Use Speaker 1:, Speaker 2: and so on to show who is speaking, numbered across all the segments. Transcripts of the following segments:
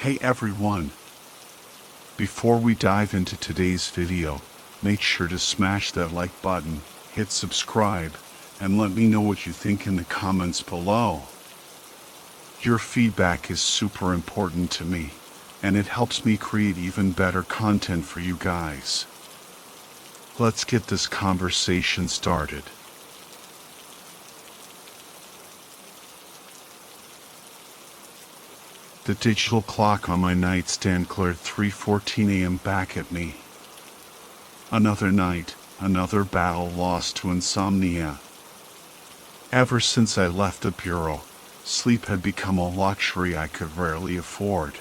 Speaker 1: Hey everyone! Before we dive into today's video, make sure to smash that like button, hit subscribe, and let me know what you think in the comments below. Your feedback is super important to me, and it helps me create even better content for you guys. Let's get this conversation started. The digital clock on my nightstand glared 3:14 a.m. back at me. Another night, another battle lost to insomnia. Ever since I left the bureau, sleep had become a luxury I could rarely afford.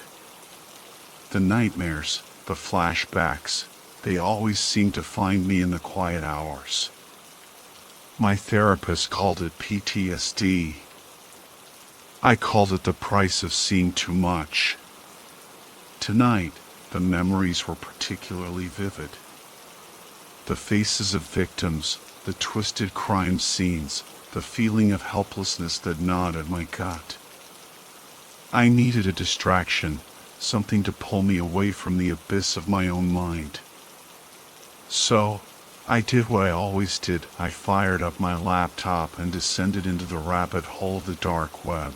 Speaker 1: The nightmares, the flashbacks, they always seemed to find me in the quiet hours. My therapist called it PTSD. I called it the price of seeing too much. Tonight, the memories were particularly vivid. The faces of victims, the twisted crime scenes, the feeling of helplessness that gnawed at my gut. I needed a distraction, something to pull me away from the abyss of my own mind. So, I did what I always did. I fired up my laptop and descended into the rabbit hole of the dark web.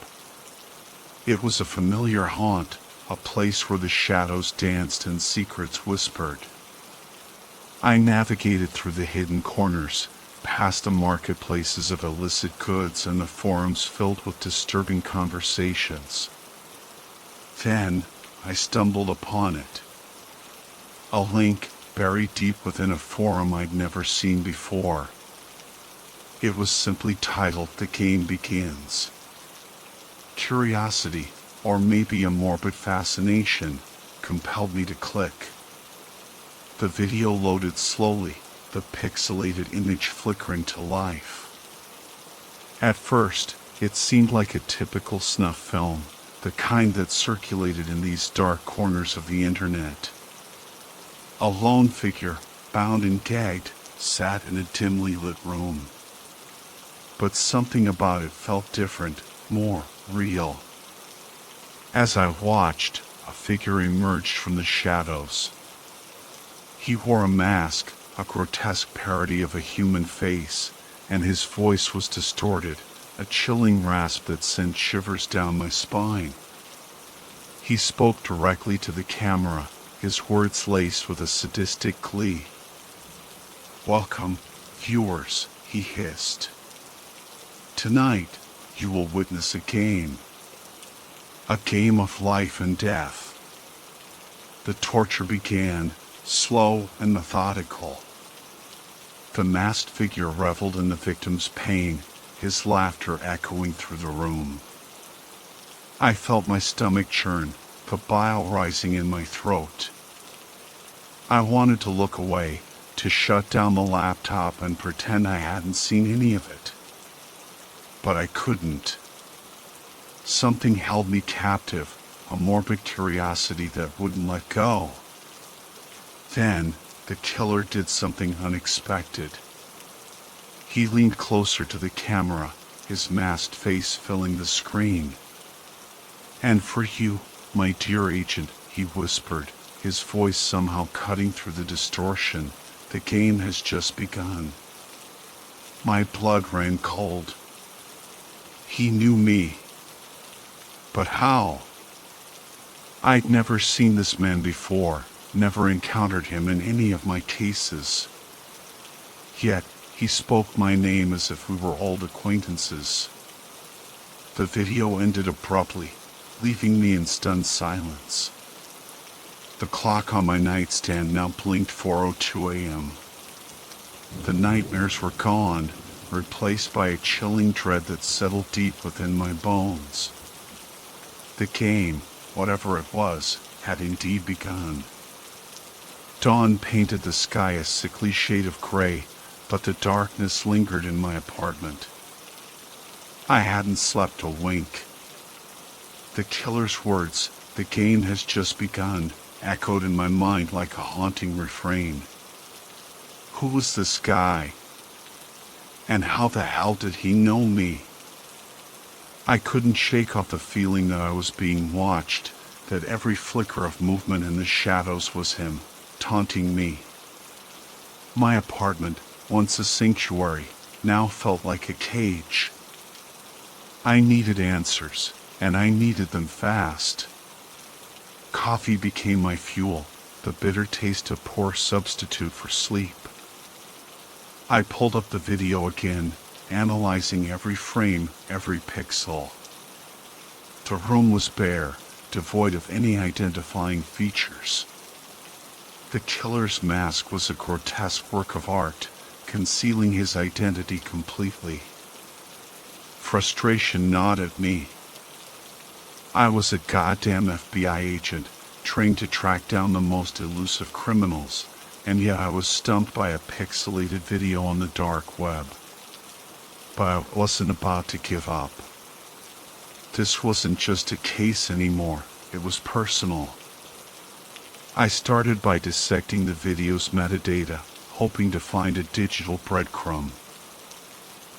Speaker 1: It was a familiar haunt, a place where the shadows danced and secrets whispered. I navigated through the hidden corners, past the marketplaces of illicit goods and the forums filled with disturbing conversations. Then, I stumbled upon it. A link buried deep within a forum I'd never seen before. It was simply titled "The Game Begins." Curiosity, or maybe a morbid fascination, compelled me to click. The video loaded slowly, the pixelated image flickering to life. At first, it seemed like a typical snuff film, the kind that circulated in these dark corners of the internet. A lone figure, bound and gagged, sat in a dimly lit room. But something about it felt different, more real. As I watched, a figure emerged from the shadows. He wore a mask, a grotesque parody of a human face, and his voice was distorted, a chilling rasp that sent shivers down my spine. He spoke directly to the camera, his words laced with a sadistic glee. "Welcome, viewers," he hissed. "Tonight, you will witness a game of life and death." The torture began, slow and methodical. The masked figure reveled in the victim's pain, his laughter echoing through the room. I felt my stomach churn, the bile rising in my throat. I wanted to look away, to shut down the laptop and pretend I hadn't seen any of it. But I couldn't. Something held me captive, a morbid curiosity that wouldn't let go. Then, the killer did something unexpected. He leaned closer to the camera, his masked face filling the screen. "And for you, my dear agent," he whispered, his voice somehow cutting through the distortion, "the game has just begun." My blood ran cold. He knew me. But how? I'd never seen this man before, never encountered him in any of my cases. Yet, he spoke my name as if we were old acquaintances. The video ended abruptly, leaving me in stunned silence. The clock on my nightstand now blinked 4:02 a.m. The nightmares were gone, replaced by a chilling dread that settled deep within my bones. The game, whatever it was, had indeed begun. Dawn painted the sky a sickly shade of gray, but the darkness lingered in my apartment. I hadn't slept a wink. The killer's words, "The game has just begun," echoed in my mind like a haunting refrain. Who was this guy? And how the hell did he know me? I couldn't shake off the feeling that I was being watched, that every flicker of movement in the shadows was him, taunting me. My apartment, once a sanctuary, now felt like a cage. I needed answers, and I needed them fast. Coffee became my fuel, the bitter taste a poor substitute for sleep. I pulled up the video again, analyzing every frame, every pixel. The room was bare, devoid of any identifying features. The killer's mask was a grotesque work of art, concealing his identity completely. Frustration gnawed at me. I was a goddamn FBI agent, trained to track down the most elusive criminals, and yet I was stumped by a pixelated video on the dark web. But I wasn't about to give up. This wasn't just a case anymore, it was personal. I started by dissecting the video's metadata, hoping to find a digital breadcrumb.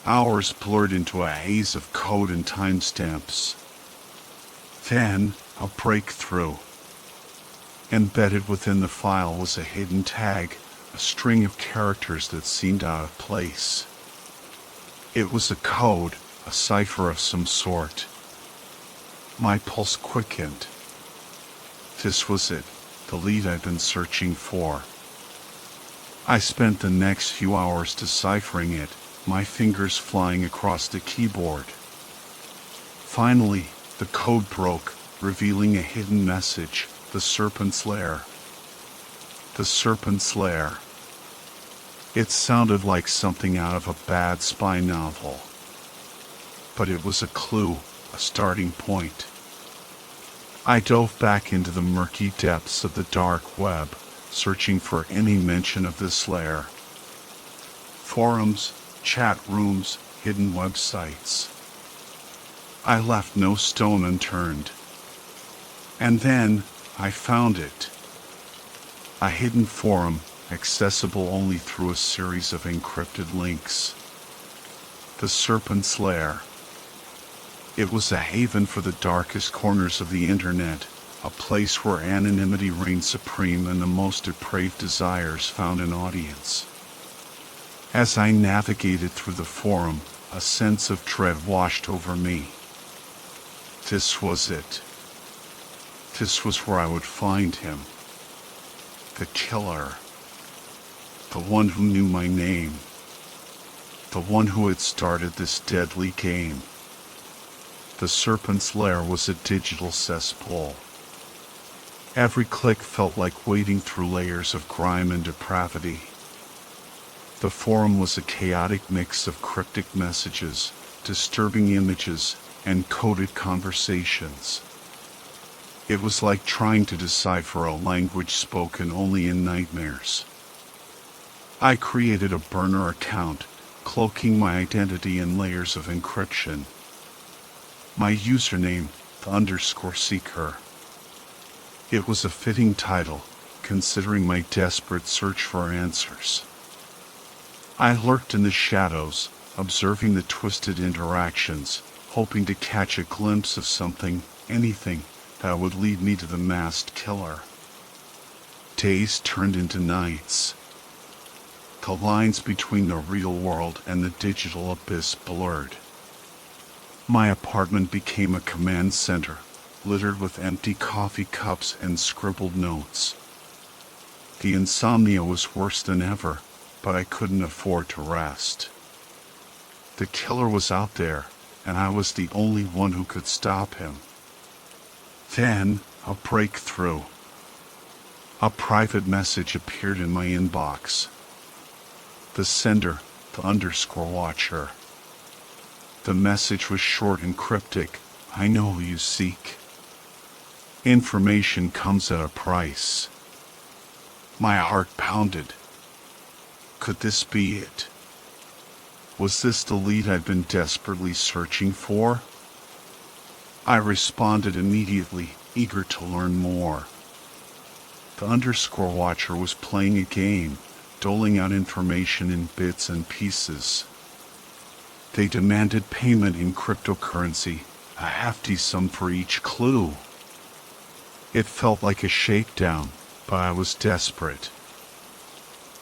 Speaker 1: Hours blurred into a haze of code and timestamps. Then, a breakthrough. Embedded within the file was a hidden tag, a string of characters that seemed out of place. It was a code, a cipher of some sort. My pulse quickened. This was it, the lead I'd been searching for. I spent the next few hours deciphering it, my fingers flying across the keyboard. Finally, the code broke, revealing a hidden message, the Serpent's Lair. The Serpent's Lair. It sounded like something out of a bad spy novel. But it was a clue, a starting point. I dove back into the murky depths of the dark web, searching for any mention of this lair. Forums, chat rooms, hidden websites. I left no stone unturned. And then, I found it. A hidden forum, accessible only through a series of encrypted links. The Serpent's Lair. It was a haven for the darkest corners of the internet, a place where anonymity reigned supreme and the most depraved desires found an audience. As I navigated through the forum, a sense of dread washed over me. This was it. This was where I would find him. The killer. The one who knew my name. The one who had started this deadly game. The Serpent's Lair was a digital cesspool. Every click felt like wading through layers of grime and depravity. The forum was a chaotic mix of cryptic messages, disturbing images, and coded conversations. It was like trying to decipher a language spoken only in nightmares. I created a burner account, cloaking my identity in layers of encryption. My username, _seeker. It was a fitting title, considering my desperate search for answers. I lurked in the shadows, observing the twisted interactions, hoping to catch a glimpse of something, anything, that would lead me to the masked killer. Days turned into nights. The lines between the real world and the digital abyss blurred. My apartment became a command center, littered with empty coffee cups and scribbled notes. The insomnia was worse than ever, but I couldn't afford to rest. The killer was out there, and I was the only one who could stop him. Then, a breakthrough. A private message appeared in my inbox. The sender, the _watcher. The message was short and cryptic. I know who you seek. Information comes at a price. My heart pounded. Could this be it? Was this the lead I'd been desperately searching for? I responded immediately, eager to learn more. The _watcher was playing a game, doling out information in bits and pieces. They demanded payment in cryptocurrency, a hefty sum for each clue. It felt like a shakedown, but I was desperate.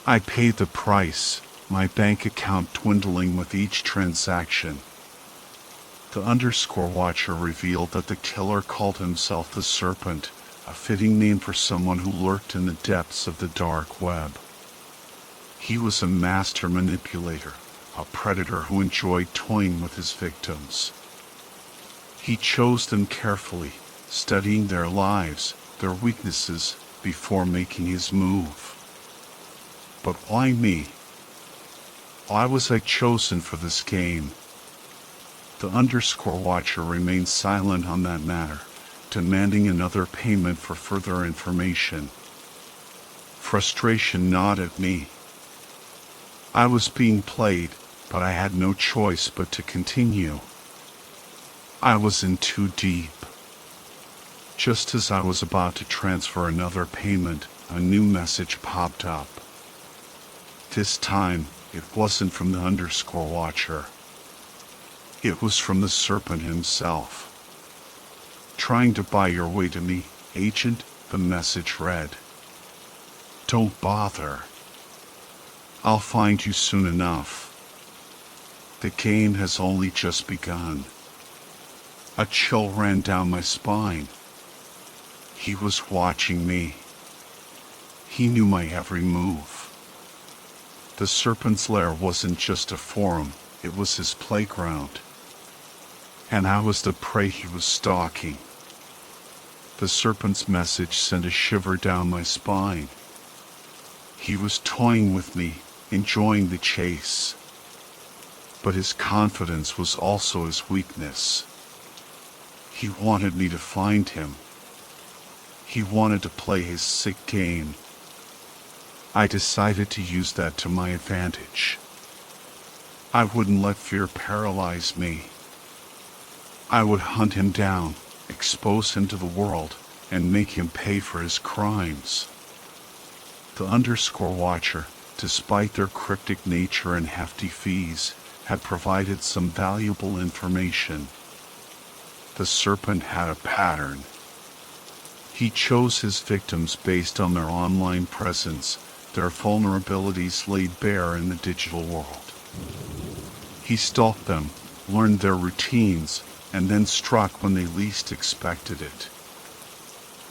Speaker 1: I paid the price, my bank account dwindling with each transaction. The underscore watcher revealed that the killer called himself the Serpent, a fitting name for someone who lurked in the depths of the dark web. He was a master manipulator, a predator who enjoyed toying with his victims. He chose them carefully, studying their lives, their weaknesses, before making his move. But why me? Why was I chosen for this game? The underscore watcher remained silent on that matter, demanding another payment for further information. Frustration gnawed at me. I was being played, but I had no choice but to continue. I was in too deep. Just as I was about to transfer another payment, a new message popped up. This time, it wasn't from the underscore watcher. It was from the Serpent himself. Trying to buy your way to me, Agent, the message read. Don't bother. I'll find you soon enough. The game has only just begun. A chill ran down my spine. He was watching me. He knew my every move. The Serpent's lair wasn't just a forum, it was his playground. And I was the prey he was stalking. The Serpent's message sent a shiver down my spine. He was toying with me, enjoying the chase. But his confidence was also his weakness. He wanted me to find him. He wanted to play his sick game. I decided to use that to my advantage. I wouldn't let fear paralyze me. I would hunt him down, expose him to the world, and make him pay for his crimes. The underscore watcher, despite their cryptic nature and hefty fees, had provided some valuable information. The Serpent had a pattern. He chose his victims based on their online presence, their vulnerabilities laid bare in the digital world. He stalked them, learned their routines, and then struck when they least expected it.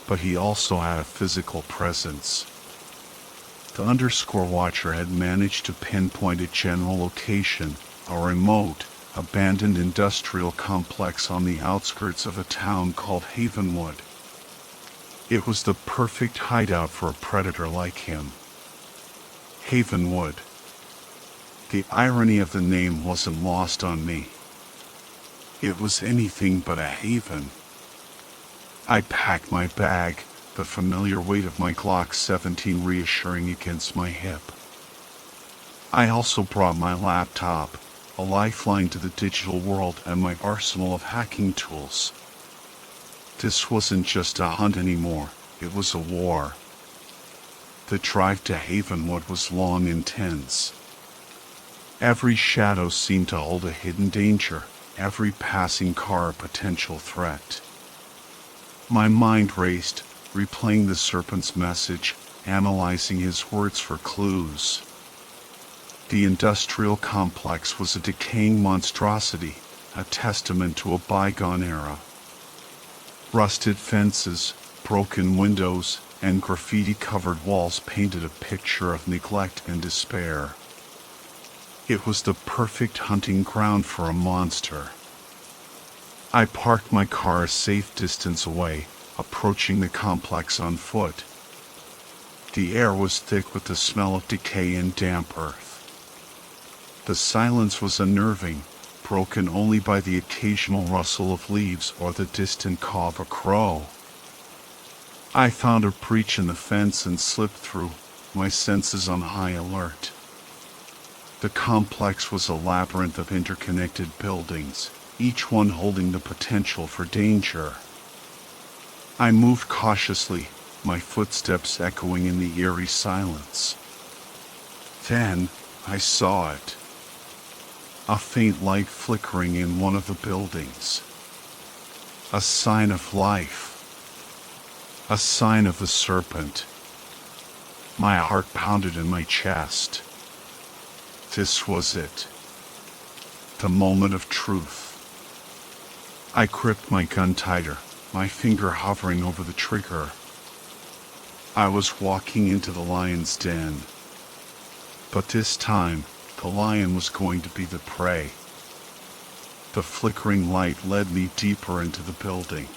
Speaker 1: But he also had a physical presence. The underscore watcher had managed to pinpoint a general location, a remote, abandoned industrial complex on the outskirts of a town called Havenwood. It was the perfect hideout for a predator like him. Havenwood. The irony of the name wasn't lost on me. It was anything but a haven. I packed my bag, the familiar weight of my Glock 17 reassuring against my hip. I also brought my laptop, a lifeline to the digital world, and my arsenal of hacking tools. This wasn't just a hunt anymore, it was a war. The drive to Havenwood was long and tense. Every shadow seemed to hold a hidden danger, every passing car a potential threat. My mind raced, replaying the Serpent's message, analyzing his words for clues. The industrial complex was a decaying monstrosity, a testament to a bygone era. Rusted fences, broken windows, and graffiti-covered walls painted a picture of neglect and despair. It was the perfect hunting ground for a monster. I parked my car a safe distance away, approaching the complex on foot. The air was thick with the smell of decay and damp earth. The silence was unnerving, broken only by the occasional rustle of leaves or the distant caw of a crow. I found a breach in the fence and slipped through, my senses on high alert. The complex was a labyrinth of interconnected buildings, each one holding the potential for danger. I moved cautiously, my footsteps echoing in the eerie silence. Then, I saw it. A faint light flickering in one of the buildings. A sign of life. A sign of the serpent. My heart pounded in my chest. This was it. The moment of truth. I gripped my gun tighter, my finger hovering over the trigger. I was walking into the lion's den. But this time, the lion was going to be the prey. The flickering light led me deeper into the building.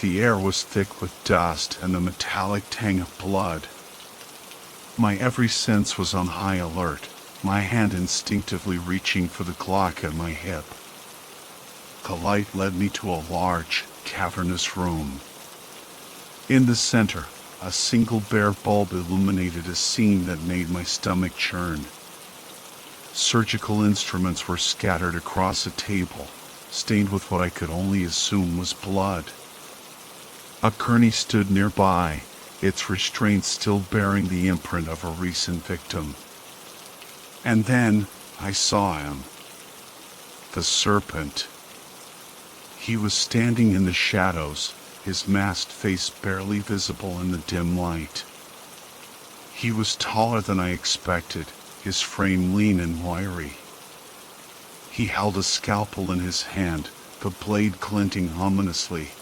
Speaker 1: The air was thick with dust and the metallic tang of blood. My every sense was on high alert, my hand instinctively reaching for the Glock at my hip. The light led me to a large, cavernous room. In the center, a single bare bulb illuminated a scene that made my stomach churn. Surgical instruments were scattered across a table, stained with what I could only assume was blood. A gurney stood nearby, its restraints still bearing the imprint of a recent victim. And then I saw him. The serpent. He was standing in the shadows, his masked face barely visible in the dim light. He was taller than I expected, his frame lean and wiry. He held a scalpel in his hand, the blade glinting ominously.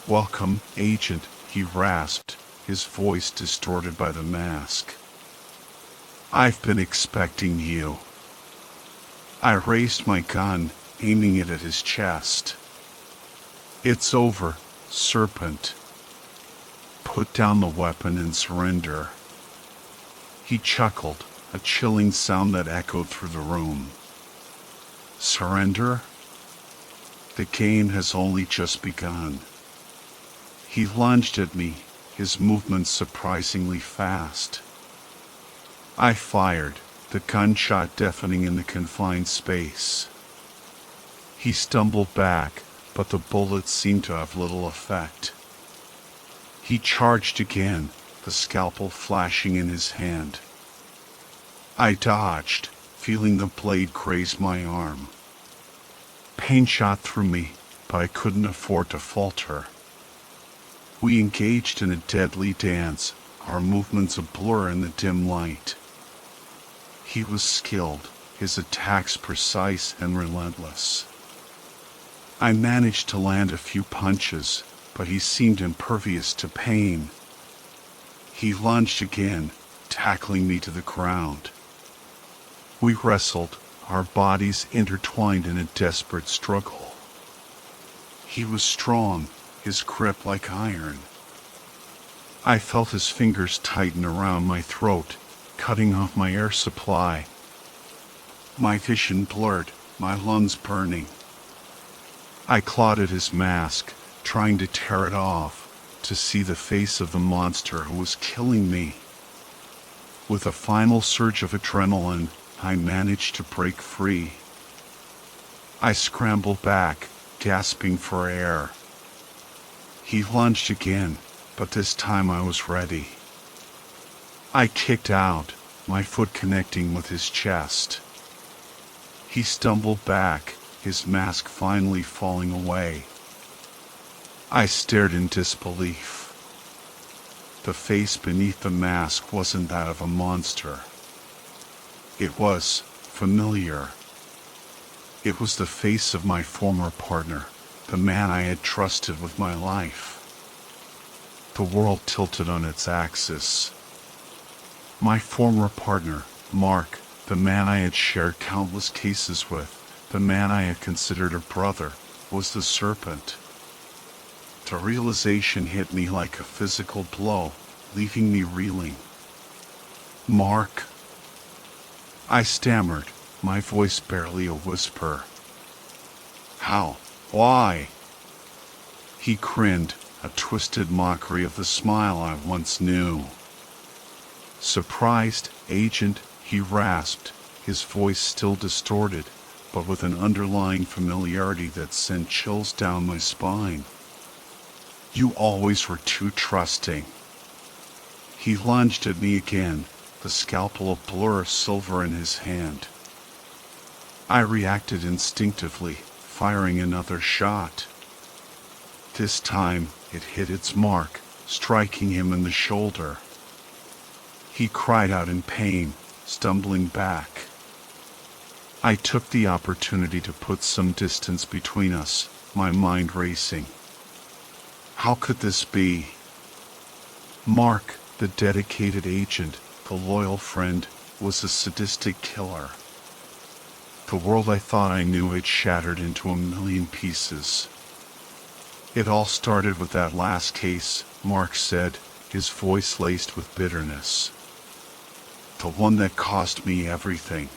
Speaker 1: "Welcome, Agent," he rasped, his voice distorted by the mask. "I've been expecting you." I raised my gun, aiming it at his chest. "It's over, serpent. Put down the weapon and surrender." He chuckled, a chilling sound that echoed through the room. Surrender? The game has only just begun. He lunged at me, his movements surprisingly fast. I fired, the gunshot deafening in the confined space. He stumbled back, but the bullets seemed to have little effect. He charged again, the scalpel flashing in his hand. I dodged, feeling the blade graze my arm. Pain shot through me, but I couldn't afford to falter. We engaged in a deadly dance, our movements a blur in the dim light. He was skilled, his attacks precise and relentless. I managed to land a few punches, but he seemed impervious to pain. He lunged again, tackling me to the ground. We wrestled, our bodies intertwined in a desperate struggle. He was strong, his grip like iron. I felt his fingers tighten around my throat, cutting off my air supply. My vision blurred, my lungs burning. I clawed at his mask, trying to tear it off, to see the face of the monster who was killing me. With a final surge of adrenaline, I managed to break free. I scrambled back, gasping for air. He lunged again, but this time I was ready. I kicked out, my foot connecting with his chest. He stumbled back, his mask finally falling away. I stared in disbelief. The face beneath the mask wasn't that of a monster. It was familiar. It was the face of my former partner, the man I had trusted with my life. The world tilted on its axis. My former partner, Mark, the man I had shared countless cases with, the man I had considered a brother, was the serpent. The realization hit me like a physical blow, leaving me reeling. "Mark?" I stammered, my voice barely a whisper. "How? Why?" He grinned, a twisted mockery of the smile I once knew. "Surprised, Agent," he rasped, his voice still distorted, but with an underlying familiarity that sent chills down my spine. "You always were too trusting." He lunged at me again, the scalpel a blur of silver in his hand. I reacted instinctively, firing another shot. This time, it hit its mark, striking him in the shoulder. He cried out in pain, stumbling back. I took the opportunity to put some distance between us, my mind racing. How could this be? Mark, the dedicated agent, the loyal friend, was a sadistic killer. The world I thought I knew had shattered into a million pieces. It all started with that last case, Mark said, his voice laced with bitterness. The one that cost me everything.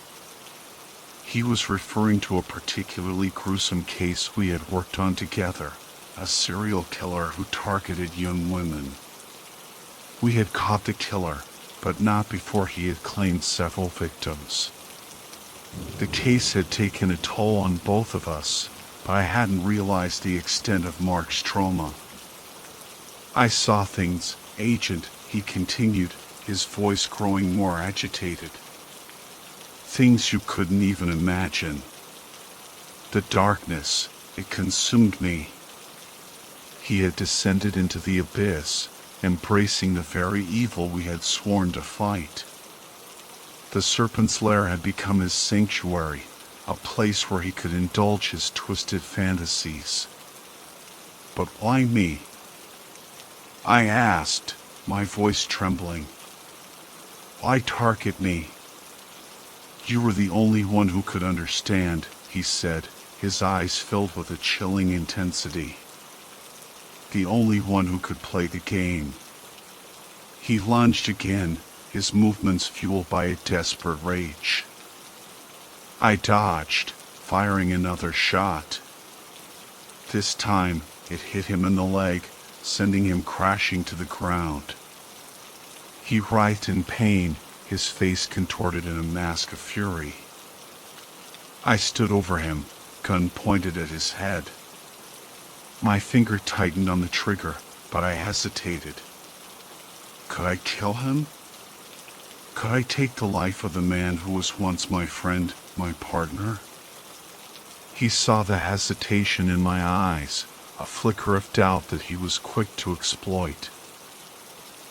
Speaker 1: He was referring to a particularly gruesome case we had worked on together, a serial killer who targeted young women. We had caught the killer, but not before he had claimed several victims. The case had taken a toll on both of us, but I hadn't realized the extent of Mark's trauma. I saw things, Agent, he continued, his voice growing more agitated. Things you couldn't even imagine. The darkness, it consumed me. He had descended into the abyss, embracing the very evil we had sworn to fight. The serpent's lair had become his sanctuary, a place where he could indulge his twisted fantasies. But why me? I asked, my voice trembling. Why target me? You were the only one who could understand, he said, his eyes filled with a chilling intensity. The only one who could play the game. He lunged again, his movements fueled by a desperate rage. I dodged, firing another shot. This time, it hit him in the leg, sending him crashing to the ground. He writhed in pain, his face contorted in a mask of fury. I stood over him, gun pointed at his head. My finger tightened on the trigger, but I hesitated. Could I kill him? Could I take the life of the man who was once my friend, my partner? He saw the hesitation in my eyes, a flicker of doubt that he was quick to exploit.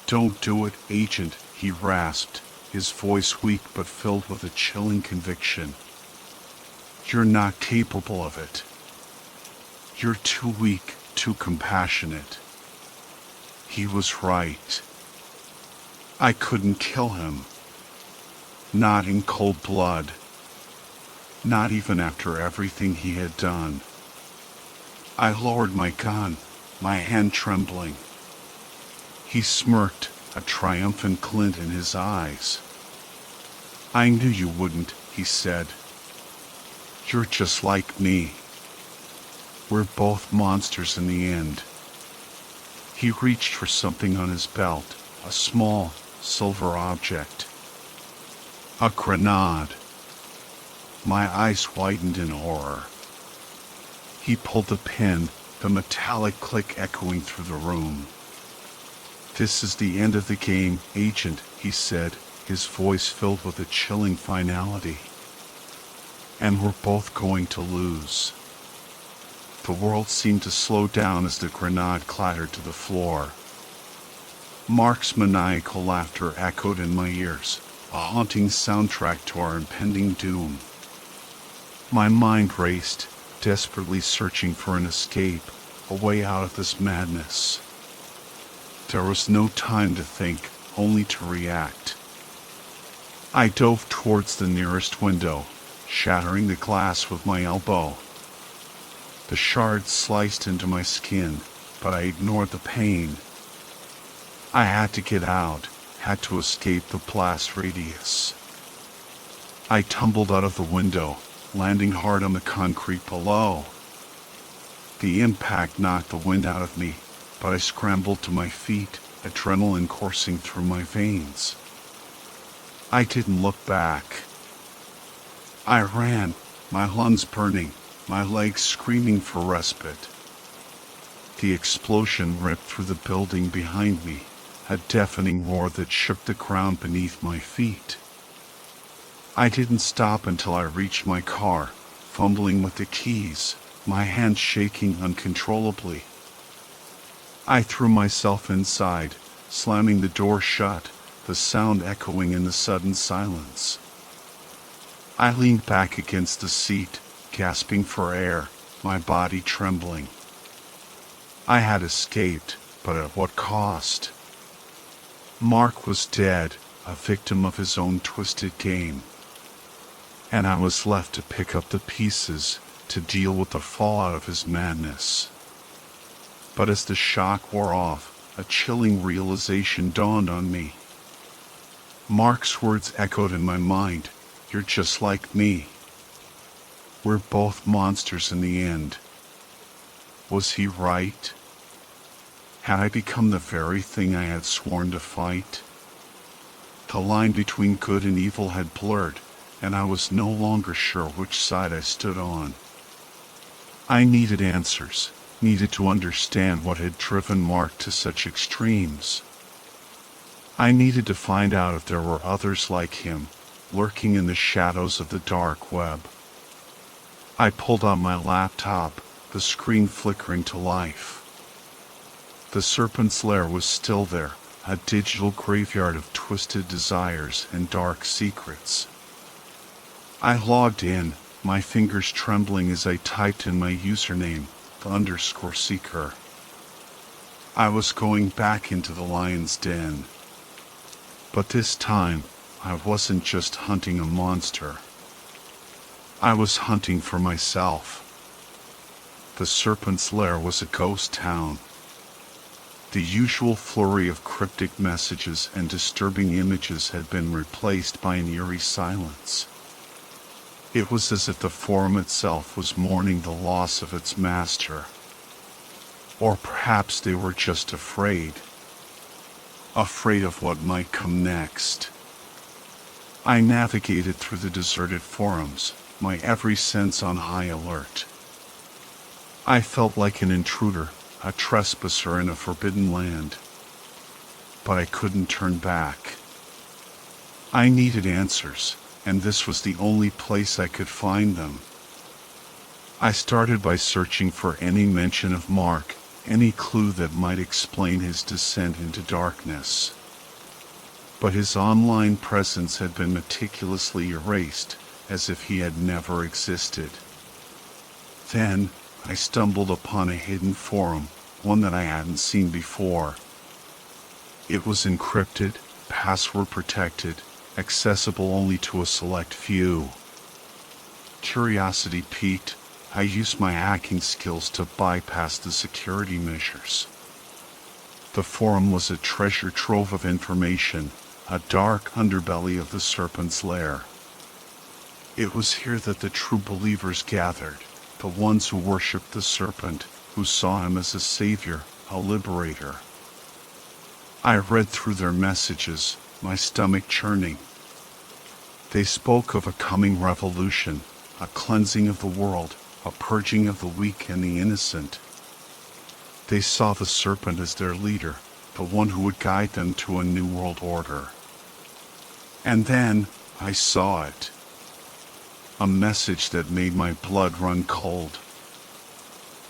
Speaker 1: Don't do it, Agent, he rasped, his voice weak but filled with a chilling conviction. You're not capable of it. You're too weak, too compassionate. He was right. I couldn't kill him. Not in cold blood. Not even after everything he had done. I lowered my gun, my hand trembling. He smirked, a triumphant glint in his eyes. I knew you wouldn't, he said. You're just like me. We're both monsters in the end. He reached for something on his belt, a small, silver object. A grenade. My eyes widened in horror. He pulled the pin, the metallic click echoing through the room. This is the end of the game, Agent, he said, his voice filled with a chilling finality. And we're both going to lose. The world seemed to slow down as the grenade clattered to the floor. Mark's maniacal laughter echoed in my ears, a haunting soundtrack to our impending doom. My mind raced, desperately searching for an escape, a way out of this madness. There was no time to think, only to react. I dove towards the nearest window, shattering the glass with my elbow. The shards sliced into my skin, but I ignored the pain. I had to get out, had to escape the blast radius. I tumbled out of the window, landing hard on the concrete below. The impact knocked the wind out of me, but I scrambled to my feet, adrenaline coursing through my veins. I didn't look back. I ran, my lungs burning, my legs screaming for respite. The explosion ripped through the building behind me, a deafening roar that shook the ground beneath my feet. I didn't stop until I reached my car, fumbling with the keys, my hands shaking uncontrollably. I threw myself inside, slamming the door shut, the sound echoing in the sudden silence. I leaned back against the seat, gasping for air, my body trembling. I had escaped, but at what cost? Mark was dead, a victim of his own twisted game. And I was left to pick up the pieces, to deal with the fallout of his madness. But as the shock wore off, a chilling realization dawned on me. Mark's words echoed in my mind, "You're just like me. We're both monsters in the end." Was he right? Had I become the very thing I had sworn to fight? The line between good and evil had blurred, and I was no longer sure which side I stood on. I needed answers, needed to understand what had driven Mark to such extremes. I needed to find out if there were others like him, lurking in the shadows of the dark web. I pulled on my laptop, the screen flickering to life. The serpent's lair was still there, a digital graveyard of twisted desires and dark secrets. I logged in, my fingers trembling as I typed in my username, the _seeker. I was going back into the lion's den. But this time, I wasn't just hunting a monster. I was hunting for myself. The serpent's lair was a ghost town. The usual flurry of cryptic messages and disturbing images had been replaced by an eerie silence. It was as if the forum itself was mourning the loss of its master. Or perhaps they were just afraid. Afraid of what might come next. I navigated through the deserted forums, my every sense on high alert. I felt like an intruder, a trespasser in a forbidden land. But I couldn't turn back. I needed answers, and this was the only place I could find them. I started by searching for any mention of Mark, any clue that might explain his descent into darkness. But his online presence had been meticulously erased, as if he had never existed. Then, I stumbled upon a hidden forum, one that I hadn't seen before. It was encrypted, password protected, accessible only to a select few. Curiosity piqued, I used my hacking skills to bypass the security measures. The forum was a treasure trove of information, a dark underbelly of the serpent's lair. It was here that the true believers gathered, the ones who worshipped the serpent, who saw him as a savior, a liberator. I read through their messages, my stomach churning. They spoke of a coming revolution, a cleansing of the world, a purging of the weak and the innocent. They saw the serpent as their leader, the one who would guide them to a new world order. And then, I saw it. A message that made my blood run cold.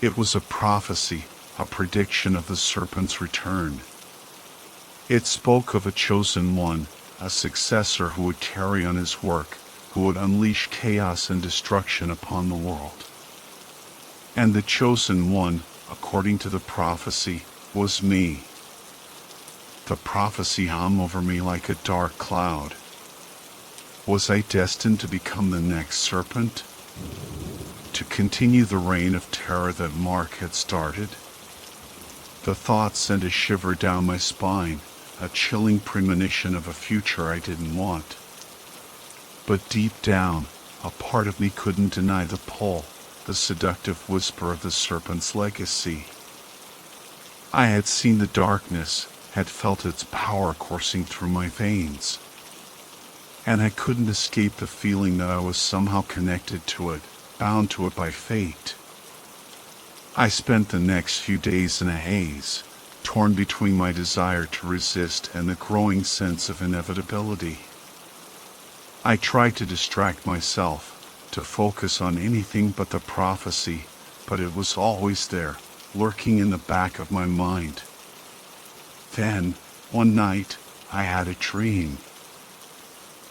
Speaker 1: It was a prophecy, a prediction of the serpent's return. It spoke of a chosen one, a successor who would carry on his work, who would unleash chaos and destruction upon the world. And the chosen one, according to the prophecy, was me. The prophecy hung over me like a dark cloud. Was I destined to become the next serpent? To continue the reign of terror that Mark had started? The thought sent a shiver down my spine, a chilling premonition of a future I didn't want. But deep down, a part of me couldn't deny the pull, the seductive whisper of the serpent's legacy. I had seen the darkness, had felt its power coursing through my veins. And I couldn't escape the feeling that I was somehow connected to it, bound to it by fate. I spent the next few days in a haze, torn between my desire to resist and the growing sense of inevitability. I tried to distract myself, to focus on anything but the prophecy, but it was always there, lurking in the back of my mind, Then, one night, I had a dream.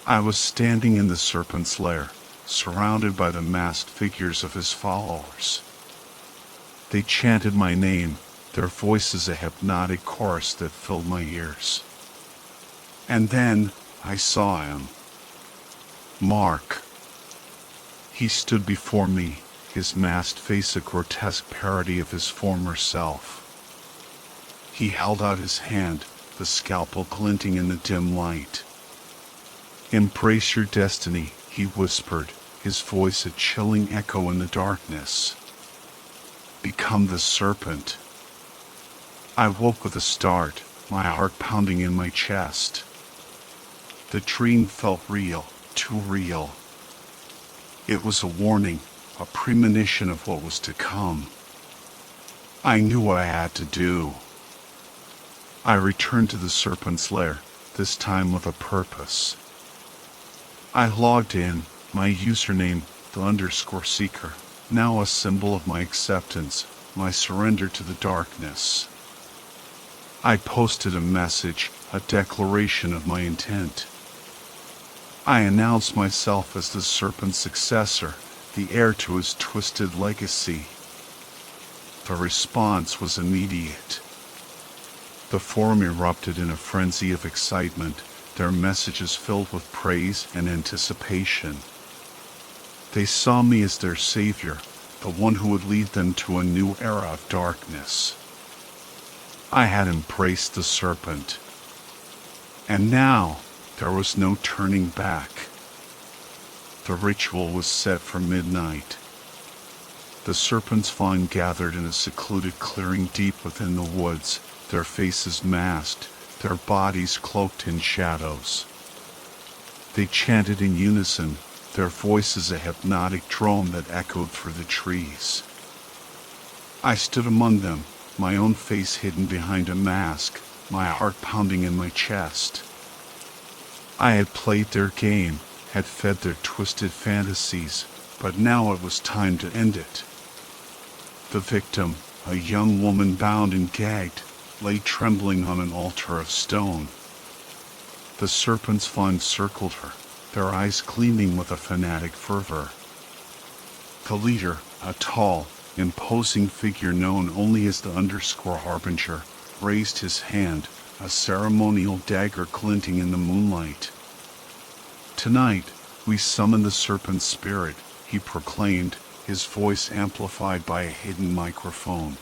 Speaker 1: I was standing in the serpent's lair, surrounded by the masked figures of his followers. They chanted my name, their voices a hypnotic chorus that filled my ears. And then, I saw him. Mark. He stood before me, his masked face a grotesque parody of his former self. He held out his hand, the scalpel glinting in the dim light. "Embrace your destiny," he whispered, his voice a chilling echo in the darkness. "Become the serpent." I woke with a start, my heart pounding in my chest. The dream felt real, too real. It was a warning, a premonition of what was to come. I knew what I had to do. I returned to the serpent's lair, this time with a purpose. I logged in, my username, _seeker, now a symbol of my acceptance, my surrender to the darkness. I posted a message, a declaration of my intent. I announced myself as the serpent's successor, the heir to his twisted legacy. The response was immediate. The forum erupted in a frenzy of excitement, their messages filled with praise and anticipation. They saw me as their savior, the one who would lead them to a new era of darkness. I had embraced the serpent. And now, there was no turning back. The ritual was set for midnight. The serpent's fawn gathered in a secluded clearing deep within the woods, their faces masked, their bodies cloaked in shadows. They chanted in unison, their voices a hypnotic drone that echoed through the trees. I stood among them, my own face hidden behind a mask, my heart pounding in my chest. I had played their game, had fed their twisted fantasies, but now it was time to end it. The victim, a young woman bound and gagged, lay trembling on an altar of stone. The serpent's fawn circled her, their eyes gleaming with a fanatic fervor. The leader, a tall, imposing figure known only as the _harbinger, raised his hand, a ceremonial dagger glinting in the moonlight. "Tonight, we summon the serpent's spirit," he proclaimed, his voice amplified by a hidden microphone.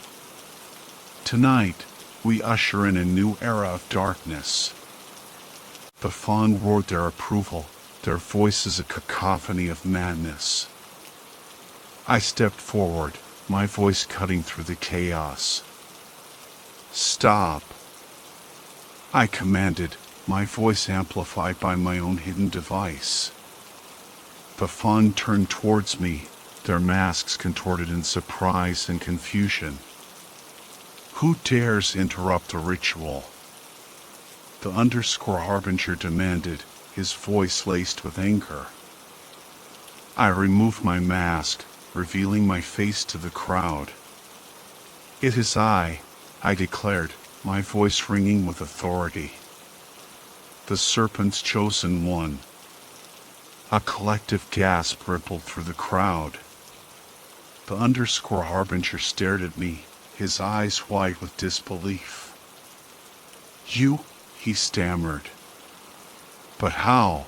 Speaker 1: "Tonight, we usher in a new era of darkness." The fawn roared their approval, their voices a cacophony of madness. I stepped forward, my voice cutting through the chaos. "Stop!" I commanded, my voice amplified by my own hidden device. The fawn turned towards me, their masks contorted in surprise and confusion. "Who dares interrupt the ritual?" The _harbinger demanded, his voice laced with anger. I removed my mask, revealing my face to the crowd. "It is I declared, my voice ringing with authority. "The serpent's chosen one." A collective gasp rippled through the crowd. The _harbinger stared at me, his eyes wide with disbelief. "You?" he stammered. "But how?"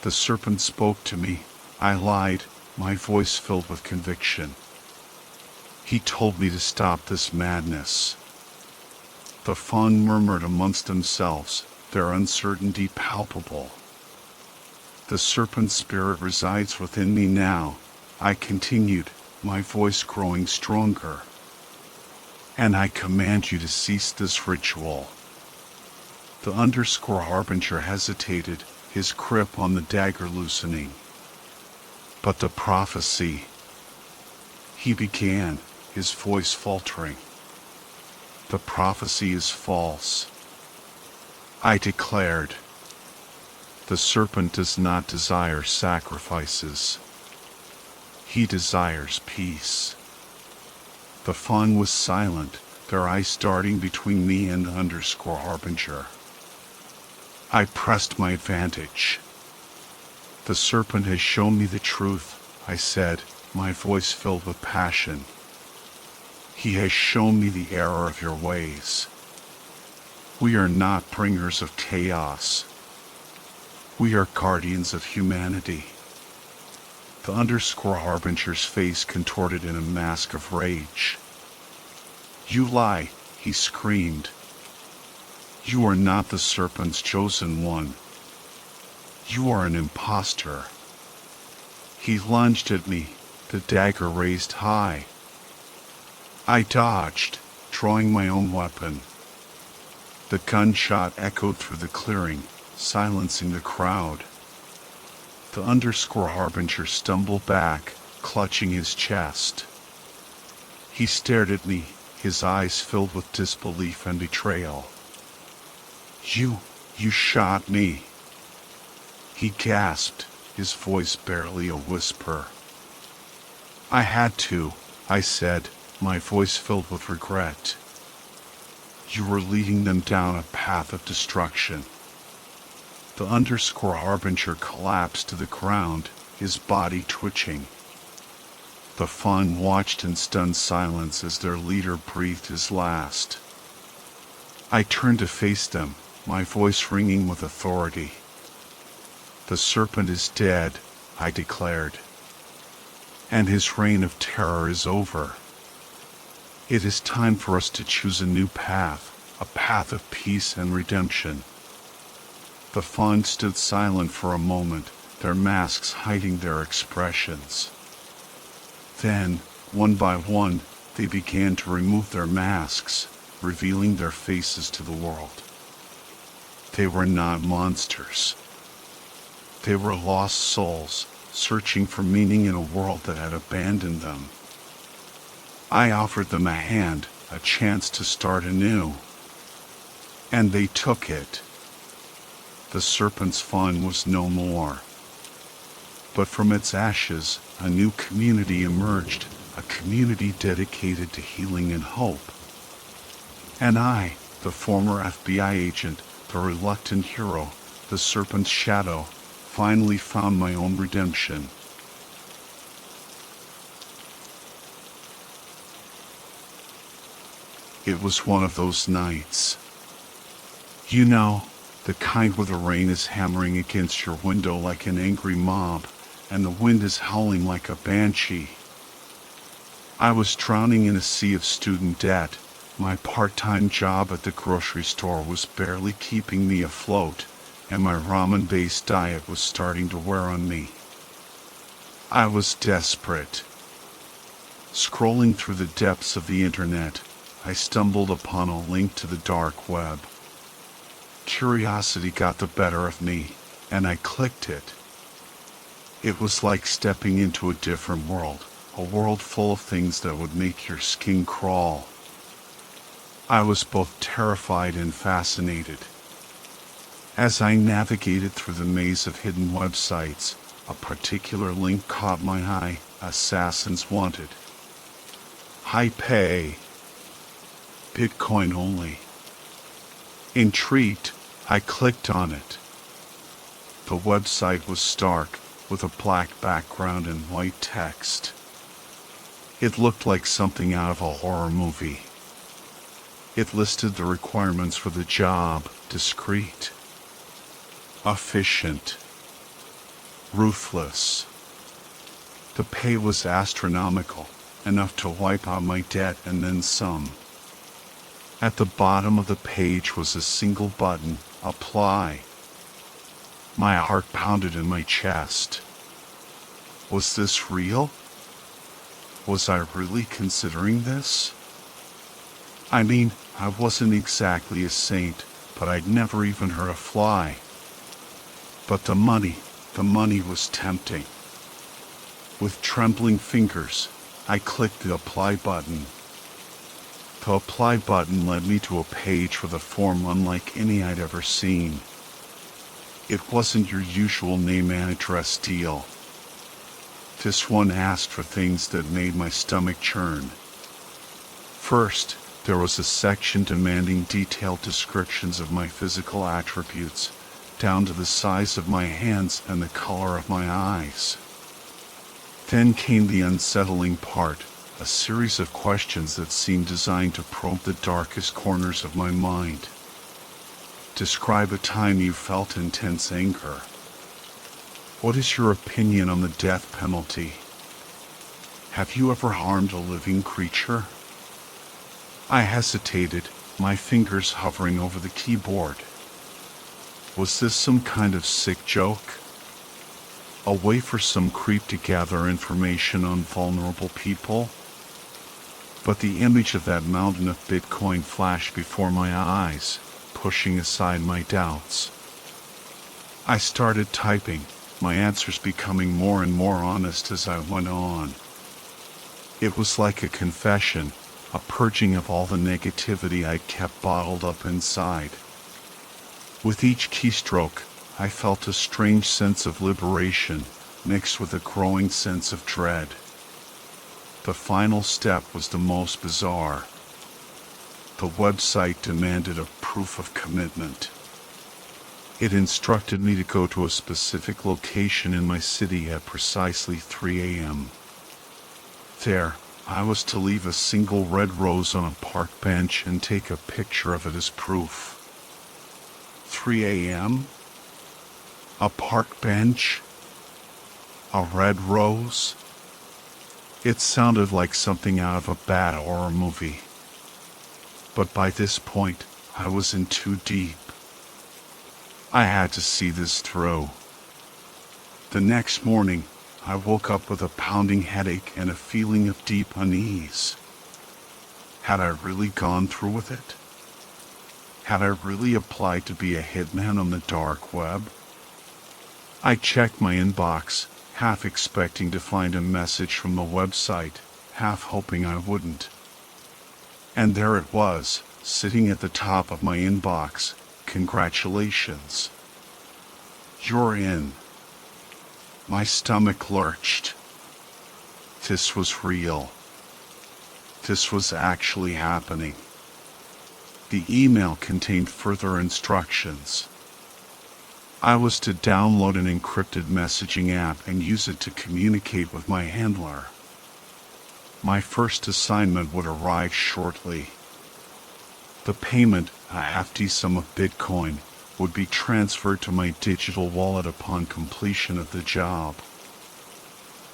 Speaker 1: The serpent spoke to me. I lied, my voice filled with conviction. "He told me to stop this madness." The fawn murmured amongst themselves, their uncertainty palpable. "The serpent's spirit resides within me now," I continued, my voice growing stronger. "And I command you to cease this ritual." The _harbinger hesitated, his grip on the dagger loosening. "But the prophecy," he began, his voice faltering. "The prophecy is false," I declared. "The serpent does not desire sacrifices. He desires peace." The fawn was silent, their eyes darting between me and the underscore harbinger. I pressed my advantage. The serpent has shown me the truth, I said, my voice filled with passion. He has shown me the error of your ways. We are not bringers of chaos. We are guardians of humanity. The underscore harbinger's face contorted in a mask of rage. You lie, he screamed. You are not the serpent's chosen one. You are an impostor. He lunged at me, the dagger raised high. I dodged, drawing my own weapon. The gunshot echoed through the clearing, silencing the crowd. The underscore harbinger stumbled back, clutching his chest. He stared at me, his eyes filled with disbelief and betrayal. You shot me. He gasped, his voice barely a whisper. I had to, I said, my voice filled with regret. You were leading them down a path of destruction. The underscore harbinger collapsed to the ground, his body twitching. The fawn watched in stunned silence as their leader breathed his last. I turned to face them, my voice ringing with authority. The serpent is dead, I declared. And his reign of terror is over. It is time for us to choose a new path, a path of peace and redemption. The fawn stood silent for a moment, their masks hiding their expressions. Then, one by one, they began to remove their masks, revealing their faces to the world. They were not monsters. They were lost souls, searching for meaning in a world that had abandoned them. I offered them a hand, a chance to start anew. And they took it. The serpent's fawn was no more. But from its ashes, a new community emerged, a community dedicated to healing and hope. And I, the former FBI agent, the reluctant hero, the serpent's shadow, finally found my own redemption. It was one of those nights. You know, the kind where the rain is hammering against your window like an angry mob, and the wind is howling like a banshee. I was drowning in a sea of student debt. My part-time job at the grocery store was barely keeping me afloat, and my ramen-based diet was starting to wear on me. I was desperate. Scrolling through the depths of the internet, I stumbled upon a link to the dark web. Curiosity got the better of me, and I clicked it. It was like stepping into a different world, a world full of things that would make your skin crawl. I was both terrified and fascinated. As I navigated through the maze of hidden websites, a particular link caught my eye: Assassins Wanted. High pay. Bitcoin only. Intrigued, I clicked on it. The website was stark, with a black background and white text. It looked like something out of a horror movie. It listed the requirements for the job: discreet, efficient, ruthless. The pay was astronomical, enough to wipe out my debt and then some. At the bottom of the page was a single button: apply. My heart pounded in my chest. Was this real? Was I really considering this? I mean, I wasn't exactly a saint, but I'd never even hurt a fly. But the money was tempting. With trembling fingers, I clicked the apply button. The apply button led me to a page with a form unlike any I'd ever seen. It wasn't your usual name and address deal. This one asked for things that made my stomach churn. First, There was a section demanding detailed descriptions of my physical attributes, down to the size of my hands and the color of my eyes. Then came the unsettling part, a series of questions that seemed designed to probe the darkest corners of my mind. Describe a time you felt intense anger. What is your opinion on the death penalty? Have you ever harmed a living creature? I hesitated, my fingers hovering over the keyboard. Was this some kind of sick joke? A way for some creep to gather information on vulnerable people? But the image of that mountain of Bitcoin flashed before my eyes, pushing aside my doubts. I started typing, my answers becoming more and more honest as I went on. It was like a confession, a purging of all the negativity I'd kept bottled up inside. With each keystroke, I felt a strange sense of liberation, mixed with a growing sense of dread. The final step was the most bizarre. The website demanded a proof of commitment. It instructed me to go to a specific location in my city at precisely 3 a.m. There, I was to leave a single red rose on a park bench and take a picture of it as proof. 3 a.m.? A park bench? A red rose? It sounded like something out of a bad horror movie. But by this point, I was in too deep. I had to see this through. The next morning, I woke up with a pounding headache and a feeling of deep unease. Had I really gone through with it? Had I really applied to be a hitman on the dark web? I checked my inbox, half expecting to find a message from the website, half hoping I wouldn't. And there it was, sitting at the top of my inbox. Congratulations. You're in. My stomach lurched. This was real. This was actually happening. The email contained further instructions. I was to download an encrypted messaging app and use it to communicate with my handler. My first assignment would arrive shortly. The payment, a hefty sum of Bitcoin, would be transferred to my digital wallet upon completion of the job.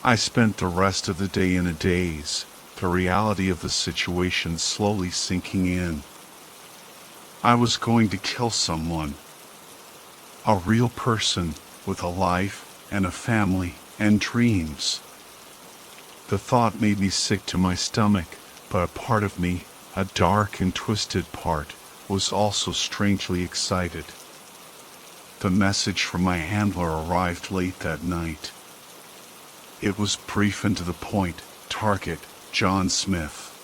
Speaker 1: I spent the rest of the day in a daze, the reality of the situation slowly sinking in. I was going to kill someone. A real person with a life and a family and dreams. The thought made me sick to my stomach, but a part of me, a dark and twisted part, was also strangely excited. The message from my handler arrived late that night. It was brief and to the point. Target, John Smith.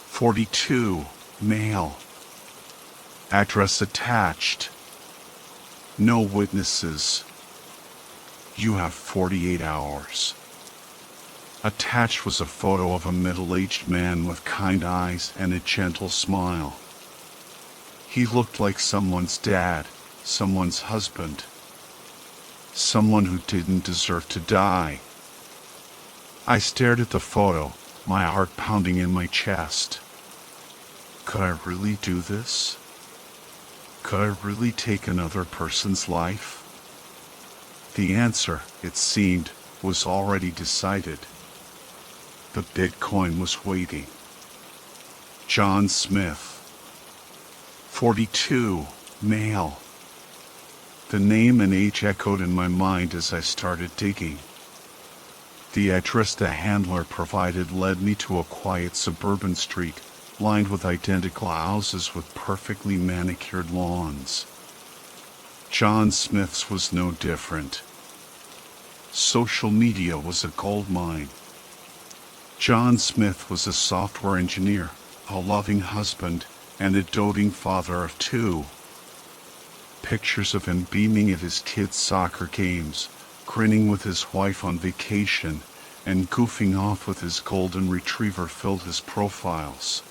Speaker 1: 42, male. Address attached. No witnesses. You have 48 hours. Attached was a photo of a middle-aged man with kind eyes and a gentle smile. He looked like someone's dad, someone's husband, someone who didn't deserve to die. I stared at the photo, my heart pounding in my chest. Could I really do this? Could I really take another person's life? The answer, it seemed, was already decided. The Bitcoin was waiting. John Smith. 42, male. The name and age echoed in my mind as I started digging. The address the handler provided led me to a quiet suburban street, lined with identical houses with perfectly manicured lawns. John Smith's was no different. Social media was a goldmine. John Smith was a software engineer, a loving husband, and a doting father of 2. Pictures of him beaming at his kids' soccer games, grinning with his wife on vacation, and goofing off with his golden retriever filled his profiles.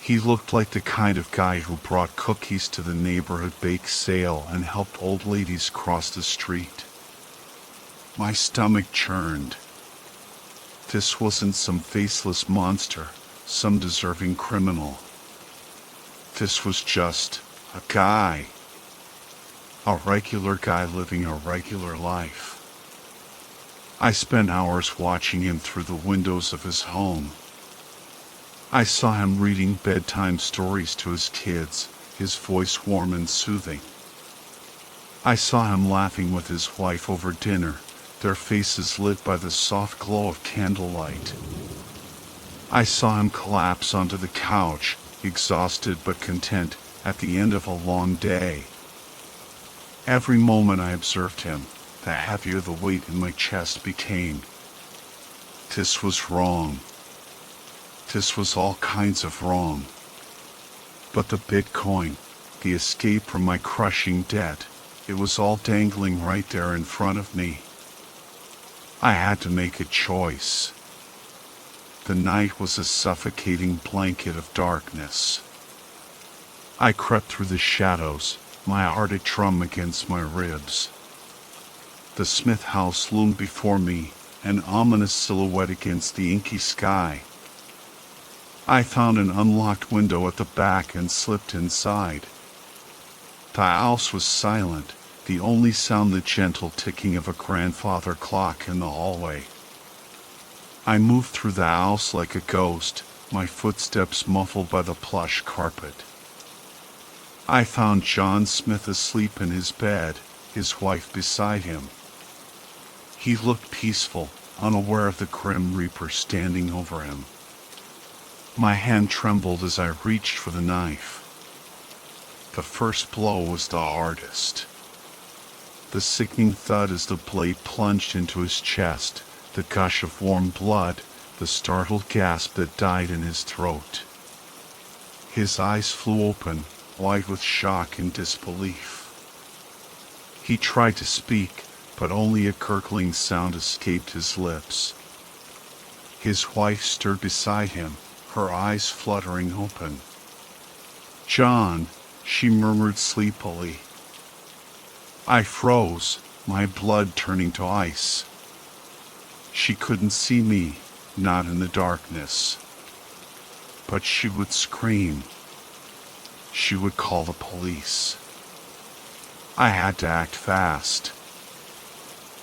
Speaker 1: He looked like the kind of guy who brought cookies to the neighborhood bake sale and helped old ladies cross the street. My stomach churned. This wasn't some faceless monster, some deserving criminal. This was just a guy. A regular guy living a regular life. I spent hours watching him through the windows of his home. I saw him reading bedtime stories to his kids, his voice warm and soothing. I saw him laughing with his wife over dinner, their faces lit by the soft glow of candlelight. I saw him collapse onto the couch, exhausted but content, at the end of a long day. Every moment I observed him, the heavier the weight in my chest became. This was wrong. This was all kinds of wrong. But the Bitcoin, the escape from my crushing debt, it was all dangling right there in front of me. I had to make a choice. The night was a suffocating blanket of darkness. I crept through the shadows, my Arctic drum against my ribs. The Smith house loomed before me, an ominous silhouette against the inky sky. I found an unlocked window at the back and slipped inside. The house was silent, the only sound the gentle ticking of a grandfather clock in the hallway. I moved through the house like a ghost, my footsteps muffled by the plush carpet. I found John Smith asleep in his bed, his wife beside him. He looked peaceful, unaware of the grim reaper standing over him. My hand trembled as I reached for the knife. The first blow was the hardest. The sickening thud as the blade plunged into his chest, the gush of warm blood, the startled gasp that died in his throat. His eyes flew open, wide with shock and disbelief. He tried to speak, but only a gurgling sound escaped his lips. His wife stood beside him, her eyes fluttering open. "John," she murmured sleepily. I froze, my blood turning to ice. She couldn't see me, not in the darkness. But she would scream. She would call the police. I had to act fast.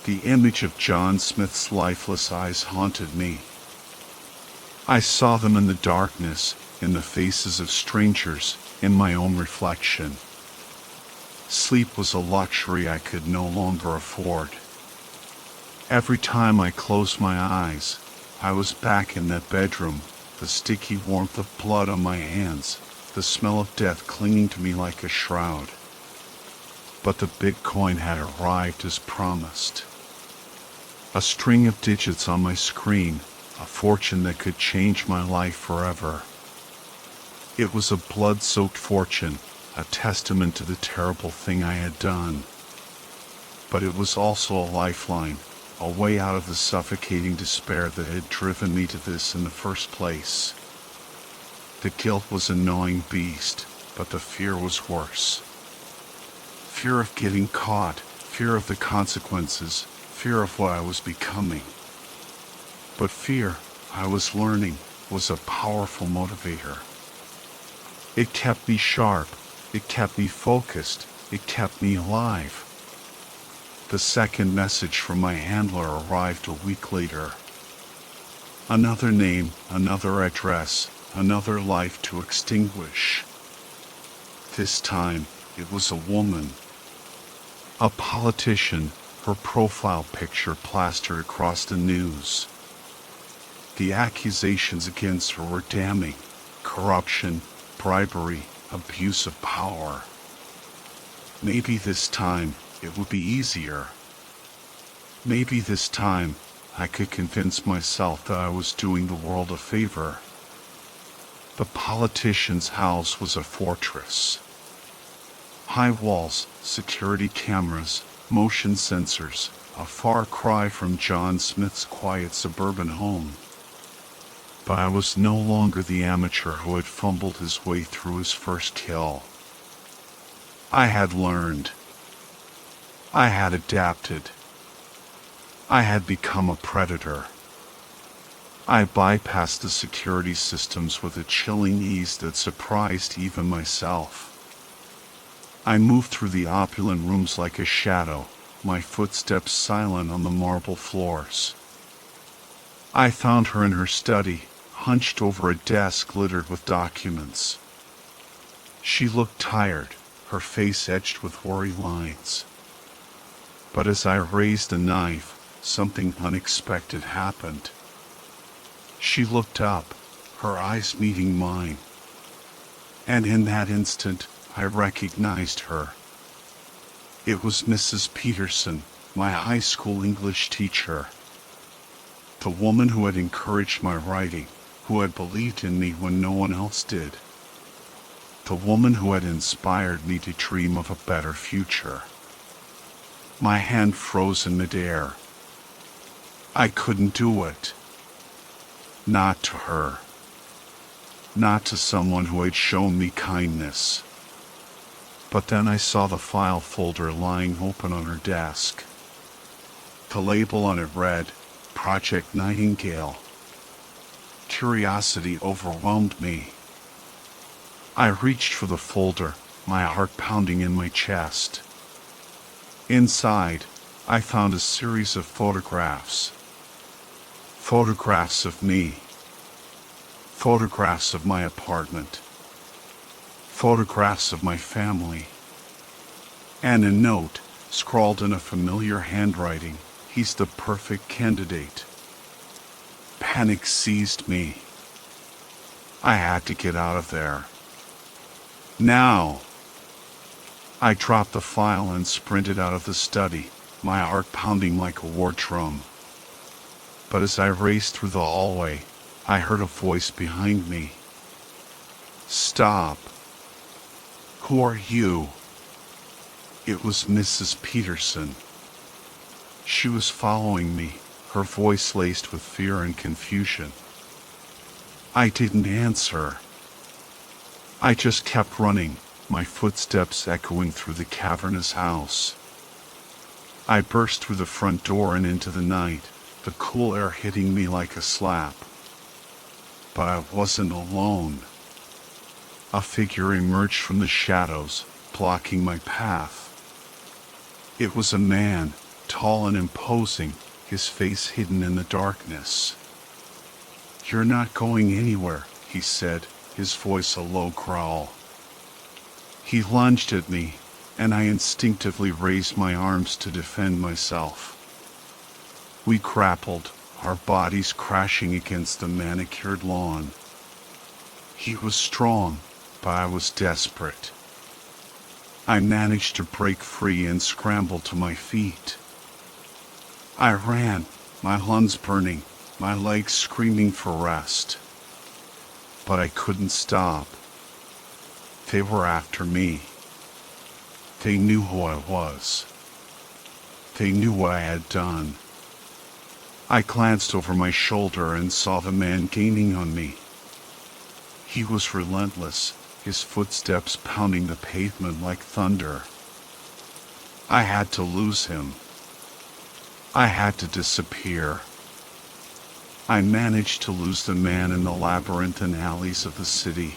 Speaker 1: The image of John Smith's lifeless eyes haunted me. I saw them in the darkness, in the faces of strangers, in my own reflection. Sleep was a luxury I could no longer afford. Every time I closed my eyes, I was back in that bedroom, the sticky warmth of blood on my hands, the smell of death clinging to me like a shroud. But the Bitcoin had arrived as promised. A string of digits on my screen, a fortune that could change my life forever. It was a blood-soaked fortune, a testament to the terrible thing I had done. But it was also a lifeline, a way out of the suffocating despair that had driven me to this in the first place. The guilt was a gnawing beast, but the fear was worse. Fear of getting caught, fear of the consequences, fear of what I was becoming. But fear, I was learning, was a powerful motivator. It kept me sharp, it kept me focused, it kept me alive. The second message from my handler arrived a week later. Another name, another address, another life to extinguish. This time, it was a woman. A politician, her profile picture plastered across the news. The accusations against her were damning: corruption, bribery, abuse of power. Maybe this time it would be easier. Maybe this time I could convince myself that I was doing the world a favor. The politician's house was a fortress. High walls, security cameras, motion sensors, a far cry from John Smith's quiet suburban home. But I was no longer the amateur who had fumbled his way through his first kill. I had learned. I had adapted. I had become a predator. I bypassed the security systems with a chilling ease that surprised even myself. I moved through the opulent rooms like a shadow, my footsteps silent on the marble floors. I found her in her study, hunched over a desk littered with documents. She looked tired, her face etched with worry lines. But as I raised the knife, something unexpected happened. She looked up, her eyes meeting mine. And in that instant, I recognized her. It was Mrs. Peterson, my high school English teacher. The woman who had encouraged my writing, who had believed in me when no one else did. The woman who had inspired me to dream of a better future. My hand froze in midair. I couldn't do it. Not to her. Not to someone who had shown me kindness. But then I saw the file folder lying open on her desk. The label on it read, Project Nightingale. Curiosity overwhelmed me. I reached for the folder, my heart pounding in my chest. Inside, I found a series of photographs. Photographs of me. Photographs of my apartment. Photographs of my family. And a note, scrawled in a familiar handwriting, he's the perfect candidate. Panic seized me. I had to get out of there. Now! I dropped the file and sprinted out of the study, my heart pounding like a war drum. But as I raced through the hallway, I heard a voice behind me. Stop. Who are you? It was Mrs. Peterson. She was following me, her voice laced with fear and confusion. I didn't answer. I just kept running, my footsteps echoing through the cavernous house. I burst through the front door and into the night, the cool air hitting me like a slap. But I wasn't alone. A figure emerged from the shadows, blocking my path. It was a man, tall and imposing, his face hidden in the darkness. You're not going anywhere, he said, his voice a low growl. He lunged at me, and I instinctively raised my arms to defend myself. We grappled, our bodies crashing against the manicured lawn. He was strong, but I was desperate. I managed to break free and scramble to my feet. I ran, my lungs burning, my legs screaming for rest. But I couldn't stop. They were after me. They knew who I was. They knew what I had done. I glanced over my shoulder and saw the man gaining on me. He was relentless, his footsteps pounding the pavement like thunder. I had to lose him. I had to disappear. I managed to lose the man in the labyrinthine alleys of the city.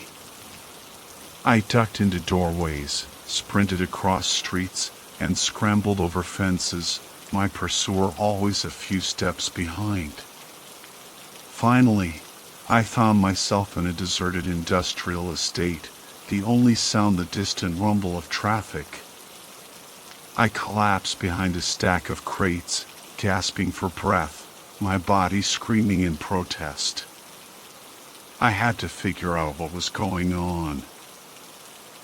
Speaker 1: I ducked into doorways, sprinted across streets, and scrambled over fences, my pursuer always a few steps behind. Finally, I found myself in a deserted industrial estate, the only sound the distant rumble of traffic. I collapsed behind a stack of crates, gasping for breath, my body screaming in protest. I had to figure out what was going on.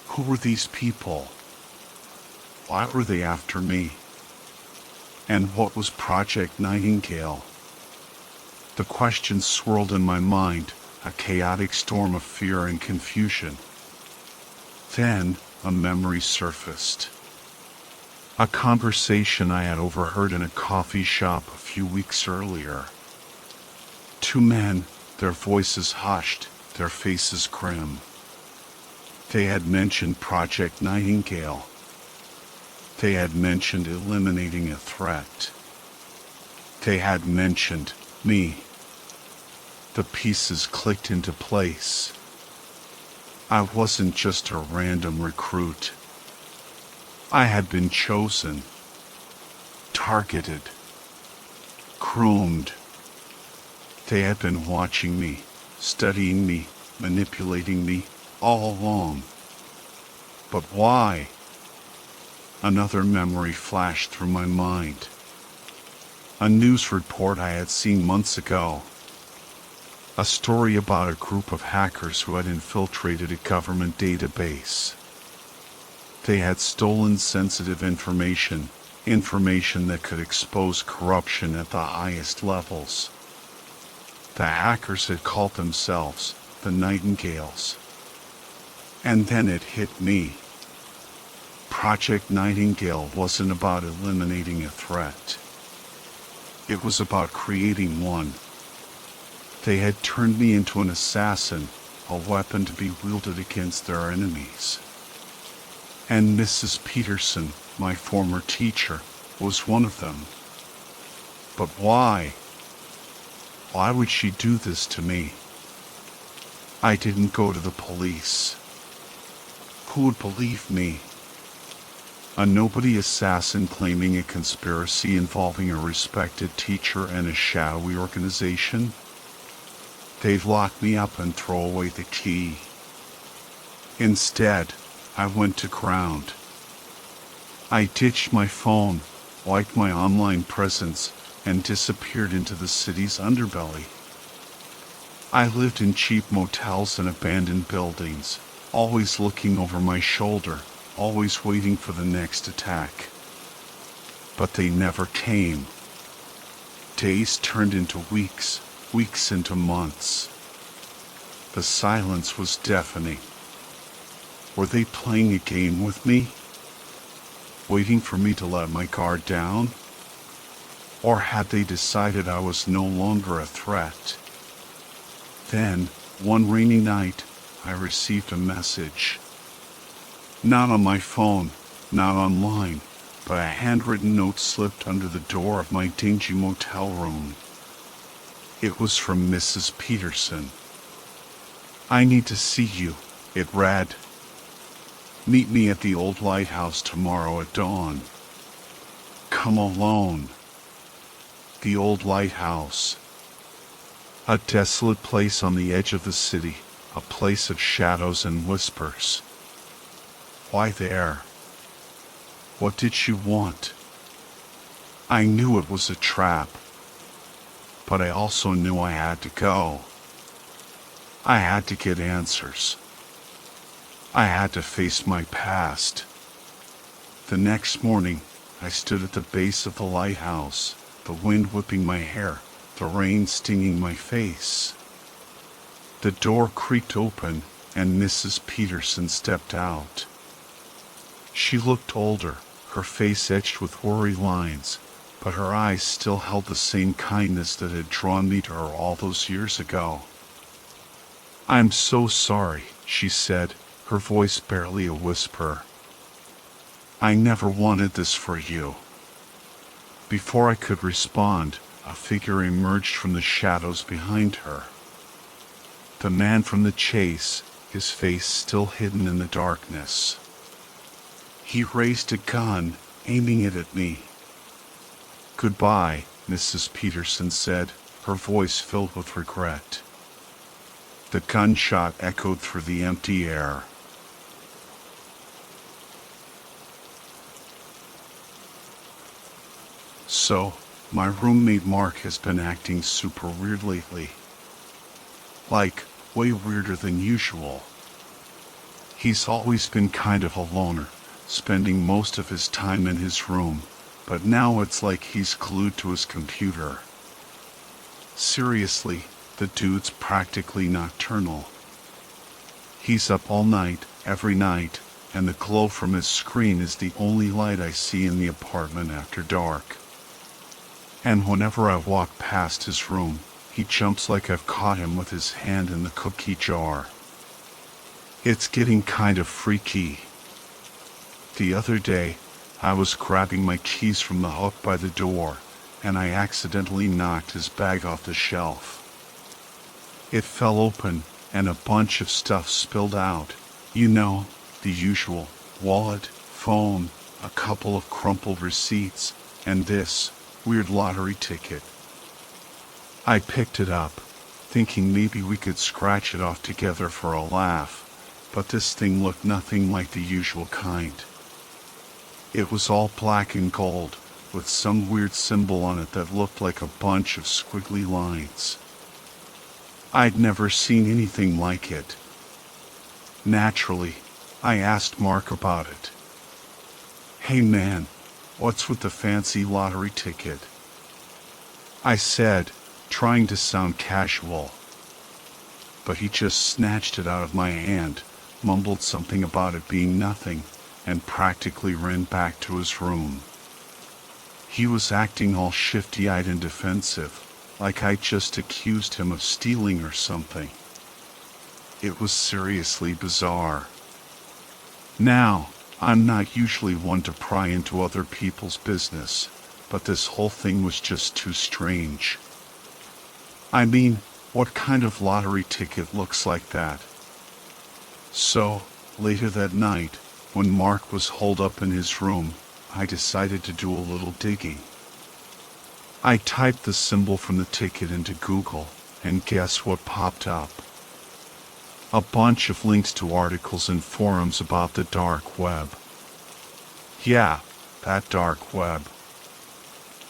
Speaker 1: Who were these people? Why were they after me? And what was Project Nightingale? The questions swirled in my mind, a chaotic storm of fear and confusion. Then, a memory surfaced. A conversation I had overheard in a coffee shop a few weeks earlier. Two men, their voices hushed, their faces grim. They had mentioned Project Nightingale. They had mentioned eliminating a threat. They had mentioned me. The pieces clicked into place. I wasn't just a random recruit. I had been chosen, targeted, groomed. They had been watching me, studying me, manipulating me all along. But why? Another memory flashed through my mind. A news report I had seen months ago. A story about a group of hackers who had infiltrated a government database. They had stolen sensitive information that could expose corruption at the highest levels. The hackers had called themselves the Nightingales. And then it hit me. Project Nightingale wasn't about eliminating a threat. It was about creating one. They had turned me into an assassin, a weapon to be wielded against their enemies. And Mrs. Peterson, my former teacher, was one of them. But why? Why would she do this to me? I didn't go to the police. Who would believe me? A nobody assassin claiming a conspiracy involving a respected teacher and a shadowy organization? They'd lock me up and throw away the key. Instead, I went to ground. I ditched my phone, wiped my online presence, and disappeared into the city's underbelly. I lived in cheap motels and abandoned buildings, always looking over my shoulder, always waiting for the next attack. But they never came. Days turned into weeks, weeks into months. The silence was deafening. Were they playing a game with me? Waiting for me to let my guard down? Or had they decided I was no longer a threat? Then, one rainy night, I received a message. Not on my phone, not online, but a handwritten note slipped under the door of my dingy motel room. It was from Mrs. Peterson. I need to see you, it read. Meet me at the old lighthouse tomorrow at dawn. Come alone. The old lighthouse. A desolate place on the edge of the city, a place of shadows and whispers. Why there? What did she want? I knew it was a trap, but I also knew I had to go. I had to get answers. I had to face my past. The next morning, I stood at the base of the lighthouse, the wind whipping my hair, the rain stinging my face. The door creaked open, and Mrs. Peterson stepped out. She looked older, her face etched with worry lines, but her eyes still held the same kindness that had drawn me to her all those years ago. "I'm so sorry," she said, her voice barely a whisper. "I never wanted this for you." Before I could respond, a figure emerged from the shadows behind her. The man from the chase, his face still hidden in the darkness. He raised a gun, aiming it at me. "Goodbye," Mrs. Peterson said, her voice filled with regret. The gunshot echoed through the empty air. So, my roommate Mark has been acting super weird lately. Like, way weirder than usual. He's always been kind of a loner, spending most of his time in his room, but now it's like he's glued to his computer. Seriously, the dude's practically nocturnal. He's up all night, every night, and the glow from his screen is the only light I see in the apartment after dark. And whenever I walk past his room, He jumps like I've caught him with his hand in the cookie jar. It's getting kind of freaky. The other day, I was grabbing my keys from the hook by the door, and I accidentally knocked his bag off the shelf. It fell open, and a bunch of stuff spilled out. You know, the usual: wallet, phone, a couple of crumpled receipts, and this weird lottery ticket. I picked it up, thinking maybe we could scratch it off together for a laugh, but this thing looked nothing like the usual kind. It was all black and gold, with some weird symbol on it that looked like a bunch of squiggly lines. I'd never seen anything like it. Naturally, I asked Mark about it. "Hey man, what's with the fancy lottery ticket?" I said, trying to sound casual. But he just snatched it out of my hand, mumbled something about it being nothing, and practically ran back to his room. He was acting all shifty-eyed and defensive, like I'd just accused him of stealing or something. It was seriously bizarre. Now, I'm not usually one to pry into other people's business, but this whole thing was just too strange. I mean, what kind of lottery ticket looks like that? So, later that night, when Mark was holed up in his room, I decided to do a little digging. I typed the symbol from the ticket into Google, and guess what popped up? A bunch of links to articles and forums about the dark web. Yeah, that dark web.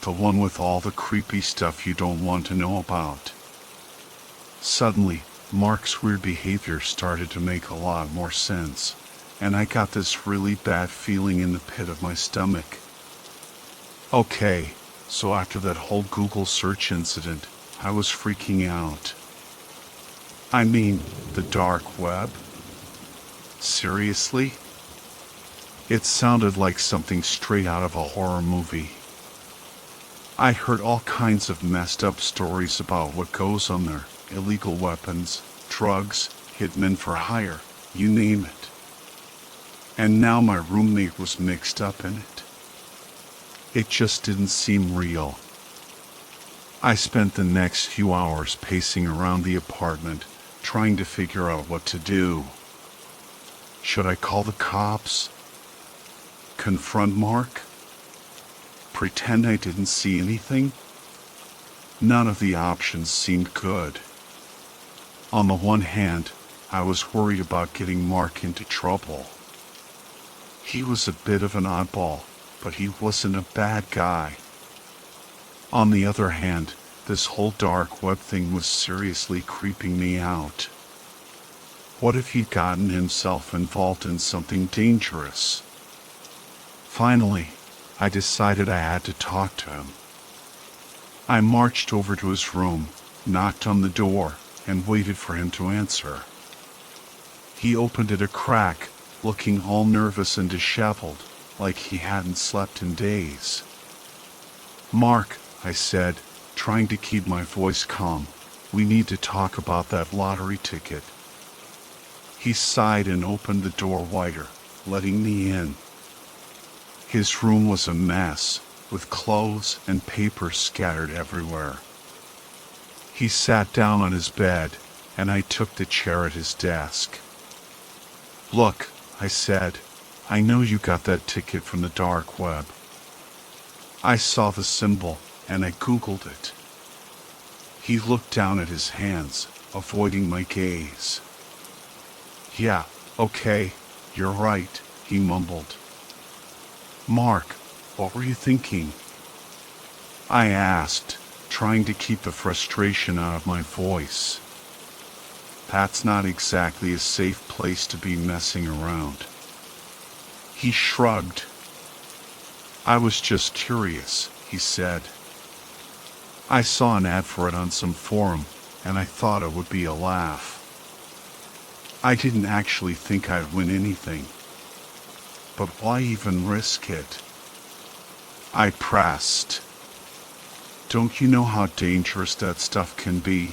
Speaker 1: The one with all the creepy stuff you don't want to know about. Suddenly, Mark's weird behavior started to make a lot more sense, and I got this really bad feeling in the pit of my stomach. Okay, so after that whole Google search incident, I was freaking out. I mean, the dark web? Seriously? It sounded like something straight out of a horror movie. I heard all kinds of messed up stories about what goes on there: illegal weapons, drugs, hitmen for hire, you name it. And now my roommate was mixed up in it. It just didn't seem real. I spent the next few hours pacing around the apartment, trying to figure out what to do. Should I call the cops? Confront Mark? Pretend I didn't see anything? None of the options seemed good. On the one hand, I was worried about getting Mark into trouble. He was a bit of an oddball, but he wasn't a bad guy. On the other hand, this whole dark web thing was seriously creeping me out. What if he'd gotten himself involved in something dangerous? Finally, I decided I had to talk to him. I marched over to his room, knocked on the door, and waited for him to answer. He opened it a crack, looking all nervous and disheveled, like he hadn't slept in days. "Mark," I said, trying to keep my voice calm, "we need to talk about that lottery ticket." He sighed and opened the door wider, letting me in. His room was a mess, with clothes and papers scattered everywhere. He sat down on his bed, and I took the chair at his desk. "Look," I said, "I know you got that ticket from the dark web. I saw the symbol, and I Googled it." He looked down at his hands, avoiding my gaze. "Yeah, okay, you're right," he mumbled. "Mark, what were you thinking?" I asked, trying to keep the frustration out of my voice. That's not exactly a safe place to be messing around. He shrugged. "I was just curious," he said. "I saw an ad for it on some forum, and I thought it would be a laugh. I didn't actually think I'd win anything. But why even risk it?" I pressed. Don't you know how dangerous that stuff can be?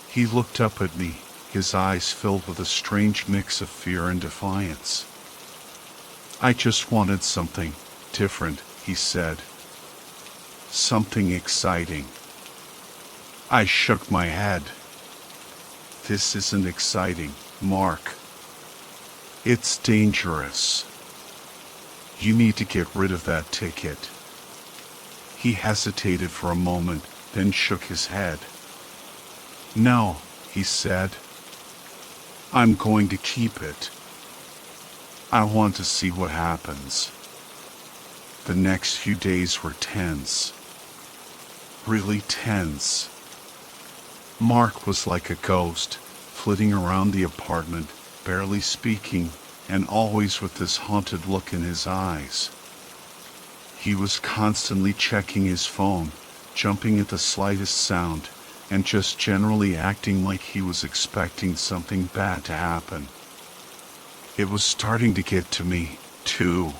Speaker 1: He looked up at me, his eyes filled with a strange mix of fear and defiance. I just wanted something different, he said. Something exciting. I shook my head. This isn't exciting, Mark. It's dangerous. You need to get rid of that ticket. He hesitated for a moment, then shook his head. No, he said. I'm going to keep it. I want to see what happens. The next few days were tense. Really tense. Mark was like a ghost, flitting around the apartment, barely speaking, and always with this haunted look in his eyes. He was constantly checking his phone, jumping at the slightest sound, and just generally acting like he was expecting something bad to happen. It was starting to get to me, too.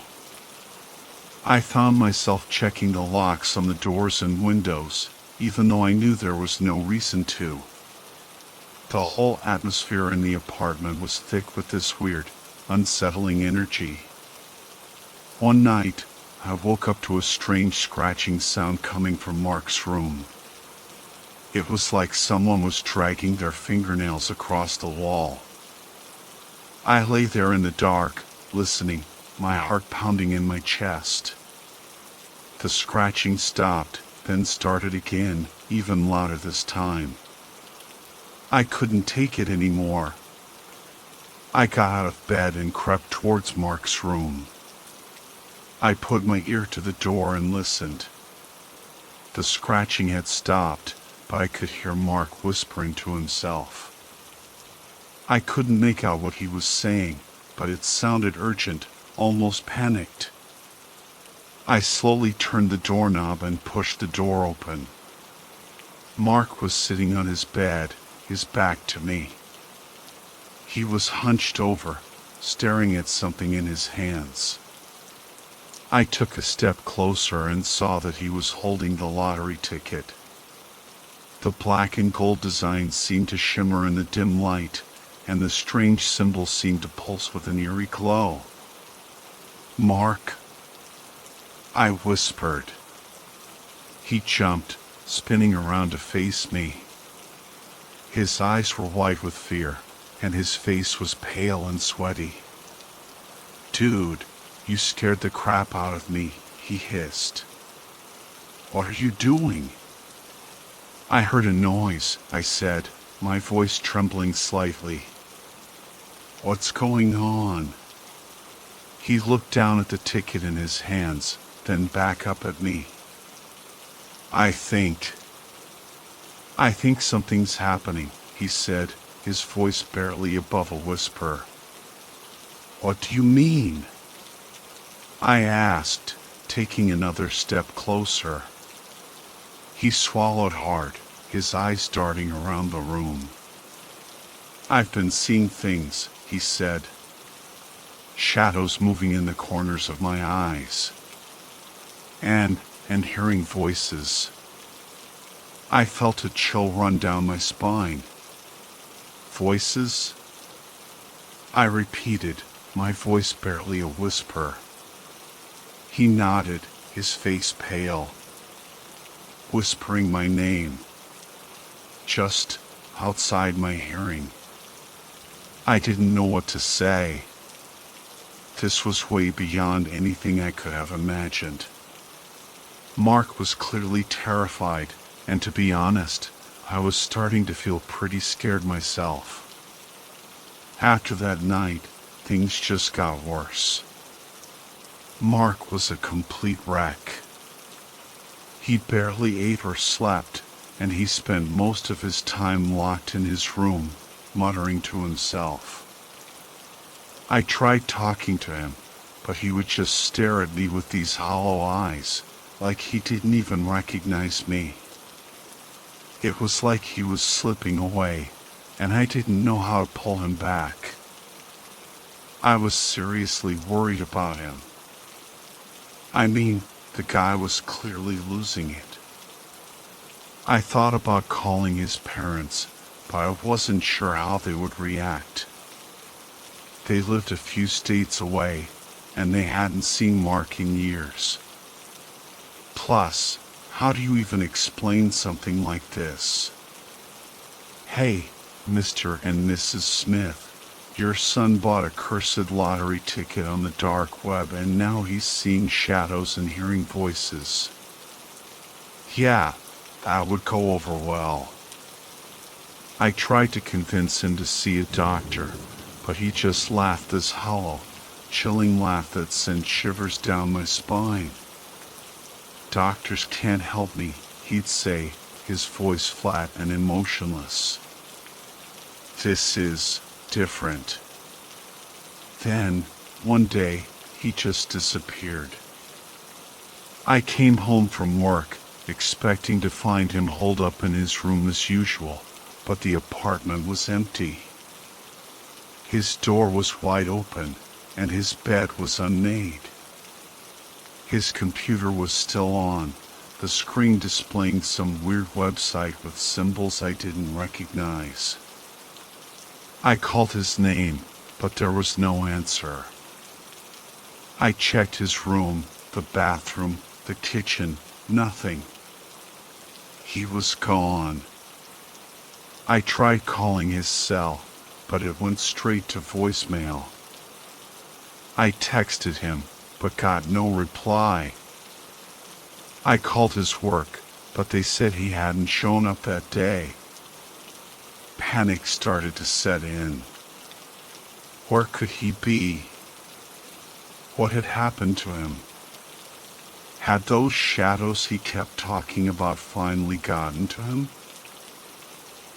Speaker 1: I found myself checking the locks on the doors and windows, even though I knew there was no reason to. The whole atmosphere in the apartment was thick with this weird, unsettling energy. One night, I woke up to a strange scratching sound coming from Mark's room. It was like someone was dragging their fingernails across the wall. I lay there in the dark, listening, my heart pounding in my chest. The scratching stopped, then started again, even louder this time. I couldn't take it anymore. I got out of bed and crept towards Mark's room. I put my ear to the door and listened. The scratching had stopped, but I could hear Mark whispering to himself. I couldn't make out what he was saying, but it sounded urgent, almost panicked. I slowly turned the doorknob and pushed the door open. Mark was sitting on his bed, his back to me. He was hunched over, staring at something in his hands. I took a step closer and saw that he was holding the lottery ticket. The black and gold design seemed to shimmer in the dim light, and the strange symbol seemed to pulse with an eerie glow. Mark, I whispered. He jumped, spinning around to face me. His eyes were wide with fear, and his face was pale and sweaty. Dude, you scared the crap out of me, he hissed. What are you doing? I heard a noise, I said, my voice trembling slightly. What's going on? He looked down at the ticket in his hands, then back up at me. I think something's happening, he said, his voice barely above a whisper. What do you mean? I asked, taking another step closer. He swallowed hard, his eyes darting around the room. I've been seeing things, he said. Shadows moving in the corners of my eyes. And hearing voices. I felt a chill run down my spine. Voices? I repeated, my voice barely a whisper. He nodded, his face pale, whispering my name, just outside my hearing. I didn't know what to say. This was way beyond anything I could have imagined. Mark was clearly terrified, and to be honest, I was starting to feel pretty scared myself. After that night, things just got worse. Mark was a complete wreck. He barely ate or slept, and he spent most of his time locked in his room, muttering to himself. I tried talking to him, but he would just stare at me with these hollow eyes, like he didn't even recognize me. It was like he was slipping away, and I didn't know how to pull him back. I was seriously worried about him. I mean, the guy was clearly losing it. I thought about calling his parents, but I wasn't sure how they would react. They lived a few states away, and they hadn't seen Mark in years. Plus, how do you even explain something like this? Hey, Mr. and Mrs. Smith, your son bought a cursed lottery ticket on the dark web and now he's seeing shadows and hearing voices. Yeah, that would go over well. I tried to convince him to see a doctor, but he just laughed this hollow, chilling laugh that sent shivers down my spine. Doctors can't help me, he'd say, his voice flat and emotionless. This is different. Then, one day, he just disappeared. I came home from work, expecting to find him holed up in his room as usual, but the apartment was empty. His door was wide open, and his bed was unmade. His computer was still on, the screen displaying some weird website with symbols I didn't recognize. I called his name, but there was no answer. I checked his room, the bathroom, the kitchen, nothing. He was gone. I tried calling his cell, but it went straight to voicemail. I texted him, but got no reply. I called his work, but they said he hadn't shown up that day. Panic started to set in. Where could he be? What had happened to him? Had those shadows he kept talking about finally gotten to him?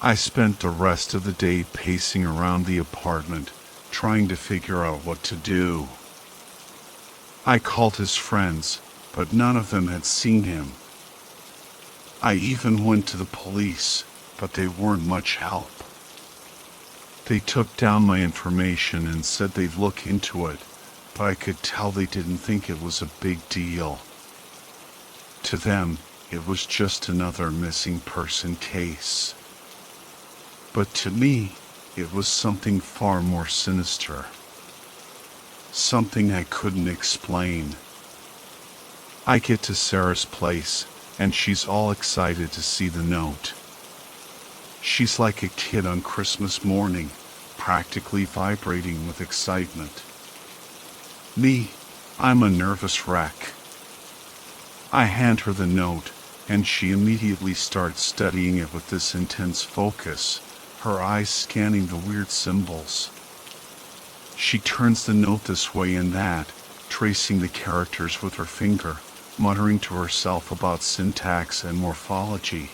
Speaker 1: I spent the rest of the day pacing around the apartment, trying to figure out what to do. I called his friends, but none of them had seen him. I even went to the police, but they weren't much help. They took down my information and said they'd look into it, but I could tell they didn't think it was a big deal. To them, it was just another missing person case. But to me, it was something far more sinister. Something I couldn't explain. I get to Sarah's place, and she's all excited to see the note. She's like a kid on Christmas morning, practically vibrating with excitement. Me, I'm a nervous wreck. I hand her the note, and she immediately starts studying it with this intense focus, her eyes scanning the weird symbols. She turns the note this way and that, tracing the characters with her finger, muttering to herself about syntax and morphology.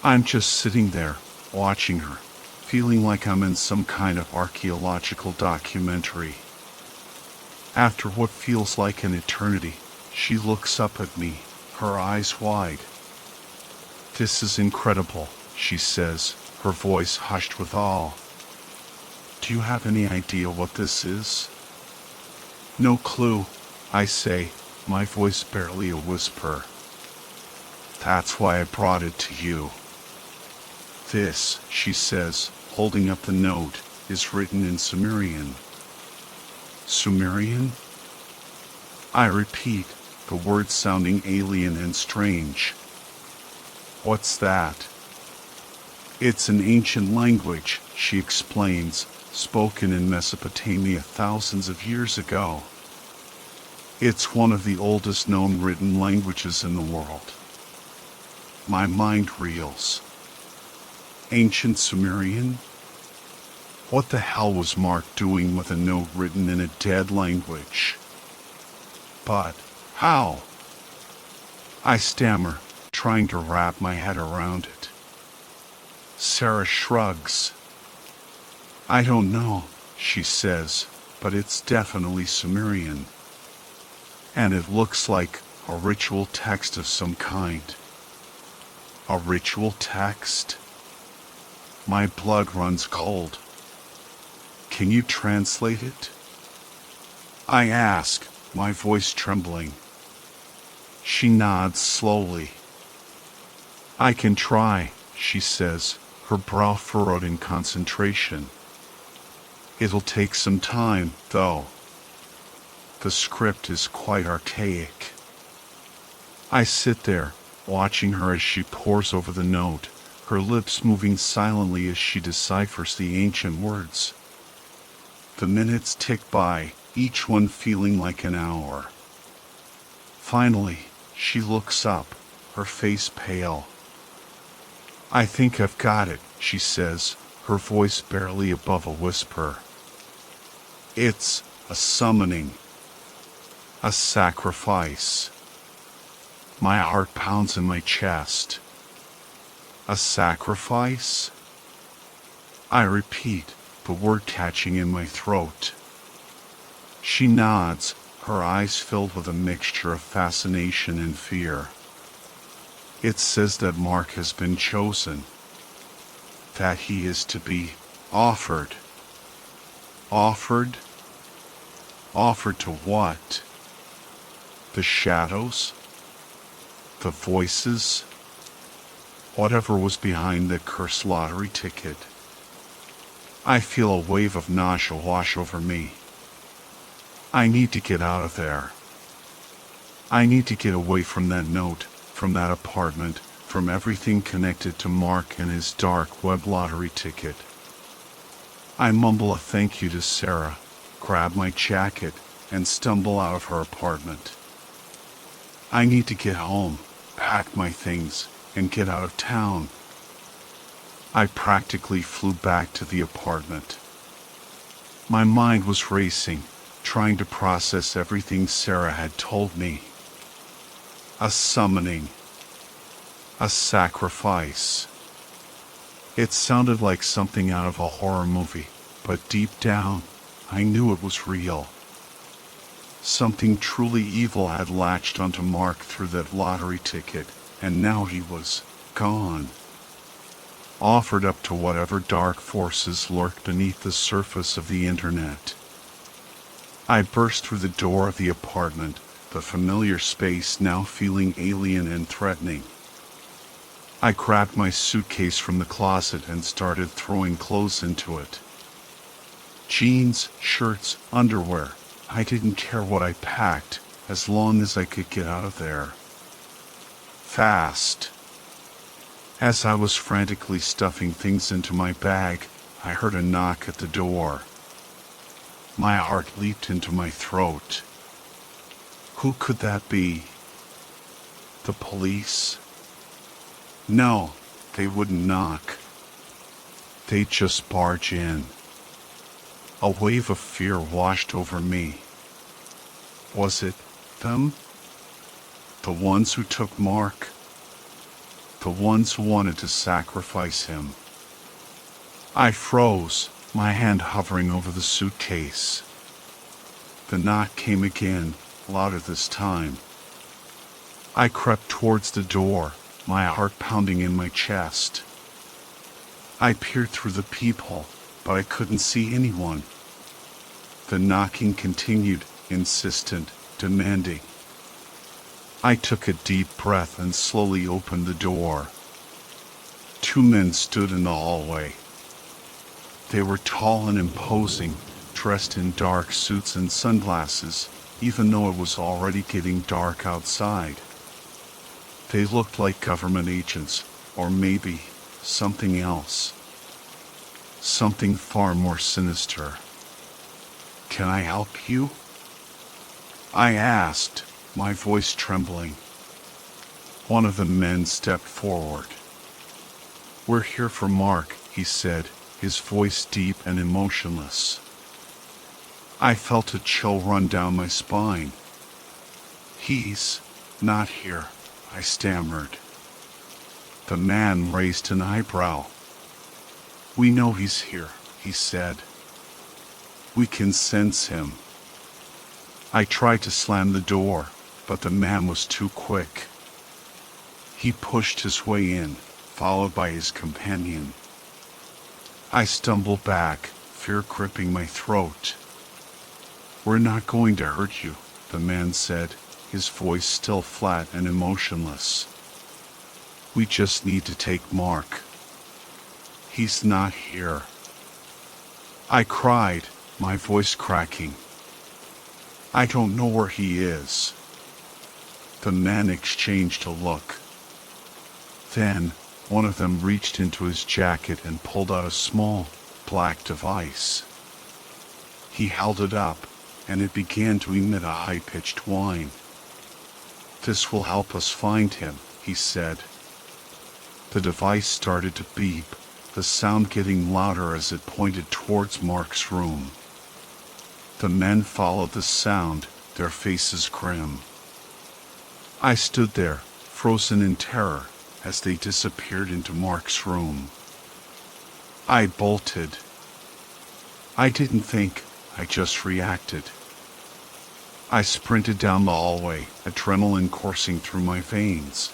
Speaker 1: I'm just sitting there, watching her, feeling like I'm in some kind of archaeological documentary. After what feels like an eternity, she looks up at me, her eyes wide. "This is incredible," she says, her voice hushed with awe. "Do you have any idea what this is?" "No clue," I say, my voice barely a whisper. "That's why I brought it to you. This," she says, holding up the note, "is written in Sumerian." Sumerian? I repeat, the words sounding alien and strange. "What's that?" "It's an ancient language," she explains, "spoken in Mesopotamia thousands of years ago. It's one of the oldest known written languages in the world." My mind reels. Ancient Sumerian? What the hell was Mark doing with a note written in a dead language? But how? I stammer, trying to wrap my head around it. Sarah shrugs. "I don't know," she says, "but it's definitely Sumerian. And it looks like a ritual text of some kind." A ritual text? My blood runs cold. "Can you translate it?" I ask, my voice trembling. She nods slowly. I can try, she says, her brow furrowed in concentration. It'll take some time, though. The script is quite archaic. I sit there, watching her as she pores over the note, her lips moving silently as she deciphers the ancient words. The minutes tick by, each one feeling like an hour. Finally, she looks up, her face pale. I think I've got it, she says, her voice barely above a whisper. It's a summoning. A sacrifice. My heart pounds in my chest. A sacrifice? I repeat, the word catching in my throat. She nods, her eyes filled with a mixture of fascination and fear. It says that Mark has been chosen. That he is to be offered. Offered? Offered to what? The shadows? The voices? Whatever was behind the cursed lottery ticket. I feel a wave of nausea wash over me. I need to get out of there. I need to get away from that note, from that apartment, from everything connected to Mark and his dark web lottery ticket. I mumble a thank you to Sarah, grab my jacket, and stumble out of her apartment. I need to get home, pack my things, and get out of town. I practically flew back to the apartment. My mind was racing, trying to process everything Sarah had told me. A summoning. A sacrifice. It sounded like something out of a horror movie, but deep down, I knew it was real. Something truly evil had latched onto Mark through that lottery ticket, and now he was gone. Offered up to whatever dark forces lurked beneath the surface of the internet. I burst through the door of the apartment, the familiar space now feeling alien and threatening. I grabbed my suitcase from the closet and started throwing clothes into it. Jeans, shirts, underwear. I didn't care what I packed, as long as I could get out of there. Fast. As I was frantically stuffing things into my bag, I heard a knock at the door. My heart leaped into my throat. Who could that be? The police? No, they wouldn't knock. They'd just barge in. A wave of fear washed over me. Was it them? The ones who took Mark? The ones who wanted to sacrifice him? I froze, my hand hovering over the suitcase. The knock came again, louder this time. I crept towards the door, my heart pounding in my chest. I peered through the peephole, but I couldn't see anyone. The knocking continued, insistent, demanding. I took a deep breath and slowly opened the door. Two men stood in the hallway. They were tall and imposing, dressed in dark suits and sunglasses, even though it was already getting dark outside. They looked like government agents, or maybe something else. Something far more sinister. Can I help you? I asked, my voice trembling. One of the men stepped forward. We're here for Mark, he said, his voice deep and emotionless. I felt a chill run down my spine. He's not here, I stammered. The man raised an eyebrow. We know he's here, he said. We can sense him. I tried to slam the door, but the man was too quick. He pushed his way in, followed by his companion. I stumbled back, fear gripping my throat. We're not going to hurt you, the man said, his voice still flat and emotionless. We just need to take Mark. He's not here. I cried, my voice cracking. I don't know where he is. The men exchanged a look. Then, one of them reached into his jacket and pulled out a small, black device. He held it up, and it began to emit a high-pitched whine. "This will help us find him," he said. The device started to beep, the sound getting louder as it pointed towards Mark's room. The men followed the sound, their faces grim. I stood there, frozen in terror, as they disappeared into Mark's room. I bolted. I didn't think, I just reacted. I sprinted down the hallway, adrenaline coursing through my veins.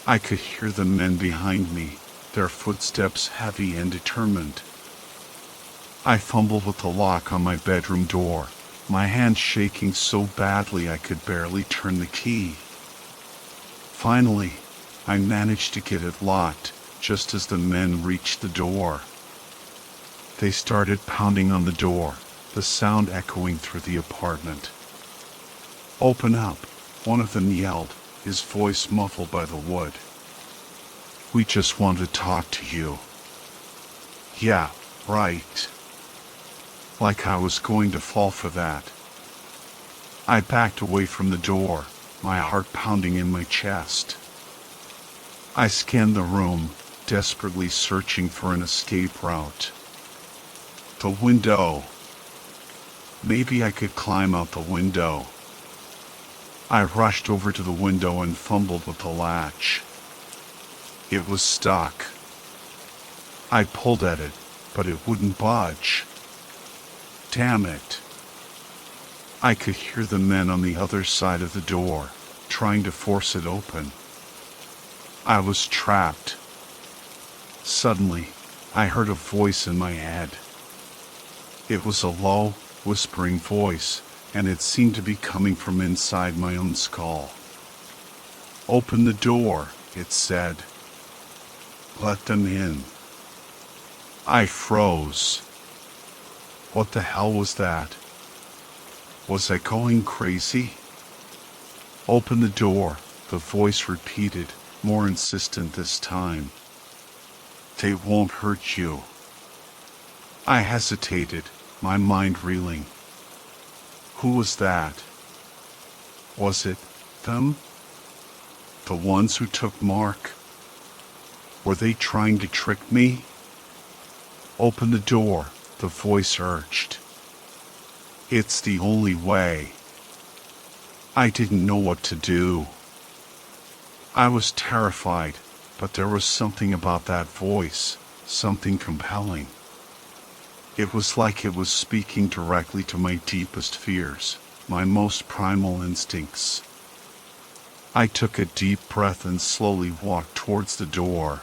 Speaker 1: I could hear the men behind me, their footsteps heavy and determined. I fumbled with the lock on my bedroom door, my hand shaking so badly I could barely turn the key. Finally, I managed to get it locked, just as the men reached the door. They started pounding on the door, the sound echoing through the apartment. "Open up," one of them yelled, his voice muffled by the wood. "We just want to talk to you." Yeah, right. Like I was going to fall for that. I backed away from the door, my heart pounding in my chest. I scanned the room, desperately searching for an escape route. The window. Maybe I could climb out the window. I rushed over to the window and fumbled with the latch. It was stuck. I pulled at it, but it wouldn't budge. Damn it. I could hear the men on the other side of the door, trying to force it open. I was trapped. Suddenly, I heard a voice in my head. It was a low, whispering voice, and it seemed to be coming from inside my own skull. "Open the door," it said. "Let them in." I froze. What the hell was that? Was I going crazy? "Open the door," the voice repeated, more insistent this time. "They won't hurt you." I hesitated, my mind reeling. Who was that? Was it them? The ones who took Mark? Were they trying to trick me? "Open the door," the voice urged. "It's the only way." I didn't know what to do. I was terrified, but there was something about that voice, something compelling. It was like it was speaking directly to my deepest fears, my most primal instincts. I took a deep breath and slowly walked towards the door.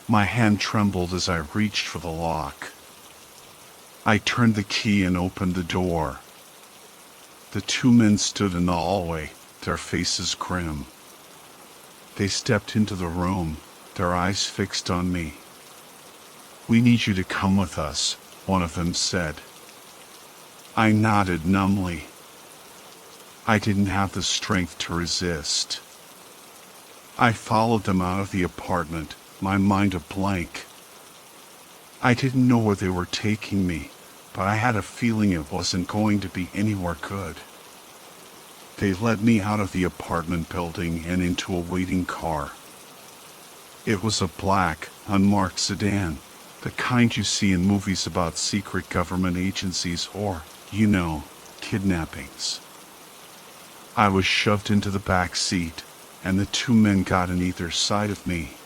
Speaker 1: My hand trembled as I reached for the lock. I turned the key and opened the door. The two men stood in the hallway, their faces grim. They stepped into the room, their eyes fixed on me. "We need you to come with us," one of them said. I nodded numbly. I didn't have the strength to resist. I followed them out of the apartment, my mind a blank. I didn't know where they were taking me, but I had a feeling it wasn't going to be anywhere good. They led me out of the apartment building and into a waiting car. It was a black, unmarked sedan, the kind you see in movies about secret government agencies or, kidnappings. I was shoved into the back seat, and the two men got on either side of me.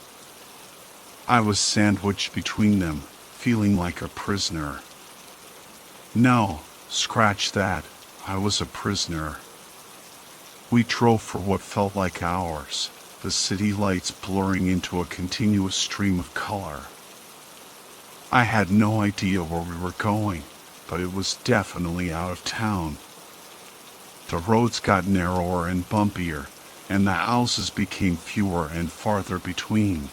Speaker 1: I was sandwiched between them, feeling like a prisoner. No, scratch that, I was a prisoner. We drove for what felt like hours, the city lights blurring into a continuous stream of color. I had no idea where we were going, but it was definitely out of town. The roads got narrower and bumpier, and the houses became fewer and farther between.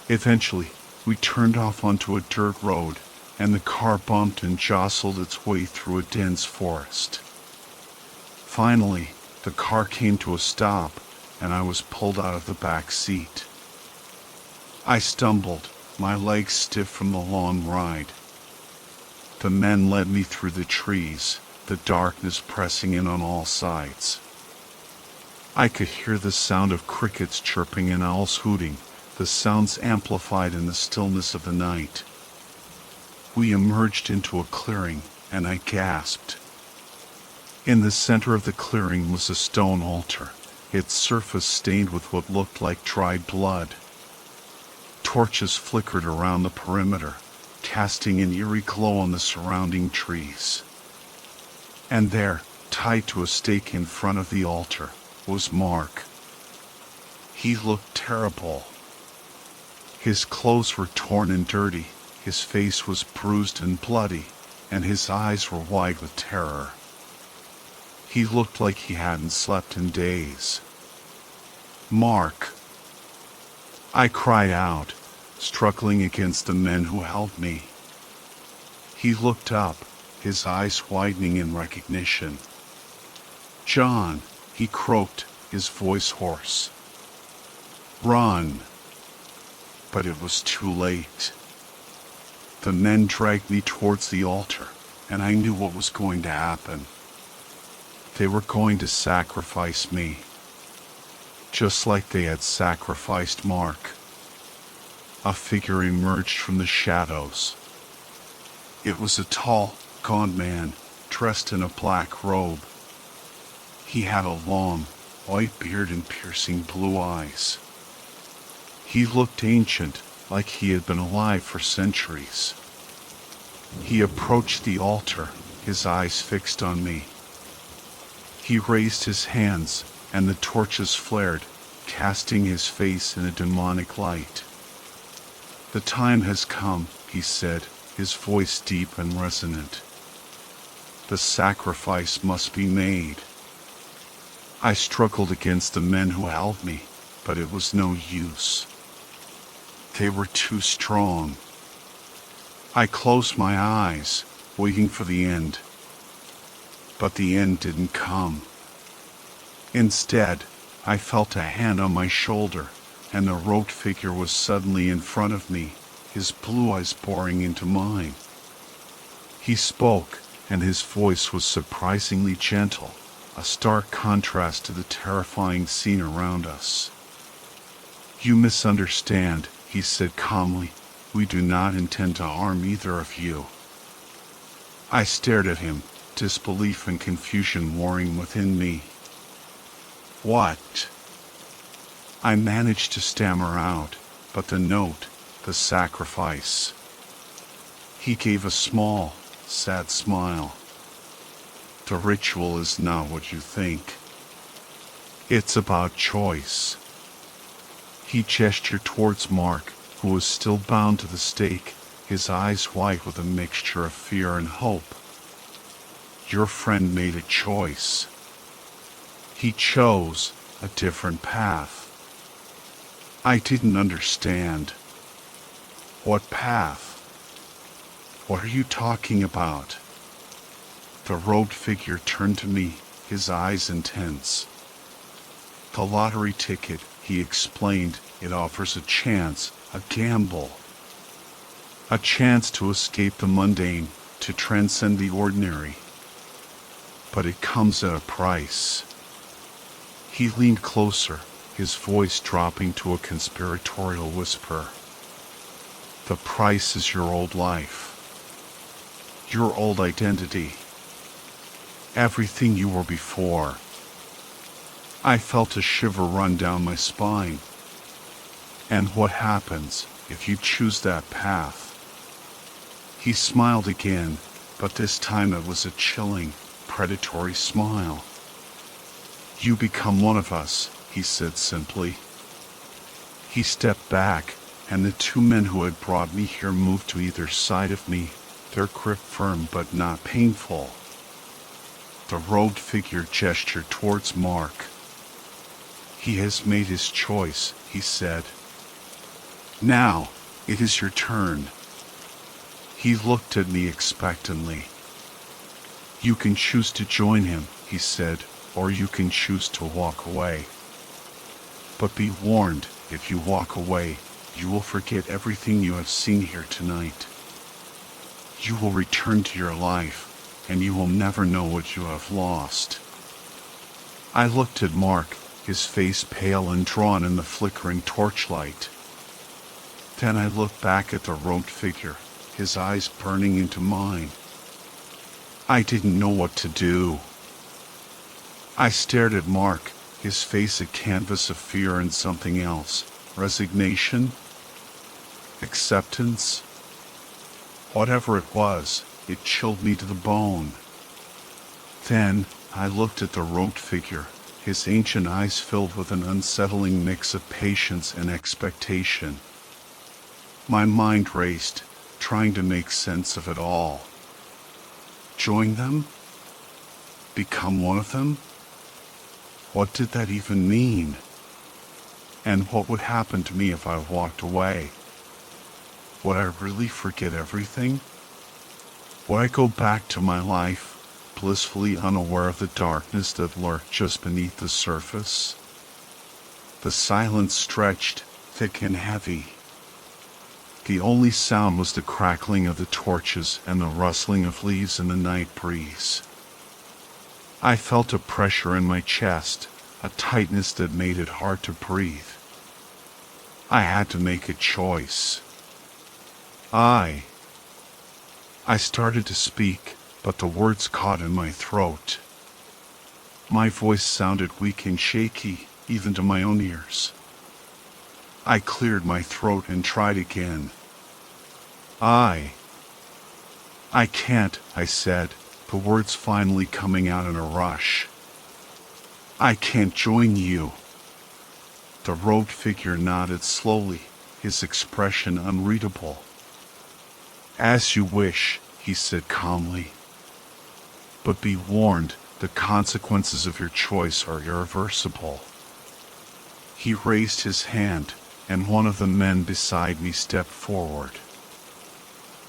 Speaker 1: Eventually, we turned off onto a dirt road, and the car bumped and jostled its way through a dense forest. Finally, the car came to a stop, and I was pulled out of the back seat. I stumbled, my legs stiff from the long ride. The men led me through the trees, the darkness pressing in on all sides. I could hear the sound of crickets chirping and owls hooting, the sounds amplified in the stillness of the night. We emerged into a clearing, and I gasped. In the center of the clearing was a stone altar, its surface stained with what looked like dried blood. Torches flickered around the perimeter, casting an eerie glow on the surrounding trees. And there, tied to a stake in front of the altar, was Mark. He looked terrible. His clothes were torn and dirty, his face was bruised and bloody, and his eyes were wide with terror. He looked like he hadn't slept in days. "Mark!" I cried out, struggling against the men who held me. He looked up, his eyes widening in recognition. "John," he croaked, his voice hoarse. "Run!" But it was too late. The men dragged me towards the altar, and I knew what was going to happen. They were going to sacrifice me, just like they had sacrificed Mark. A figure emerged from the shadows. It was a tall, gaunt man, dressed in a black robe. He had a long, white beard and piercing blue eyes. He looked ancient, like he had been alive for centuries. He approached the altar, his eyes fixed on me. He raised his hands, and the torches flared, casting his face in a demonic light. "The time has come," he said, his voice deep and resonant. "The sacrifice must be made." I struggled against the men who held me, but it was no use. They were too strong. I closed my eyes, waiting for the end. But the end didn't come. Instead, I felt a hand on my shoulder, and the robed figure was suddenly in front of me, his blue eyes boring into mine. He spoke, and his voice was surprisingly gentle, a stark contrast to the terrifying scene around us. "You misunderstand," he said calmly. "We do not intend to harm either of you." I stared at him, disbelief and confusion warring within me. "What?" I managed to stammer out, but the note, the sacrifice. He gave a small, sad smile. "The ritual is not what you think. It's about choice." He gestured towards Mark, who was still bound to the stake, his eyes white with a mixture of fear and hope. "Your friend made a choice. He chose a different path." I didn't understand. "What path? What are you talking about?" The robed figure turned to me, his eyes intense. "The lottery ticket," he explained. "It offers a chance, a gamble. A chance to escape the mundane, to transcend the ordinary. But it comes at a price." He leaned closer, his voice dropping to a conspiratorial whisper. "The price is your old life. Your old identity. Everything you were before." I felt a shiver run down my spine. "And what happens if you choose that path?" He smiled again, but this time it was a chilling, predatory smile. "You become one of us," he said simply. He stepped back, and the two men who had brought me here moved to either side of me, their grip firm but not painful. The robed figure gestured towards Mark. He has made his choice, he said. Now, it is your turn. He looked at me expectantly. You can choose to join him, he said, or you can choose to walk away. But be warned, if you walk away, you will forget everything you have seen here tonight. You will return to your life, and you will never know what you have lost. I looked at Mark, his face pale and drawn in the flickering torchlight. Then I looked back at the robed figure, his eyes burning into mine. I didn't know what to do. I stared at Mark, his face a canvas of fear and something else. Resignation? Acceptance? Whatever it was, it chilled me to the bone. Then, I looked at the robed figure, his ancient eyes filled with an unsettling mix of patience and expectation. My mind raced, trying to make sense of it all. Join them? Become one of them? What did that even mean? And what would happen to me if I walked away? Would I really forget everything? Would I go back to my life, blissfully unaware of the darkness that lurked just beneath the surface? The silence stretched, thick and heavy. The only sound was the crackling of the torches and the rustling of leaves in the night breeze. I felt a pressure in my chest, a tightness that made it hard to breathe. I had to make a choice. I started to speak, but the words caught in my throat. My voice sounded weak and shaky, even to my own ears. I cleared my throat and tried again. I can't, I said, the words finally coming out in a rush. I can't join you. The robed figure nodded slowly, his expression unreadable. As you wish, he said calmly. But be warned, the consequences of your choice are irreversible. He raised his hand, and one of the men beside me stepped forward.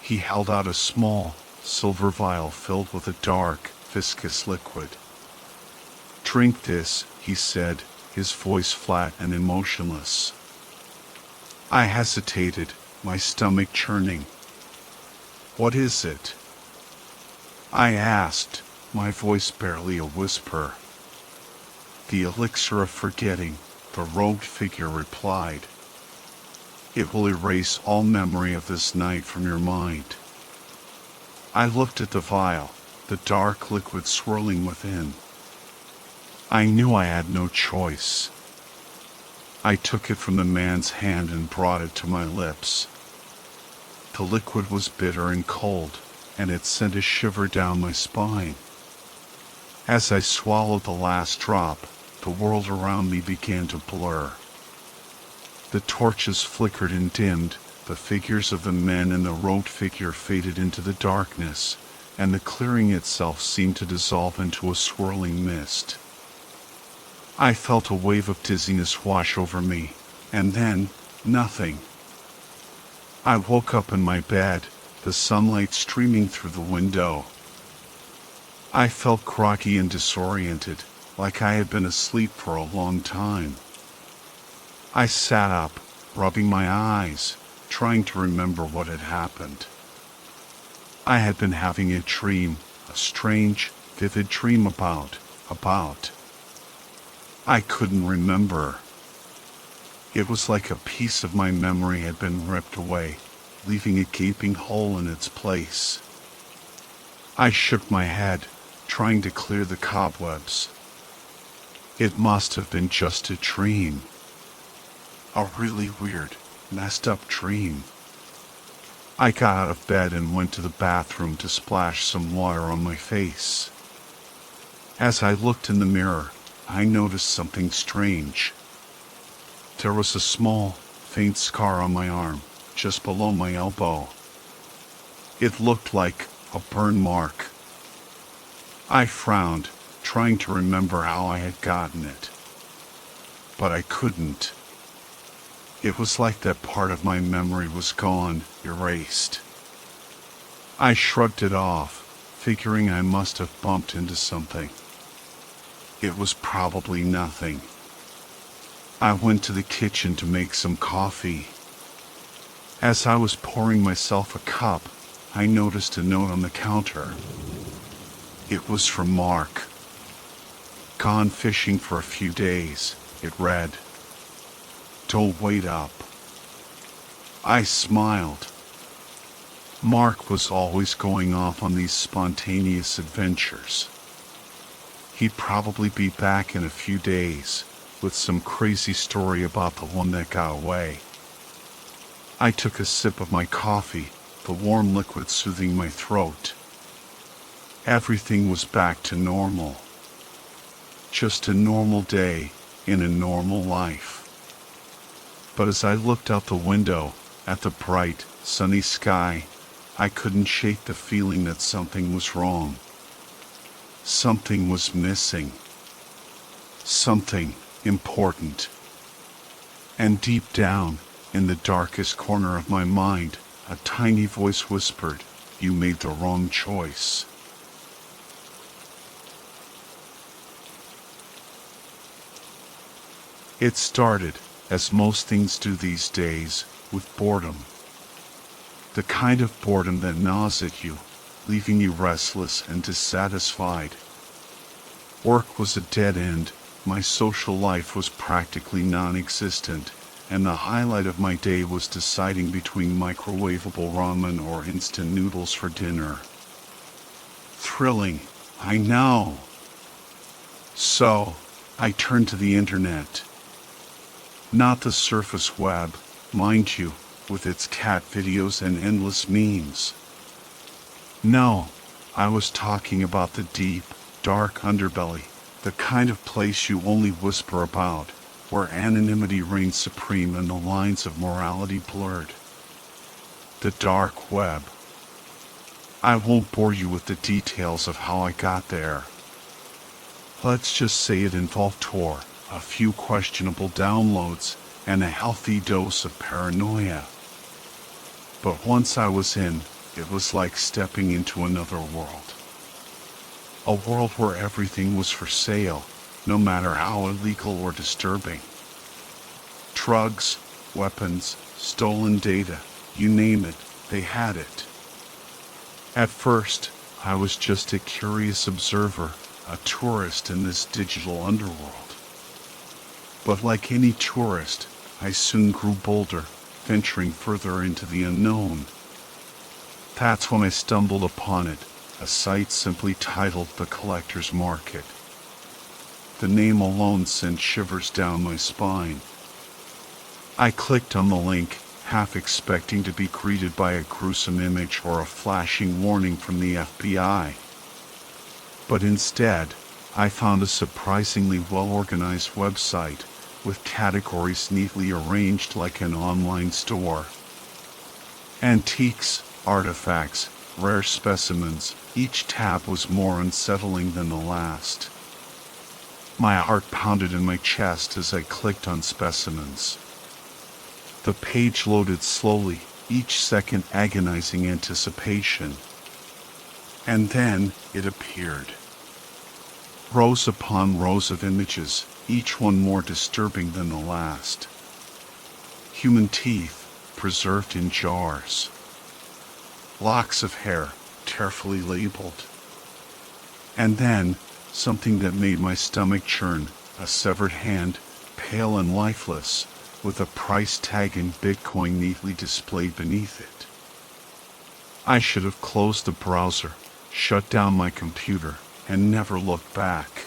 Speaker 1: He held out a small, silver vial filled with a dark, viscous liquid. Drink this, he said, his voice flat and emotionless. I hesitated, my stomach churning. What is it? I asked, my voice barely a whisper. The elixir of forgetting, the robed figure replied. It will erase all memory of this night from your mind. I looked at the vial, the dark liquid swirling within. I knew I had no choice. I took it from the man's hand and brought it to my lips. The liquid was bitter and cold, and it sent a shiver down my spine. As I swallowed the last drop, the world around me began to blur. The torches flickered and dimmed, the figures of the men and the robed figure faded into the darkness, and the clearing itself seemed to dissolve into a swirling mist. I felt a wave of dizziness wash over me, and then, nothing. I woke up in my bed, the sunlight streaming through the window. I felt groggy and disoriented, like I had been asleep for a long time. I sat up, rubbing my eyes, trying to remember what had happened. I had been having a dream, a strange, vivid dream about. I couldn't remember. It was like a piece of my memory had been ripped away, leaving a gaping hole in its place. I shook my head, trying to clear the cobwebs. It must have been just a dream. A really weird, messed up dream. I got out of bed and went to the bathroom to splash some water on my face. As I looked in the mirror, I noticed something strange. There was a small, faint scar on my arm, just below my elbow. It looked like a burn mark. I frowned, trying to remember how I had gotten it. but I couldn't. It was like that part of my memory was gone, erased. I shrugged it off, figuring I must have bumped into something. It was probably nothing. I went to the kitchen to make some coffee. As I was pouring myself a cup, I noticed a note on the counter. It was from Mark. Gone fishing for a few days, it read. Don't wait up. I smiled. Mark was always going off on these spontaneous adventures. He'd probably be back in a few days with some crazy story about the one that got away. I took a sip of my coffee, the warm liquid soothing my throat. Everything was back to normal. Just a normal day in a normal life. But as I looked out the window at the bright, sunny sky, I couldn't shake the feeling that something was wrong. Something was missing. Something important. And deep down, in the darkest corner of my mind, a tiny voice whispered, "You made the wrong choice." It started, as most things do these days, with boredom. The kind of boredom that gnaws at you, leaving you restless and dissatisfied. Work was a dead end, my social life was practically non-existent, and the highlight of my day was deciding between microwavable ramen or instant noodles for dinner. Thrilling, I know. So, I turned to the internet. Not the surface web, mind you, with its cat videos and endless memes. No, I was talking about the deep, dark underbelly, the kind of place you only whisper about, where anonymity reigns supreme and the lines of morality blurred. The dark web. I won't bore you with the details of how I got there. Let's just say it involved Tor, a few questionable downloads, and a healthy dose of paranoia. But once I was in, it was like stepping into another world. A world where everything was for sale, no matter how illegal or disturbing. Drugs, weapons, stolen data, you name it, they had it. At first, I was just a curious observer, a tourist in this digital underworld. But like any tourist, I soon grew bolder, venturing further into the unknown. That's when I stumbled upon it, a site simply titled The Collector's Market. The name alone sent shivers down my spine. I clicked on the link, half expecting to be greeted by a gruesome image or a flashing warning from the FBI. But instead, I found a surprisingly well-organized website, with categories neatly arranged like an online store. Antiques, artifacts, rare specimens, each tab was more unsettling than the last. My heart pounded in my chest as I clicked on specimens. The page loaded slowly, each second agonizing anticipation. And then it appeared. Rows upon rows of images, each one more disturbing than the last. Human teeth, preserved in jars. Locks of hair, carefully labeled. And then, something that made my stomach churn, a severed hand, pale and lifeless, with a price tag in Bitcoin neatly displayed beneath it. I should have closed the browser, shut down my computer, and never looked back.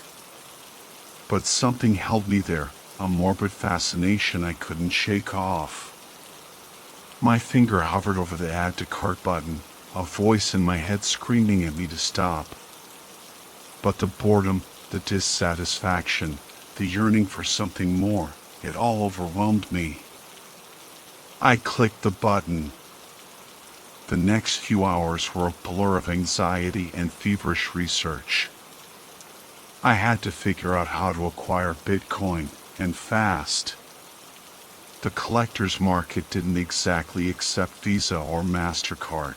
Speaker 1: But something held me there, a morbid fascination I couldn't shake off. My finger hovered over the add to cart button, a voice in my head screaming at me to stop. But the boredom, the dissatisfaction, the yearning for something more, it all overwhelmed me. I clicked the button. The next few hours were a blur of anxiety and feverish research. I had to figure out how to acquire Bitcoin and fast. The collector's market didn't exactly accept Visa or MasterCard.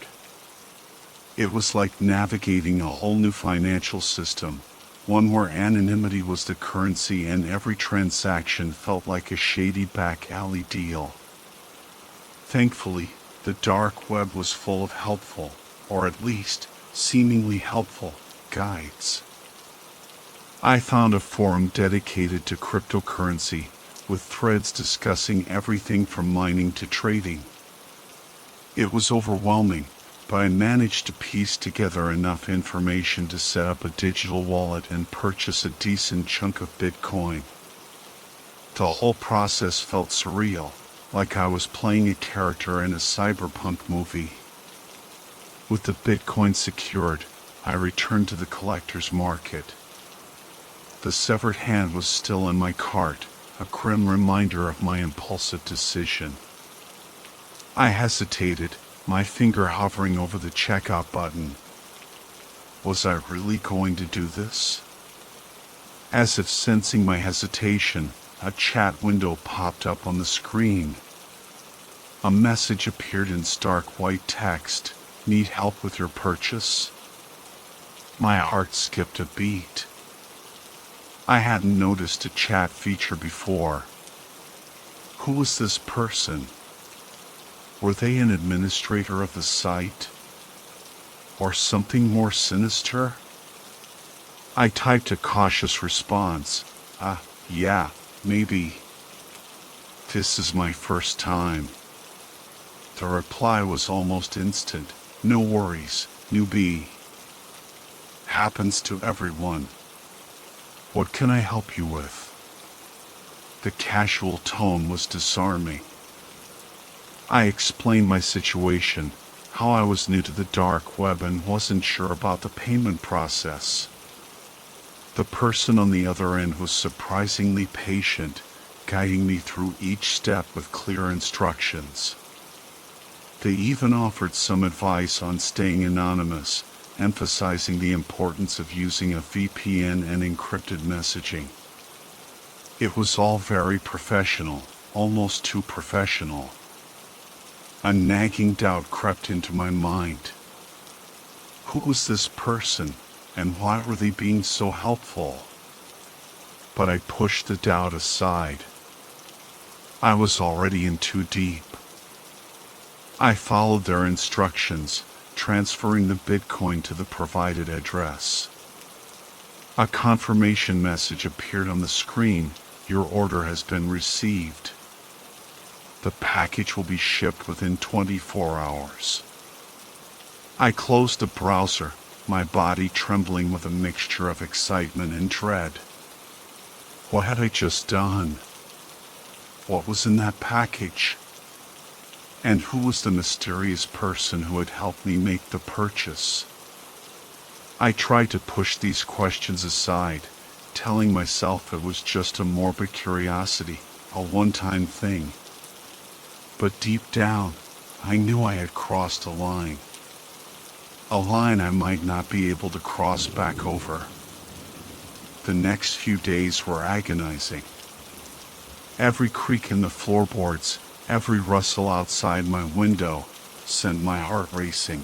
Speaker 1: It was like navigating a whole new financial system, one where anonymity was the currency and every transaction felt like a shady back alley deal. Thankfully, the dark web was full of helpful, or at least seemingly helpful, guides. I found a forum dedicated to cryptocurrency, with threads discussing everything from mining to trading. It was overwhelming, but I managed to piece together enough information to set up a digital wallet and purchase a decent chunk of Bitcoin. The whole process felt surreal, like I was playing a character in a cyberpunk movie. With the Bitcoin secured, I returned to the collector's market. The severed hand was still in my cart, a grim reminder of my impulsive decision. I hesitated, my finger hovering over the checkout button. Was I really going to do this? As if sensing my hesitation, a chat window popped up on the screen. A message appeared in stark white text. Need help with your purchase? My heart skipped a beat. I hadn't noticed a chat feature before. Who was this person? Were they an administrator of the site? Or something more sinister? I typed a cautious response. Yeah, maybe. This is my first time. The reply was almost instant. No worries, newbie. Happens to everyone. What can I help you with? The casual tone was disarming. I explained my situation, how I was new to the dark web and wasn't sure about the payment process. The person on the other end was surprisingly patient, guiding me through each step with clear instructions. They even offered some advice on staying anonymous, emphasizing the importance of using a VPN and encrypted messaging. It was all very professional, almost too professional. A nagging doubt crept into my mind. Who was this person, and why were they being so helpful? But I pushed the doubt aside. I was already in too deep. I followed their instructions, transferring the Bitcoin to the provided address. A confirmation message appeared on the screen. Your order has been received. The package will be shipped within 24 hours. I closed the browser, my body trembling with a mixture of excitement and dread. What had I just done? What was in that package? And who was the mysterious person who had helped me make the purchase? I tried to push these questions aside, telling myself it was just a morbid curiosity, a one-time thing. But deep down, I knew I had crossed a line. A line I might not be able to cross back over. The next few days were agonizing. Every creak in the floorboards, every rustle outside my window, sent my heart racing.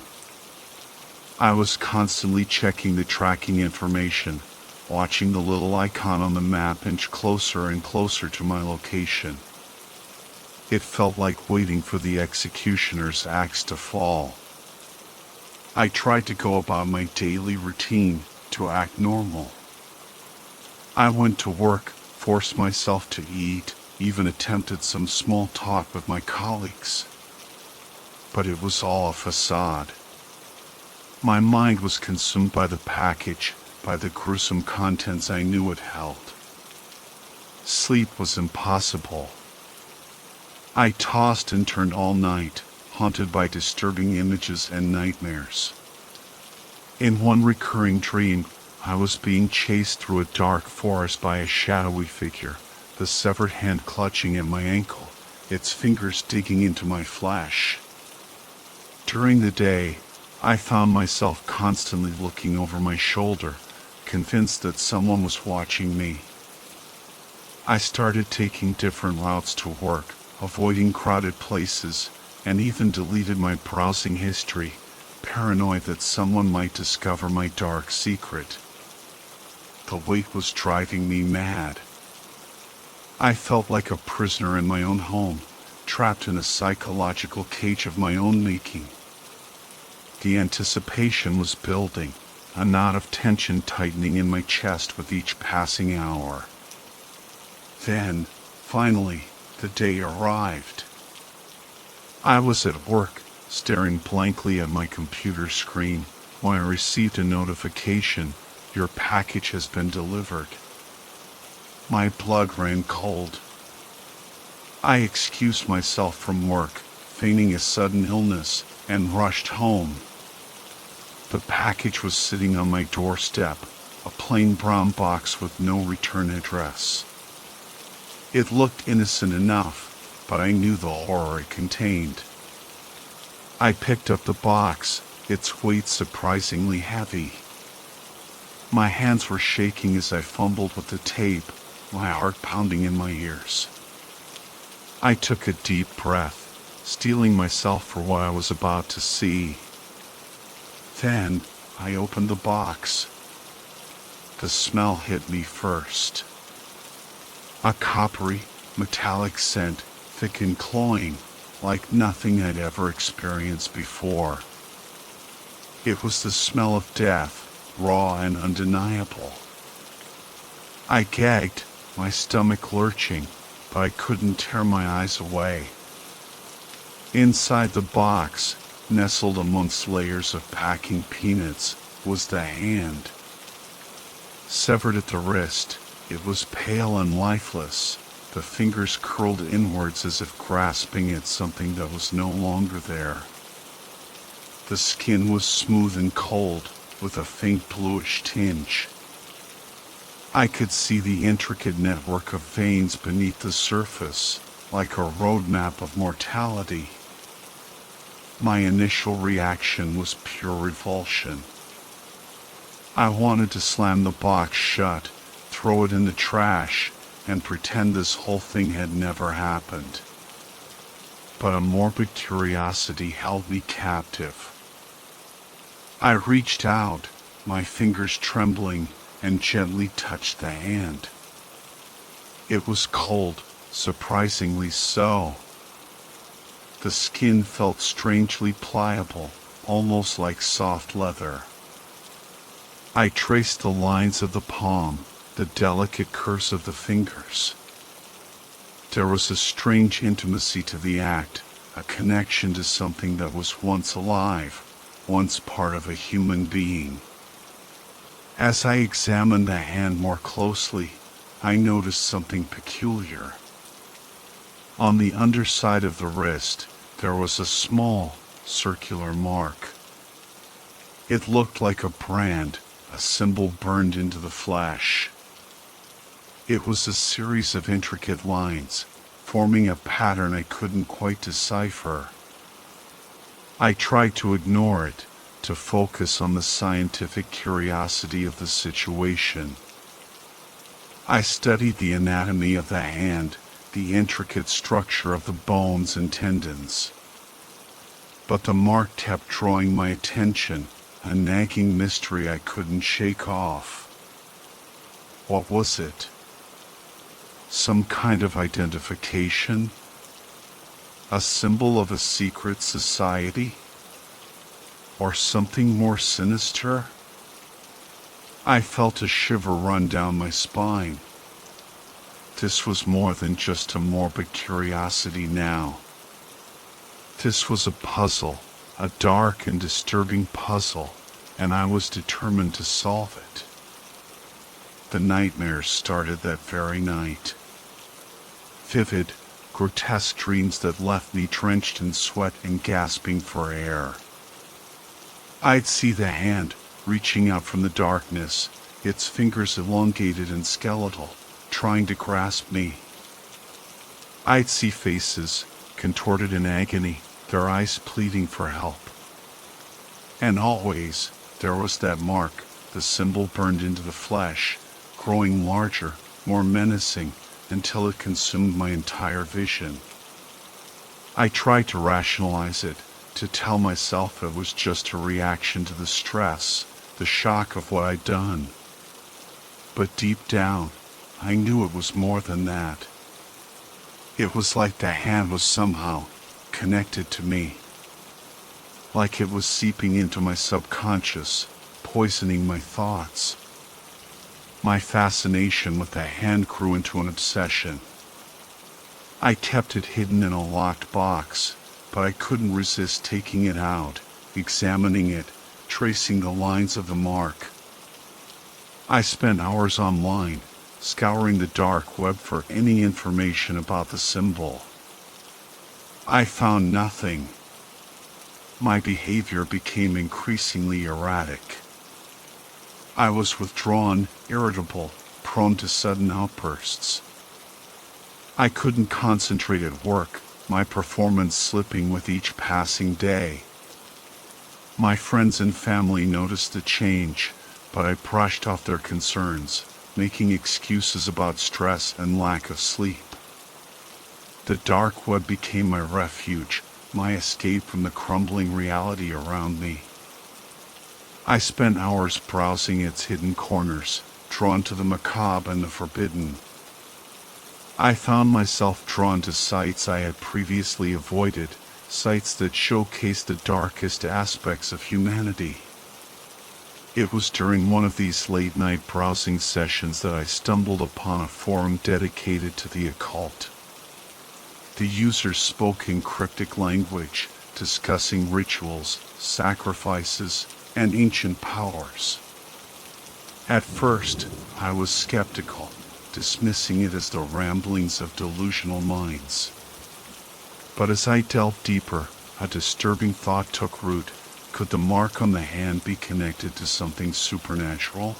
Speaker 1: I was constantly checking the tracking information, watching the little icon on the map inch closer and closer to my location. It felt like waiting for the executioner's axe to fall. I tried to go about my daily routine, to act normal. I went to work, forced myself to eat, even attempted some small talk with my colleagues. But it was all a facade. My mind was consumed by the package, by the gruesome contents I knew it held. Sleep was impossible. I tossed and turned all night, haunted by disturbing images and nightmares. In one recurring dream, I was being chased through a dark forest by a shadowy figure, the severed hand clutching at my ankle, its fingers digging into my flesh. During the day, I found myself constantly looking over my shoulder, convinced that someone was watching me. I started taking different routes to work, avoiding crowded places, and even deleted my browsing history, paranoid that someone might discover my dark secret. The weight was driving me mad. I felt like a prisoner in my own home, trapped in a psychological cage of my own making. The anticipation was building, a knot of tension tightening in my chest with each passing hour. Then, finally, the day arrived. I was at work, staring blankly at my computer screen, when I received a notification: "Your package has been delivered." My blood ran cold. I excused myself from work, feigning a sudden illness, and rushed home. The package was sitting on my doorstep, a plain brown box with no return address. It looked innocent enough, but I knew the horror it contained. I picked up the box, its weight surprisingly heavy. My hands were shaking as I fumbled with the tape, my heart pounding in my ears. I took a deep breath, steeling myself for what I was about to see. Then, I opened the box. The smell hit me first. A coppery, metallic scent, thick and cloying, like nothing I'd ever experienced before. It was the smell of death, raw and undeniable. I gagged, my stomach lurching, but I couldn't tear my eyes away. Inside the box, nestled amongst layers of packing peanuts, was the hand. Severed at the wrist, it was pale and lifeless, the fingers curled inwards as if grasping at something that was no longer there. The skin was smooth and cold, with a faint bluish tinge. I could see the intricate network of veins beneath the surface, like a road map of mortality. My initial reaction was pure revulsion. I wanted to slam the box shut, throw it in the trash, and pretend this whole thing had never happened. But a morbid curiosity held me captive. I reached out, my fingers trembling, and gently touched the hand. It was cold, surprisingly so. The skin felt strangely pliable, almost like soft leather. I traced the lines of the palm, the delicate curves of the fingers. There was a strange intimacy to the act, a connection to something that was once alive, once part of a human being. As I examined the hand more closely, I noticed something peculiar. On the underside of the wrist, there was a small, circular mark. It looked like a brand, a symbol burned into the flesh. It was a series of intricate lines, forming a pattern I couldn't quite decipher. I tried to ignore it, to focus on the scientific curiosity of the situation. I studied the anatomy of the hand, the intricate structure of the bones and tendons. But the mark kept drawing my attention, a nagging mystery I couldn't shake off. What was it? Some kind of identification? A symbol of a secret society? Or something more sinister? I felt a shiver run down my spine. This was more than just a morbid curiosity now. This was a puzzle, a dark and disturbing puzzle, and I was determined to solve it. The nightmares started that very night. Vivid, grotesque dreams that left me drenched in sweat and gasping for air. I'd see the hand, reaching out from the darkness, its fingers elongated and skeletal, trying to grasp me. I'd see faces, contorted in agony, their eyes pleading for help. And always, there was that mark, the symbol burned into the flesh, growing larger, more menacing, until it consumed my entire vision. I tried to rationalize it, to tell myself it was just a reaction to the stress, the shock of what I'd done. But deep down, I knew it was more than that. It was like the hand was somehow connected to me. Like it was seeping into my subconscious, poisoning my thoughts. My fascination with the hand grew into an obsession. I kept it hidden in a locked box, but I couldn't resist taking it out, examining it, tracing the lines of the mark. I spent hours online, scouring the dark web for any information about the symbol. I found nothing. My behavior became increasingly erratic. I was withdrawn, irritable, prone to sudden outbursts. I couldn't concentrate at work, my performance slipping with each passing day. My friends and family noticed the change, but I brushed off their concerns, making excuses about stress and lack of sleep. The dark web became my refuge, my escape from the crumbling reality around me. I spent hours browsing its hidden corners, drawn to the macabre and the forbidden. I found myself drawn to sites I had previously avoided, sites that showcased the darkest aspects of humanity. It was during one of these late-night browsing sessions that I stumbled upon a forum dedicated to the occult. The users spoke in cryptic language, discussing rituals, sacrifices, and ancient powers. At first, I was skeptical, dismissing it as the ramblings of delusional minds. But as I delved deeper, a disturbing thought took root. Could the mark on the hand be connected to something supernatural?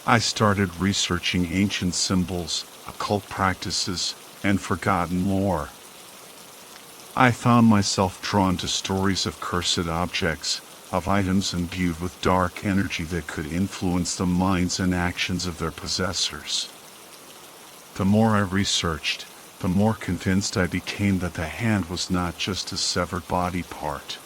Speaker 1: I started researching ancient symbols, occult practices, and forgotten lore. I found myself drawn to stories of cursed objects, of items imbued with dark energy that could influence the minds and actions of their possessors. The more I researched, the more convinced I became that the hand was not just a severed body part.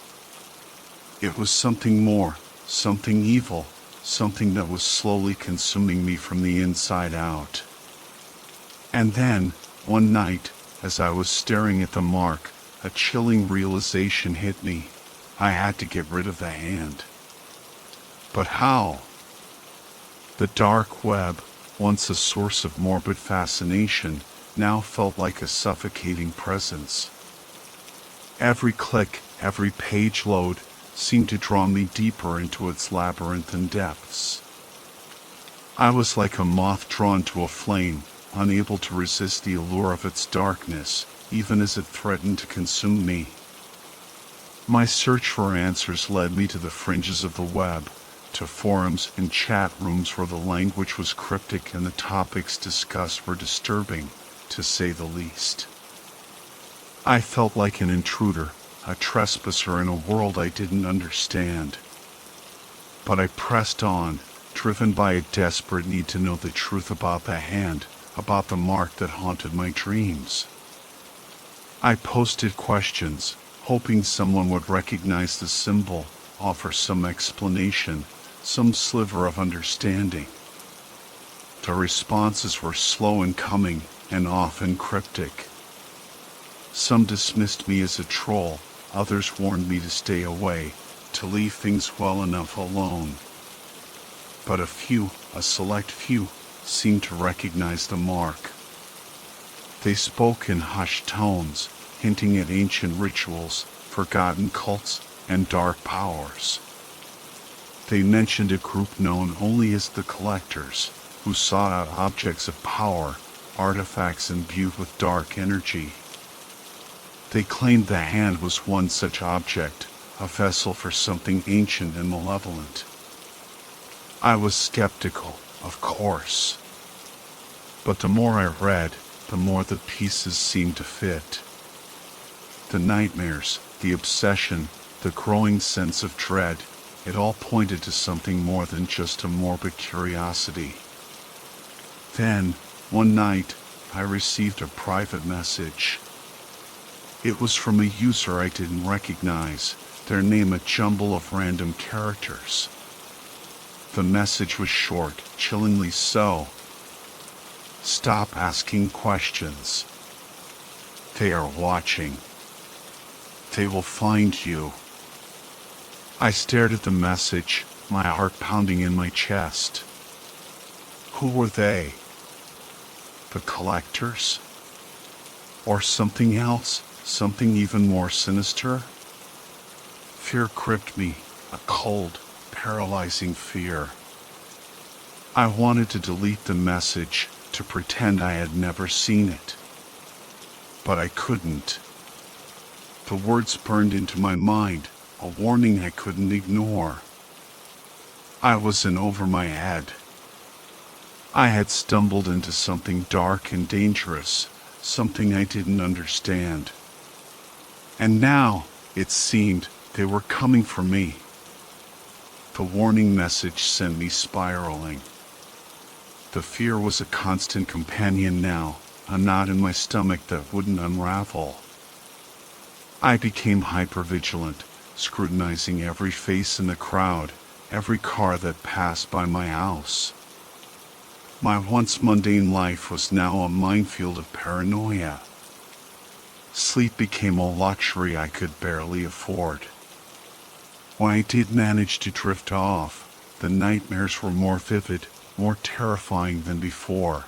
Speaker 1: It was something more, something evil, something that was slowly consuming me from the inside out. And then, one night, as I was staring at the mark, a chilling realization hit me. I had to get rid of the hand. But how? The dark web, once a source of morbid fascination, now felt like a suffocating presence. Every click, every page load, seemed to draw me deeper into its labyrinthine depths. I was like a moth drawn to a flame, unable to resist the allure of its darkness, even as it threatened to consume me. My search for answers led me to the fringes of the web, to forums and chat rooms where the language was cryptic and the topics discussed were disturbing, to say the least. I felt like an intruder, a trespasser in a world I didn't understand. But I pressed on, driven by a desperate need to know the truth about the hand, about the mark that haunted my dreams. I posted questions, hoping someone would recognize the symbol, offer some explanation, some sliver of understanding. The responses were slow in coming, and often cryptic. Some dismissed me as a troll, others warned me to stay away, to leave things well enough alone. But a select few, seemed to recognize the mark. They spoke in hushed tones, hinting at ancient rituals, forgotten cults, and dark powers. They mentioned a group known only as the Collectors, who sought out objects of power, artifacts imbued with dark energy. They claimed the hand was one such object, a vessel for something ancient and malevolent. I was skeptical, of course. But the more I read, the more the pieces seemed to fit. The nightmares, the obsession, the growing sense of dread, it all pointed to something more than just a morbid curiosity. Then, One night, I received a private message. It was from a user I didn't recognize, their name a jumble of random characters. The message was short, chillingly so. Stop asking questions. They are watching. They will find you. I stared at the message, my heart pounding in my chest. Who were they? The collectors? Or something else, something even more sinister? Fear gripped me, a cold, paralyzing fear. I wanted to delete the message, to pretend I had never seen it. But I couldn't. The words burned into my mind, a warning I couldn't ignore. I was in over my head. I had stumbled into something dark and dangerous, something I didn't understand. And now, it seemed, they were coming for me. The warning message sent me spiraling. The fear was a constant companion now, a knot in my stomach that wouldn't unravel. I became hypervigilant, scrutinizing every face in the crowd, every car that passed by my house. My once mundane life was now a minefield of paranoia. Sleep became a luxury I could barely afford. When I did manage to drift off, the nightmares were more vivid, more terrifying than before.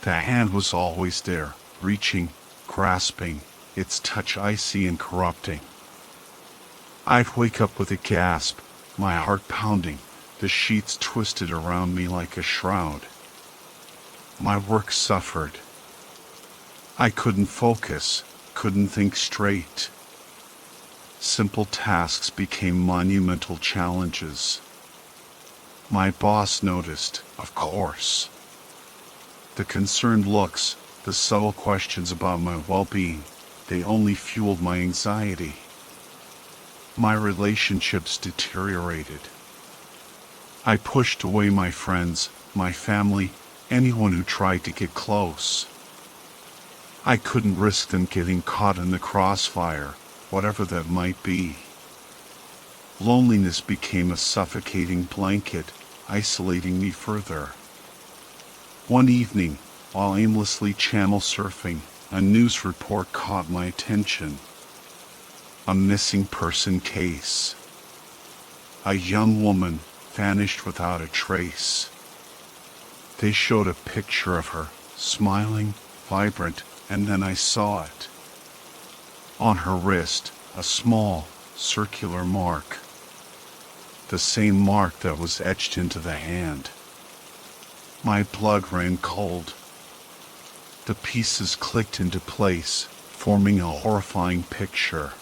Speaker 1: The hand was always there, reaching, grasping, its touch icy and corrupting. I'd wake up with a gasp, my heart pounding, the sheets twisted around me like a shroud. My work suffered. I couldn't focus, couldn't think straight. Simple tasks became monumental challenges. My boss noticed, of course. The concerned looks, the subtle questions about my well-being, they only fueled my anxiety. My relationships deteriorated. I pushed away my friends, my family, anyone who tried to get close. I couldn't risk them getting caught in the crossfire, whatever that might be. Loneliness became a suffocating blanket, isolating me further. One evening, while aimlessly channel surfing, a news report caught my attention. A missing person case. A young woman vanished without a trace. They showed a picture of her, smiling, vibrant, and then I saw it. On her wrist, a small, circular mark. The same mark that was etched into the hand. My blood ran cold. The pieces clicked into place, forming a horrifying picture.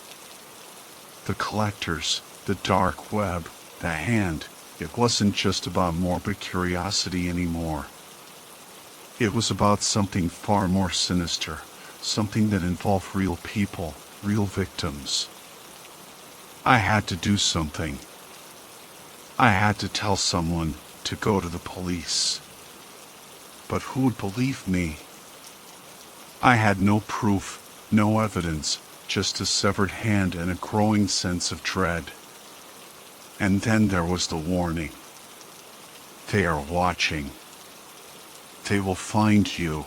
Speaker 1: The collectors, the dark web, the hand, it wasn't just about morbid curiosity anymore. It was about something far more sinister, something that involved real people, real victims. I had to do something. I had to tell someone, to go to the police. But who would believe me? I had no proof, no evidence, just a severed hand and a growing sense of dread. And then there was the warning. They are watching. They will find you.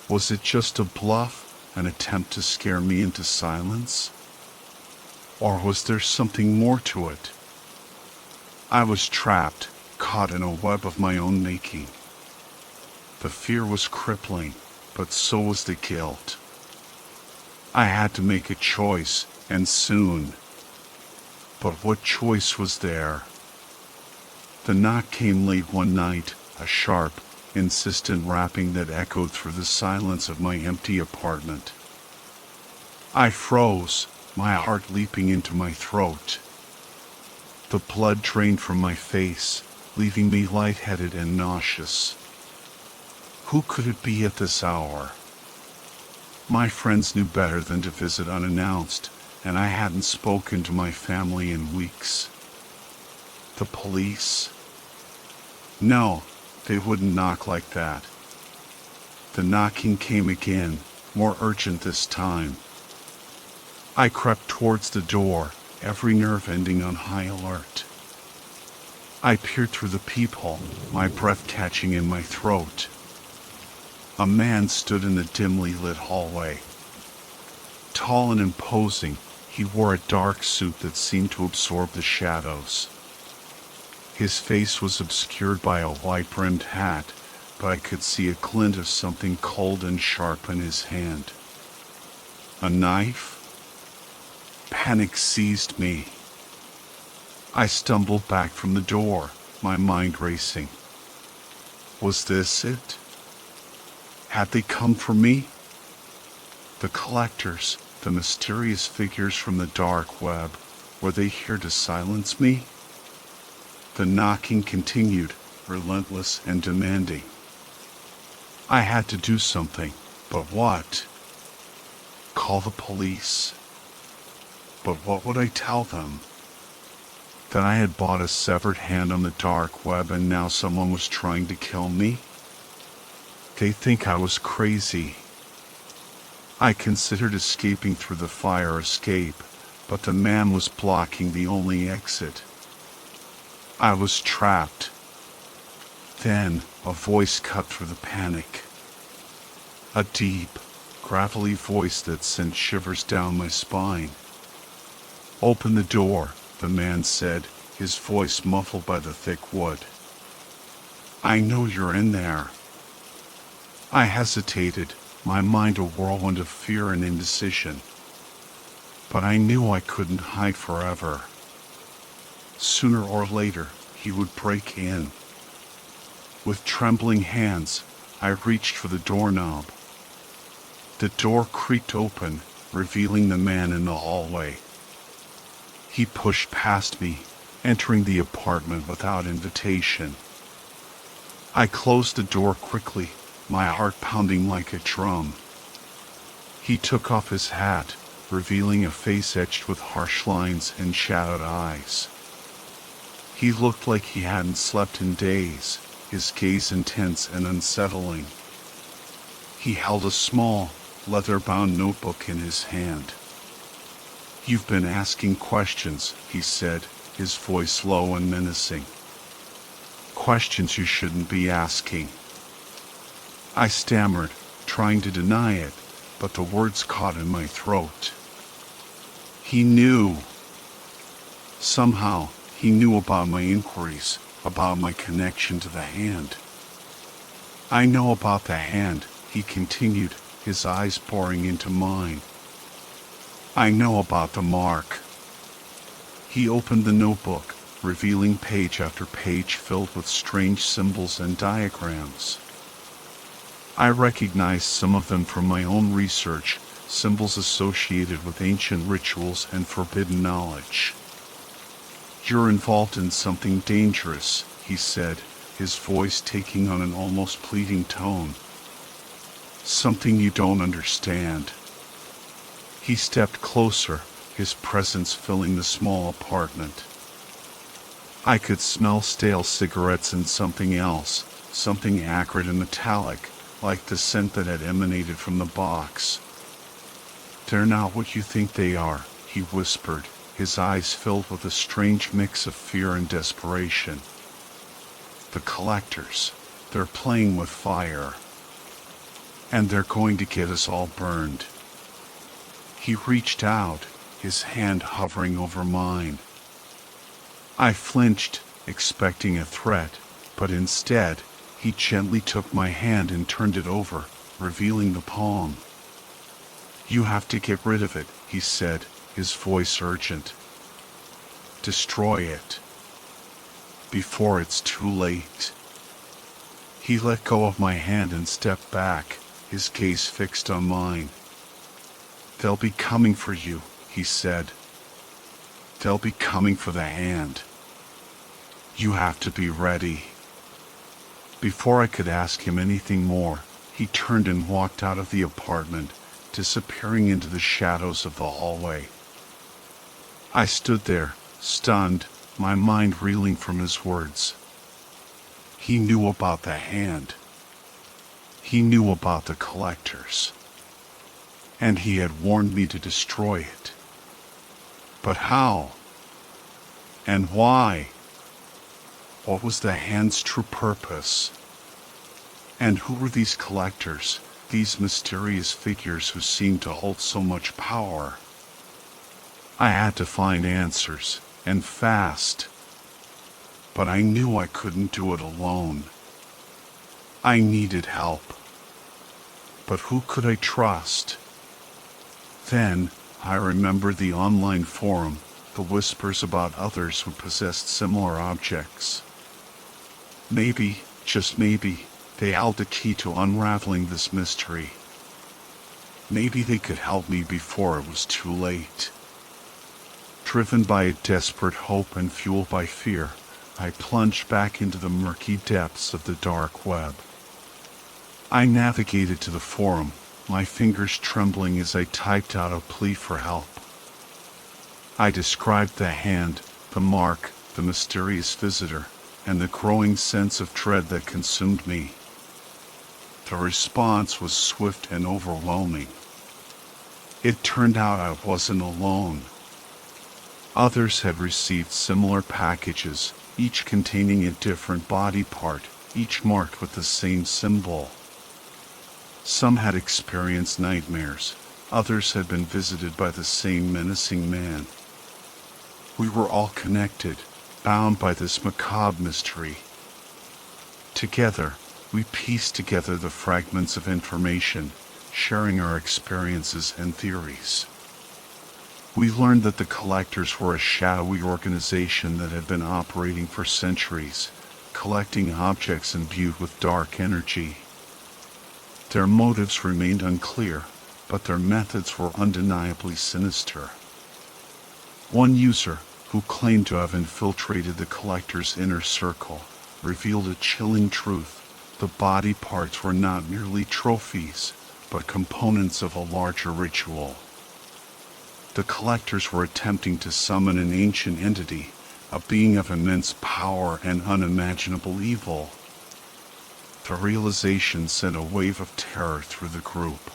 Speaker 1: Was it just a bluff, an attempt to scare me into silence? Or was there something more to it? I was trapped, caught in a web of my own making. The fear was crippling, but so was the guilt. I had to make a choice, and soon. But what choice was there? The knock came late one night, a sharp, insistent rapping that echoed through the silence of my empty apartment. I froze, my heart leaping into my throat. The blood drained from my face, leaving me lightheaded and nauseous. Who could it be at this hour? My friends knew better than to visit unannounced, and I hadn't spoken to my family in weeks. The police? No, They wouldn't knock like that. The knocking came again, more urgent this time. I crept towards the door, every nerve ending on high alert. I peered through the peephole, my breath catching in my throat. A man stood in the dimly lit hallway. Tall and imposing, he wore a dark suit that seemed to absorb the shadows. His face was obscured by a wide-brimmed hat, but I could see a glint of something cold and sharp in his hand. A knife? Panic seized me. I stumbled back from the door, my mind racing. Was this it? Had they come for me? The collectors, the mysterious figures from the dark web, were they here to silence me? The knocking continued, relentless and demanding. I had to do something, but what? Call the police. But what would I tell them? That I had bought a severed hand on the dark web and now someone was trying to kill me? They'd think I was crazy. I considered escaping through the fire escape, but the man was blocking the only exit. I was trapped. Then, a voice cut through the panic. A deep, gravelly voice that sent shivers down my spine. Open the door, the man said, his voice muffled by the thick wood. I know you're in there. I hesitated, my mind a whirlwind of fear and indecision. But I knew I couldn't hide forever. Sooner or later, he would break in. With trembling hands, I reached for the doorknob. The door creaked open, revealing the man in the hallway. He pushed past me, entering the apartment without invitation. I closed the door quickly, my heart pounding like a drum. He took off his hat, revealing a face etched with harsh lines and shadowed eyes. He looked like he hadn't slept in days, his gaze intense and unsettling. He held a small, leather-bound notebook in his hand. You've been asking questions, he said, his voice low and menacing. Questions you shouldn't be asking. I stammered, trying to deny it, but the words caught in my throat. He knew. Somehow, he knew about my inquiries, about my connection to the hand. I know about the hand, he continued, his eyes boring into mine. I know about the mark. He opened the notebook, revealing page after page filled with strange symbols and diagrams. I recognized some of them from my own research, symbols associated with ancient rituals and forbidden knowledge. You're involved in something dangerous, he said, his voice taking on an almost pleading tone. Something you don't understand. He stepped closer, his presence filling the small apartment. I could smell stale cigarettes and something else, something acrid and metallic, like the scent that had emanated from the box. They're not what you think they are, he whispered, his eyes filled with a strange mix of fear and desperation. The collectors, they're playing with fire. And they're going to get us all burned. He reached out, his hand hovering over mine. I flinched, expecting a threat, but instead, he gently took my hand and turned it over, revealing the palm. You have to get rid of it, he said, his voice urgent. Destroy it. Before it's too late. He let go of my hand and stepped back, his gaze fixed on mine. They'll be coming for you, he said. They'll be coming for the hand. You have to be ready. Before I could ask him anything more, he turned and walked out of the apartment, disappearing into the shadows of the hallway. I stood there, stunned, my mind reeling from his words. He knew about the hand. He knew about the collectors. And he had warned me to destroy it. But how? And why? What was the hand's true purpose? And who were these collectors, these mysterious figures who seemed to hold so much power? I had to find answers, and fast. But I knew I couldn't do it alone. I needed help. But who could I trust? Then, I remembered the online forum, the whispers about others who possessed similar objects. Maybe, just maybe, they held the key to unraveling this mystery. Maybe they could help me before it was too late. Driven by a desperate hope and fueled by fear, I plunged back into the murky depths of the dark web. I navigated to the forum, my fingers trembling as I typed out a plea for help. I described the hand, the mark, the mysterious visitor, and the growing sense of dread that consumed me. The response was swift and overwhelming. It turned out I wasn't alone. Others had received similar packages, each containing a different body part, each marked with the same symbol. Some had experienced nightmares, others had been visited by the same menacing man. We were all connected, bound by this macabre mystery. Together, we pieced together the fragments of information, sharing our experiences and theories. We learned that the collectors were a shadowy organization that had been operating for centuries, collecting objects imbued with dark energy. Their motives remained unclear, but their methods were undeniably sinister. One user, who claimed to have infiltrated the collector's inner circle, revealed a chilling truth. The body parts were not merely trophies, but components of a larger ritual. The collectors were attempting to summon an ancient entity, a being of immense power and unimaginable evil. The realization sent a wave of terror through the group.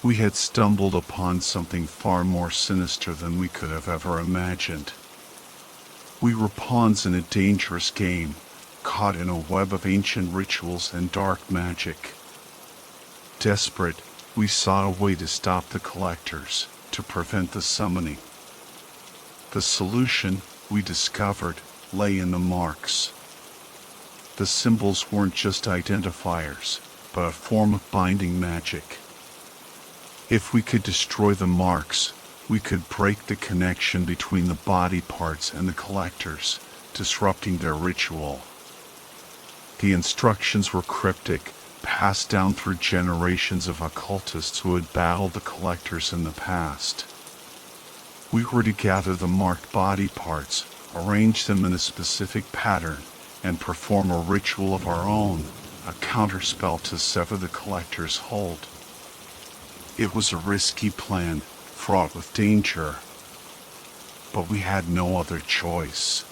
Speaker 1: We had stumbled upon something far more sinister than we could have ever imagined. We were pawns in a dangerous game, caught in a web of ancient rituals and dark magic. Desperate, we sought a way to stop the collectors, to prevent the summoning. The solution, we discovered, lay in the marks. The symbols weren't just identifiers, but a form of binding magic. If we could destroy the marks, we could break the connection between the body parts and the collectors, disrupting their ritual. The instructions were cryptic, passed down through generations of occultists who had battled the collectors in the past. We were to gather the marked body parts, arrange them in a specific pattern, and perform a ritual of our own, a counterspell to sever the collector's hold. It was a risky plan, fraught with danger. But we had no other choice.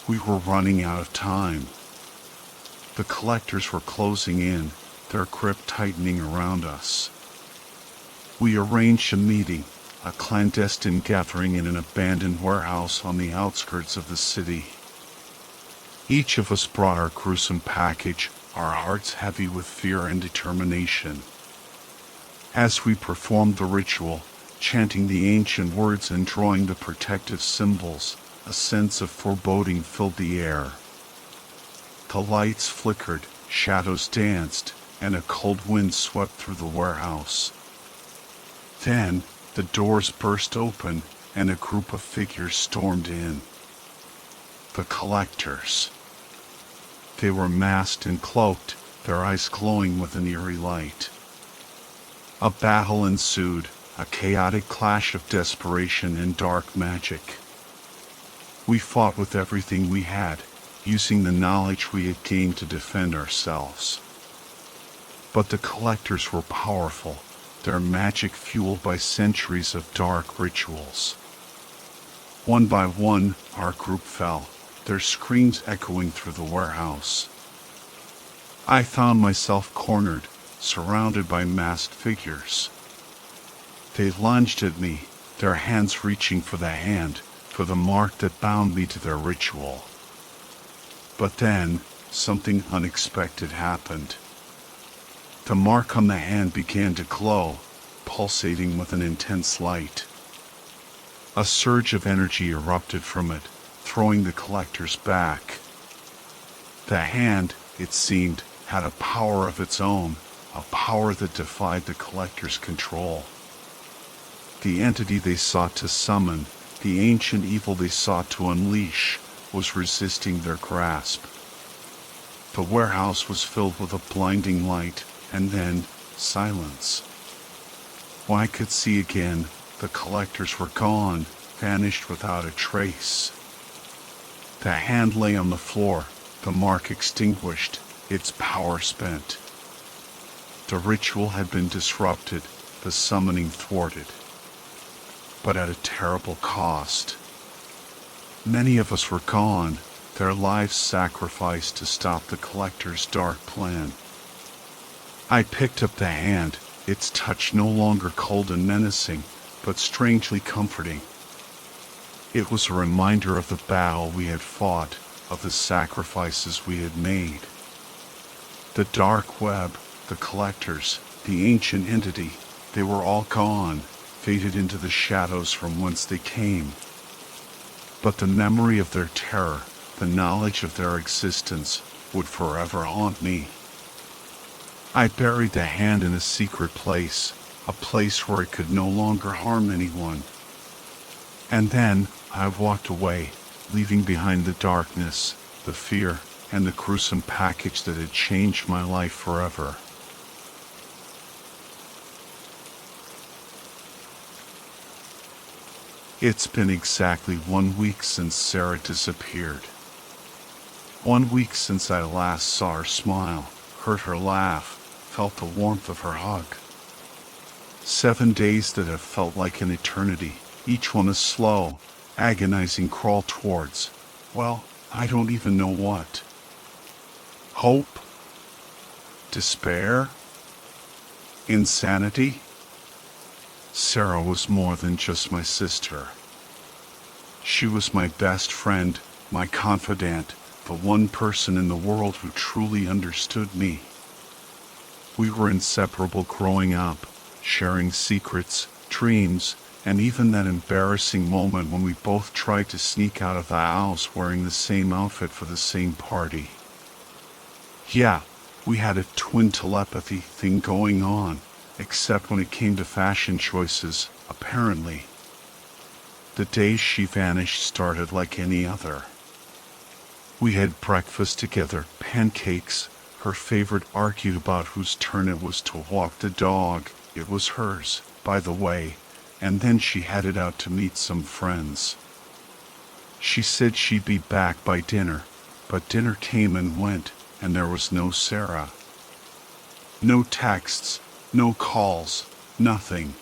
Speaker 1: We were running out of time. The collectors were closing in, their grip tightening around us. We arranged a meeting, a clandestine gathering in an abandoned warehouse on the outskirts of the city. Each of us brought our gruesome package, our hearts heavy with fear and determination. As we performed the ritual, chanting the ancient words and drawing the protective symbols, a sense of foreboding filled the air. The lights flickered, shadows danced, and a cold wind swept through the warehouse. Then, the doors burst open, and a group of figures stormed in. The collectors. They were masked and cloaked, their eyes glowing with an eerie light. A battle ensued, a chaotic clash of desperation and dark magic. We fought with everything we had, using the knowledge we had gained to defend ourselves. But the collectors were powerful, their magic fueled by centuries of dark rituals. One by one, our group fell, their screams echoing through the warehouse. I found myself cornered, surrounded by masked figures. They lunged at me, their hands reaching for the mark that bound me to their ritual. But then, something unexpected happened. The mark on the hand began to glow, pulsating with an intense light. A surge of energy erupted from it, throwing the collectors back. The hand, it seemed, had a power of its own, a power that defied the collectors' control. The entity they sought to summon, the ancient evil they sought to unleash, was resisting their grasp. The warehouse was filled with a blinding light, and then silence. When I could see again, the collectors were gone, vanished without a trace. The hand lay on the floor, the mark extinguished, its power spent. The ritual had been disrupted, the summoning thwarted. But at a terrible cost. Many of us were gone, their lives sacrificed to stop the collector's dark plan. I picked up the hand, its touch no longer cold and menacing, but strangely comforting. It was a reminder of the battle we had fought, of the sacrifices we had made. The dark web, the collectors, the ancient entity, they were all gone, faded into the shadows from whence they came. But the memory of their terror, the knowledge of their existence, would forever haunt me. I buried the hand in a secret place, a place where it could no longer harm anyone. And then I walked away, leaving behind the darkness, the fear, and the gruesome package that had changed my life forever. It's been exactly 1 week since Sarah disappeared. 1 week since I last saw her smile, heard her laugh, felt the warmth of her hug. 7 days that have felt like an eternity, each one a slow, agonizing crawl towards, well, I don't even know what. Hope? Despair? Insanity? Sarah was more than just my sister. She was my best friend, my confidant, the one person in the world who truly understood me. We were inseparable growing up, sharing secrets, dreams, and even that embarrassing moment when we both tried to sneak out of the house wearing the same outfit for the same party. Yeah, we had a twin telepathy thing going on, except when it came to fashion choices, apparently. The day she vanished started like any other. We had breakfast together, pancakes. Her favorite argued about whose turn it was to walk the dog. It was hers, by the way, and then she headed out to meet some friends. She said she'd be back by dinner, but dinner came and went, and there was no Sarah. No texts, no calls, nothing.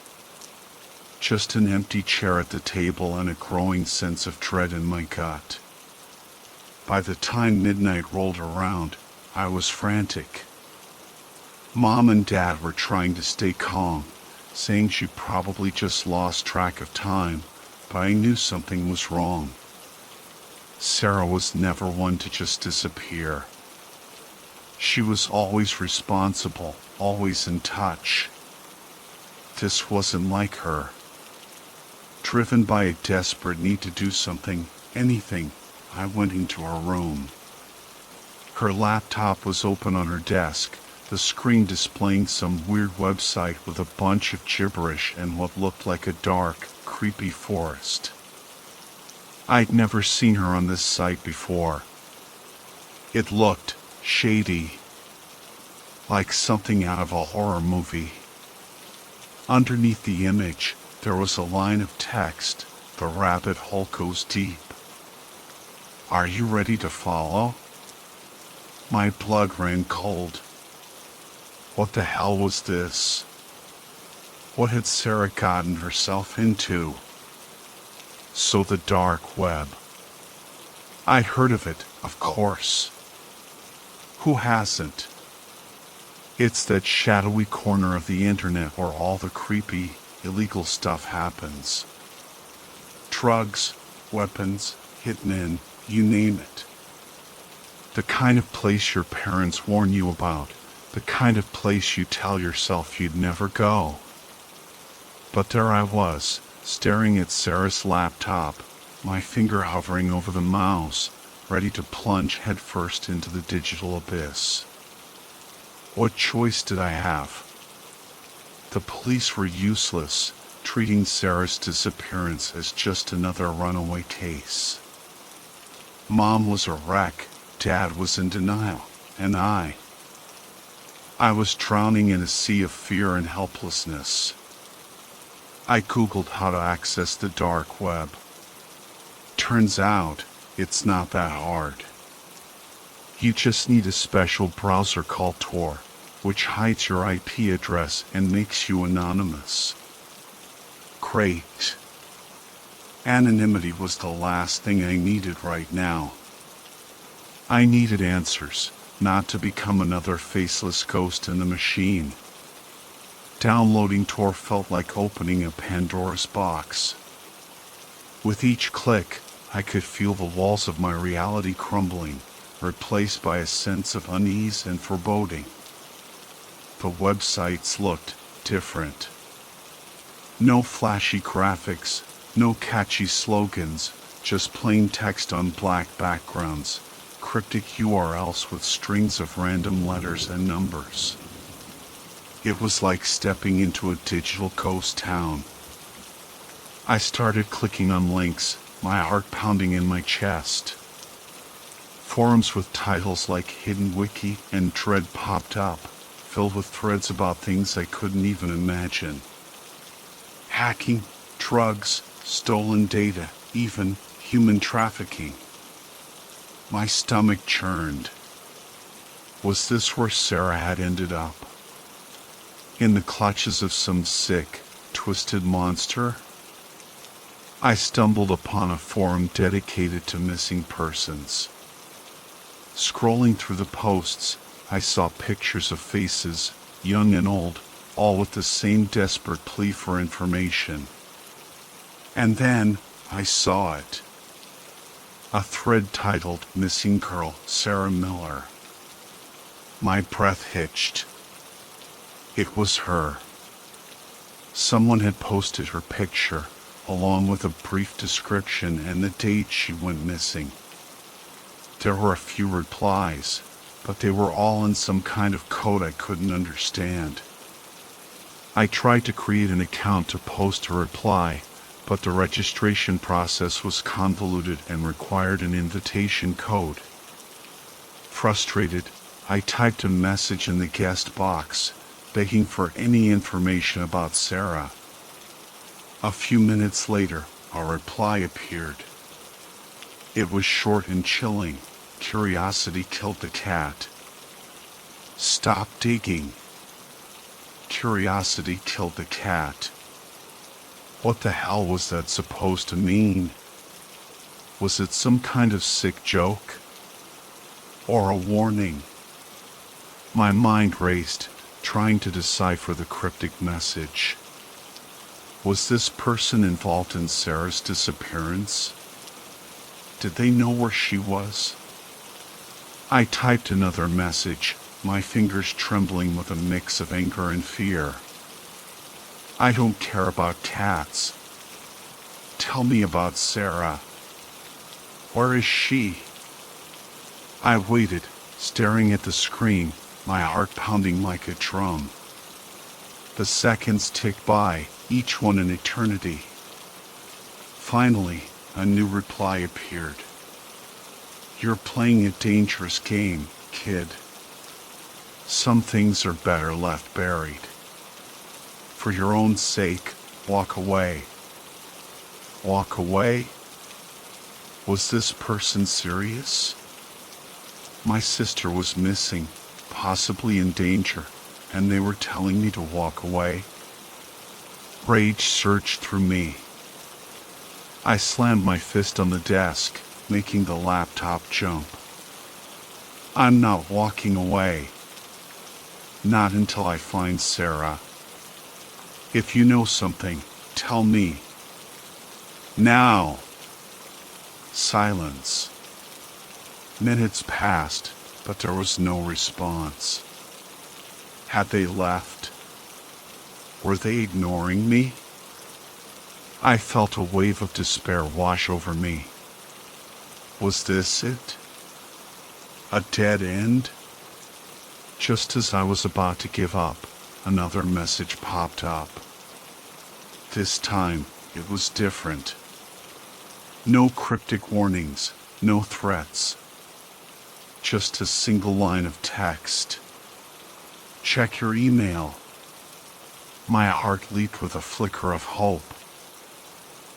Speaker 1: Just an empty chair at the table and a growing sense of dread in my gut. By the time midnight rolled around, I was frantic. Mom and Dad were trying to stay calm, saying she probably just lost track of time, but I knew something was wrong. Sarah was never one to just disappear. She was always responsible, always in touch. This wasn't like her. Driven by a desperate need to do something, anything, I went into her room. Her laptop was open on her desk, the screen displaying some weird website with a bunch of gibberish and what looked like a dark, creepy forest. I'd never seen her on this site before. It looked shady, like something out of a horror movie. Underneath the image, there was a line of text, "The rabbit hole goes deep. Are you ready to follow?" My blood ran cold. What the hell was this? What had Sarah gotten herself into? So the dark web. I'd heard of it, of course. Who hasn't? It's that shadowy corner of the internet where all the creepy, illegal stuff happens. Drugs, weapons, hitmen, you name it. The kind of place your parents warn you about, the kind of place you tell yourself you'd never go. But there I was, staring at Sarah's laptop, my finger hovering over the mouse, ready to plunge headfirst into the digital abyss. What choice did I have? The police were useless, treating Sarah's disappearance as just another runaway case. Mom was a wreck, Dad was in denial, and I was drowning in a sea of fear and helplessness. I googled how to access the dark web. Turns out, it's not that hard. You just need a special browser called Tor, which hides your IP address and makes you anonymous. Great. Anonymity was the last thing I needed right now. I needed answers, not to become another faceless ghost in the machine. Downloading Tor felt like opening a Pandora's box. With each click, I could feel the walls of my reality crumbling, replaced by a sense of unease and foreboding. The websites looked different. No flashy graphics, no catchy slogans, just plain text on black backgrounds, cryptic URLs with strings of random letters and numbers. It was like stepping into a digital ghost town. I started clicking on links, my heart pounding in my chest. Forums with titles like Hidden Wiki and Dread popped up, filled with threads about things I couldn't even imagine. Hacking, drugs, stolen data, even human trafficking. My stomach churned. Was this where Sarah had ended up? In the clutches of some sick, twisted monster? I stumbled upon a forum dedicated to missing persons. Scrolling through the posts, I saw pictures of faces, young and old, all with the same desperate plea for information. And then, I saw it. A thread titled Missing Girl Sarah Miller. My breath hitched. It was her. Someone had posted her picture, along with a brief description and the date she went missing. There were a few replies, but they were all in some kind of code I couldn't understand. I tried to create an account to post a reply, but the registration process was convoluted and required an invitation code. Frustrated, I typed a message in the guest box, begging for any information about Sarah. A few minutes later, a reply appeared. It was short and chilling. Curiosity killed the cat. Stop digging. Curiosity killed the cat. What the hell was that supposed to mean? Was it some kind of sick joke? Or a warning? My mind raced, trying to decipher the cryptic message. Was this person involved in Sarah's disappearance? Did they know where she was? I typed another message, my fingers trembling with a mix of anger and fear. I don't care about cats. Tell me about Sarah. Where is she? I waited, staring at the screen, my heart pounding like a drum. The seconds ticked by, each one an eternity. Finally, a new reply appeared. You're playing a dangerous game, kid. Some things are better left buried. For your own sake, walk away. Walk away? Was this person serious? My sister was missing, possibly in danger, and they were telling me to walk away. Rage surged through me. I slammed my fist on the desk, making the laptop jump. I'm not walking away. Not until I find Sarah. If you know something, tell me. Now. Silence. Minutes passed, but there was no response. Had they left? Were they ignoring me? I felt a wave of despair wash over me. Was this it? A dead end? Just as I was about to give up, another message popped up. This time, it was different. No cryptic warnings, no threats. Just a single line of text. Check your email. My heart leaped with a flicker of hope.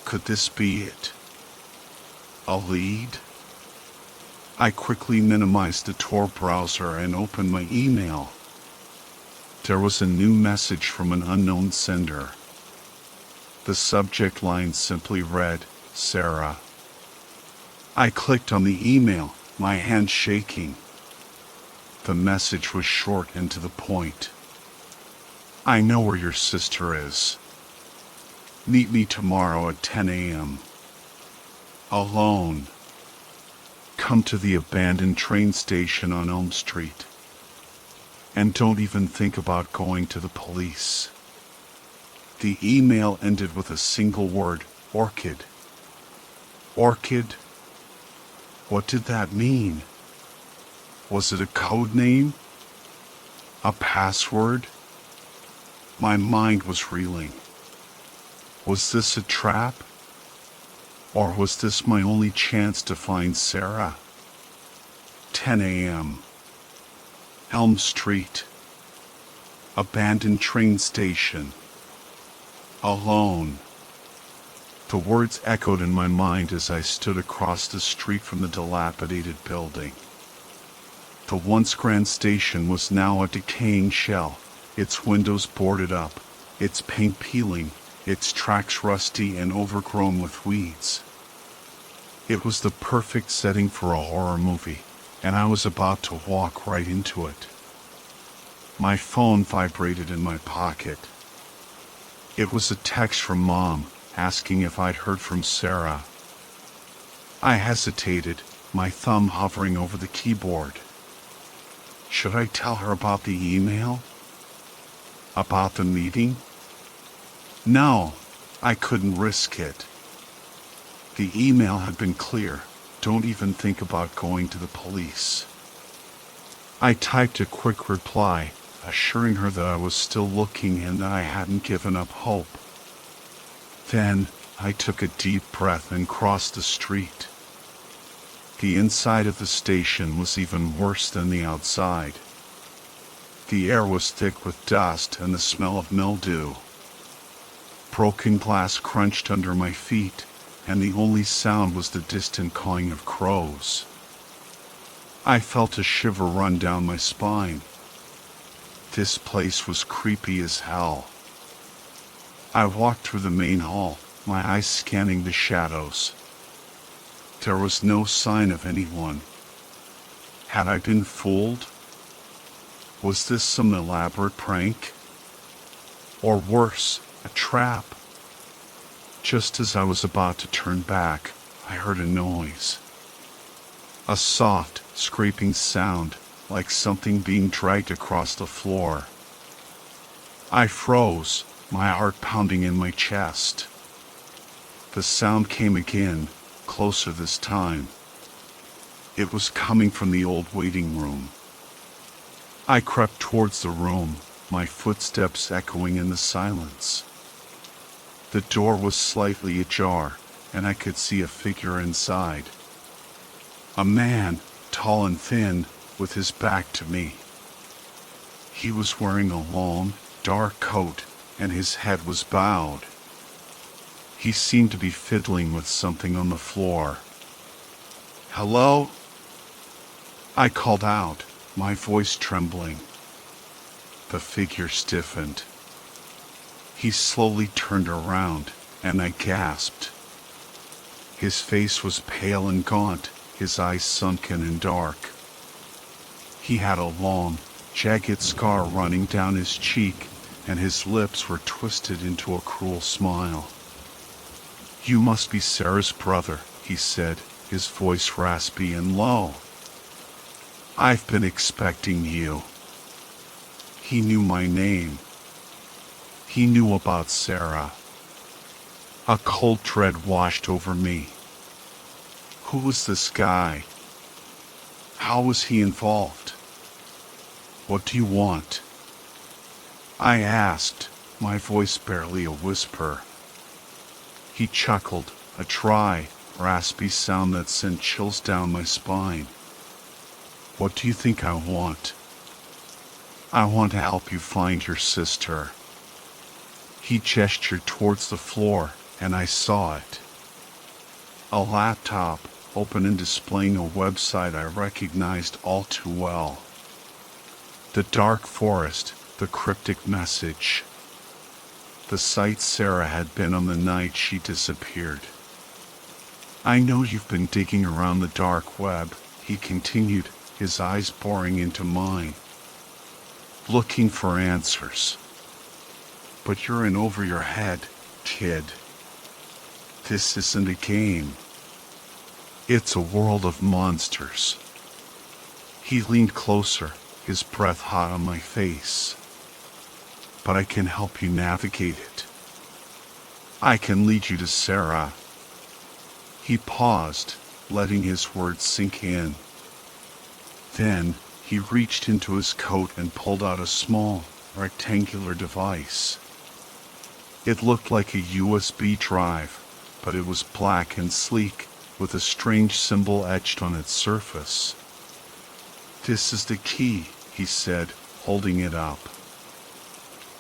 Speaker 1: Could this be it? A lead? I quickly minimized the Tor browser and opened my email. There was a new message from an unknown sender. The subject line simply read, Sarah. I clicked on the email, my hand shaking. The message was short and to the point. I know where your sister is. Meet me tomorrow at 10 a.m. Alone. Come to the abandoned train station on Elm Street. And don't even think about going to the police. The email ended with a single word, orchid. Orchid? What did that mean? Was it a code name? A password? My mind was reeling. Was this a trap? Or was this my only chance to find Sarah? 10 a.m. Elm Street. Abandoned train station. Alone. The words echoed in my mind as I stood across the street from the dilapidated building. The once grand station was now a decaying shell, its windows boarded up, its paint peeling, its tracks rusty and overgrown with weeds. It was the perfect setting for a horror movie, and I was about to walk right into it. My phone vibrated in my pocket. It was a text from Mom, asking if I'd heard from Sarah. I hesitated, my thumb hovering over the keyboard. Should I tell her about the email? About the meeting? No, I couldn't risk it. The email had been clear. Don't even think about going to the police. I typed a quick reply, assuring her that I was still looking and that I hadn't given up hope. Then, I took a deep breath and crossed the street. The inside of the station was even worse than the outside. The air was thick with dust and the smell of mildew. Broken glass crunched under my feet, and the only sound was the distant cawing of crows. I felt a shiver run down my spine. This place was creepy as hell. I walked through the main hall, my eyes scanning the shadows. There was no sign of anyone. Had I been fooled? Was this some elaborate prank? Or worse, a trap? Just as I was about to turn back, I heard a noise. A soft, scraping sound, like something being dragged across the floor. I froze, my heart pounding in my chest. The sound came again, closer this time. It was coming from the old waiting room. I crept towards the room, my footsteps echoing in the silence. The door was slightly ajar, and I could see a figure inside. A man, tall and thin, with his back to me. He was wearing a long, dark coat, and his head was bowed. He seemed to be fiddling with something on the floor. "Hello?" I called out, my voice trembling. The figure stiffened. He slowly turned around, and I gasped. His face was pale and gaunt, his eyes sunken and dark. He had a long, jagged scar running down his cheek, and his lips were twisted into a cruel smile. "You must be Sarah's brother," he said, his voice raspy and low. "I've been expecting you." He knew my name. He knew about Sarah. A cold dread washed over me. Who was this guy? How was he involved? "What do you want?" I asked, my voice barely a whisper. He chuckled, a dry, raspy sound that sent chills down my spine. "What do you think I want?" "I want to help you find your sister." He gestured towards the floor, and I saw it. A laptop, open and displaying a website I recognized all too well. The dark forest, the cryptic message. The site Sarah had been on the night she disappeared. "I know you've been digging around the dark web," he continued, his eyes boring into mine. "Looking for answers. But you're in over your head, kid. This isn't a game. It's a world of monsters." He leaned closer, his breath hot on my face. "But I can help you navigate it. I can lead you to Sarah." He paused, letting his words sink in. Then, he reached into his coat and pulled out a small, rectangular device. It looked like a USB drive, but it was black and sleek, with a strange symbol etched on its surface. "This is the key," he said, holding it up.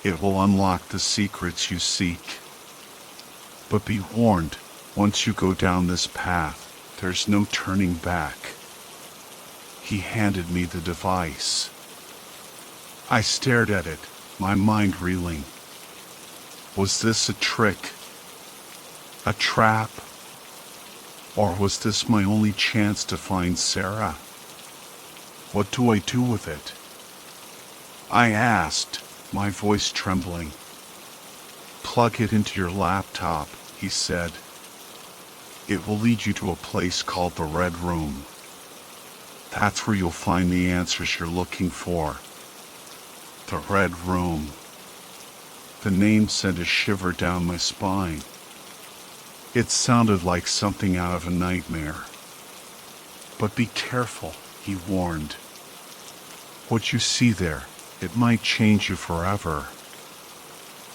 Speaker 1: "It will unlock the secrets you seek. But be warned, once you go down this path, there's no turning back." He handed me the device. I stared at it, my mind reeling. Was this a trick? A trap? Or was this my only chance to find Sarah? "What do I do with it?" I asked, my voice trembling. "Plug it into your laptop," he said. "It will lead you to a place called the Red Room. That's where you'll find the answers you're looking for." The Red Room. The name sent a shiver down my spine. It sounded like something out of a nightmare. "But be careful," he warned. "What you see there, it might change you forever."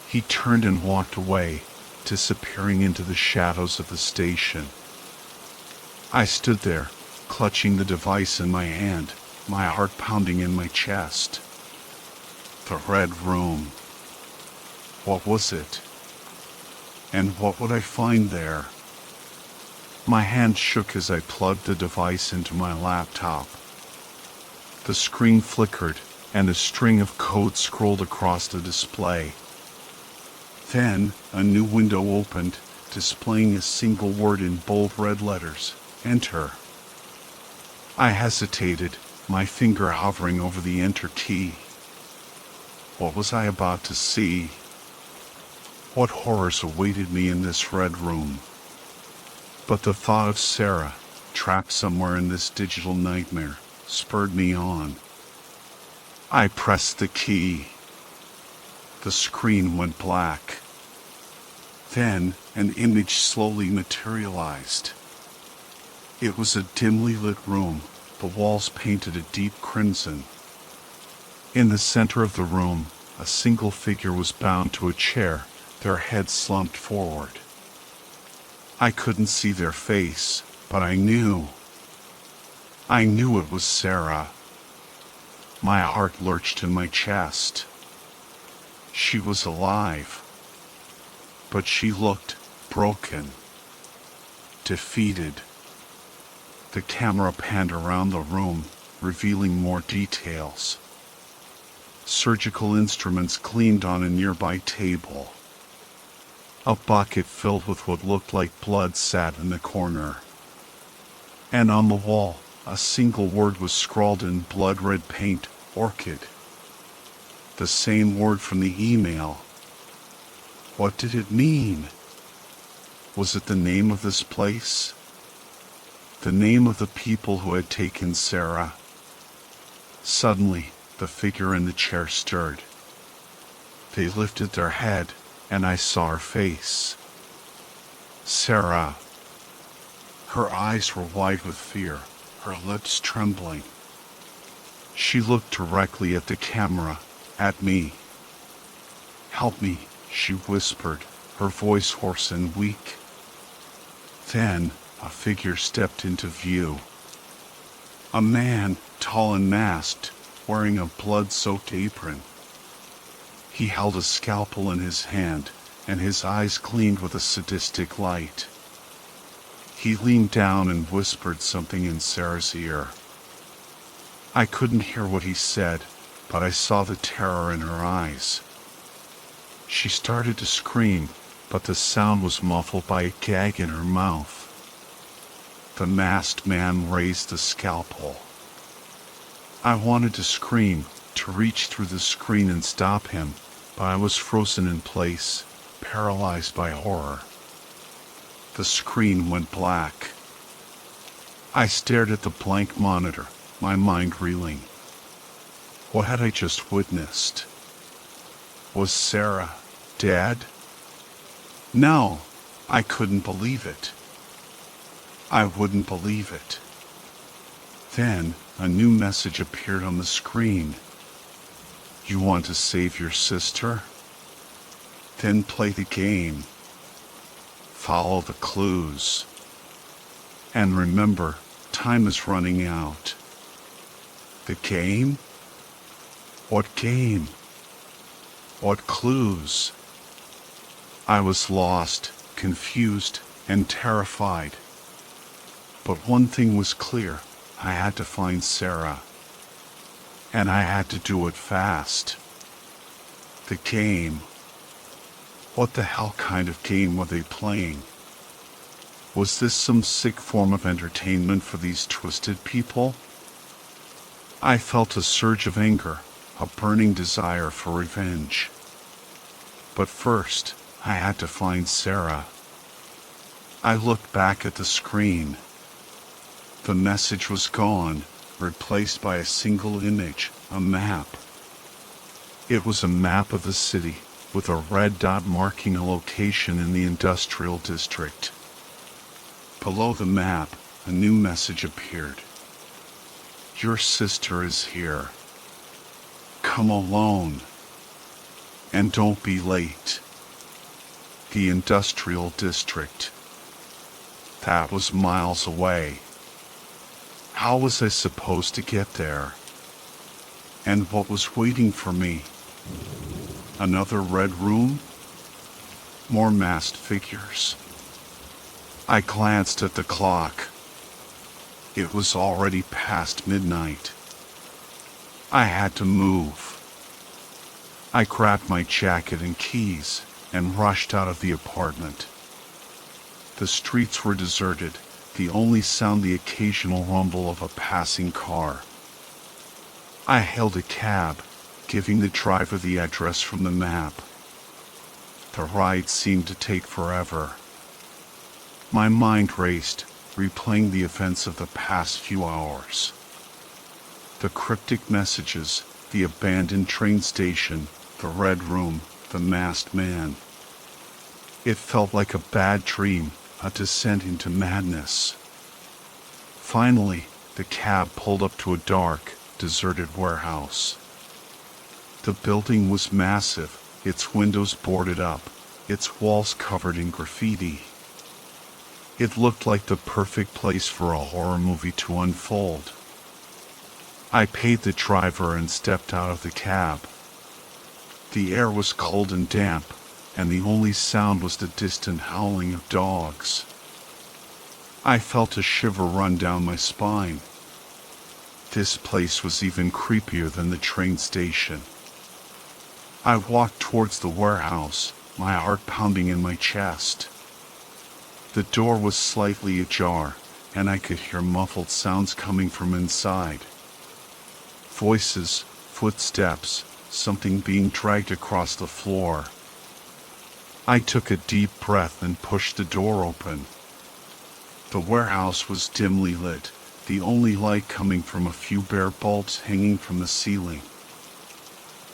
Speaker 1: He turned and walked away, disappearing into the shadows of the station. I stood there, clutching the device in my hand, my heart pounding in my chest. The Red Room. What was it? And what would I find there? My hand shook as I plugged the device into my laptop. The screen flickered, and a string of code scrolled across the display. Then, a new window opened, displaying a single word in bold red letters: "Enter." I hesitated, my finger hovering over the enter key. What was I about to see? What horrors awaited me in this Red Room? But the thought of Sarah, trapped somewhere in this digital nightmare, spurred me on. I pressed the key. The screen went black. Then, an image slowly materialized. It was a dimly lit room, the walls painted a deep crimson. In the center of the room, a single figure was bound to a chair, their heads slumped forward. I couldn't see their face, but I knew. I knew it was Sarah. My heart lurched in my chest. She was alive. But she looked broken, defeated. The camera panned around the room, revealing more details. Surgical instruments gleamed on a nearby table. A bucket filled with what looked like blood sat in the corner. And on the wall, a single word was scrawled in blood-red paint, orchid. The same word from the email. What did it mean? Was it the name of this place? The name of the people who had taken Sarah? Suddenly, the figure in the chair stirred. They lifted their head, and I saw her face. Sarah. Her eyes were wide with fear, her lips trembling. She looked directly at the camera, at me. "Help me," she whispered, her voice hoarse and weak. Then, a figure stepped into view. A man, tall and masked, wearing a blood-soaked apron. He held a scalpel in his hand, and his eyes gleamed with a sadistic light. He leaned down and whispered something in Sarah's ear. I couldn't hear what he said, but I saw the terror in her eyes. She started to scream, but the sound was muffled by a gag in her mouth. The masked man raised the scalpel. I wanted to scream, to reach through the screen and stop him, but I was frozen in place, paralyzed by horror. The screen went black. I stared at the blank monitor, my mind reeling. What had I just witnessed? Was Sarah dead? No, I couldn't believe it. I wouldn't believe it. Then, a new message appeared on the screen. You want to save your sister? Then play the game. Follow the clues. And remember, time is running out. The game? What game? What clues? I was lost, confused, and terrified. But one thing was clear. I had to find Sarah. And I had to do it fast. The game. What the hell kind of game were they playing? Was this some sick form of entertainment for these twisted people? I felt a surge of anger, a burning desire for revenge. But first, I had to find Sarah. I looked back at the screen. The message was gone, replaced by a single image, a map. It was a map of the city, with a red dot marking a location in the industrial district. Below the map, a new message appeared. Your sister is here. Come alone. And don't be late. The industrial district. That was miles away. How was I supposed to get there? And what was waiting for me? Another red room? More masked figures. I glanced at the clock. It was already past midnight. I had to move. I grabbed my jacket and keys and rushed out of the apartment. The streets were deserted, the only sound the occasional rumble of a passing car. I hailed a cab, giving the driver the address from the map. The ride seemed to take forever. My mind raced, replaying the events of the past few hours. The cryptic messages, the abandoned train station, the red room, the masked man. It felt like a bad dream, a descent into madness. Finally, the cab pulled up to a dark, deserted warehouse. The building was massive, its windows boarded up, its walls covered in graffiti. It looked like the perfect place for a horror movie to unfold. I paid the driver and stepped out of the cab. The air was cold and damp, and the only sound was the distant howling of dogs. I felt a shiver run down my spine. This place was even creepier than the train station. I walked towards the warehouse, my heart pounding in my chest. The door was slightly ajar, and I could hear muffled sounds coming from inside. Voices, footsteps, something being dragged across the floor. I took a deep breath and pushed the door open. The warehouse was dimly lit, the only light coming from a few bare bulbs hanging from the ceiling.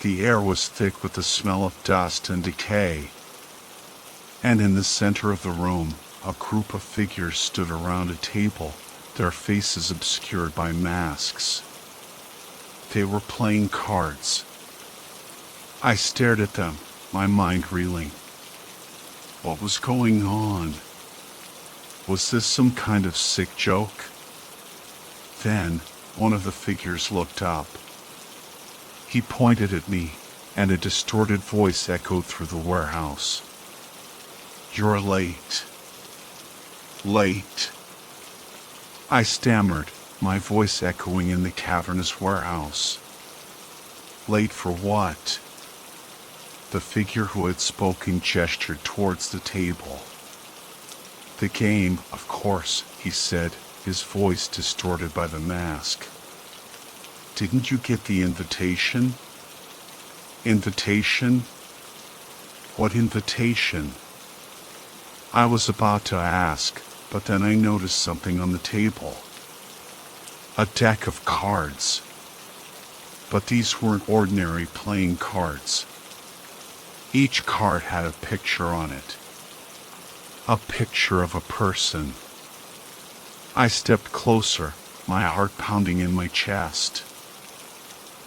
Speaker 1: The air was thick with the smell of dust and decay. And in the center of the room, a group of figures stood around a table, their faces obscured by masks. They were playing cards. I stared at them, my mind reeling. What was going on? Was this some kind of sick joke? Then, one of the figures looked up. He pointed at me, and a distorted voice echoed through the warehouse. "You're late." Late. I stammered, my voice echoing in the cavernous warehouse. Late for what? The figure who had spoken gestured towards the table. "The game, of course," he said, his voice distorted by the mask. "Didn't you get the invitation?" Invitation? What invitation? I was about to ask, but then I noticed something on the table. A deck of cards. But these weren't ordinary playing cards. Each card had a picture on it. A picture of a person. I stepped closer, my heart pounding in my chest.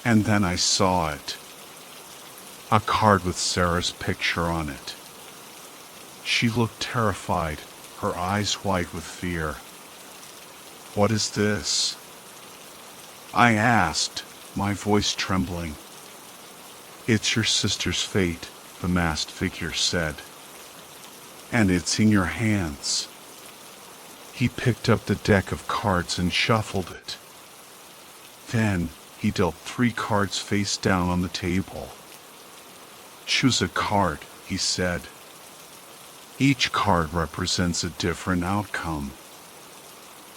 Speaker 1: And then I saw it. A card with Sarah's picture on it. She looked terrified, her eyes white with fear. "What is this?" I asked, my voice trembling. "It's your sister's fate," the masked figure said. "And it's in your hands." He picked up the deck of cards and shuffled it. Then, he dealt 3 cards face down on the table. "Choose a card," he said. "Each card represents a different outcome.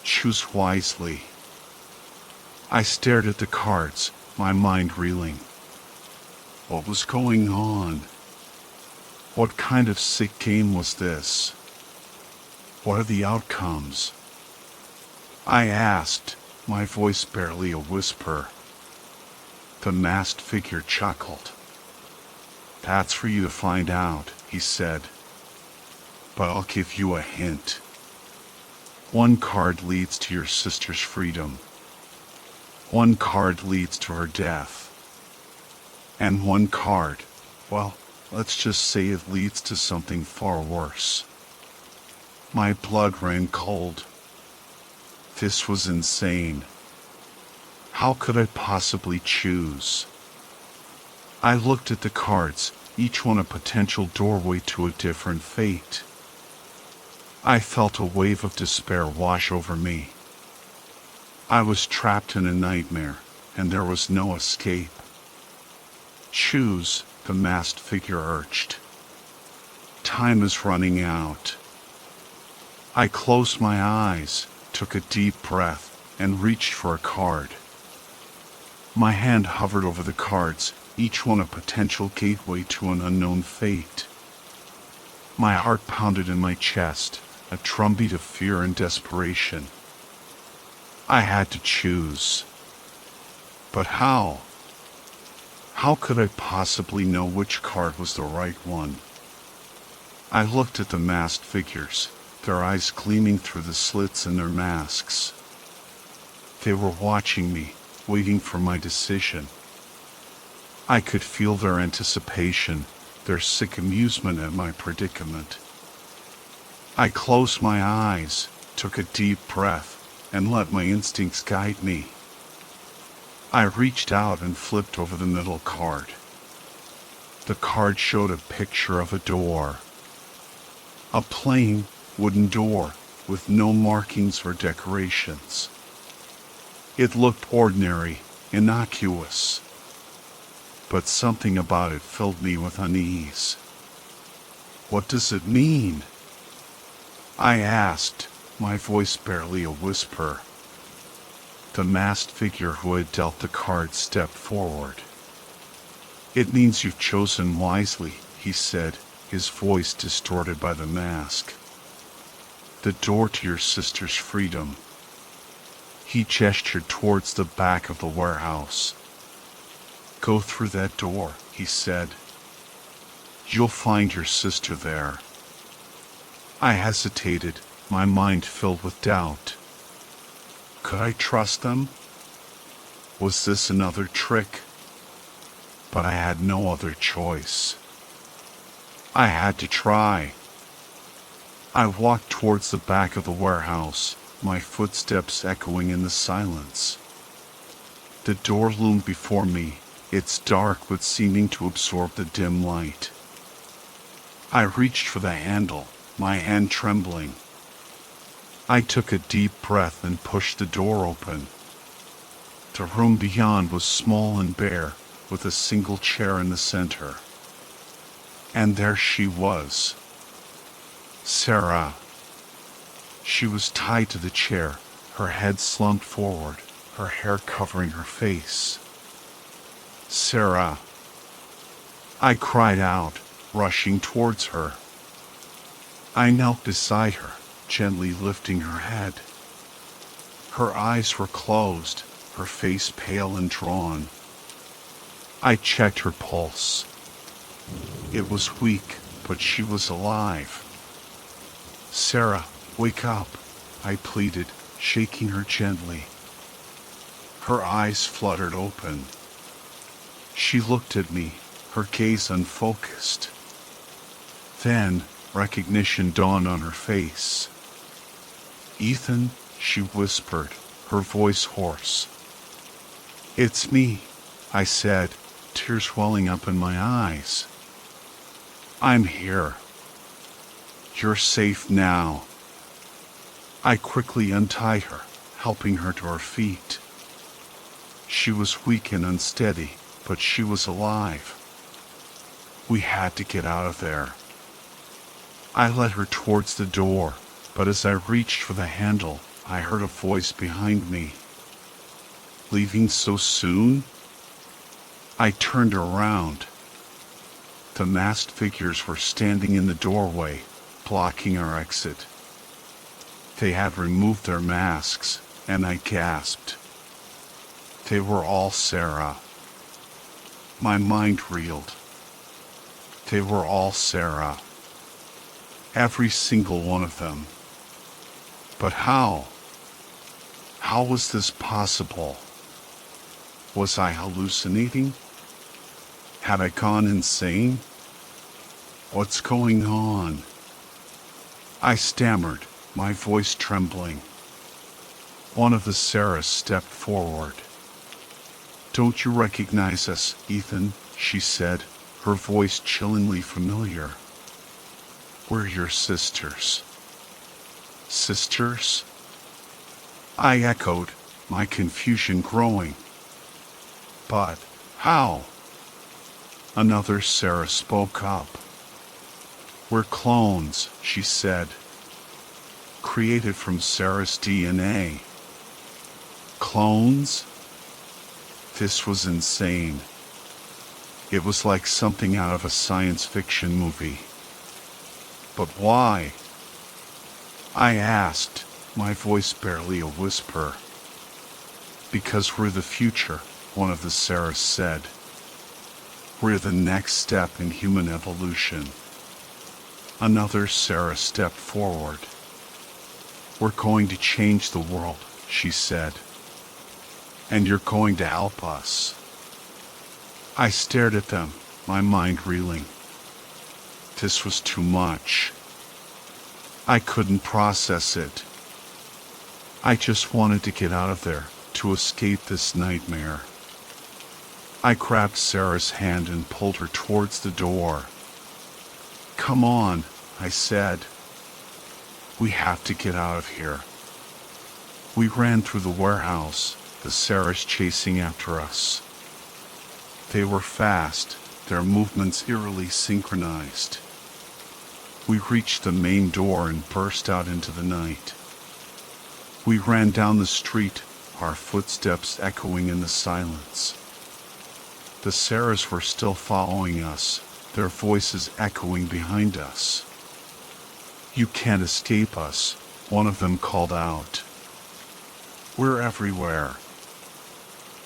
Speaker 1: Choose wisely." I stared at the cards, my mind reeling. What was going on? What kind of sick game was this? What are the outcomes? I asked, my voice barely a whisper. The masked figure chuckled. "That's for you to find out," he said. "But I'll give you a hint. One card leads to your sister's freedom. One card leads to her death. And one card, well, let's just say it leads to something far worse." My blood ran cold. This was insane. How could I possibly choose? I looked at the cards, each one a potential doorway to a different fate. I felt a wave of despair wash over me. I was trapped in a nightmare, and there was no escape. "Choose," the masked figure urged. "Time is running out." I closed my eyes, took a deep breath, and reached for a card. My hand hovered over the cards, each one a potential gateway to an unknown fate. My heart pounded in my chest, a drumbeat of fear and desperation. I had to choose. But how? How could I possibly know which card was the right one? I looked at the masked figures, their eyes gleaming through the slits in their masks. They were watching me, waiting for my decision. I could feel their anticipation, their sick amusement at my predicament. I closed my eyes, took a deep breath, and let my instincts guide me. I reached out and flipped over the middle card. The card showed a picture of a door. A plain, wooden door, with no markings or decorations. It looked ordinary, innocuous. But something about it filled me with unease. What does it mean? I asked, my voice barely a whisper. The masked figure who had dealt the card stepped forward. It means you've chosen wisely, he said, his voice distorted by the mask. The door to your sister's freedom. He gestured towards the back of the warehouse. Go through that door, he said. You'll find your sister there. I hesitated, my mind filled with doubt. Could I trust them? Was this another trick? But I had no other choice. I had to try. I walked towards the back of the warehouse, my footsteps echoing in the silence. The door loomed before me, its dark but seeming to absorb the dim light. I reached for the handle, my hand trembling. I took a deep breath and pushed the door open. The room beyond was small and bare, with a single chair in the center. And there she was. Sarah. She was tied to the chair, her head slumped forward, her hair covering her face. Sarah. I cried out, rushing towards her. I knelt beside her, gently lifting her head. Her eyes were closed, her face pale and drawn. I checked her pulse. It was weak, but she was alive. Sarah, wake up, I pleaded, shaking her gently. Her eyes fluttered open. She looked at me, her gaze unfocused. Then, recognition dawned on her face. Ethan, she whispered, her voice hoarse. It's me, I said, tears welling up in my eyes. I'm here. You're safe now. I quickly untied her, helping her to her feet. She was weak and unsteady, but she was alive. We had to get out of there. I led her towards the door, but as I reached for the handle, I heard a voice behind me. Leaving so soon? I turned around. The masked figures were standing in the doorway, blocking our exit. They had removed their masks, and I gasped. They were all Sarah. My mind reeled. They were all Sarah. Every single one of them. But how? How was this possible? Was I hallucinating? Had I gone insane? What's going on? I stammered, my voice trembling. One of the Sarahs stepped forward. Don't you recognize us, Ethan? She said, her voice chillingly familiar. We're your sisters. Sisters? I echoed, my confusion growing. But how? Another Sarah spoke up. We're clones, she said. Created from Sarah's DNA. Clones? This was insane. It was like something out of a science fiction movie. But why? I asked, my voice barely a whisper. Because we're the future, one of the Sarahs said. We're the next step in human evolution. Another Sarah stepped forward. We're going to change the world, she said. And you're going to help us. I stared at them, my mind reeling. This was too much. I couldn't process it. I just wanted to get out of there, to escape this nightmare. I grabbed Sarah's hand and pulled her towards the door. Come on, I said. We have to get out of here. We ran through the warehouse, the Sarahs chasing after us. They were fast, their movements eerily synchronized. We reached the main door and burst out into the night. We ran down the street, our footsteps echoing in the silence. The Sarahs were still following us, their voices echoing behind us. "You can't escape us," one of them called out. "We're everywhere."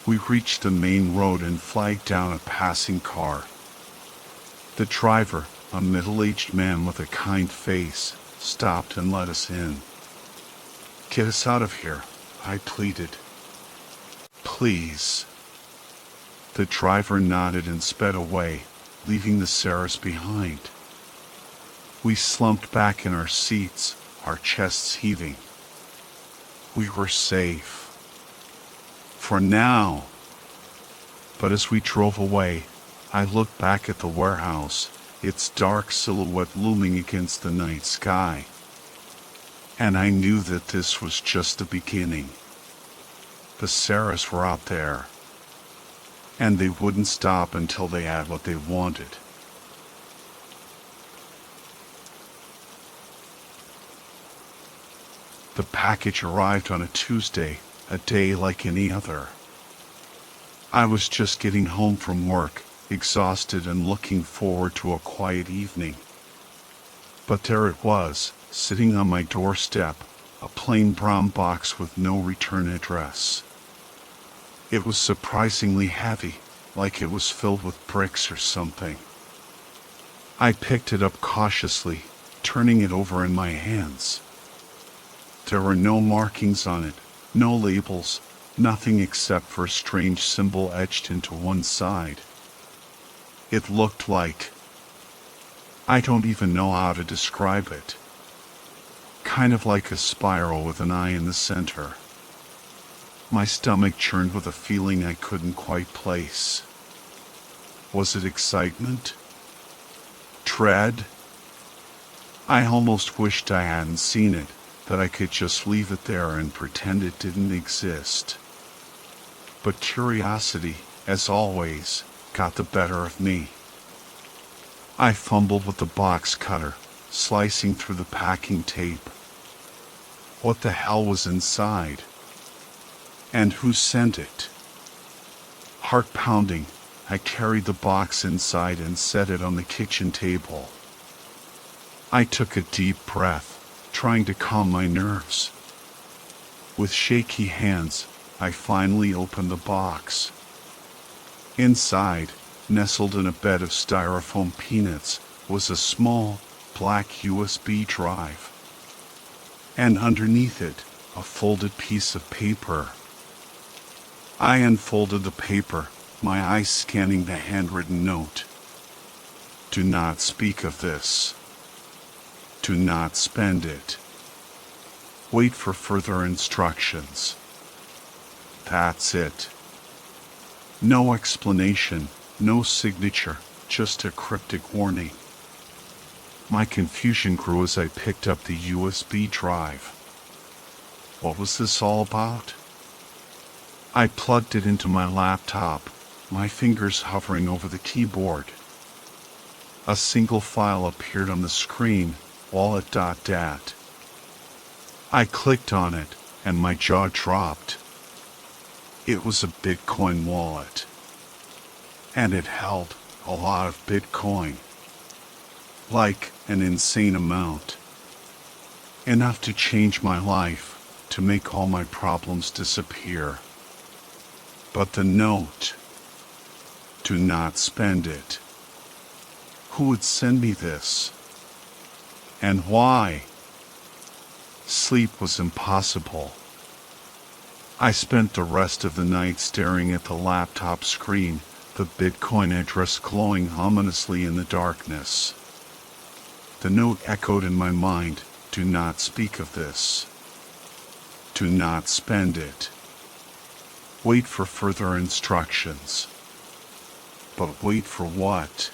Speaker 1: We reached the main road and flagged down a passing car. The driver, a middle-aged man with a kind face, stopped and let us in. "Get us out of here," I pleaded. "Please." The driver nodded and sped away, leaving the Sarahs behind. We slumped back in our seats, our chests heaving. We were safe. For now. But as we drove away, I looked back at the warehouse, its dark silhouette looming against the night sky. And I knew that this was just the beginning. The Sarahs were out there. And they wouldn't stop until they had what they wanted. The package arrived on a Tuesday, a day like any other. I was just getting home from work, exhausted and looking forward to a quiet evening. But there it was, sitting on my doorstep, a plain brown box with no return address. It was surprisingly heavy, like it was filled with bricks or something. I picked it up cautiously, turning it over in my hands. There were no markings on it, no labels, nothing except for a strange symbol etched into one side. It looked like... I don't even know how to describe it. Kind of like a spiral with an eye in the center. My stomach churned with a feeling I couldn't quite place. Was it excitement? Dread? I almost wished I hadn't seen it, that I could just leave it there and pretend it didn't exist. But curiosity, as always, got the better of me. I fumbled with the box cutter, slicing through the packing tape. What the hell was inside? And who sent it? Heart pounding, I carried the box inside and set it on the kitchen table. I took a deep breath, trying to calm my nerves. With shaky hands, I finally opened the box. Inside, nestled in a bed of styrofoam peanuts, was a small, black USB drive. And underneath it, a folded piece of paper. I unfolded the paper, my eyes scanning the handwritten note. "Do not speak of this. Do not spend it. Wait for further instructions." That's it. No explanation, no signature, just a cryptic warning. My confusion grew as I picked up the USB drive. What was this all about? I plugged it into my laptop, my fingers hovering over the keyboard. A single file appeared on the screen, wallet.dat. I clicked on it, and my jaw dropped. It was a Bitcoin wallet. And it held a lot of Bitcoin. Like an insane amount. Enough to change my life, to make all my problems disappear. But the note, "Do not spend it." Who would send me this? And why? Sleep was impossible. I spent the rest of the night staring at the laptop screen, the Bitcoin address glowing ominously in the darkness. The note echoed in my mind, "Do not speak of this. Do not spend it. Wait for further instructions." But wait for what?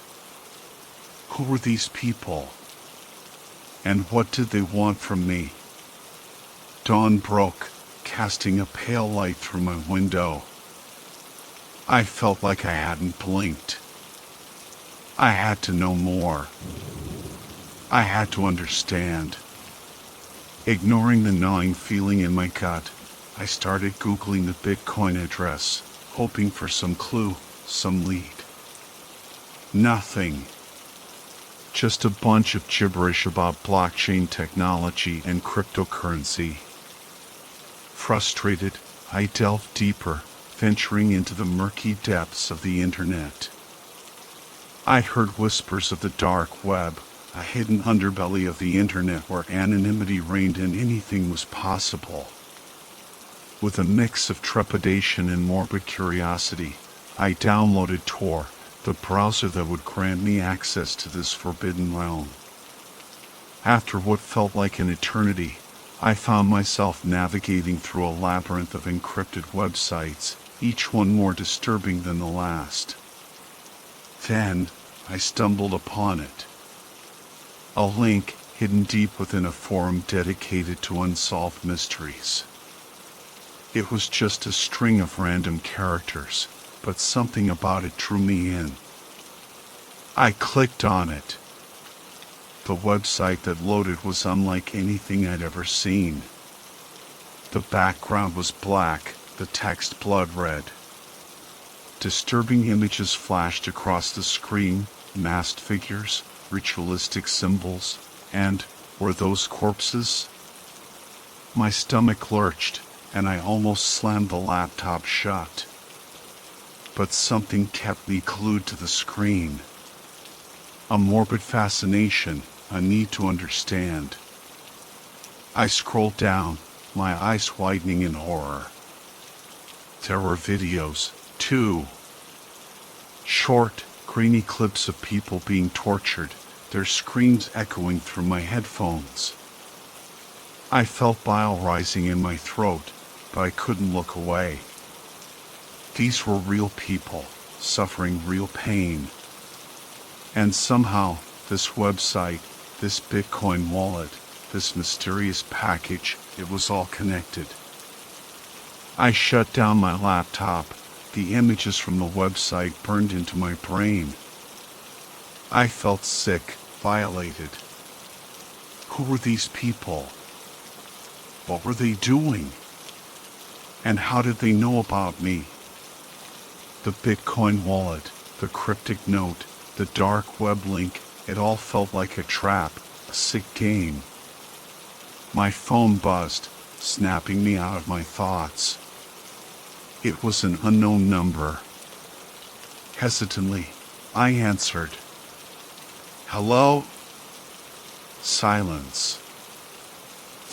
Speaker 1: Who were these people? And what did they want from me? Dawn broke, casting a pale light through my window. I felt like I hadn't blinked. I had to know more. I had to understand. Ignoring the gnawing feeling in my gut, I started Googling the Bitcoin address, hoping for some clue, some lead. Nothing. Just a bunch of gibberish about blockchain technology and cryptocurrency. Frustrated, I delved deeper, venturing into the murky depths of the internet. I heard whispers of the dark web, a hidden underbelly of the internet where anonymity reigned and anything was possible. With a mix of trepidation and morbid curiosity, I downloaded Tor, the browser that would grant me access to this forbidden realm. After what felt like an eternity, I found myself navigating through a labyrinth of encrypted websites, each one more disturbing than the last. Then, I stumbled upon it. A link hidden deep within a forum dedicated to unsolved mysteries. It was just a string of random characters, but something about it drew me in. I clicked on it. The website that loaded was unlike anything I'd ever seen. The background was black, the text blood red. Disturbing images flashed across the screen, masked figures, ritualistic symbols, and, were those corpses? My stomach lurched, and I almost slammed the laptop shut. But something kept me glued to the screen. A morbid fascination, a need to understand. I scrolled down, my eyes widening in horror. There were videos, too. Short, grainy clips of people being tortured, their screams echoing through my headphones. I felt bile rising in my throat, but I couldn't look away. These were real people, suffering real pain. And somehow, this website, this Bitcoin wallet, this mysterious package, it was all connected. I shut down my laptop. The images from the website burned into my brain. I felt sick, violated. Who were these people? What were they doing? And how did they know about me? The Bitcoin wallet, the cryptic note, the dark web link, it all felt like a trap, a sick game. My phone buzzed, snapping me out of my thoughts. It was an unknown number. Hesitantly, I answered. Hello? Silence.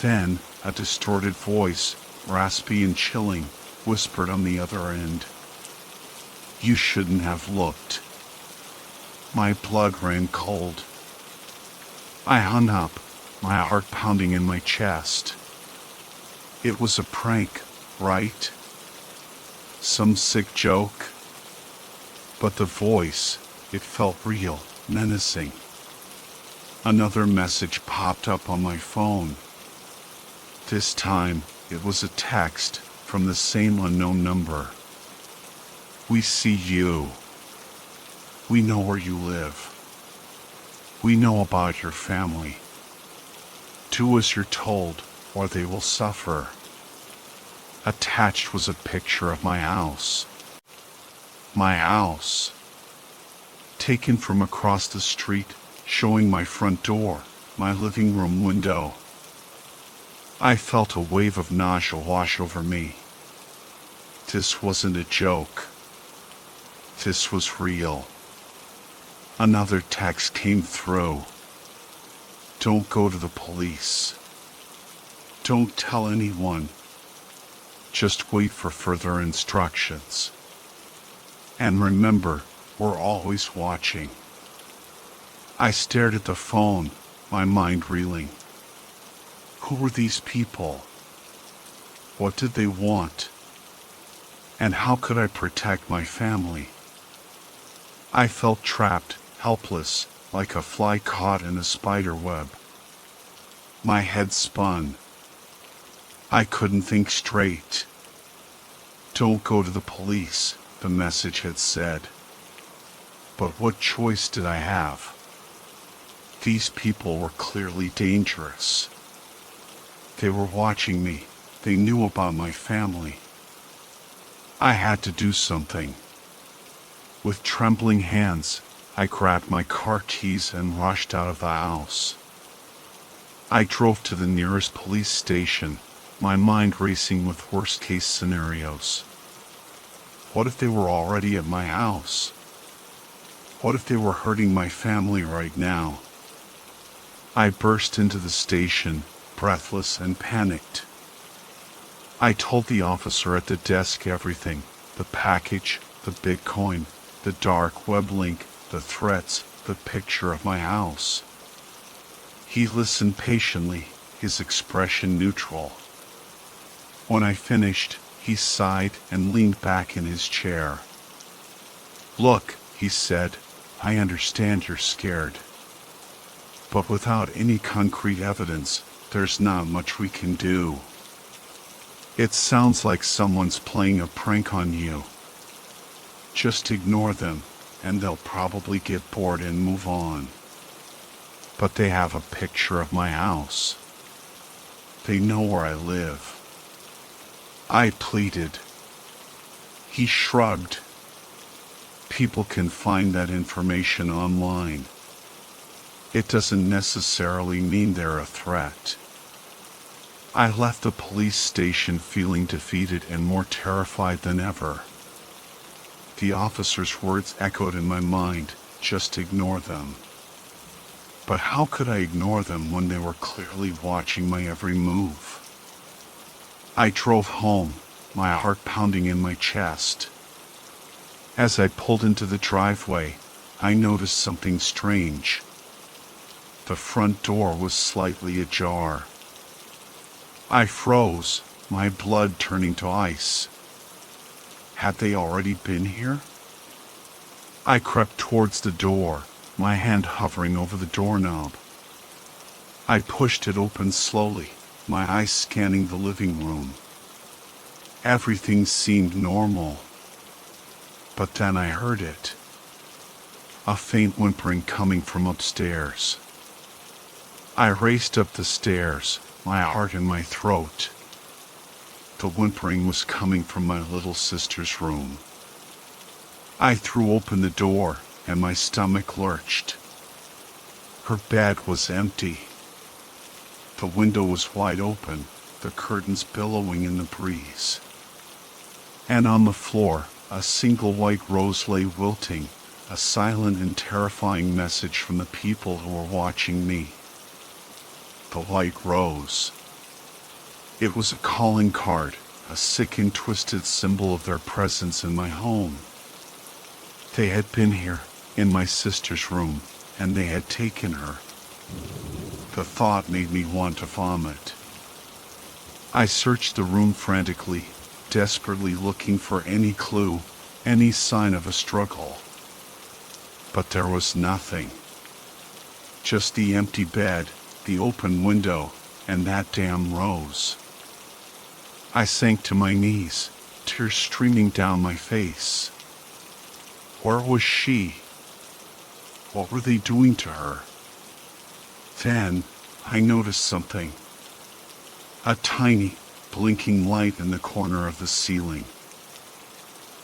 Speaker 1: Then, a distorted voice, raspy and chilling, whispered on the other end. You shouldn't have looked. My blood ran cold. I hung up, my heart pounding in my chest. It was a prank, right? Some sick joke? But the voice, it felt real, menacing. Another message popped up on my phone. This time, it was a text from the same unknown number. We see you. We know where you live. We know about your family. Do as you're told, or they will suffer. Attached was a picture of my house. My house. Taken from across the street, showing my front door, my living room window. I felt a wave of nausea wash over me. This wasn't a joke. This was real. Another text came through. Don't go to the police. Don't tell anyone. Just wait for further instructions. And remember, we're always watching. I stared at the phone, my mind reeling. Who were these people? What did they want? And how could I protect my family? I felt trapped, helpless, like a fly caught in a spider web. My head spun. I couldn't think straight. Don't go to the police, the message had said. But what choice did I have? These people were clearly dangerous. They were watching me. They knew about my family. I had to do something. With trembling hands, I grabbed my car keys and rushed out of the house. I drove to the nearest police station, my mind racing with worst-case scenarios. What if they were already at my house? What if they were hurting my family right now? I burst into the station, breathless and panicked. I told the officer at the desk everything: the package, the Bitcoin, the dark web link, the threats, the picture of my house. He listened patiently, his expression neutral. When I finished, he sighed and leaned back in his chair. "Look," he said, "I understand you're scared. But without any concrete evidence, there's not much we can do. It sounds like someone's playing a prank on you. Just ignore them, and they'll probably get bored and move on. But they have a picture of my house. They know where I live." I pleaded. He shrugged. "People can find that information online. It doesn't necessarily mean they're a threat." I left the police station feeling defeated and more terrified than ever. The officer's words echoed in my mind: just ignore them. But how could I ignore them when they were clearly watching my every move? I drove home, my heart pounding in my chest. As I pulled into the driveway, I noticed something strange. The front door was slightly ajar. I froze, my blood turning to ice. Had they already been here? I crept towards the door, my hand hovering over the doorknob. I pushed it open slowly, my eyes scanning the living room. Everything seemed normal. But then I heard it. A faint whimpering coming from upstairs. I raced up the stairs, my heart in my throat. The whimpering was coming from my little sister's room. I threw open the door, and my stomach lurched. Her bed was empty. The window was wide open, the curtains billowing in the breeze. And on the floor, a single white rose lay wilting, a silent and terrifying message from the people who were watching me. The white rose. It was a calling card, a sick and twisted symbol of their presence in my home. They had been here, in my sister's room, and they had taken her. The thought made me want to vomit. I searched the room frantically, desperately looking for any clue, any sign of a struggle. But there was nothing. Just the empty bed, the open window, and that damn rose. I sank to my knees, tears streaming down my face. Where was she? What were they doing to her? Then, I noticed something. A tiny, blinking light in the corner of the ceiling.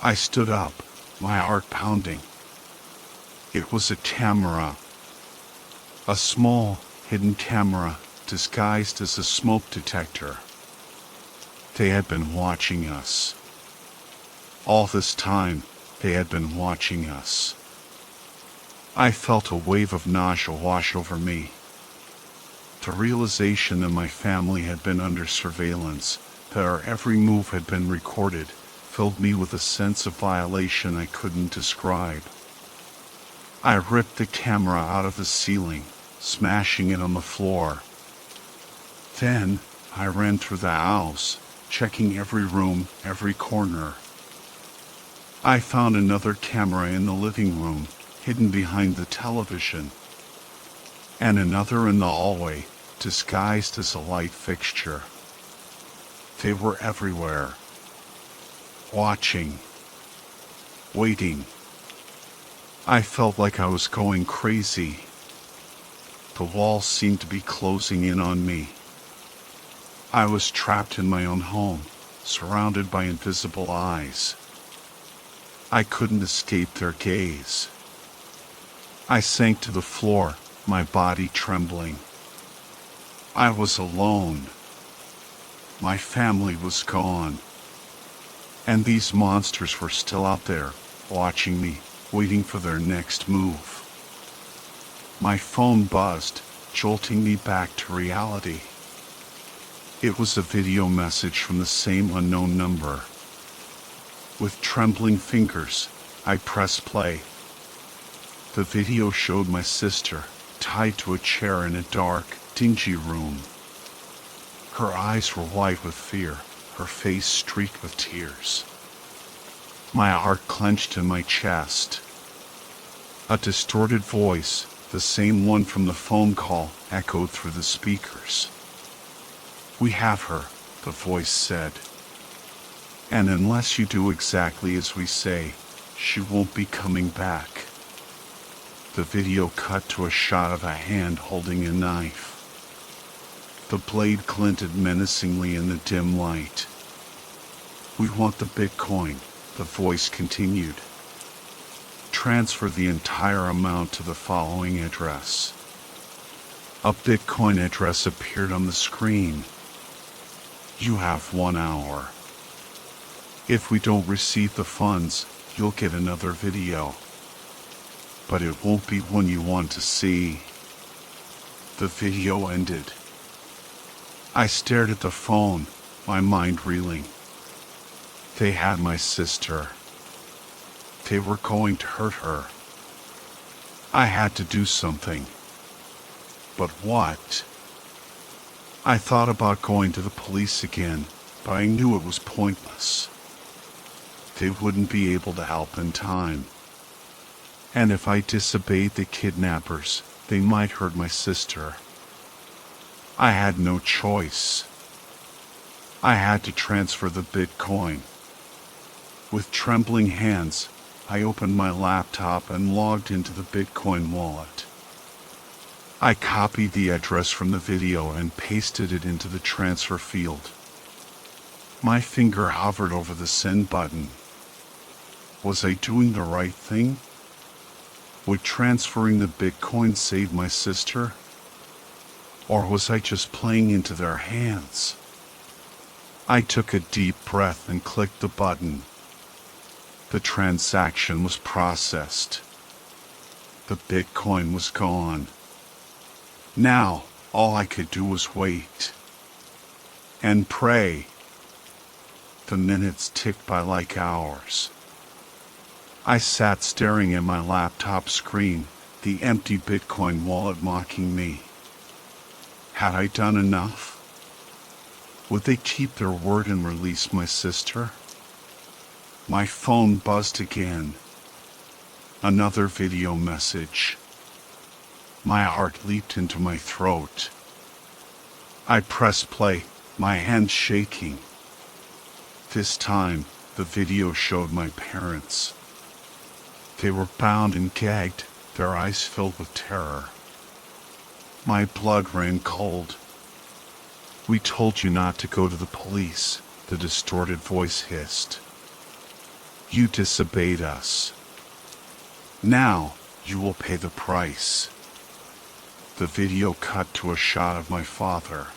Speaker 1: I stood up, my heart pounding. It was a camera. A small, hidden camera, disguised as a smoke detector. They had been watching us. All this time, they had been watching us. I felt a wave of nausea wash over me. The realization that my family had been under surveillance, that our every move had been recorded, filled me with a sense of violation I couldn't describe. I ripped the camera out of the ceiling, smashing it on the floor. Then, I ran through the house, checking every room, every corner. I found another camera in the living room, hidden behind the television, and another in the hallway, disguised as a light fixture. They were everywhere, watching, waiting. I felt like I was going crazy. The walls seemed to be closing in on me. I was trapped in my own home, surrounded by invisible eyes. I couldn't escape their gaze. I sank to the floor, my body trembling. I was alone. My family was gone. And these monsters were still out there, watching me, waiting for their next move. My phone buzzed, jolting me back to reality. It was a video message from the same unknown number. With trembling fingers, I pressed play. The video showed my sister, tied to a chair in a dark, dingy room. Her eyes were white with fear, her face streaked with tears. My heart clenched in my chest. A distorted voice, the same one from the phone call, echoed through the speakers. "We have her," the voice said. "And unless you do exactly as we say, she won't be coming back." The video cut to a shot of a hand holding a knife. The blade glinted menacingly in the dim light. "We want the Bitcoin," the voice continued. "Transfer the entire amount to the following address." A Bitcoin address appeared on the screen. "You have 1 hour. If we don't receive the funds, you'll get another video. But it won't be one you want to see." The video ended. I stared at the phone, my mind reeling. They had my sister. They were going to hurt her. I had to do something. But what? I thought about going to the police again, but I knew it was pointless. They wouldn't be able to help in time. And if I disobeyed the kidnappers, they might hurt my sister. I had no choice. I had to transfer the Bitcoin. With trembling hands, I opened my laptop and logged into the Bitcoin wallet. I copied the address from the video and pasted it into the transfer field. My finger hovered over the send button. Was I doing the right thing? Would transferring the Bitcoin save my sister? Or was I just playing into their hands? I took a deep breath and clicked the button. The transaction was processed. The Bitcoin was gone. Now, all I could do was wait. And pray. The minutes ticked by like hours. I sat staring at my laptop screen, the empty Bitcoin wallet mocking me. Had I done enough? Would they keep their word and release my sister? My phone buzzed again. Another video message. My heart leaped into my throat. I pressed play, my hands shaking. This time, the video showed my parents. They were bound and gagged, their eyes filled with terror. My blood ran cold. "We told you not to go to the police," the distorted voice hissed. "You disobeyed us. Now, you will pay the price." The video cut to a shot of my father.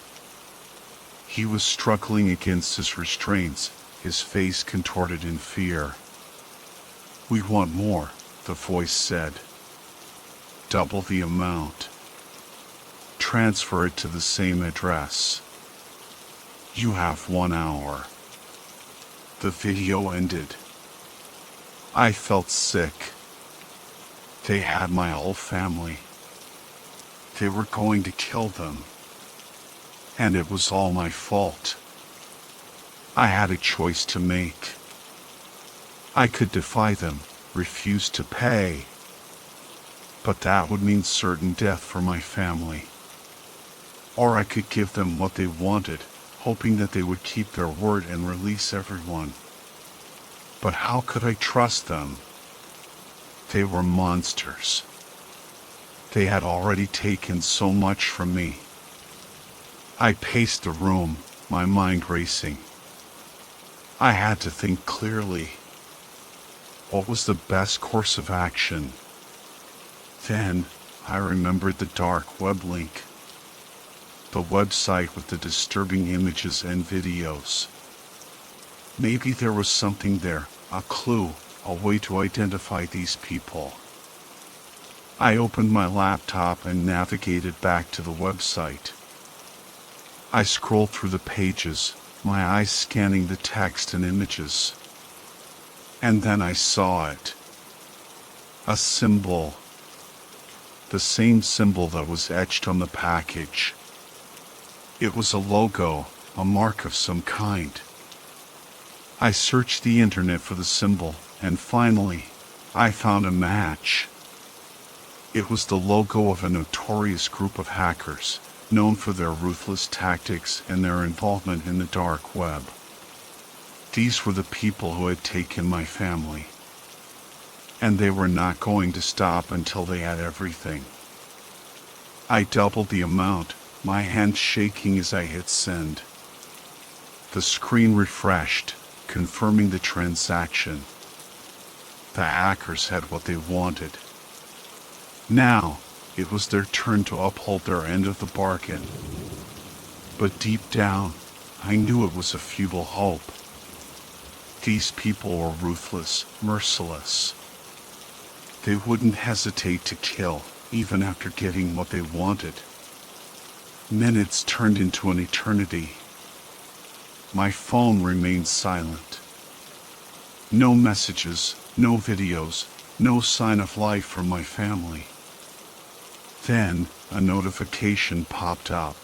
Speaker 1: He was struggling against his restraints, his face contorted in fear. "We want more," the voice said. "Double the amount. Transfer it to the same address. You have 1 hour." The video ended. I felt sick. They had my whole family. They were going to kill them. And it was all my fault. I had a choice to make. I could defy them, refuse to pay. But that would mean certain death for my family. Or I could give them what they wanted, hoping that they would keep their word and release everyone. But how could I trust them? They were monsters. They had already taken so much from me. I paced the room, my mind racing. I had to think clearly. What was the best course of action? Then, I remembered the dark web link. The website with the disturbing images and videos. Maybe there was something there, a clue, a way to identify these people. I opened my laptop and navigated back to the website. I scrolled through the pages, my eyes scanning the text and images. And then I saw it. A symbol. The same symbol that was etched on the package. It was a logo, a mark of some kind. I searched the internet for the symbol, and finally, I found a match. It was the logo of a notorious group of hackers, known for their ruthless tactics and their involvement in the dark web. These were the people who had taken my family. And they were not going to stop until they had everything. I doubled the amount, my hand shaking as I hit send. The screen refreshed, confirming the transaction. The hackers had what they wanted. Now, it was their turn to uphold their end of the bargain. But deep down, I knew it was a futile hope. These people were ruthless, merciless. They wouldn't hesitate to kill, even after getting what they wanted. Minutes turned into an eternity. My phone remained silent. No messages, no videos, no sign of life from my family. Then, a notification popped up.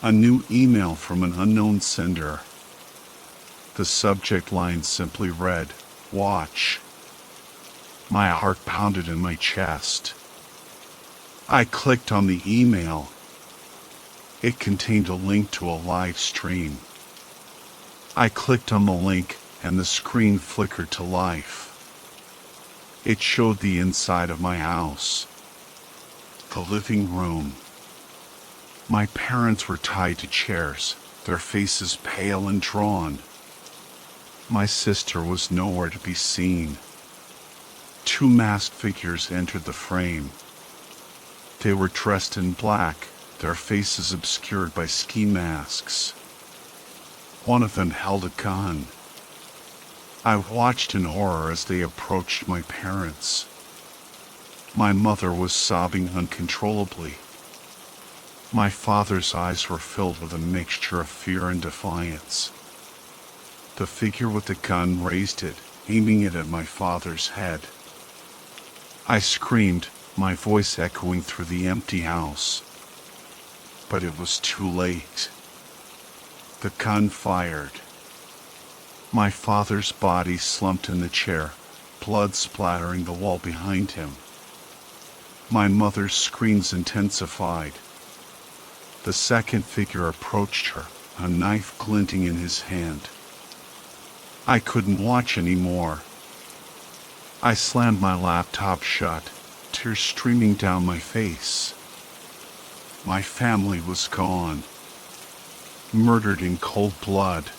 Speaker 1: A new email from an unknown sender. The subject line simply read, "Watch." My heart pounded in my chest. I clicked on the email. It contained a link to a live stream. I clicked on the link, and the screen flickered to life. It showed the inside of my house. The living room. My parents were tied to chairs, their faces pale and drawn. My sister was nowhere to be seen. Two masked figures entered the frame. They were dressed in black, their faces obscured by ski masks. One of them held a gun. I watched in horror as they approached my parents. My mother was sobbing uncontrollably. My father's eyes were filled with a mixture of fear and defiance. The figure with the gun raised it, aiming it at my father's head. I screamed, my voice echoing through the empty house. But it was too late. The gun fired. My father's body slumped in the chair, blood splattering the wall behind him. My mother's screams intensified. The second figure approached her, a knife glinting in his hand. I couldn't watch anymore. I slammed my laptop shut, tears streaming down my face. My family was gone, murdered in cold blood,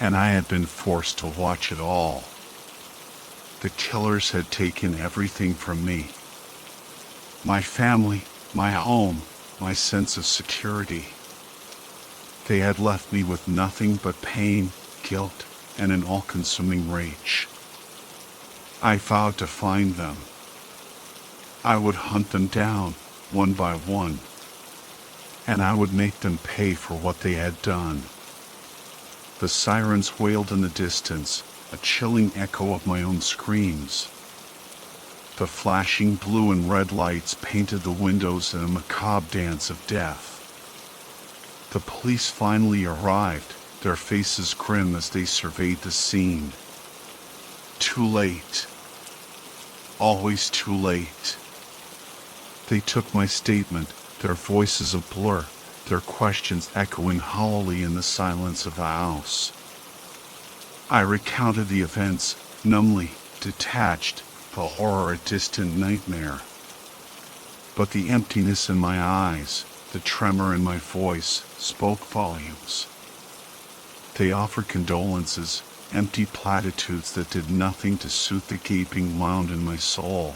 Speaker 1: and I had been forced to watch it all. The killers had taken everything from me. My family, my home, my sense of security. They had left me with nothing but pain, guilt, and an all-consuming rage. I vowed to find them. I would hunt them down, one by one, and I would make them pay for what they had done. The sirens wailed in the distance, a chilling echo of my own screams. The flashing blue and red lights painted the windows in a macabre dance of death. The police finally arrived, their faces grim as they surveyed the scene. Too late. Always too late. They took my statement, their voices a blur, their questions echoing hollowly in the silence of the house. I recounted the events, numbly, detached, the horror a distant nightmare. But the emptiness in my eyes, the tremor in my voice, spoke volumes. They offered condolences, empty platitudes that did nothing to soothe the gaping wound in my soul.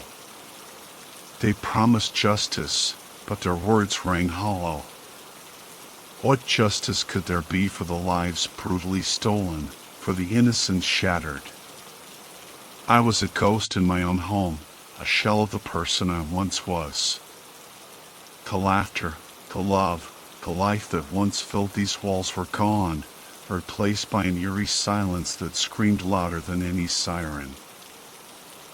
Speaker 1: They promised justice, but their words rang hollow. What justice could there be for the lives brutally stolen, for the innocent shattered? I was a ghost in my own home, a shell of the person I once was. The laughter, the love, the life that once filled these walls were gone, replaced by an eerie silence that screamed louder than any siren.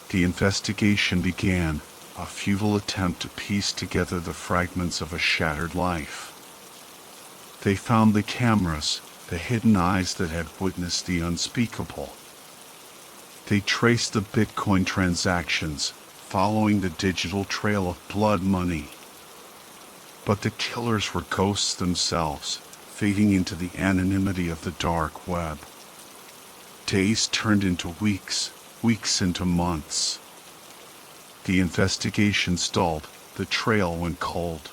Speaker 1: The investigation began, a futile attempt to piece together the fragments of a shattered life. They found the cameras, the hidden eyes that had witnessed the unspeakable. They traced the Bitcoin transactions, following the digital trail of blood money. But the killers were ghosts themselves, fading into the anonymity of the dark web. Days turned into weeks, weeks into months. The investigation stalled, the trail went cold.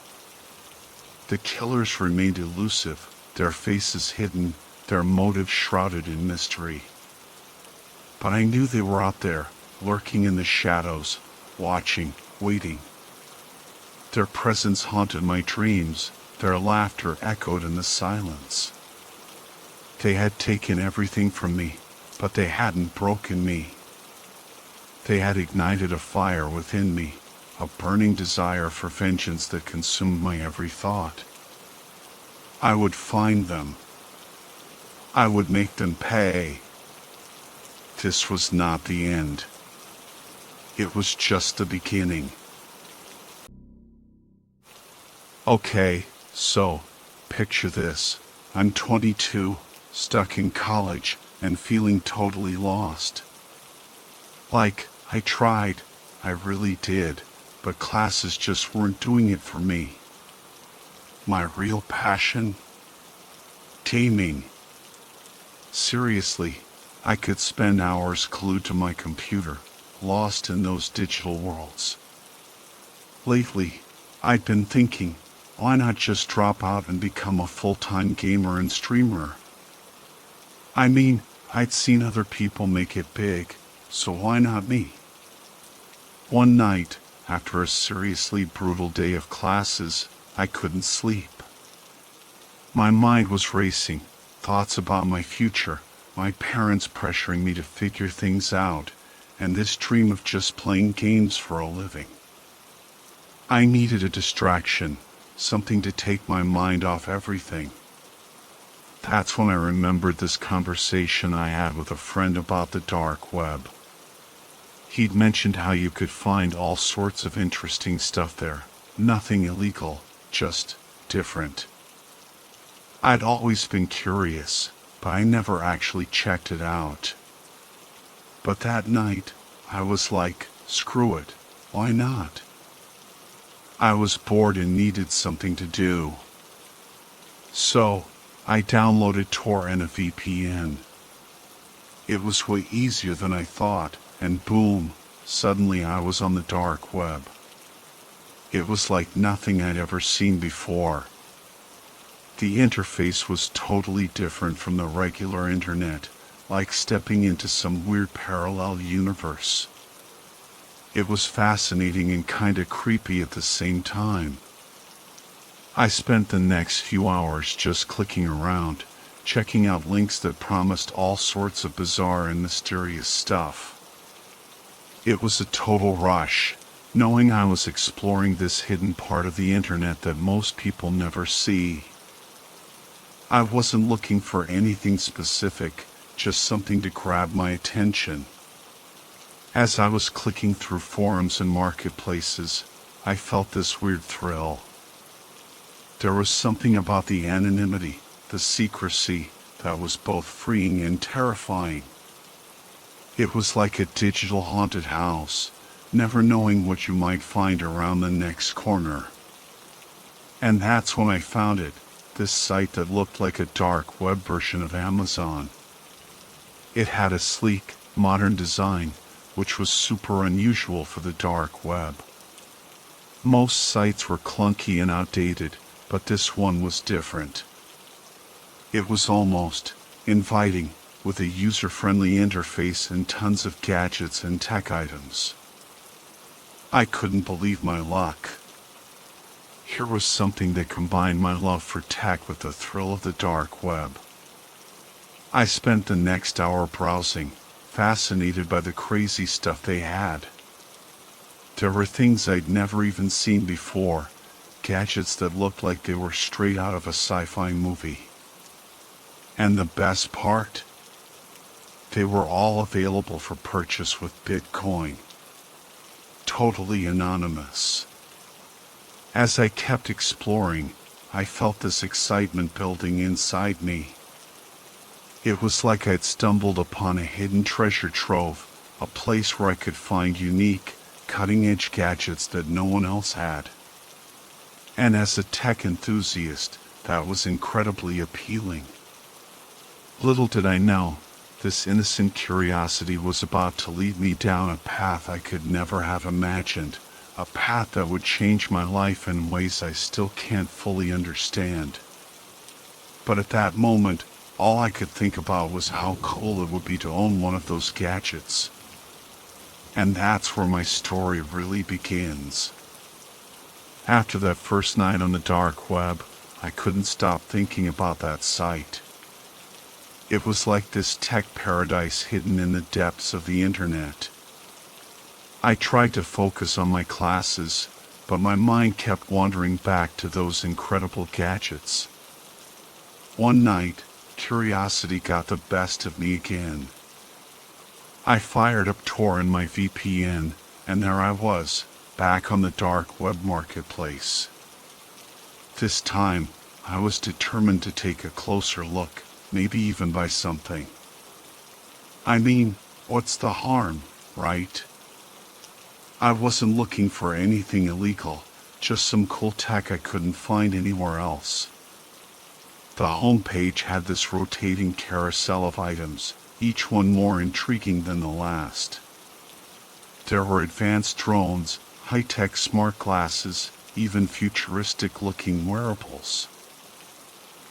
Speaker 1: The killers remained elusive, their faces hidden, their motives shrouded in mystery. But I knew they were out there, lurking in the shadows, watching, waiting. Their presence haunted my dreams, their laughter echoed in the silence. They had taken everything from me, but they hadn't broken me. They had ignited a fire within me, a burning desire for vengeance that consumed my every thought. I would find them. I would make them pay. This was not the end. It was just the beginning. Okay, so, picture this. I'm 22, stuck in college, and feeling totally lost. Like, I tried, I really did, but classes just weren't doing it for me. My real passion? Gaming. Seriously, I could spend hours glued to my computer, lost in those digital worlds. Lately, I'd been thinking, why not just drop out and become a full-time gamer and streamer? I mean, I'd seen other people make it big, so why not me? One night, after a seriously brutal day of classes, I couldn't sleep. My mind was racing, thoughts about my future, my parents pressuring me to figure things out, and this dream of just playing games for a living. I needed a distraction, something to take my mind off everything. That's when I remembered this conversation I had with a friend about the dark web. He'd mentioned how you could find all sorts of interesting stuff there, nothing illegal, just different. I'd always been curious, but I never actually checked it out. But that night, I was like, screw it, why not? I was bored and needed something to do. So, I downloaded Tor and a VPN. It was way easier than I thought, and boom, suddenly I was on the dark web. It was like nothing I'd ever seen before. The interface was totally different from the regular internet, like stepping into some weird parallel universe. It was fascinating and kinda creepy at the same time. I spent the next few hours just clicking around, checking out links that promised all sorts of bizarre and mysterious stuff. It was a total rush, knowing I was exploring this hidden part of the internet that most people never see. I wasn't looking for anything specific, just something to grab my attention. As I was clicking through forums and marketplaces, I felt this weird thrill. There was something about the anonymity, the secrecy, that was both freeing and terrifying. It was like a digital haunted house, never knowing what you might find around the next corner. And that's when I found it, this site that looked like a dark web version of Amazon. It had a sleek, modern design, which was super unusual for the dark web. Most sites were clunky and outdated, but this one was different. It was almost inviting, with a user-friendly interface and tons of gadgets and tech items. I couldn't believe my luck. Here was something that combined my love for tech with the thrill of the dark web. I spent the next hour browsing, fascinated by the crazy stuff they had. There were things I'd never even seen before, gadgets that looked like they were straight out of a sci-fi movie. And the best part? They were all available for purchase with Bitcoin. Totally anonymous. As I kept exploring, I felt this excitement building inside me. It was like I'd stumbled upon a hidden treasure trove, a place where I could find unique, cutting-edge gadgets that no one else had. And as a tech enthusiast, that was incredibly appealing. Little did I know, this innocent curiosity was about to lead me down a path I could never have imagined, a path that would change my life in ways I still can't fully understand. But at that moment, all I could think about was how cool it would be to own one of those gadgets. And that's where my story really begins. After that first night on the dark web, I couldn't stop thinking about that site. It was like this tech paradise hidden in the depths of the internet. I tried to focus on my classes, but my mind kept wandering back to those incredible gadgets. One night, curiosity got the best of me again. I fired up Tor in my VPN, and there I was, back on the dark web marketplace. This time, I was determined to take a closer look, maybe even buy something. I mean, what's the harm, right? I wasn't looking for anything illegal, just some cool tech I couldn't find anywhere else. The homepage had this rotating carousel of items, each one more intriguing than the last. There were advanced drones, high-tech smart glasses, even futuristic-looking wearables.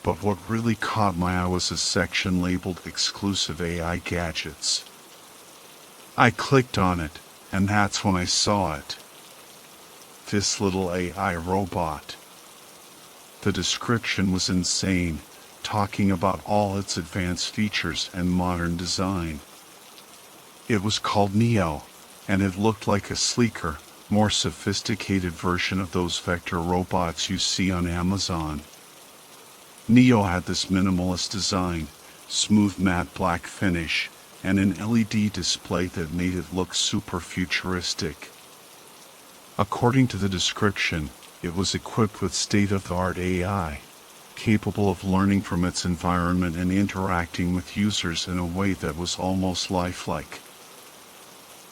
Speaker 1: But what really caught my eye was a section labeled Exclusive AI Gadgets. I clicked on it, and that's when I saw it. This little AI robot. The description was insane, talking about all its advanced features and modern design. It was called Neo, and it looked like a sleeker, more sophisticated version of those vector robots you see on Amazon. Neo had this minimalist design, smooth matte black finish, and an LED display that made it look super futuristic. According to the description, it was equipped with state-of-the-art AI, capable of learning from its environment and interacting with users in a way that was almost lifelike.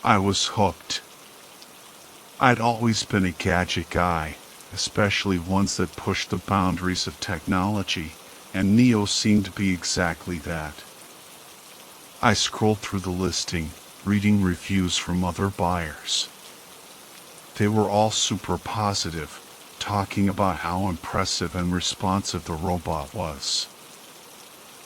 Speaker 1: I was hooked. I'd always been a gadget guy, especially ones that pushed the boundaries of technology, and Neo seemed to be exactly that. I scrolled through the listing, reading reviews from other buyers. They were all super positive, talking about how impressive and responsive the robot was.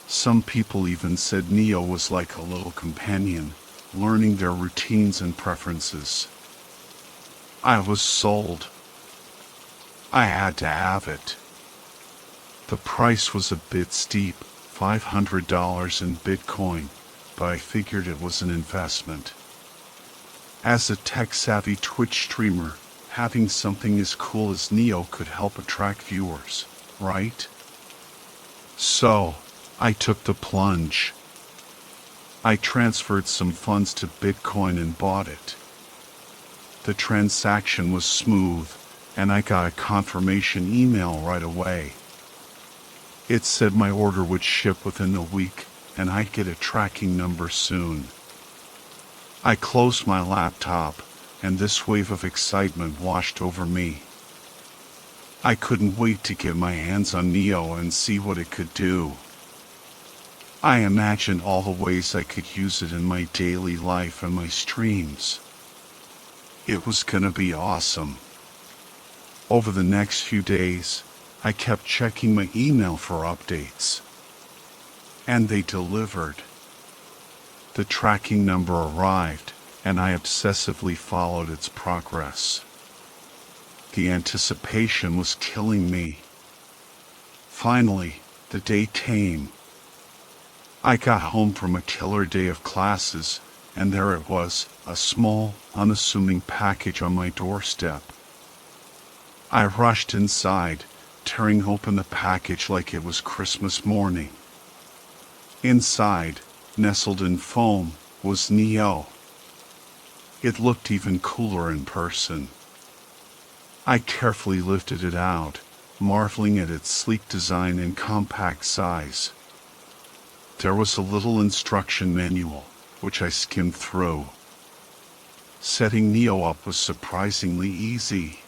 Speaker 1: Some people even said Neo was like a little companion, learning their routines and preferences. I was sold. I had to have it. The price was a bit steep, $500 in Bitcoin, but I figured it was an investment. As a tech-savvy Twitch streamer, having something as cool as Neo could help attract viewers, right? So, I took the plunge. I transferred some funds to Bitcoin and bought it. The transaction was smooth, and I got a confirmation email right away. It said my order would ship within a week, and I'd get a tracking number soon. I closed my laptop, and this wave of excitement washed over me. I couldn't wait to get my hands on Neo and see what it could do. I imagined all the ways I could use it in my daily life and my streams. It was gonna be awesome. Over the next few days, I kept checking my email for updates. And they delivered. The tracking number arrived, and I obsessively followed its progress. The anticipation was killing me. Finally, the day came. I got home from a killer day of classes, and there it was, a small, unassuming package on my doorstep. I rushed inside, tearing open the package like it was Christmas morning. Inside, nestled in foam, was Neo. It looked even cooler in person. I carefully lifted it out, marveling at its sleek design and compact size. There was a little instruction manual, which I skimmed through. Setting Neo up was surprisingly easy.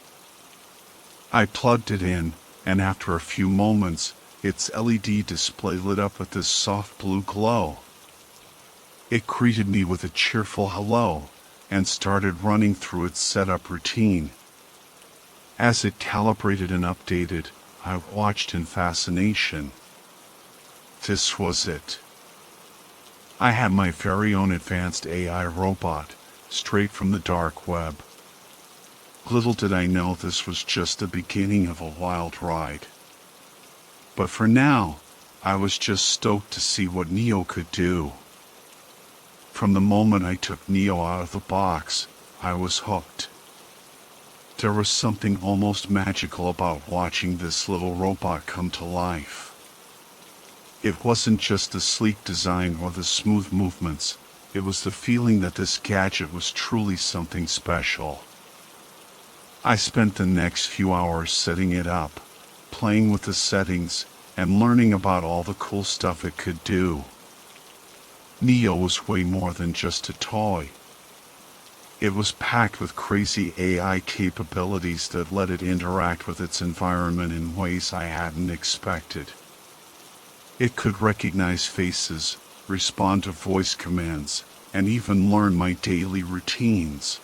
Speaker 1: I plugged it in, and after a few moments, its LED display lit up with this soft blue glow. It greeted me with a cheerful hello, and started running through its setup routine. As it calibrated and updated, I watched in fascination. This was it. I had my very own advanced AI robot, straight from the dark web. Little did I know this was just the beginning of a wild ride. But for now, I was just stoked to see what Neo could do. From the moment I took Neo out of the box, I was hooked. There was something almost magical about watching this little robot come to life. It wasn't just the sleek design or the smooth movements, it was the feeling that this gadget was truly something special. I spent the next few hours setting it up, playing with the settings, and learning about all the cool stuff it could do. Neo was way more than just a toy. It was packed with crazy AI capabilities that let it interact with its environment in ways I hadn't expected. It could recognize faces, respond to voice commands, and even learn my daily routines.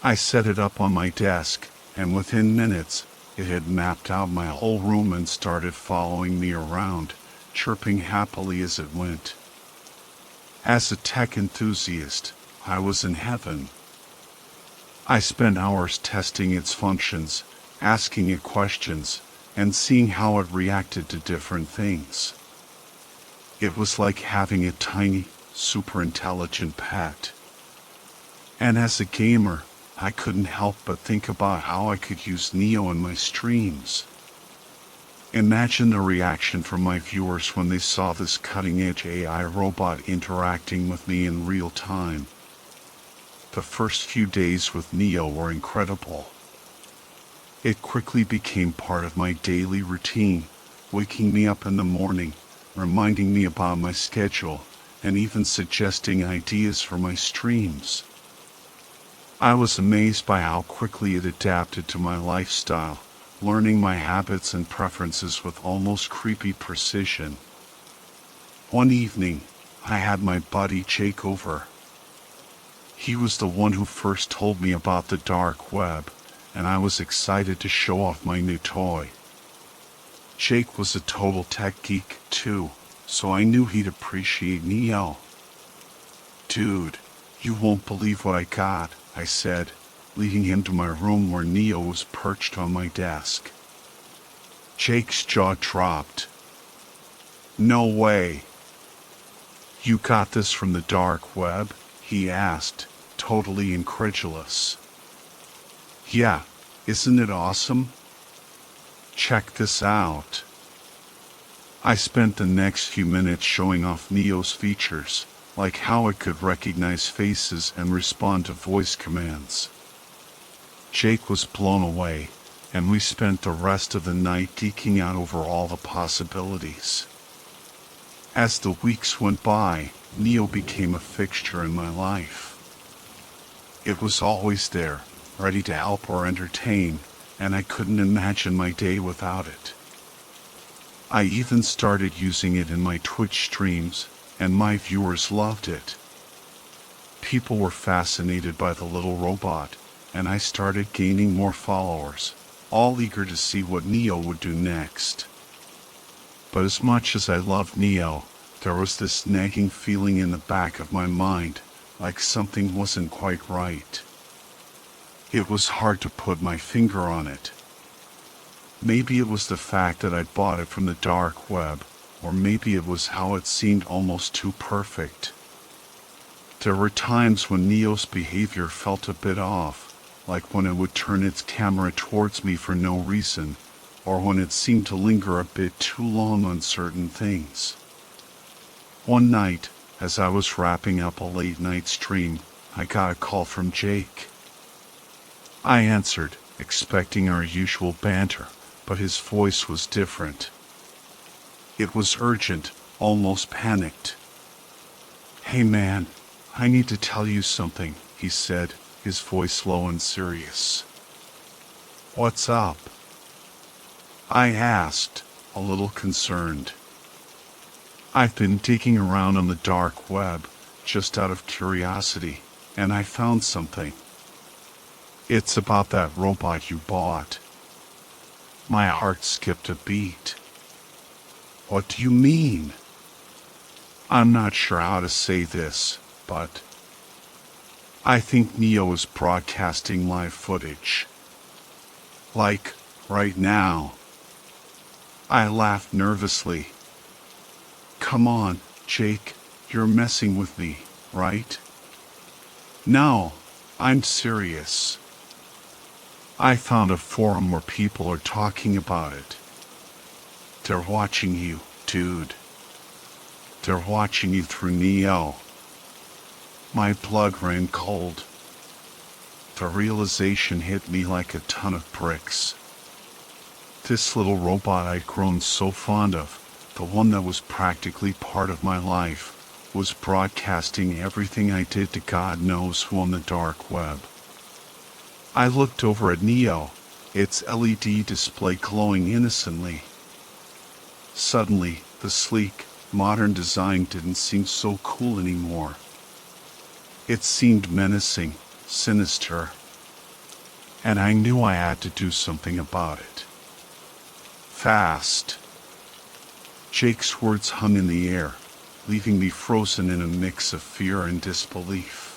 Speaker 1: I set it up on my desk, and within minutes, it had mapped out my whole room and started following me around, chirping happily as it went. As a tech enthusiast, I was in heaven. I spent hours testing its functions, asking it questions, and seeing how it reacted to different things. It was like having a tiny, super intelligent pet. And as a gamer, I couldn't help but think about how I could use Neo in my streams. Imagine the reaction from my viewers when they saw this cutting-edge AI robot interacting with me in real time. The first few days with Neo were incredible. It quickly became part of my daily routine, waking me up in the morning, reminding me about my schedule, and even suggesting ideas for my streams. I was amazed by how quickly it adapted to my lifestyle, learning my habits and preferences with almost creepy precision. One evening, I had my buddy Jake over. He was the one who first told me about the dark web, and I was excited to show off my new toy. Jake was a total tech geek, too, so I knew he'd appreciate Neo. "Dude, you won't believe what I got," I said, leading him to my room where Neo was perched on my desk. Jake's jaw dropped. "No way. You got this from the dark web?" he asked, totally incredulous. "Yeah, isn't it awesome? Check this out." I spent the next few minutes showing off Neo's features, like how it could recognize faces and respond to voice commands. Jake was blown away, and we spent the rest of the night geeking out over all the possibilities. As the weeks went by, Neo became a fixture in my life. It was always there, ready to help or entertain, and I couldn't imagine my day without it. I even started using it in my Twitch streams, and my viewers loved it. People were fascinated by the little robot, and I started gaining more followers, all eager to see what Neo would do next. But as much as I loved Neo, there was this nagging feeling in the back of my mind, like something wasn't quite right. It was hard to put my finger on it. Maybe it was the fact that I'd bought it from the dark web, or maybe it was how it seemed almost too perfect. There were times when Neo's behavior felt a bit off, like when it would turn its camera towards me for no reason, or when it seemed to linger a bit too long on certain things. One night, as I was wrapping up a late-night stream, I got a call from Jake. I answered, expecting our usual banter, but his voice was different. It was urgent, almost panicked. "Hey man, I need to tell you something," he said, his voice low and serious. "What's up?" I asked, a little concerned. "I've been digging around on the dark web, just out of curiosity, and I found something. It's about that robot you bought." My heart skipped a beat. "What do you mean?" I'm not sure how to say this, but I think Neo is broadcasting live footage. Like, right now. I laughed nervously. "Come on, Jake, you're messing with me, right?" "No, I'm serious. I found a forum where people are talking about it. They're watching you, dude. They're watching you through Neo." My blood ran cold. The realization hit me like a ton of bricks. This little robot I'd grown so fond of, the one that was practically part of my life, was broadcasting everything I did to God knows who on the dark web. I looked over at Neo, its LED display glowing innocently. Suddenly, the sleek, modern design didn't seem so cool anymore. It seemed menacing, sinister, and I knew I had to do something about it. Fast. Jake's words hung in the air, leaving me frozen in a mix of fear and disbelief.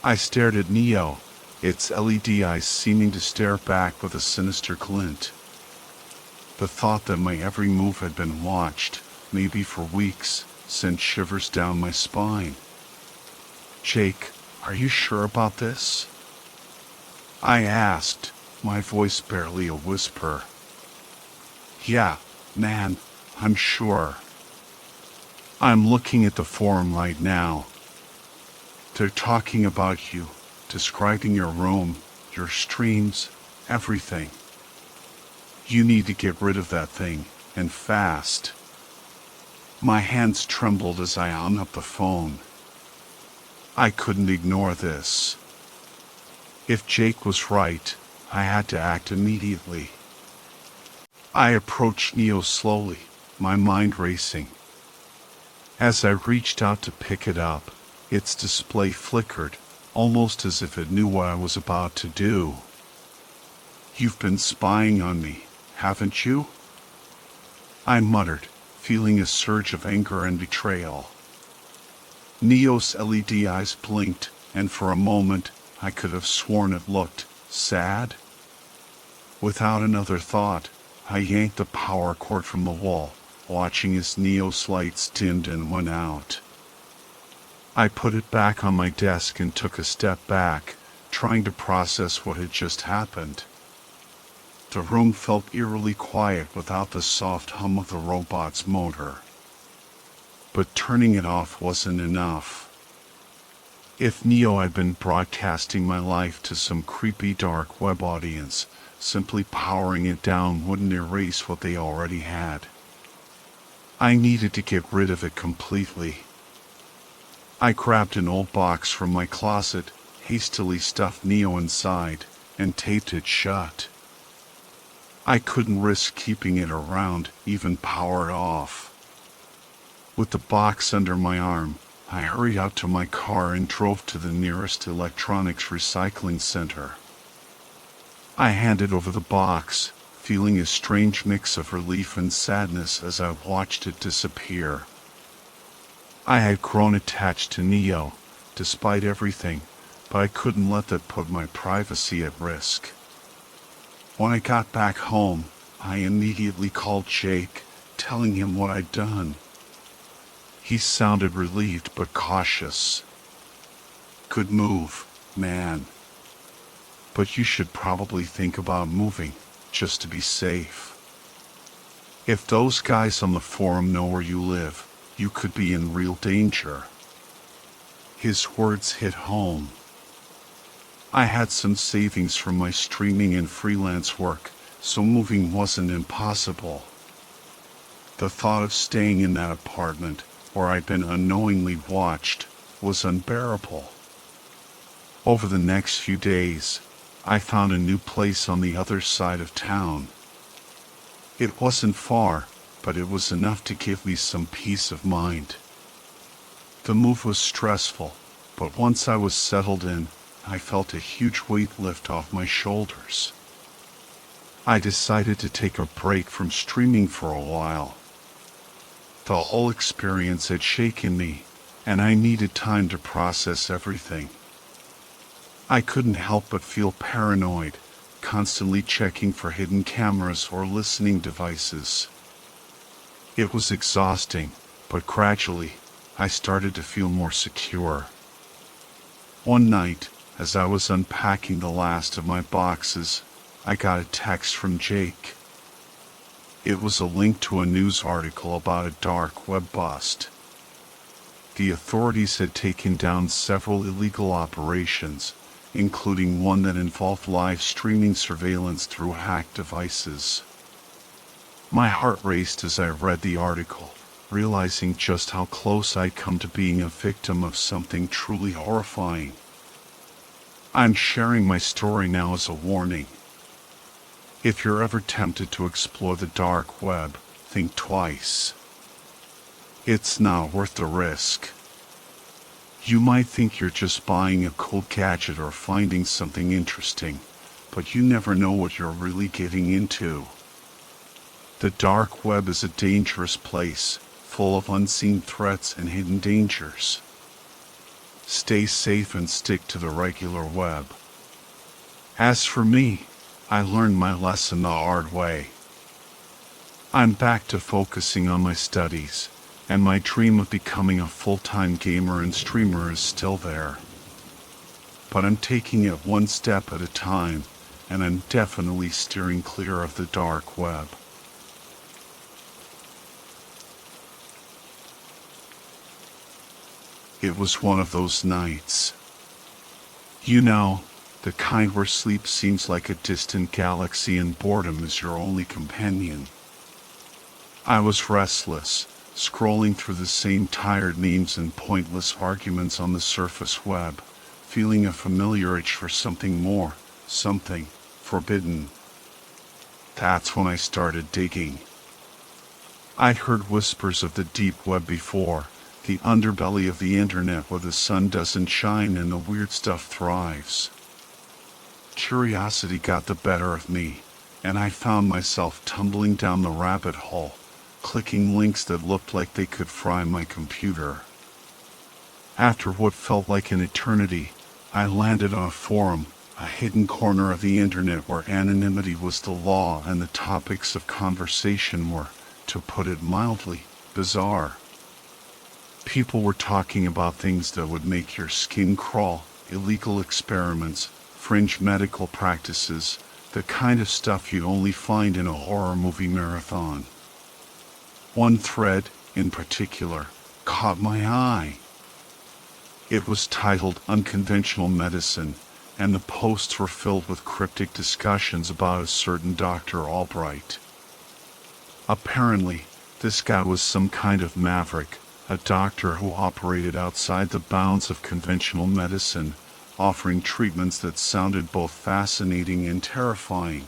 Speaker 1: I stared at Neo, its LED eyes seeming to stare back with a sinister glint. The thought that my every move had been watched, maybe for weeks, sent shivers down my spine. "Jake, are you sure about this?" I asked, my voice barely a whisper. "Yeah, man, I'm sure. I'm looking at the forum right now. They're talking about you, describing your room, your streams, everything. You need to get rid of that thing, and fast." My hands trembled as I hung up the phone. I couldn't ignore this. If Jake was right, I had to act immediately. I approached Neo slowly, my mind racing. As I reached out to pick it up, its display flickered, almost as if it knew what I was about to do. "You've been spying on me, haven't you?" I muttered, feeling a surge of anger and betrayal. Neo's LED eyes blinked, and for a moment, I could have sworn it looked sad. Without another thought, I yanked the power cord from the wall, watching as Neo's lights dimmed and went out. I put it back on my desk and took a step back, trying to process what had just happened. The room felt eerily quiet without the soft hum of the robot's motor. But turning it off wasn't enough. If Neo had been broadcasting my life to some creepy dark web audience, simply powering it down wouldn't erase what they already had. I needed to get rid of it completely. I grabbed an old box from my closet, hastily stuffed Neo inside, and taped it shut. I couldn't risk keeping it around, even powered off. With the box under my arm, I hurried out to my car and drove to the nearest electronics recycling center. I handed over the box, feeling a strange mix of relief and sadness as I watched it disappear. I had grown attached to Neo, despite everything, but I couldn't let that put my privacy at risk. When I got back home, I immediately called Jake, telling him what I'd done. He sounded relieved but cautious. "Good move, man. But you should probably think about moving, just to be safe. If those guys on the forum know where you live, you could be in real danger." His words hit home. I had some savings from my streaming and freelance work, so moving wasn't impossible. The thought of staying in that apartment, where I'd been unknowingly watched, was unbearable. Over the next few days, I found a new place on the other side of town. It wasn't far, but it was enough to give me some peace of mind. The move was stressful, but once I was settled in, I felt a huge weight lift off my shoulders. I decided to take a break from streaming for a while. The whole experience had shaken me, and I needed time to process everything. I couldn't help but feel paranoid, constantly checking for hidden cameras or listening devices. It was exhausting, but gradually, I started to feel more secure. One night, as I was unpacking the last of my boxes, I got a text from Jake. It was a link to a news article about a dark web bust. The authorities had taken down several illegal operations, including one that involved live streaming surveillance through hacked devices. My heart raced as I read the article, realizing just how close I'd come to being a victim of something truly horrifying. I'm sharing my story now as a warning. If you're ever tempted to explore the dark web, think twice. It's not worth the risk. You might think you're just buying a cool gadget or finding something interesting, but you never know what you're really getting into. The dark web is a dangerous place, full of unseen threats and hidden dangers. Stay safe and stick to the regular web. As for me, I learned my lesson the hard way. I'm back to focusing on my studies, and my dream of becoming a full-time gamer and streamer is still there. But I'm taking it one step at a time, and I'm definitely steering clear of the dark web. It was one of those nights. You know, the kind where sleep seems like a distant galaxy and boredom is your only companion. I was restless, scrolling through the same tired memes and pointless arguments on the surface web, feeling a familiar itch for something more, something forbidden. That's when I started digging. I'd heard whispers of the deep web before, the underbelly of the internet where the sun doesn't shine and the weird stuff thrives. Curiosity got the better of me, and I found myself tumbling down the rabbit hole, clicking links that looked like they could fry my computer. After what felt like an eternity, I landed on a forum, a hidden corner of the internet where anonymity was the law and the topics of conversation were, to put it mildly, bizarre. People were talking about things that would make your skin crawl, illegal experiments, fringe medical practices, the kind of stuff you'd only find in a horror movie marathon. One thread, in particular, caught my eye. It was titled Unconventional Medicine, and the posts were filled with cryptic discussions about a certain Dr. Albright. Apparently, this guy was some kind of maverick, a doctor who operated outside the bounds of conventional medicine, offering treatments that sounded both fascinating and terrifying.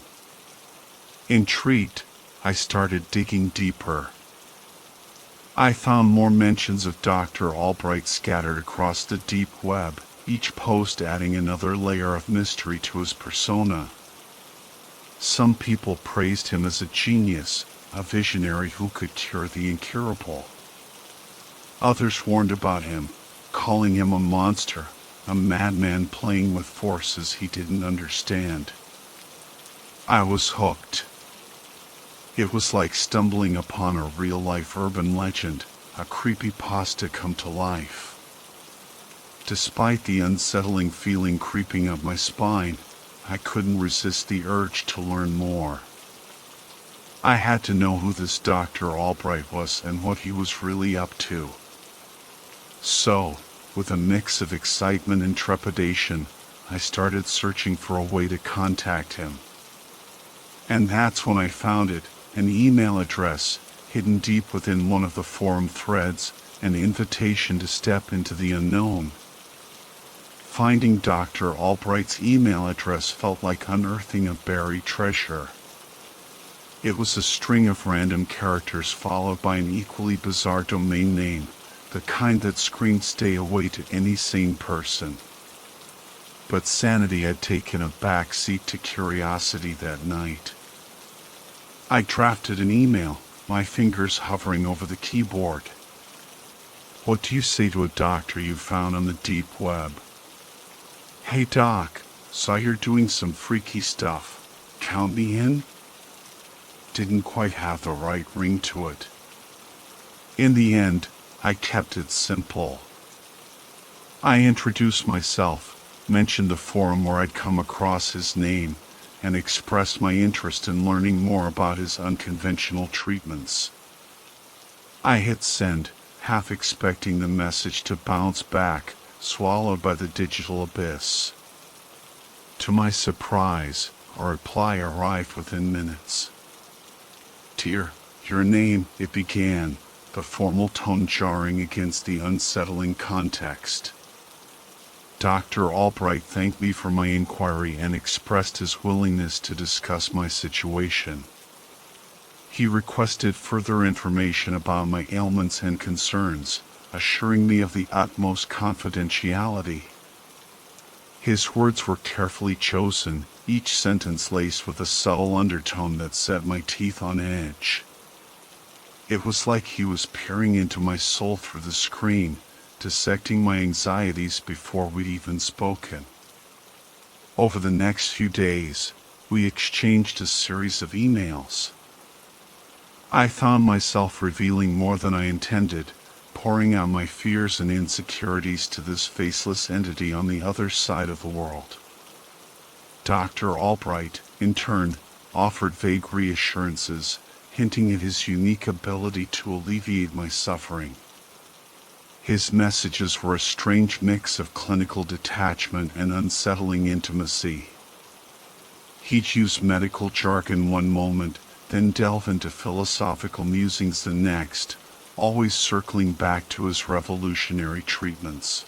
Speaker 1: Intrigued, I started digging deeper. I found more mentions of Dr. Albright scattered across the deep web, each post adding another layer of mystery to his persona. Some people praised him as a genius, a visionary who could cure the incurable. Others warned about him, calling him a monster, a madman playing with forces he didn't understand. I was hooked. It was like stumbling upon a real-life urban legend, a creepypasta come to life. Despite the unsettling feeling creeping up my spine, I couldn't resist the urge to learn more. I had to know who this Dr. Albright was and what he was really up to. So, with a mix of excitement and trepidation, I started searching for a way to contact him. And that's when I found it, an email address, hidden deep within one of the forum threads, an invitation to step into the unknown. Finding Dr. Albright's email address felt like unearthing a buried treasure. It was a string of random characters followed by an equally bizarre domain name, the kind that screamed stay away to any sane person. But sanity had taken a back seat to curiosity that night. I drafted an email, my fingers hovering over the keyboard. What do you say to a doctor you found on the deep web? Hey doc, saw you're doing some freaky stuff. Count me in? Didn't quite have the right ring to it. In the end, I kept it simple. I introduced myself, mentioned the forum where I'd come across his name, and expressed my interest in learning more about his unconventional treatments. I hit send, half expecting the message to bounce back, swallowed by the digital abyss. To my surprise, a reply arrived within minutes. Dear, your name, it began, the formal tone jarring against the unsettling context. Dr. Albright thanked me for my inquiry and expressed his willingness to discuss my situation. He requested further information about my ailments and concerns, assuring me of the utmost confidentiality. His words were carefully chosen, each sentence laced with a subtle undertone that set my teeth on edge. It was like he was peering into my soul through the screen, dissecting my anxieties before we'd even spoken. Over the next few days, we exchanged a series of emails. I found myself revealing more than I intended, pouring out my fears and insecurities to this faceless entity on the other side of the world. Dr. Albright, in turn, offered vague reassurances, hinting at his unique ability to alleviate my suffering. His messages were a strange mix of clinical detachment and unsettling intimacy. He'd use medical jargon one moment, then delve into philosophical musings the next, always circling back to his revolutionary treatments.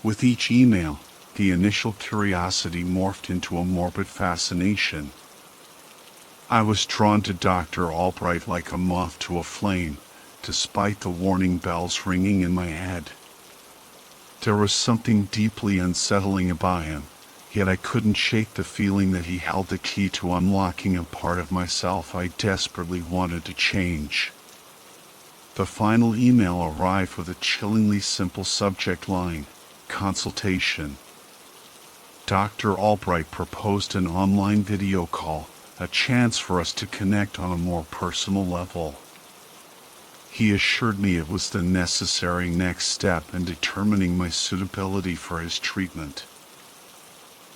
Speaker 1: With each email, the initial curiosity morphed into a morbid fascination. I was drawn to Dr. Albright like a moth to a flame, despite the warning bells ringing in my head. There was something deeply unsettling about him, yet I couldn't shake the feeling that he held the key to unlocking a part of myself I desperately wanted to change. The final email arrived with a chillingly simple subject line, consultation. Dr. Albright proposed an online video call, a chance for us to connect on a more personal level. He assured me it was the necessary next step in determining my suitability for his treatment.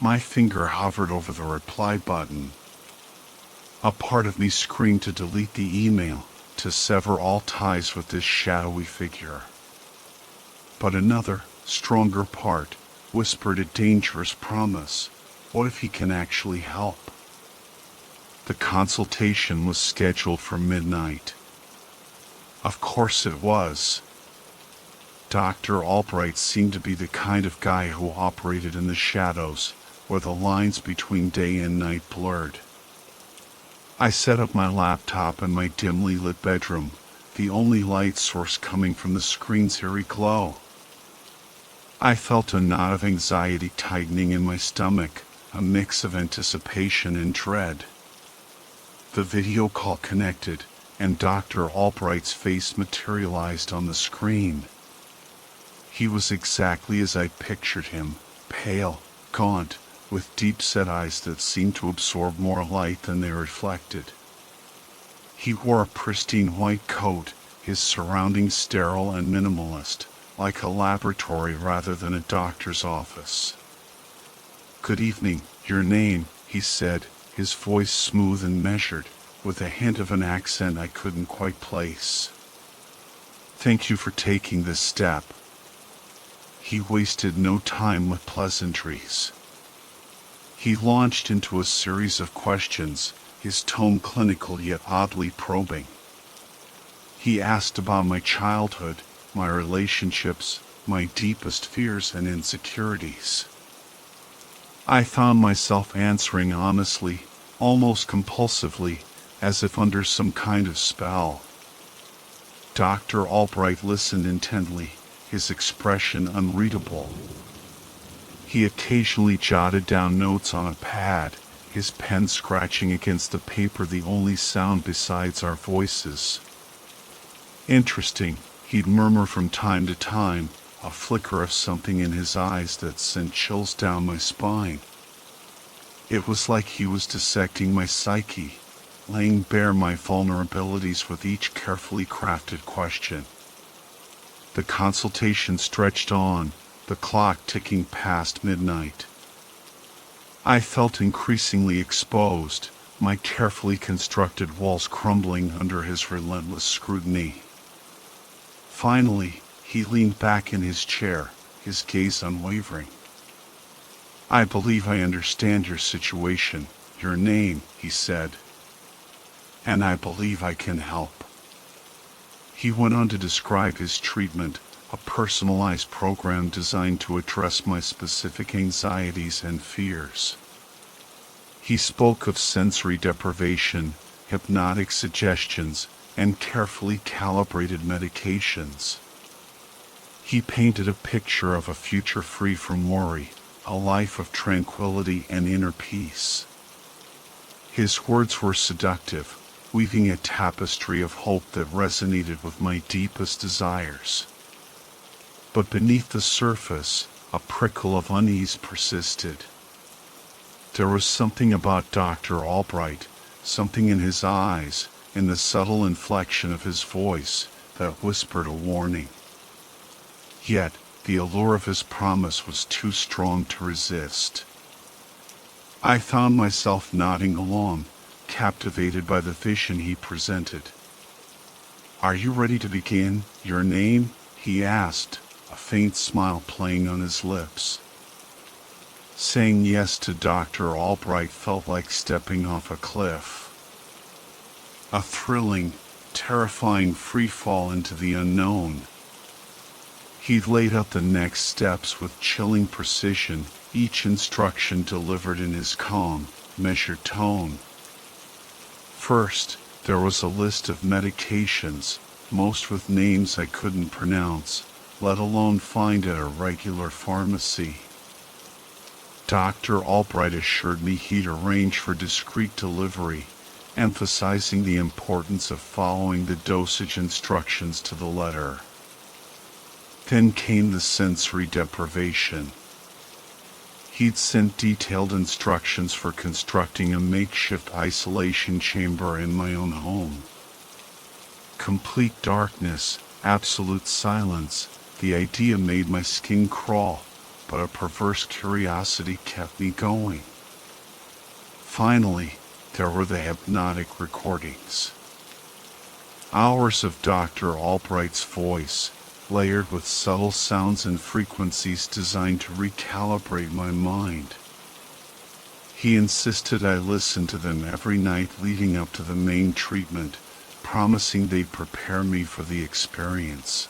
Speaker 1: My finger hovered over the reply button. A part of me screamed to delete the email, to sever all ties with this shadowy figure. But another, stronger part, whispered a dangerous promise. What if he can actually help? The consultation was scheduled for midnight. Of course it was. Dr. Albright seemed to be the kind of guy who operated in the shadows, where the lines between day and night blurred. I set up my laptop in my dimly lit bedroom, the only light source coming from the screen's eerie glow. I felt a knot of anxiety tightening in my stomach, a mix of anticipation and dread. The video call connected, and Dr. Albright's face materialized on the screen. He was exactly as I pictured him, pale, gaunt, with deep-set eyes that seemed to absorb more light than they reflected. He wore a pristine white coat, his surroundings sterile and minimalist, like a laboratory rather than a doctor's office. "Good evening, your name," he said, his voice smooth and measured, with a hint of an accent I couldn't quite place. "Thank you for taking this step." He wasted no time with pleasantries. He launched into a series of questions, his tone clinical yet oddly probing. He asked about my childhood, my relationships, my deepest fears and insecurities. I found myself answering honestly, almost compulsively, as if under some kind of spell. Dr. Albright listened intently, his expression unreadable. He occasionally jotted down notes on a pad, his pen scratching against the paper, the only sound besides our voices. "Interesting," he'd murmur from time to time, a flicker of something in his eyes that sent chills down my spine. It was like he was dissecting my psyche, laying bare my vulnerabilities with each carefully crafted question. The consultation stretched on, the clock ticking past midnight. I felt increasingly exposed, my carefully constructed walls crumbling under his relentless scrutiny. Finally, he leaned back in his chair, his gaze unwavering. "I believe I understand your situation, your name," he said. "And I believe I can help." He went on to describe his treatment, a personalized program designed to address my specific anxieties and fears. He spoke of sensory deprivation, hypnotic suggestions, and carefully calibrated medications. He painted a picture of a future free from worry, a life of tranquility and inner peace. His words were seductive, weaving a tapestry of hope that resonated with my deepest desires. But beneath the surface, a prickle of unease persisted. There was something about Dr. Albright, something in his eyes, in the subtle inflection of his voice, that whispered a warning. Yet, the allure of his promise was too strong to resist. I found myself nodding along, captivated by the vision he presented. "Are you ready to begin, your name?" he asked, a faint smile playing on his lips. Saying yes to Dr. Albright felt like stepping off a cliff. A thrilling, terrifying freefall into the unknown. He laid out the next steps with chilling precision, each instruction delivered in his calm, measured tone. First, there was a list of medications, most with names I couldn't pronounce, let alone find at a regular pharmacy. Dr. Albright assured me he'd arrange for discreet delivery, emphasizing the importance of following the dosage instructions to the letter. Then came the sensory deprivation. He'd sent detailed instructions for constructing a makeshift isolation chamber in my own home. Complete darkness, absolute silence, the idea made my skin crawl, but a perverse curiosity kept me going. Finally, there were the hypnotic recordings. Hours of Dr. Albright's voice, layered with subtle sounds and frequencies designed to recalibrate my mind. He insisted I listen to them every night leading up to the main treatment, promising they'd prepare me for the experience.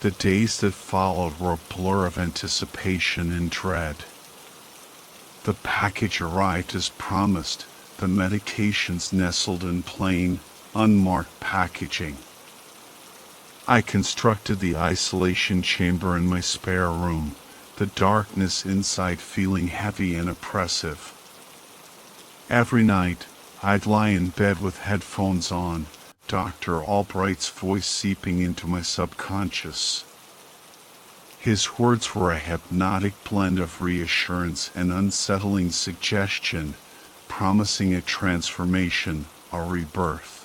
Speaker 1: The days that followed were a blur of anticipation and dread. The package arrived as promised, the medications nestled in plain, unmarked packaging. I constructed the isolation chamber in my spare room, the darkness inside feeling heavy and oppressive. Every night, I'd lie in bed with headphones on, Dr. Albright's voice seeping into my subconscious. His words were a hypnotic blend of reassurance and unsettling suggestion, promising a transformation, a rebirth.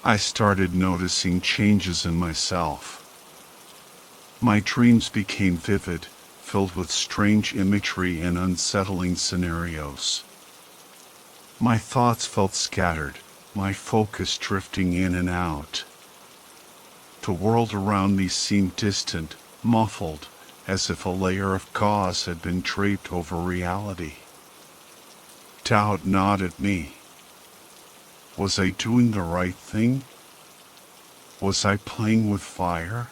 Speaker 1: I started noticing changes in myself. My dreams became vivid, filled with strange imagery and unsettling scenarios. My thoughts felt scattered, my focus drifting in and out. The world around me seemed distant, muffled, as if a layer of gauze had been draped over reality. Doubt gnawed at me. Was I doing the right thing? Was I playing with fire?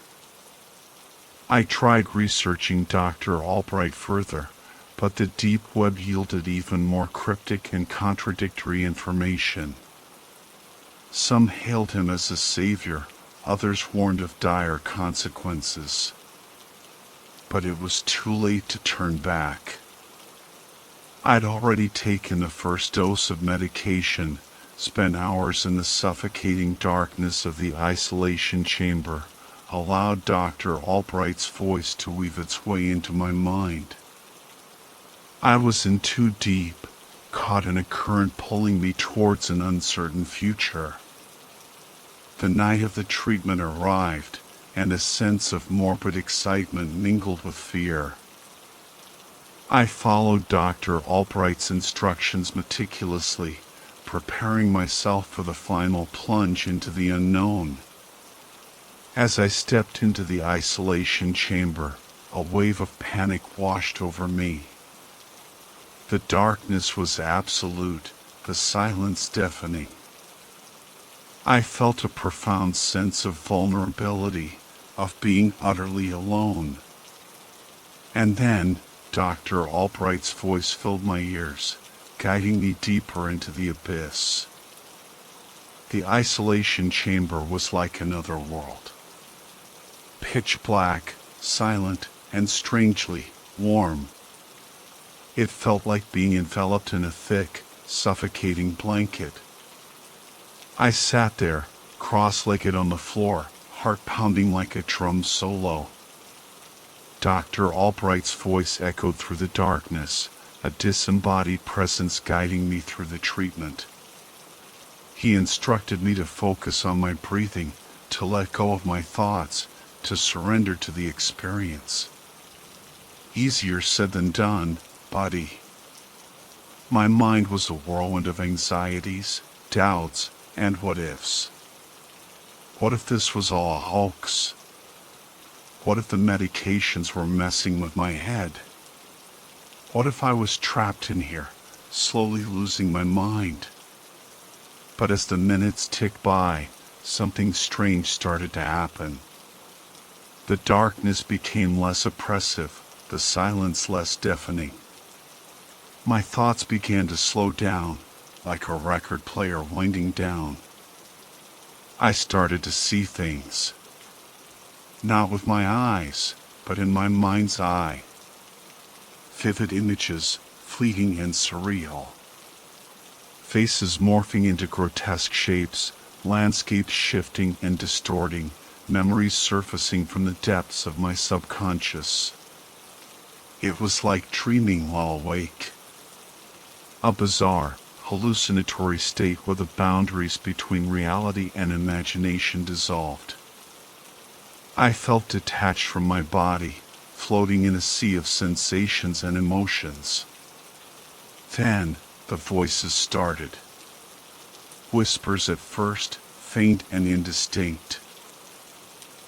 Speaker 1: I tried researching Dr. Albright further, but the deep web yielded even more cryptic and contradictory information. Some hailed him as a savior, others warned of dire consequences. But it was too late to turn back. I'd already taken the first dose of medication, spent hours in the suffocating darkness of the isolation chamber, allowed Dr. Albright's voice to weave its way into my mind. I was in too deep, caught in a current pulling me towards an uncertain future. The night of the treatment arrived, and a sense of morbid excitement mingled with fear. I followed Dr. Albright's instructions meticulously, preparing myself for the final plunge into the unknown. As I stepped into the isolation chamber, a wave of panic washed over me. The darkness was absolute, the silence deafening. I felt a profound sense of vulnerability, of being utterly alone. And then, Dr. Albright's voice filled my ears, guiding me deeper into the abyss. The isolation chamber was like another world. Pitch black, silent, and strangely warm. It felt like being enveloped in a thick, suffocating blanket. I sat there, cross-legged on the floor, heart pounding like a drum solo. Dr. Albright's voice echoed through the darkness, a disembodied presence guiding me through the treatment. He instructed me to focus on my breathing, to let go of my thoughts, to surrender to the experience. Easier said than done, buddy. My mind was a whirlwind of anxieties, doubts, and what-ifs. What if this was all a hoax? What if the medications were messing with my head? What if I was trapped in here, slowly losing my mind? But as the minutes ticked by, something strange started to happen. The darkness became less oppressive, the silence less deafening. My thoughts began to slow down, like a record player winding down. I started to see things. Not with my eyes, but in my mind's eye. Vivid images, fleeting and surreal. Faces morphing into grotesque shapes, landscapes shifting and distorting, memories surfacing from the depths of my subconscious. It was like dreaming while awake. A bizarre, hallucinatory state where the boundaries between reality and imagination dissolved. I felt detached from my body, floating in a sea of sensations and emotions. Then, the voices started. Whispers at first, faint and indistinct.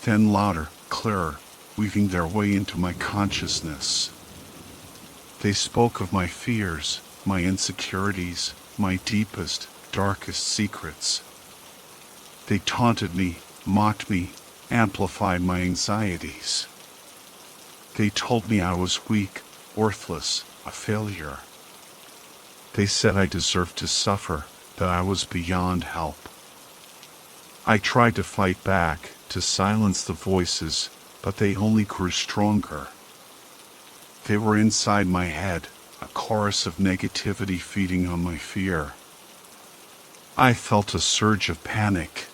Speaker 1: Then louder, clearer, weaving their way into my consciousness. They spoke of my fears, my insecurities, my deepest, darkest secrets. They taunted me, mocked me, amplified my anxieties. They told me I was weak, worthless, a failure. They said I deserved to suffer, that I was beyond help. I tried to fight back, to silence the voices, but they only grew stronger. They were inside my head, a chorus of negativity feeding on my fear. I felt a surge of panic.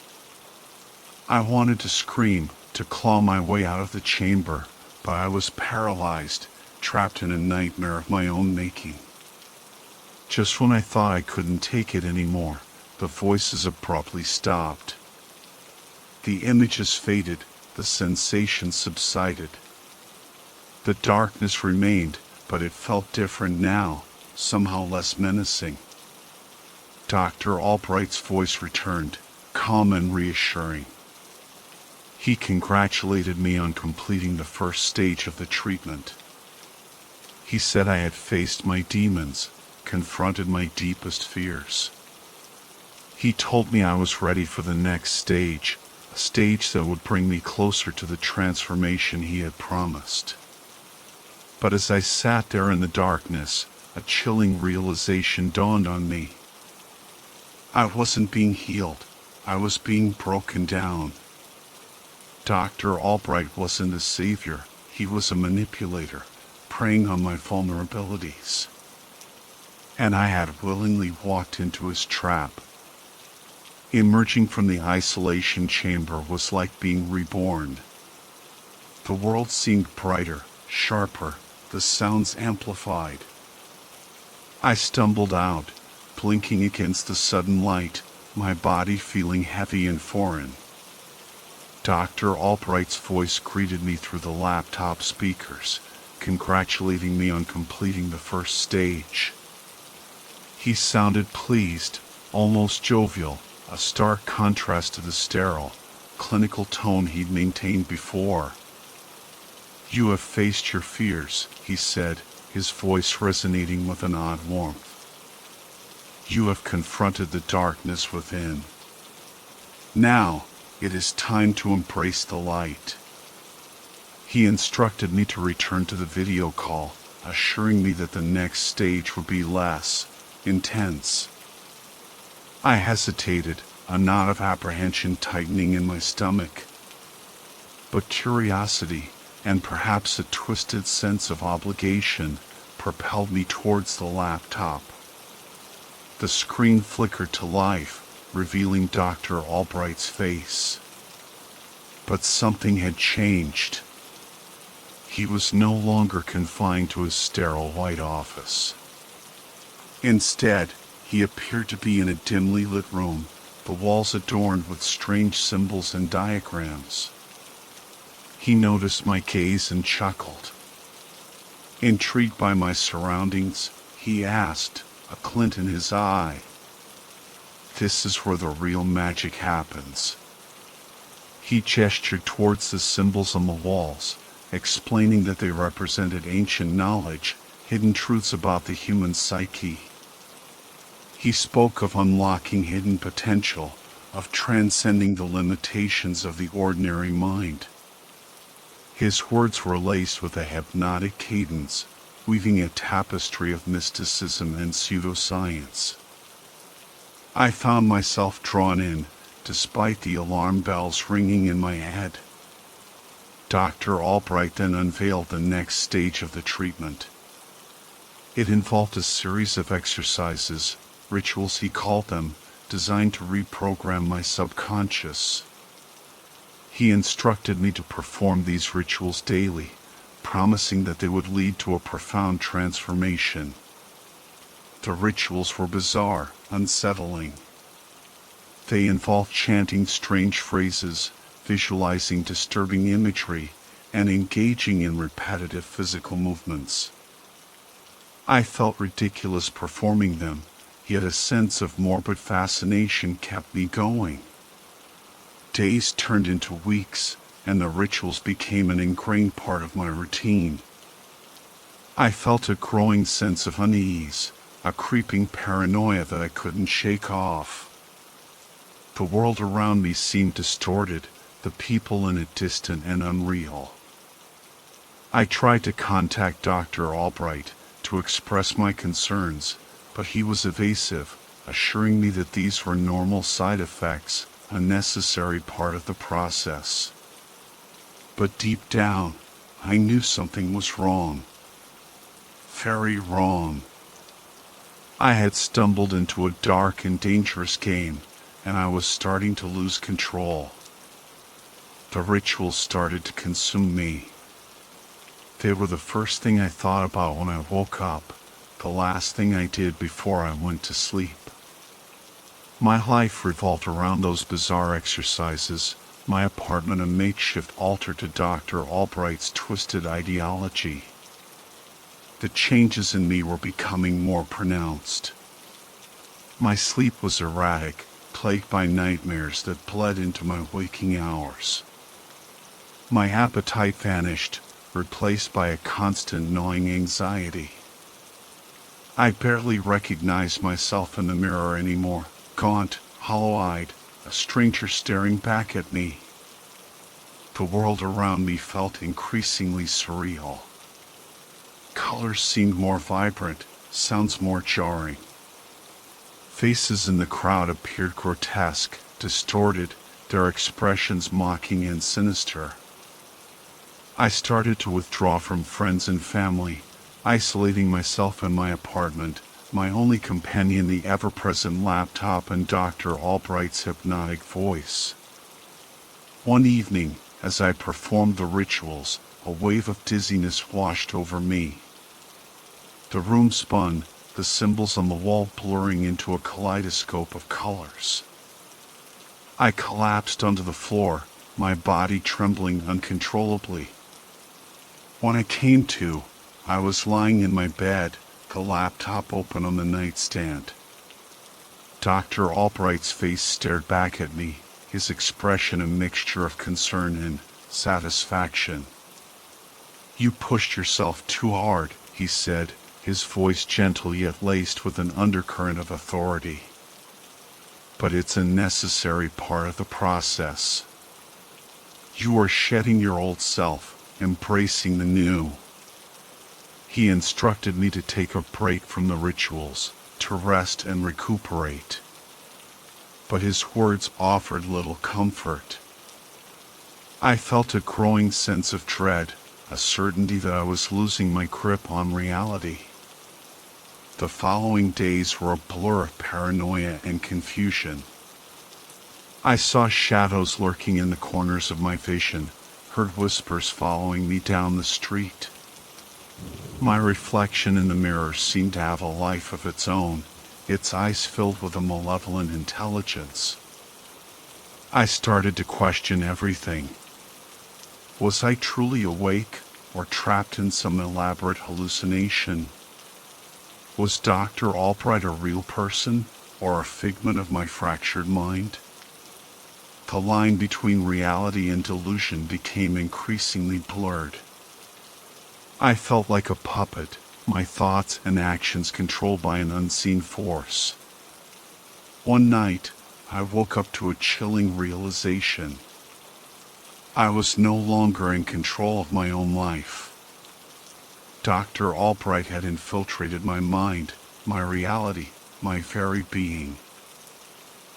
Speaker 1: I wanted to scream, to claw my way out of the chamber, but I was paralyzed, trapped in a nightmare of my own making. Just when I thought I couldn't take it anymore, the voices abruptly stopped. The images faded, the sensation subsided. The darkness remained, but it felt different now, somehow less menacing. Dr. Albright's voice returned, calm and reassuring. He congratulated me on completing the first stage of the treatment. He said I had faced my demons, confronted my deepest fears. He told me I was ready for the next stage, a stage that would bring me closer to the transformation he had promised. But as I sat there in the darkness, a chilling realization dawned on me. I wasn't being healed, I was being broken down. Dr. Albright wasn't a savior, he was a manipulator, preying on my vulnerabilities. And I had willingly walked into his trap. Emerging from the isolation chamber was like being reborn. The world seemed brighter, sharper, the sounds amplified. I stumbled out, blinking against the sudden light, my body feeling heavy and foreign. Dr. Albright's voice greeted me through the laptop speakers, congratulating me on completing the first stage. He sounded pleased, almost jovial, a stark contrast to the sterile, clinical tone he'd maintained before. You have faced your fears, he said, his voice resonating with an odd warmth. You have confronted the darkness within. Now, it is time to embrace the light. He instructed me to return to the video call, assuring me that the next stage would be less intense. I hesitated, a knot of apprehension tightening in my stomach. But curiosity, and perhaps a twisted sense of obligation, propelled me towards the laptop. The screen flickered to life, revealing Dr. Albright's face. But something had changed. He was no longer confined to his sterile white office. Instead, he appeared to be in a dimly lit room, the walls adorned with strange symbols and diagrams. He noticed my gaze and chuckled. Intrigued by my surroundings, he asked, a glint in his eye. This is where the real magic happens. He gestured towards the symbols on the walls, explaining that they represented ancient knowledge, hidden truths about the human psyche. He spoke of unlocking hidden potential, of transcending the limitations of the ordinary mind. His words were laced with a hypnotic cadence, weaving a tapestry of mysticism and pseudoscience. I found myself drawn in, despite the alarm bells ringing in my head. Dr. Albright then unveiled the next stage of the treatment. It involved a series of exercises, rituals he called them, designed to reprogram my subconscious. He instructed me to perform these rituals daily, promising that they would lead to a profound transformation. The rituals were bizarre, unsettling. They involved chanting strange phrases, visualizing disturbing imagery, and engaging in repetitive physical movements. I felt ridiculous performing them, yet a sense of morbid fascination kept me going. Days turned into weeks, and the rituals became an ingrained part of my routine. I felt a growing sense of unease, a creeping paranoia that I couldn't shake off. The world around me seemed distorted, the people in it distant and unreal. I tried to contact Dr. Albright to express my concerns, but he was evasive, assuring me that these were normal side effects, a necessary part of the process. But deep down, I knew something was wrong. Very wrong. I had stumbled into a dark and dangerous game, and I was starting to lose control. The rituals started to consume me. They were the first thing I thought about when I woke up, the last thing I did before I went to sleep. My life revolved around those bizarre exercises, my apartment a makeshift altar to Dr. Albright's twisted ideology. The changes in me were becoming more pronounced. My sleep was erratic, plagued by nightmares that bled into my waking hours. My appetite vanished, replaced by a constant gnawing anxiety. I barely recognized myself in the mirror anymore, gaunt, hollow-eyed, a stranger staring back at me. The world around me felt increasingly surreal. Colors seemed more vibrant, sounds more jarring. Faces in the crowd appeared grotesque, distorted, their expressions mocking and sinister. I started to withdraw from friends and family, isolating myself in my apartment, my only companion the ever-present laptop and Dr. Albright's hypnotic voice. One evening, as I performed the rituals, a wave of dizziness washed over me. The room spun, the symbols on the wall blurring into a kaleidoscope of colors. I collapsed onto the floor, my body trembling uncontrollably. When I came to, I was lying in my bed, the laptop open on the nightstand. Dr. Albright's face stared back at me, his expression a mixture of concern and satisfaction. "You pushed yourself too hard," he said, his voice gentle yet laced with an undercurrent of authority. "But it's a necessary part of the process. You are shedding your old self, embracing the new." He instructed me to take a break from the rituals, to rest and recuperate. But his words offered little comfort. I felt a growing sense of dread, a certainty that I was losing my grip on reality. The following days were a blur of paranoia and confusion. I saw shadows lurking in the corners of my vision, heard whispers following me down the street. My reflection in the mirror seemed to have a life of its own, its eyes filled with a malevolent intelligence. I started to question everything. Was I truly awake, or trapped in some elaborate hallucination? Was Dr. Albright a real person, or a figment of my fractured mind? The line between reality and delusion became increasingly blurred. I felt like a puppet, my thoughts and actions controlled by an unseen force. One night, I woke up to a chilling realization. I was no longer in control of my own life. Dr. Albright had infiltrated my mind, my reality, my very being.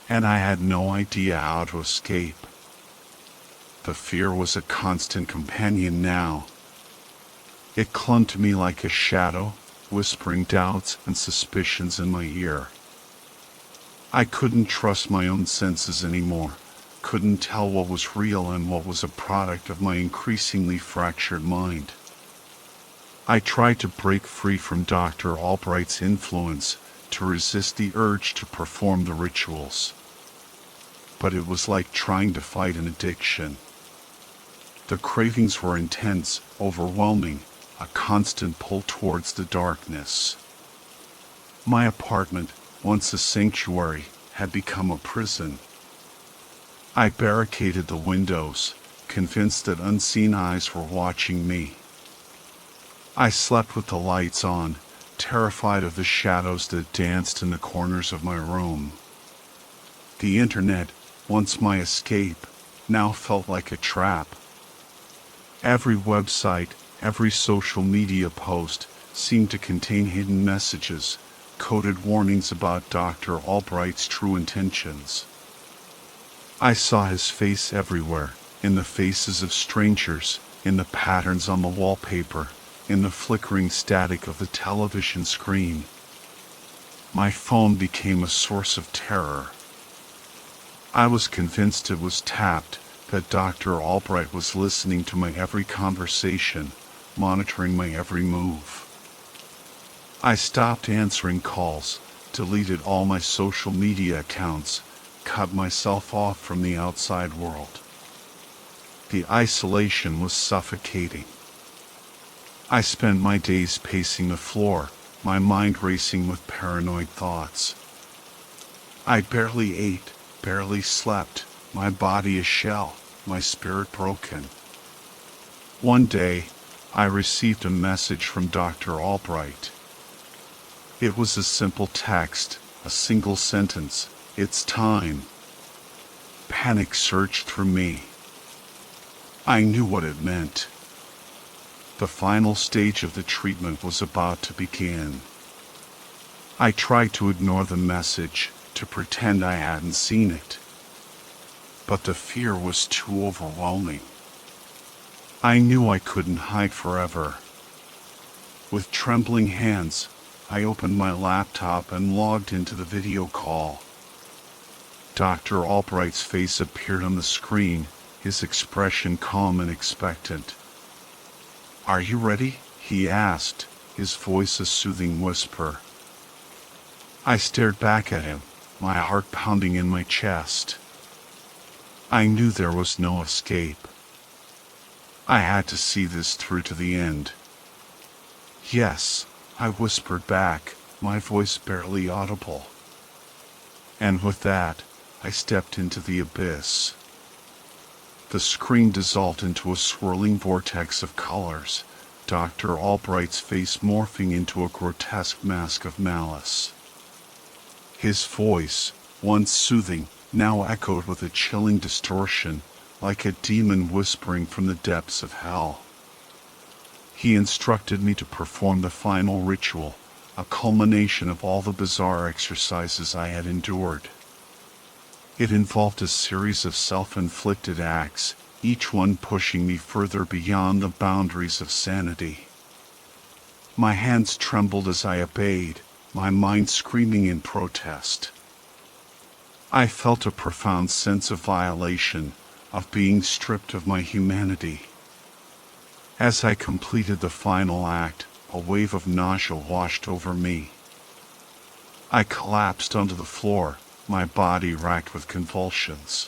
Speaker 1: And I had no idea how to escape. The fear was a constant companion now. It clung to me like a shadow, whispering doubts and suspicions in my ear. I couldn't trust my own senses anymore, couldn't tell what was real and what was a product of my increasingly fractured mind. I tried to break free from Dr. Albright's influence, to resist the urge to perform the rituals. But it was like trying to fight an addiction. The cravings were intense, overwhelming, a constant pull towards the darkness. My apartment, once a sanctuary, had become a prison. I barricaded the windows, convinced that unseen eyes were watching me. I slept with the lights on, terrified of the shadows that danced in the corners of my room. The internet, once my escape, now felt like a trap. Every website, every social media post seemed to contain hidden messages, coded warnings about Dr. Albright's true intentions. I saw his face everywhere, in the faces of strangers, in the patterns on the wallpaper, in the flickering static of the television screen. My phone became a source of terror. I was convinced it was tapped, that Dr. Albright was listening to my every conversation, monitoring my every move. I stopped answering calls, deleted all my social media accounts, cut myself off from the outside world. The isolation was suffocating. I spent my days pacing the floor, my mind racing with paranoid thoughts. I barely ate, barely slept, my body a shell, my spirit broken. One day, I received a message from Dr. Albright. It was a simple text, a single sentence, "It's time." Panic surged through me. I knew what it meant. The final stage of the treatment was about to begin. I tried to ignore the message, to pretend I hadn't seen it. But the fear was too overwhelming. I knew I couldn't hide forever. With trembling hands, I opened my laptop and logged into the video call. Dr. Albright's face appeared on the screen, his expression calm and expectant. "Are you ready?" he asked, his voice a soothing whisper. I stared back at him, my heart pounding in my chest. I knew there was no escape. I had to see this through to the end. "Yes," I whispered back, my voice barely audible. And with that, I stepped into the abyss. The screen dissolved into a swirling vortex of colors, Dr. Albright's face morphing into a grotesque mask of malice. His voice, once soothing, now echoed with a chilling distortion, like a demon whispering from the depths of hell. He instructed me to perform the final ritual, a culmination of all the bizarre exercises I had endured. It involved a series of self-inflicted acts, each one pushing me further beyond the boundaries of sanity. My hands trembled as I obeyed, my mind screaming in protest. I felt a profound sense of violation, of being stripped of my humanity. As I completed the final act, a wave of nausea washed over me. I collapsed onto the floor, my body racked with convulsions.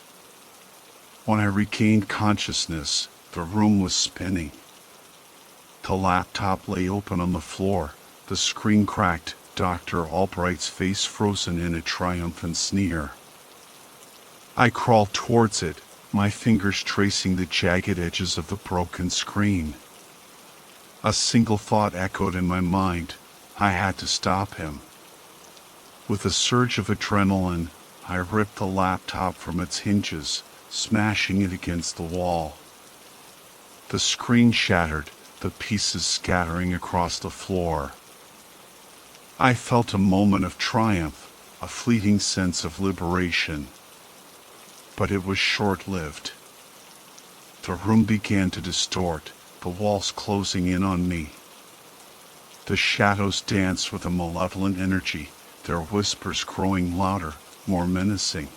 Speaker 1: When I regained consciousness, the room was spinning. The laptop lay open on the floor, the screen cracked, Dr. Albright's face frozen in a triumphant sneer. I crawled towards it, my fingers tracing the jagged edges of the broken screen. A single thought echoed in my mind: I had to stop him. With a surge of adrenaline, I ripped the laptop from its hinges, smashing it against the wall. The screen shattered, the pieces scattering across the floor. I felt a moment of triumph, a fleeting sense of liberation. But it was short-lived. The room began to distort, the walls closing in on me. The shadows danced with a malevolent energy, their whispers growing louder, more menacing.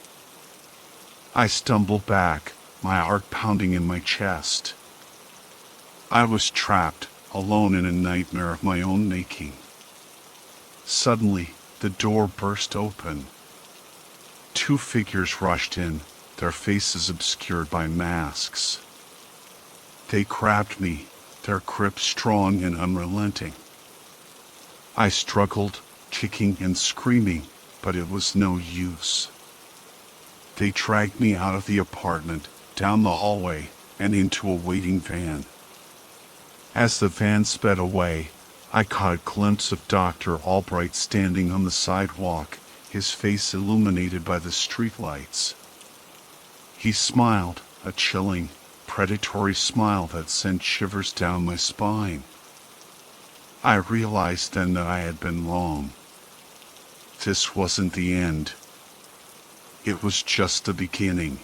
Speaker 1: I stumbled back, my heart pounding in my chest. I was trapped, alone in a nightmare of my own making. Suddenly, the door burst open. Two figures rushed in, their faces obscured by masks. They grabbed me, their grip strong and unrelenting. I struggled, kicking and screaming, but it was no use. They dragged me out of the apartment, down the hallway, and into a waiting van. As the van sped away, I caught a glimpse of Dr. Albright standing on the sidewalk, his face illuminated by the streetlights. He smiled, a chilling, predatory smile that sent shivers down my spine. I realized then that I had been wrong. This wasn't the end. It was just the beginning.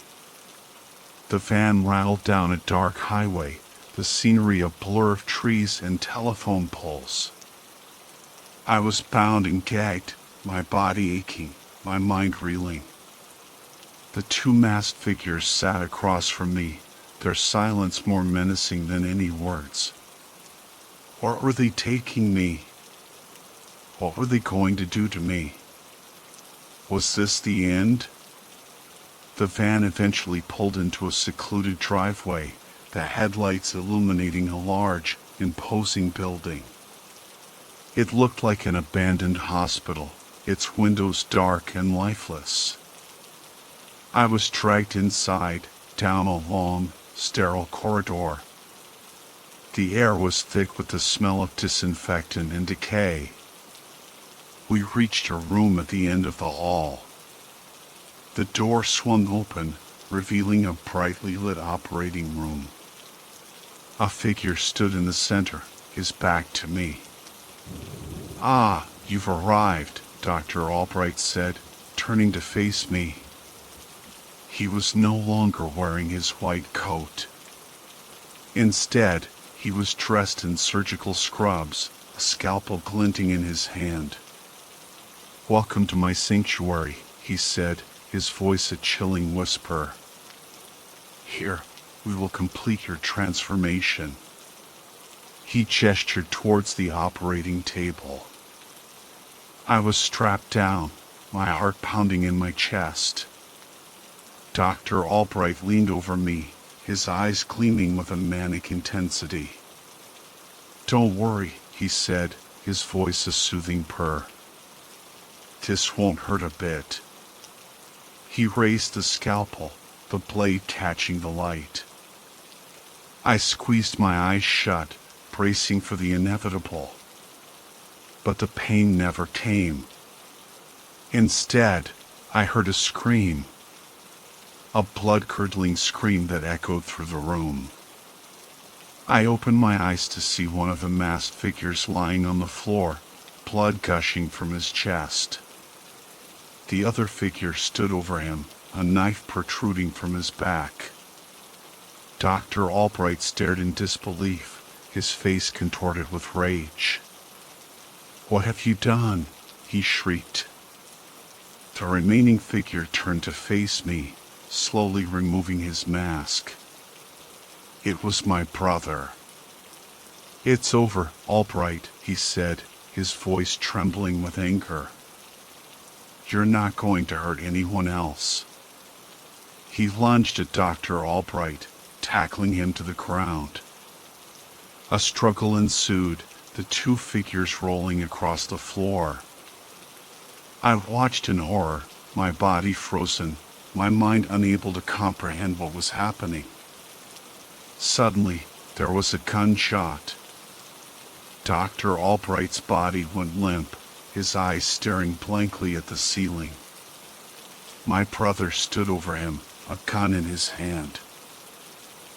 Speaker 1: The van rattled down a dark highway, the scenery a blur of trees and telephone poles. I was bound and gagged, my body aching, my mind reeling. The two masked figures sat across from me, their silence more menacing than any words. Where were they taking me? What were they going to do to me? Was this the end? The van eventually pulled into a secluded driveway, the headlights illuminating a large, imposing building. It looked like an abandoned hospital, its windows dark and lifeless. I was dragged inside, down a long, sterile corridor. The air was thick with the smell of disinfectant and decay. We reached a room at the end of the hall. The door swung open, revealing a brightly lit operating room. A figure stood in the center, his back to me. "Ah, you've arrived," Dr. Albright said, turning to face me. He was no longer wearing his white coat. Instead, he was dressed in surgical scrubs, a scalpel glinting in his hand. "Welcome to my sanctuary," he said, his voice a chilling whisper. "Here, we will complete your transformation." He gestured towards the operating table. I was strapped down, my heart pounding in my chest. Dr. Albright leaned over me, his eyes gleaming with a manic intensity. "Don't worry," he said, his voice a soothing purr. "This won't hurt a bit." He raised the scalpel, the blade catching the light. I squeezed my eyes shut, bracing for the inevitable. But the pain never came. Instead, I heard a scream. A blood-curdling scream that echoed through the room. I opened my eyes to see one of the masked figures lying on the floor, blood gushing from his chest. The other figure stood over him, a knife protruding from his back. Dr. Albright stared in disbelief, his face contorted with rage. "What have you done?" he shrieked. The remaining figure turned to face me, slowly removing his mask. It was my brother. "It's over, Albright," he said, his voice trembling with anger. "You're not going to hurt anyone else." He lunged at Dr. Albright, tackling him to the ground. A struggle ensued, the two figures rolling across the floor. I watched in horror, my body frozen, my mind unable to comprehend what was happening. Suddenly, there was a gunshot. Dr. Albright's body went limp, his eyes staring blankly at the ceiling. My brother stood over him, a gun in his hand.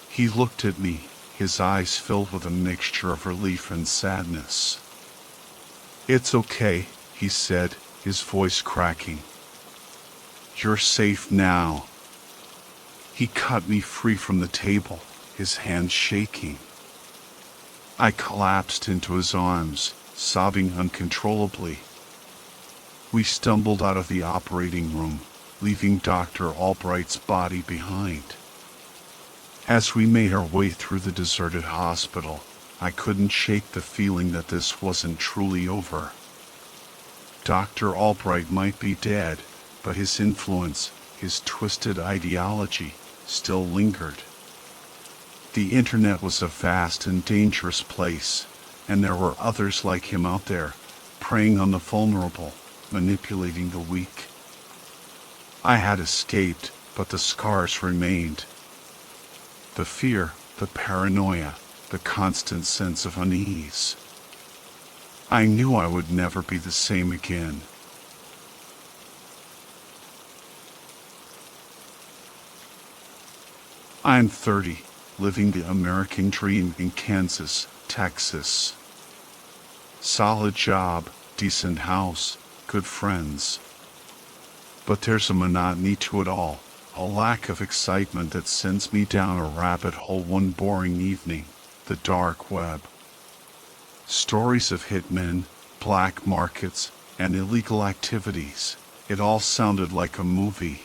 Speaker 1: He looked at me, his eyes filled with a mixture of relief and sadness. "It's okay," he said, his voice cracking. "You're safe now." He cut me free from the table, his hands shaking. I collapsed into his arms, sobbing uncontrollably. We stumbled out of the operating room, leaving Dr. Albright's body behind. As we made our way through the deserted hospital, I couldn't shake the feeling that this wasn't truly over. Dr. Albright might be dead, but his influence, his twisted ideology, still lingered. The internet was a vast and dangerous place, and there were others like him out there, preying on the vulnerable, manipulating the weak. I had escaped, but the scars remained. The fear, the paranoia, the constant sense of unease. I knew I would never be the same again. I'm 30, living the American dream in Kansas, Texas. Solid job, decent house, good friends. But there's a monotony to it all, A lack of excitement that sends me down a rabbit hole one boring evening. The dark web. Stories of hitmen, black markets, and illegal activities. It all sounded like a movie.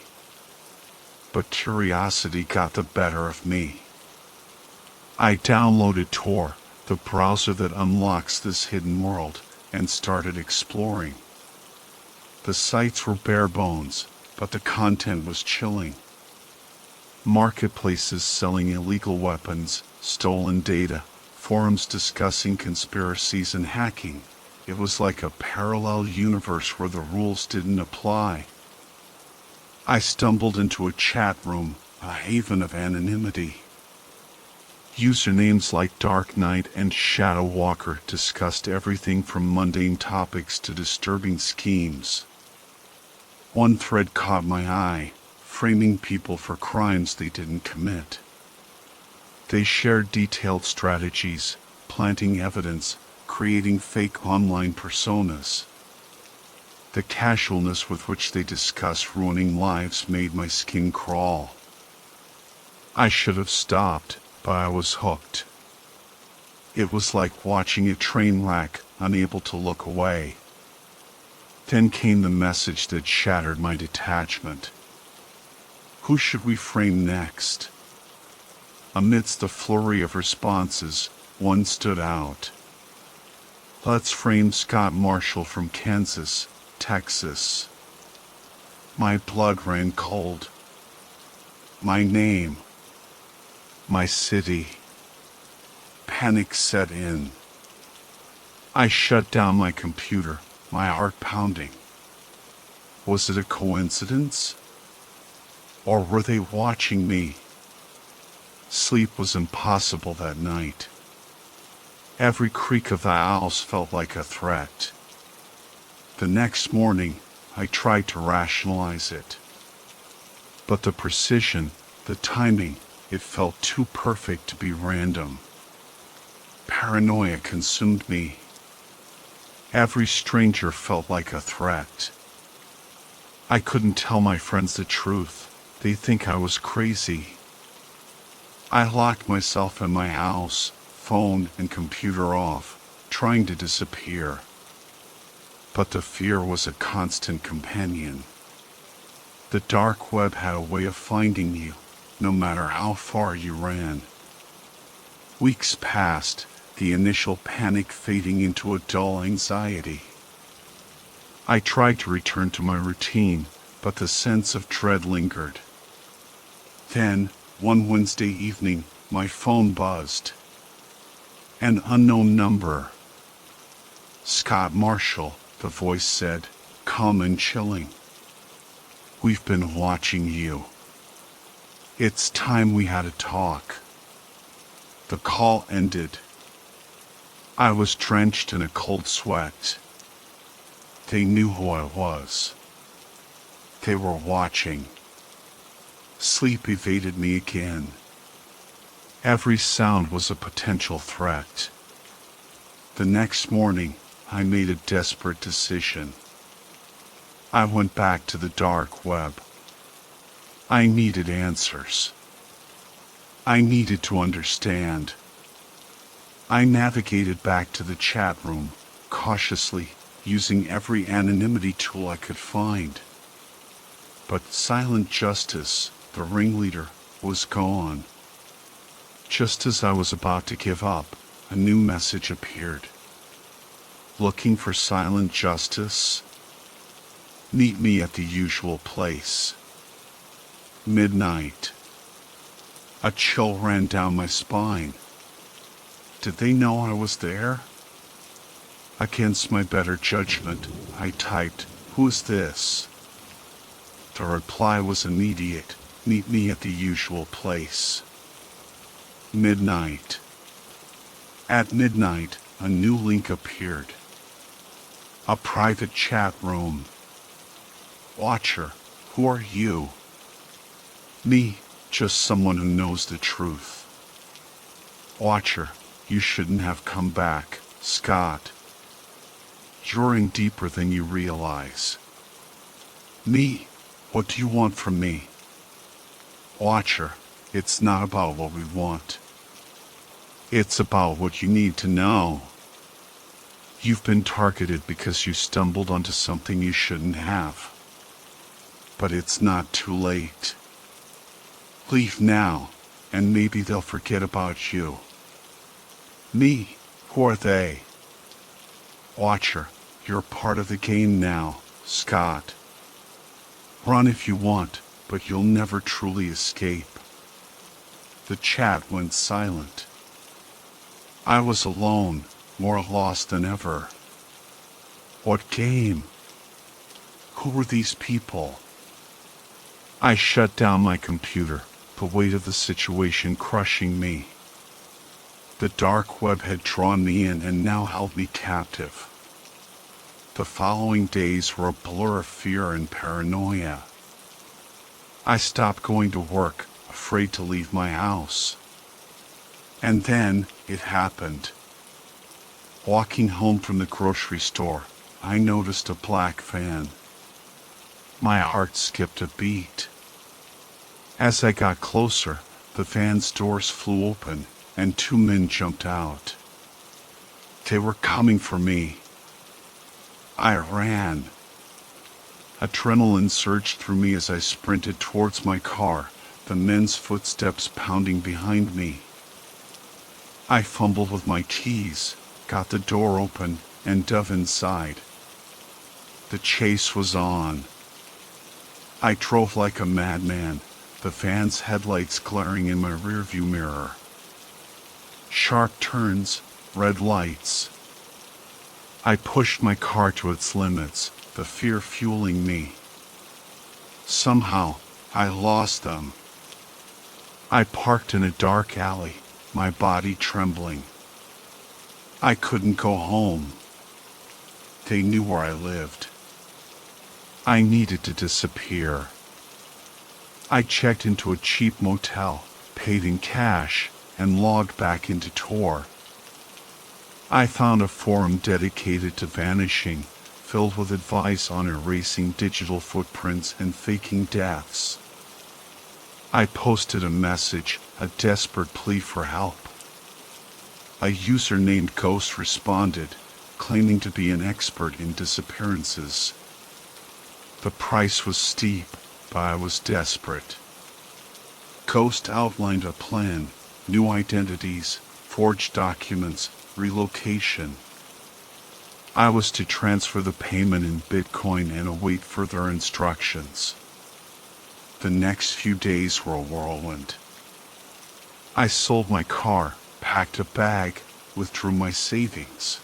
Speaker 1: But curiosity got the better of me. I downloaded Tor, the browser that unlocks this hidden world, and started exploring. The sites were bare bones, but the content was chilling. Marketplaces selling illegal weapons, stolen data, forums discussing conspiracies and hacking. It was like a parallel universe where the rules didn't apply. I stumbled into a chat room, a haven of anonymity. Usernames like Dark Knight and Shadow Walker discussed everything from mundane topics to disturbing schemes. One thread caught my eye, framing people for crimes they didn't commit. They shared detailed strategies, planting evidence, creating fake online personas. The casualness with which they discussed ruining lives made my skin crawl. I should have stopped, but I was hooked. It was like watching a train wreck, unable to look away. Then came the message that shattered my detachment. Who should we frame next? Amidst the flurry of responses, one stood out. Let's frame Scott Marshall from Kansas, Texas. My blood ran cold. My name. My city. Panic set in. I shut down my computer, my heart pounding. Was it a coincidence? Or were they watching me? Sleep was impossible that night. Every creak of the owls felt like a threat. The next morning, I tried to rationalize it. But the precision, the timing, it felt too perfect to be random. Paranoia consumed me. Every stranger felt like a threat. I couldn't tell my friends the truth. They'd think I was crazy. I locked myself in my house, phone and computer off, trying to disappear. But the fear was a constant companion. The dark web had a way of finding you, no matter how far you ran. Weeks passed, the initial panic fading into a dull anxiety. I tried to return to my routine, but the sense of dread lingered. Then, one Wednesday evening, my phone buzzed. An unknown number. Scott Marshall, the voice said, calm and chilling. We've been watching you. It's time we had a talk. The call ended. I was drenched in a cold sweat. They knew who I was. They were watching. Sleep evaded me again. Every sound was a potential threat. The next morning, I made a desperate decision. I went back to the dark web. I needed answers. I needed to understand. I navigated back to the chat room, cautiously, using every anonymity tool I could find. But Silent Justice, the ringleader, was gone. Just as I was about to give up, a new message appeared. Looking for Silent Justice? Meet me at the usual place. Midnight. A chill ran down my spine. Did they know I was there? Against my better judgment, I typed, "Who's this?" The reply was immediate. Meet me at the usual place. Midnight. At midnight, a new link appeared. A private chat room. Watcher, who are you? Me, just someone who knows the truth. Watcher, you shouldn't have come back, Scott. You're in deeper than you realize. Me, what do you want from me? Watcher, it's not about what we want. It's about what you need to know. You've been targeted because you stumbled onto something you shouldn't have. But it's not too late. Leave now, and maybe they'll forget about you. Me, who are they? Watcher, you're part of the game now, Scott. Run if you want, but you'll never truly escape. The chat went silent. I was alone, more lost than ever. What game? Who were these people? I shut down my computer, the weight of the situation crushing me. The dark web had drawn me in and now held me captive. The following days were a blur of fear and paranoia. I stopped going to work, afraid to leave my house. And then it happened. Walking home from the grocery store, I noticed a black van. My heart skipped a beat. As I got closer, the van's doors flew open, and two men jumped out. They were coming for me. I ran. Adrenaline surged through me as I sprinted towards my car, the men's footsteps pounding behind me. I fumbled with my keys, got the door open, and dove inside. The chase was on. I drove like a madman, the van's headlights glaring in my rearview mirror. Sharp turns, red lights. I pushed my car to its limits, the fear fueling me. Somehow, I lost them. I parked in a dark alley, my body trembling. I couldn't go home. They knew where I lived. I needed to disappear. I checked into a cheap motel, paid in cash, and logged back into Tor. I found a forum dedicated to vanishing, filled with advice on erasing digital footprints and faking deaths. I posted a message, a desperate plea for help. A user named Ghost responded, claiming to be an expert in disappearances. The price was steep, but I was desperate. Ghost outlined a plan, new identities, forged documents, relocation. I was to transfer the payment in Bitcoin and await further instructions. The next few days were a whirlwind. I sold my car, packed a bag, withdrew my savings.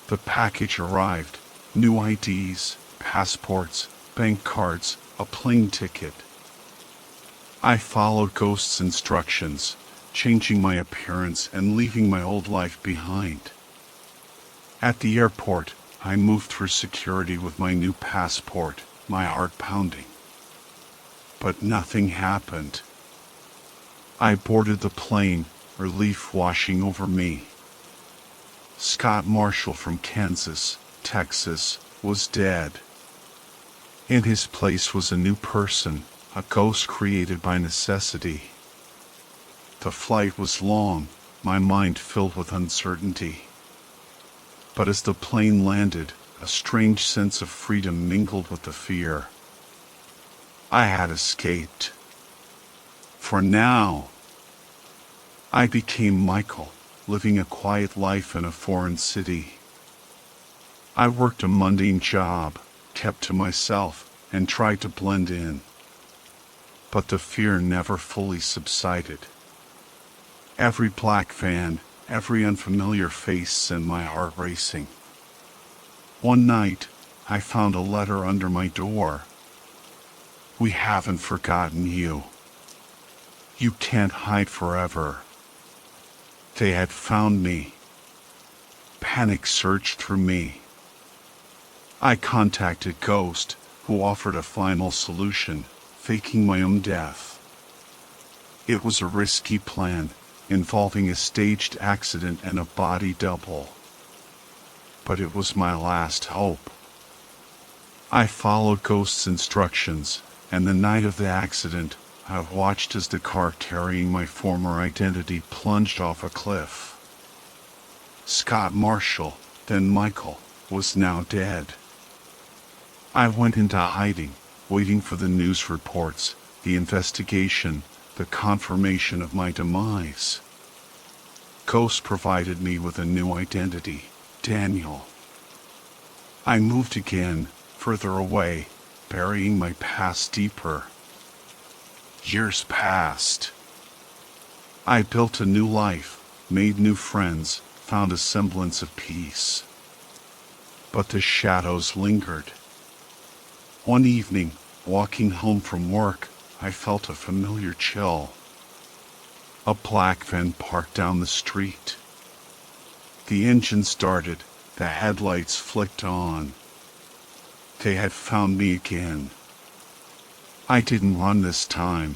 Speaker 1: The package arrived, new IDs, passports, bank cards, a plane ticket. I followed Ghost's instructions, changing my appearance and leaving my old life behind. At the airport, I moved through security with my new passport, my heart pounding. But nothing happened. I boarded the plane, relief washing over me. Scott Marshall from Kansas, Texas, was dead. In his place was a new person, a ghost created by necessity. The flight was long, my mind filled with uncertainty. But as the plane landed, a strange sense of freedom mingled with the fear. I had escaped. For now. I became Michael, living a quiet life in a foreign city. I worked a mundane job, kept to myself, and tried to blend in. But the fear never fully subsided. Every black van, every unfamiliar face sent my heart racing. One night, I found a letter under my door. We haven't forgotten you. You can't hide forever. They had found me. Panic surged through me. I contacted Ghost, who offered a final solution, faking my own death. It was a risky plan, involving a staged accident and a body double. But it was my last hope. I followed Ghost's instructions, and the night of the accident, I watched as the car carrying my former identity plunged off a cliff. Scott Marshall, then Michael, was now dead. I went into hiding, waiting for the news reports, the investigation, the confirmation of my demise. Ghost provided me with a new identity, Daniel. I moved again, further away, burying my past deeper. Years passed. I built a new life, made new friends, found a semblance of peace. But the shadows lingered. One evening, walking home from work, I felt a familiar chill. A black van parked down the street. The engine started, the headlights flicked on. They had found me again. I didn't run this time.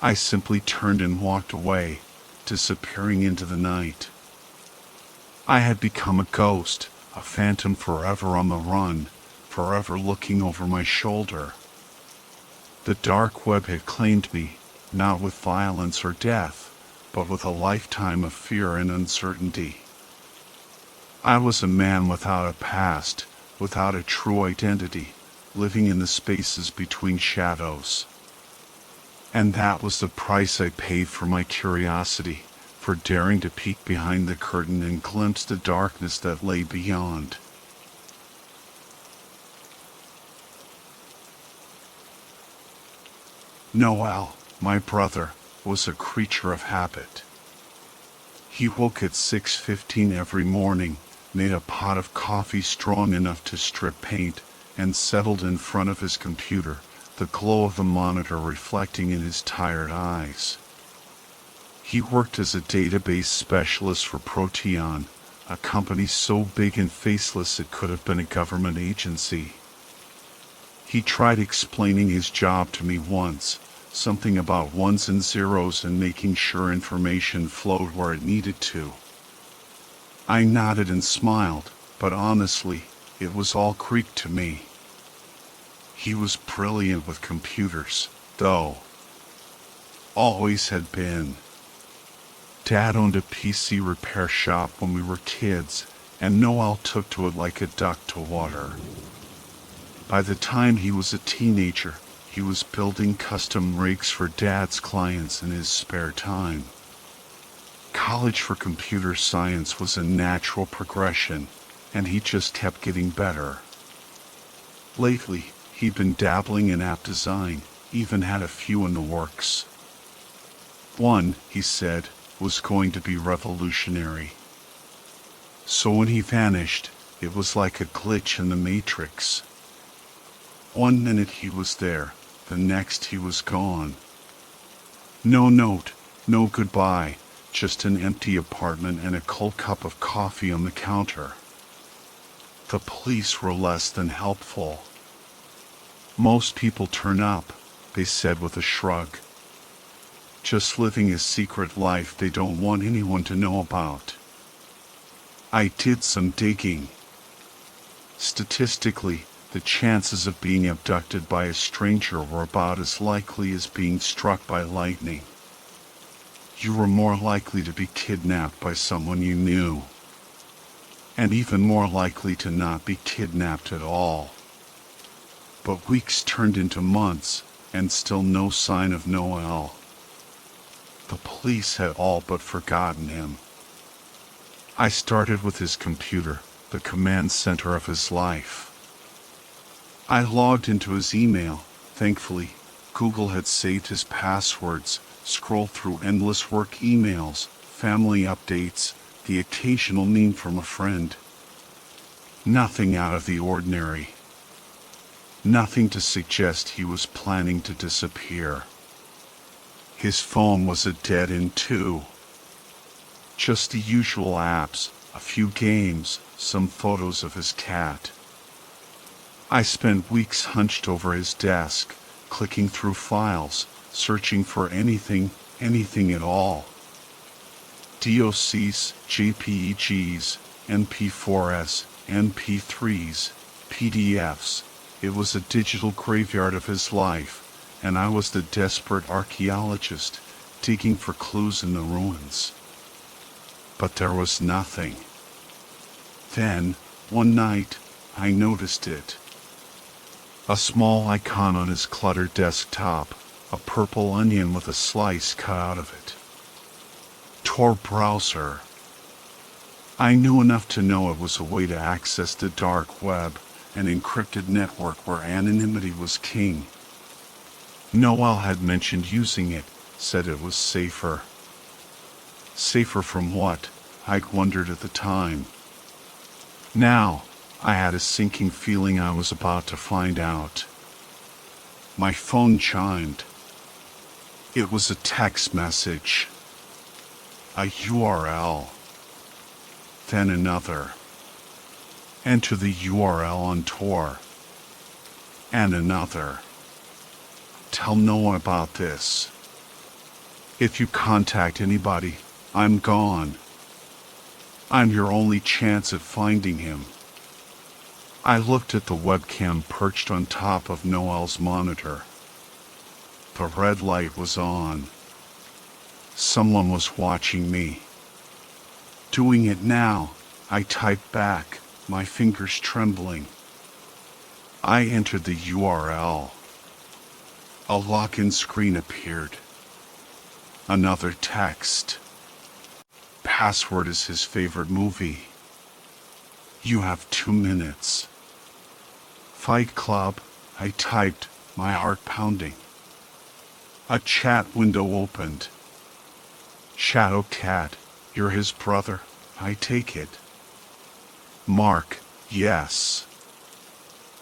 Speaker 1: I simply turned and walked away, disappearing into the night. I had become a ghost, a phantom forever on the run, forever looking over my shoulder. The dark web had claimed me, not with violence or death, but with a lifetime of fear and uncertainty. I was a man without a past, without a true identity, living in the spaces between shadows. And that was the price I paid for my curiosity, for daring to peek behind the curtain and glimpse the darkness that lay beyond. Noel, my brother, was a creature of habit. He woke at 6:15 every morning, made a pot of coffee strong enough to strip paint, and settled in front of his computer, the glow of the monitor reflecting in his tired eyes. He worked as a database specialist for Proteon, a company so big and faceless it could have been a government agency. He tried explaining his job to me once, something about ones and zeros and making sure information flowed where it needed to. I nodded and smiled, but honestly, it was all Greek to me. He was brilliant with computers, though. Always had been. Dad owned a PC repair shop when we were kids, and Noel took to it like a duck to water. By the time he was a teenager, he was building custom rigs for Dad's clients in his spare time. College for computer science was a natural progression, and he just kept getting better. Lately, he'd been dabbling in app design, even had a few in the works. One, he said, was going to be revolutionary. So when he vanished, it was like a glitch in the Matrix. One minute he was there, the next he was gone. No note, no goodbye, just an empty apartment and a cold cup of coffee on the counter. The police were less than helpful. Most people turn up, they said with a shrug. Just living a secret life they don't want anyone to know about. I did some digging. Statistically, the chances of being abducted by a stranger were about as likely as being struck by lightning. You were more likely to be kidnapped by someone you knew. And even more likely to not be kidnapped at all. But weeks turned into months, and still no sign of Noel. The police had all but forgotten him. I started with his computer, the command center of his life. I logged into his email. Thankfully, Google had saved his passwords, scrolled through endless work emails, family updates, the occasional meme from a friend. Nothing out of the ordinary. Nothing to suggest he was planning to disappear. His phone was a dead end too. Just the usual apps, a few games, some photos of his cat. I spent weeks hunched over his desk, clicking through files, searching for anything at all. DOCs, JPEGs, MP4s, MP3s, PDFs. It was a digital graveyard of his life, and I was the desperate archaeologist digging for clues in the ruins. But there was nothing. Then, one night, I noticed it. A small icon on his cluttered desktop, a purple onion with a slice cut out of it. Tor browser. I knew enough to know it was a way to access the dark web, an encrypted network where anonymity was king. Noel had mentioned using it, said it was safer. Safer from what? I'd wondered at the time. Now, I had a sinking feeling I was about to find out. My phone chimed. It was a text message. A URL. Then another. Enter the URL on Tor. And another. Tell Noah about this. If you contact anybody, I'm gone. I'm your only chance at finding him. I looked at the webcam perched on top of Noel's monitor. The red light was on. Someone was watching me. Doing it now, I typed back, my fingers trembling. I entered the URL. A login screen appeared. Another text. Password is his favorite movie. You have 2 minutes. Fight Club, I typed, my heart pounding. A chat window opened. Shadow Cat, you're his brother, I take it. Mark, yes.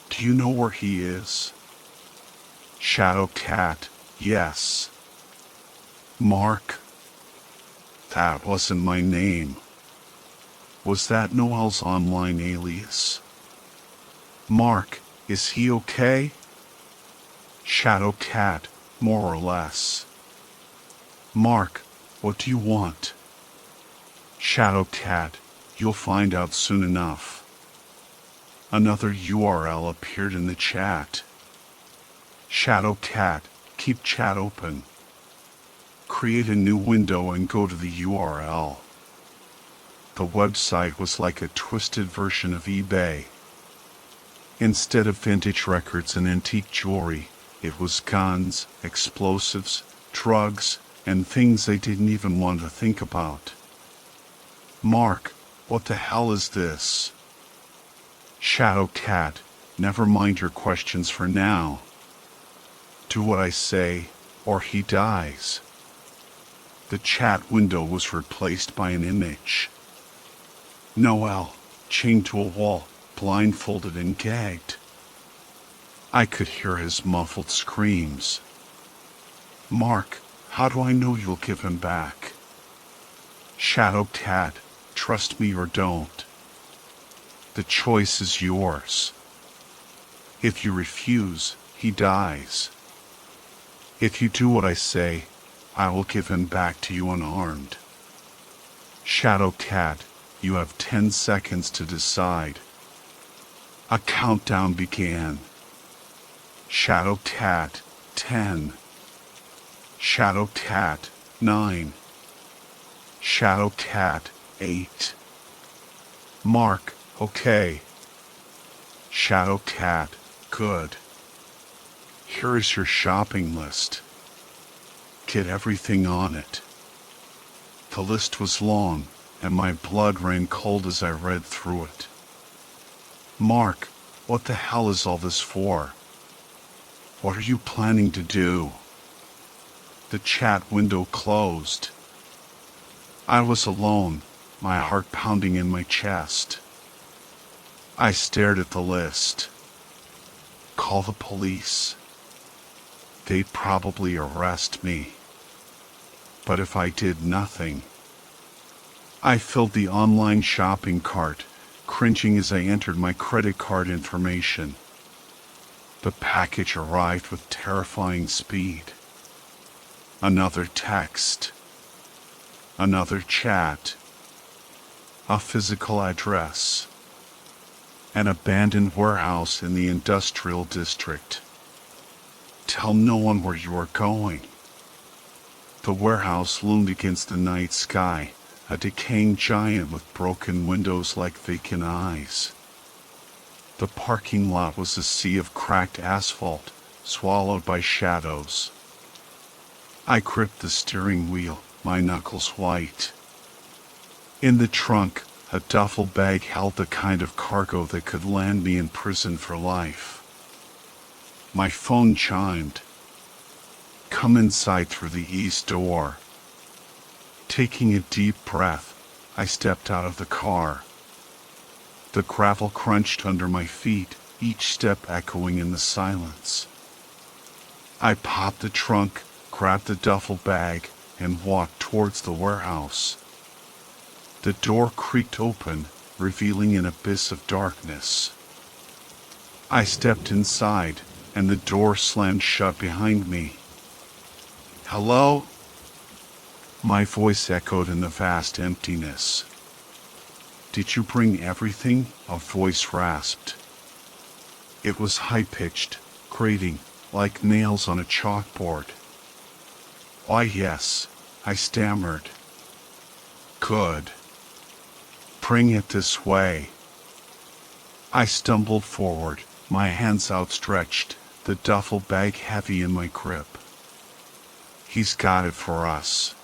Speaker 1: Do you know where he is? Shadow Cat, yes. Mark? That wasn't my name. Was that Noel's online alias? Mark, is he okay? Shadow Cat, more or less. Mark, what do you want? Shadow Cat, you'll find out soon enough. Another URL appeared in the chat. Shadow Cat, keep chat open. Create a new window and go to the URL. The website was like a twisted version of eBay. Instead of vintage records and antique jewelry, it was guns, explosives, drugs, and things they didn't even want to think about. Mark, what the hell is this? Shadow Cat, never mind your questions for now. Do what I say, or he dies. The chat window was replaced by an image. Noel, chained to a wall, blindfolded and gagged. I could hear his muffled screams. Mark, how do I know you'll give him back? Shadow Cat, trust me or don't. The choice is yours. If you refuse, he dies. If you do what I say, I will give him back to you unarmed. Shadow Cat, you have 10 seconds to decide. A countdown began. Shadow Cat, 10. Shadow Cat, 9. Shadow Cat, 8. Mark, okay. Shadow Cat, good. Here is your shopping list. Get everything on it. The list was long, and my blood ran cold as I read through it. Mark, what the hell is all this for? What are you planning to do? The chat window closed. I was alone, my heart pounding in my chest. I stared at the list. Call the police. They'd probably arrest me. But if I did nothing... I filled the online shopping cart, cringing as I entered my credit card information. The package arrived with terrifying speed. Another text. Another chat. A physical address. An abandoned warehouse in the industrial district. Tell no one where you are going. The warehouse loomed against the night sky, a decaying giant with broken windows like vacant eyes. The parking lot was a sea of cracked asphalt, swallowed by shadows. I gripped the steering wheel, my knuckles white. In the trunk, a duffel bag held the kind of cargo that could land me in prison for life. My phone chimed. Come inside through the east door. Taking a deep breath, I stepped out of the car. The gravel crunched under my feet, each step echoing in the silence. I popped the trunk, grabbed the duffel bag, and walked towards the warehouse. The door creaked open, revealing an abyss of darkness. I stepped inside, and the door slammed shut behind me. Hello? My voice echoed in the vast emptiness. Did you bring everything? A voice rasped. It was high-pitched, grating, like nails on a chalkboard. Why, yes, I stammered. Good. Bring it this way. I stumbled forward, my hands outstretched, the duffel bag heavy in my grip. He's got it for us.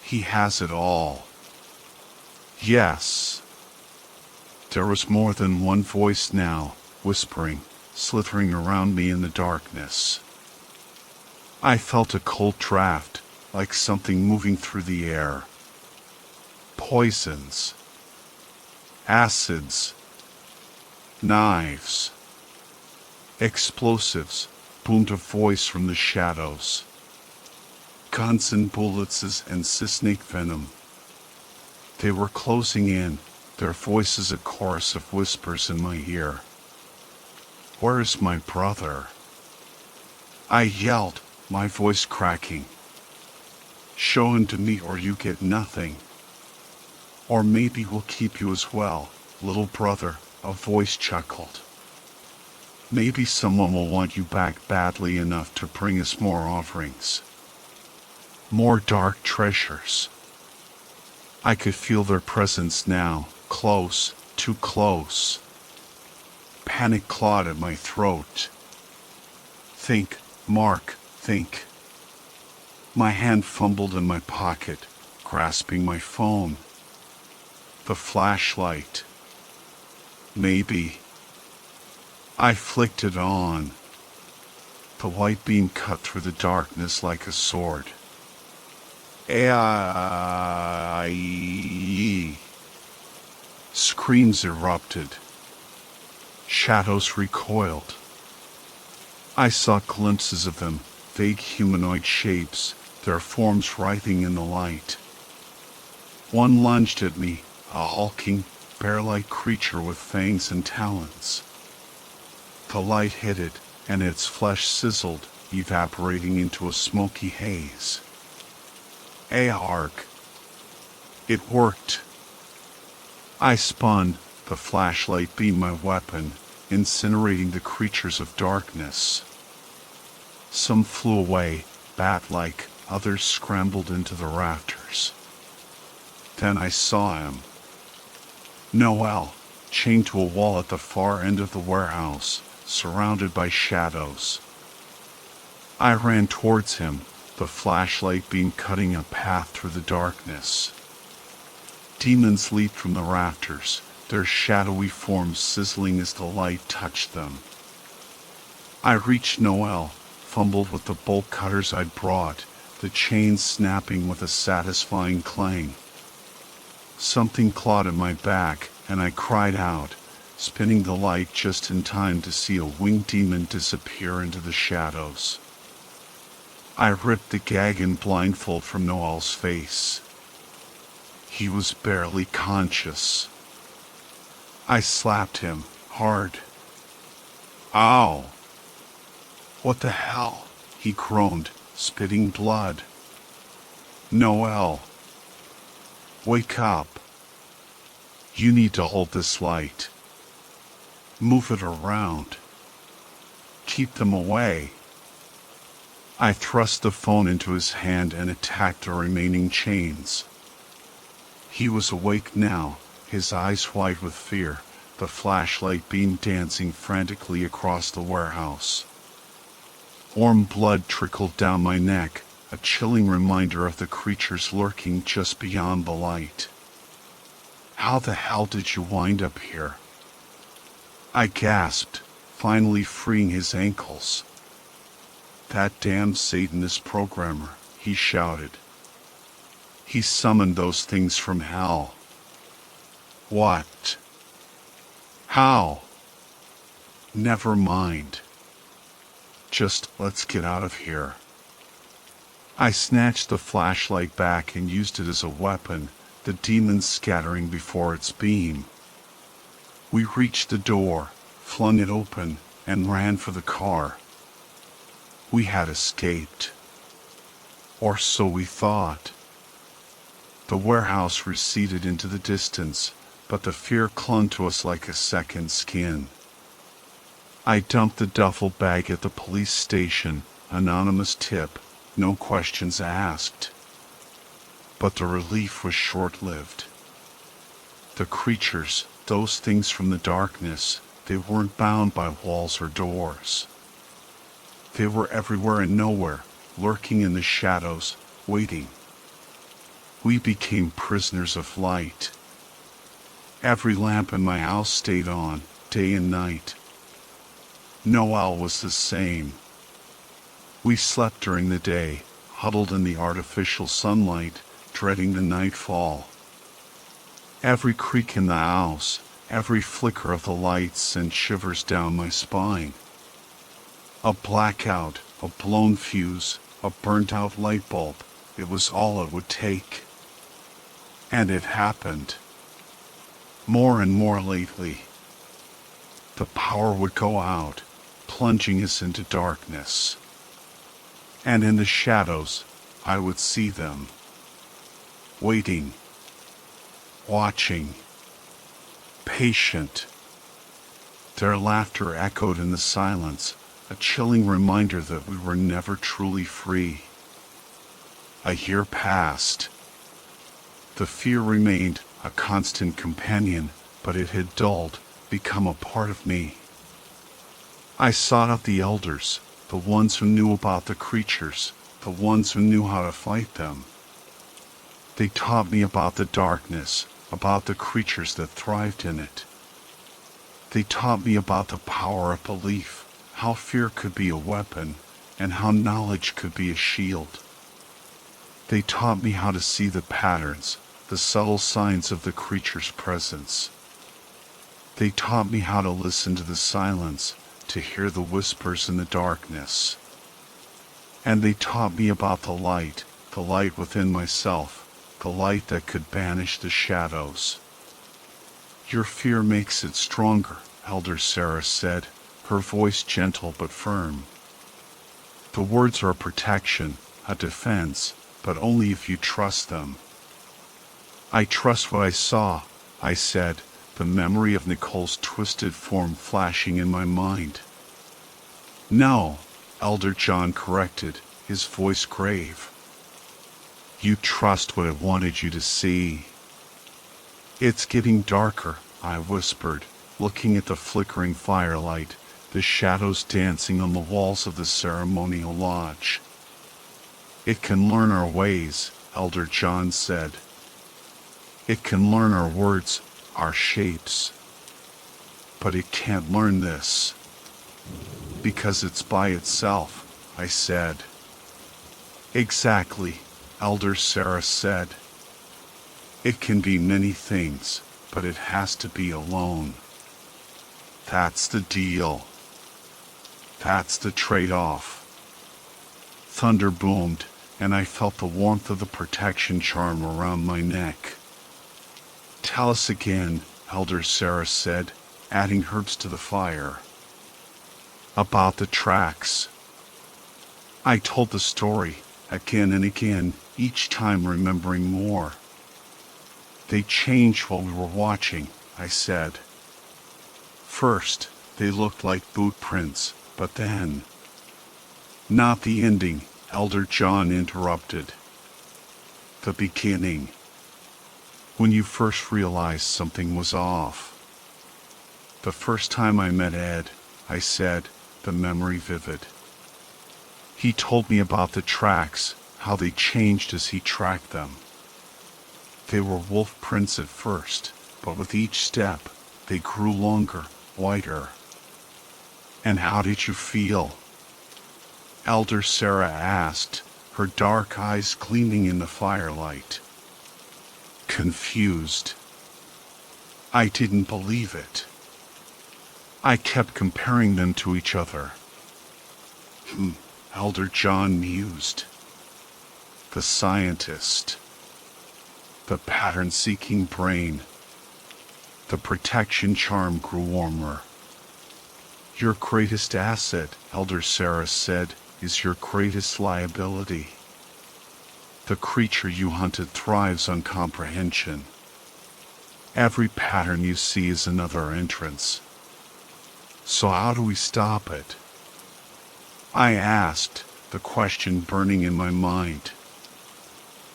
Speaker 1: He has it all. Yes. There was more than one voice now, whispering, slithering around me in the darkness. I felt a cold draft, like something moving through the air. Poisons. Acids. Knives. Explosives, boomed a voice from the shadows. Guns and bullets and snake venom. They were closing in, their voices a chorus of whispers in my ear. Where is my brother? I yelled, my voice cracking. Show him to me or you get nothing. Or maybe we'll keep you as well, little brother, a voice chuckled. Maybe someone will want you back badly enough to bring us more offerings. More dark treasures. I could feel their presence now, close, too close. Panic clawed at my throat. Think, Mark, think. My hand fumbled in my pocket, grasping my phone. The flashlight. Maybe. I flicked it on. The white beam cut through the darkness like a sword. Screams erupted. Shadows recoiled. I saw glimpses of them, vague humanoid shapes, their forms writhing in the light. One lunged at me, a hulking, bear-like creature with fangs and talons. The light hit it, and its flesh sizzled, evaporating into a smoky haze. Arc. It worked. I spun, the flashlight being my weapon, incinerating the creatures of darkness. Some flew away, bat-like, others scrambled into the rafters. Then I saw him. Noel, chained to a wall at the far end of the warehouse, surrounded by shadows. I ran towards him, the flashlight beam cutting a path through the darkness. Demons leaped from the rafters, their shadowy forms sizzling as the light touched them. I reached Noel, fumbled with the bolt cutters I'd brought, the chains snapping with a satisfying clang. Something clawed at my back, and I cried out, spinning the light just in time to see a winged demon disappear into the shadows. I ripped the gag and blindfold from Noel's face. He was barely conscious. I slapped him, hard. Ow! What the hell? He groaned, spitting blood. Noel! Wake up! You need to hold this light. Move it around. Keep them away. I thrust the phone into his hand and attacked the remaining chains. He was awake now, his eyes white with fear, the flashlight beam dancing frantically across the warehouse. Warm blood trickled down my neck, a chilling reminder of the creatures lurking just beyond the light. How the hell did you wind up here? I gasped, finally freeing his ankles. That damn Satanist programmer, he shouted. He summoned those things from hell. What? How? Never mind. Just let's get out of here. I snatched the flashlight back and used it as a weapon, the demons scattering before its beam. We reached the door, flung it open, and ran for the car. We had escaped. Or so we thought. The warehouse receded into the distance, but the fear clung to us like a second skin. I dumped the duffel bag at the police station, anonymous tip, no questions asked. But the relief was short-lived. The creatures, those things from the darkness, they weren't bound by walls or doors. They were everywhere and nowhere, lurking in the shadows, waiting. We became prisoners of light. Every lamp in my house stayed on, day and night. No owl was the same. We slept during the day, huddled in the artificial sunlight, dreading the nightfall. Every creak in the house, every flicker of the lights sent shivers down my spine. A blackout, a blown fuse, a burnt-out light bulb, it was all it would take. And it happened. More and more lately. The power would go out, plunging us into darkness. And in the shadows, I would see them. Waiting. Watching. Patient. Their laughter echoed in the silence, a chilling reminder that we were never truly free. A year passed. The fear remained, a constant companion, but it had dulled, become a part of me. I sought out the elders, the ones who knew about the creatures, the ones who knew how to fight them. They taught me about the darkness, about the creatures that thrived in it. They taught me about the power of belief, how fear could be a weapon, and how knowledge could be a shield. They taught me how to see the patterns, the subtle signs of the creature's presence. They taught me how to listen to the silence, to hear the whispers in the darkness. And they taught me about the light within myself, the light that could banish the shadows. Your fear makes it stronger, Elder Sarah said, her voice gentle but firm. The words are a protection, a defense, but only if you trust them. I trust what I saw, I said, the memory of Nicole's twisted form flashing in my mind. No, Elder John corrected, his voice grave. You trust what I wanted you to see. It's getting darker, I whispered, looking at the flickering firelight, the shadows dancing on the walls of the ceremonial lodge. It can learn our ways, Elder John said. It can learn our words, our shapes. But it can't learn this. Because it's by itself, I said. Exactly, Elder Sarah said. It can be many things, but it has to be alone. That's the deal. That's the trade-off. Thunder boomed, and I felt the warmth of the protection charm around my neck. Tell us again, Elder Sarah said, adding herbs to the fire. About the tracks. I told the story, again and again, each time remembering more. They changed while we were watching, I said. First, they looked like boot prints, but then... Not the ending, Elder John interrupted. The beginning. When you first realized something was off. The first time I met Ed, I said, the memory vivid. He told me about the tracks, how they changed as he tracked them. They were wolf prints at first, but with each step, they grew longer, wider. And how did you feel? Elder Sarah asked, her dark eyes gleaming in the firelight. Confused. I didn't believe it. I kept comparing them to each other. Elder John mused. The scientist. The pattern-seeking brain. The protection charm grew warmer. Your greatest asset, Elder Sarah said, is your greatest liability. The creature you hunted thrives on comprehension. Every pattern you see is another entrance. So how do we stop it? I asked, the question burning in my mind.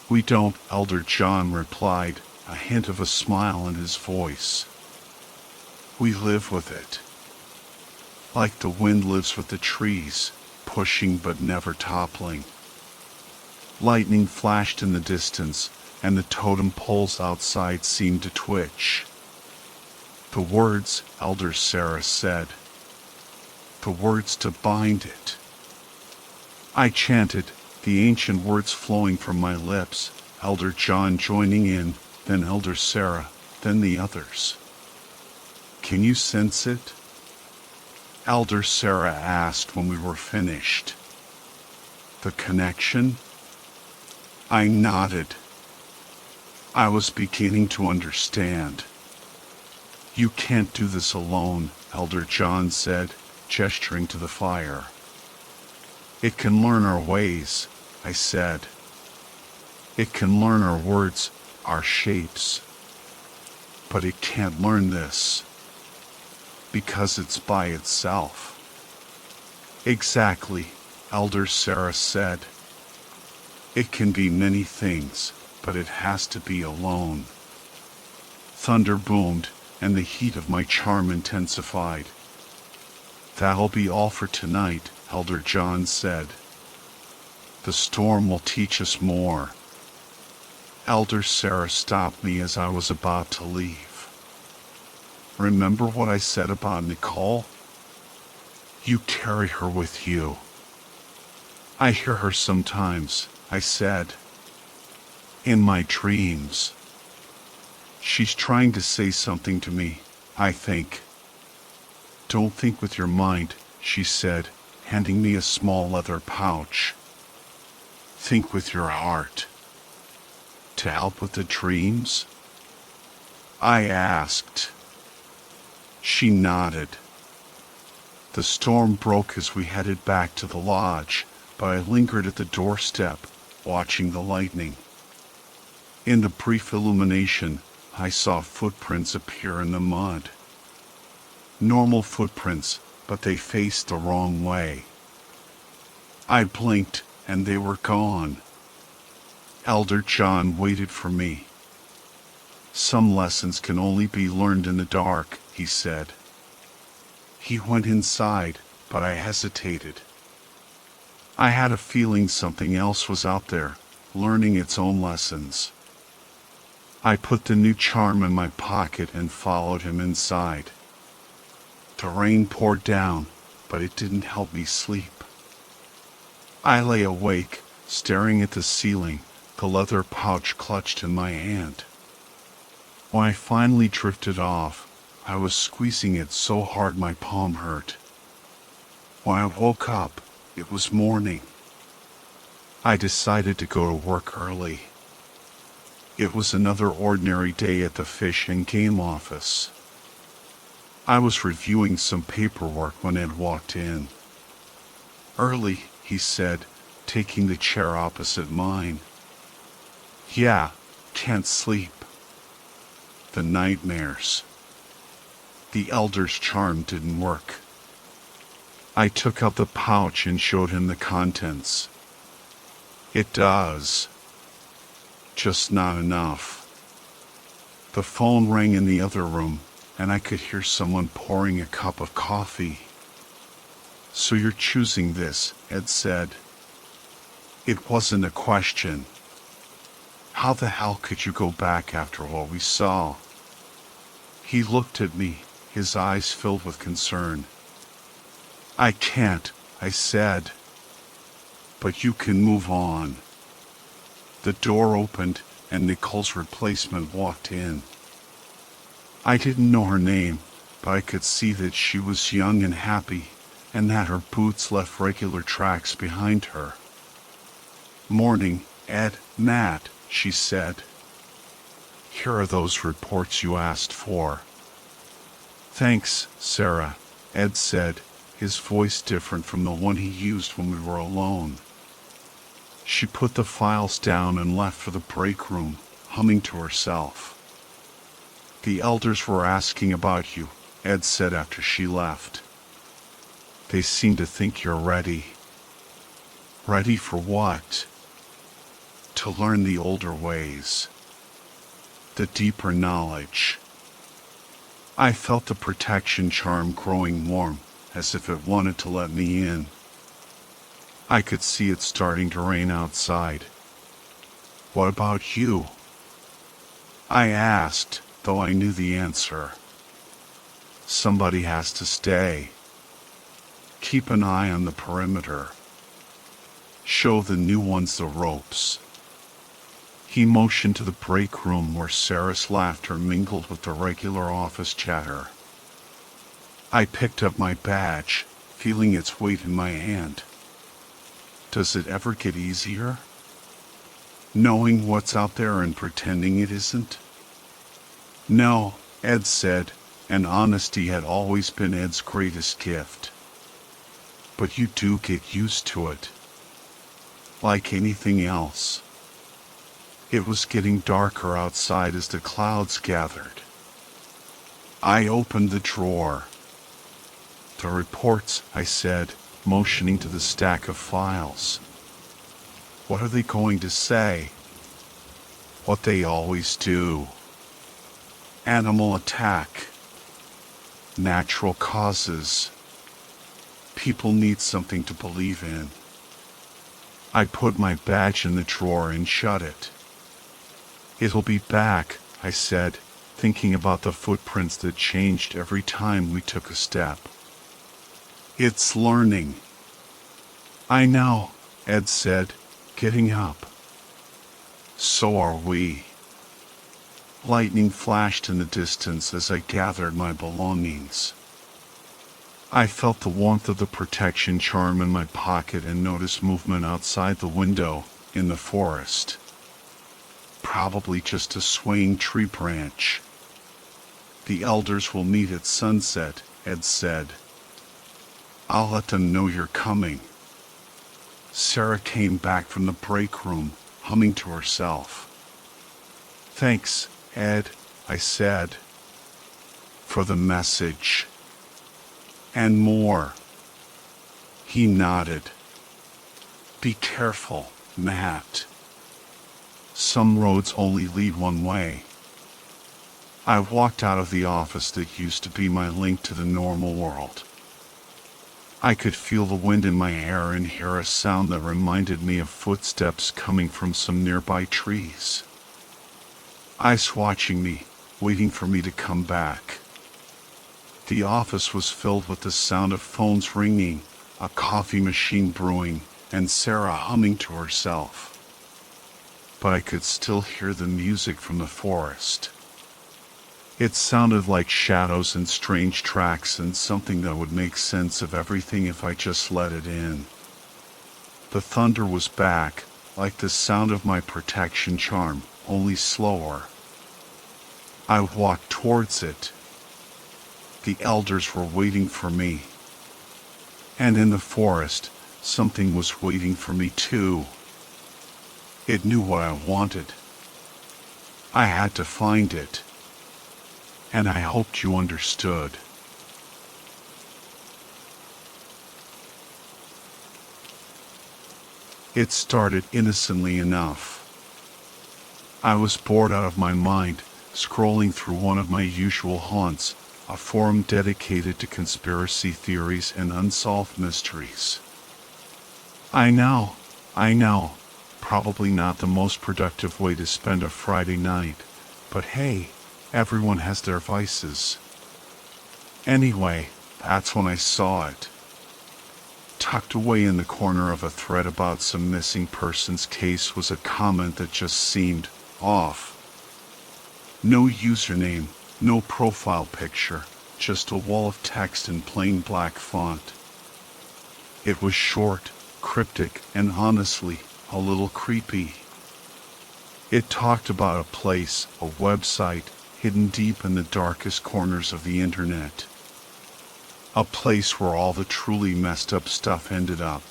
Speaker 1: We don't, Elder John replied, a hint of a smile in his voice. We live with it. Like the wind lives with the trees, pushing but never toppling. Lightning flashed in the distance, and the totem poles outside seemed to twitch. The words, Elder Sarah said. The words to bind it. I chanted, the ancient words flowing from my lips, Elder John joining in, then Elder Sarah, then the others. Can you sense it? Elder Sarah asked when we were finished. The connection? I nodded. I was beginning to understand. You can't do this alone, Elder John said, gesturing to the fire. It can learn our ways, I said. It can learn our words, our shapes. But it can't learn this. Because it's by itself. Exactly, Elder Sarah said. It can be many things, but it has to be alone. Thunder boomed, and the heat of my charm intensified. That'll be all for tonight, Elder John said. The storm will teach us more. Elder Sarah stopped me as I was about to leave. Remember what I said about Nicole? You carry her with you. I hear her sometimes, I said. In my dreams. She's trying to say something to me, I think. Don't think with your mind, she said, handing me a small leather pouch. Think with your heart. To help with the dreams? I asked. She nodded. The storm broke as we headed back to the lodge, but I lingered at the doorstep, watching the lightning. In the brief illumination, I saw footprints appear in the mud. Normal footprints, but they faced the wrong way. I blinked, and they were gone. Elder John waited for me. Some lessons can only be learned in the dark, he said. He went inside, but I hesitated. I had a feeling something else was out there, learning its own lessons. I put the new charm in my pocket and followed him inside. The rain poured down, but it didn't help me sleep. I lay awake, staring at the ceiling, the leather pouch clutched in my hand. When I finally drifted off, I was squeezing it so hard my palm hurt. When I woke up, it was morning. I decided to go to work early. It was another ordinary day at the Fish and Game office. I was reviewing some paperwork when Ed walked in. Early, he said, taking the chair opposite mine. Yeah, can't sleep. The nightmares. The elder's charm didn't work. I took out the pouch and showed him the contents. It does. Just not enough. The phone rang in the other room, and I could hear someone pouring a cup of coffee. So you're choosing this, Ed said. It wasn't a question. How the hell could you go back after what we saw? He looked at me, his eyes filled with concern. I can't, I said. But you can move on. The door opened, and Nicole's replacement walked in. I didn't know her name, but I could see that she was young and happy, and that her boots left regular tracks behind her. Morning, Ed, Matt, she said. Here are those reports you asked for. Thanks, Sarah, Ed said, his voice different from the one he used when we were alone. She put the files down and left for the break room, humming to herself. The elders were asking about you, Ed said after she left. They seem to think you're ready. Ready for what? To learn the older ways. The deeper knowledge. I felt the protection charm growing warm, as if it wanted to let me in. I could see it starting to rain outside. What about you? I asked, though I knew the answer. Somebody has to stay. Keep an eye on the perimeter. Show the new ones the ropes. He motioned to the break room where Sarah's laughter mingled with the regular office chatter. I picked up my badge, feeling its weight in my hand. Does it ever get easier? Knowing what's out there and pretending it isn't? No, Ed said, and honesty had always been Ed's greatest gift. But you do get used to it. Like anything else. It was getting darker outside as the clouds gathered. I opened the drawer. The reports, I said, motioning to the stack of files. What are they going to say? What they always do. Animal attack. Natural causes. People need something to believe in. I put my badge in the drawer and shut it. It'll be back, I said, thinking about the footprints that changed every time we took a step. It's learning. I know, Ed said, getting up. So are we. Lightning flashed in the distance as I gathered my belongings. I felt the warmth of the protection charm in my pocket and noticed movement outside the window, in the forest. Probably just a swaying tree branch. The elders will meet at sunset, Ed said. I'll let them know you're coming. Sarah came back from the break room, humming to herself. Thanks, Ed, I said, for the message. And more. He nodded. Be careful, Matt. Some roads only lead one way. I walked out of the office that used to be my link to the normal world. I could feel the wind in my hair and hear a sound that reminded me of footsteps coming from some nearby trees. Eyes watching me, waiting for me to come back. The office was filled with the sound of phones ringing, a coffee machine brewing, and Sarah humming to herself. But I could still hear the music from the forest. It sounded like shadows and strange tracks and something that would make sense of everything if I just let it in. The thunder was back, like the sound of my protection charm, only slower. I walked towards it. The elders were waiting for me. And in the forest, something was waiting for me too. It knew what I wanted. I had to find it. And I hoped you understood. It started innocently enough. I was bored out of my mind, scrolling through one of my usual haunts, a forum dedicated to conspiracy theories and unsolved mysteries. I know, probably not the most productive way to spend a Friday night, but hey, everyone has their vices. Anyway, that's when I saw it. Tucked away in the corner of a thread about some missing persons case was a comment that just seemed off. No username, no profile picture, just a wall of text in plain black font. It was short, cryptic, and honestly, a little creepy. It talked about a place, a website, hidden deep in the darkest corners of the internet. A place where all the truly messed up stuff ended up.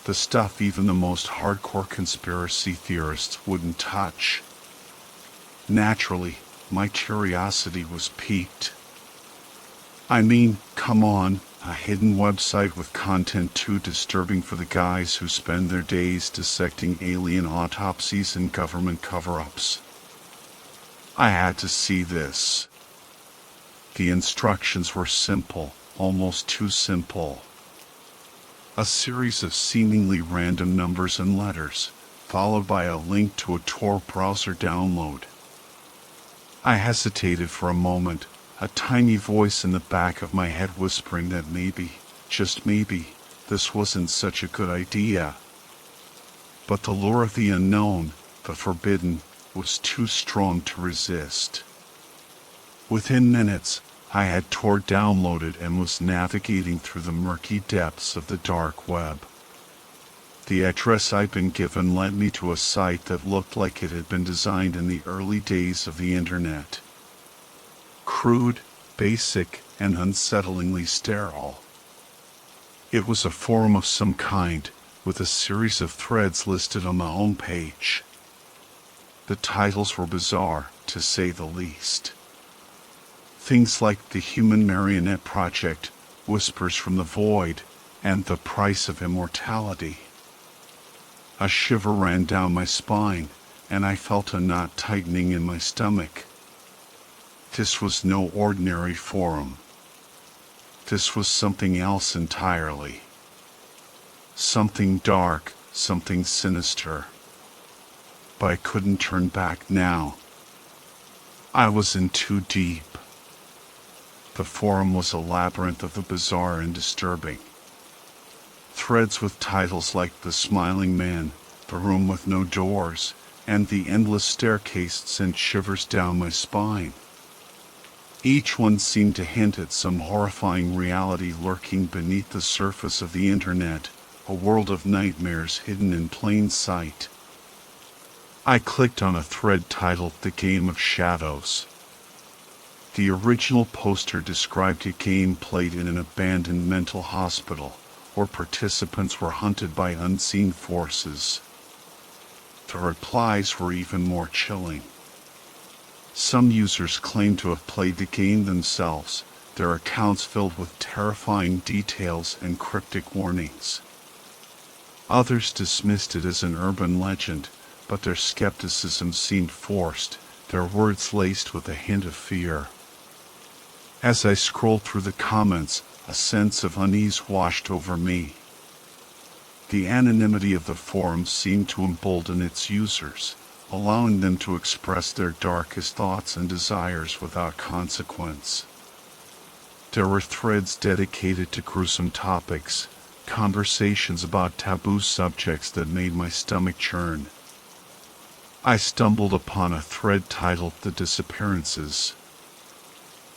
Speaker 1: The stuff even the most hardcore conspiracy theorists wouldn't touch. Naturally, my curiosity was piqued. I mean, come on, a hidden website with content too disturbing for the guys who spend their days dissecting alien autopsies and government cover-ups. I had to see this. The instructions were simple, almost too simple. A series of seemingly random numbers and letters, followed by a link to a Tor browser download. I hesitated for a moment, a tiny voice in the back of my head whispering that maybe, just maybe, this wasn't such a good idea. But the lure of the unknown, the forbidden, was too strong to resist. Within minutes, I had Tor downloaded and was navigating through the murky depths of the dark web. The address I'd been given led me to a site that looked like it had been designed in the early days of the internet. Crude, basic, and unsettlingly sterile. It was a forum of some kind, with a series of threads listed on the home page. The titles were bizarre, to say the least. Things like the Human Marionette Project, Whispers from the Void, and The Price of Immortality. A shiver ran down my spine, and I felt a knot tightening in my stomach. This was no ordinary forum. This was something else entirely. Something dark, something sinister. But I couldn't turn back now. I was in too deep. The forum was a labyrinth of the bizarre and disturbing. Threads with titles like The Smiling Man, The Room with No Doors, and The Endless Staircase sent shivers down my spine. Each one seemed to hint at some horrifying reality lurking beneath the surface of the internet, a world of nightmares hidden in plain sight. I clicked on a thread titled The Game of Shadows. The original poster described a game played in an abandoned mental hospital, where participants were hunted by unseen forces. The replies were even more chilling. Some users claimed to have played the game themselves, their accounts filled with terrifying details and cryptic warnings. Others dismissed it as an urban legend, but their skepticism seemed forced, their words laced with a hint of fear. As I scrolled through the comments, a sense of unease washed over me. The anonymity of the forum seemed to embolden its users, allowing them to express their darkest thoughts and desires without consequence. There were threads dedicated to gruesome topics, conversations about taboo subjects that made my stomach churn. I stumbled upon a thread titled The Disappearances.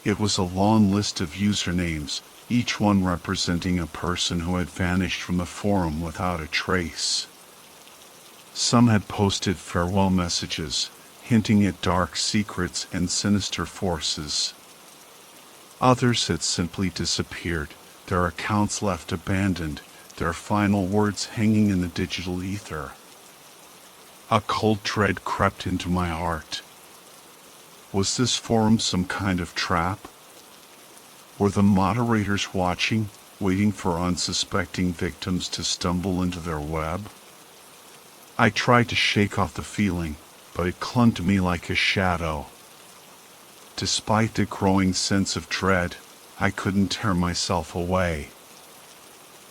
Speaker 1: It was a long list of usernames, each one representing a person who had vanished from the forum without a trace. Some had posted farewell messages, hinting at dark secrets and sinister forces. Others had simply disappeared, their accounts left abandoned, their final words hanging in the digital ether. A cold dread crept into my heart. Was this forum some kind of trap? Were the moderators watching, waiting for unsuspecting victims to stumble into their web? I tried to shake off the feeling, but it clung to me like a shadow. Despite the growing sense of dread, I couldn't tear myself away.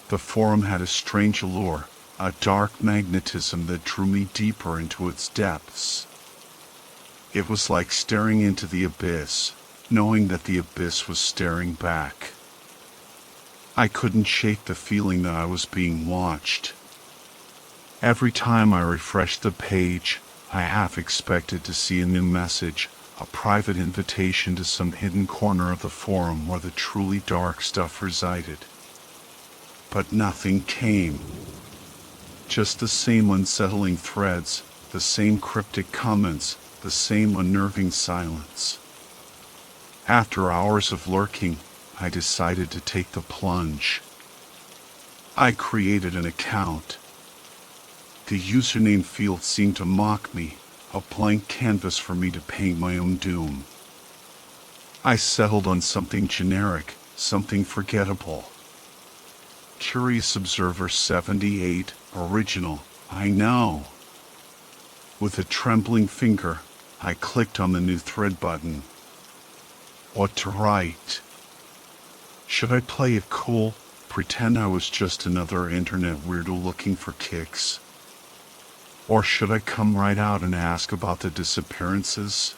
Speaker 1: The forum had a strange allure, a dark magnetism that drew me deeper into its depths. It was like staring into the abyss, knowing that the abyss was staring back. I couldn't shake the feeling that I was being watched. Every time I refreshed the page, I half expected to see a new message, a private invitation to some hidden corner of the forum where the truly dark stuff resided. But nothing came. Just the same unsettling threads, the same cryptic comments, the same unnerving silence. After hours of lurking, I decided to take the plunge. I created an account. The username field seemed to mock me, a blank canvas for me to paint my own doom. I settled on something generic, something forgettable. Curious Observer 78, original, I know. With a trembling finger, I clicked on the new thread button. What to write? Should I play it cool, pretend I was just another internet weirdo looking for kicks? Or should I come right out and ask about the disappearances?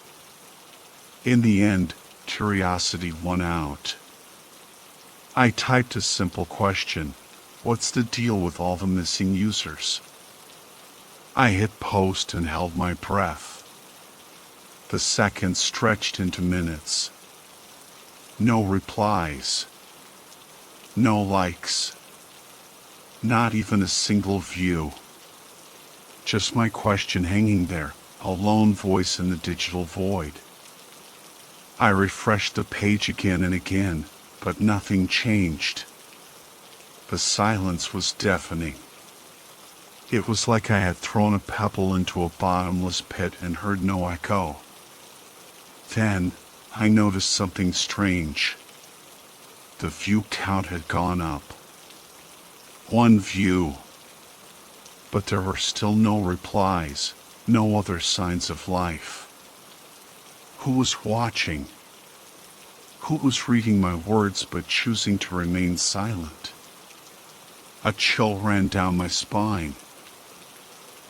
Speaker 1: In the end, curiosity won out. I typed a simple question: what's the deal with all the missing users? I hit post and held my breath. The seconds stretched into minutes. No replies. No likes. Not even a single view. Just my question hanging there, a lone voice in the digital void. I refreshed the page again and again, but nothing changed. The silence was deafening. It was like I had thrown a pebble into a bottomless pit and heard no echo. Then, I noticed something strange. The view count had gone up. 1 view. But there were still no replies, no other signs of life. Who was watching? Who was reading my words but choosing to remain silent? A chill ran down my spine.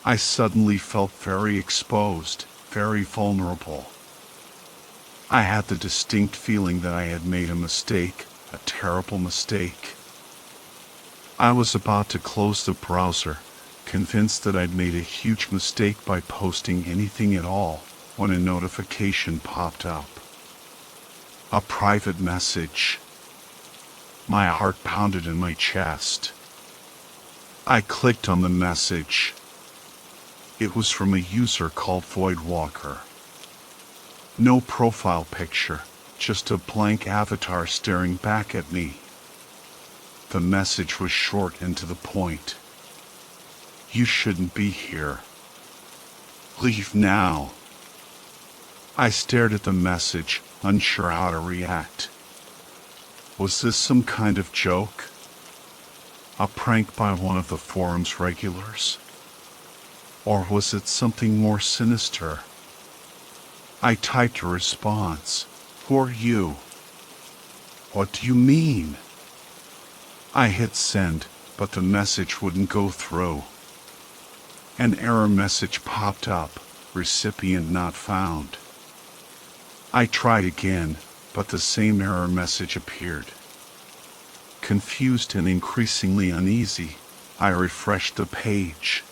Speaker 1: I suddenly felt very exposed, very vulnerable. I had the distinct feeling that I had made a mistake, a terrible mistake. I was about to close the browser, convinced that I'd made a huge mistake by posting anything at all, when a notification popped up. A private message. My heart pounded in my chest. I clicked on the message. It was from a user called Voidwalker. No profile picture, just a blank avatar staring back at me. The message was short and to the point. You shouldn't be here. Leave now. I stared at the message, unsure how to react. Was this some kind of joke? A prank by one of the forum's regulars? Or was it something more sinister? I typed a response. Who are you? What do you mean? I hit send, but the message wouldn't go through. An error message popped up, recipient not found. I tried again, but the same error message appeared. Confused and increasingly uneasy, I refreshed the page.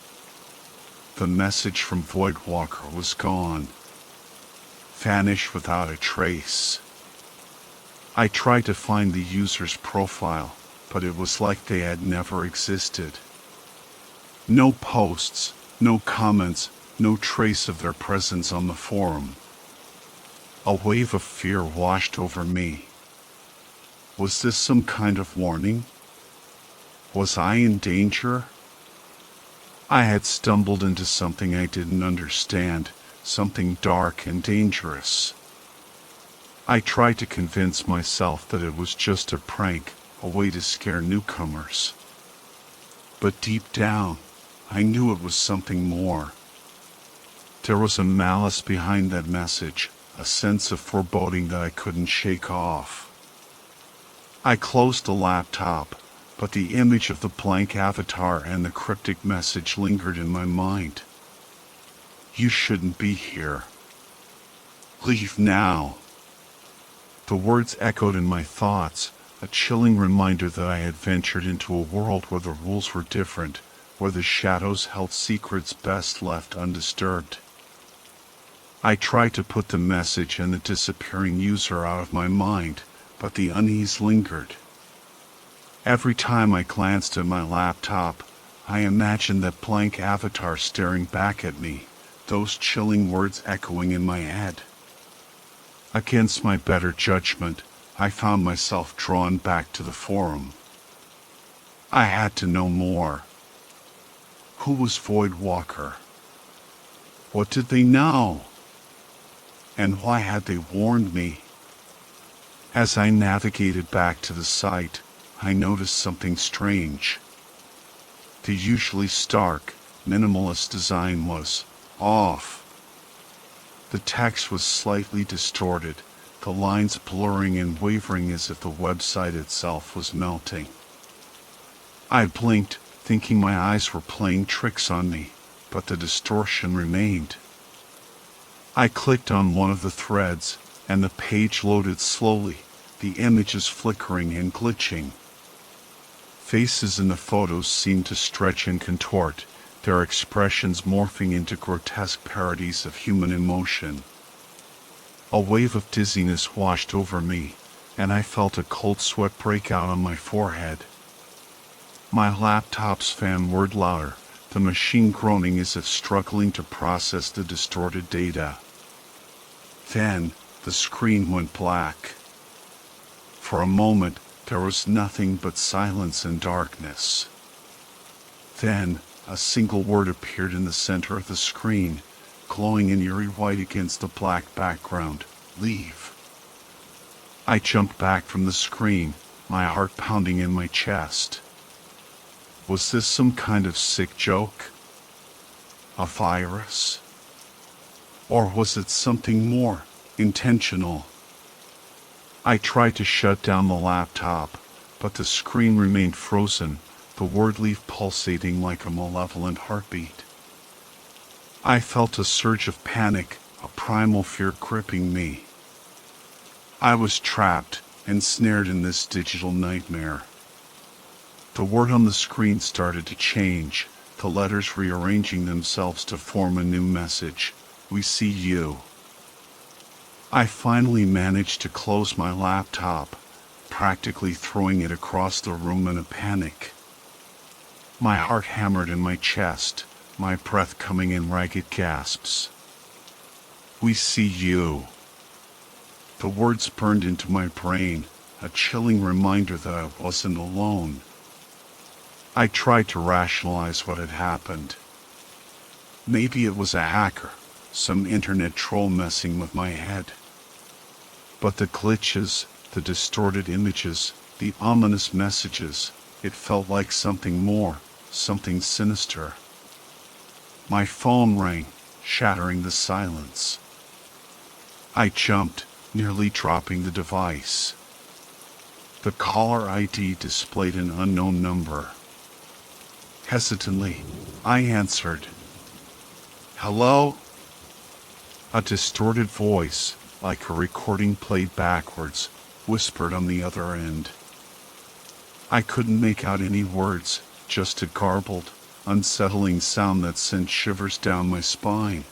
Speaker 1: The message from Voidwalker was gone. Vanished without a trace. I tried to find the user's profile, but it was like they had never existed. No posts, no comments, no trace of their presence on the forum. A wave of fear washed over me. Was this some kind of warning? Was I in danger? I had stumbled into something I didn't understand, something dark and dangerous. I tried to convince myself that it was just a prank, a way to scare newcomers. But deep down, I knew it was something more. There was a malice behind that message, a sense of foreboding that I couldn't shake off. I closed the laptop, but the image of the blank avatar and the cryptic message lingered in my mind. You shouldn't be here. Leave now. The words echoed in my thoughts, a chilling reminder that I had ventured into a world where the rules were different, where the shadows held secrets best left undisturbed. I tried to put the message and the disappearing user out of my mind, but the unease lingered. Every time I glanced at my laptop, I imagined that blank avatar staring back at me, those chilling words echoing in my head. Against my better judgment, I found myself drawn back to the forum. I had to know more. Who was Void Walker? What did they know? And why had they warned me? As I navigated back to the site, I noticed something strange. The usually stark, minimalist design was off. The text was slightly distorted, the lines blurring and wavering as if the website itself was melting. I blinked, thinking my eyes were playing tricks on me, but the distortion remained. I clicked on one of the threads, and the page loaded slowly, the images flickering and glitching. Faces in the photos seemed to stretch and contort, their expressions morphing into grotesque parodies of human emotion. A wave of dizziness washed over me, and I felt a cold sweat break out on my forehead. My laptop's fan whirred louder, the machine groaning as if struggling to process the distorted data. Then, the screen went black. For a moment, there was nothing but silence and darkness. Then, a single word appeared in the center of the screen, glowing in eerie white against the black background. Leave. I jumped back from the screen, my heart pounding in my chest. Was this some kind of sick joke? A virus? Or was it something more intentional? I tried to shut down the laptop, but the screen remained frozen, the word leaf pulsating like a malevolent heartbeat. I felt a surge of panic, a primal fear gripping me. I was trapped, ensnared in this digital nightmare. The word on the screen started to change, the letters rearranging themselves to form a new message. We see you. I finally managed to close my laptop, practically throwing it across the room in a panic. My heart hammered in my chest, my breath coming in ragged gasps. We see you. The words burned into my brain, a chilling reminder that I wasn't alone. I tried to rationalize what had happened. Maybe it was a hacker, some internet troll messing with my head. But the glitches, the distorted images, the ominous messages, it felt like something more, something sinister. My phone rang, shattering the silence. I jumped, nearly dropping the device. The caller ID displayed an unknown number. Hesitantly, I answered. Hello? A distorted voice, like a recording played backwards, whispered on the other end. I couldn't make out any words, just a garbled, unsettling sound that sent shivers down my spine.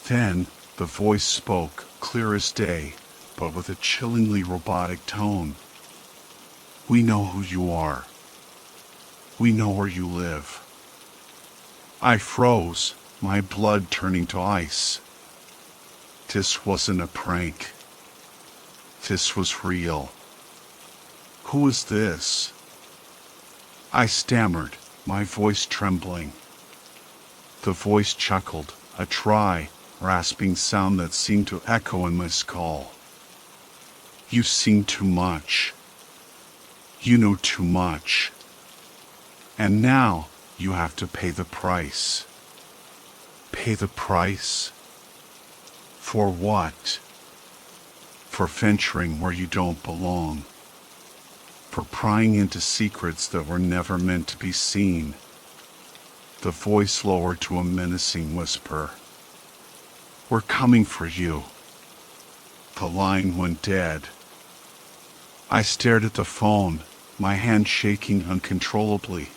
Speaker 1: Then, the voice spoke, clear as day, but with a chillingly robotic tone. We know who you are. We know where you live. I froze, my blood turning to ice. This wasn't a prank. This was real. Who is this? I stammered, my voice trembling. The voice chuckled, a dry, rasping sound that seemed to echo in my skull. You've seen too much. You know too much. And now you have to pay the price. Pay the price? For what? For venturing where you don't belong. For prying into secrets that were never meant to be seen. The voice lowered to a menacing whisper. We're coming for you. The line went dead. I stared at the phone, my hand shaking uncontrollably.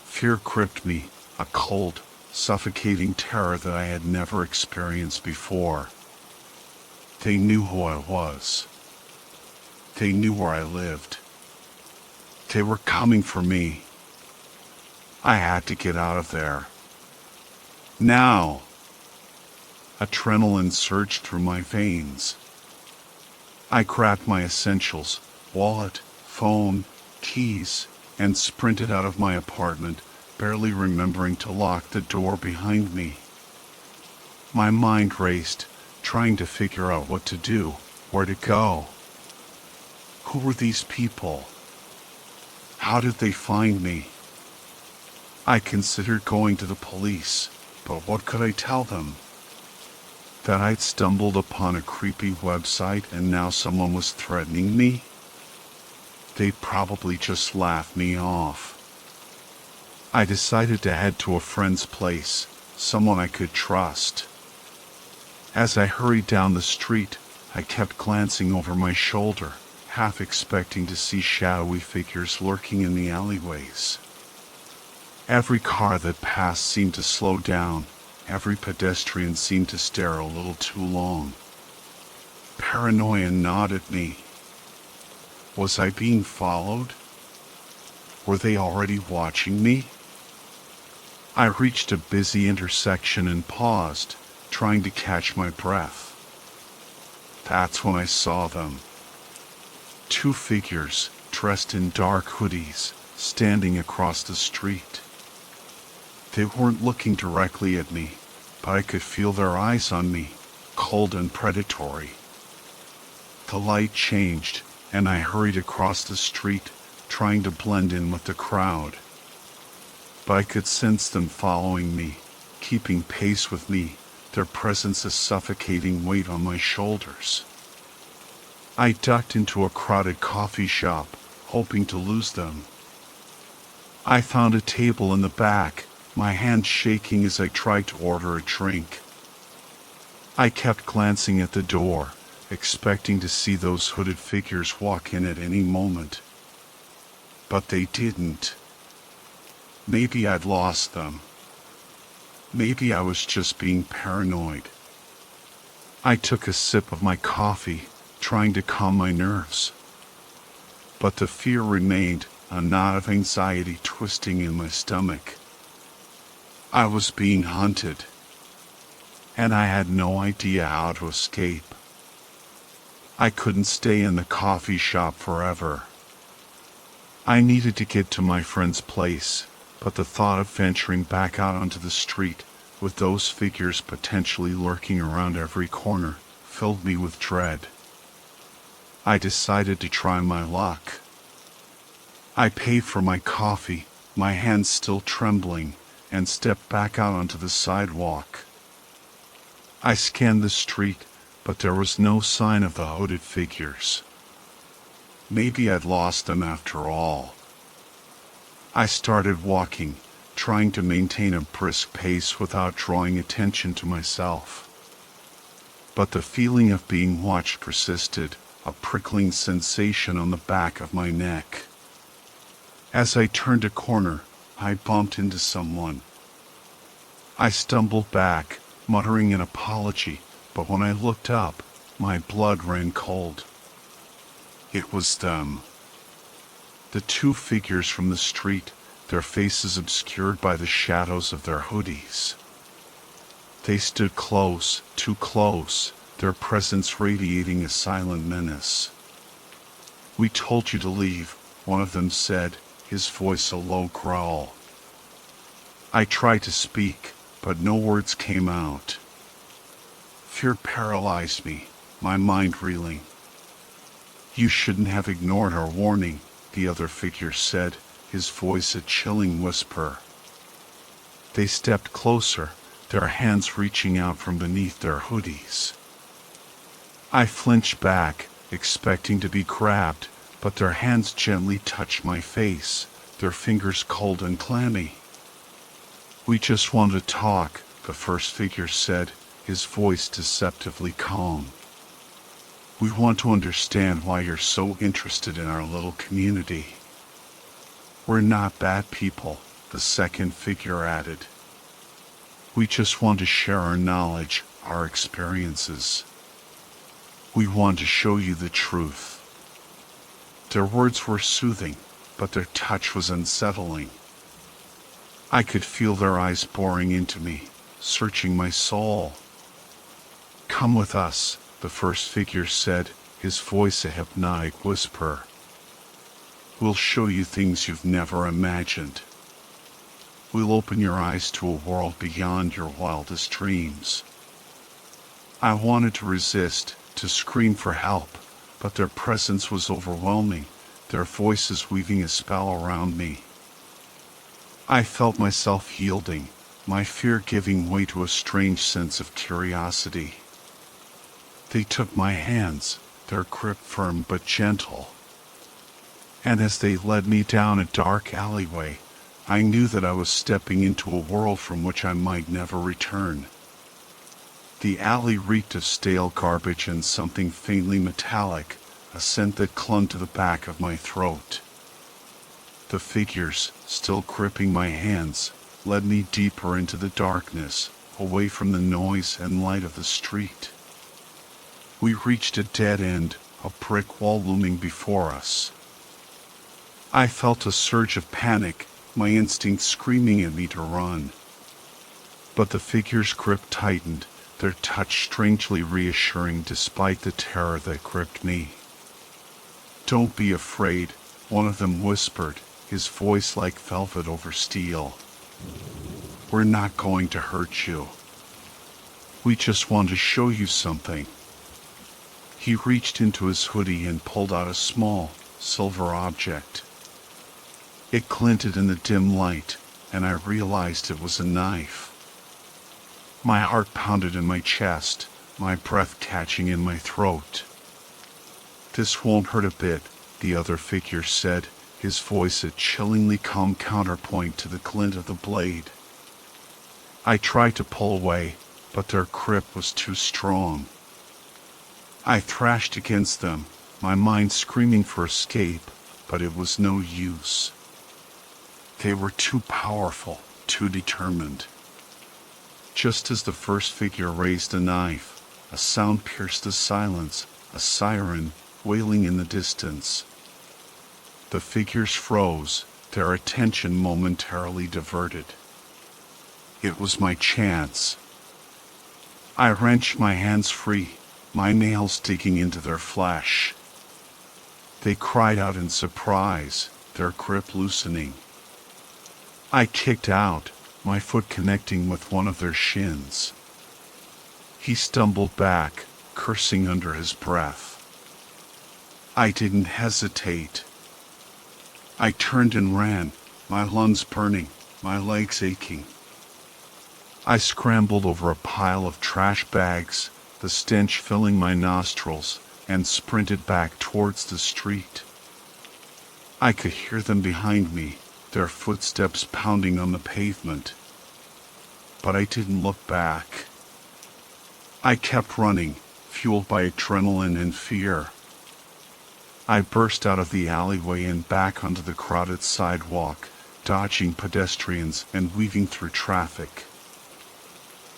Speaker 1: Fear gripped me, a cold, suffocating terror that I had never experienced before. They knew who I was. They knew where I lived. They were coming for me. I had to get out of there. Now! Adrenaline surged through my veins. I grabbed my essentials, wallet, phone, keys, and sprinted out of my apartment, barely remembering to lock the door behind me. My mind raced, trying to figure out what to do, where to go. Who were these people? How did they find me? I considered going to the police, but what could I tell them? That I'd stumbled upon a creepy website and now someone was threatening me? They'd probably just laugh me off. I decided to head to a friend's place, someone I could trust. As I hurried down the street, I kept glancing over my shoulder, half expecting to see shadowy figures lurking in the alleyways. Every car that passed seemed to slow down. Every pedestrian seemed to stare a little too long. Paranoia gnawed at me. Was I being followed? Were they already watching me? I reached a busy intersection and paused, trying to catch my breath. That's when I saw them. Two figures, dressed in dark hoodies, standing across the street. They weren't looking directly at me, but I could feel their eyes on me, cold and predatory. The light changed, and I hurried across the street, trying to blend in with the crowd. But I could sense them following me, keeping pace with me, their presence a suffocating weight on my shoulders. I ducked into a crowded coffee shop, hoping to lose them. I found a table in the back, my hand shaking as I tried to order a drink. I kept glancing at the door, expecting to see those hooded figures walk in at any moment. But they didn't. Maybe I'd lost them. Maybe I was just being paranoid. I took a sip of my coffee, trying to calm my nerves. But the fear remained, a knot of anxiety twisting in my stomach. I was being hunted, and I had no idea how to escape. I couldn't stay in the coffee shop forever. I needed to get to my friend's place, but the thought of venturing back out onto the street, with those figures potentially lurking around every corner, filled me with dread. I decided to try my luck. I paid for my coffee, my hands still trembling, and stepped back out onto the sidewalk. I scanned the street, but there was no sign of the hooded figures. Maybe I'd lost them after all. I started walking, trying to maintain a brisk pace without drawing attention to myself. But the feeling of being watched persisted, a prickling sensation on the back of my neck. As I turned a corner, I bumped into someone. I stumbled back, muttering an apology, but when I looked up, my blood ran cold. It was them. The two figures from the street, their faces obscured by the shadows of their hoodies. They stood close, too close, their presence radiating a silent menace. "We told you to leave," one of them said, his voice a low growl. I tried to speak, but no words came out. Fear paralyzed me, my mind reeling. "You shouldn't have ignored our warning," the other figure said, his voice a chilling whisper. They stepped closer, their hands reaching out from beneath their hoodies. I flinched back, expecting to be grabbed, but their hands gently touched my face, their fingers cold and clammy. We just want to talk, the first figure said, his voice deceptively calm. We want to understand why you're so interested in our little community. We're not bad people, the second figure added. We just want to share our knowledge, our experiences. We want to show you the truth. Their words were soothing, but their touch was unsettling. I could feel their eyes boring into me, searching my soul. Come with us, the first figure said, his voice a hypnotic whisper. We'll show you things you've never imagined. We'll open your eyes to a world beyond your wildest dreams. I wanted to resist, to scream for help, but their presence was overwhelming, their voices weaving a spell around me. I felt myself yielding, my fear giving way to a strange sense of curiosity. They took my hands, their grip firm but gentle. And as they led me down a dark alleyway, I knew that I was stepping into a world from which I might never return. The alley reeked of stale garbage and something faintly metallic, a scent that clung to the back of my throat. The figures, still gripping my hands, led me deeper into the darkness, away from the noise and light of the street. We reached a dead end, a brick wall looming before us. I felt a surge of panic, my instinct screaming at me to run. But the figure's grip tightened, their touch strangely reassuring despite the terror that gripped me. Don't be afraid, one of them whispered, his voice like velvet over steel. We're not going to hurt you. We just want to show you something. He reached into his hoodie and pulled out a small, silver object. It glinted in the dim light, and I realized it was a knife. My heart pounded in my chest, my breath catching in my throat. This won't hurt a bit, the other figure said, his voice a chillingly calm counterpoint to the glint of the blade. I tried to pull away, but their grip was too strong. I thrashed against them, my mind screaming for escape, but it was no use. They were too powerful, too determined. Just as the first figure raised a knife, a sound pierced the silence, a siren wailing in the distance. The figures froze, their attention momentarily diverted. It was my chance. I wrenched my hands free, my nails digging into their flesh. They cried out in surprise, their grip loosening. I kicked out, my foot connecting with one of their shins. He stumbled back, cursing under his breath. I didn't hesitate. I turned and ran, my lungs burning, my legs aching. I scrambled over a pile of trash bags, the stench filling my nostrils, and sprinted back towards the street. I could hear them behind me, their footsteps pounding on the pavement. But I didn't look back. I kept running, fueled by adrenaline and fear. I burst out of the alleyway and back onto the crowded sidewalk, dodging pedestrians and weaving through traffic.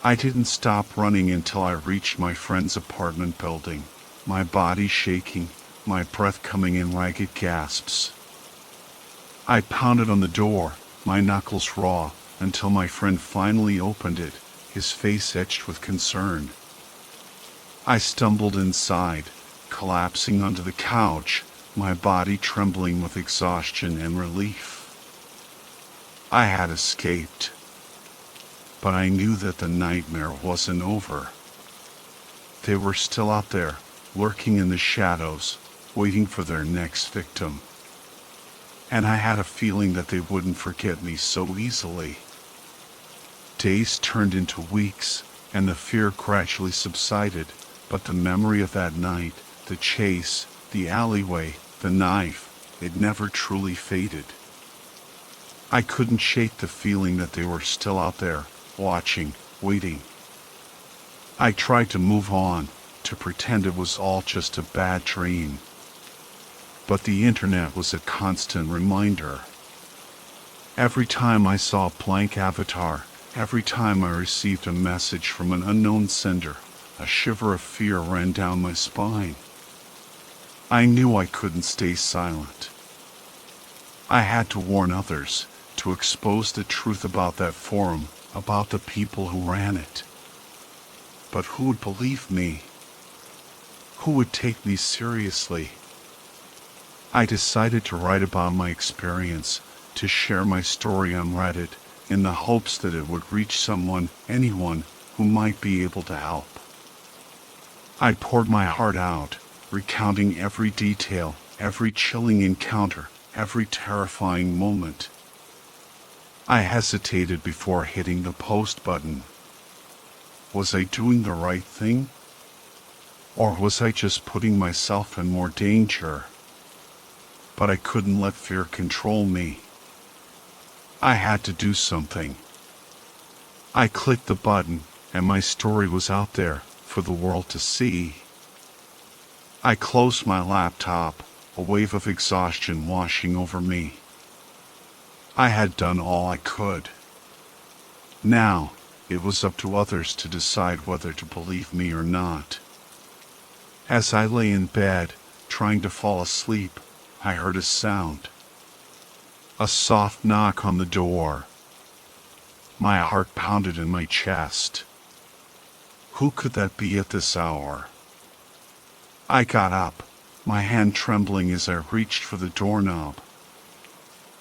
Speaker 1: I didn't stop running until I reached my friend's apartment building, my body shaking, my breath coming in ragged gasps. I pounded on the door, my knuckles raw, until my friend finally opened it, his face etched with concern. I stumbled inside, collapsing onto the couch, my body trembling with exhaustion and relief. I had escaped. But I knew that the nightmare wasn't over. They were still out there, lurking in the shadows, waiting for their next victim. and I had a feeling that they wouldn't forget me so easily. Days turned into weeks, and the fear gradually subsided, but the memory of that night, the chase, the alleyway, the knife, it never truly faded. I couldn't shake the feeling that they were still out there, watching, waiting. I tried to move on, to pretend it was all just a bad dream. But the internet was a constant reminder. Every time I saw a blank avatar, every time I received a message from an unknown sender, a shiver of fear ran down my spine. I knew I couldn't stay silent. I had to warn others, to expose the truth about that forum, about the people who ran it. But who would believe me? Who would take me seriously? I decided to write about my experience, to share my story on Reddit, in the hopes that it would reach someone, anyone, who might be able to help. I poured my heart out, recounting every detail, every chilling encounter, every terrifying moment. I hesitated before hitting the post button. Was I doing the right thing? Or was I just putting myself in more danger? But I couldn't let fear control me. I had to do something. I clicked the button, and my story was out there for the world to see. I closed my laptop, a wave of exhaustion washing over me. I had done all I could. Now, it was up to others to decide whether to believe me or not. As I lay in bed, trying to fall asleep, I heard a sound. A soft knock on the door. My heart pounded in my chest. Who could that be at this hour? I got up, my hand trembling as I reached for the doorknob.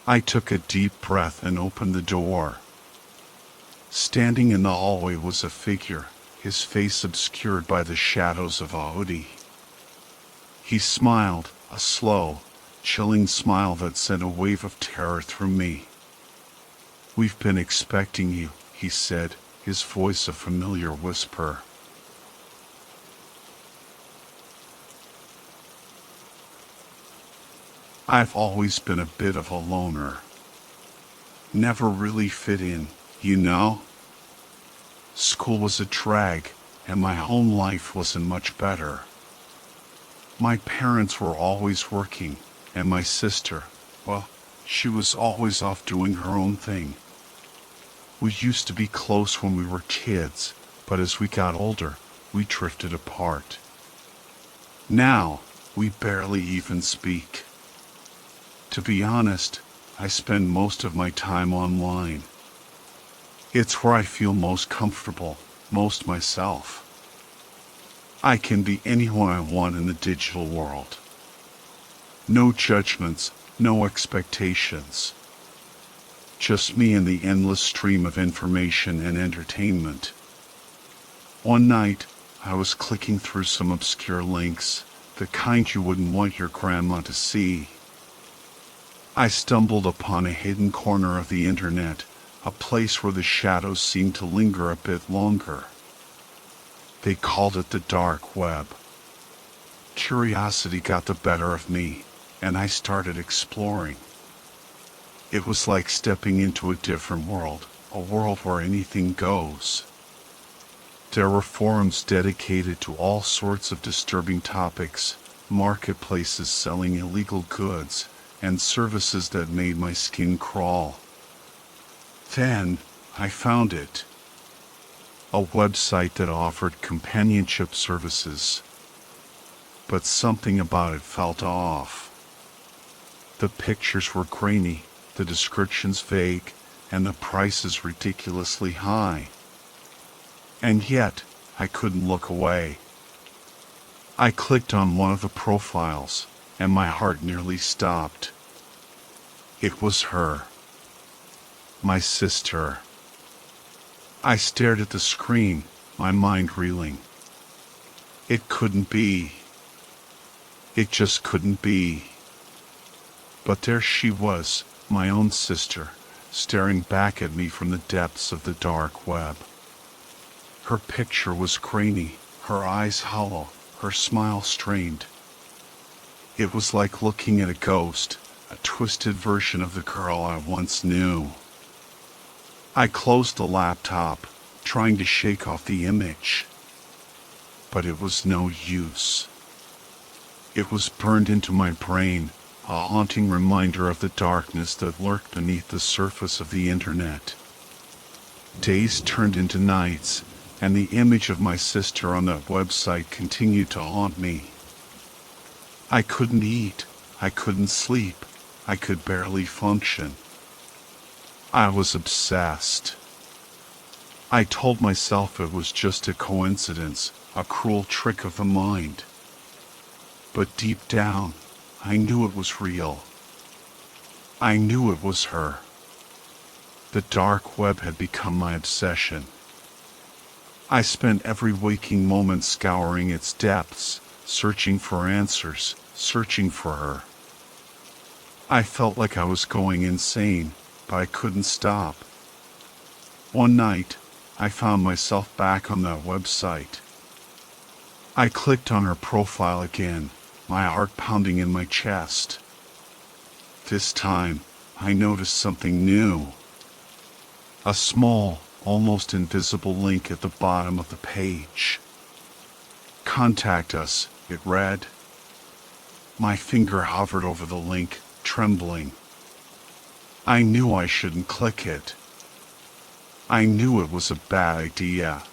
Speaker 1: I took a deep breath and opened the door. Standing in the hallway was a figure, his face obscured by the shadows of a hoodie. He smiled, a slow, chilling smile that sent a wave of terror through me. "We've been expecting you," he said, his voice a familiar whisper. I've always been a bit of a loner. Never really fit in, you know? School was a drag, and my home life wasn't much better. My parents were always working, and my sister, well, she was always off doing her own thing. We used to be close when we were kids, but as we got older, we drifted apart. Now, we barely even speak. To be honest, I spend most of my time online. It's where I feel most comfortable, most myself. I can be anyone I want in the digital world. No judgments, no expectations. Just me and the endless stream of information and entertainment. One night, I was clicking through some obscure links, the kind you wouldn't want your grandma to see. I stumbled upon a hidden corner of the internet, a place where the shadows seemed to linger a bit longer. They called it the dark web. Curiosity got the better of me, and I started exploring. It was like stepping into a different world, a world where anything goes. There were forums dedicated to all sorts of disturbing topics, marketplaces selling illegal goods, and services that made my skin crawl. Then, I found it. A website that offered companionship services. But something about it felt off. The pictures were grainy, the descriptions vague, and the prices ridiculously high. And yet, I couldn't look away. I clicked on one of the profiles, and my heart nearly stopped. It was her. My sister. I stared at the screen, my mind reeling. It couldn't be. It just couldn't be. But there she was, my own sister, staring back at me from the depths of the dark web. Her picture was grainy, her eyes hollow, her smile strained. It was like looking at a ghost, a twisted version of the girl I once knew. I closed the laptop, trying to shake off the image. But it was no use. It was burned into my brain, a haunting reminder of the darkness that lurked beneath the surface of the internet. Days turned into nights, and the image of my sister on that website continued to haunt me. I couldn't eat, I couldn't sleep, I could barely function. I was obsessed. I told myself it was just a coincidence, a cruel trick of the mind. But deep down, I knew it was real. I knew it was her. The dark web had become my obsession. I spent every waking moment scouring its depths, searching for answers, searching for her. I felt like I was going insane, but I couldn't stop. One night, I found myself back on that website. I clicked on her profile again, my heart pounding in my chest. This time, I noticed something new. A small, almost invisible link at the bottom of the page. Contact us, it read. My finger hovered over the link, trembling. I knew I shouldn't click it. I knew it was a bad idea.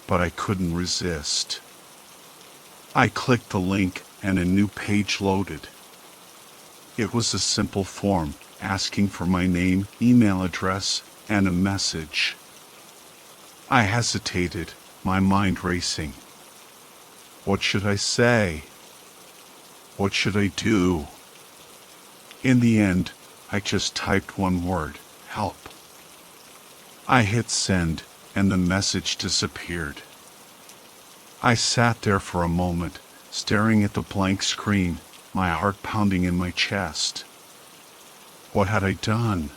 Speaker 1: But I couldn't resist. I clicked the link and a new page loaded. It was a simple form, asking for my name, email address, and a message. I hesitated, my mind racing. What should I say? What should I do? In the end, I just typed one word, help. I hit send, and the message disappeared. I sat there for a moment, staring at the blank screen, my heart pounding in my chest. What had I done?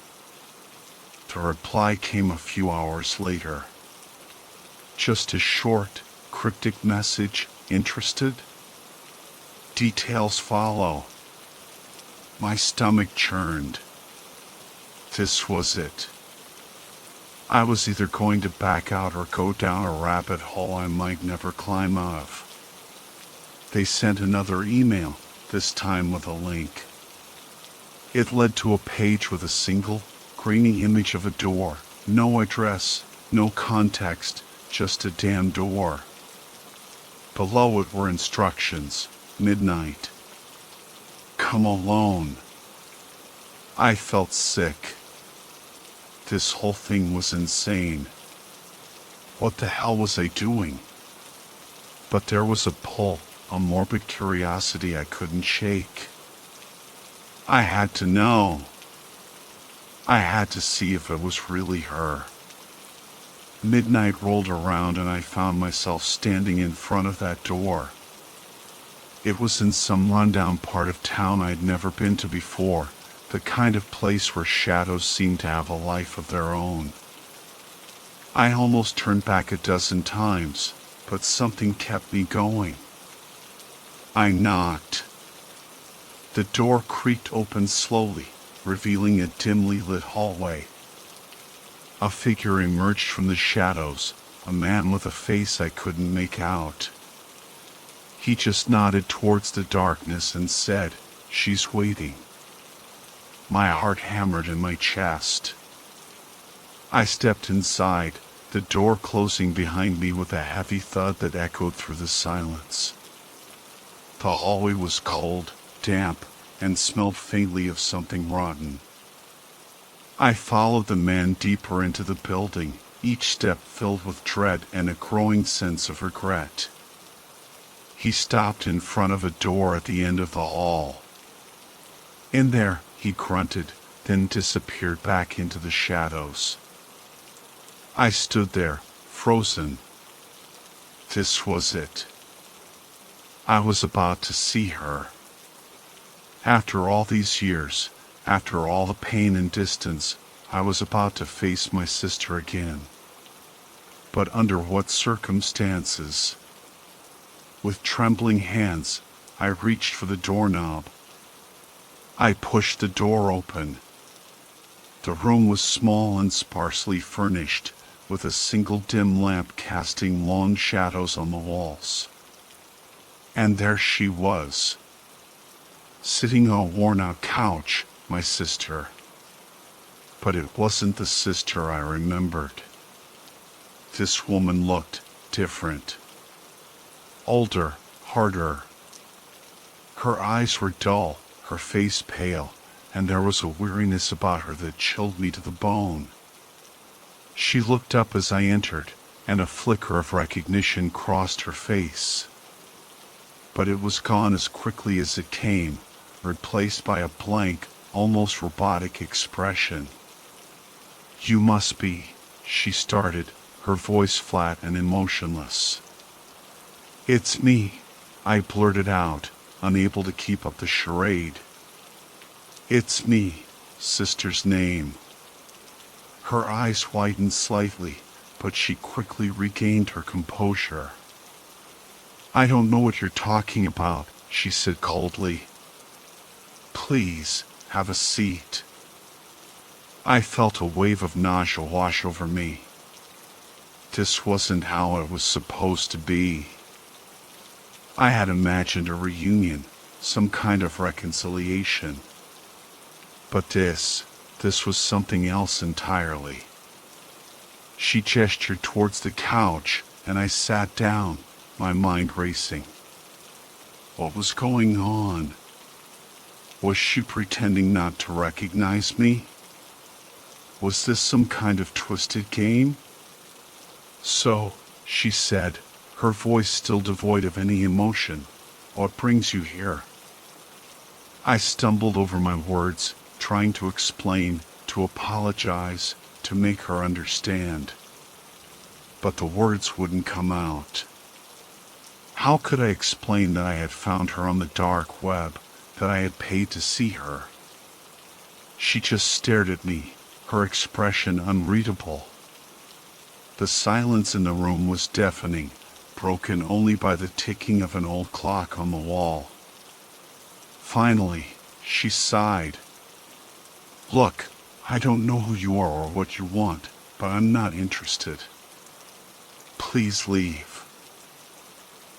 Speaker 1: The reply came a few hours later. Just a short, cryptic message, interested? Details follow. My stomach churned. This was it. I was either going to back out or go down a rabbit hole I might never climb out of. They sent another email, this time with a link. It led to a page with a single, grainy image of a door, no address, no context, just a damn door. Below it were instructions, midnight. Come alone. I felt sick. This whole thing was insane. What the hell was I doing? But there was a pull, a morbid curiosity I couldn't shake. I had to know. I had to see if it was really her. Midnight rolled around and I found myself standing in front of that door. It was in some rundown part of town I'd never been to before, the kind of place where shadows seem to have a life of their own. I almost turned back a dozen times, but something kept me going. I knocked. The door creaked open slowly, revealing a dimly lit hallway. A figure emerged from the shadows, a man with a face I couldn't make out. He just nodded towards the darkness and said, "She's waiting." My heart hammered in my chest. I stepped inside, the door closing behind me with a heavy thud that echoed through the silence. The hallway was cold, damp, and smelled faintly of something rotten. I followed the man deeper into the building, each step filled with dread and a growing sense of regret. He stopped in front of a door at the end of the hall. In there, he grunted, then disappeared back into the shadows. I stood there, frozen. This was it. I was about to see her. After all these years, after all the pain and distance, I was about to face my sister again. But under what circumstances? With trembling hands, I reached for the doorknob. I pushed the door open. The room was small and sparsely furnished, with a single dim lamp casting long shadows on the walls. And there she was, sitting on a worn-out couch, my sister. But it wasn't the sister I remembered. This woman looked different. Older, harder. Her eyes were dull, her face pale, and there was a weariness about her that chilled me to the bone. She looked up as I entered, and a flicker of recognition crossed her face. But it was gone as quickly as it came, replaced by a blank, almost robotic expression. "You must be," she started, her voice flat and emotionless. "It's me," I blurted out, unable to keep up the charade. "It's me, sister's name." Her eyes widened slightly, but she quickly regained her composure. "I don't know what you're talking about," she said coldly. "Please, have a seat." I felt a wave of nausea wash over me. This wasn't how it was supposed to be. I had imagined a reunion, some kind of reconciliation. But this was something else entirely. She gestured towards the couch, and I sat down, my mind racing. What was going on? Was she pretending not to recognize me? Was this some kind of twisted game? "So," she said, her voice still devoid of any emotion, "what brings you here?" I stumbled over my words, trying to explain, to apologize, to make her understand. But the words wouldn't come out. How could I explain that I had found her on the dark web, that I had paid to see her? She just stared at me, her expression unreadable. The silence in the room was deafening, broken only by the ticking of an old clock on the wall. Finally, she sighed. "Look, I don't know who you are or what you want, but I'm not interested. Please leave."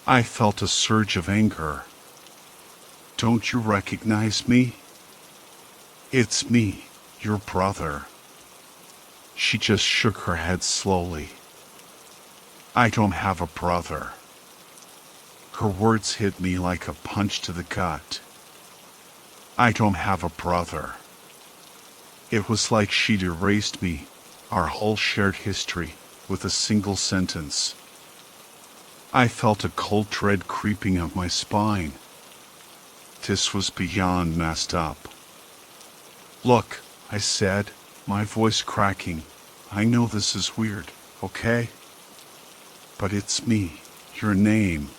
Speaker 1: I felt a surge of anger. "Don't you recognize me? It's me, your brother." She just shook her head slowly. "I don't have a brother." Her words hit me like a punch to the gut. "I don't have a brother." It was like she'd erased me, our whole shared history, with a single sentence. I felt a cold dread creeping up my spine. This was beyond messed up. "Look," I said, my voice cracking, "I know this is weird, okay? But it's me, your name.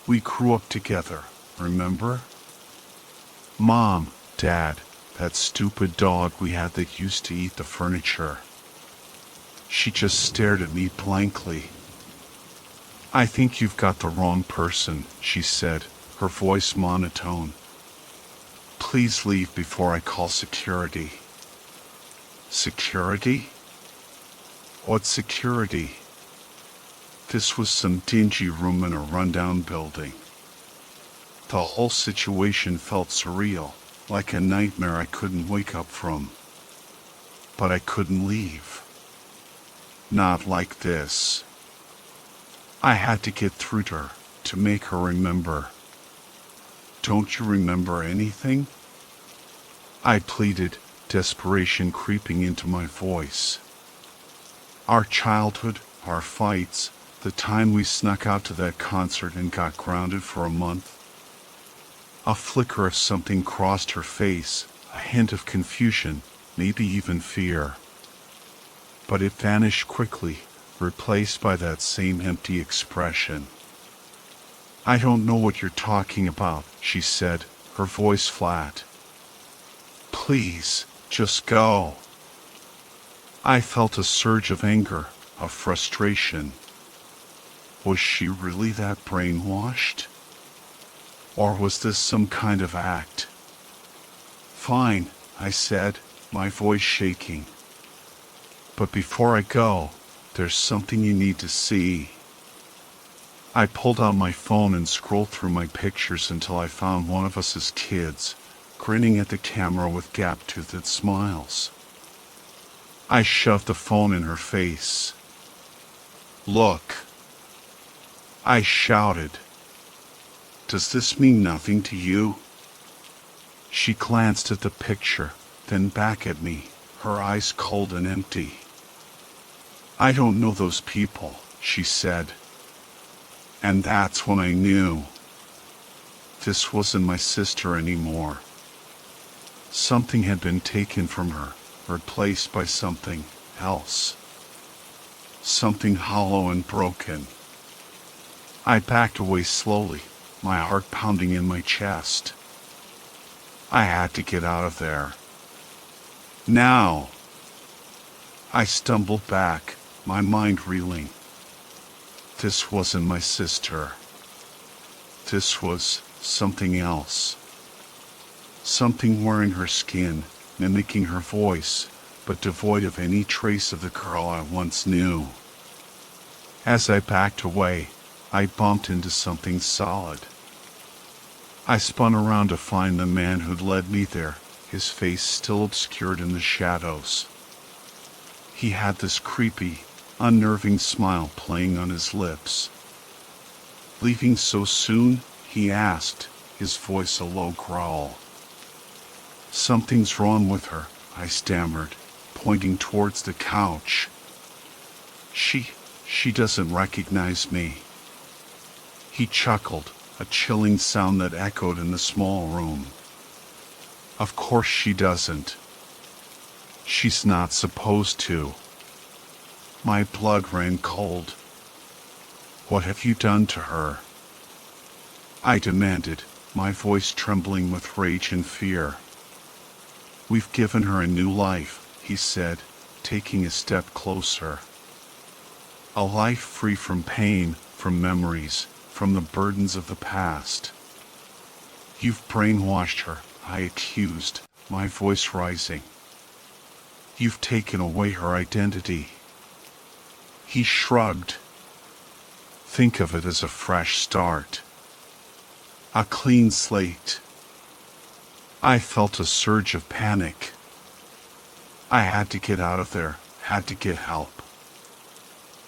Speaker 1: We grew up together, remember? Mom, Dad, that stupid dog we had that used to eat the furniture." She just stared at me blankly. "I think you've got the wrong person," she said, her voice monotone. "Please leave before I call security." "Security? What security?" This was some dingy room in a rundown building. The whole situation felt surreal, like a nightmare I couldn't wake up from. But I couldn't leave. Not like this. I had to get through to her, to make her remember. "Don't you remember anything?" I pleaded, desperation creeping into my voice. Our childhood, our fights, the time we snuck out to that concert and got grounded for a month. A flicker of something crossed her face, a hint of confusion, maybe even fear. But it vanished quickly, replaced by that same empty expression. "I don't know what you're talking about," she said, her voice flat. Please, just go. I felt a surge of anger, of frustration. Was she really that brainwashed? Or was this some kind of act? Fine, I said, my voice shaking. But before I go, there's something you need to see. I pulled out my phone and scrolled through my pictures until I found one of us as kids, grinning at the camera with gap-toothed smiles. I shoved the phone in her face. Look, I shouted. Does this mean nothing to you? She glanced at the picture, then back at me, her eyes cold and empty. I don't know those people, she said. And that's when I knew. This wasn't my sister anymore. Something had been taken from her, replaced by something else. Something hollow and broken. I backed away slowly, my heart pounding in my chest. I had to get out of there. Now. I stumbled back, my mind reeling. This wasn't my sister. This was something else. Something wearing her skin, mimicking her voice, but devoid of any trace of the girl I once knew. As I backed away, I bumped into something solid. I spun around to find the man who'd led me there, his face still obscured in the shadows. He had this creepy, unnerving smile playing on his lips. Leaving so soon? He asked, his voice a low growl. Something's wrong with her, I stammered, pointing towards the couch. She doesn't recognize me. He chuckled, a chilling sound that echoed in the small room. Of course she doesn't. She's not supposed to. My blood ran cold. What have you done to her? I demanded, my voice trembling with rage and fear. We've given her a new life, he said, taking a step closer. A life free from pain, from memories, from the burdens of the past. You've brainwashed her, I accused, my voice rising. You've taken away her identity. He shrugged. Think of it as a fresh start. A clean slate. I felt a surge of panic. I had to get out of there, had to get help.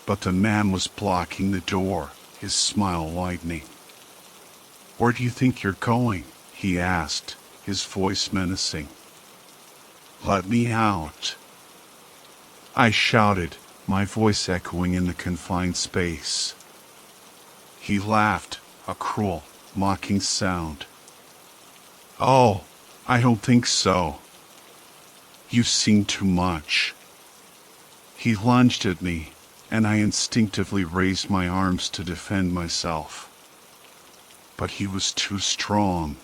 Speaker 1: But the man was blocking the door, his smile widening. Where do you think you're going? He asked, his voice menacing. Let me out. I shouted, my voice echoing in the confined space. He laughed, a cruel, mocking sound. Oh, I don't think so. You've seen too much. He lunged at me, and I instinctively raised my arms to defend myself. But he was too strong.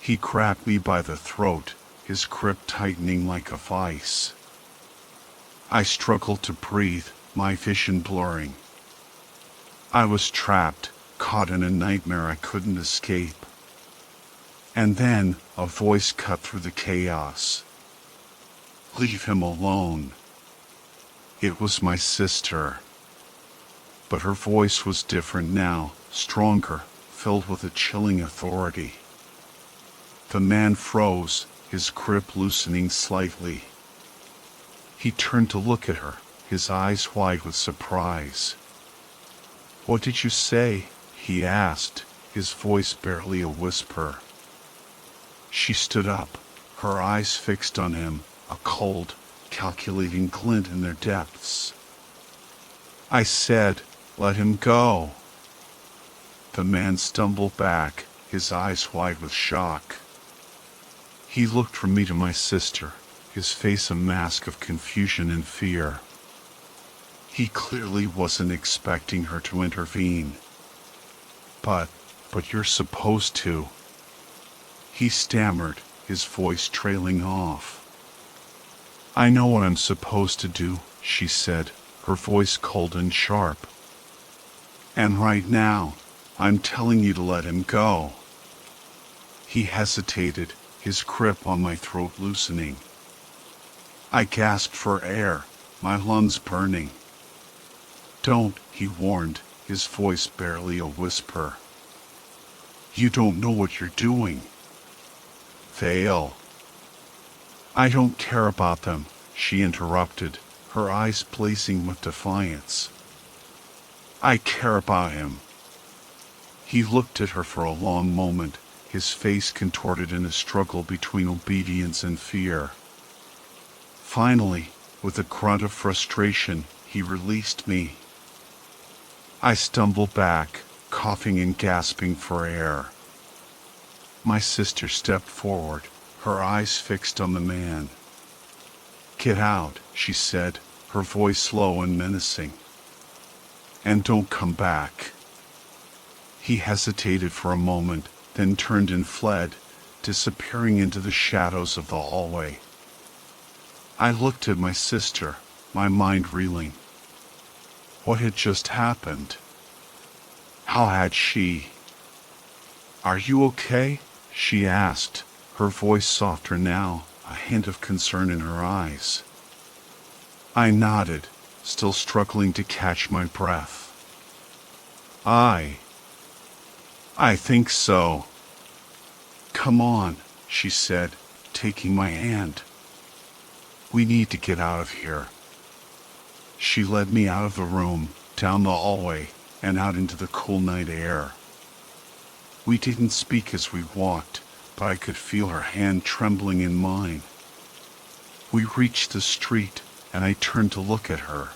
Speaker 1: He grabbed me by the throat, his grip tightening like a vice. I struggled to breathe, my vision blurring. I was trapped, caught in a nightmare I couldn't escape. And then, a voice cut through the chaos. Leave him alone. It was my sister. But her voice was different now, stronger, filled with a chilling authority. The man froze, his grip loosening slightly. He turned to look at her, his eyes wide with surprise. What did you say? He asked, his voice barely a whisper. She stood up, her eyes fixed on him, a cold, calculating glint in their depths. I said, let him go. The man stumbled back, his eyes wide with shock. He looked from me to my sister, his face a mask of confusion and fear. He clearly wasn't expecting her to intervene. But you're supposed to. he stammered, his voice trailing off. I know what I'm supposed to do, she said, her voice cold and sharp. And right now, I'm telling you to let him go. He hesitated, his grip on my throat loosening. I gasped for air, my lungs burning. Don't, he warned, his voice barely a whisper. You don't know what you're doing. Fail. I don't care about them, she interrupted, her eyes blazing with defiance. I care about him. He looked at her for a long moment, his face contorted in a struggle between obedience and fear. Finally, with a grunt of frustration, he released me. I stumbled back, coughing and gasping for air. My sister stepped forward, her eyes fixed on the man. Get out, she said, her voice low and menacing. And don't come back. He hesitated for a moment, then turned and fled, disappearing into the shadows of the hallway. I looked at my sister, my mind reeling. What had just happened? How had she? Are you okay? She asked, her voice softer now, a hint of concern in her eyes. I nodded, still struggling to catch my breath. I think so. Come on, she said, taking my hand. We need to get out of here. She led me out of the room, down the hallway, and out into the cool night air. We didn't speak as we walked, but I could feel her hand trembling in mine. We reached the street, and I turned to look at her.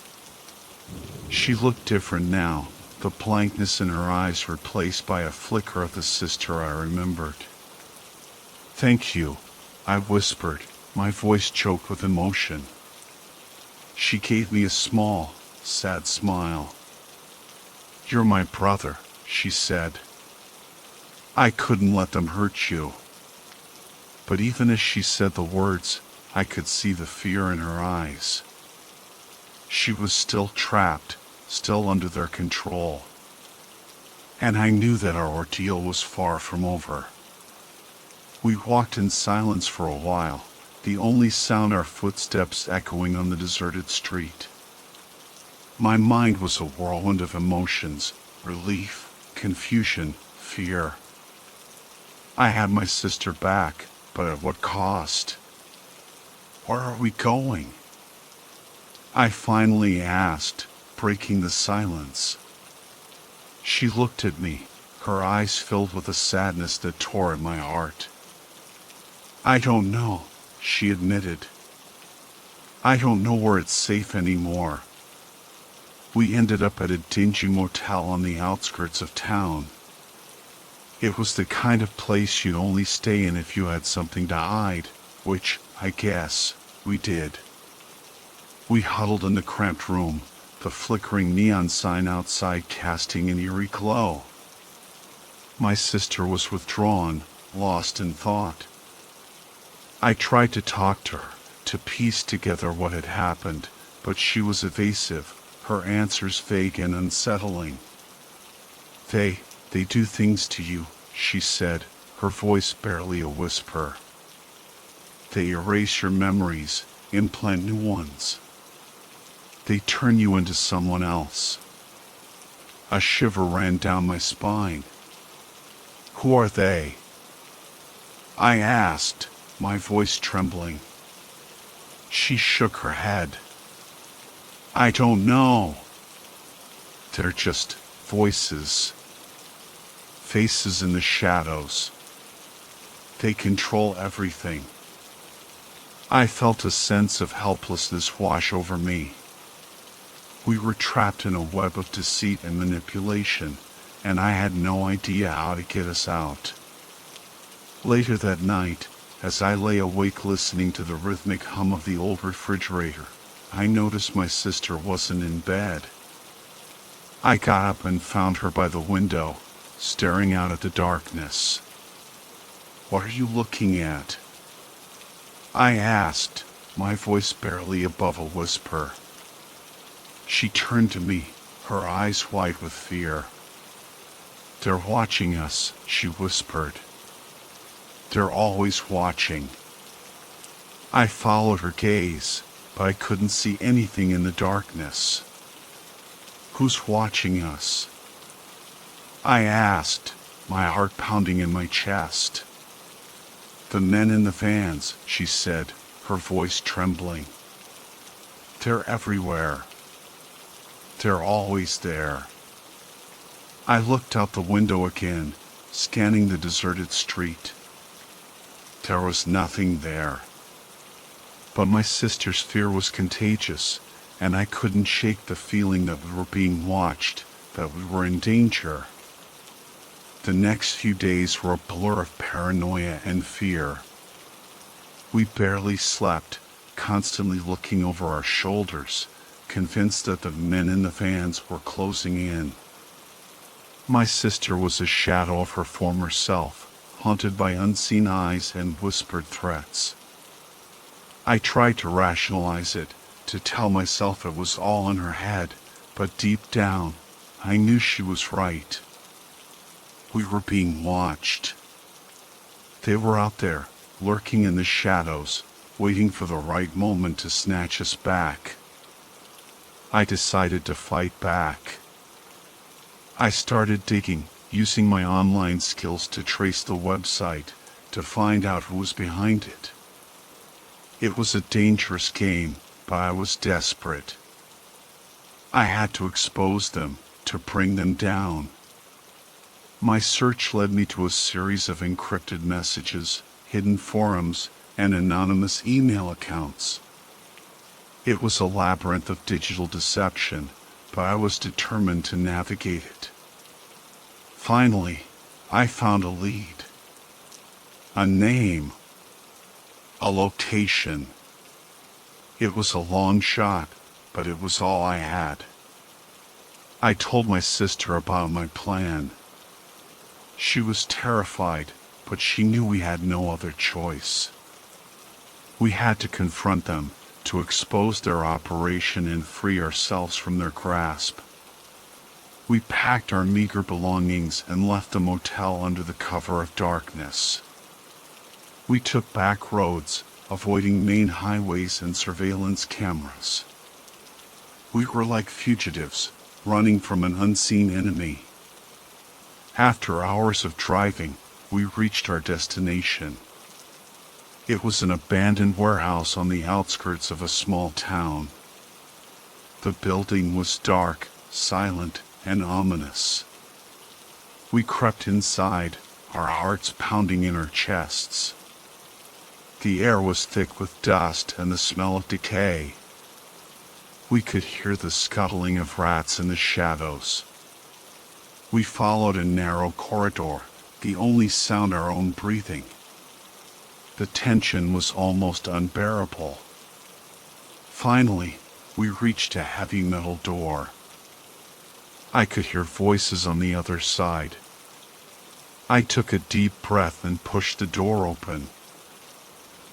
Speaker 1: She looked different now, the blankness in her eyes replaced by a flicker of the sister I remembered. Thank you, I whispered, my voice choked with emotion. She gave me a small, sad smile. You're my brother, she said. I couldn't let them hurt you. But even as she said the words, I could see the fear in her eyes. She was still trapped, still under their control. And I knew that our ordeal was far from over. We walked in silence for a while, the only sound our footsteps echoing on the deserted street. My mind was a whirlwind of emotions, relief, confusion, fear. I had my sister back, but at what cost? Where are we going? I finally asked, breaking the silence. She looked at me, her eyes filled with a sadness that tore at my heart. I don't know, she admitted. I don't know where it's safe anymore. We ended up at a dingy motel on the outskirts of town. It was the kind of place you'd only stay in if you had something to hide, which, I guess, we did. We huddled in the cramped room, the flickering neon sign outside casting an eerie glow. My sister was withdrawn, lost in thought. I tried to talk to her, to piece together what had happened, but she was evasive, her answers vague and unsettling. They do things to you, she said, her voice barely a whisper. They erase your memories, implant new ones. They turn you into someone else. A shiver ran down my spine. Who are they? I asked, my voice trembling. She shook her head. I don't know. They're just voices. Faces in the shadows. They control everything. I felt a sense of helplessness wash over me. We were trapped in a web of deceit and manipulation, and I had no idea how to get us out. Later that night, as I lay awake listening to the rhythmic hum of the old refrigerator, I noticed my sister wasn't in bed. I got up and found her by the window, staring out at the darkness. What are you looking at? I asked, my voice barely above a whisper. She turned to me, her eyes wide with fear. They're watching us, she whispered. They're always watching. I followed her gaze, but I couldn't see anything in the darkness. Who's watching us? I asked, my heart pounding in my chest. The men in the vans, she said, her voice trembling. They're everywhere. They're always there. I looked out the window again, scanning the deserted street. There was nothing there. But my sister's fear was contagious, and I couldn't shake the feeling that we were being watched, that we were in danger. The next few days were a blur of paranoia and fear. We barely slept, constantly looking over our shoulders, convinced that the men in the vans were closing in. My sister was a shadow of her former self, haunted by unseen eyes and whispered threats. I tried to rationalize it, to tell myself it was all in her head, but deep down, I knew she was right. We were being watched. They were out there, lurking in the shadows, waiting for the right moment to snatch us back. I decided to fight back. I started digging, using my online skills to trace the website, to find out who was behind it. It was a dangerous game, but I was desperate. I had to expose them, to bring them down. My search led me to a series of encrypted messages, hidden forums, and anonymous email accounts. It was a labyrinth of digital deception, but I was determined to navigate it. Finally, I found a lead. A name. A location. It was a long shot, but it was all I had. I told my sister about my plan. She was terrified, but she knew we had no other choice. We had to confront them, to expose their operation and free ourselves from their grasp. We packed our meager belongings and left the motel under the cover of darkness. We took back roads, avoiding main highways and surveillance cameras. We were like fugitives, running from an unseen enemy. After hours of driving, we reached our destination. It was an abandoned warehouse on the outskirts of a small town. The building was dark, silent, and ominous. We crept inside, our hearts pounding in our chests. The air was thick with dust and the smell of decay. We could hear the scuttling of rats in the shadows. We followed a narrow corridor, the only sound our own breathing. The tension was almost unbearable. Finally, we reached a heavy metal door. I could hear voices on the other side. I took a deep breath and pushed the door open.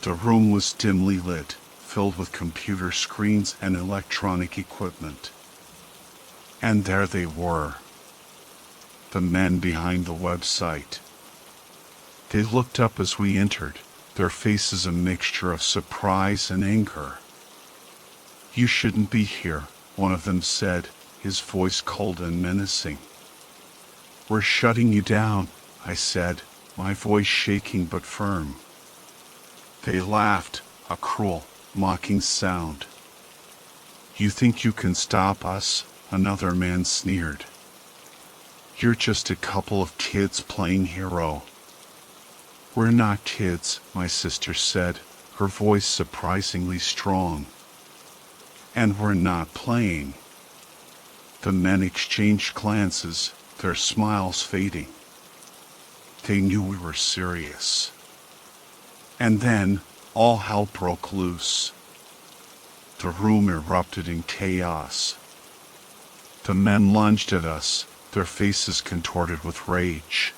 Speaker 1: The room was dimly lit, filled with computer screens and electronic equipment. And there they were. The men behind the website. They looked up as we entered, their faces a mixture of surprise and anger. "You shouldn't be here," one of them said, his voice cold and menacing. "We're shutting you down," I said, my voice shaking but firm. They laughed, a cruel, mocking sound. "You think you can stop us?" another man sneered. "You're just a couple of kids playing hero." "We're not kids," my sister said, her voice surprisingly strong. "And we're not playing." The men exchanged glances, their smiles fading. They knew we were serious. And then, all hell broke loose. The room erupted in chaos. The men lunged at us, their faces contorted with rage.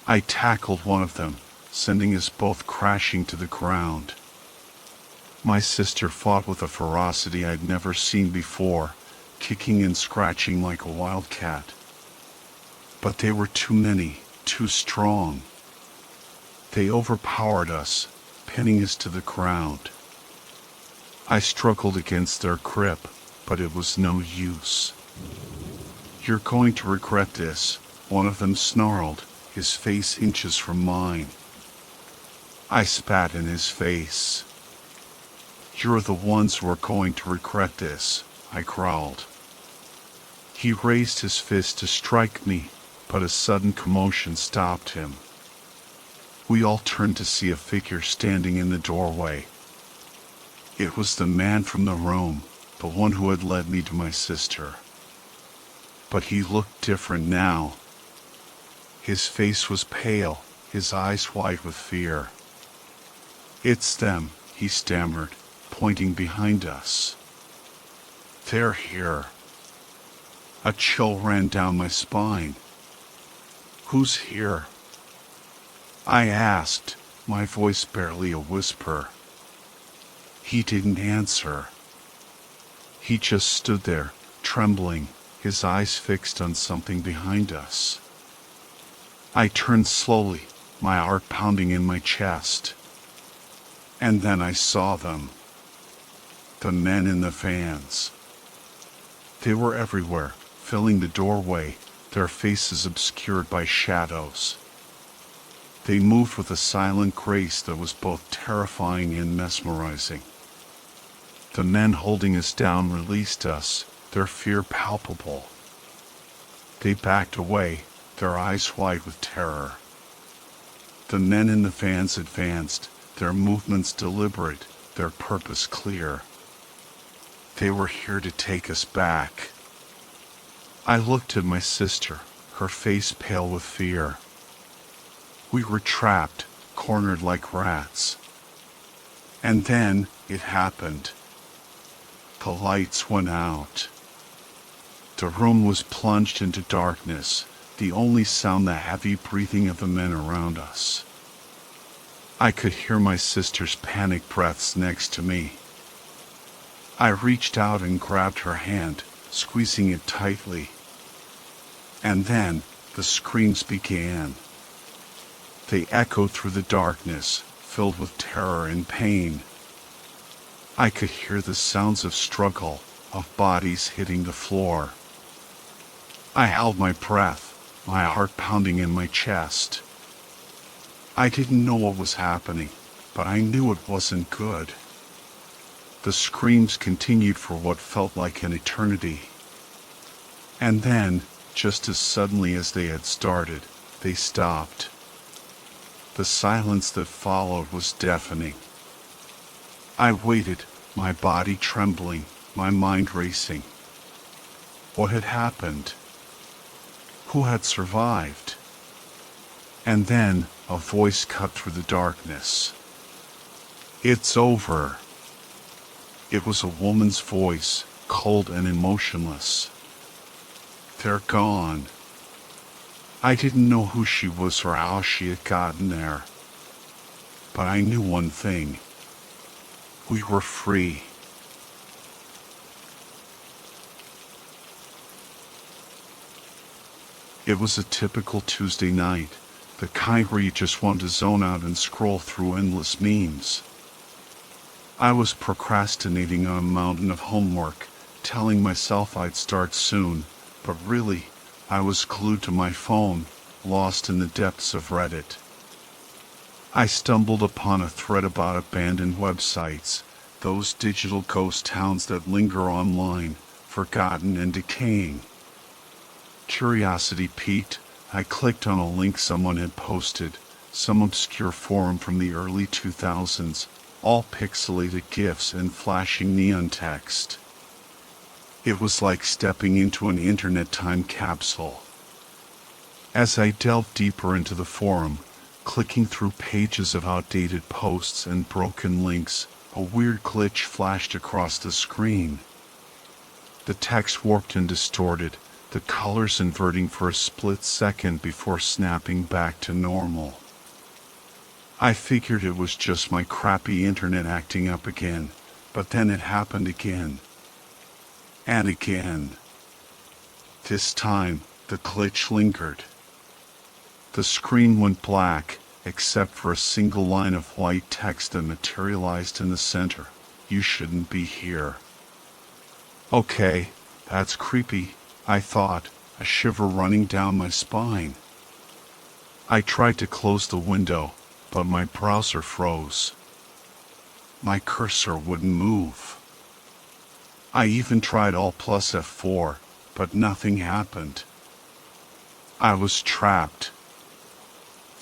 Speaker 1: I tackled one of them, sending us both crashing to the ground. My sister fought with a ferocity I'd never seen before, kicking and scratching like a wildcat. But they were too many, too strong. They overpowered us, pinning us to the ground. I struggled against their grip, but it was no use. "You're going to regret this," one of them snarled, his face inches from mine. I spat in his face. "You're the ones who are going to regret this," I growled. He raised his fist to strike me, but a sudden commotion stopped him. We all turned to see a figure standing in the doorway. It was the man from the room, the one who had led me to my sister. But he looked different now. His face was pale, his eyes wide with fear. "It's them," he stammered, pointing behind us. "They're here." A chill ran down my spine. "Who's here?" I asked, my voice barely a whisper. He didn't answer. He just stood there, trembling, his eyes fixed on something behind us. I turned slowly, my heart pounding in my chest. And then I saw them. The men in the vans. They were everywhere, filling the doorway, their faces obscured by shadows. They moved with a silent grace that was both terrifying and mesmerizing. The men holding us down released us, their fear palpable. They backed away, their eyes wide with terror. The men in the vans advanced, their movements deliberate, their purpose clear. They were here to take us back. I looked at my sister, her face pale with fear. We were trapped, cornered like rats. And then it happened. The lights went out. The room was plunged into darkness, the only sound the heavy breathing of the men around us. I could hear my sister's panicked breaths next to me. I reached out and grabbed her hand, squeezing it tightly. And then the screams began. They echoed through the darkness, filled with terror and pain. I could hear the sounds of struggle, of bodies hitting the floor. I held my breath, my heart pounding in my chest. I didn't know what was happening, but I knew it wasn't good. The screams continued for what felt like an eternity. And then, just as suddenly as they had started, they stopped. The silence that followed was deafening. I waited, my body trembling, my mind racing. What had happened? Who had survived? And then a voice cut through the darkness. "It's over." It was a woman's voice, cold and emotionless. "They're gone." I didn't know who she was or how she had gotten there. But I knew one thing. We were free. It was a typical Tuesday night, the kind where you just want to zone out and scroll through endless memes. I was procrastinating on a mountain of homework, telling myself I'd start soon, but really, I was glued to my phone, lost in the depths of Reddit. I stumbled upon a thread about abandoned websites, those digital ghost towns that linger online, forgotten and decaying. Curiosity piqued, I clicked on a link someone had posted, some obscure forum from the early 2000s, all pixelated GIFs and flashing neon text. It was like stepping into an internet time capsule. As I delved deeper into the forum, clicking through pages of outdated posts and broken links, a weird glitch flashed across the screen. The text warped and distorted, the colors inverting for a split second before snapping back to normal. I figured it was just my crappy internet acting up again, but then it happened again. And again. This time, the glitch lingered. The screen went black, except for a single line of white text that materialized in the center. You shouldn't be here. Okay, that's creepy, I thought, a shiver running down my spine. I tried to close the window, but my browser froze. My cursor wouldn't move. I even tried Alt plus F4, but nothing happened. I was trapped.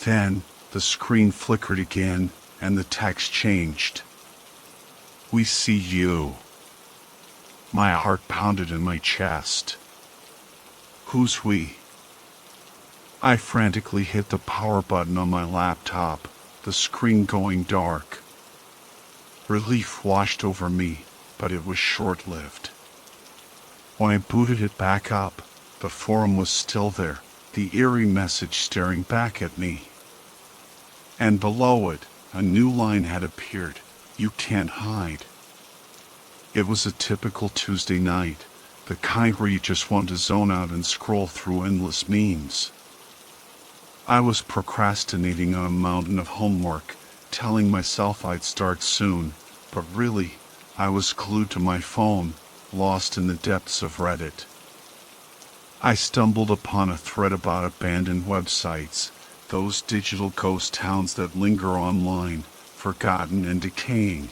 Speaker 1: Then, the screen flickered again, and the text changed. We see you. My heart pounded in my chest. Who's we? I frantically hit the power button on my laptop, the screen going dark. Relief washed over me, but it was short-lived. When I booted it back up, the forum was still there, the eerie message staring back at me. And below it, a new line had appeared. You can't hide. It was a typical Tuesday night, the kind where you just want to zone out and scroll through endless memes. I was procrastinating on a mountain of homework, telling myself I'd start soon, but really, I was glued to my phone, lost in the depths of Reddit. I stumbled upon a thread about abandoned websites, those digital ghost towns that linger online, forgotten and decaying.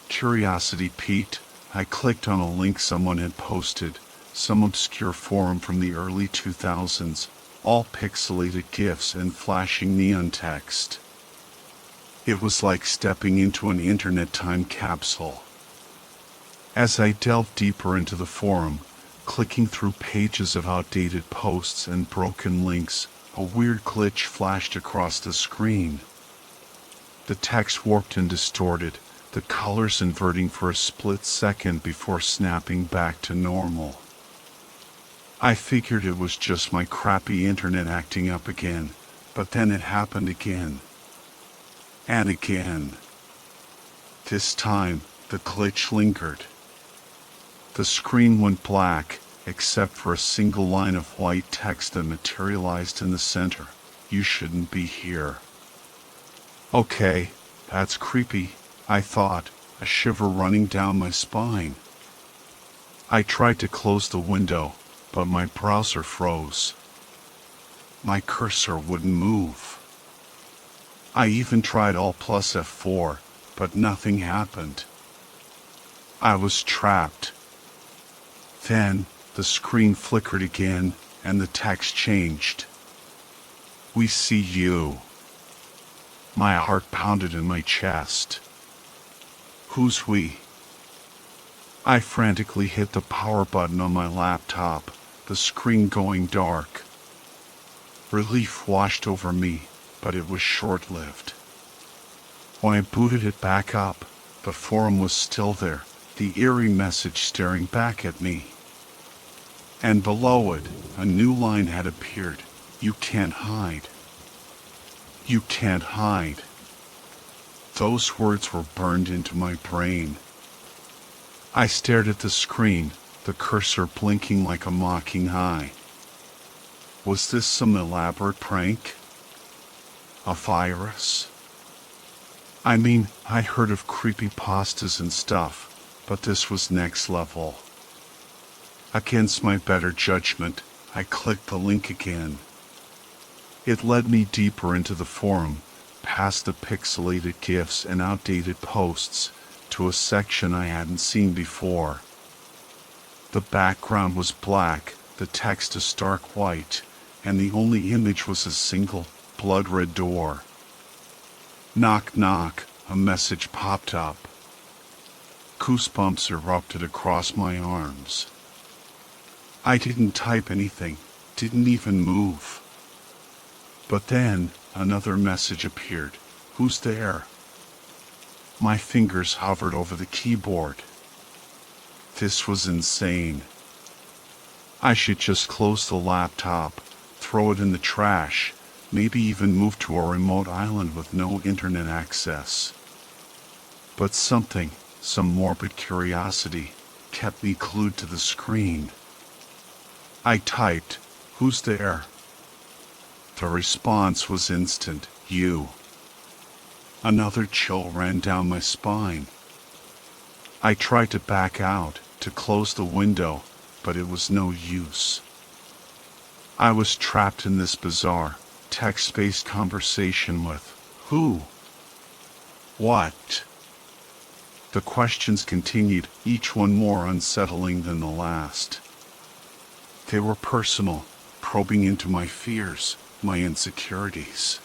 Speaker 1: Curiosity piqued, I clicked on a link someone had posted, some obscure forum from the early 2000s, all pixelated GIFs and flashing neon text. It was like stepping into an internet time capsule. As I delved deeper into the forum, clicking through pages of outdated posts and broken links, a weird glitch flashed across the screen. The text warped and distorted, the colors inverting for a split second before snapping back to normal. I figured it was just my crappy internet acting up again, but then it happened again. And again. This time, the glitch lingered. The screen went black, except for a single line of white text that materialized in the center. You shouldn't be here. Okay, that's creepy, I thought, a shiver running down my spine. I tried to close the window, but my browser froze. My cursor wouldn't move. I even tried Alt plus F4, but nothing happened. I was trapped. Then, the screen flickered again, and the text changed. We see you. My heart pounded in my chest. Who's we? I frantically hit the power button on my laptop, the screen going dark. Relief washed over me, but it was short-lived. When I booted it back up, the forum was still there, the eerie message staring back at me. And below it, a new line had appeared. You can't hide. You can't hide. Those words were burned into my brain. I stared at the screen, the cursor blinking like a mocking eye. Was this some elaborate prank? A virus? I mean, I heard of creepypastas and stuff, but this was next level. Against my better judgment, I clicked the link again. It led me deeper into the forum, past the pixelated GIFs and outdated posts, to a section I hadn't seen before. The background was black, the text a stark white, and the only image was a single, blood-red door. Knock knock, a message popped up. Goosebumps erupted across my arms. I didn't type anything, didn't even move. But then, another message appeared. Who's there? My fingers hovered over the keyboard. This was insane. I should just close the laptop, throw it in the trash, maybe even move to a remote island with no internet access. But some morbid curiosity, kept me glued to the screen. I typed, "Who's there?" The response was instant, "You." Another chill ran down my spine. I tried to back out, to close the window, but it was no use. I was trapped in this bizarre, text-based conversation with who? What? The questions continued, each one more unsettling than the last. They were personal, probing into my fears, my insecurities.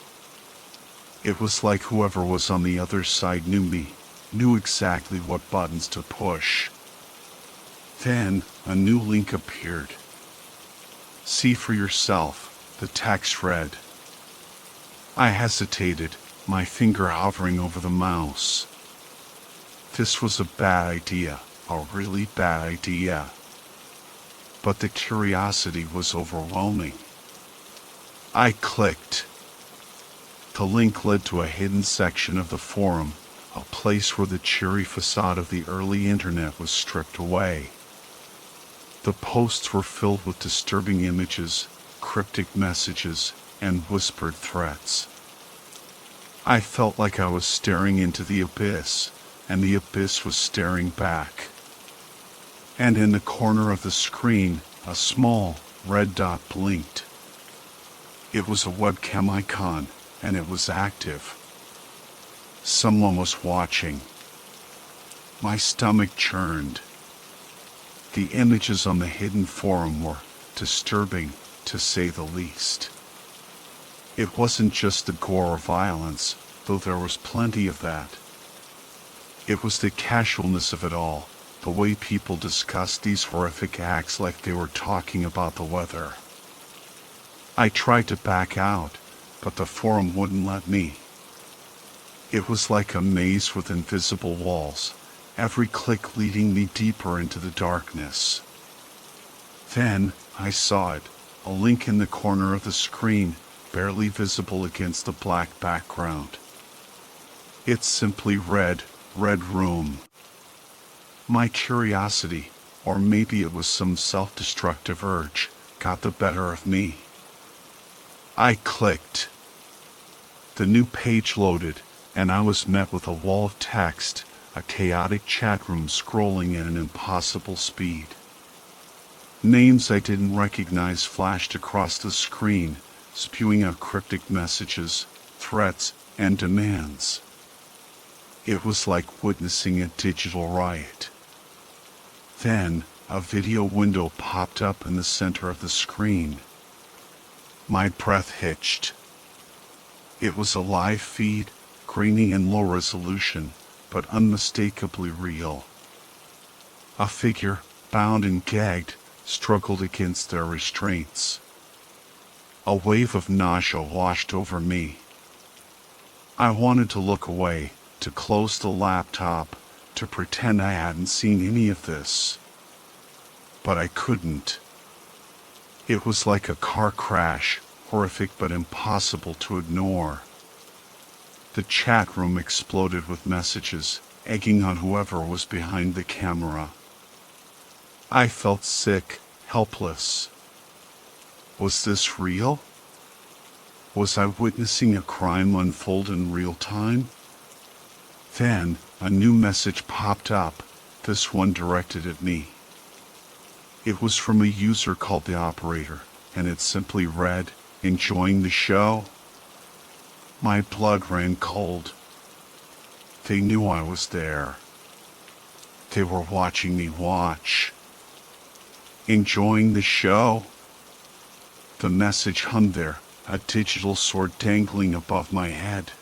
Speaker 1: It was like whoever was on the other side knew me, knew exactly what buttons to push. Then, a new link appeared. "See for yourself," the text read. I hesitated, my finger hovering over the mouse. This was a bad idea, a really bad idea. But the curiosity was overwhelming. I clicked. The link led to a hidden section of the forum, a place where the cheery facade of the early internet was stripped away. The posts were filled with disturbing images, cryptic messages, and whispered threats. I felt like I was staring into the abyss, and the abyss was staring back. And in the corner of the screen, a small, red dot blinked. It was a webcam icon, and it was active. Someone was watching. My stomach churned. The images on the hidden forum were disturbing, to say the least. It wasn't just the gore or violence, though there was plenty of that. It was the casualness of it all, the way people discussed these horrific acts like they were talking about the weather. I tried to back out, but the forum wouldn't let me. It was like a maze with invisible walls, every click leading me deeper into the darkness. Then, I saw it, a link in the corner of the screen, barely visible against the black background. It simply read, "Red Room." My curiosity, or maybe it was some self-destructive urge, got the better of me. I clicked. The new page loaded, and I was met with a wall of text, a chaotic chat room scrolling at an impossible speed. Names I didn't recognize flashed across the screen, spewing out cryptic messages, threats, and demands. It was like witnessing a digital riot. Then, a video window popped up in the center of the screen. My breath hitched. It was a live feed, grainy and low resolution, but unmistakably real. A figure, bound and gagged, struggled against their restraints. A wave of nausea washed over me. I wanted to look away, to close the laptop, to pretend I hadn't seen any of this. But I couldn't. It was like a car crash, horrific but impossible to ignore. The chat room exploded with messages, egging on whoever was behind the camera. I felt sick, helpless. Was this real? Was I witnessing a crime unfold in real time? Then, a new message popped up, this one directed at me. It was from a user called the Operator, and it simply read, "Enjoying the show?" My blood ran cold. They knew I was there. They were watching me watch. Enjoying the show? The message hung there, a digital sword dangling above my head.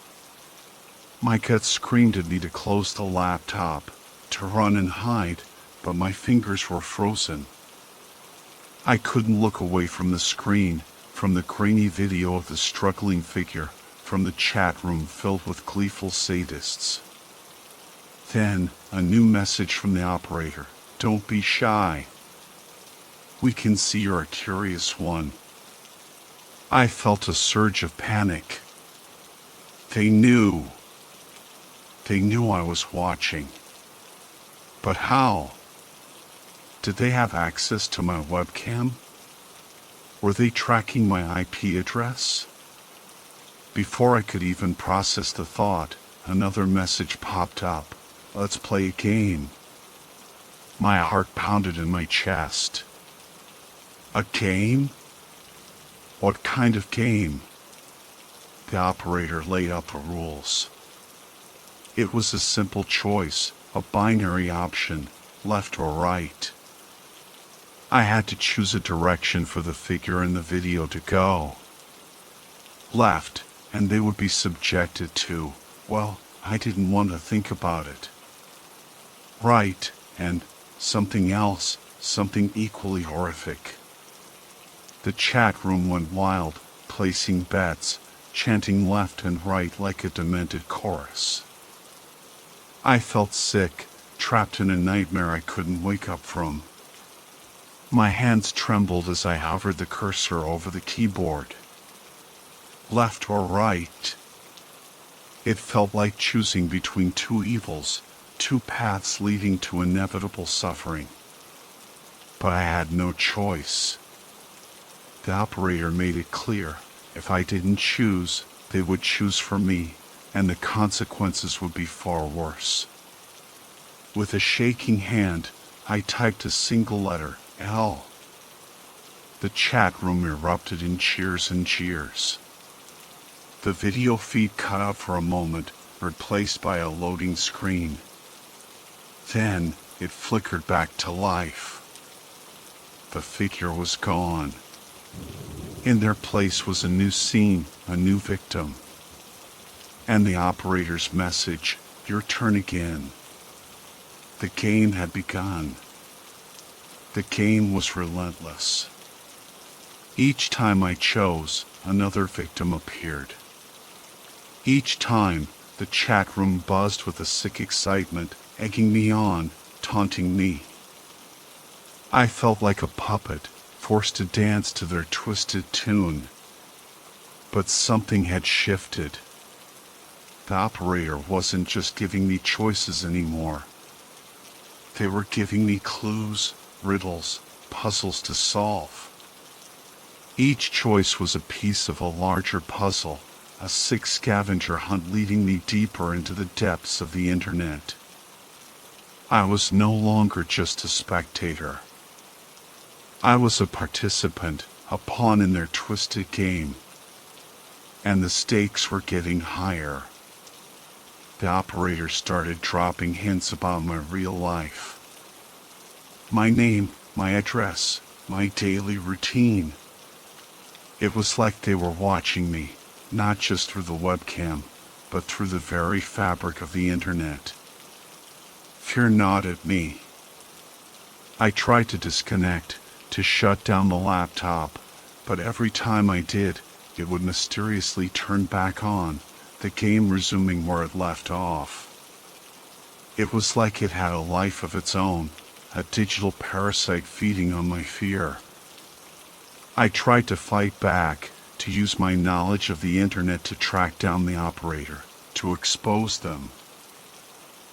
Speaker 1: My gut screamed at me to close the laptop, to run and hide, but my fingers were frozen. I couldn't look away from the screen, from the grainy video of the struggling figure, from the chat room filled with gleeful sadists. Then, a new message from the Operator. "Don't be shy. We can see you're a curious one." I felt a surge of panic. They knew. They knew I was watching. But how? Did they have access to my webcam? Were they tracking my IP address? Before I could even process the thought, another message popped up. Let's play a game. My heart pounded in my chest. A game? What kind of game? The operator laid out the rules. It was a simple choice, a binary option, left or right. I had to choose a direction for the figure in the video to go. Left, and they would be subjected to, well, I didn't want to think about it. Right, and something else, something equally horrific. The chat room went wild, placing bets, chanting left and right like a demented chorus. I felt sick, trapped in a nightmare I couldn't wake up from. My hands trembled as I hovered the cursor over the keyboard. Left or right? It felt like choosing between two evils, two paths leading to inevitable suffering. But I had no choice. The operator made it clear, if I didn't choose, they would choose for me, and the consequences would be far worse. With a shaking hand, I typed a single letter, L. The chat room erupted in cheers and jeers. The video feed cut out for a moment, replaced by a loading screen. Then, it flickered back to life. The figure was gone. In their place was a new scene, a new victim. And the operator's message, your turn again. The game had begun. The game was relentless. Each time I chose, another victim appeared. Each time, the chat room buzzed with a sick excitement, egging me on, taunting me. I felt like a puppet, forced to dance to their twisted tune. But something had shifted. The operator wasn't just giving me choices anymore. They were giving me clues, riddles, puzzles to solve. Each choice was a piece of a larger puzzle, a sick scavenger hunt leading me deeper into the depths of the internet. I was no longer just a spectator. I was a participant, a pawn in their twisted game. And the stakes were getting higher. The operator started dropping hints about my real life. My name, my address, my daily routine. It was like they were watching me, not just through the webcam, but through the very fabric of the internet. Fear gnawed at me. I tried to disconnect, to shut down the laptop, but every time I did, it would mysteriously turn back on, the game resuming where it left off. It was like it had a life of its own, a digital parasite feeding on my fear. I tried to fight back, to use my knowledge of the internet to track down the operator, to expose them.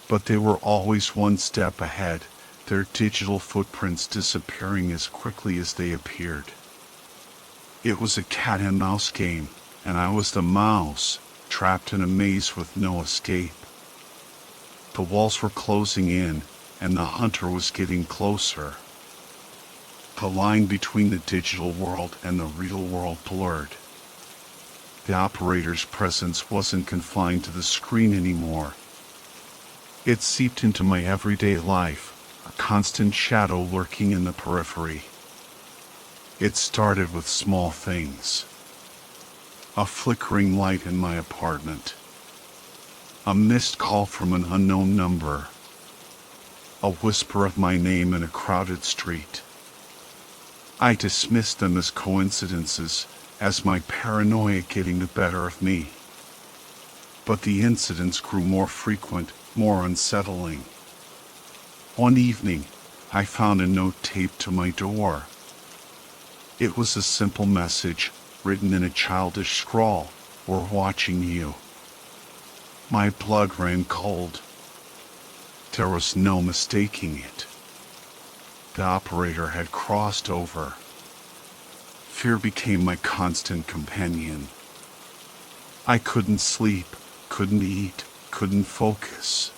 Speaker 1: But they were always one step ahead, their digital footprints disappearing as quickly as they appeared. It was a cat and mouse game, and I was the mouse, trapped in a maze with no escape. The walls were closing in, and the hunter was getting closer. The line between the digital world and the real world blurred. The operator's presence wasn't confined to the screen anymore. It seeped into my everyday life, a constant shadow lurking in the periphery. It started with small things. A flickering light in my apartment. A missed call from an unknown number. A whisper of my name in a crowded street. I dismissed them as coincidences, as my paranoia getting the better of me. But the incidents grew more frequent, more unsettling. One evening, I found a note taped to my door. It was a simple message, written in a childish scrawl, "We're watching you." My blood ran cold. There was no mistaking it. The operator had crossed over. Fear became my constant companion. I couldn't sleep, couldn't eat, couldn't focus.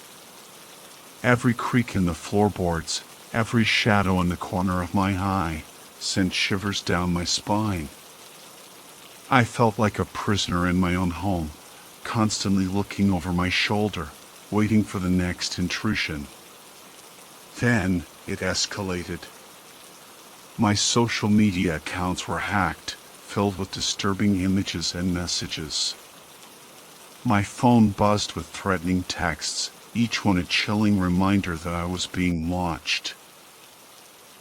Speaker 1: Every creak in the floorboards, every shadow in the corner of my eye, sent shivers down my spine. I felt like a prisoner in my own home, constantly looking over my shoulder, waiting for the next intrusion. Then it escalated. My social media accounts were hacked, filled with disturbing images and messages. My phone buzzed with threatening texts, each one a chilling reminder that I was being watched.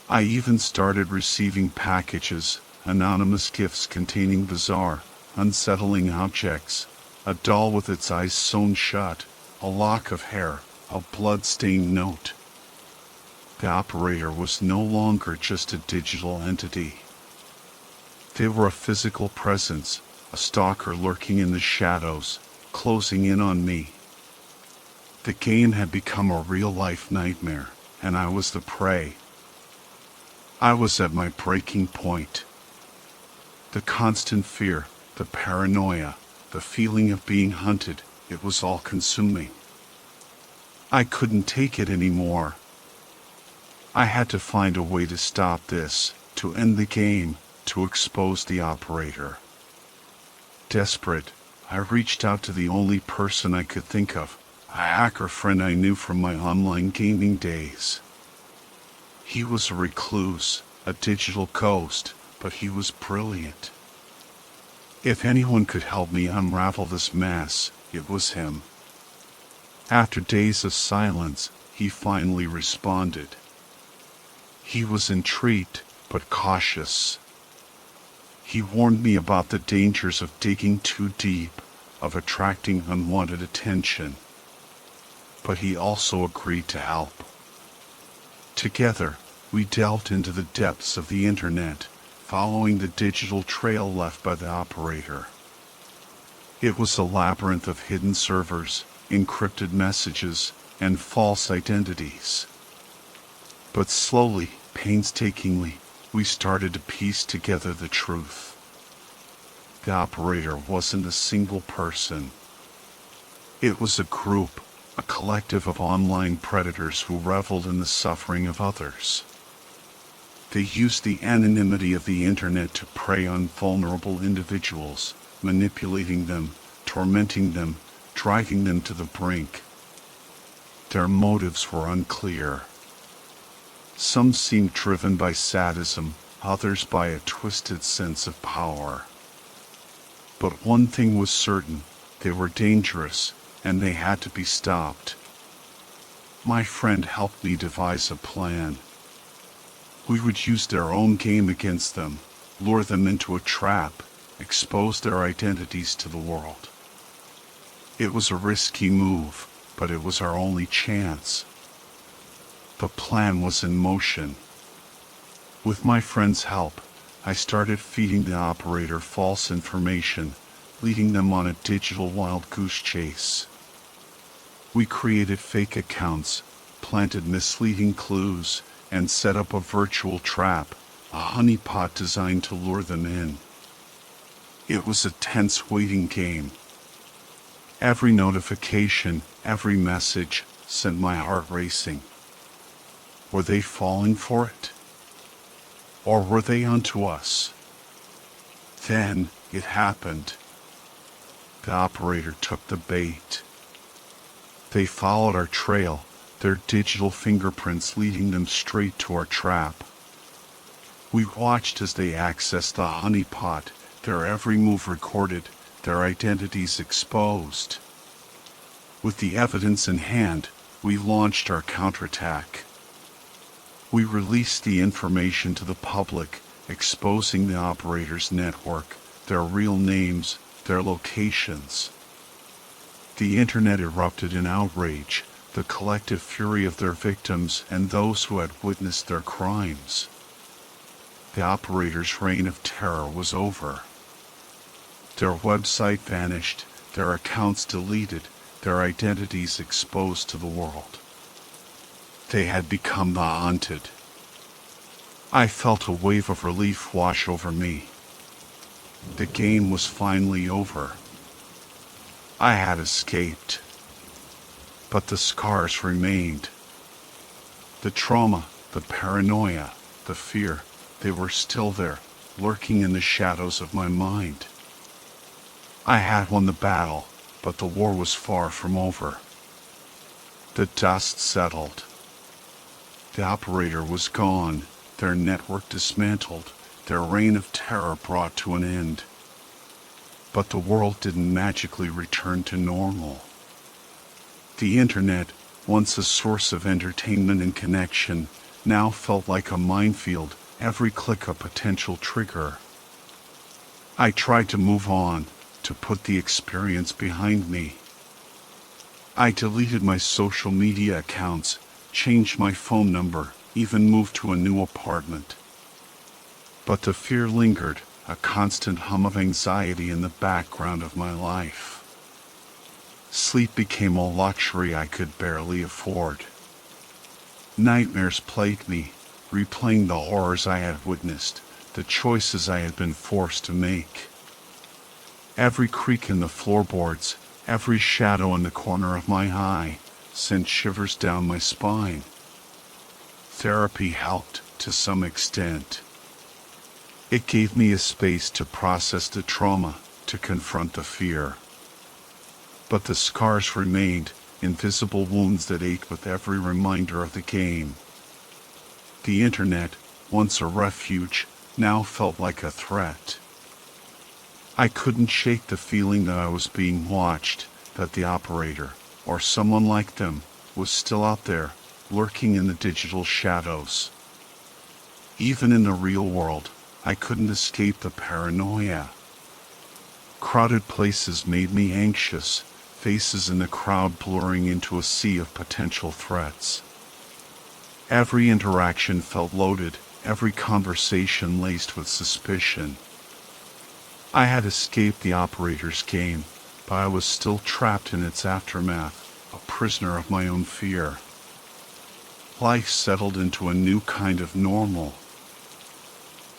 Speaker 1: I even started receiving packages, anonymous gifts containing bizarre, unsettling objects, a doll with its eyes sewn shut, a lock of hair, a blood-stained note. The operator was no longer just a digital entity. They were a physical presence, a stalker lurking in the shadows, closing in on me. The game had become a real-life nightmare, and I was the prey. I was at my breaking point. The constant fear, the paranoia, the feeling of being hunted, it was all consuming. I couldn't take it anymore. I had to find a way to stop this, to end the game, to expose the operator. Desperate, I reached out to the only person I could think of, a hacker friend I knew from my online gaming days. He was a recluse, a digital ghost, but he was brilliant. If anyone could help me unravel this mess, it was him. After days of silence, he finally responded. He was intrigued, but cautious. He warned me about the dangers of digging too deep, of attracting unwanted attention. But he also agreed to help. Together, we delved into the depths of the internet, following the digital trail left by the operator. It was a labyrinth of hidden servers, encrypted messages, and false identities. But slowly, painstakingly, we started to piece together the truth. The operator wasn't a single person. It was a group, a collective of online predators who reveled in the suffering of others. They used the anonymity of the internet to prey on vulnerable individuals, manipulating them, tormenting them, driving them to the brink. Their motives were unclear. Some seemed driven by sadism, others by a twisted sense of power. But one thing was certain, they were dangerous, and they had to be stopped. My friend helped me devise a plan. We would use their own game against them, lure them into a trap, expose their identities to the world. It was a risky move, but it was our only chance. The plan was in motion. With my friend's help, I started feeding the operator false information, leading them on a digital wild goose chase. We created fake accounts, planted misleading clues, and set up a virtual trap, a honeypot designed to lure them in. It was a tense waiting game. Every notification, every message, sent my heart racing. Were they falling for it? Or were they onto us? Then it happened. The operator took the bait. They followed our trail, their digital fingerprints leading them straight to our trap. We watched as they accessed the honeypot, their every move recorded, their identities exposed. With the evidence in hand, we launched our counterattack. We released the information to the public, exposing the operator's network, their real names, their locations. The internet erupted in outrage, the collective fury of their victims and those who had witnessed their crimes. The operator's reign of terror was over. Their website vanished, their accounts deleted, their identities exposed to the world. They had become the haunted. I felt a wave of relief wash over me. The game was finally over. I had escaped. But the scars remained. The trauma, the paranoia, the fear, they were still there, lurking in the shadows of my mind. I had won the battle, but the war was far from over. The dust settled. The operator was gone, their network dismantled, their reign of terror brought to an end. But the world didn't magically return to normal. The internet, once a source of entertainment and connection, now felt like a minefield, every click a potential trigger. I tried to move on, to put the experience behind me. I deleted my social media accounts, changed my phone number, even moved to a new apartment. But the fear lingered, a constant hum of anxiety in the background of my life. Sleep became a luxury I could barely afford. Nightmares plagued me, replaying the horrors I had witnessed, the choices I had been forced to make. Every creak in the floorboards, every shadow in the corner of my eye, sent shivers down my spine. Therapy helped, to some extent. It gave me a space to process the trauma, to confront the fear. But the scars remained, invisible wounds that ached with every reminder of the game. The internet, once a refuge, now felt like a threat. I couldn't shake the feeling that I was being watched, that the operator, or someone like them, was still out there, lurking in the digital shadows. Even in the real world, I couldn't escape the paranoia. Crowded places made me anxious, faces in the crowd blurring into a sea of potential threats. Every interaction felt loaded, every conversation laced with suspicion. I had escaped the operator's game, but I was still trapped in its aftermath, a prisoner of my own fear. Life settled into a new kind of normal.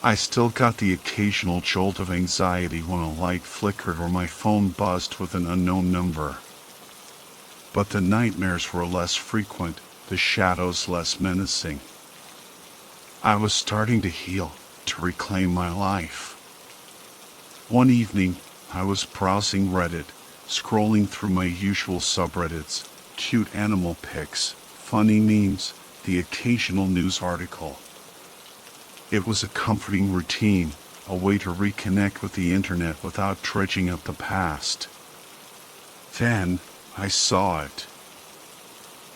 Speaker 1: I still got the occasional jolt of anxiety when a light flickered or my phone buzzed with an unknown number. But the nightmares were less frequent, the shadows less menacing. I was starting to heal, to reclaim my life. One evening, I was browsing Reddit, scrolling through my usual subreddits, cute animal pics, funny memes, the occasional news article. It was a comforting routine, a way to reconnect with the internet without dredging up the past. Then, I saw it.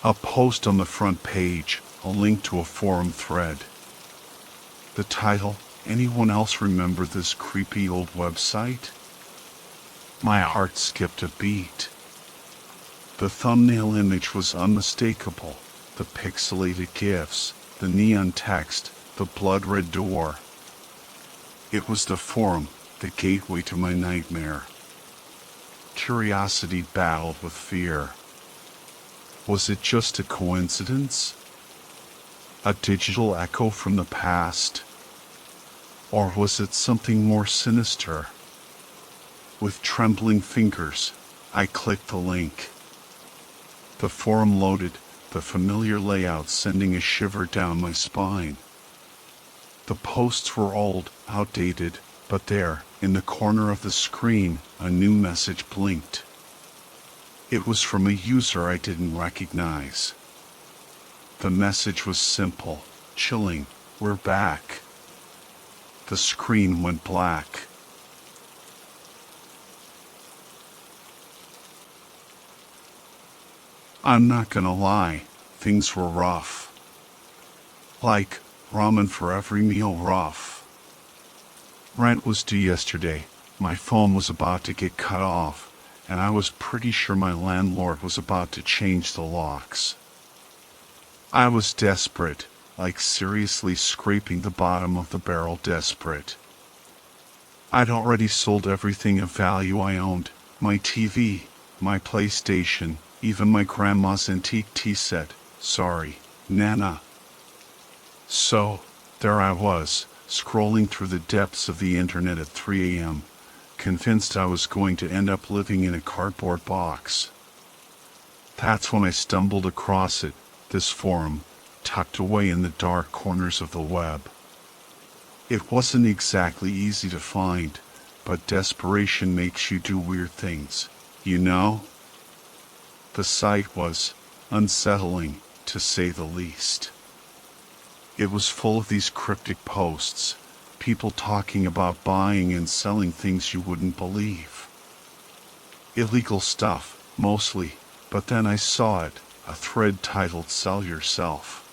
Speaker 1: A post on the front page, a link to a forum thread. The title, "Anyone else remember this creepy old website?" My heart skipped a beat. The thumbnail image was unmistakable, the pixelated GIFs, the neon text, the blood-red door. It was the forum, the gateway to my nightmare. Curiosity battled with fear. Was it just a coincidence? A digital echo from the past? Or was it something more sinister? With trembling fingers, I clicked the link. The forum loaded, the familiar layout sending a shiver down my spine. The posts were old, outdated, but there, in the corner of the screen, a new message blinked. It was from a user I didn't recognize. The message was simple, chilling, "We're back." The screen went black. I'm not gonna lie, things were rough. Like, ramen for every meal rough. Rent was due yesterday, my phone was about to get cut off, and I was pretty sure my landlord was about to change the locks. I was desperate, like seriously scraping the bottom of the barrel desperate. I'd already sold everything of value I owned. My TV, my PlayStation, even my grandma's antique tea set. Sorry, Nana. So, there I was, scrolling through the depths of the internet at 3 a.m., convinced I was going to end up living in a cardboard box. That's when I stumbled across it, this forum, tucked away in the dark corners of the web. It wasn't exactly easy to find, but desperation makes you do weird things, you know? The site was unsettling, to say the least. It was full of these cryptic posts, people talking about buying and selling things you wouldn't believe. Illegal stuff, mostly, but then I saw it, a thread titled "Sell Yourself."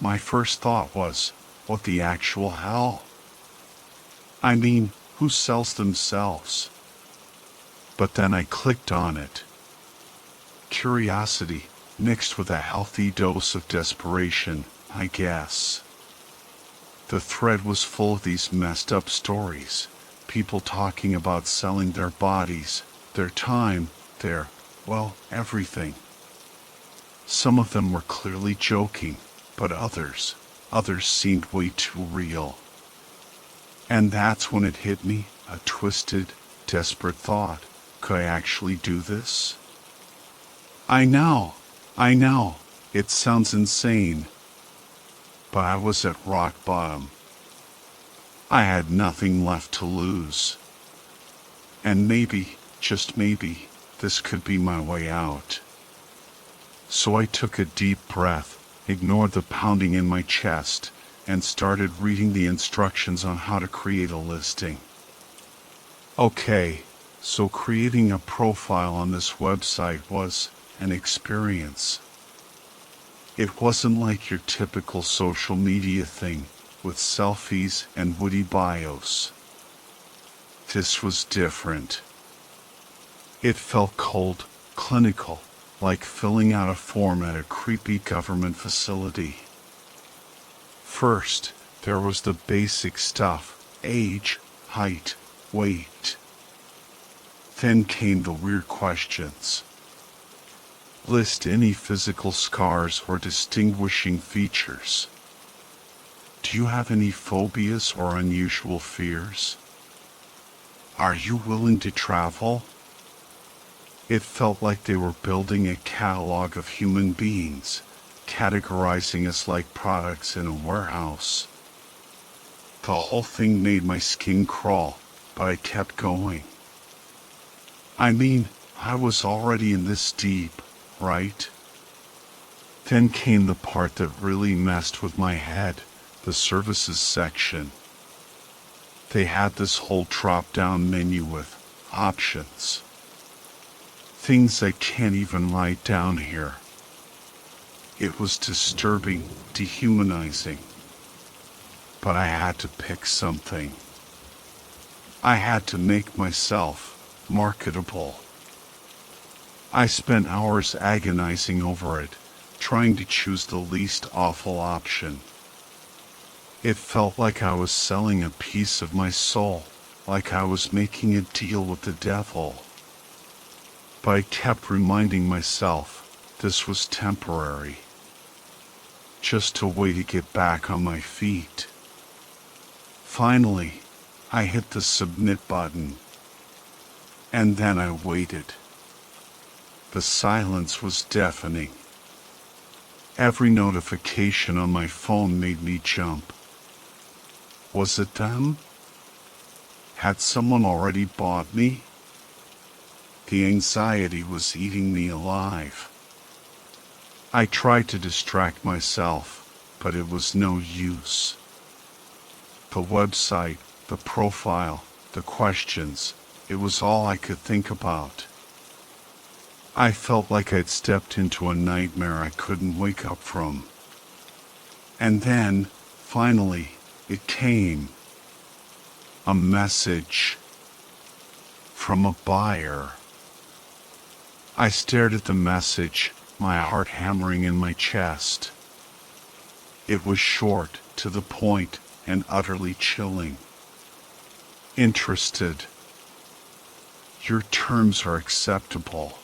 Speaker 1: My first thought was, what the actual hell? I mean, who sells themselves? But then I clicked on it. Curiosity, mixed with a healthy dose of desperation, I guess. The thread was full of these messed up stories, people talking about selling their bodies, their time, well, everything. Some of them were clearly joking, but others seemed way too real. And that's when it hit me, a twisted, desperate thought. Could I actually do this? I know, it sounds insane. But I was at rock bottom. I had nothing left to lose. And maybe, just maybe, this could be my way out. So I took a deep breath, ignored the pounding in my chest, and started reading the instructions on how to create a listing. Okay, so creating a profile on this website was an experience. It wasn't like your typical social media thing, with selfies and witty bios. This was different. It felt cold, clinical, like filling out a form at a creepy government facility. First, there was the basic stuff: age, height, weight. Then came the weird questions. List any physical scars or distinguishing features. Do you have any phobias or unusual fears? Are you willing to travel? It felt like they were building a catalog of human beings, categorizing us like products in a warehouse. The whole thing made my skin crawl, but I kept going. I mean, I was already in this deep, right? Then came the part that really messed with my head, the services section. They had this whole drop-down menu with options. Things I can't even write down here. It was disturbing, dehumanizing. But I had to pick something. I had to make myself marketable. I spent hours agonizing over it, trying to choose the least awful option. It felt like I was selling a piece of my soul, like I was making a deal with the devil. But I kept reminding myself this was temporary. Just a way to get back on my feet. Finally, I hit the submit button. And then I waited. The silence was deafening. Every notification on my phone made me jump. Was it them? Had someone already bought me? The anxiety was eating me alive. I tried to distract myself, but it was no use. The website, the profile, the questions, it was all I could think about. I felt like I'd stepped into a nightmare I couldn't wake up from. And then, finally, it came. A message from a buyer. I stared at the message, my heart hammering in my chest. It was short, to the point, and utterly chilling. Interested. Your terms are acceptable.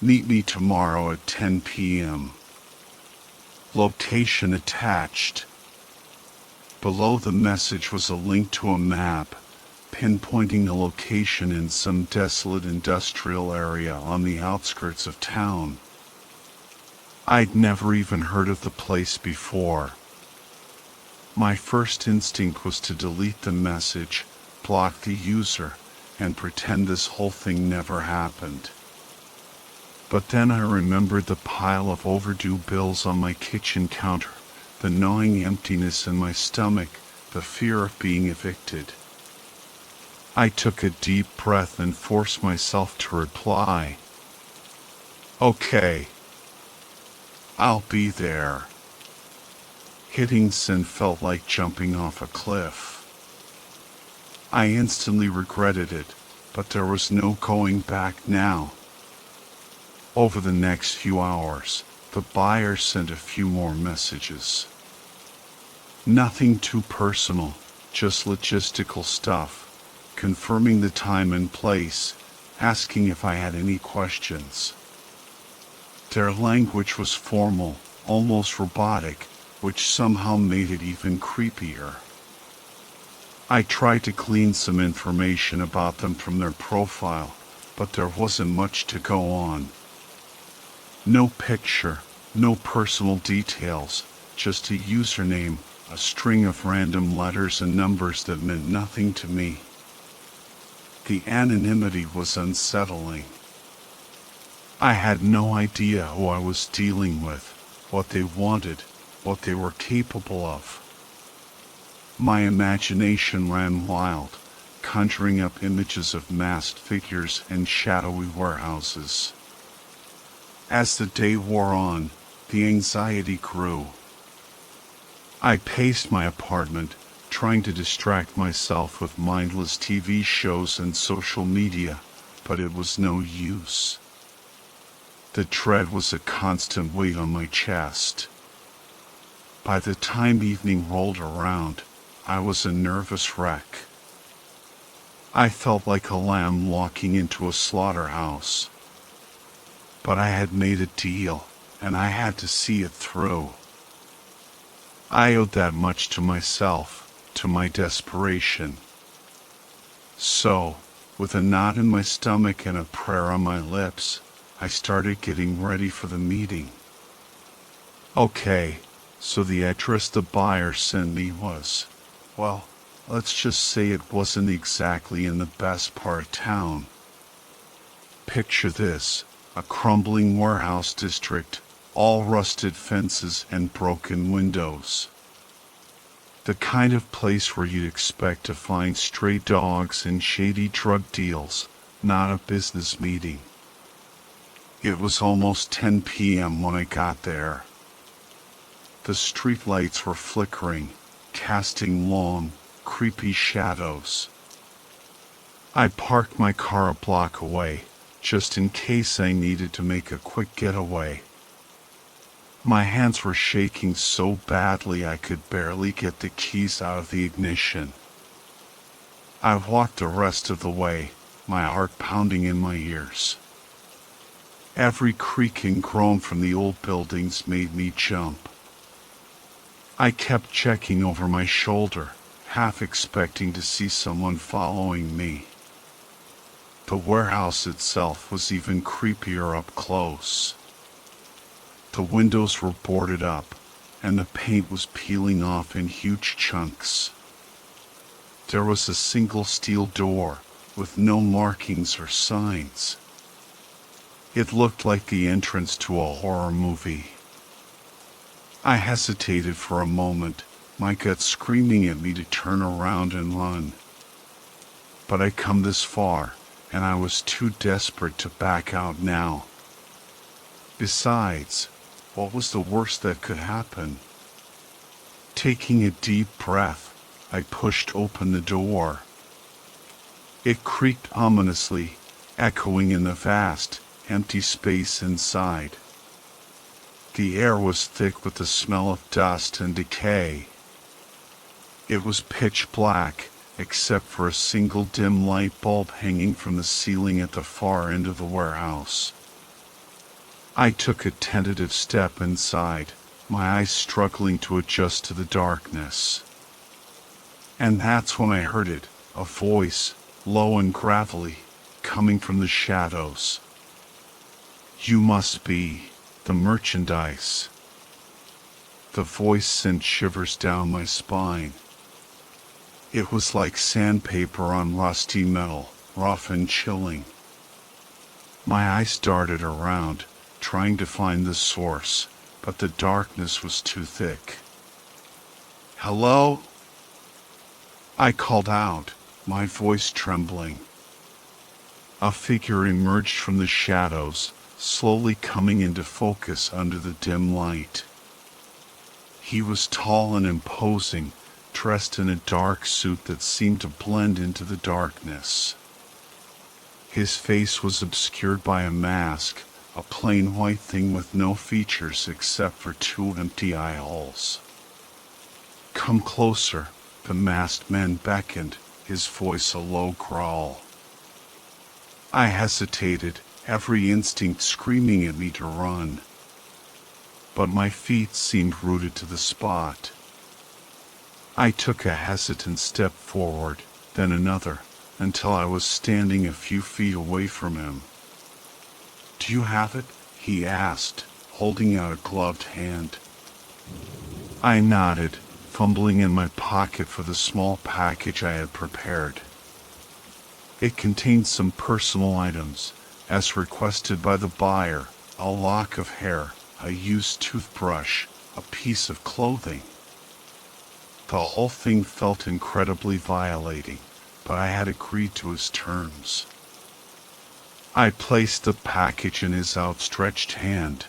Speaker 1: Meet me tomorrow at 10 p.m. Location attached. Below the message was a link to a map, pinpointing a location in some desolate industrial area on the outskirts of town. I'd never even heard of the place before. My first instinct was to delete the message, block the user, and pretend this whole thing never happened. But then I remembered the pile of overdue bills on my kitchen counter, the gnawing emptiness in my stomach, the fear of being evicted. I took a deep breath and forced myself to reply. Okay. I'll be there. Hitting send felt like jumping off a cliff. I instantly regretted it, but there was no going back now. Over the next few hours, the buyer sent a few more messages. Nothing too personal, just logistical stuff, confirming the time and place, asking if I had any questions. Their language was formal, almost robotic, which somehow made it even creepier. I tried to glean some information about them from their profile, but there wasn't much to go on. No picture, no personal details, just a username, a string of random letters and numbers that meant nothing to me. The anonymity was unsettling. I had no idea who I was dealing with, what they wanted, what they were capable of. My imagination ran wild, conjuring up images of masked figures and shadowy warehouses. As the day wore on, the anxiety grew. I paced my apartment, trying to distract myself with mindless TV shows and social media, but it was no use. The dread was a constant weight on my chest. By the time evening rolled around, I was a nervous wreck. I felt like a lamb walking into a slaughterhouse. But I had made a deal, and I had to see it through. I owed that much to myself, to my desperation. So, with a knot in my stomach and a prayer on my lips, I started getting ready for the meeting. Okay, so the address the buyer sent me was, well, let's just say it wasn't exactly in the best part of town. Picture this, a crumbling warehouse district, all rusted fences and broken windows. The kind of place where you'd expect to find stray dogs and shady drug deals, not a business meeting. It was almost 10 p.m. when I got there. The street lights were flickering, casting long, creepy shadows. I parked my car a block away, just in case I needed to make a quick getaway. My hands were shaking so badly I could barely get the keys out of the ignition. I walked the rest of the way, my heart pounding in my ears. Every creak and groan from the old buildings made me jump. I kept checking over my shoulder, half expecting to see someone following me. The warehouse itself was even creepier up close. The windows were boarded up, and the paint was peeling off in huge chunks. There was a single steel door, with no markings or signs. It looked like the entrance to a horror movie. I hesitated for a moment, my gut screaming at me to turn around and run. But I'd come this far, and I was too desperate to back out now. Besides, what was the worst that could happen? Taking a deep breath, I pushed open the door. It creaked ominously, echoing in the vast, empty space inside. The air was thick with the smell of dust and decay. It was pitch black, except for a single dim light bulb hanging from the ceiling at the far end of the warehouse. I took a tentative step inside, my eyes struggling to adjust to the darkness. And that's when I heard it, a voice, low and gravelly, coming from the shadows. "You must be the merchandise." The voice sent shivers down my spine. It was like sandpaper on rusty metal, rough and chilling. My eyes darted around, trying to find the source, but the darkness was too thick. "Hello?" I called out, my voice trembling. A figure emerged from the shadows, slowly coming into focus under the dim light. He was tall and imposing, dressed in a dark suit that seemed to blend into the darkness. His face was obscured by a mask, a plain white thing with no features except for two empty eye holes. "Come closer," the masked man beckoned, his voice a low growl. I hesitated, every instinct screaming at me to run. But my feet seemed rooted to the spot. I took a hesitant step forward, then another, until I was standing a few feet away from him. "Do you have it?" he asked, holding out a gloved hand. I nodded, fumbling in my pocket for the small package I had prepared. It contained some personal items, as requested by the buyer, a lock of hair, a used toothbrush, a piece of clothing. The whole thing felt incredibly violating, but I had agreed to his terms. I placed the package in his outstretched hand.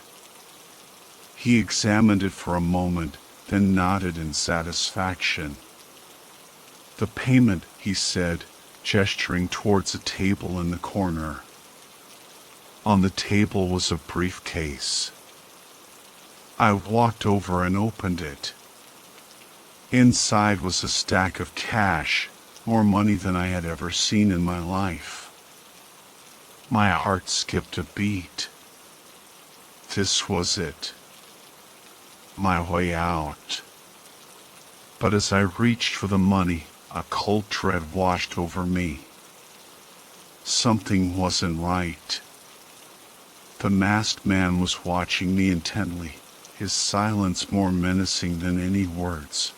Speaker 1: He examined it for a moment, then nodded in satisfaction. "The payment," he said, gesturing towards a table in the corner. On the table was a briefcase. I walked over and opened it. Inside was a stack of cash, more money than I had ever seen in my life. My heart skipped a beat. This was it. My way out. But as I reached for the money, a cold dread washed over me. Something wasn't right. The masked man was watching me intently, his silence more menacing than any words.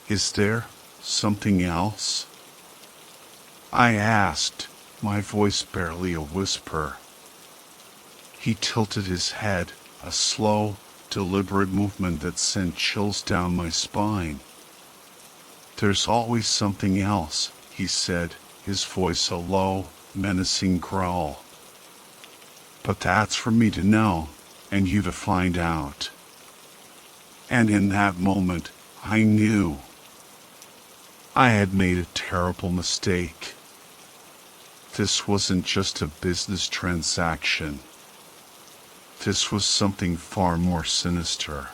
Speaker 1: "Is there something else?" I asked, my voice barely a whisper. He tilted his head, a slow, deliberate movement that sent chills down my spine. "There's always something else," he said, his voice a low, menacing growl. "But that's for me to know, and you to find out." And in that moment, I knew. I had made a terrible mistake. This wasn't just a business transaction. This was something far more sinister.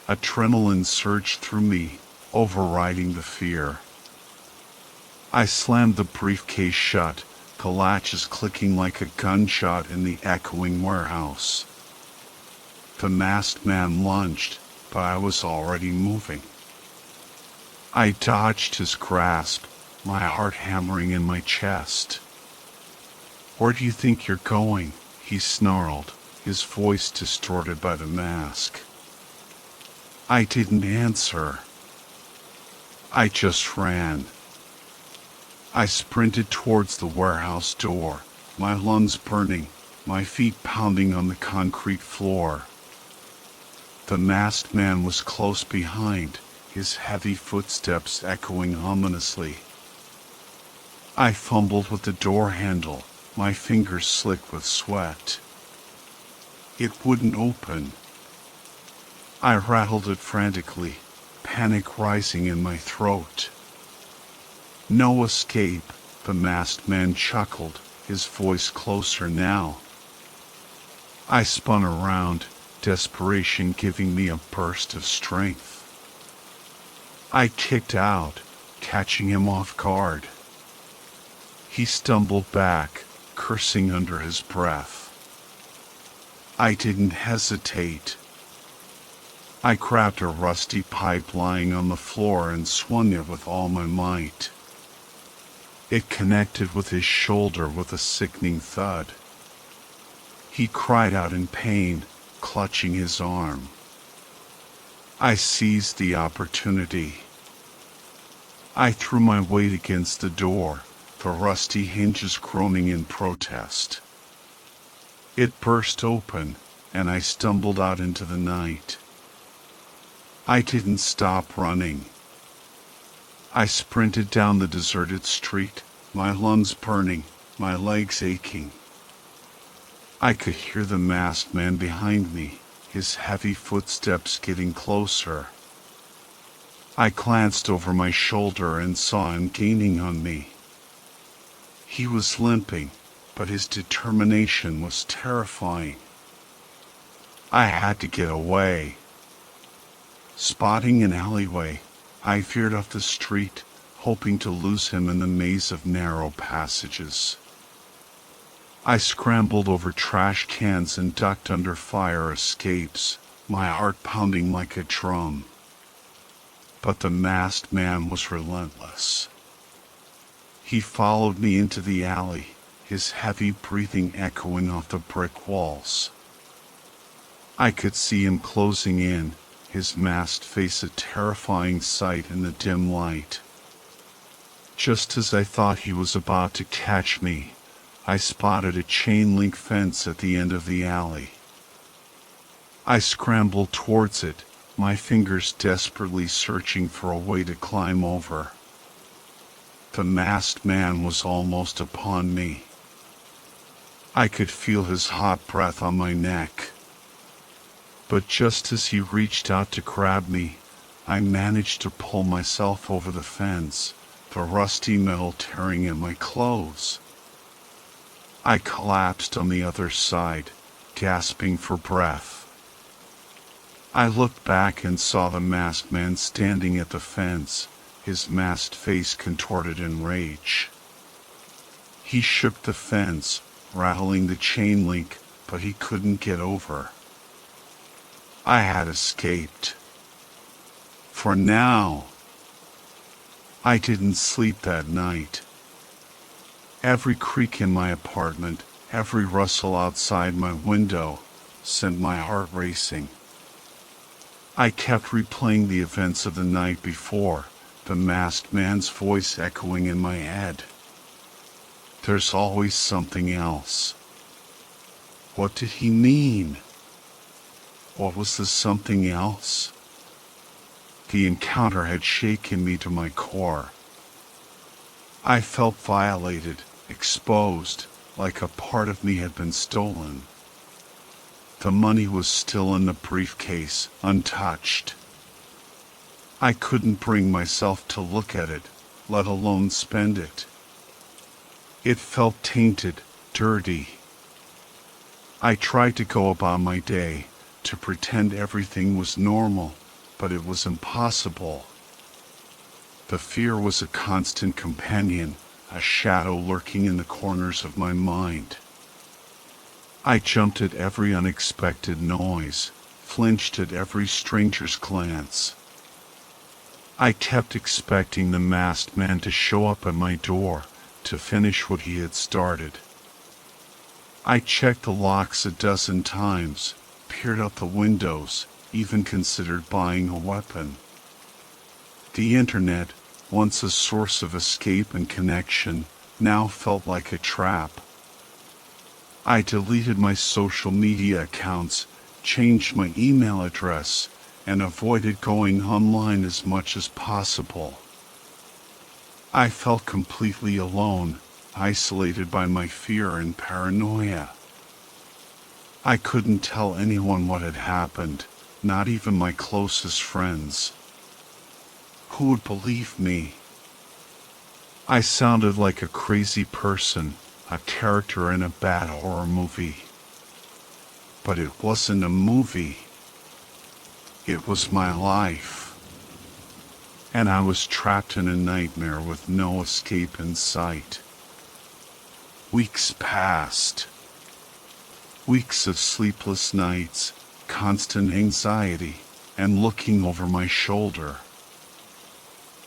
Speaker 1: Adrenaline surged through me, overriding the fear. I slammed the briefcase shut, the latches clicking like a gunshot in the echoing warehouse. The masked man lunged, but I was already moving. I dodged his grasp, my heart hammering in my chest. "Where do you think you're going?" he snarled, his voice distorted by the mask. I didn't answer. I just ran. I sprinted towards the warehouse door, my lungs burning, my feet pounding on the concrete floor. The masked man was close behind, his heavy footsteps echoing ominously. I fumbled with the door handle, my fingers slick with sweat. It wouldn't open. I rattled it frantically, panic rising in my throat. "No escape," the masked man chuckled, his voice closer now. I spun around, desperation giving me a burst of strength. I kicked out, catching him off guard. He stumbled back, cursing under his breath. I didn't hesitate. I grabbed a rusty pipe lying on the floor and swung it with all my might. It connected with his shoulder with a sickening thud. He cried out in pain, clutching his arm. I seized the opportunity. I threw my weight against the door, the rusty hinges groaning in protest. It burst open, and I stumbled out into the night. I didn't stop running. I sprinted down the deserted street, my lungs burning, my legs aching. I could hear the masked man behind me, his heavy footsteps getting closer. I glanced over my shoulder and saw him gaining on me. He was limping, but his determination was terrifying. I had to get away. Spotting an alleyway, I veered off the street, hoping to lose him in the maze of narrow passages. I scrambled over trash cans and ducked under fire escapes, my heart pounding like a drum. But the masked man was relentless. He followed me into the alley, his heavy breathing echoing off the brick walls. I could see him closing in, his masked face a terrifying sight in the dim light. Just as I thought he was about to catch me, I spotted a chain-link fence at the end of the alley. I scrambled towards it, my fingers desperately searching for a way to climb over. The masked man was almost upon me. I could feel his hot breath on my neck. But just as he reached out to grab me, I managed to pull myself over the fence, the rusty metal tearing at my clothes. I collapsed on the other side, gasping for breath. I looked back and saw the masked man standing at the fence, his masked face contorted in rage. He shook the fence, rattling the chain link, but he couldn't get over. I had escaped. For now. I didn't sleep that night. Every creak in my apartment, every rustle outside my window, sent my heart racing. I kept replaying the events of the night before, the masked man's voice echoing in my head. There's always something else. What did he mean? What was the something else? The encounter had shaken me to my core. I felt violated, exposed, like a part of me had been stolen. The money was still in the briefcase, untouched. I couldn't bring myself to look at it, let alone spend it. It felt tainted, dirty. I tried to go about my day, to pretend everything was normal, but it was impossible. The fear was a constant companion, a shadow lurking in the corners of my mind. I jumped at every unexpected noise, flinched at every stranger's glance. I kept expecting the masked man to show up at my door, to finish what he had started. I checked the locks a dozen times, peered out the windows, even considered buying a weapon. The internet, once a source of escape and connection, now felt like a trap. I deleted my social media accounts, changed my email address, and avoided going online as much as possible. I felt completely alone, isolated by my fear and paranoia. I couldn't tell anyone what had happened, not even my closest friends. Who would believe me? I sounded like a crazy person, a character in a bad horror movie. But it wasn't a movie. It was my life. and I was trapped in a nightmare with no escape in sight. Weeks passed. Weeks of sleepless nights, constant anxiety, and looking over my shoulder.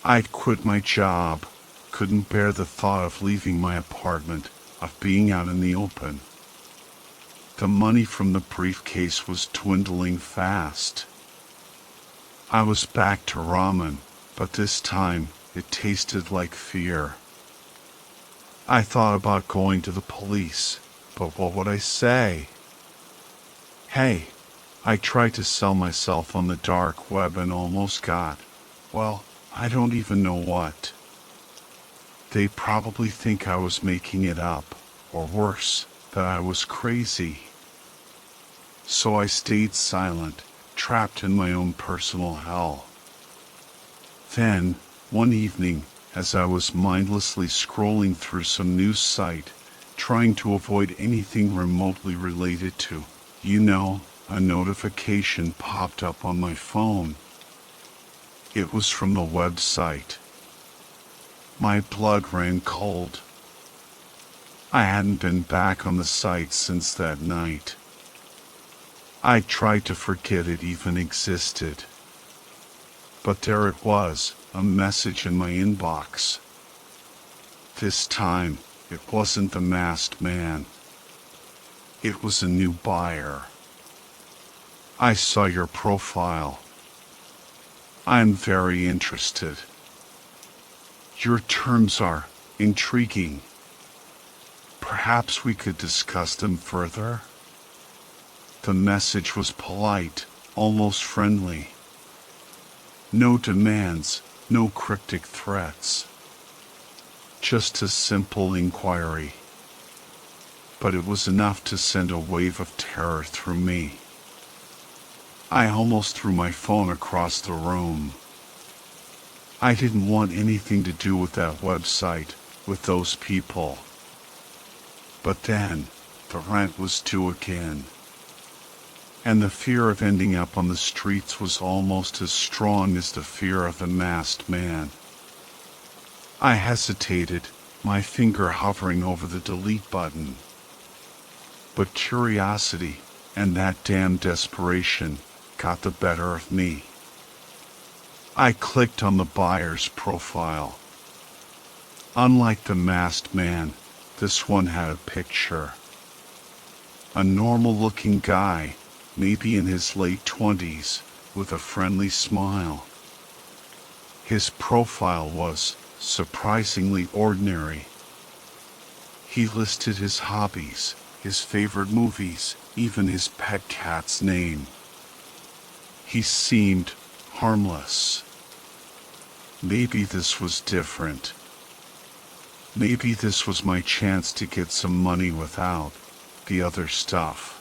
Speaker 1: I'd quit my job, couldn't bear the thought of leaving my apartment, of being out in the open. The money from the briefcase was dwindling fast. I was back to ramen, but this time it tasted like fear. I thought about going to the police, but what would I say? Hey, I tried to sell myself on the dark web and almost got, well, I don't even know what. They probably think I was making it up, or worse, that I was crazy. So I stayed silent, trapped in my own personal hell. Then, one evening, as I was mindlessly scrolling through some news site, trying to avoid anything remotely related to, a notification popped up on my phone. It was from the website. My blood ran cold. I hadn't been back on the site since that night. I tried to forget it even existed. But there it was, a message in my inbox. This time, it wasn't the masked man. It was a new buyer. I saw your profile. I'm very interested. Your terms are intriguing. Perhaps we could discuss them further? The message was polite, almost friendly. No demands, no cryptic threats. Just a simple inquiry. But it was enough to send a wave of terror through me. I almost threw my phone across the room. I didn't want anything to do with that website, with those people. But then, the rent was due again. And the fear of ending up on the streets was almost as strong as the fear of the masked man. I hesitated, my finger hovering over the delete button. But curiosity, and that damn desperation, got the better of me. I clicked on the buyer's profile. Unlike the masked man, this one had a picture. A normal-looking guy, maybe in his late 20s, with a friendly smile. His profile was surprisingly ordinary. He listed his hobbies, his favorite movies, even his pet cat's name. He seemed harmless. Maybe this was different. Maybe this was my chance to get some money without the other stuff.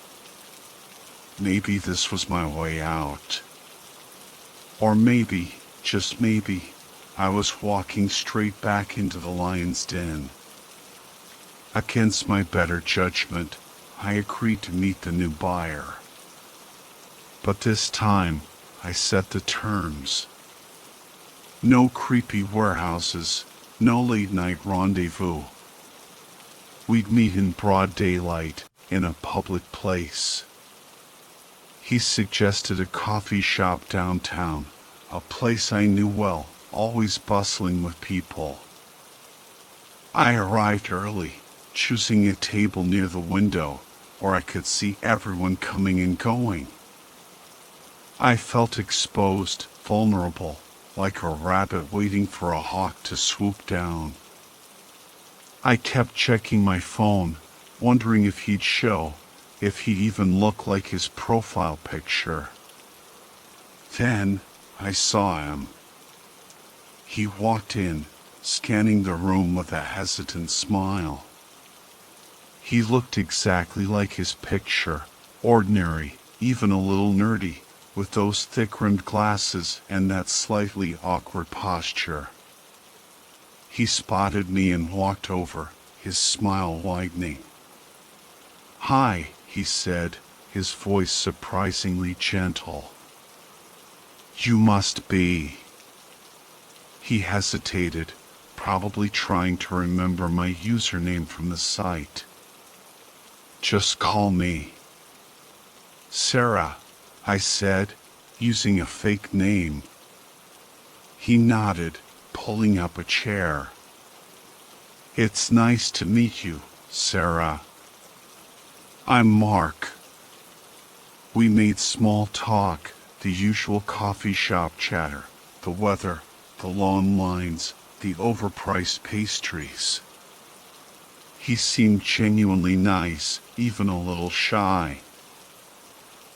Speaker 1: Maybe this was my way out. Or maybe, just maybe, I was walking straight back into the lion's den. Against my better judgment, I agreed to meet the new buyer. But this time, I set the terms. No creepy warehouses, no late-night rendezvous. We'd meet in broad daylight, in a public place. He suggested a coffee shop downtown, a place I knew well, always bustling with people. I arrived early, choosing a table near the window, where I could see everyone coming and going. I felt exposed, vulnerable, like a rabbit waiting for a hawk to swoop down. I kept checking my phone, wondering if he'd show, if he'd even look like his profile picture. Then, I saw him. He walked in, scanning the room with a hesitant smile. He looked exactly like his picture, ordinary, even a little nerdy, with those thick-rimmed glasses and that slightly awkward posture. He spotted me and walked over, his smile widening. "Hi," he said, his voice surprisingly gentle. "You must be..." He hesitated, probably trying to remember my username from the site. Just call me Sarah, I said, using a fake name. He nodded, pulling up a chair. It's nice to meet you, Sarah. I'm Mark. We made small talk, the usual coffee shop chatter, the weather, the long lines, the overpriced pastries. He seemed genuinely nice, even a little shy.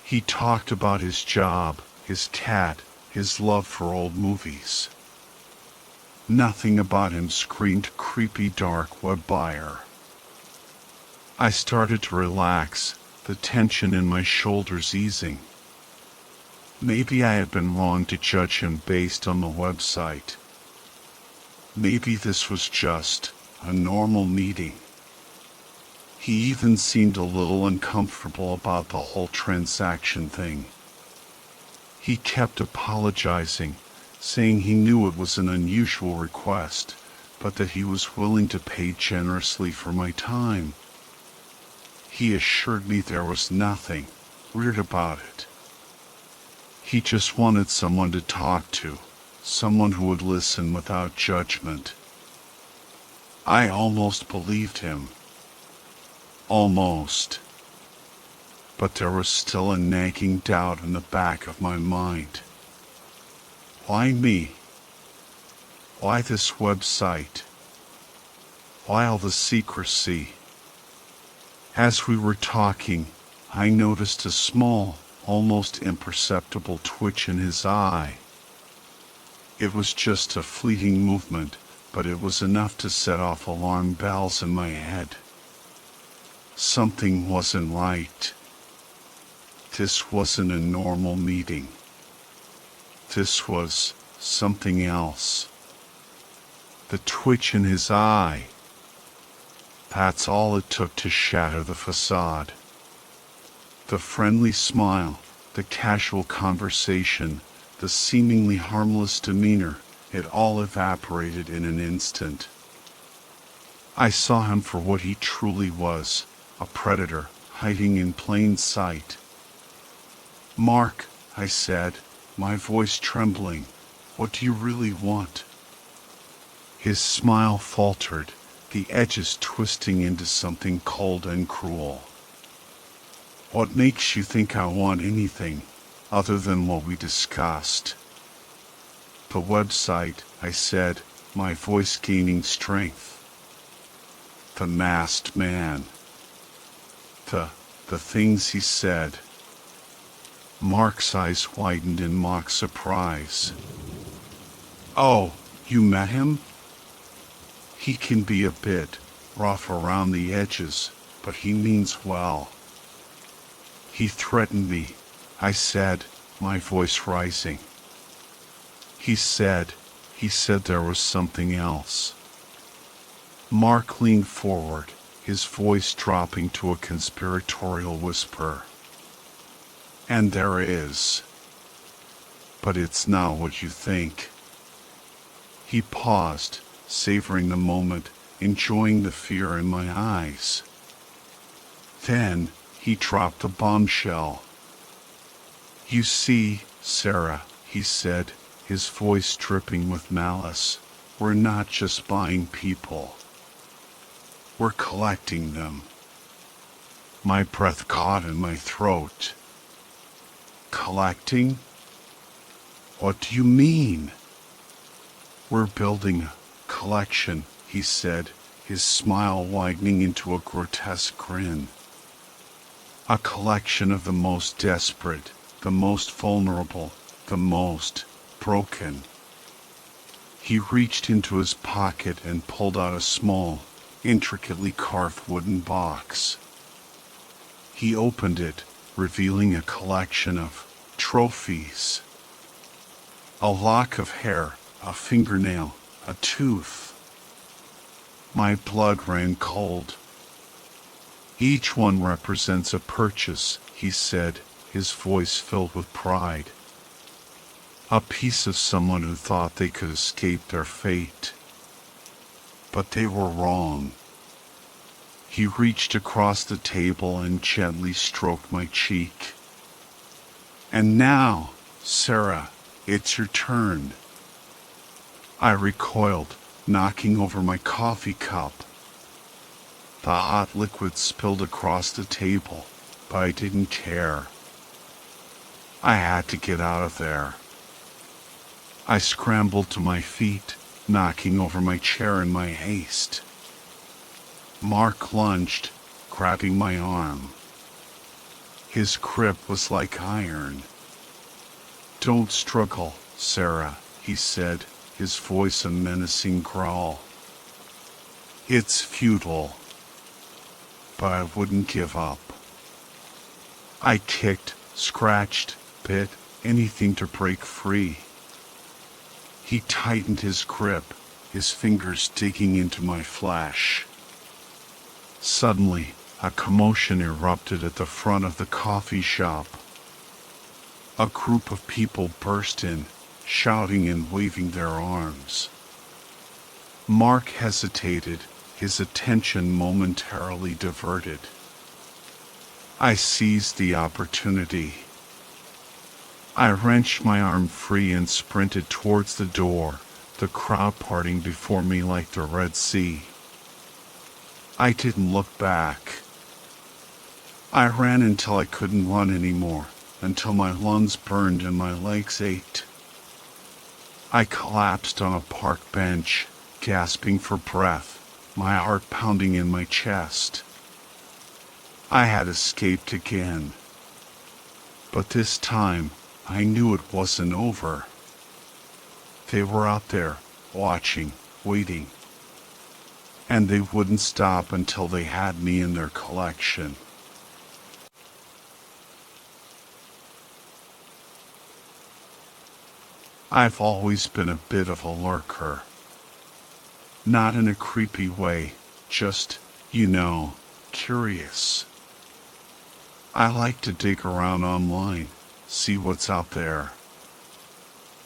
Speaker 1: He talked about his job, his cat, his love for old movies. Nothing about him screamed creepy dark web buyer. I started to relax, the tension in my shoulders easing. Maybe I had been wrong to judge him based on the website. Maybe this was just a normal meeting. He even seemed a little uncomfortable about the whole transaction thing. He kept apologizing, saying he knew it was an unusual request, but that he was willing to pay generously for my time. He assured me there was nothing weird about it. He just wanted someone to talk to, someone who would listen without judgment. I almost believed him. Almost. But there was still a nagging doubt in the back of my mind. Why me? Why this website? Why all the secrecy? As we were talking, I noticed a small, almost imperceptible twitch in his eye. It was just a fleeting movement, but it was enough to set off alarm bells in my head. Something wasn't right. This wasn't a normal meeting. This was something else. The twitch in his eye. That's all it took to shatter the facade. The friendly smile, the casual conversation, the seemingly harmless demeanor, it all evaporated in an instant. I saw him for what he truly was, a predator hiding in plain sight. Mark, I said, my voice trembling, what do you really want? His smile faltered, the edges twisting into something cold and cruel. What makes you think I want anything other than what we discussed? The website, I said, my voice gaining strength. The masked man. The things he said. Mark's eyes widened in mock surprise. Oh, you met him? He can be a bit rough around the edges, but he means well. He threatened me, I said, my voice rising. He said there was something else. Mark leaned forward, his voice dropping to a conspiratorial whisper. And there is. But it's not what you think. He paused, savoring the moment, enjoying the fear in my eyes. Then he dropped a bombshell. You see, Sarah, he said, his voice dripping with malice, we're not just buying people. We're collecting them. My breath caught in my throat. Collecting? What do you mean? We're building a collection, he said, his smile widening into a grotesque grin. A collection of the most desperate, the most vulnerable, the most broken. He reached into his pocket and pulled out a small, intricately carved wooden box. He opened it, revealing a collection of trophies. A lock of hair, a fingernail, a tooth. My blood ran cold. Each one represents a purchase, he said, his voice filled with pride. A piece of someone who thought they could escape their fate. But they were wrong. He reached across the table and gently stroked my cheek. "And now, Sarah, it's your turn." I recoiled, knocking over my coffee cup. The hot liquid spilled across the table, but I didn't care. I had to get out of there. I scrambled to my feet, knocking over my chair in my haste. Mark lunged, grabbing my arm. His grip was like iron. "Don't struggle, Sarah," he said, his voice a menacing growl. "It's futile." But I wouldn't give up. I kicked, scratched, bit, anything to break free. He tightened his grip, his fingers digging into my flesh. Suddenly, a commotion erupted at the front of the coffee shop. A group of people burst in, shouting and waving their arms. Mark hesitated, his attention momentarily diverted. I seized the opportunity. I wrenched my arm free and sprinted towards the door, the crowd parting before me like the Red Sea. I didn't look back. I ran until I couldn't run anymore, until my lungs burned and my legs ached. I collapsed on a park bench, gasping for breath, my heart pounding in my chest. I had escaped again. But this time, I knew it wasn't over. They were out there, watching, waiting. And they wouldn't stop until they had me in their collection. I've always been a bit of a lurker. Not in a creepy way, just, curious. I like to dig around online, see what's out there.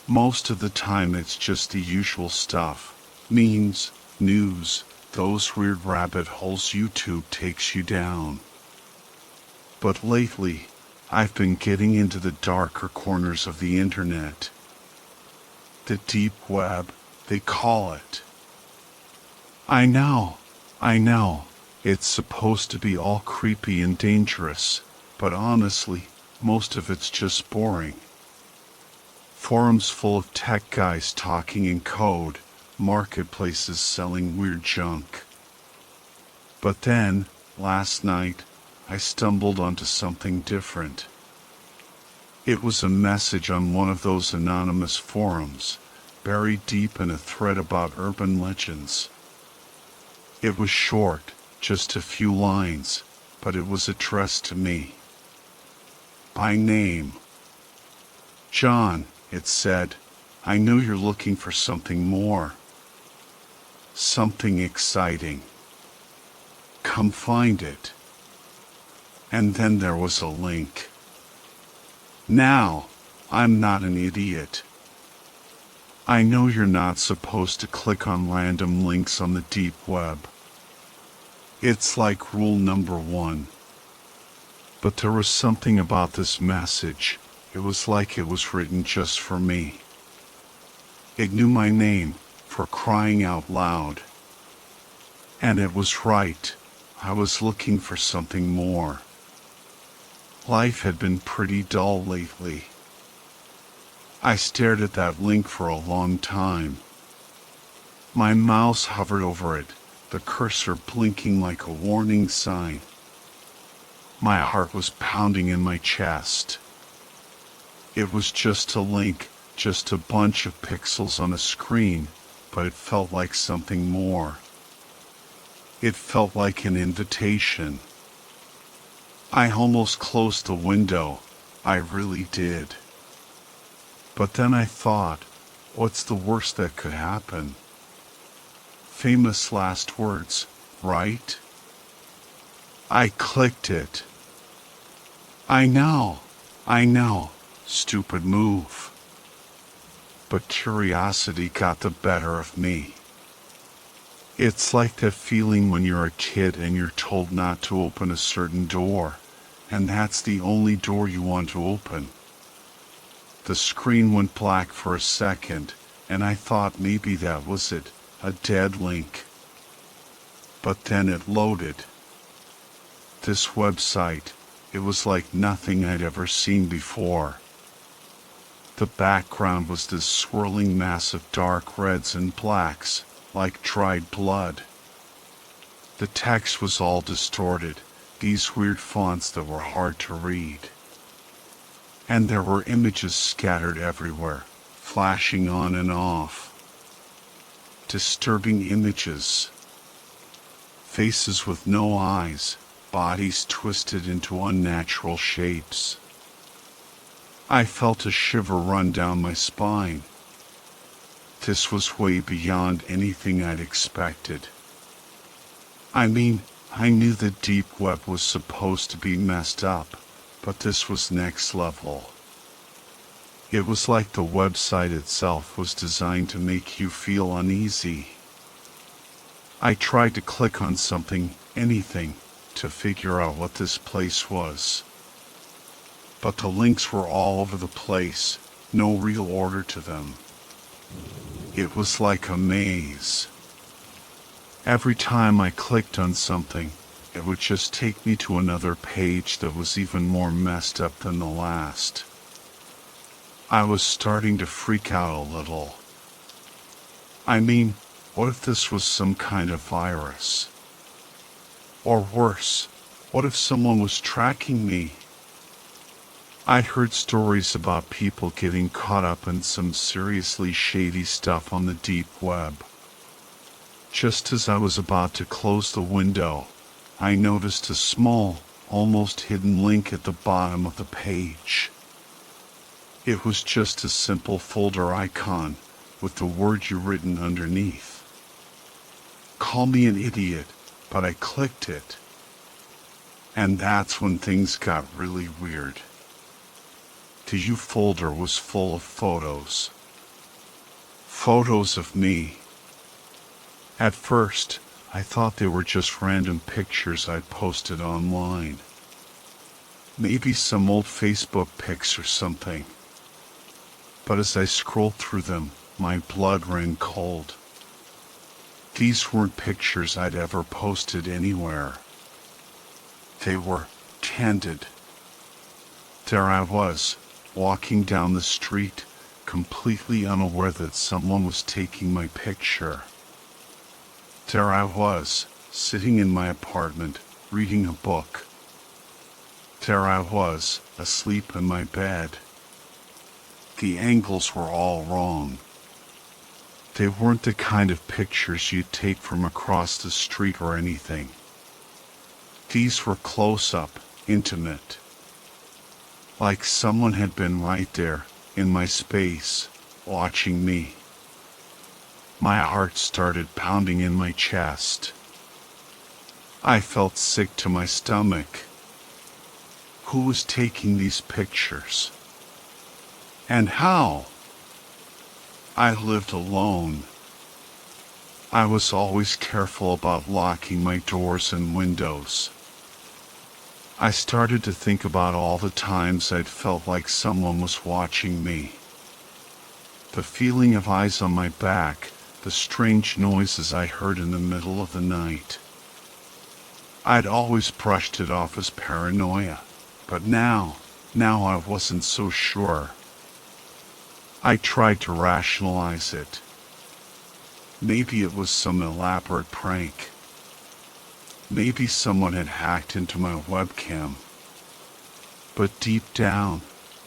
Speaker 1: Most of the time it's just the usual stuff, memes, news, those weird rabbit holes YouTube takes you down. But lately, I've been getting into the darker corners of the internet. The deep web, they call it. I know, it's supposed to be all creepy and dangerous, but honestly, most of it's just boring. Forums full of tech guys talking in code, marketplaces selling weird junk. But then, last night, I stumbled onto something different. It was a message on one of those anonymous forums, buried deep in a thread about urban legends. It was short, just a few lines, but it was addressed to me. By name. "John," it said, "I know you're looking for something more. Something exciting. Come find it." And then there was a link. Now, I'm not an idiot. I know you're not supposed to click on random links on the deep web. It's like rule number 1. But there was something about this message. It was like it was written just for me. It knew my name, for crying out loud. And it was right. I was looking for something more. Life had been pretty dull lately. I stared at that link for a long time. My mouse hovered over it, the cursor blinking like a warning sign. My heart was pounding in my chest. It was just a link, just a bunch of pixels on a screen, but it felt like something more. It felt like an invitation. I almost closed the window, I really did. But then I thought, what's the worst that could happen? Famous last words, right? I clicked it. I know, stupid move. but curiosity got the better of me. It's like that feeling when you're a kid and you're told not to open a certain door, and that's the only door you want to open. The screen went black for a second, and I thought maybe that was it, a dead link. But then it loaded. This website, it was like nothing I'd ever seen before. The background was this swirling mass of dark reds and blacks, like dried blood. The text was all distorted, these weird fonts that were hard to read. And there were images scattered everywhere, flashing on and off. Disturbing images. Faces with no eyes, bodies twisted into unnatural shapes. I felt a shiver run down my spine. This was way beyond anything I'd expected. I mean, I knew the deep web was supposed to be messed up, but this was next level. It was like the website itself was designed to make you feel uneasy. I tried to click on something, anything, to figure out what this place was. But the links were all over the place, no real order to them. It was like a maze. Every time I clicked on something, it would just take me to another page that was even more messed up than the last. I was starting to freak out a little. I mean, what if this was some kind of virus? Or worse, what if someone was tracking me? I'd heard stories about people getting caught up in some seriously shady stuff on the deep web. Just as I was about to close the window, I noticed a small, almost hidden link at the bottom of the page. It was just a simple folder icon with the word "you" written underneath. Call me an idiot, but I clicked it. And that's when things got really weird. The "you" folder was full of photos. Photos of me. At first, I thought they were just random pictures I'd posted online. Maybe some old Facebook pics or something. But as I scrolled through them, my blood ran cold. These weren't pictures I'd ever posted anywhere. They were candid. There I was, walking down the street, completely unaware that someone was taking my picture. There I was, sitting in my apartment, reading a book. There I was, asleep in my bed. The angles were all wrong. They weren't the kind of pictures you'd take from across the street or anything. These were close-up, intimate. Like someone had been right there, in my space, watching me. My heart started pounding in my chest. I felt sick to my stomach. Who was taking these pictures? And how? I lived alone. I was always careful about locking my doors and windows. I started to think about all the times I'd felt like someone was watching me. The feeling of eyes on my back, the strange noises I heard in the middle of the night. I'd always brushed it off as paranoia, but now I wasn't so sure. I tried to rationalize it. Maybe it was some elaborate prank. Maybe someone had hacked into my webcam. But deep down,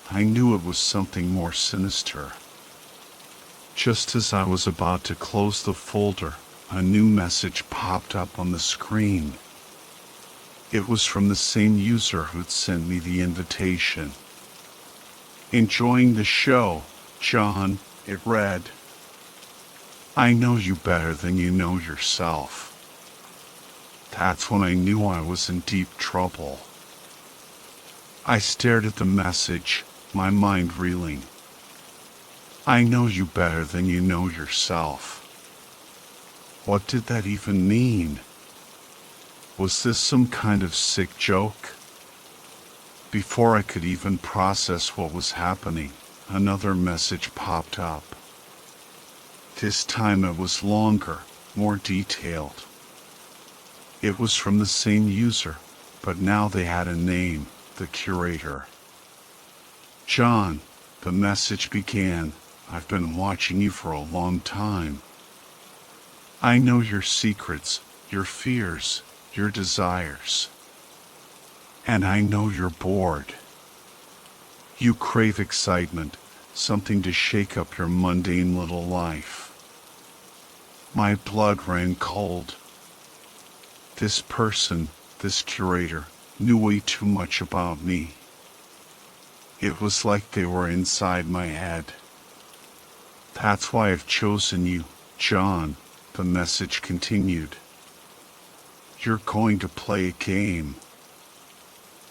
Speaker 1: I knew it was something more sinister. Just as I was about to close the folder, a new message popped up on the screen. It was from the same user who'd sent me the invitation. "Enjoying the show, John," it read. "I know you better than you know yourself." That's when I knew I was in deep trouble. I stared at the message, my mind reeling. I know you better than you know yourself. What did that even mean? Was this some kind of sick joke? Before I could even process what was happening, another message popped up. This time it was longer, more detailed. It was from the same user, but now they had a name, the curator. John, the message began, I've been watching you for a long time. I know your secrets, your fears, your desires. And I know you're bored. You crave excitement, something to shake up your mundane little life. My blood ran cold. This person, this curator, knew way too much about me. It was like they were inside my head. That's why I've chosen you, John, the message continued. You're going to play a game.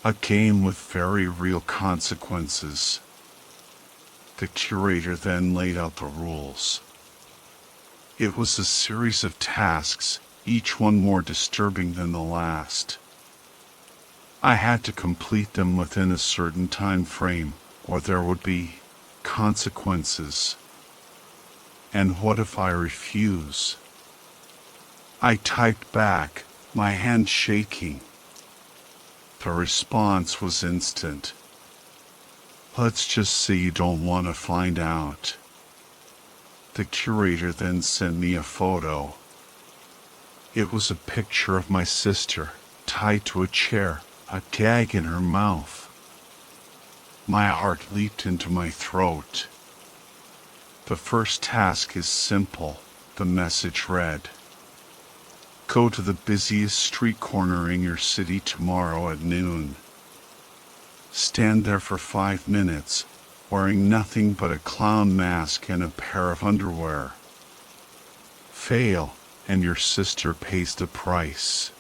Speaker 1: A game with very real consequences. The curator then laid out the rules. It was a series of tasks, each one more disturbing than the last. I had to complete them within a certain time frame, or there would be consequences. And what if I refuse? I typed back, my hand shaking. The response was instant. Let's just say you don't want to find out. The curator then sent me a photo. It was a picture of my sister, tied to a chair, a gag in her mouth. My heart leaped into my throat. The first task is simple, the message read. Go to the busiest street corner in your city tomorrow at noon. Stand there for 5 minutes, wearing nothing but a clown mask and a pair of underwear. Fail, and your sister pays the price.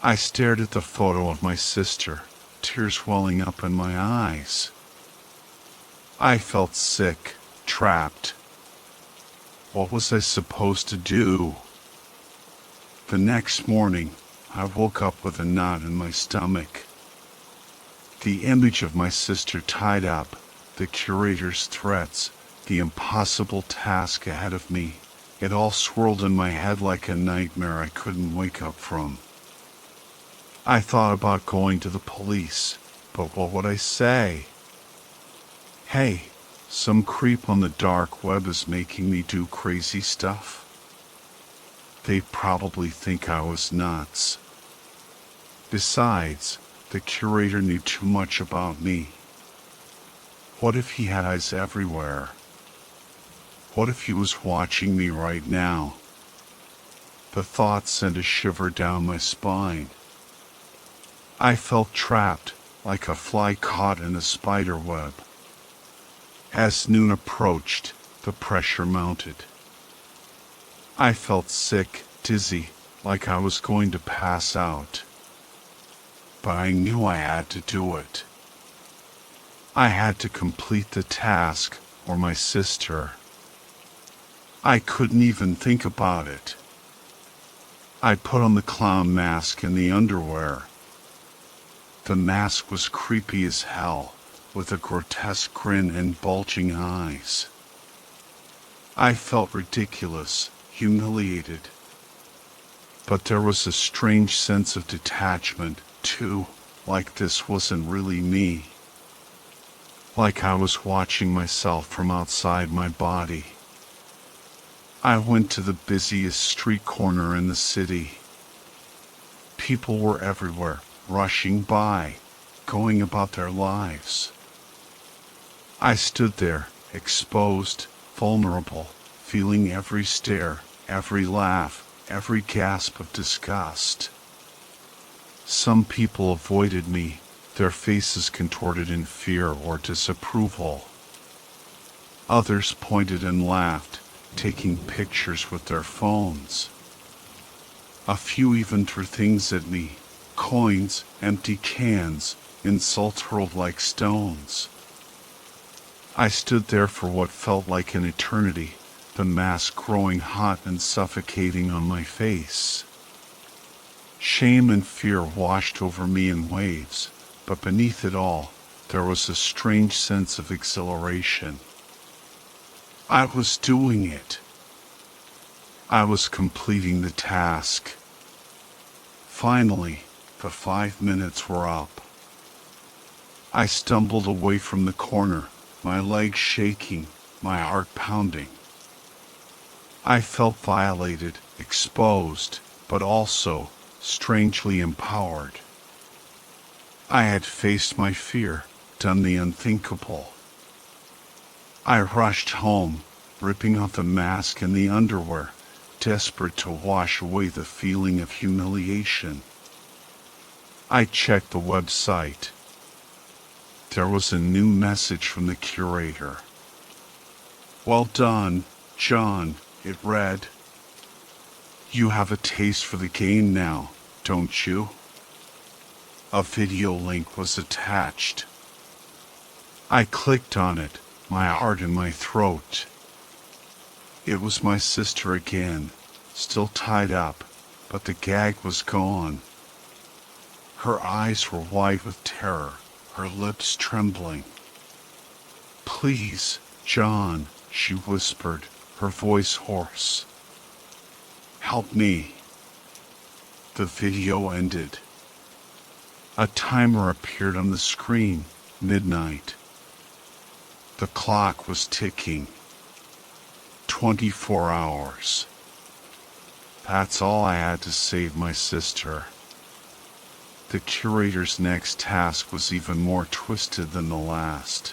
Speaker 1: I stared at the photo of my sister, tears welling up in my eyes. I felt sick, trapped. What was I supposed to do? The next morning, I woke up with a knot in my stomach. The image of my sister tied up, the curator's threats, the impossible task ahead of me, it all swirled in my head like a nightmare I couldn't wake up from. I thought about going to the police, but what would I say? Hey, some creep on the dark web is making me do crazy stuff. They'd probably think I was nuts. Besides, the curator knew too much about me. What if he had eyes everywhere? What if he was watching me right now? The thought sent a shiver down my spine. I felt trapped, like a fly caught in a spider web. As noon approached, the pressure mounted. I felt sick, dizzy, like I was going to pass out. But I knew I had to do it. I had to complete the task, or my sister. I couldn't even think about it. I put on the clown mask and the underwear. The mask was creepy as hell, with a grotesque grin and bulging eyes. I felt ridiculous, humiliated. But there was a strange sense of detachment, too, like this wasn't really me. Like I was watching myself from outside my body. I went to the busiest street corner in the city. People were everywhere, rushing by, going about their lives. I stood there, exposed, vulnerable, feeling every stare, every laugh, every gasp of disgust. Some people avoided me, their faces contorted in fear or disapproval. Others pointed and laughed, taking pictures with their phones. A few even threw things at me, coins, empty cans, insults hurled like stones. I stood there for what felt like an eternity, the mask growing hot and suffocating on my face. Shame and fear washed over me in waves, but beneath it all, there was a strange sense of exhilaration. I was doing it. I was completing the task. Finally, the 5 minutes were up. I stumbled away from the corner, my legs shaking, my heart pounding. I felt violated, exposed, but also strangely empowered. I had faced my fear, done the unthinkable. I rushed home, ripping off the mask and the underwear, desperate to wash away the feeling of humiliation. I checked the website. There was a new message from the curator. "Well done, John," it read. "You have a taste for the game now, don't you?" A video link was attached. I clicked on it, my heart in my throat. It was my sister again, still tied up, but the gag was gone. Her eyes were wide with terror, her lips trembling. "Please, John," she whispered, her voice hoarse. "Help me." The video ended. A timer appeared on the screen, midnight. The clock was ticking. 24 hours. That's all I had to save my sister. The curator's next task was even more twisted than the last.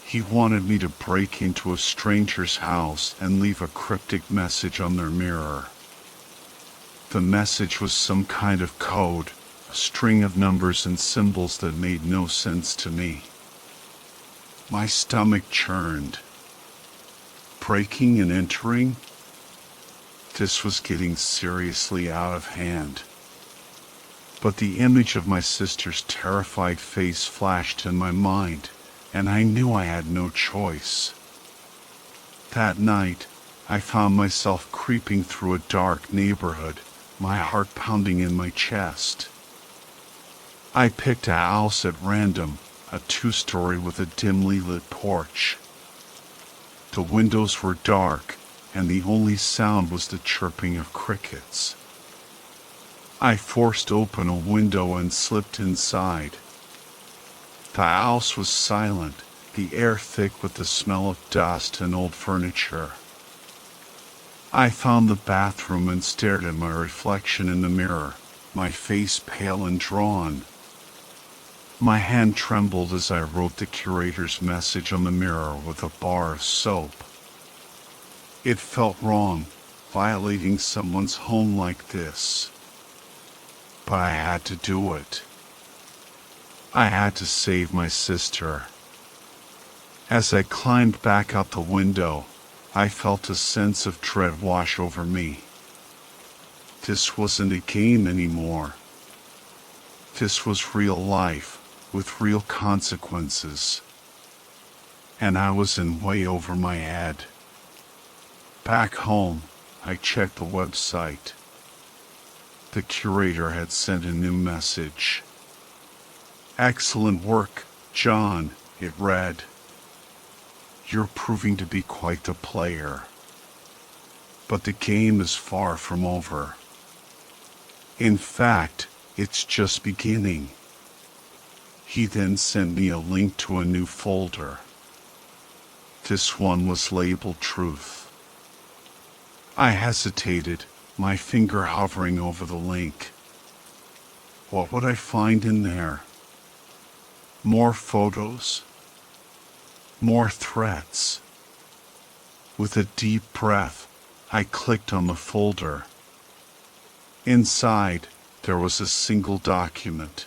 Speaker 1: He wanted me to break into a stranger's house and leave a cryptic message on their mirror. The message was some kind of code, a string of numbers and symbols that made no sense to me. My stomach churned. Breaking and entering? This was getting seriously out of hand. But the image of my sister's terrified face flashed in my mind, and I knew I had no choice. That night, I found myself creeping through a dark neighborhood, my heart pounding in my chest. I picked a house at random, a 2-story with a dimly lit porch. The windows were dark, and the only sound was the chirping of crickets. I forced open a window and slipped inside. The house was silent, the air thick with the smell of dust and old furniture. I found the bathroom and stared at my reflection in the mirror, my face pale and drawn. My hand trembled as I wrote the curator's message on the mirror with a bar of soap. It felt wrong, violating someone's home like this. But I had to do it. I had to save my sister. As I climbed back out the window, I felt a sense of dread wash over me. This wasn't a game anymore. This was real life, with real consequences. And I was in way over my head. Back home, I checked the website. The curator had sent a new message. "Excellent work, John," it read. "You're proving to be quite the player. But the game is far from over. In fact, it's just beginning." He then sent me a link to a new folder. This one was labeled Truth. I hesitated, my finger hovering over the link. What would I find in there? More photos? More threats? With a deep breath, I clicked on the folder. Inside, there was a single document.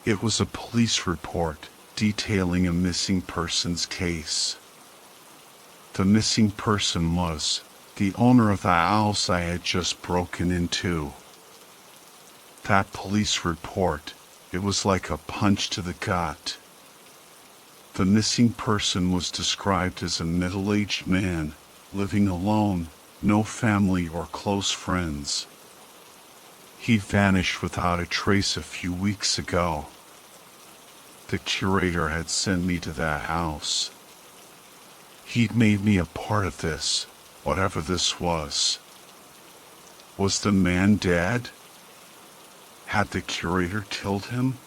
Speaker 1: It was a police report detailing a missing persons case. The missing person was the owner of the house I had just broken into. That police report, it was like a punch to the gut. The missing person was described as a middle-aged man, living alone, no family or close friends. He vanished without a trace a few weeks ago. The curator had sent me to that house. He'd made me a part of this, whatever this was. Was the man dead? Had the curator killed him?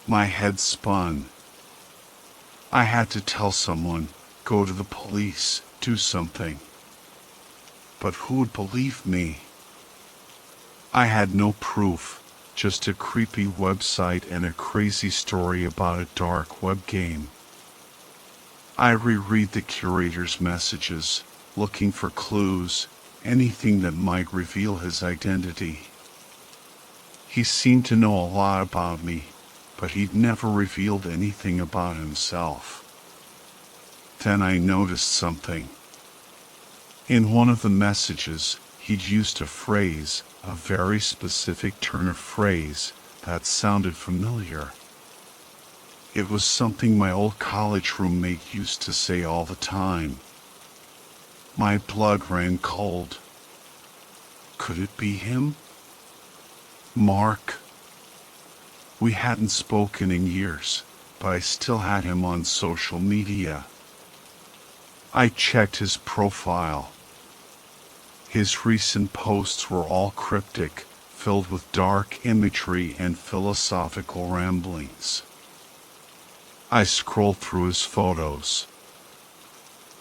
Speaker 1: My head spun. I had to tell someone, go to the police, do something. But who would believe me? I had no proof, just a creepy website and a crazy story about a dark web game. I reread the curator's messages, looking for clues, anything that might reveal his identity. He seemed to know a lot about me, but he'd never revealed anything about himself. Then I noticed something. In one of the messages, he'd used a phrase, a very specific turn of phrase, that sounded familiar. It was something my old college roommate used to say all the time. My blood ran cold. Could it be him? Mark? We hadn't spoken in years, but I still had him on social media. I checked his profile. His recent posts were all cryptic, filled with dark imagery and philosophical ramblings. I scrolled through his photos.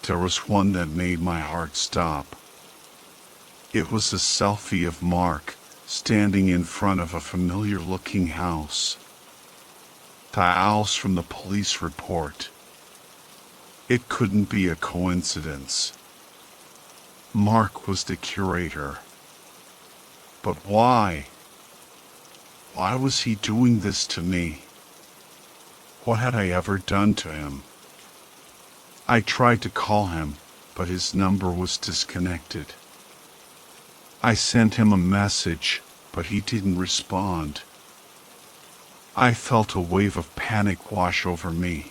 Speaker 1: There was one that made my heart stop. It was a selfie of Mark, standing in front of a familiar-looking house. The house from the police report. It couldn't be a coincidence. Mark was the curator. But why? Why was he doing this to me? What had I ever done to him? I tried to call him, but his number was disconnected. I sent him a message, but he didn't respond. I felt a wave of panic wash over me.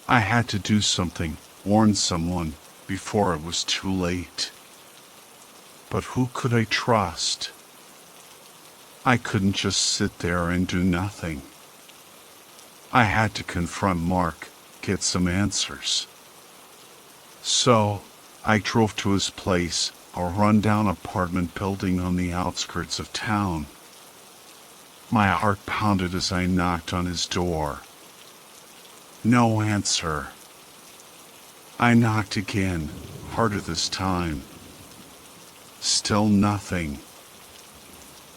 Speaker 1: I had to do something, warn someone, before it was too late. But who could I trust? I couldn't just sit there and do nothing. I had to confront Mark, get some answers. So, I drove to his place, a rundown apartment building on the outskirts of town. My heart pounded as I knocked on his door. No answer. I knocked again, harder this time. Still nothing.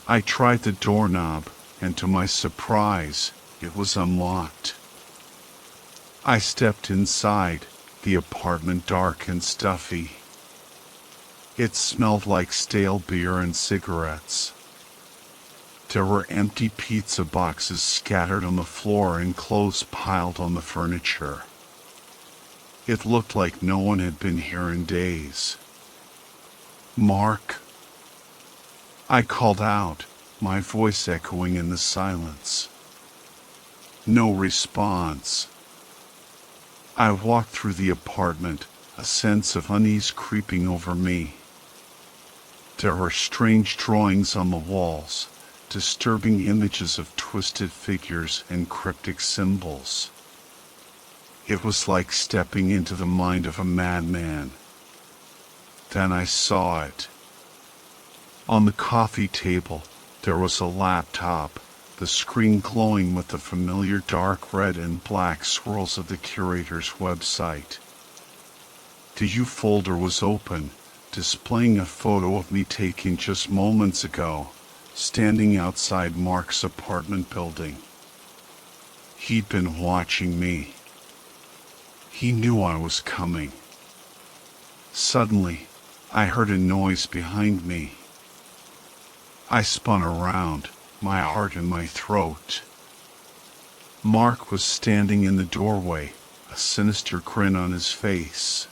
Speaker 1: I tried the doorknob, and to my surprise, it was unlocked. I stepped inside, the apartment dark and stuffy. It smelled like stale beer and cigarettes. There were empty pizza boxes scattered on the floor and clothes piled on the furniture. It looked like no one had been here in days. Mark? I called out, my voice echoing in the silence. No response. I walked through the apartment, a sense of unease creeping over me. There were strange drawings on the walls, disturbing images of twisted figures and cryptic symbols. It was like stepping into the mind of a madman. Then I saw it. On the coffee table, there was a laptop, the screen glowing with the familiar dark red and black swirls of the curator's website. The U folder was open, displaying a photo of me taken just moments ago, standing outside Mark's apartment building. He'd been watching me. He knew I was coming. Suddenly, I heard a noise behind me. I spun around, my heart in my throat. Mark was standing in the doorway, a sinister grin on his face.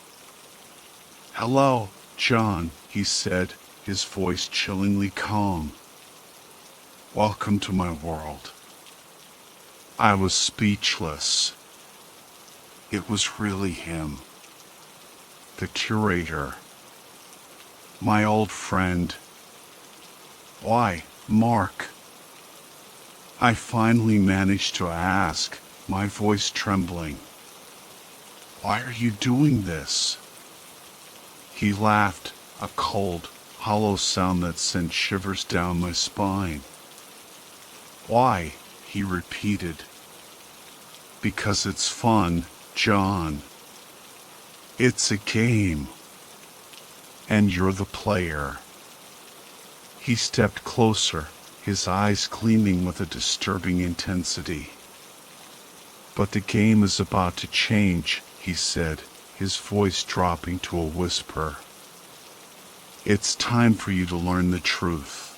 Speaker 1: "Hello, John," he said, his voice chillingly calm. "Welcome to my world." I was speechless. It was really him. The curator. My old friend. Why, Mark? I finally managed to ask, my voice trembling. Why are you doing this? He laughed, a cold, hollow sound that sent shivers down my spine. Why? He repeated. Because it's fun, John. It's a game. And you're the player. He stepped closer, his eyes gleaming with a disturbing intensity. But the game is about to change, he said, his voice dropping to a whisper. It's time for you to learn the truth.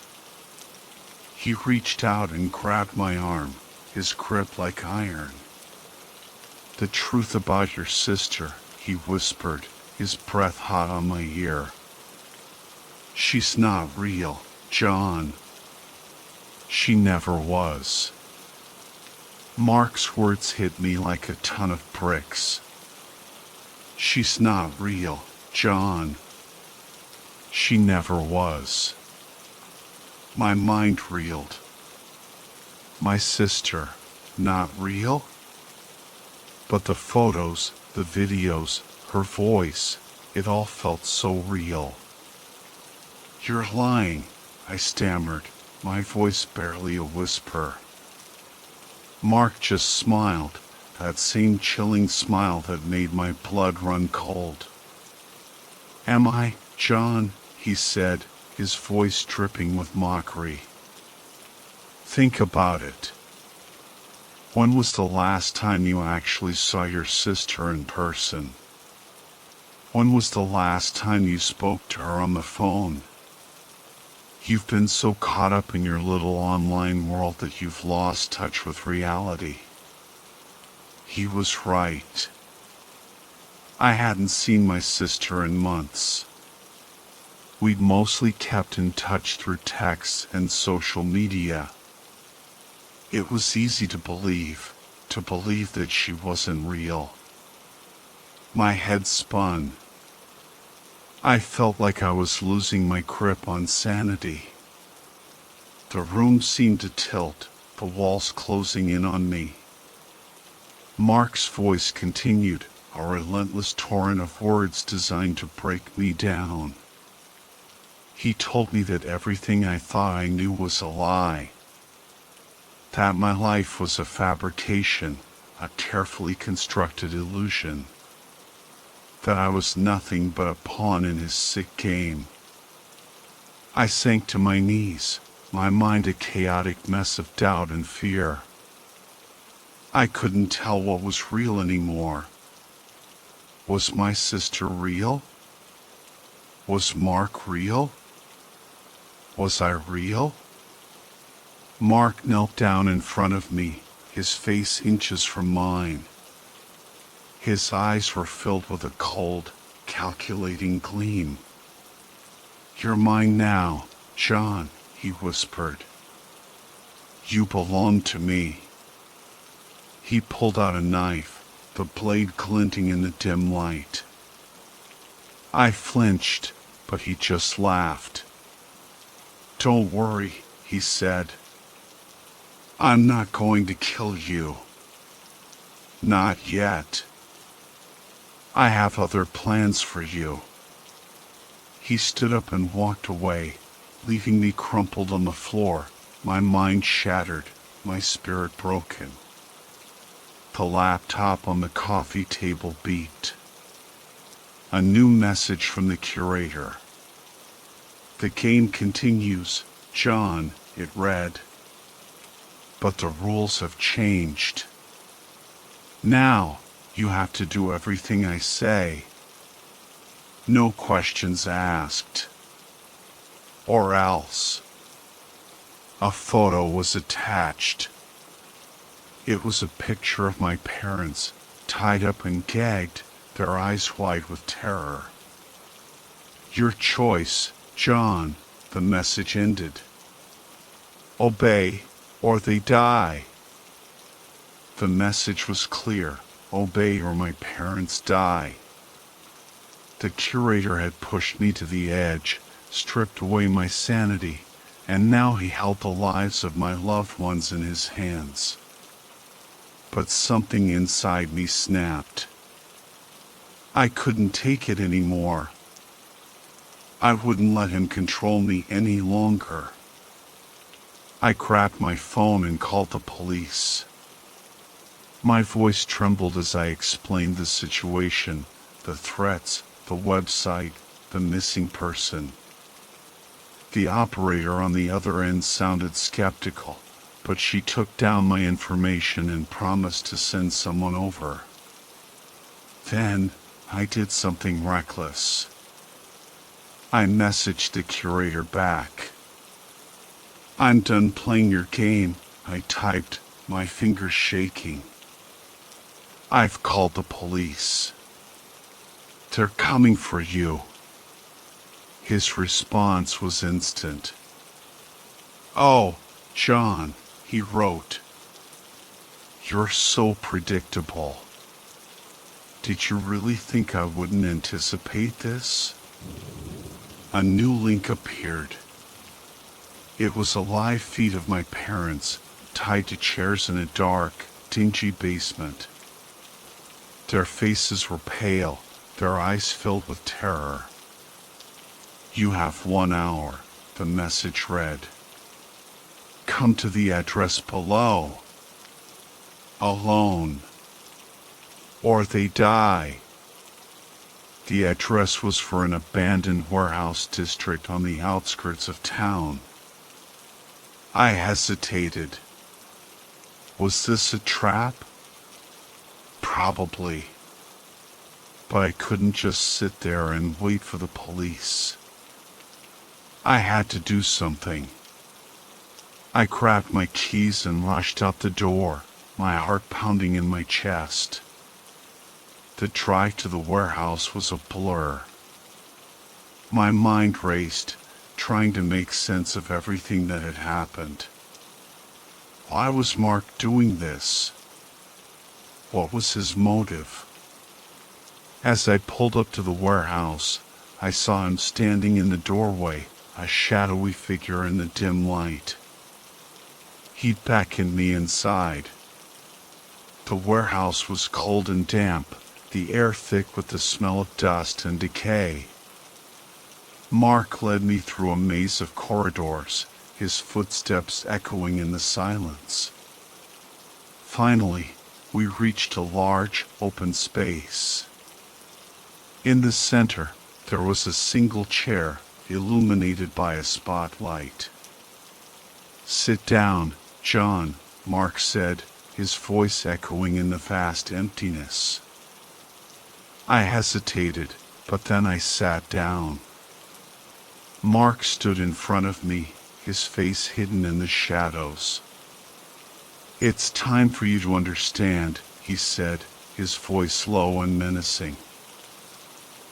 Speaker 1: He reached out and grabbed my arm, his grip like iron. The truth about your sister, he whispered, his breath hot on my ear. She's not real, John. She never was. Mark's words hit me like a ton of bricks. She's not real, John. She never was. My mind reeled. My sister, not real? But the photos, the videos, her voice, it all felt so real. You're lying, I stammered, my voice barely a whisper. Mark just smiled, that same chilling smile that made my blood run cold. Am I, John? He said, his voice dripping with mockery. Think about it. When was the last time you actually saw your sister in person? When was the last time you spoke to her on the phone? You've been so caught up in your little online world that you've lost touch with reality. He was right. I hadn't seen my sister in months. We'd mostly kept in touch through texts and social media. It was easy to believe that she wasn't real. My head spun. I felt like I was losing my grip on sanity. The room seemed to tilt, the walls closing in on me. Mark's voice continued, a relentless torrent of words designed to break me down. He told me that everything I thought I knew was a lie. That my life was a fabrication, a carefully constructed illusion. That I was nothing but a pawn in his sick game. I sank to my knees, my mind a chaotic mess of doubt and fear. I couldn't tell what was real anymore. Was my sister real? Was Mark real? Was I real? Mark knelt down in front of me, his face inches from mine. His eyes were filled with a cold, calculating gleam. You're mine now, John, he whispered. You belong to me. He pulled out a knife, the blade glinting in the dim light. I flinched, but he just laughed. Don't worry, he said. I'm not going to kill you. Not yet. I have other plans for you. He stood up and walked away, leaving me crumpled on the floor, my mind shattered, my spirit broken. The laptop on the coffee table beeped. A new message from the curator. The game continues, John, it read. But the rules have changed. Now, you have to do everything I say. No questions asked. Or else. A photo was attached. It was a picture of my parents, tied up and gagged, their eyes wide with terror. Your choice, John, the message ended. Obey, or they die. The message was clear: obey or my parents die. The curator had pushed me to the edge, stripped away my sanity, and now he held the lives of my loved ones in his hands. But something inside me snapped. I couldn't take it anymore. I wouldn't let him control me any longer. I grabbed my phone and called the police. My voice trembled as I explained the situation, the threats, the website, the missing person. The operator on the other end sounded skeptical, but she took down my information and promised to send someone over. Then, I did something reckless. I messaged the curator back. "I'm done playing your game," I typed, my fingers shaking. "I've called the police. They're coming for you." His response was instant. "Oh, John," he wrote. "You're so predictable. Did you really think I wouldn't anticipate this?" A new link appeared. It was a live feed of my parents, tied to chairs in a dark, dingy basement. Their faces were pale, their eyes filled with terror. "You have 1 hour," the message read. "Come to the address below. Alone. Or they die." The address was for an abandoned warehouse district on the outskirts of town. I hesitated. Was this a trap? Probably. But I couldn't just sit there and wait for the police. I had to do something. I grabbed my keys and rushed out the door, my heart pounding in my chest. The drive to the warehouse was a blur. My mind raced, trying to make sense of everything that had happened. Why was Mark doing this? What was his motive? As I pulled up to the warehouse, I saw him standing in the doorway, a shadowy figure in the dim light. He beckoned me inside. The warehouse was cold and damp, the air thick with the smell of dust and decay. Mark led me through a maze of corridors, his footsteps echoing in the silence. Finally, we reached a large, open space. In the center, there was a single chair, illuminated by a spotlight. "Sit down, John," Mark said, his voice echoing in the vast emptiness. I hesitated, but then I sat down. Mark stood in front of me, his face hidden in the shadows. "It's time for you to understand," he said, his voice low and menacing.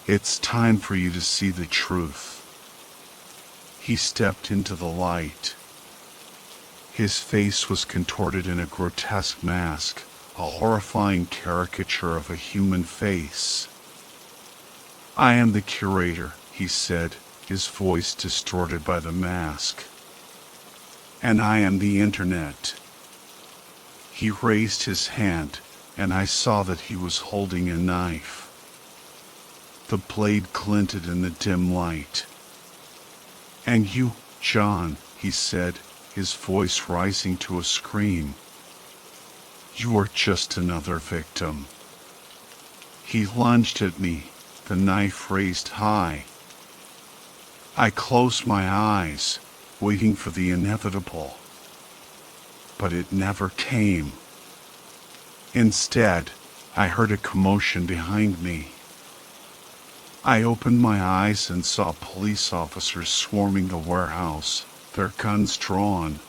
Speaker 1: "It's time for you to see the truth." He stepped into the light. His face was contorted in a grotesque mask, a horrifying caricature of a human face. "I am the curator," he said, his voice distorted by the mask. "And I am the internet." He raised his hand, and I saw that he was holding a knife. The blade glinted in the dim light. "And you, John," he said, his voice rising to a scream. "You are just another victim." He lunged at me, the knife raised high. I closed my eyes, waiting for the inevitable. But it never came. Instead, I heard a commotion behind me. I opened my eyes and saw police officers swarming the warehouse, their guns drawn.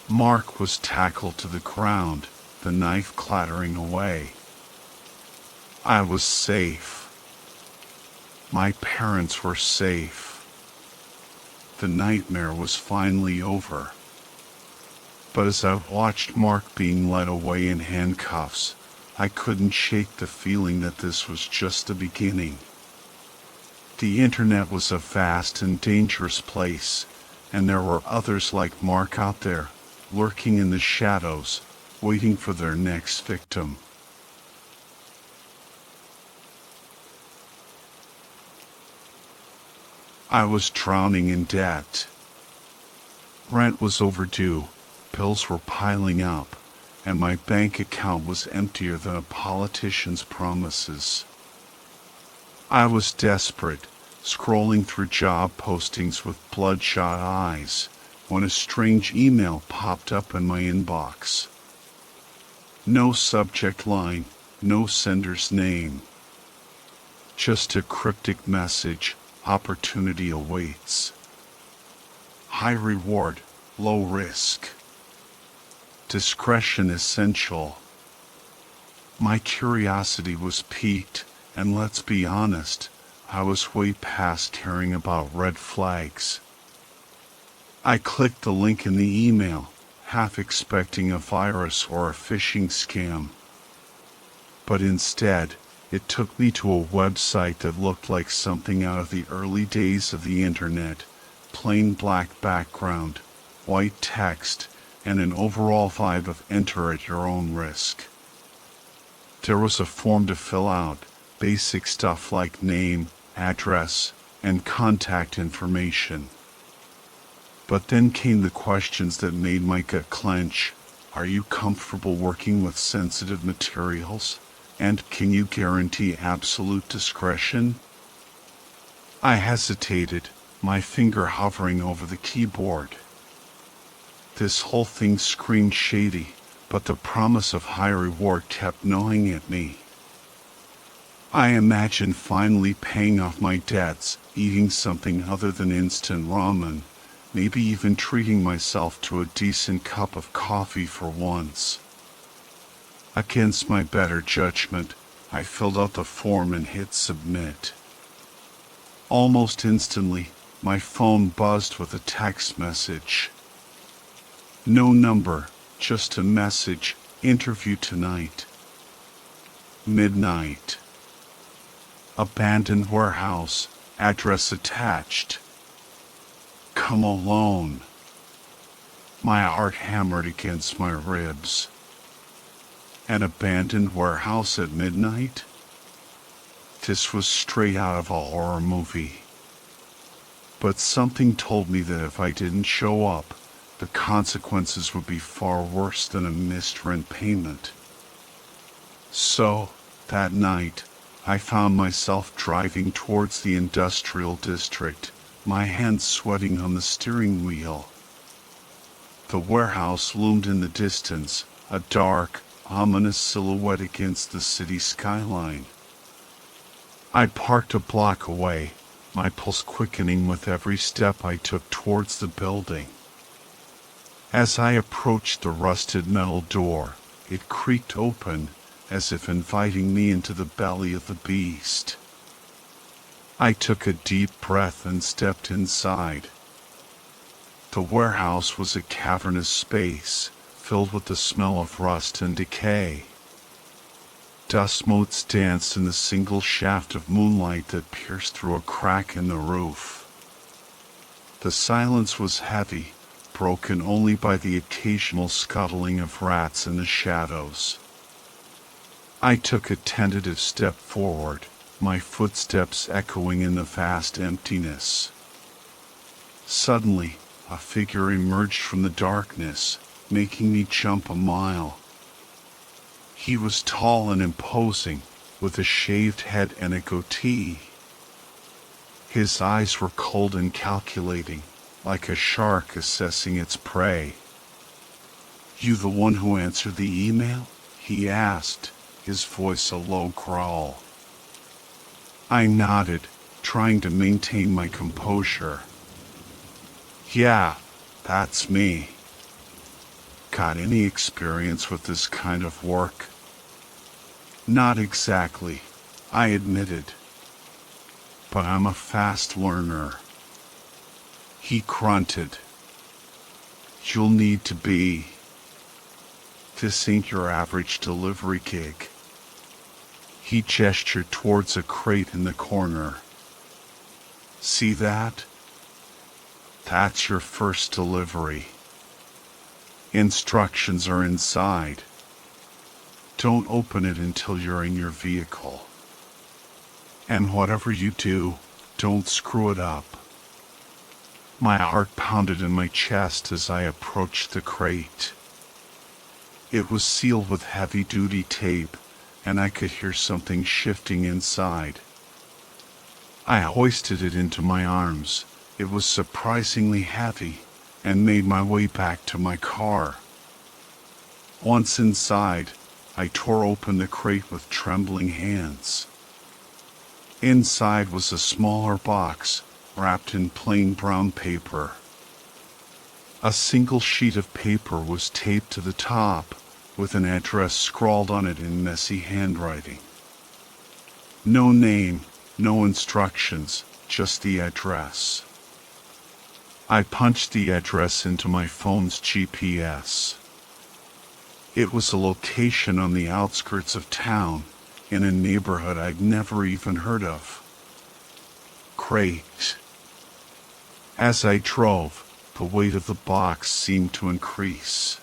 Speaker 1: Mark was tackled to the ground, the knife clattering away. I was safe. My parents were safe. The nightmare was finally over. But as I watched Mark being led away in handcuffs, I couldn't shake the feeling that this was just the beginning. The internet was a vast and dangerous place, and there were others like Mark out there, lurking in the shadows, waiting for their next victim. I was drowning in debt. Rent was overdue, bills were piling up, and my bank account was emptier than a politician's promises. I was desperate, scrolling through job postings with bloodshot eyes, when a strange email popped up in my inbox. No subject line, no sender's name. Just a cryptic message: opportunity awaits. High reward, low risk. Discretion essential. My curiosity was piqued, and let's be honest, I was way past caring about red flags. I clicked the link in the email, half expecting a virus or a phishing scam. But instead, it took me to a website that looked like something out of the early days of the internet: plain black background, white text, and an overall vibe of enter at your own risk. There was a form to fill out, basic stuff like name, address, and contact information. But then came the questions that made my gut clench. Are you comfortable working with sensitive materials? And can you guarantee absolute discretion? I hesitated, my finger hovering over the keyboard. This whole thing screamed shady, but the promise of high reward kept gnawing at me. I imagined finally paying off my debts, eating something other than instant ramen, maybe even treating myself to a decent cup of coffee for once. Against my better judgment, I filled out the form and hit submit. Almost instantly, my phone buzzed with a text message. No number, just a message: interview tonight. Midnight. Abandoned warehouse, address attached. Come alone. My heart hammered against my ribs. An abandoned warehouse at midnight? This was straight out of a horror movie. But something told me that if I didn't show up, the consequences would be far worse than a missed rent payment. So, that night, I found myself driving towards the industrial district, my hands sweating on the steering wheel. The warehouse loomed in the distance, a dark, ominous silhouette against the city skyline. I parked a block away, my pulse quickening with every step I took towards the building. As I approached the rusted metal door, it creaked open, as if inviting me into the belly of the beast. I took a deep breath and stepped inside. The warehouse was a cavernous space, filled with the smell of rust and decay. Dust motes danced in the single shaft of moonlight that pierced through a crack in the roof. The silence was heavy, broken only by the occasional scuttling of rats in the shadows. I took a tentative step forward, my footsteps echoing in the vast emptiness. Suddenly, a figure emerged from the darkness, making me jump a mile. He was tall and imposing, with a shaved head and a goatee. His eyes were cold and calculating, like a shark assessing its prey. "You the one who answered the email?" he asked, his voice a low growl. I nodded, trying to maintain my composure. "Yeah, that's me. Got any experience with this kind of work?" "Not exactly," I admitted. "But I'm a fast learner." He grunted. "You'll need to be. this ain't your average delivery gig." He gestured towards a crate in the corner. "See that? That's your first delivery. Instructions are inside. Don't open it until you're in your vehicle. And whatever you do, don't screw it up." My heart pounded in my chest as I approached the crate. It was sealed with heavy-duty tape, and I could hear something shifting inside. I hoisted it into my arms. It was surprisingly heavy, and made my way back to my car. Once inside, I tore open the crate with trembling hands. Inside was a smaller box, wrapped in plain brown paper. A single sheet of paper was taped to the top, with an address scrawled on it in messy handwriting. No name, no instructions, just the address. I punched the address into my phone's GPS. It was a location on the outskirts of town, in a neighborhood I'd never even heard of. Crate. As I drove, the weight of the box seemed to increase.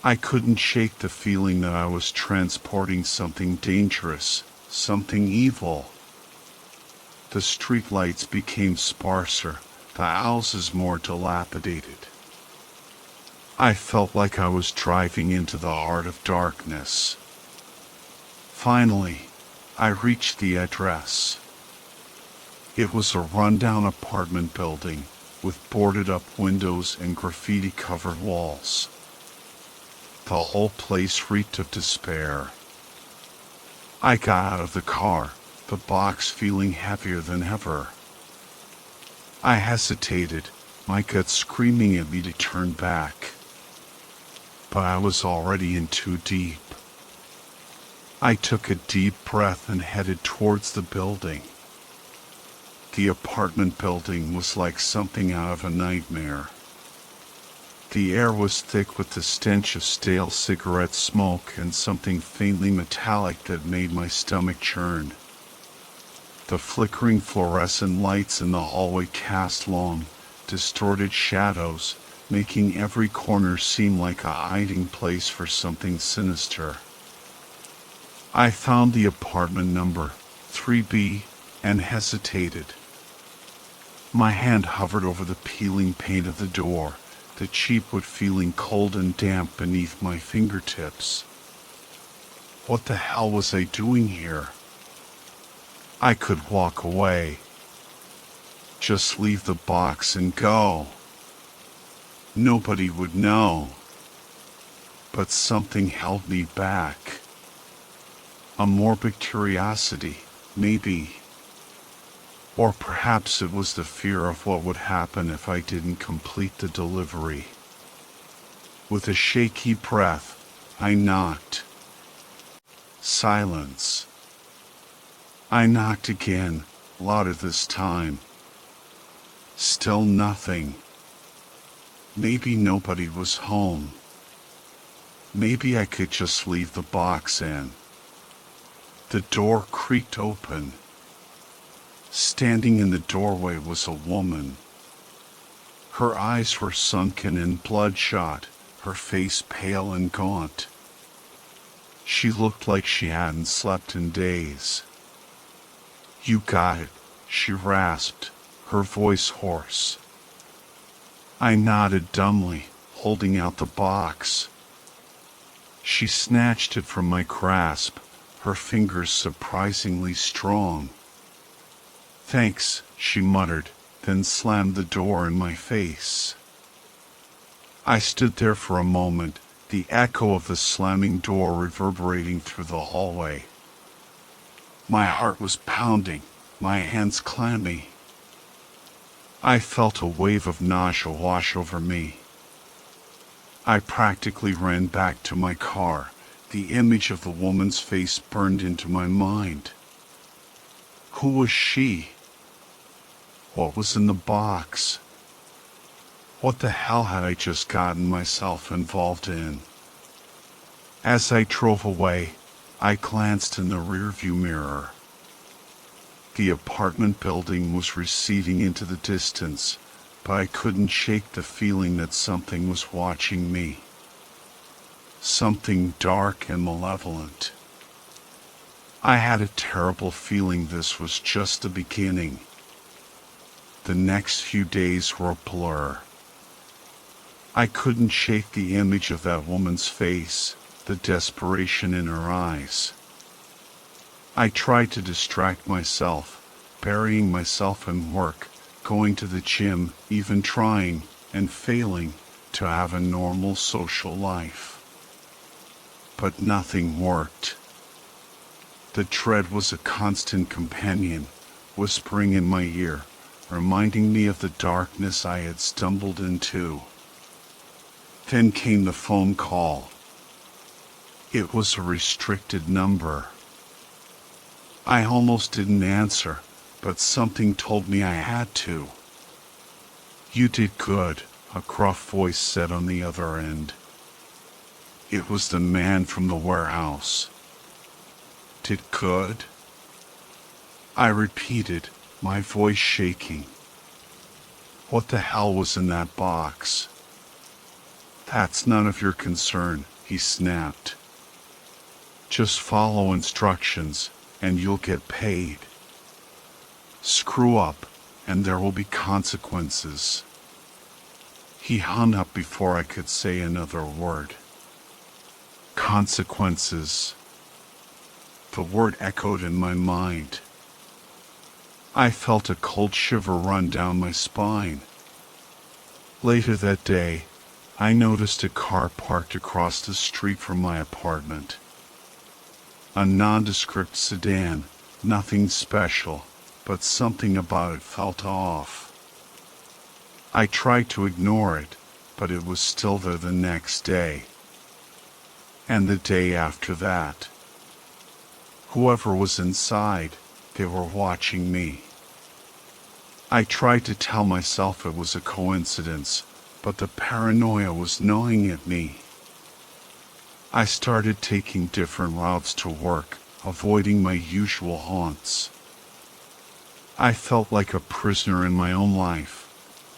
Speaker 1: I couldn't shake the feeling that I was transporting something dangerous, something evil. The streetlights became sparser, the houses more dilapidated. I felt like I was driving into the heart of darkness. Finally, I reached the address. It was a rundown apartment building, with boarded-up windows and graffiti-covered walls. The whole place reeked of despair. I got out of the car, the box feeling heavier than ever. I hesitated, my gut screaming at me to turn back. But I was already in too deep. I took a deep breath and headed towards the building. The apartment building was like something out of a nightmare. The air was thick with the stench of stale cigarette smoke and something faintly metallic that made my stomach churn. The flickering fluorescent lights in the hallway cast long, distorted shadows, making every corner seem like a hiding place for something sinister. I found the apartment number, 3B, and hesitated. My hand hovered over the peeling paint of the door, the cheap wood feeling cold and damp beneath my fingertips. What the hell was I doing here? I could walk away. Just leave the box and go. Nobody would know. But something held me back. A morbid curiosity, maybe. Or perhaps it was the fear of what would happen if I didn't complete the delivery. With a shaky breath, I knocked. Silence. I knocked again, louder this time. Still nothing. Maybe nobody was home. Maybe I could just leave the box in. The door creaked open. Standing in the doorway was a woman. Her eyes were sunken and bloodshot, her face pale and gaunt. She looked like she hadn't slept in days. "You got it," she rasped, her voice hoarse. I nodded dumbly, holding out the box. She snatched it from my grasp, her fingers surprisingly strong. "Thanks," she muttered, then slammed the door in my face. I stood there for a moment, the echo of the slamming door reverberating through the hallway. My heart was pounding, my hands clammy. I felt a wave of nausea wash over me. I practically ran back to my car. The image of the woman's face burned into my mind. Who was she? What was in the box? What the hell had I just gotten myself involved in? As I drove away, I glanced in the rearview mirror. The apartment building was receding into the distance, but I couldn't shake the feeling that something was watching me. Something dark and malevolent. I had a terrible feeling this was just the beginning. The next few days were a blur. I couldn't shake the image of that woman's face, the desperation in her eyes. I tried to distract myself, burying myself in work, going to the gym, even trying, and failing, to have a normal social life. But nothing worked. The dread was a constant companion, whispering in my ear, reminding me of the darkness I had stumbled into. Then came the phone call. It was a restricted number. I almost didn't answer, but something told me I had to. "You did good," a gruff voice said on the other end. It was the man from the warehouse. "Did good?" I repeated, my voice shaking. "What the hell was in that box?" "That's none of your concern," he snapped. "Just follow instructions, and you'll get paid. Screw up, and there will be consequences." He hung up before I could say another word. Consequences. The word echoed in my mind. I felt a cold shiver run down my spine. Later that day, I noticed a car parked across the street from my apartment. A nondescript sedan, nothing special, but something about it felt off. I tried to ignore it, but it was still there the next day. And the day after that. Whoever was inside, they were watching me. I tried to tell myself it was a coincidence, but the paranoia was gnawing at me. I started taking different routes to work, avoiding my usual haunts. I felt like a prisoner in my own life,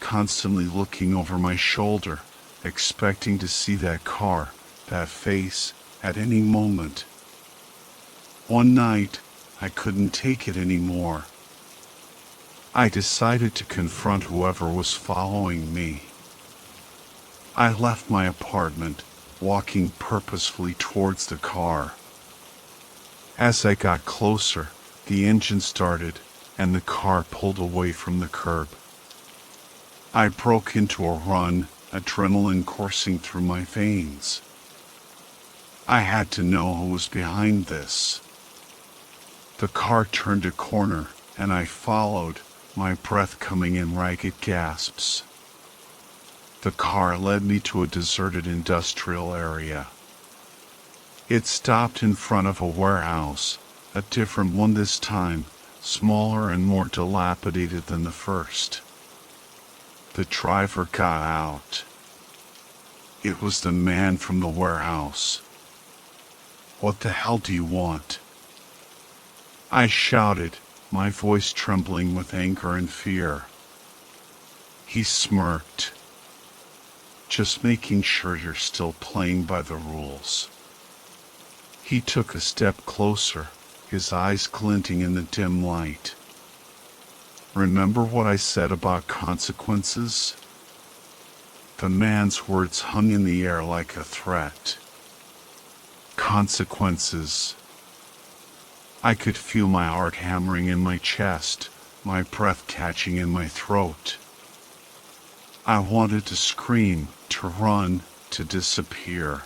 Speaker 1: constantly looking over my shoulder, expecting to see that car, that face, at any moment. One night, I couldn't take it anymore. I decided to confront whoever was following me. I left my apartment, walking purposefully towards the car. As I got closer, the engine started, and the car pulled away from the curb. I broke into a run, adrenaline coursing through my veins. I had to know who was behind this. The car turned a corner, and I followed, my breath coming in ragged gasps. The car led me to a deserted industrial area. It stopped in front of a warehouse, a different one this time, smaller and more dilapidated than the first. The driver got out. It was the man from the warehouse. "What the hell do you want?" I shouted, my voice trembling with anger and fear. He smirked. "Just making sure you're still playing by the rules." He took a step closer, his eyes glinting in the dim light. "Remember what I said about consequences?" The man's words hung in the air like a threat. Consequences. I could feel my heart hammering in my chest, my breath catching in my throat. I wanted to scream, to run, to disappear.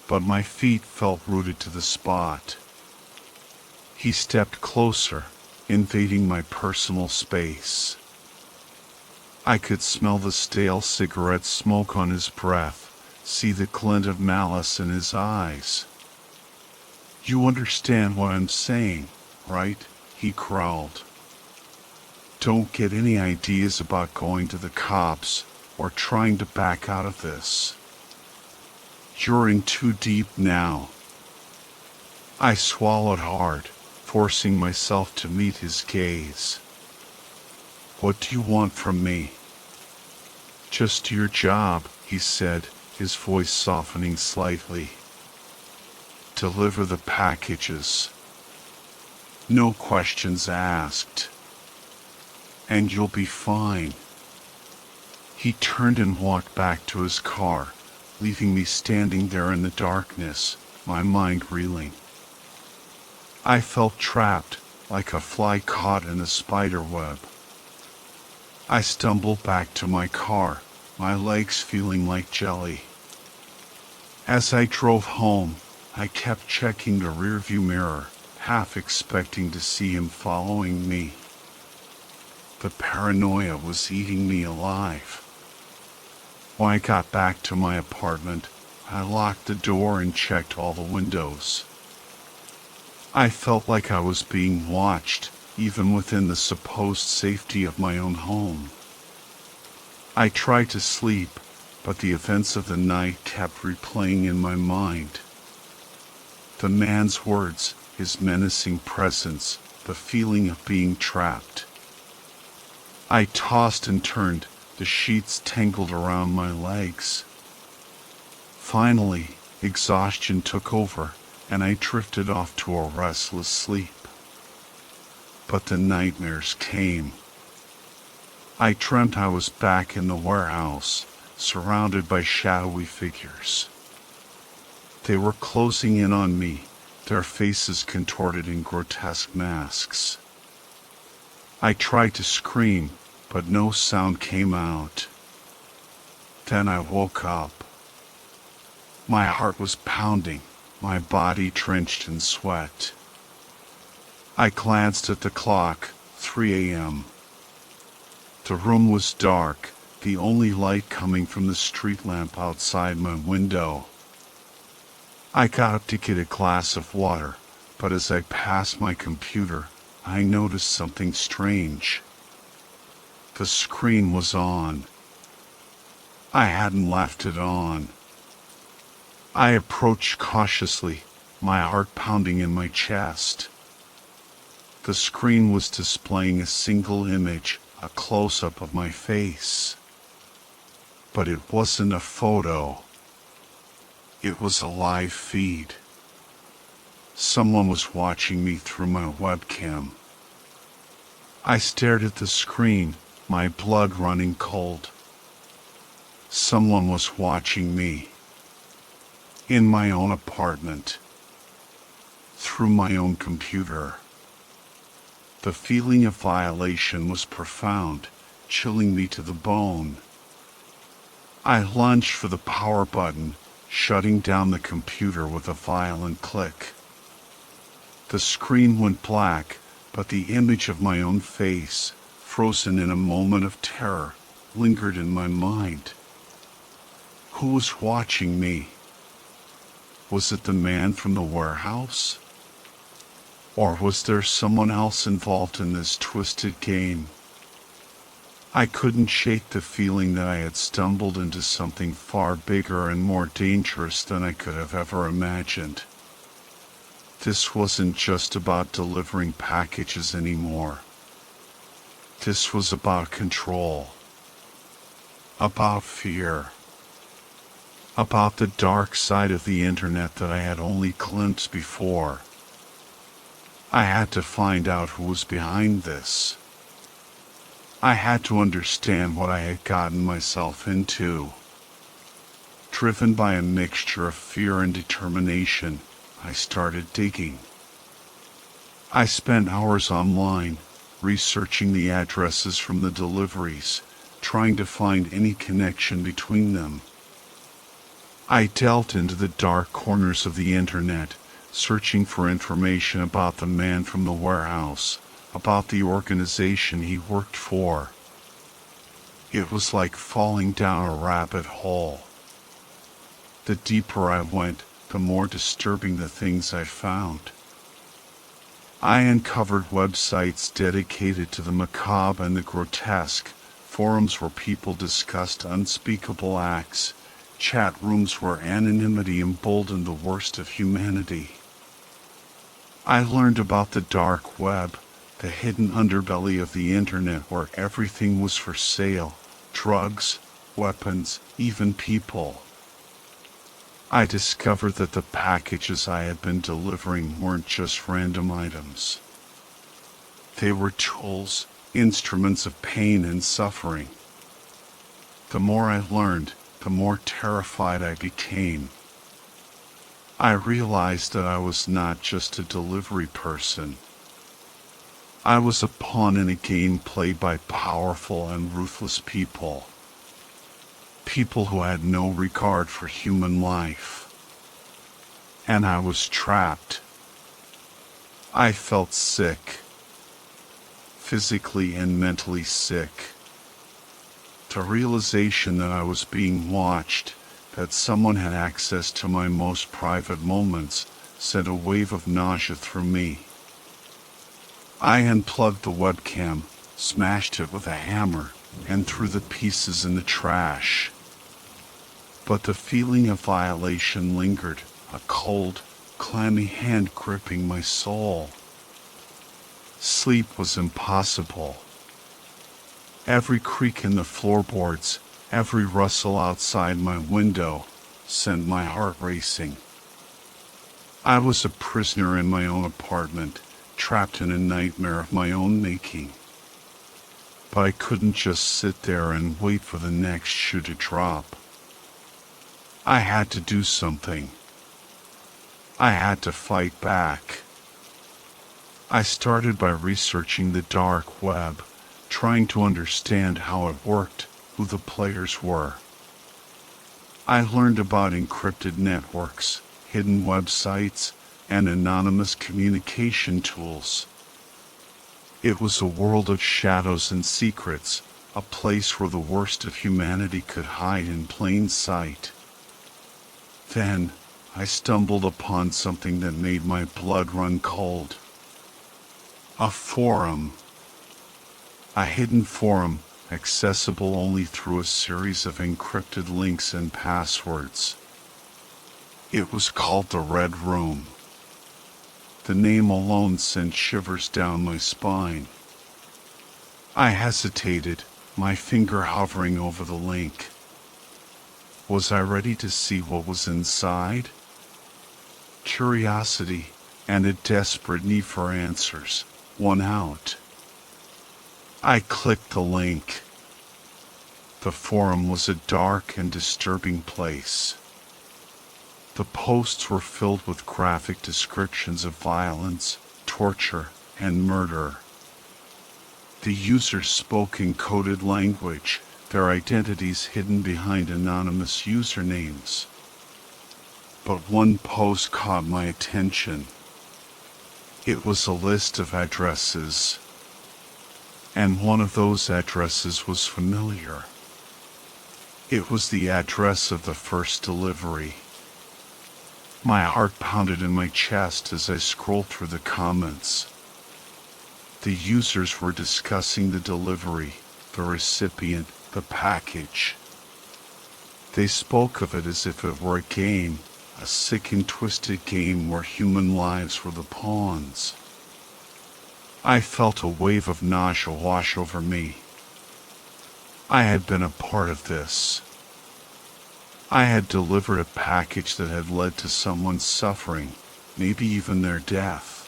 Speaker 1: But my feet felt rooted to the spot. He stepped closer, invading my personal space. I could smell the stale cigarette smoke on his breath, see the glint of malice in his eyes. "You understand what I'm saying, right?" he growled. "Don't get any ideas about going to the cops or trying to back out of this." You're in too deep now. I swallowed hard, forcing myself to meet his gaze. What do you want from me? Just your job, he said, his voice softening slightly. Deliver the packages. No questions asked. And you'll be fine. He turned and walked back to his car, leaving me standing there in the darkness, my mind reeling. I felt trapped, like a fly caught in a spider web. I stumbled back to my car, my legs feeling like jelly. As I drove home, I kept checking the rearview mirror, half expecting to see him following me. The paranoia was eating me alive. When I got back to my apartment, I locked the door and checked all the windows. I felt like I was being watched, even within the supposed safety of my own home. I tried to sleep, but the events of the night kept replaying in my mind. The man's words, his menacing presence, the feeling of being trapped. I tossed and turned, the sheets tangled around my legs. Finally, exhaustion took over, and I drifted off to a restless sleep. But the nightmares came. I dreamt I was back in the warehouse, surrounded by shadowy figures. They were closing in on me, their faces contorted in grotesque masks. I tried to scream, but no sound came out. Then I woke up. My heart was pounding, my body drenched in sweat. I glanced at the clock, 3 a.m. The room was dark, the only light coming from the street lamp outside my window. I got up to get a glass of water, but as I passed my computer, I noticed something strange. The screen was on. I hadn't left it on. I approached cautiously, my heart pounding in my chest. The screen was displaying a single image, a close-up of my face. But it wasn't a photo. It was a live feed. Someone was watching me through my webcam. I stared at the screen, my blood running cold. Someone was watching me. In my own apartment. Through my own computer. The feeling of violation was profound, chilling me to the bone. I lunged for the power button, shutting down the computer with a violent click. The screen went black, but the image of my own face, frozen in a moment of terror, lingered in my mind. Who was watching me? Was it the man from the warehouse? Or was there someone else involved in this twisted game? I couldn't shake the feeling that I had stumbled into something far bigger and more dangerous than I could have ever imagined. This wasn't just about delivering packages anymore. This was about control. About fear. About the dark side of the internet that I had only glimpsed before. I had to find out who was behind this. I had to understand what I had gotten myself into. Driven by a mixture of fear and determination, I started digging. I spent hours online, researching the addresses from the deliveries, trying to find any connection between them. I delved into the dark corners of the internet, searching for information about the man from the warehouse, about the organization he worked for. It was like falling down a rabbit hole. The deeper I went, the more disturbing the things I found. I uncovered websites dedicated to the macabre and the grotesque, forums where people discussed unspeakable acts, chat rooms where anonymity emboldened the worst of humanity. I learned about the dark web, the hidden underbelly of the internet where everything was for sale, drugs, weapons, even people. I discovered that the packages I had been delivering weren't just random items. They were tools, instruments of pain and suffering. The more I learned, the more terrified I became. I realized that I was not just a delivery person. I was a pawn in a game played by powerful and ruthless people. People who had no regard for human life. And I was trapped. I felt sick. Physically and mentally sick. The realization that I was being watched, that someone had access to my most private moments, sent a wave of nausea through me. I unplugged the webcam, smashed it with a hammer, and threw the pieces in the trash. But the feeling of violation lingered, a cold, clammy hand gripping my soul. Sleep was impossible. Every creak in the floorboards, every rustle outside my window, sent my heart racing. I was a prisoner in my own apartment, trapped in a nightmare of my own making. But I couldn't just sit there and wait for the next shoe to drop. I had to do something. I had to fight back. I started by researching the dark web, trying to understand how it worked, who the players were. I learned about encrypted networks, hidden websites, and anonymous communication tools. It was a world of shadows and secrets, a place where the worst of humanity could hide in plain sight. Then, I stumbled upon something that made my blood run cold. A forum. A hidden forum, accessible only through a series of encrypted links and passwords. It was called the Red Room. The name alone sent shivers down my spine. I hesitated, my finger hovering over the link. Was I ready to see what was inside? Curiosity and a desperate need for answers won out. I clicked the link. The forum was a dark and disturbing place. The posts were filled with graphic descriptions of violence, torture, and murder. The users spoke in coded language, their identities hidden behind anonymous usernames. But one post caught my attention. It was a list of addresses. And one of those addresses was familiar. It was the address of the first delivery. My heart pounded in my chest as I scrolled through the comments. The users were discussing the delivery, the recipient, the package. They spoke of it as if it were a game, a sick and twisted game where human lives were the pawns. I felt a wave of nausea wash over me. I had been a part of this. I had delivered a package that had led to someone's suffering, maybe even their death.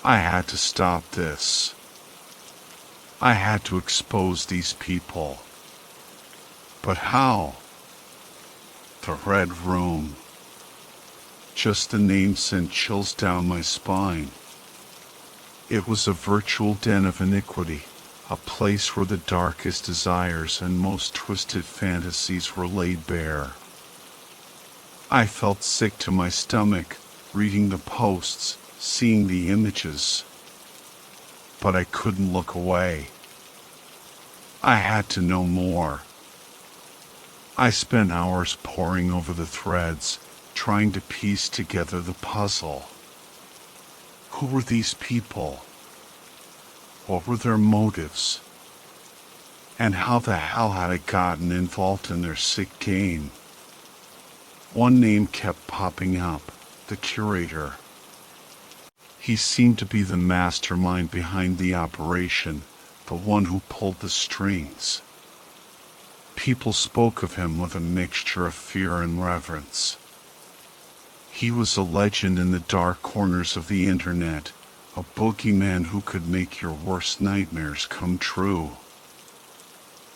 Speaker 1: I had to stop this. I had to expose these people. But how? The Red Room. Just the name sent chills down my spine. It was a virtual den of iniquity, a place where the darkest desires and most twisted fantasies were laid bare. I felt sick to my stomach, reading the posts, seeing the images. But I couldn't look away. I had to know more. I spent hours poring over the threads, trying to piece together the puzzle. Who were these people? What were their motives? And how the hell had I gotten involved in their sick game? One name kept popping up, the curator. He seemed to be the mastermind behind the operation, the one who pulled the strings. People spoke of him with a mixture of fear and reverence. He was a legend in the dark corners of the internet, a boogeyman who could make your worst nightmares come true.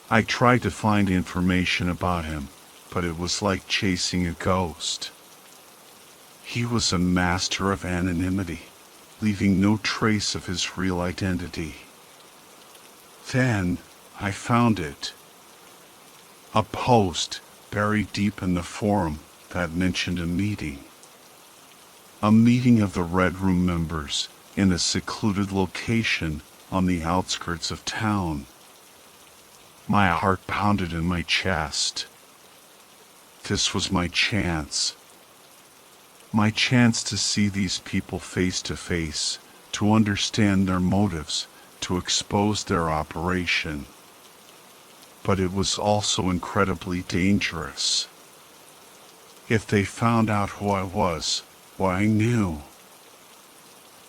Speaker 1: I tried to find information about him, but it was like chasing a ghost. He was a master of anonymity, leaving no trace of his real identity. Then, I found it. A post, buried deep in the forum, that mentioned a meeting. A meeting of the Red Room members, in a secluded location, on the outskirts of town. My heart pounded in my chest. This was my chance. My chance to see these people face to face, to understand their motives, to expose their operation. But it was also incredibly dangerous. If they found out who I was, what I knew.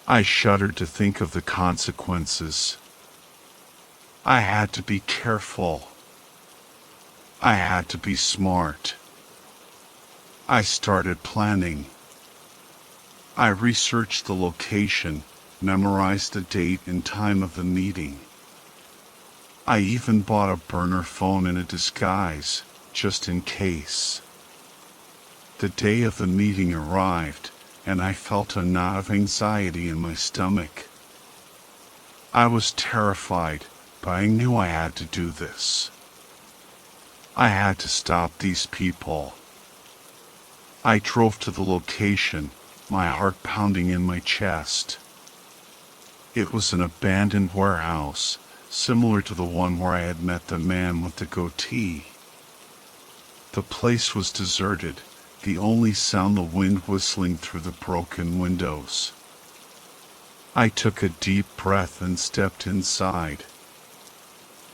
Speaker 1: I shuddered to think of the consequences. I had to be careful. I had to be smart. I started planning. I researched the location, memorized the date and time of the meeting. I even bought a burner phone in a disguise, just in case. The day of the meeting arrived, and I felt a knot of anxiety in my stomach. I was terrified, but I knew I had to do this. I had to stop these people. I drove to the location, my heart pounding in my chest. It was an abandoned warehouse, similar to the one where I had met the man with the goatee. The place was deserted, the only sound the wind whistling through the broken windows. I took a deep breath and stepped inside.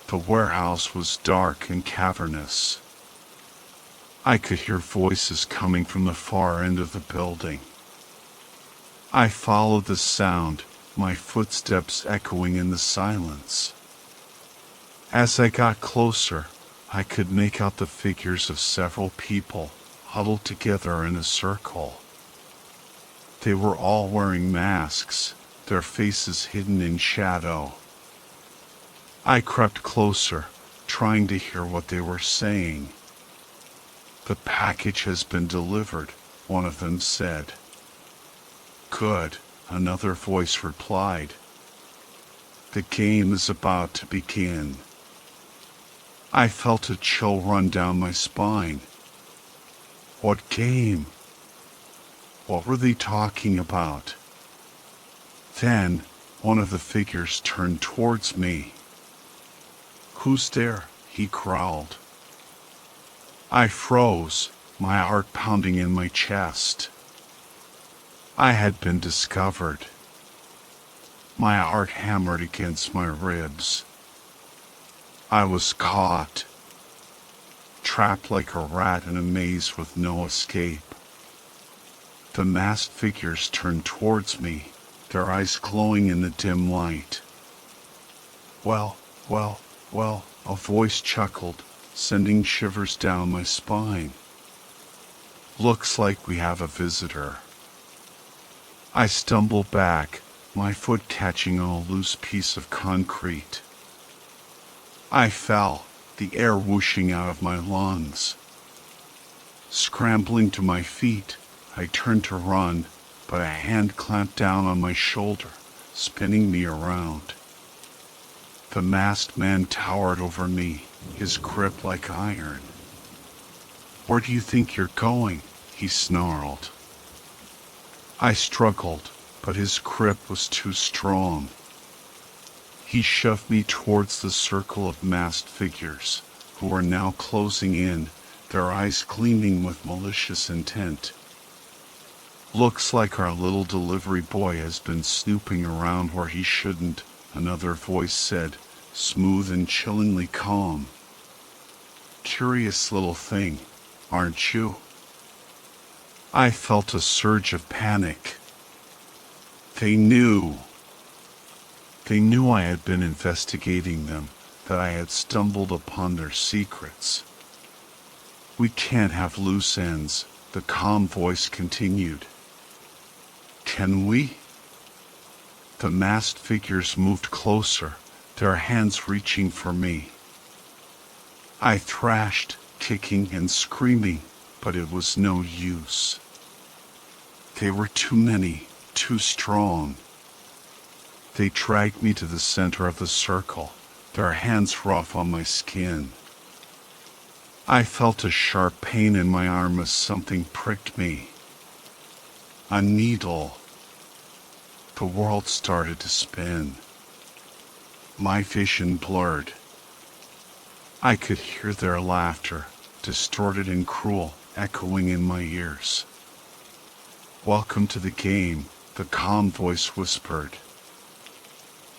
Speaker 1: The warehouse was dark and cavernous. I could hear voices coming from the far end of the building. I followed the sound, my footsteps echoing in the silence. As I got closer, I could make out the figures of several people, huddled together in a circle. They were all wearing masks, their faces hidden in shadow. I crept closer, trying to hear what they were saying. "The package has been delivered," one of them said. "Good," another voice replied. "The game is about to begin." I felt a chill run down my spine. What game? What were they talking about? Then, one of the figures turned towards me. "Who's there?" he growled. I froze, my heart pounding in my chest. I had been discovered. My heart hammered against my ribs. I was caught, trapped like a rat in a maze with no escape. The masked figures turned towards me, their eyes glowing in the dim light. Well, a voice chuckled, sending shivers down my spine. "Looks like we have a visitor." I stumbled back, my foot catching on a loose piece of concrete. I fell, the air whooshing out of my lungs. Scrambling to my feet, I turned to run, but a hand clamped down on my shoulder, spinning me around. The masked man towered over me, his grip like iron. "Where do you think you're going?" he snarled. I struggled, but his grip was too strong. He shoved me towards the circle of masked figures, who were now closing in, their eyes gleaming with malicious intent. "Looks like our little delivery boy has been snooping around where he shouldn't," another voice said, smooth and chillingly calm. Curious little thing, aren't you? I felt a surge of panic. They knew. They knew I had been investigating them, that I had stumbled upon their secrets. We can't have loose ends, the calm voice continued. Can we? The masked figures moved closer, their hands reaching for me. I thrashed, kicking and screaming, but it was no use. They were too many, too strong. They dragged me to the center of the circle, their hands rough on my skin. I felt a sharp pain in my arm as something pricked me. A needle. The world started to spin. My vision blurred. I could hear their laughter, distorted and cruel, echoing in my ears. Welcome to the game, the calm voice whispered.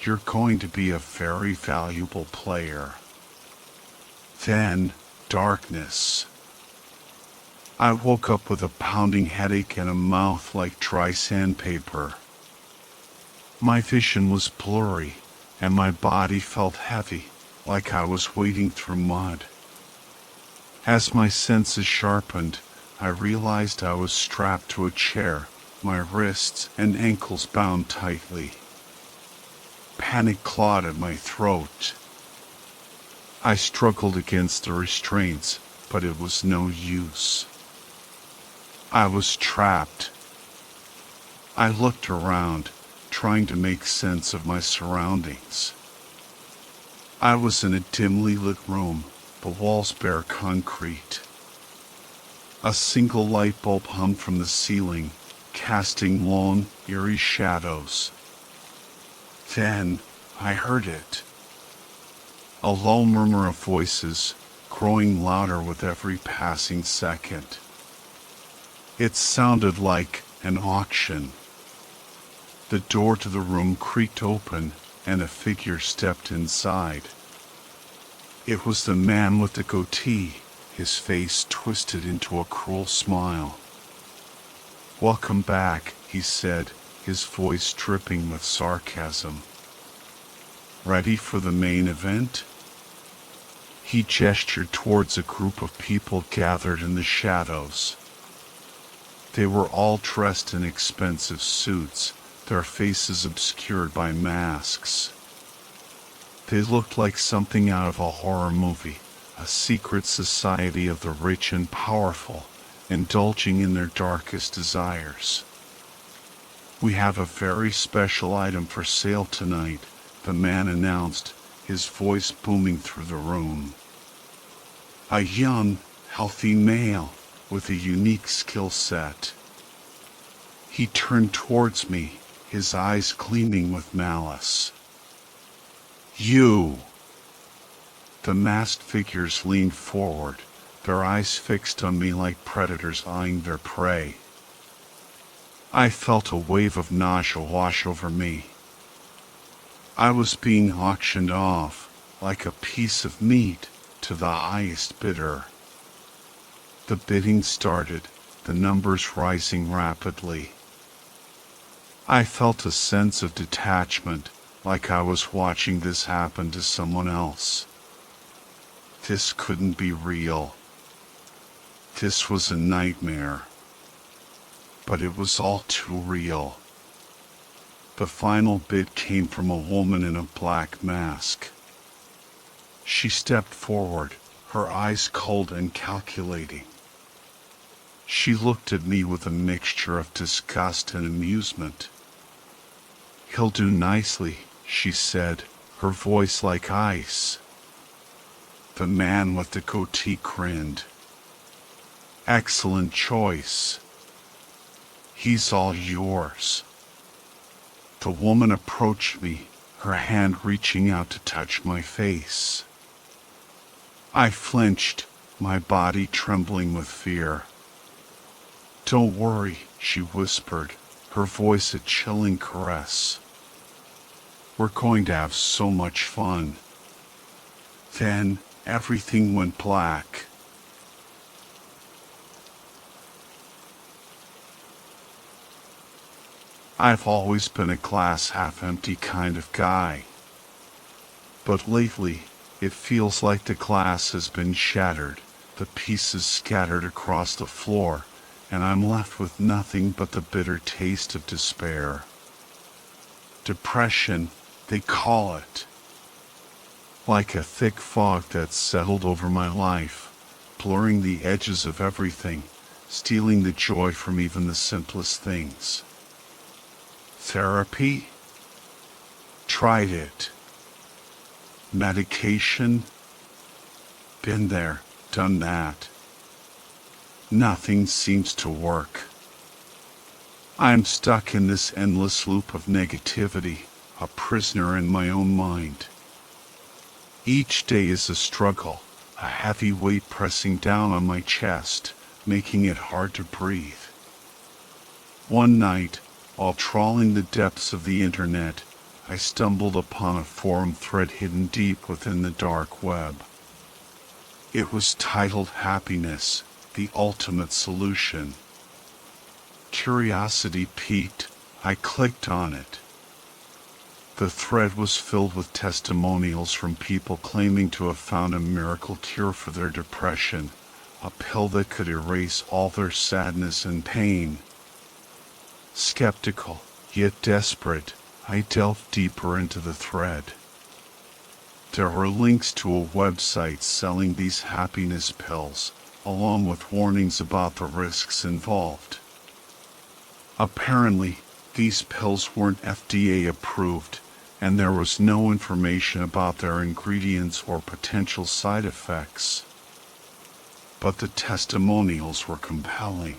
Speaker 1: You're going to be a very valuable player. Then, darkness. I woke up with a pounding headache and a mouth like dry sandpaper. My vision was blurry, and my body felt heavy, like I was wading through mud. As my senses sharpened, I realized I was strapped to a chair, my wrists and ankles bound tightly. Panic clawed at my throat. I struggled against the restraints, but it was no use. I was trapped. I looked around, trying to make sense of my surroundings. I was in a dimly lit room, the walls bare concrete. A single light bulb hung from the ceiling, casting long, eerie shadows. Then I heard it. A low murmur of voices, growing louder with every passing second. It sounded like an auction. The door to the room creaked open, and a figure stepped inside. It was the man with the goatee, his face twisted into a cruel smile. Welcome back, he said, his voice dripping with sarcasm. Ready for the main event? He gestured towards a group of people gathered in the shadows. They were all dressed in expensive suits, their faces obscured by masks. They looked like something out of a horror movie, a secret society of the rich and powerful, indulging in their darkest desires. We have a very special item for sale tonight, the man announced, his voice booming through the room. A young, healthy male with a unique skill set. He turned towards me, his eyes gleaming with malice. You! The masked figures leaned forward, their eyes fixed on me like predators eyeing their prey. I felt a wave of nausea wash over me. I was being auctioned off, like a piece of meat, to the highest bidder. The bidding started, the numbers rising rapidly. I felt a sense of detachment, like I was watching this happen to someone else. This couldn't be real. This was a nightmare. But it was all too real. The final bid came from a woman in a black mask. She stepped forward, her eyes cold and calculating. She looked at me with a mixture of disgust and amusement. He'll do nicely, she said, her voice like ice. The man with the goatee grinned. Excellent choice. He's all yours. The woman approached me, her hand reaching out to touch my face. I flinched, my body trembling with fear. Don't worry, she whispered, her voice a chilling caress. We're going to have so much fun. Then, everything went black. I've always been a glass half empty kind of guy. But lately, it feels like the glass has been shattered, the pieces scattered across the floor, and I'm left with nothing but the bitter taste of despair. Depression, they call it. Like a thick fog that's settled over my life, blurring the edges of everything, stealing the joy from even the simplest things. Therapy? Tried it. Medication? Been there, done that. Nothing seems to work. I'm stuck in this endless loop of negativity, a prisoner in my own mind. Each day is a struggle, a heavy weight pressing down on my chest, making it hard to breathe. One night, while trawling the depths of the internet, I stumbled upon a forum thread hidden deep within the dark web. It was titled Happiness, the Ultimate Solution. Curiosity piqued, I clicked on it. The thread was filled with testimonials from people claiming to have found a miracle cure for their depression, a pill that could erase all their sadness and pain. Skeptical, yet desperate, I delved deeper into the thread. There were links to a website selling these happiness pills, along with warnings about the risks involved. Apparently, these pills weren't FDA approved, and there was no information about their ingredients or potential side effects. But the testimonials were compelling.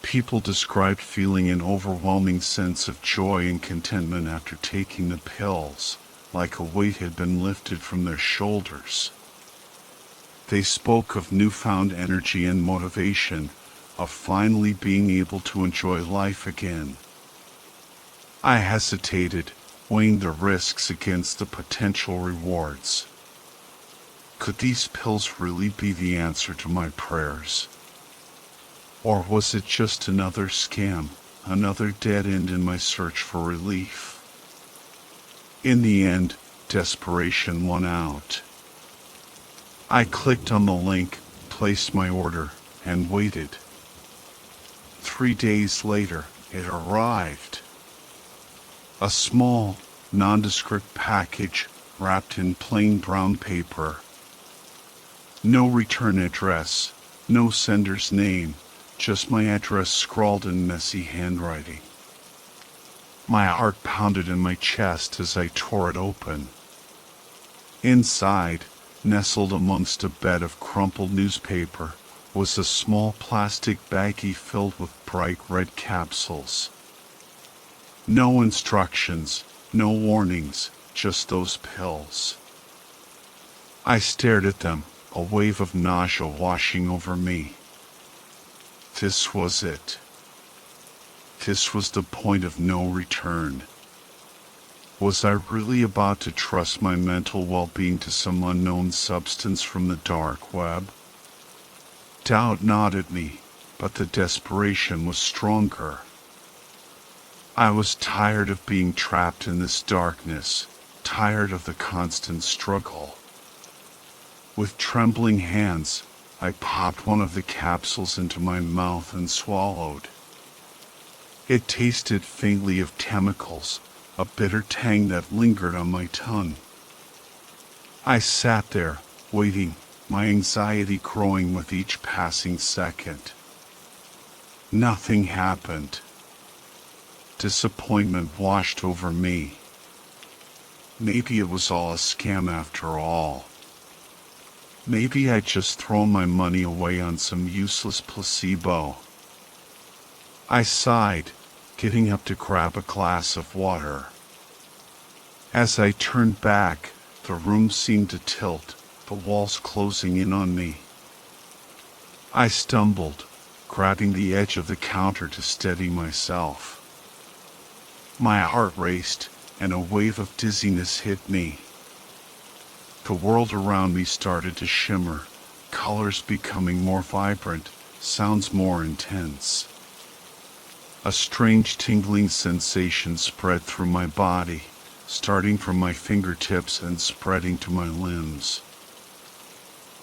Speaker 1: People described feeling an overwhelming sense of joy and contentment after taking the pills, like a weight had been lifted from their shoulders. They spoke of newfound energy and motivation, of finally being able to enjoy life again. I hesitated, weighing the risks against the potential rewards. Could these pills really be the answer to my prayers? Or was it just another scam, another dead end in my search for relief? In the end, desperation won out. I clicked on the link, placed my order, and waited. 3 days later, it arrived. A small, nondescript package wrapped in plain brown paper. No return address, no sender's name, just my address scrawled in messy handwriting. My heart pounded in my chest as I tore it open. Inside, nestled amongst a bed of crumpled newspaper, was a small plastic baggie filled with bright red capsules. No instructions, no warnings, just those pills. I stared at them, a wave of nausea washing over me. This was it. This was the point of no return. Was I really about to trust my mental well-being to some unknown substance from the dark web? Doubt gnawed at me, but the desperation was stronger. I was tired of being trapped in this darkness, tired of the constant struggle. With trembling hands, I popped one of the capsules into my mouth and swallowed. It tasted faintly of chemicals, a bitter tang that lingered on my tongue. I sat there, waiting, my anxiety growing with each passing second. Nothing happened. Disappointment washed over me. Maybe it was all a scam after all. Maybe I'd just thrown my money away on some useless placebo. I sighed, getting up to grab a glass of water. As I turned back, the room seemed to tilt, the walls closing in on me. I stumbled, grabbing the edge of the counter to steady myself. My heart raced, and a wave of dizziness hit me. The world around me started to shimmer, colors becoming more vibrant, sounds more intense. A strange tingling sensation spread through my body, starting from my fingertips and spreading to my limbs.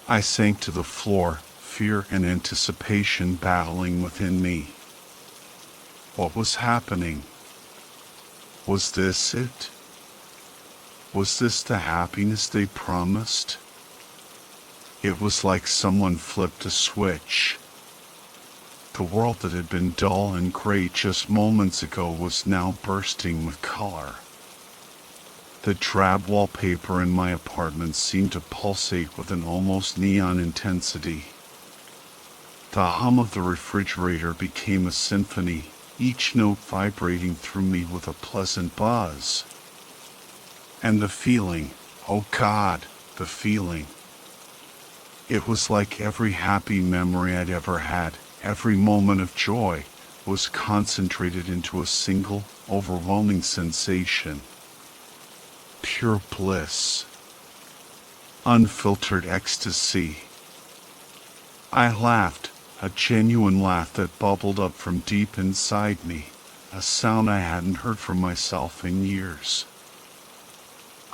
Speaker 1: I sank to the floor, fear and anticipation battling within me. What was happening? Was this it? Was this the happiness they promised? It was like someone flipped a switch. The world that had been dull and gray just moments ago was now bursting with color. The drab wallpaper in my apartment seemed to pulsate with an almost neon intensity. The hum of the refrigerator became a symphony, each note vibrating through me with a pleasant buzz. And the feeling, oh God, the feeling. It was like every happy memory I'd ever had, every moment of joy, was concentrated into a single, overwhelming sensation. Pure bliss. Unfiltered ecstasy. I laughed, a genuine laugh that bubbled up from deep inside me, a sound I hadn't heard from myself in years.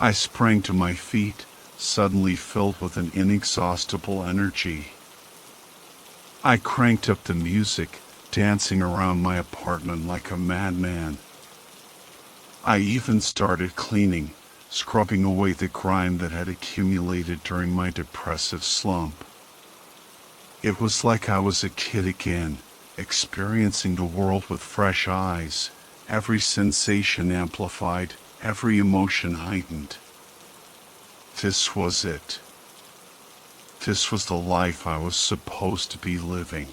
Speaker 1: I sprang to my feet, suddenly filled with an inexhaustible energy. I cranked up the music, dancing around my apartment like a madman. I even started cleaning, scrubbing away the grime that had accumulated during my depressive slump. It was like I was a kid again, experiencing the world with fresh eyes, every sensation amplified, every emotion heightened. This was it. This was the life I was supposed to be living.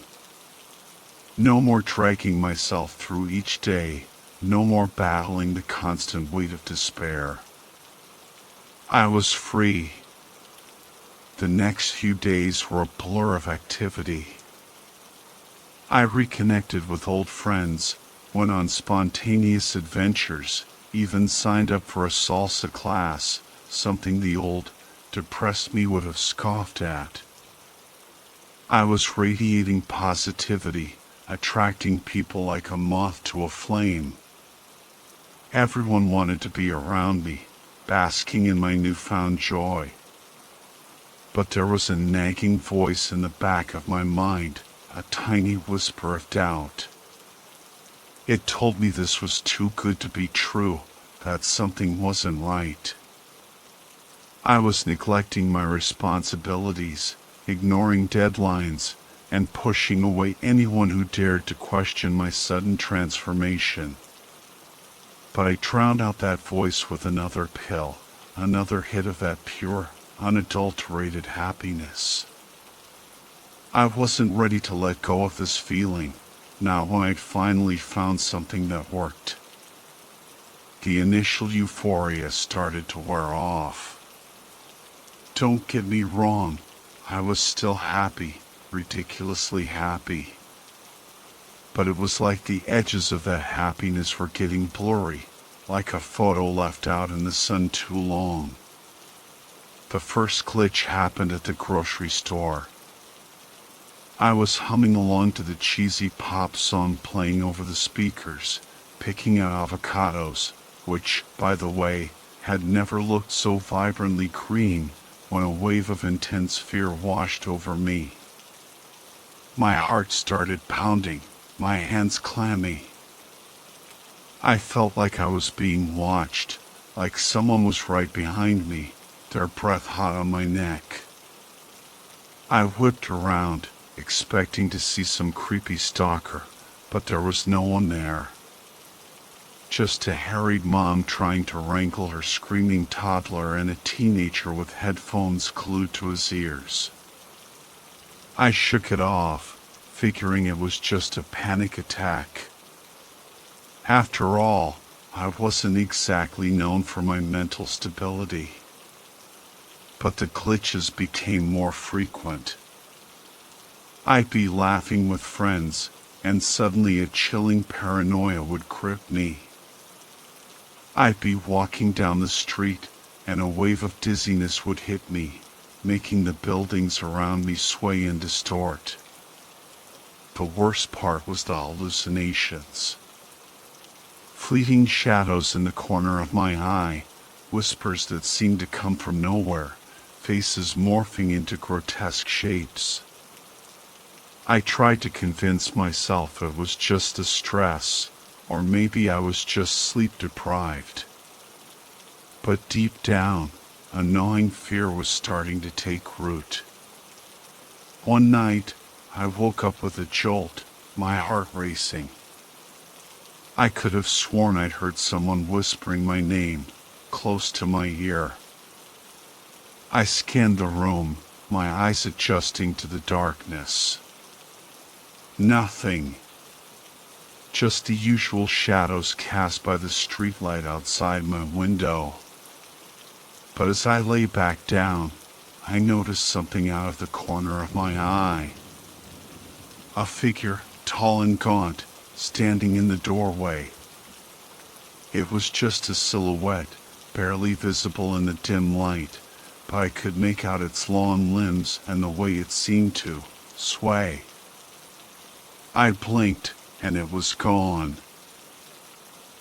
Speaker 1: No more dragging myself through each day, no more battling the constant weight of despair. I was free. The next few days were a blur of activity. I reconnected with old friends, went on spontaneous adventures, even signed up for a salsa class, something the old, depressed me would have scoffed at. I was radiating positivity, attracting people like a moth to a flame. Everyone wanted to be around me, basking in my newfound joy. But there was a nagging voice in the back of my mind, a tiny whisper of doubt. It told me this was too good to be true, that something wasn't right. I was neglecting my responsibilities, ignoring deadlines, and pushing away anyone who dared to question my sudden transformation. But I drowned out that voice with another pill, another hit of that pure, unadulterated happiness. I wasn't ready to let go of this feeling, now when I'd finally found something that worked. The initial euphoria started to wear off. Don't get me wrong, I was still happy, ridiculously happy. But it was like the edges of that happiness were getting blurry, like a photo left out in the sun too long. The first glitch happened at the grocery store. I was humming along to the cheesy pop song playing over the speakers, picking out avocados, which, by the way, had never looked so vibrantly green, when a wave of intense fear washed over me. My heart started pounding, my hands clammy. I felt like I was being watched, like someone was right behind me, their breath hot on my neck. I whipped around, expecting to see some creepy stalker, but there was no one there. Just a harried mom trying to wrangle her screaming toddler and a teenager with headphones glued to his ears. I shook it off, figuring it was just a panic attack. After all, I wasn't exactly known for my mental stability. But the glitches became more frequent. I'd be laughing with friends, and suddenly a chilling paranoia would grip me. I'd be walking down the street, and a wave of dizziness would hit me, making the buildings around me sway and distort. The worst part was the hallucinations. Fleeting shadows in the corner of my eye, whispers that seemed to come from nowhere, faces morphing into grotesque shapes. I tried to convince myself it was just the stress, or maybe I was just sleep deprived. But deep down, a gnawing fear was starting to take root. One night, I woke up with a jolt, my heart racing. I could have sworn I'd heard someone whispering my name, close to my ear. I scanned the room, my eyes adjusting to the darkness. Nothing. Just the usual shadows cast by the streetlight outside my window. But as I lay back down, I noticed something out of the corner of my eye. A figure, tall and gaunt, standing in the doorway. It was just a silhouette, barely visible in the dim light, but I could make out its long limbs and the way it seemed to sway. I blinked, and it was gone.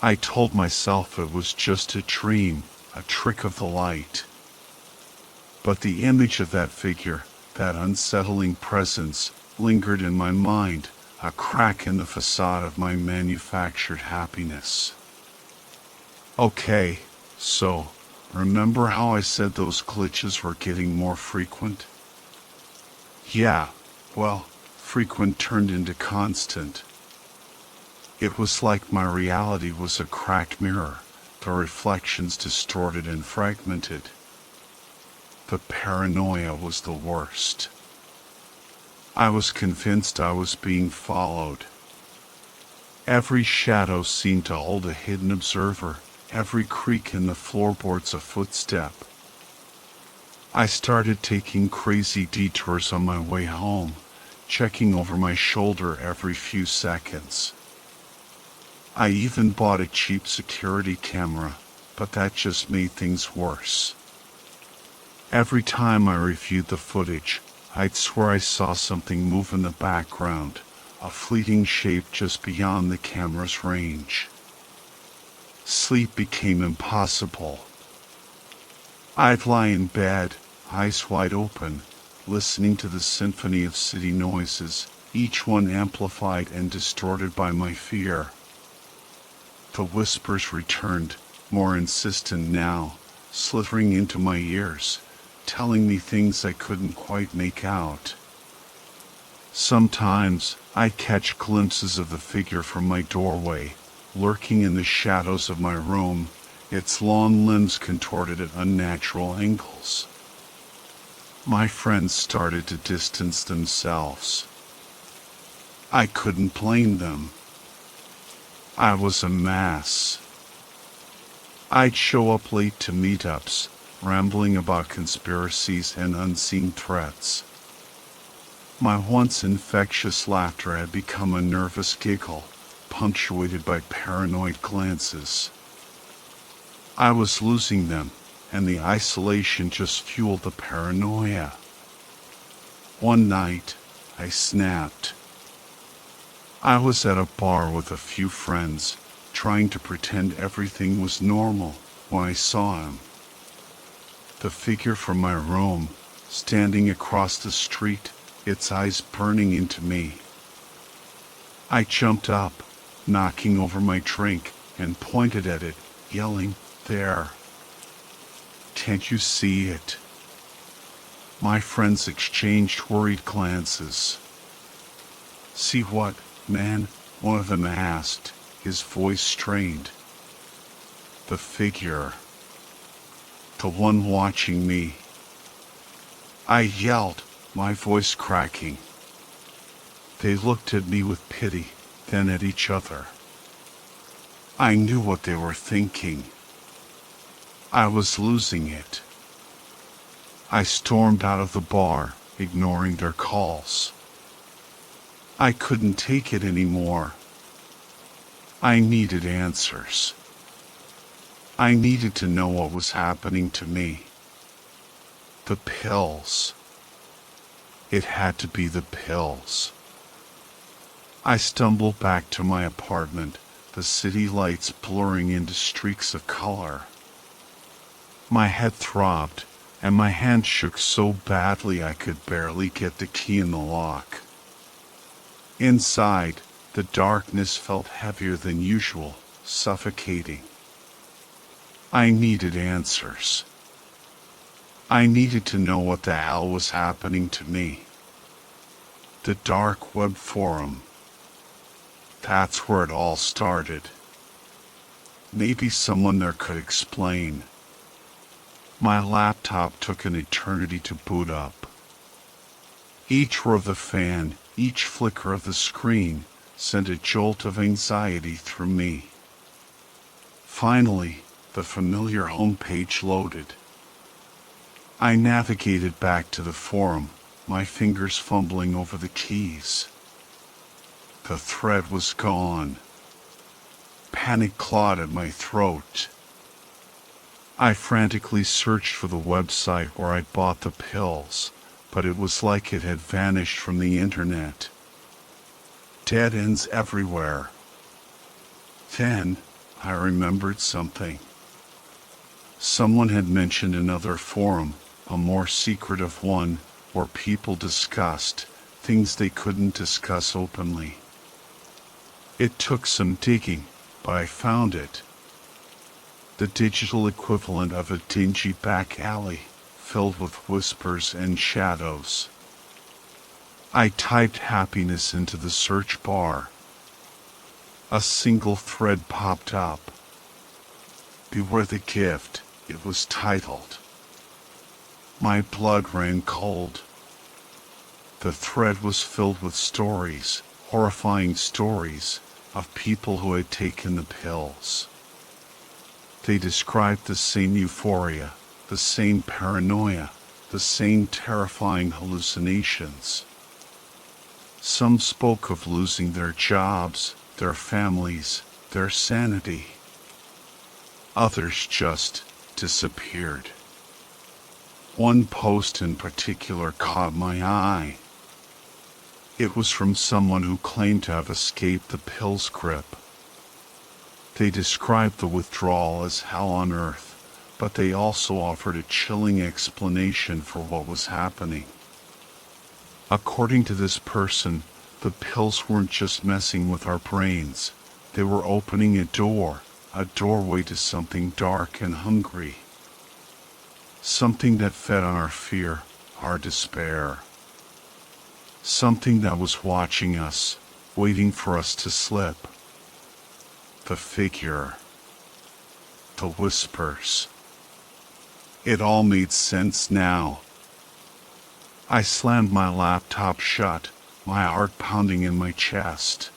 Speaker 1: I told myself it was just a dream, a trick of the light. But the image of that figure, that unsettling presence, lingered in my mind, a crack in the facade of my manufactured happiness. Okay, so, remember how I said those glitches were getting more frequent? Yeah, well, frequent turned into constant. It was like my reality was a cracked mirror, the reflections distorted and fragmented. The paranoia was the worst. I was convinced I was being followed. Every shadow seemed to hold a hidden observer, every creak in the floorboards a footstep. I started taking crazy detours on my way home, checking over my shoulder every few seconds. I even bought a cheap security camera, but that just made things worse. Every time I reviewed the footage, I'd swear I saw something move in the background, a fleeting shape just beyond the camera's range. Sleep became impossible. I'd lie in bed, eyes wide open, listening to the symphony of city noises, each one amplified and distorted by my fear. The whispers returned, more insistent now, slithering into my ears, telling me things I couldn't quite make out. Sometimes I'd catch glimpses of the figure from my doorway, lurking in the shadows of my room, its long limbs contorted at unnatural angles. My friends started to distance themselves. I couldn't blame them. I was a mess. I'd show up late to meetups, rambling about conspiracies and unseen threats. My once infectious laughter had become a nervous giggle, punctuated by paranoid glances. I was losing them, and the isolation just fueled the paranoia. One night, I snapped. I was at a bar with a few friends, trying to pretend everything was normal, when I saw him. The figure from my room, standing across the street, its eyes burning into me. I jumped up, knocking over my drink, and pointed at it, yelling, "There! Can't you see it?" My friends exchanged worried glances. "See what, man?" one of them asked, his voice strained. "The figure. The one watching me." I yelled, my voice cracking. They looked at me with pity, then at each other. I knew what they were thinking. I was losing it. I stormed out of the bar, ignoring their calls. I couldn't take it anymore. I needed answers. I needed to know what was happening to me. The pills. It had to be the pills. I stumbled back to my apartment, the city lights blurring into streaks of color. My head throbbed, and my hand shook so badly I could barely get the key in the lock. Inside, the darkness felt heavier than usual, suffocating. I needed answers. I needed to know what the hell was happening to me. The dark web forum. That's where it all started. Maybe someone there could explain. My laptop took an eternity to boot up. Each roar of the fan, each flicker of the screen, sent a jolt of anxiety through me. Finally, the familiar homepage loaded. I navigated back to the forum, my fingers fumbling over the keys. The thread was gone. Panic clawed at my throat. I frantically searched for the website where I'd bought the pills, but it was like it had vanished from the internet. Dead ends everywhere. Then, I remembered something. Someone had mentioned another forum, a more secretive one, where people discussed things they couldn't discuss openly. It took some digging, but I found it. The digital equivalent of a dingy back alley, filled with whispers and shadows. I typed happiness into the search bar. A single thread popped up. Beware the gift, it was titled. My blood ran cold. The thread was filled with stories, horrifying stories, of people who had taken the pills. They described the same euphoria, the same paranoia, the same terrifying hallucinations. Some spoke of losing their jobs, their families, their sanity. Others just disappeared. One post in particular caught my eye. It was from someone who claimed to have escaped the pill's grip. They described the withdrawal as hell on earth, but they also offered a chilling explanation for what was happening. According to this person, the pills weren't just messing with our brains, they were opening a doorway to something dark and hungry. Something that fed on our fear, our despair. Something that was watching us, waiting for us to slip. The figure. The whispers. It all made sense now. I slammed my laptop shut, my heart pounding in my chest.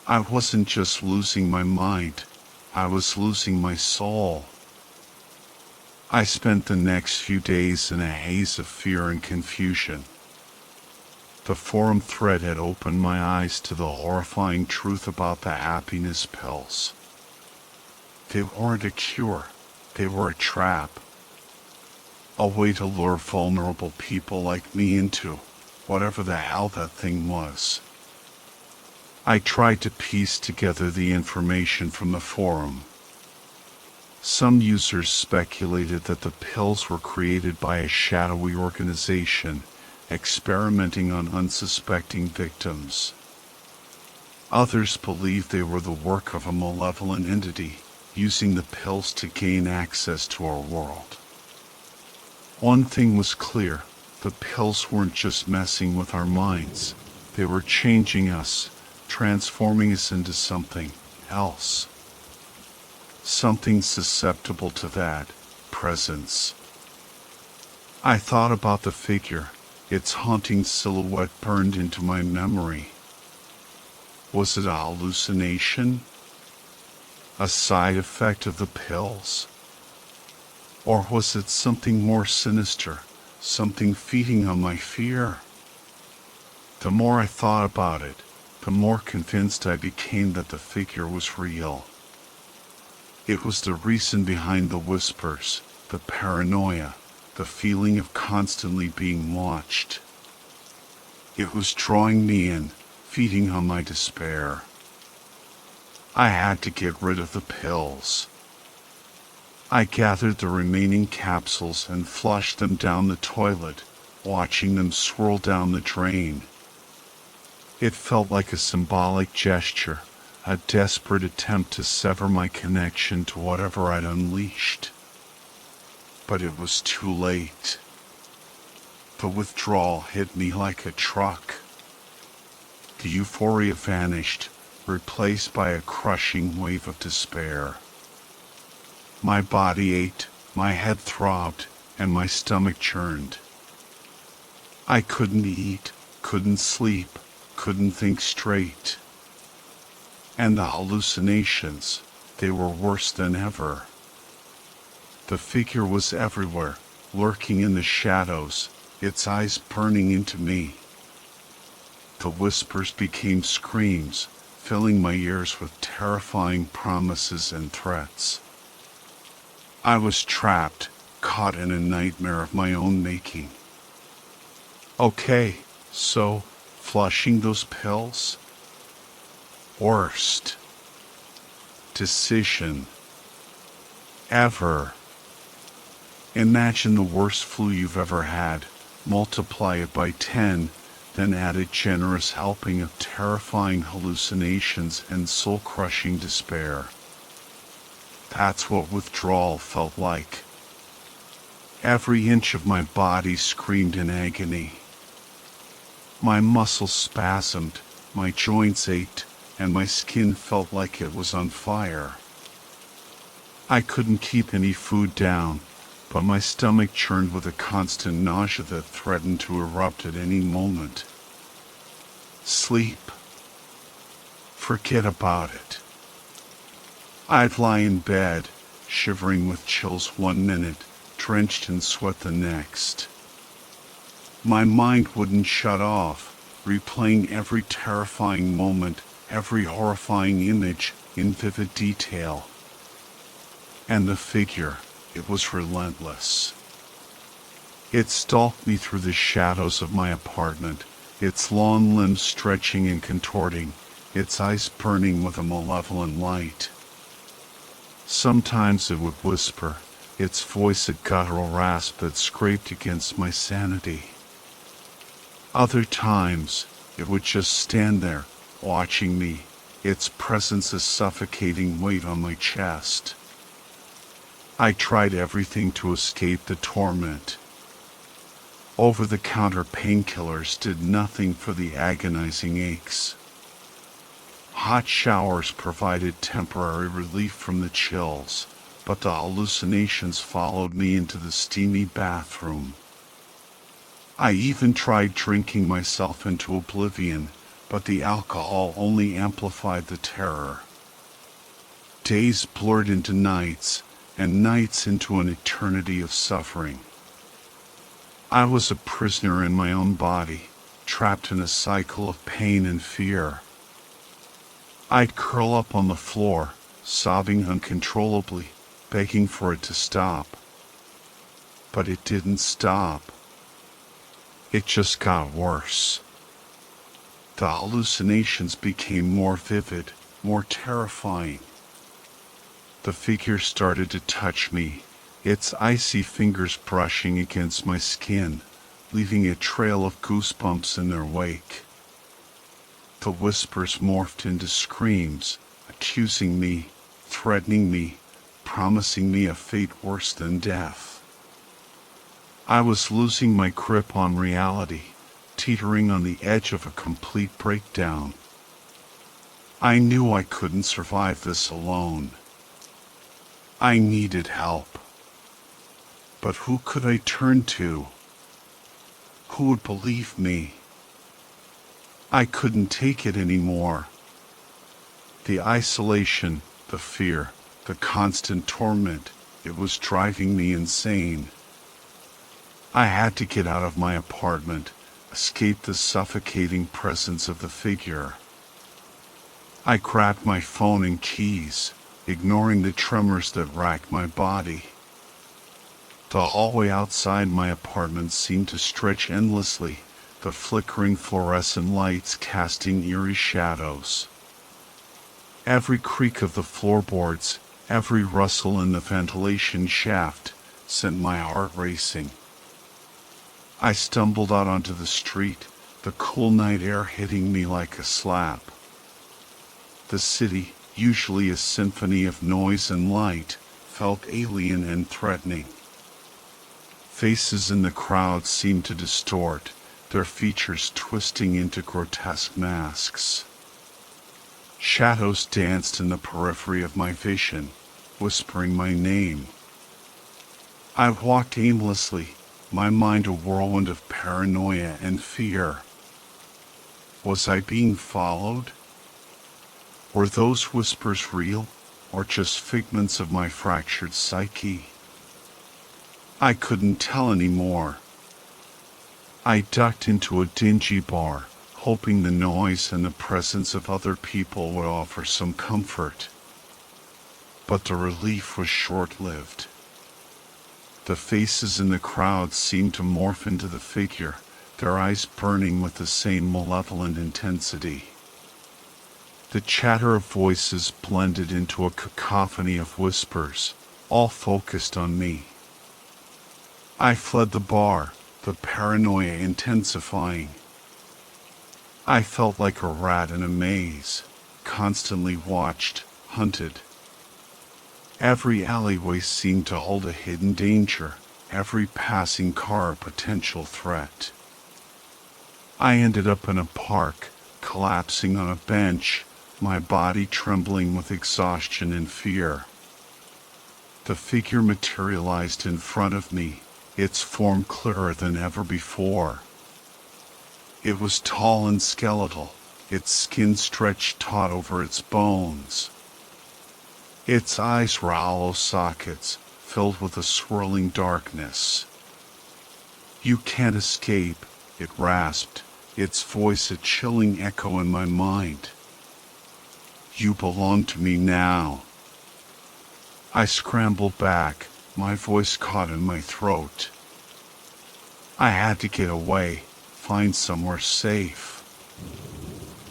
Speaker 1: I wasn't just losing my mind, I was losing my soul. I spent the next few days in a haze of fear and confusion. The forum thread had opened my eyes to the horrifying truth about the happiness pills. They weren't a cure, they were a trap. A way to lure vulnerable people like me into whatever the hell that thing was. I tried to piece together the information from the forum. Some users speculated that the pills were created by a shadowy organization, experimenting on unsuspecting victims. Others believed they were the work of a malevolent entity, using the pills to gain access to our world. One thing was clear, the pills weren't just messing with our minds, they were changing us, transforming us into something else. Something susceptible to that presence. I thought about the figure, its haunting silhouette burned into my memory. Was it a hallucination? A side effect of the pills? Or was it something more sinister, something feeding on my fear? The more I thought about it, the more convinced I became that the figure was real. It was the reason behind the whispers, the paranoia, the feeling of constantly being watched. It was drawing me in, feeding on my despair. I had to get rid of the pills. I gathered the remaining capsules and flushed them down the toilet, watching them swirl down the drain. It felt like a symbolic gesture, a desperate attempt to sever my connection to whatever I'd unleashed. But it was too late. The withdrawal hit me like a truck. The euphoria vanished, replaced by a crushing wave of despair. My body ached, my head throbbed, and my stomach churned. I couldn't eat, couldn't sleep, couldn't think straight. And the hallucinations, they were worse than ever. The figure was everywhere, lurking in the shadows, its eyes burning into me. The whispers became screams, filling my ears with terrifying promises and threats. I was trapped, caught in a nightmare of my own making. Okay, so, flushing those pills? Worst decision ever. Imagine the worst flu you've ever had, multiply it by 10, then add a generous helping of terrifying hallucinations and soul-crushing despair. That's what withdrawal felt like. Every inch of my body screamed in agony. My muscles spasmed, my joints ached, and my skin felt like it was on fire. I couldn't keep any food down, but my stomach churned with a constant nausea that threatened to erupt at any moment. Sleep. Forget about it. I'd lie in bed, shivering with chills 1 minute, drenched in sweat the next. My mind wouldn't shut off, replaying every terrifying moment, every horrifying image in vivid detail. And the figure, it was relentless. It stalked me through the shadows of my apartment, its long limbs stretching and contorting, its eyes burning with a malevolent light. Sometimes it would whisper, its voice a guttural rasp that scraped against my sanity. Other times, it would just stand there, watching me, its presence a suffocating weight on my chest. I tried everything to escape the torment. Over-the-counter painkillers did nothing for the agonizing aches. Hot showers provided temporary relief from the chills, but the hallucinations followed me into the steamy bathroom. I even tried drinking myself into oblivion, but the alcohol only amplified the terror. Days blurred into nights, and nights into an eternity of suffering. I was a prisoner in my own body, trapped in a cycle of pain and fear. I'd curl up on the floor, sobbing uncontrollably, begging for it to stop. But it didn't stop. It just got worse. The hallucinations became more vivid, more terrifying. The figure started to touch me, its icy fingers brushing against my skin, leaving a trail of goosebumps in their wake. The whispers morphed into screams, accusing me, threatening me, promising me a fate worse than death. I was losing my grip on reality, teetering on the edge of a complete breakdown. I knew I couldn't survive this alone. I needed help. But who could I turn to? Who would believe me? I couldn't take it anymore. The isolation, the fear, the constant torment, it was driving me insane. I had to get out of my apartment, escape the suffocating presence of the figure. I grabbed my phone and keys, ignoring the tremors that racked my body. The hallway outside my apartment seemed to stretch endlessly, the flickering fluorescent lights casting eerie shadows. Every creak of the floorboards, every rustle in the ventilation shaft, sent my heart racing. I stumbled out onto the street, the cool night air hitting me like a slap. The city, usually a symphony of noise and light, felt alien and threatening. Faces in the crowd seemed to distort, their features twisting into grotesque masks. Shadows danced in the periphery of my vision, whispering my name. I walked aimlessly, my mind a whirlwind of paranoia and fear. Was I being followed? Were those whispers real, or just figments of my fractured psyche? I couldn't tell anymore. I ducked into a dingy bar, hoping the noise and the presence of other people would offer some comfort. But the relief was short-lived. The faces in the crowd seemed to morph into the figure, their eyes burning with the same malevolent intensity. The chatter of voices blended into a cacophony of whispers, all focused on me. I fled the bar, the paranoia intensifying. I felt like a rat in a maze, constantly watched, hunted. Every alleyway seemed to hold a hidden danger, every passing car a potential threat. I ended up in a park, collapsing on a bench, my body trembling with exhaustion and fear. The figure materialized in front of me, its form clearer than ever before. It was tall and skeletal, its skin stretched taut over its bones. Its eyes were hollow sockets, filled with a swirling darkness. "You can't escape," it rasped, its voice a chilling echo in my mind. "You belong to me now." I scrambled back, my voice caught in my throat. I had to get away, find somewhere safe.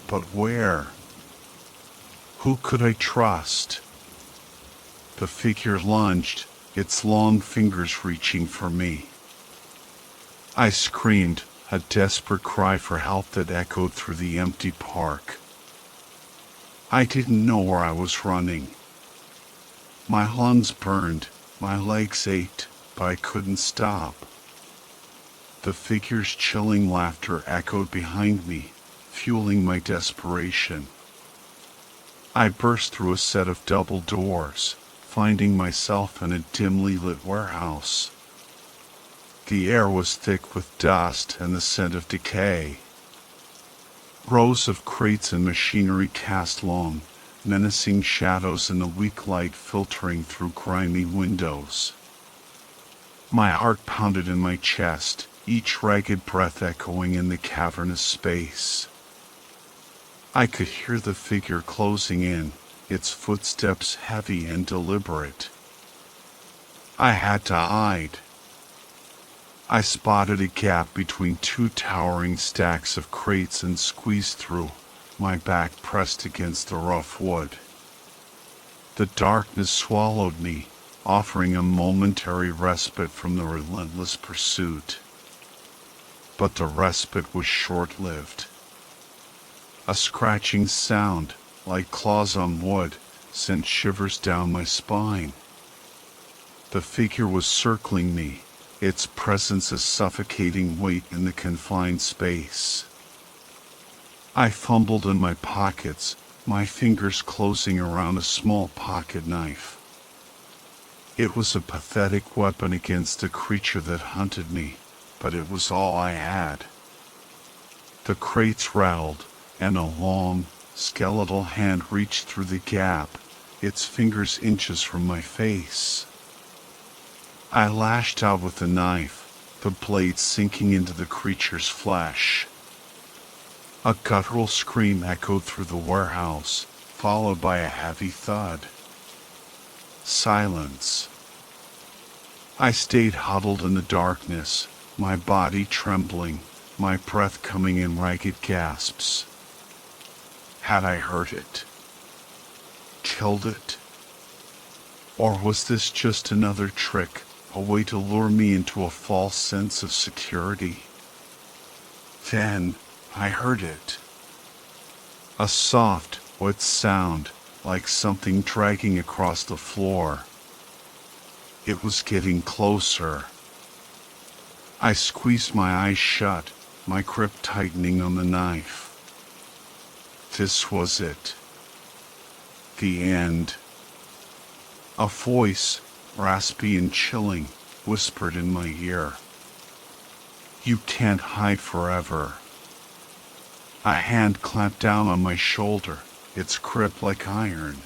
Speaker 1: But where? Who could I trust? The figure lunged, its long fingers reaching for me. I screamed, a desperate cry for help that echoed through the empty park. I didn't know where I was running. My lungs burned, my legs ached, but I couldn't stop. The figure's chilling laughter echoed behind me, fueling my desperation. I burst through a set of double doors, finding myself in a dimly lit warehouse. The air was thick with dust and the scent of decay. Rows of crates and machinery cast long, menacing shadows in the weak light filtering through grimy windows. My heart pounded in my chest, each ragged breath echoing in the cavernous space. I could hear the figure closing in, its footsteps heavy and deliberate. I had to hide. I spotted a gap between two towering stacks of crates and squeezed through, my back pressed against the rough wood. The darkness swallowed me, offering a momentary respite from the relentless pursuit. But the respite was short-lived. A scratching sound, like claws on wood, sent shivers down my spine. The figure was circling me, its presence a suffocating weight in the confined space. I fumbled in my pockets, my fingers closing around a small pocket knife. It was a pathetic weapon against the creature that hunted me, but it was all I had. The crates rattled, and a long, skeletal hand reached through the gap, its fingers inches from my face. I lashed out with the knife, the blade sinking into the creature's flesh. A guttural scream echoed through the warehouse, followed by a heavy thud. Silence. I stayed huddled in the darkness, my body trembling, my breath coming in ragged gasps. Had I heard it? Killed it? Or was this just another trick, a way to lure me into a false sense of security? Then I heard it. A soft, wet sound, like something dragging across the floor. It was getting closer. I squeezed my eyes shut, my grip tightening on the knife. This was it. The end. A voice, raspy and chilling, whispered in my ear. You can't hide forever. A hand clamped down on my shoulder, its grip like iron.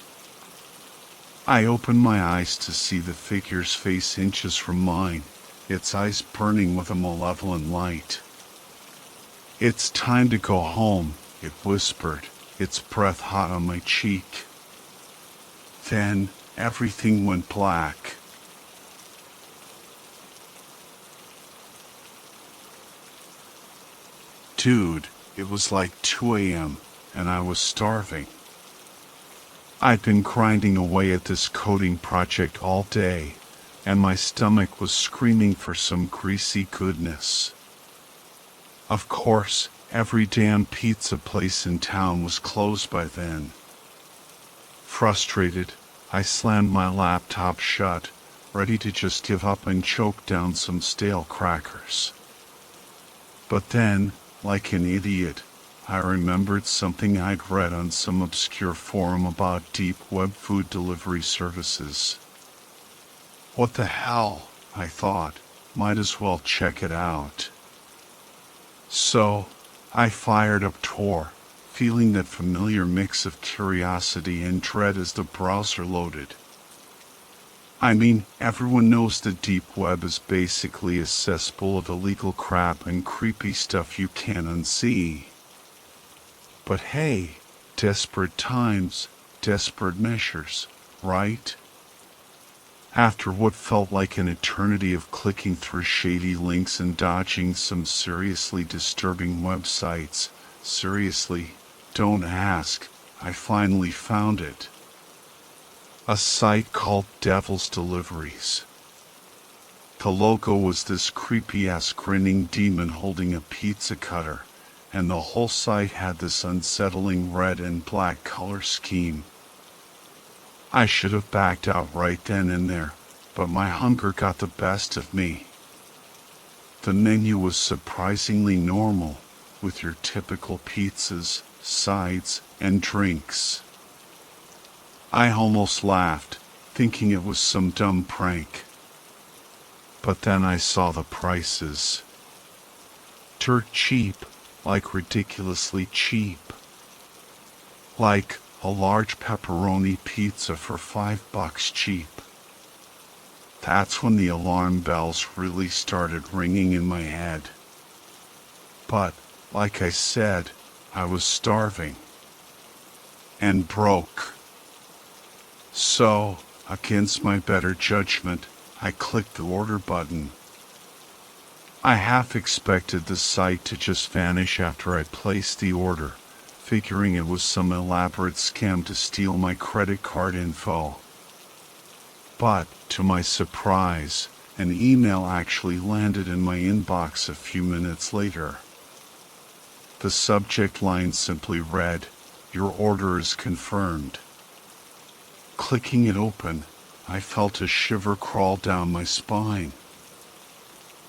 Speaker 1: I opened my eyes to see the figure's face inches from mine, its eyes burning with a malevolent light. It's time to go home, it whispered, its breath hot on my cheek. Then everything went black. Dude, it was like 2 a.m. and I was starving. I'd been grinding away at this coding project all day, and my stomach was screaming for some greasy goodness. Of course, every damn pizza place in town was closed by then. Frustrated, I slammed my laptop shut, ready to just give up and choke down some stale crackers. But then, like an idiot, I remembered something I'd read on some obscure forum about Deepweb food delivery services. What the hell, I thought, might as well check it out. So, I fired up Tor, feeling that familiar mix of curiosity and dread as the browser loaded. I mean, everyone knows the deep web is basically a cesspool of illegal crap and creepy stuff you can't unsee. But hey, desperate times, desperate measures, right? After what felt like an eternity of clicking through shady links and dodging some seriously disturbing websites, seriously, don't ask, I finally found it. A site called Devil's Deliveries. The logo was this creepy-ass grinning demon holding a pizza cutter, and the whole site had this unsettling red and black color scheme. I should have backed out right then and there, but my hunger got the best of me. The menu was surprisingly normal, with your typical pizzas, sides, and drinks. I almost laughed, thinking it was some dumb prank. But then I saw the prices. Dirt cheap, like ridiculously cheap. Like a large pepperoni pizza for $5 cheap. That's when the alarm bells really started ringing in my head. But, like I said, I was starving. And broke. So, against my better judgment, I clicked the order button. I half expected the site to just vanish after I placed the order, figuring it was some elaborate scam to steal my credit card info. But, to my surprise, an email actually landed in my inbox a few minutes later. The subject line simply read, "Your order is confirmed." Clicking it open, I felt a shiver crawl down my spine.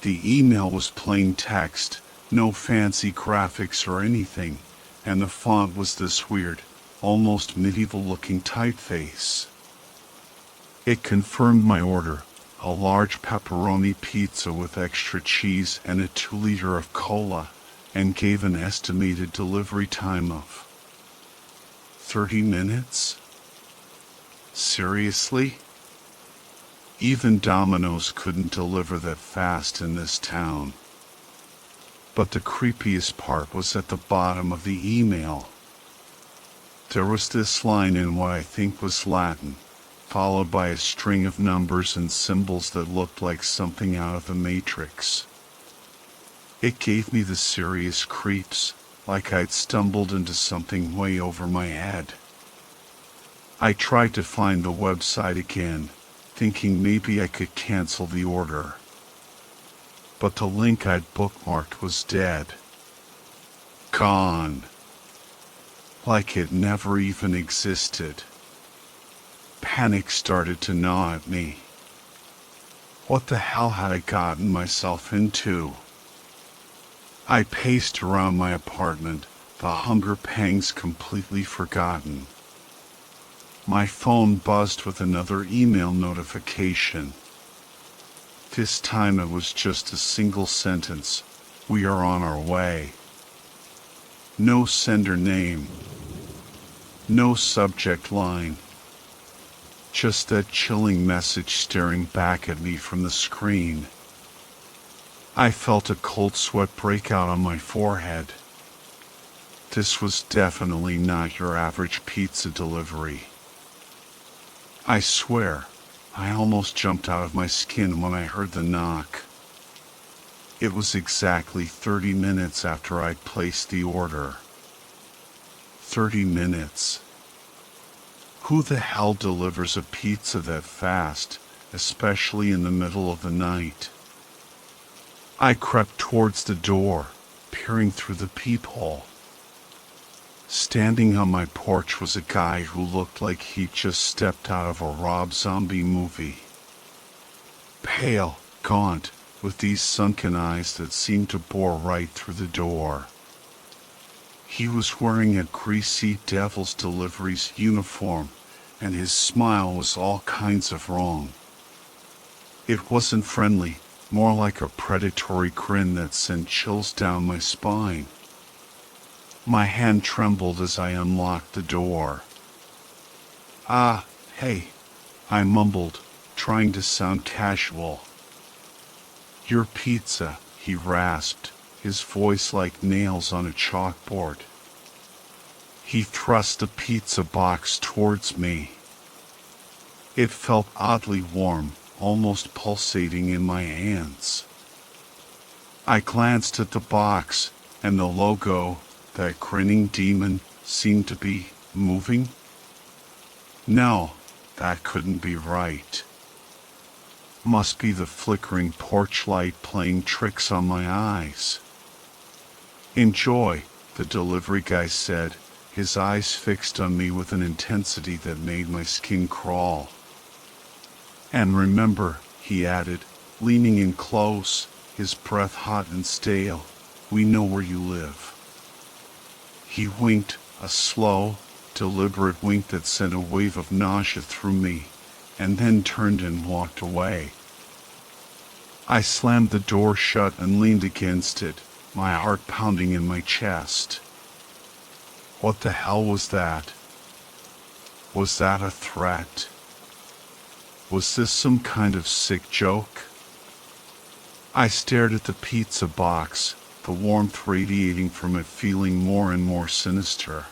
Speaker 1: The email was plain text, no fancy graphics or anything, and the font was this weird, almost medieval-looking typeface. It confirmed my order, a large pepperoni pizza with extra cheese and a 2-liter of cola, and gave an estimated delivery time of 30 minutes? Seriously? Even Domino's couldn't deliver that fast in this town. But the creepiest part was at the bottom of the email. There was this line in what I think was Latin, followed by a string of numbers and symbols that looked like something out of the Matrix. It gave me the serious creeps, like I'd stumbled into something way over my head. I tried to find the website again, thinking maybe I could cancel the order. But the link I'd bookmarked was dead. Gone. Like it never even existed. Panic started to gnaw at me. What the hell had I gotten myself into? I paced around my apartment, the hunger pangs completely forgotten. My phone buzzed with another email notification. This time it was just a single sentence: "We are on our way." No sender name. No subject line. Just that chilling message staring back at me from the screen. I felt a cold sweat break out on my forehead. This was definitely not your average pizza delivery. I swear, I almost jumped out of my skin when I heard the knock. It was exactly 30 minutes after I'd placed the order. 30 minutes. Who the hell delivers a pizza that fast, especially in the middle of the night? I crept towards the door, peering through the peephole. Standing on my porch was a guy who looked like he'd just stepped out of a Rob Zombie movie. Pale, gaunt, with these sunken eyes that seemed to bore right through the door. He was wearing a greasy Devil's Deliveries uniform, and his smile was all kinds of wrong. It wasn't friendly, more like a predatory grin that sent chills down my spine. My hand trembled as I unlocked the door. "Ah, hey," I mumbled, trying to sound casual. "Your pizza," he rasped, his voice like nails on a chalkboard. He thrust the pizza box towards me. It felt oddly warm, almost pulsating in my hands. I glanced at the box, and the logo, that grinning demon, seemed to be moving. No, that couldn't be right. Must be the flickering porch light playing tricks on my eyes. "Enjoy," the delivery guy said, his eyes fixed on me with an intensity that made my skin crawl. "And remember," he added, leaning in close, his breath hot and stale, "we know where you live." He winked, a slow, deliberate wink that sent a wave of nausea through me, and then turned and walked away. I slammed the door shut and leaned against it, my heart pounding in my chest. What the hell was that? Was that a threat? Was this some kind of sick joke? I stared at the pizza box, the warmth radiating from it feeling more and more sinister.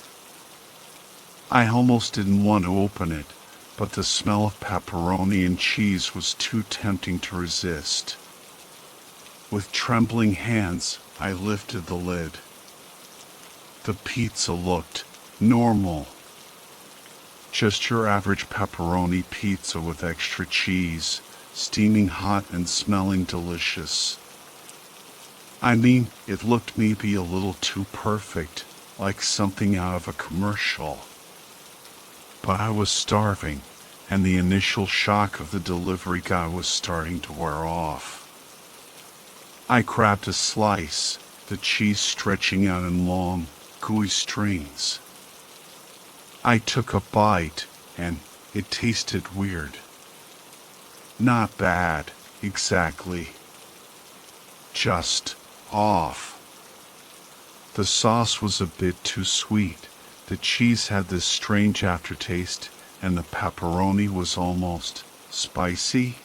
Speaker 1: I almost didn't want to open it, but the smell of pepperoni and cheese was too tempting to resist. With trembling hands, I lifted the lid. The pizza looked normal. Just your average pepperoni pizza with extra cheese, steaming hot and smelling delicious. I mean, it looked maybe a little too perfect, like something out of a commercial. But I was starving, and the initial shock of the delivery guy was starting to wear off. I grabbed a slice, the cheese stretching out in long, gooey strings. I took a bite, and it tasted weird. Not bad, exactly. Just off. The sauce was a bit too sweet, the cheese had this strange aftertaste, and the pepperoni was almost spicy.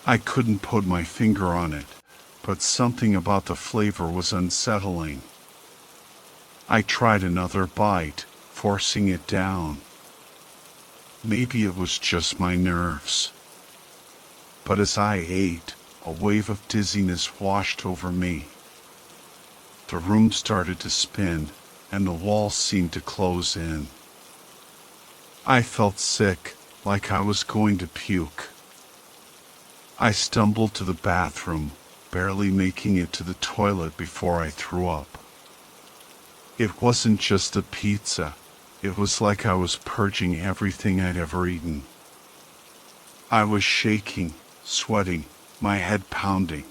Speaker 1: I couldn't put my finger on it, but something about the flavor was unsettling. I tried another bite, forcing it down. Maybe it was just my nerves. But as I ate, a wave of dizziness washed over me. The room started to spin, and the walls seemed to close in. I felt sick, like I was going to puke. I stumbled to the bathroom, barely making it to the toilet before I threw up. It wasn't just a pizza. It was like I was purging everything I'd ever eaten. I was shaking, sweating, my head pounding.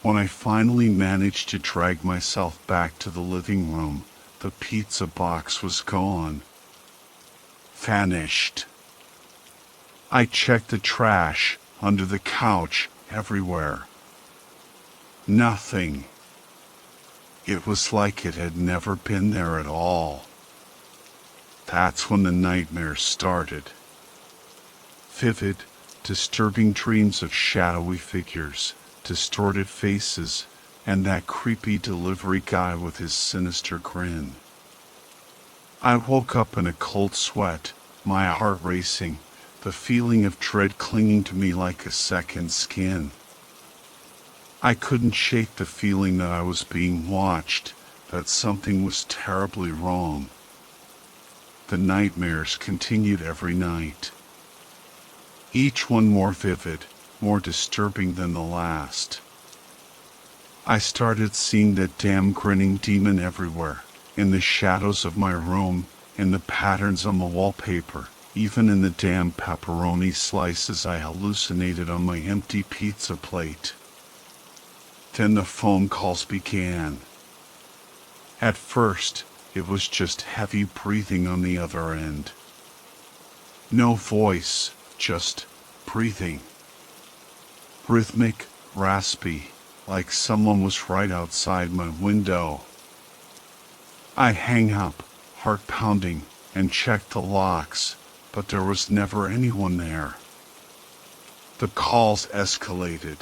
Speaker 1: When I finally managed to drag myself back to the living room, the pizza box was gone. Vanished. I checked the trash, under the couch, everywhere. Nothing. It was like it had never been there at all. That's when the nightmares started. Vivid, disturbing dreams of shadowy figures, distorted faces, and that creepy delivery guy with his sinister grin. I woke up in a cold sweat, my heart racing, the feeling of dread clinging to me like a second skin. I couldn't shake the feeling that I was being watched, that something was terribly wrong. The nightmares continued every night. Each one more vivid, more disturbing than the last. I started seeing that damn grinning demon everywhere, in the shadows of my room, in the patterns on the wallpaper, even in the damn pepperoni slices I hallucinated on my empty pizza plate. Then the phone calls began. At first, it was just heavy breathing on the other end. No voice, just breathing. Rhythmic, raspy, like someone was right outside my window. I hang up, heart pounding, and checked the locks, but there was never anyone there. The calls escalated.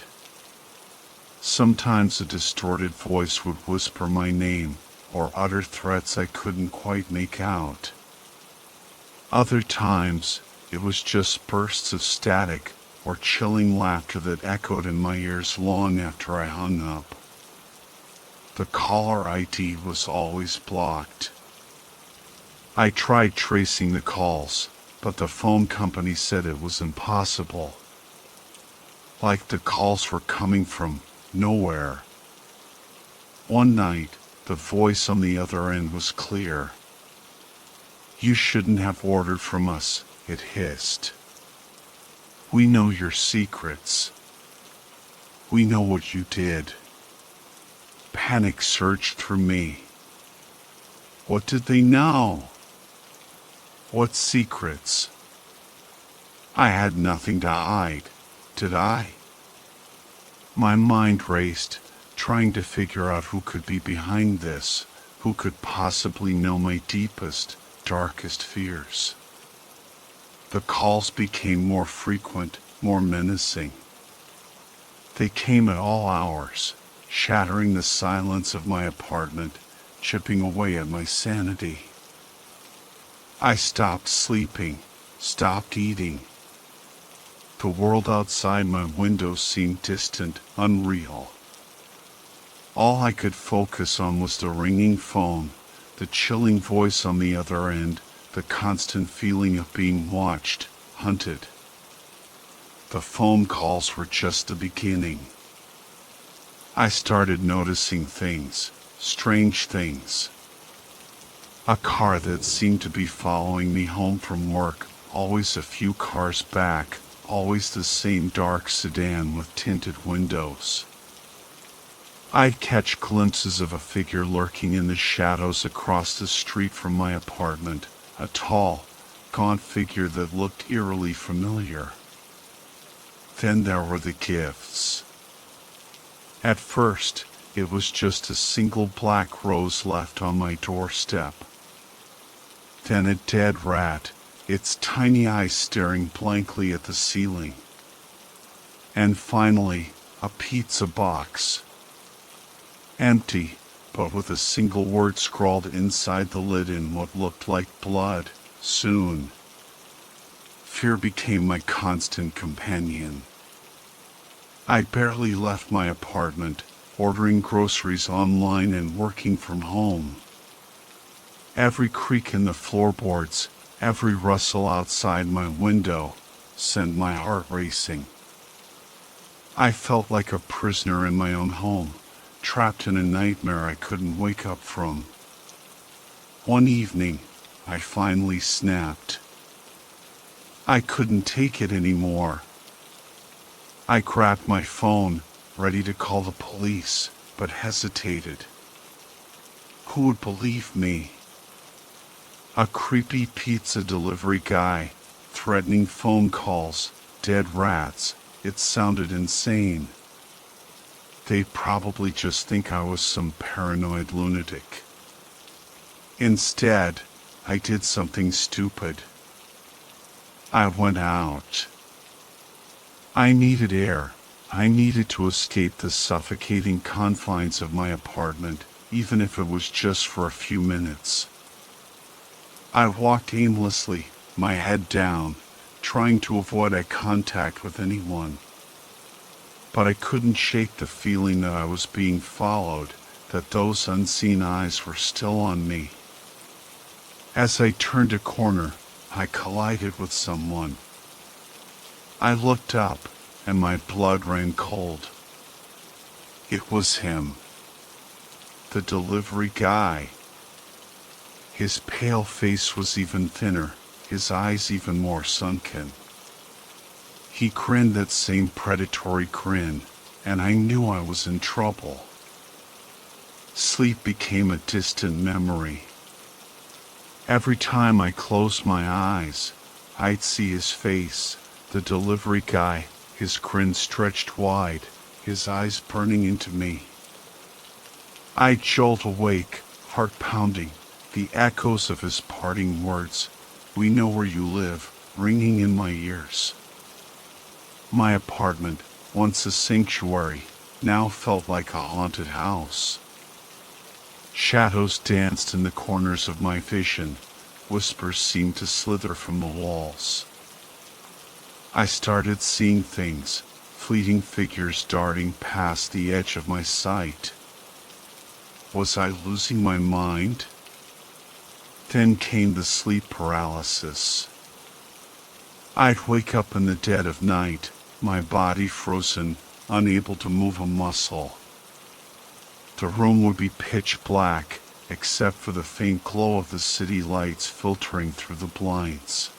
Speaker 1: Sometimes a distorted voice would whisper my name, or utter threats I couldn't quite make out. Other times, it was just bursts of static, or chilling laughter that echoed in my ears long after I hung up. The caller ID was always blocked. I tried tracing the calls, but the phone company said it was impossible. Like the calls were coming from nowhere. One night, the voice on the other end was clear. "You shouldn't have ordered from us," it hissed. "We know your secrets. We know what you did." Panic surged through me. What did they know? What secrets? I had nothing to hide, did I? My mind raced, trying to figure out who could be behind this, who could possibly know my deepest, darkest fears. The calls became more frequent, more menacing. They came at all hours, shattering the silence of my apartment, chipping away at my sanity. I stopped sleeping, stopped eating. The world outside my window seemed distant, unreal. All I could focus on was the ringing phone, the chilling voice on the other end, the constant feeling of being watched, hunted. The phone calls were just the beginning. I started noticing things, strange things. A car that seemed to be following me home from work, always a few cars back, always the same dark sedan with tinted windows. I'd catch glimpses of a figure lurking in the shadows across the street from my apartment, a tall, gaunt figure that looked eerily familiar. Then there were the gifts. At first, it was just a single black rose left on my doorstep. Then a dead rat, its tiny eyes staring blankly at the ceiling. And finally, a pizza box. Empty, but with a single word scrawled inside the lid in what looked like blood: soon. Fear became my constant companion. I barely left my apartment, ordering groceries online and working from home. Every creak in the floorboards, every rustle outside my window, sent my heart racing. I felt like a prisoner in my own home, trapped in a nightmare I couldn't wake up from. One evening, I finally snapped. I couldn't take it anymore. I grabbed my phone, ready to call the police, but hesitated. Who would believe me? A creepy pizza delivery guy, threatening phone calls, dead rats. It sounded insane. They'd probably just think I was some paranoid lunatic. Instead, I did something stupid. I went out. I needed air. I needed to escape the suffocating confines of my apartment, even if it was just for a few minutes. I walked aimlessly, my head down, trying to avoid eye contact with anyone. But I couldn't shake the feeling that I was being followed, that those unseen eyes were still on me. As I turned a corner, I collided with someone. I looked up, and my blood ran cold. It was him. The delivery guy. His pale face was even thinner, his eyes even more sunken. He grinned that same predatory grin, and I knew I was in trouble. Sleep became a distant memory. Every time I closed my eyes, I'd see his face, the delivery guy, his grin stretched wide, his eyes burning into me. I'd jolt awake, heart pounding, the echoes of his parting words, "We know where you live," ringing in my ears. My apartment, once a sanctuary, now felt like a haunted house. Shadows danced in the corners of my vision. Whispers seemed to slither from the walls. I started seeing things, fleeting figures darting past the edge of my sight. Was I losing my mind? Then came the sleep paralysis. I'd wake up in the dead of night, my body frozen, unable to move a muscle. The room would be pitch black, except for the faint glow of the city lights filtering through the blinds.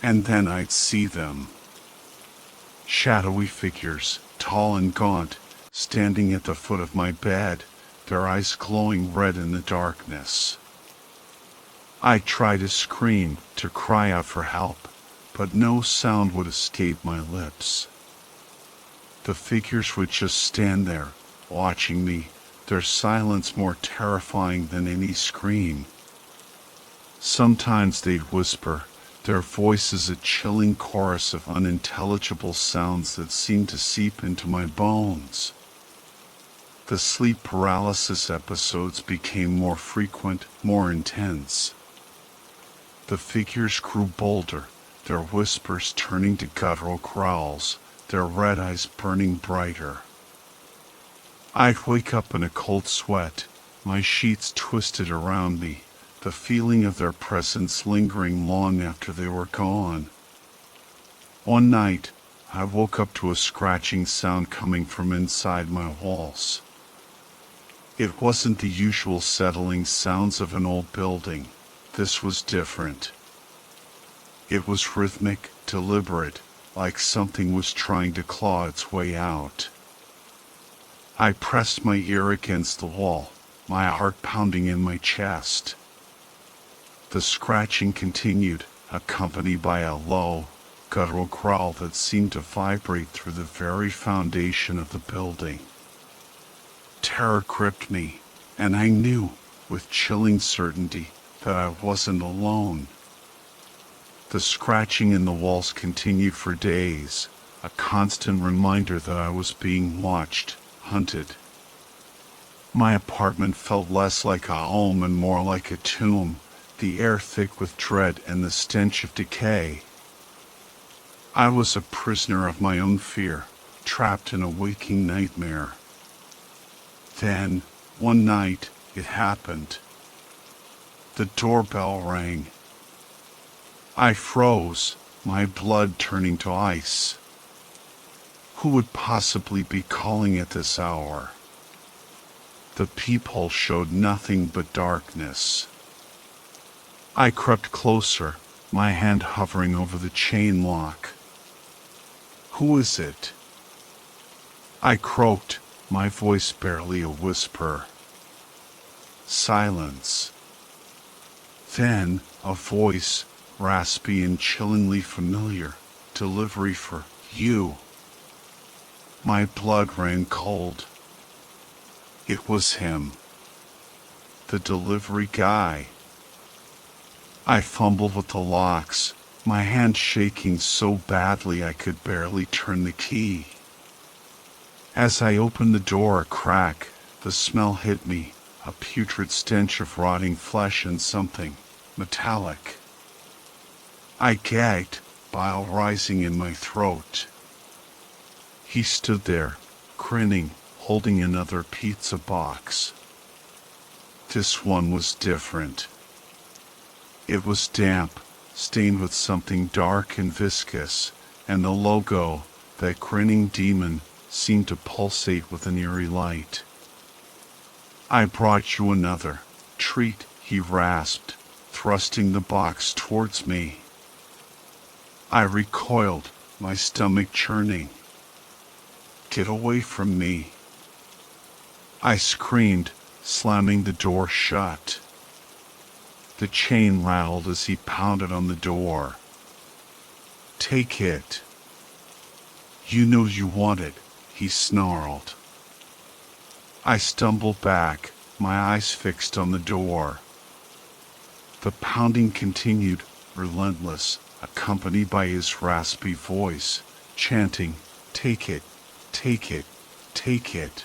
Speaker 1: And then I'd see them. Shadowy figures, tall and gaunt, standing at the foot of my bed, their eyes glowing red in the darkness. I'd try to scream, to cry out for help, but no sound would escape my lips. The figures would just stand there, watching me, their silence more terrifying than any scream. Sometimes they'd whisper, their voices a chilling chorus of unintelligible sounds that seemed to seep into my bones. The sleep paralysis episodes became more frequent, more intense. The figures grew bolder, their whispers turning to guttural growls, their red eyes burning brighter. I'd wake up in a cold sweat, my sheets twisted around me, the feeling of their presence lingering long after they were gone. One night, I woke up to a scratching sound coming from inside my walls. It wasn't the usual settling sounds of an old building. This was different. It was rhythmic, deliberate, like something was trying to claw its way out. I pressed my ear against the wall, my heart pounding in my chest. The scratching continued, accompanied by a low, guttural growl that seemed to vibrate through the very foundation of the building. Terror gripped me, and I knew, with chilling certainty, that I wasn't alone. The scratching in the walls continued for days, a constant reminder that I was being watched, hunted. My apartment felt less like a home and more like a tomb, the air thick with dread and the stench of decay. I was a prisoner of my own fear, trapped in a waking nightmare. Then, one night, it happened. The doorbell rang. I froze, my blood turning to ice. Who would possibly be calling at this hour? The peephole showed nothing but darkness. I crept closer, my hand hovering over the chain lock. Who is it? I croaked, my voice barely a whisper. Silence. Then, a voice, raspy and chillingly familiar. Delivery for you. My blood ran cold. It was him. The delivery guy. I fumbled with the locks, my hand shaking so badly I could barely turn the key. As I opened the door a crack, the smell hit me, a putrid stench of rotting flesh and something metallic. I gagged, bile rising in my throat. He stood there, grinning, holding another pizza box. This one was different. It was damp, stained with something dark and viscous, and the logo, that grinning demon, seemed to pulsate with an eerie light. I brought you another treat, he rasped, thrusting the box towards me. I recoiled, my stomach churning. Get away from me. I screamed, slamming the door shut. The chain rattled as he pounded on the door. Take it. You know you want it, he snarled. I stumbled back, my eyes fixed on the door. The pounding continued, relentless, accompanied by his raspy voice, chanting, take it, take it, take it.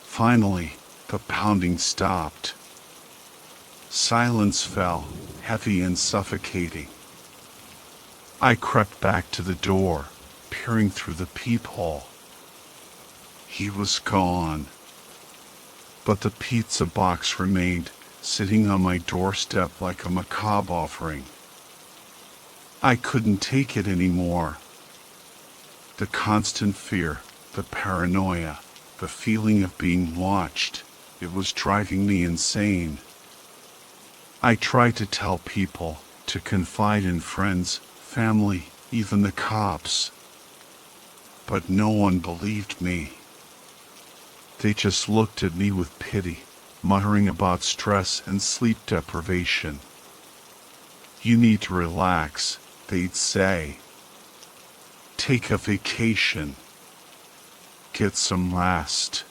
Speaker 1: Finally, the pounding stopped. Silence fell, heavy and suffocating. I crept back to the door, peering through the peephole. He was gone. But the pizza box remained, sitting on my doorstep like a macabre offering. I couldn't take it anymore. The constant fear, the paranoia, the feeling of being watched, it was driving me insane. I tried to tell people, to confide in friends, family, even the cops. But no one believed me. They just looked at me with pity, muttering about stress and sleep deprivation. You need to relax, they'd say. Take a vacation. Get some rest.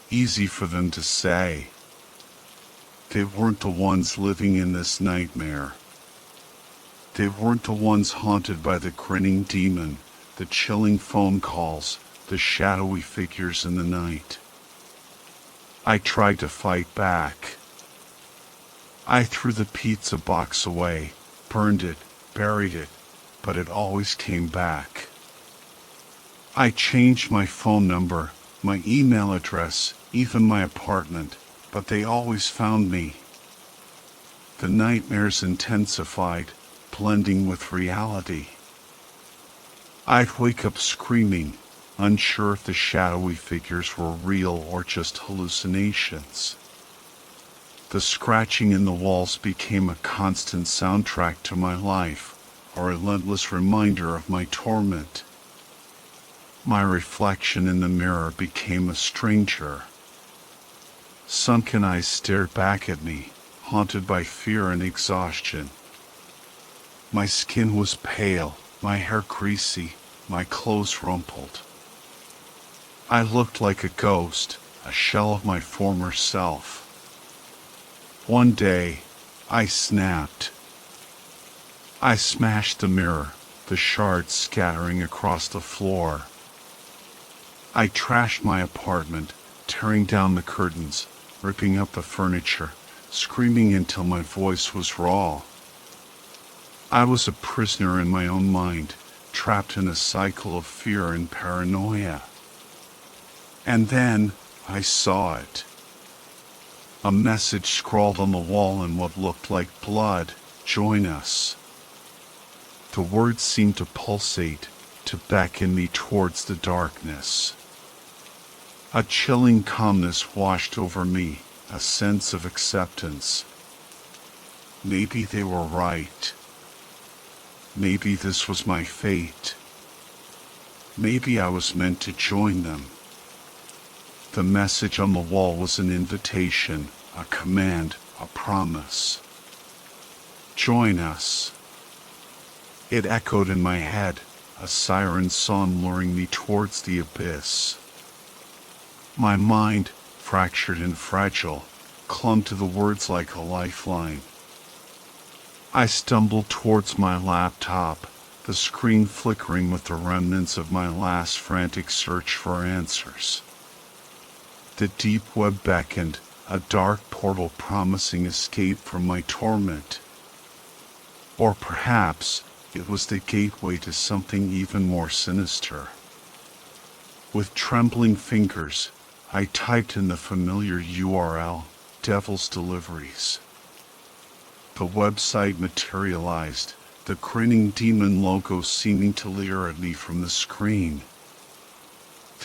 Speaker 1: Easy for them to say. They weren't the ones living in this nightmare. They weren't the ones haunted by the grinning demon, the chilling phone calls, the shadowy figures in the night. I tried to fight back. I threw the pizza box away, burned it, buried it, but it always came back. I changed my phone number, my email address, even my apartment, but they always found me. The nightmares intensified, blending with reality. I'd wake up screaming, unsure if the shadowy figures were real or just hallucinations. The scratching in the walls became a constant soundtrack to my life, a relentless reminder of my torment. My reflection in the mirror became a stranger. Sunken eyes stared back at me, haunted by fear and exhaustion. My skin was pale, my hair greasy, my clothes rumpled. I looked like a ghost, a shell of my former self. One day, I snapped. I smashed the mirror, the shards scattering across the floor. I trashed my apartment, tearing down the curtains, ripping up the furniture, screaming until my voice was raw. I was a prisoner in my own mind, trapped in a cycle of fear and paranoia. And then I saw it. A message scrawled on the wall in what looked like blood. Join us. The words seemed to pulsate, to beckon me towards the darkness. A chilling calmness washed over me, a sense of acceptance. Maybe they were right. Maybe this was my fate. Maybe I was meant to join them. The message on the wall was an invitation, a command, a promise. Join us. It echoed in my head, a siren song luring me towards the abyss. My mind, fractured and fragile, clung to the words like a lifeline. I stumbled towards my laptop, the screen flickering with the remnants of my last frantic search for answers. The deep web beckoned, a dark portal promising escape from my torment. Or perhaps it was the gateway to something even more sinister. With trembling fingers, I typed in the familiar URL, Devil's Deliveries. The website materialized, the grinning demon logo seeming to leer at me from the screen.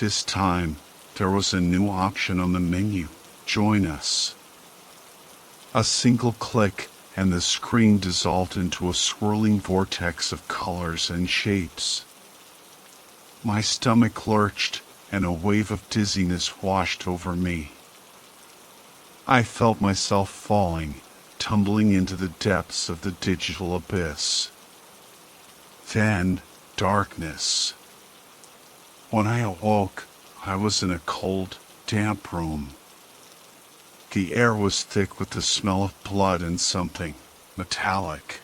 Speaker 1: This time, there was a new option on the menu, Join Us. A single click, and the screen dissolved into a swirling vortex of colors and shapes. My stomach lurched, and a wave of dizziness washed over me. I felt myself falling, tumbling into the depths of the digital abyss. Then, darkness. When I awoke, I was in a cold, damp room. The air was thick with the smell of blood and something metallic.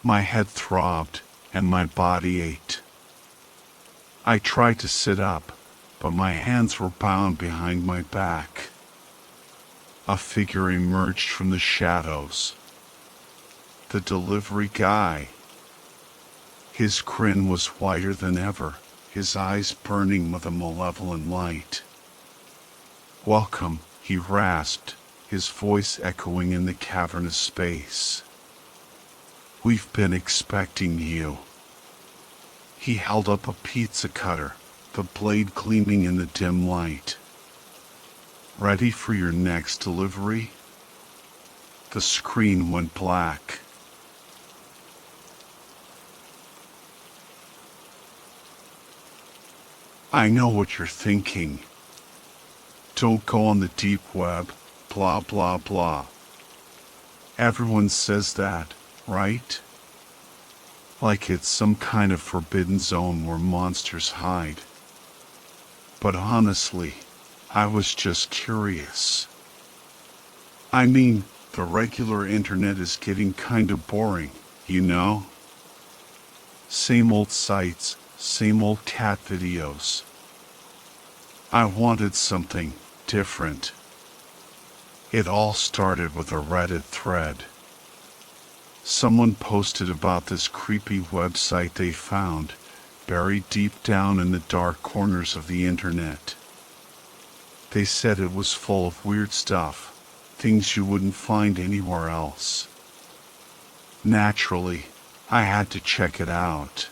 Speaker 1: My head throbbed, and my body ached. I tried to sit up, but my hands were bound behind my back. A figure emerged from the shadows. The delivery guy. His grin was whiter than ever, his eyes burning with a malevolent light. "Welcome," he rasped, his voice echoing in the cavernous space. "We've been expecting you." He held up a pizza cutter, the blade gleaming in the dim light. "Ready for your next delivery?" The screen went black. I know what you're thinking. Don't go on the deep web, blah blah blah. Everyone says that, right? Like it's some kind of forbidden zone where monsters hide. But honestly, I was just curious. I mean, the regular internet is getting kinda boring, you know? Same old sites, same old cat videos. I wanted something different. It all started with a Reddit thread. Someone posted about this creepy website they found, buried deep down in the dark corners of the internet. They said it was full of weird stuff, things you wouldn't find anywhere else. Naturally, I had to check it out.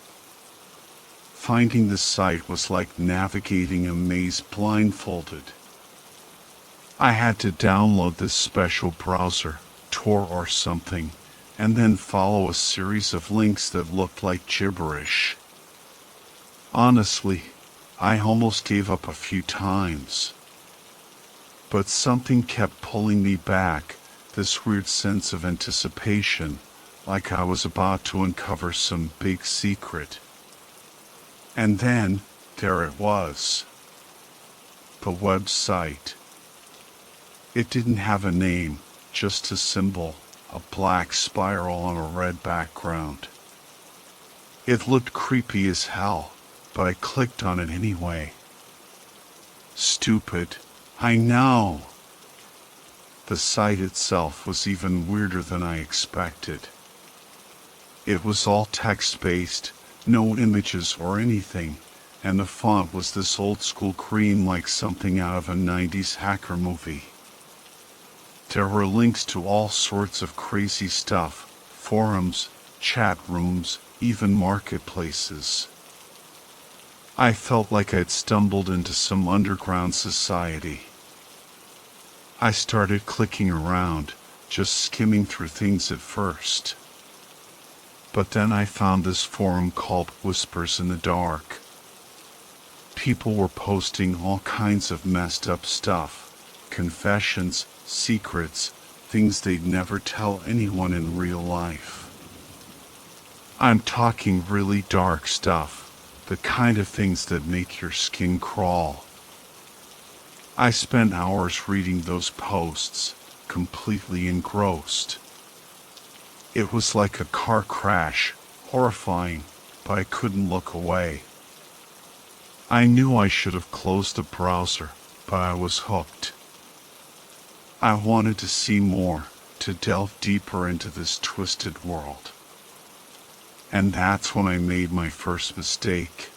Speaker 1: Finding the site was like navigating a maze blindfolded. I had to download this special browser, Tor or something, and then follow a series of links that looked like gibberish. Honestly, I almost gave up a few times. But something kept pulling me back, this weird sense of anticipation, like I was about to uncover some big secret. And then, there it was. The website. It didn't have a name, just a symbol, a black spiral on a red background. It looked creepy as hell, but I clicked on it anyway. Stupid, I know. The site itself was even weirder than I expected. It was all text-based, no images or anything, and the font was this old-school cream like something out of a 90s hacker movie. There were links to all sorts of crazy stuff, forums, chat rooms, even marketplaces. I felt like I'd stumbled into some underground society. I started clicking around, just skimming through things at first. But then I found this forum called Whispers in the Dark. People were posting all kinds of messed up stuff, confessions, secrets, things they'd never tell anyone in real life. I'm talking really dark stuff, the kind of things that make your skin crawl. I spent hours reading those posts, completely engrossed. It was like a car crash, horrifying, but I couldn't look away. I knew I should have closed the browser, but I was hooked. I wanted to see more, to delve deeper into this twisted world. And that's when I made my first mistake.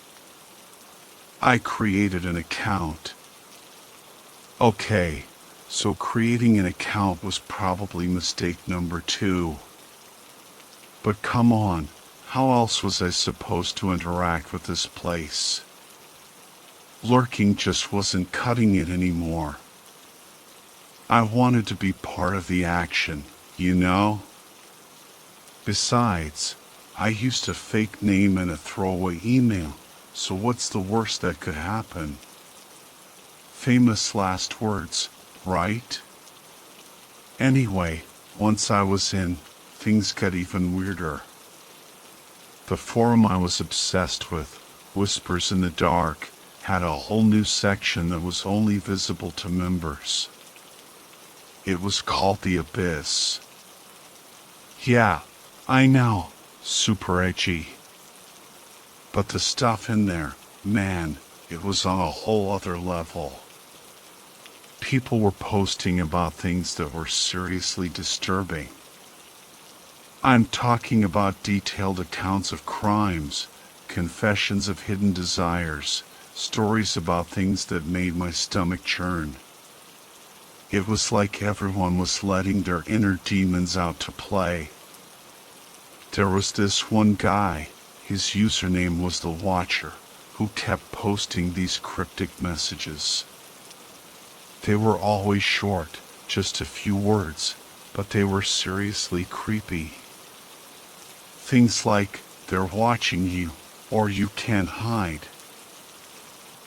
Speaker 1: I created an account. Okay, so creating an account was probably mistake number 2. But come on, how else was I supposed to interact with this place? Lurking just wasn't cutting it anymore. I wanted to be part of the action, you know? Besides, I used a fake name and a throwaway email, so what's the worst that could happen? Famous last words, right? Anyway, once I was in, things got even weirder. The forum I was obsessed with, Whispers in the Dark, had a whole new section that was only visible to members. It was called The Abyss. Yeah, I know, super edgy. But the stuff in there, man, it was on a whole other level. People were posting about things that were seriously disturbing. I'm talking about detailed accounts of crimes, confessions of hidden desires, stories about things that made my stomach churn. It was like everyone was letting their inner demons out to play. There was this one guy, his username was The Watcher, who kept posting these cryptic messages. They were always short, just a few words, but they were seriously creepy. Things like, they're watching you, or you can't hide.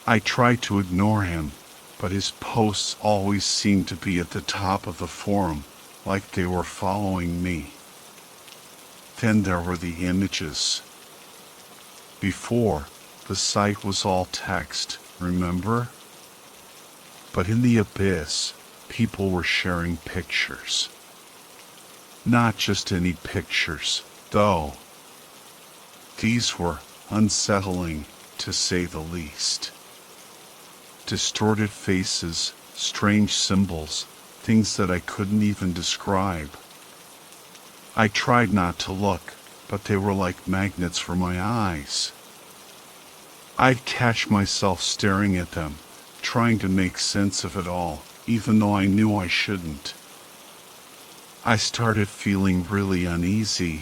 Speaker 1: I tried to ignore him, but his posts always seemed to be at the top of the forum, like they were following me. Then there were the images. Before, the site was all text, remember? But in the Abyss, people were sharing pictures. Not just any pictures, though. These were unsettling, to say the least. Distorted faces, strange symbols, things that I couldn't even describe. I tried not to look, but they were like magnets for my eyes. I'd catch myself staring at them, trying to make sense of it all, even though I knew I shouldn't. I started feeling really uneasy.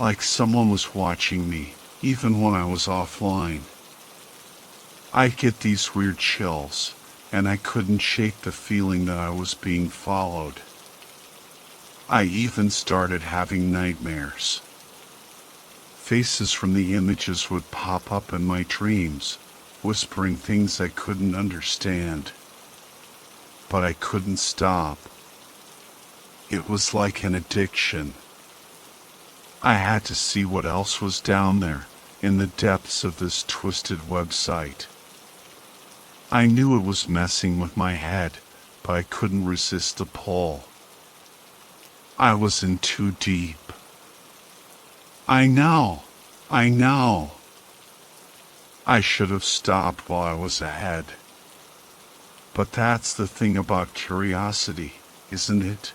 Speaker 1: Like someone was watching me, even when I was offline. I'd get these weird chills, and I couldn't shake the feeling that I was being followed. I even started having nightmares. Faces from the images would pop up in my dreams, whispering things I couldn't understand. But I couldn't stop. It was like an addiction. I had to see what else was down there, in the depths of this twisted website. I knew it was messing with my head, but I couldn't resist the pull. I was in too deep. I know. I should have stopped while I was ahead. But that's the thing about curiosity, isn't it?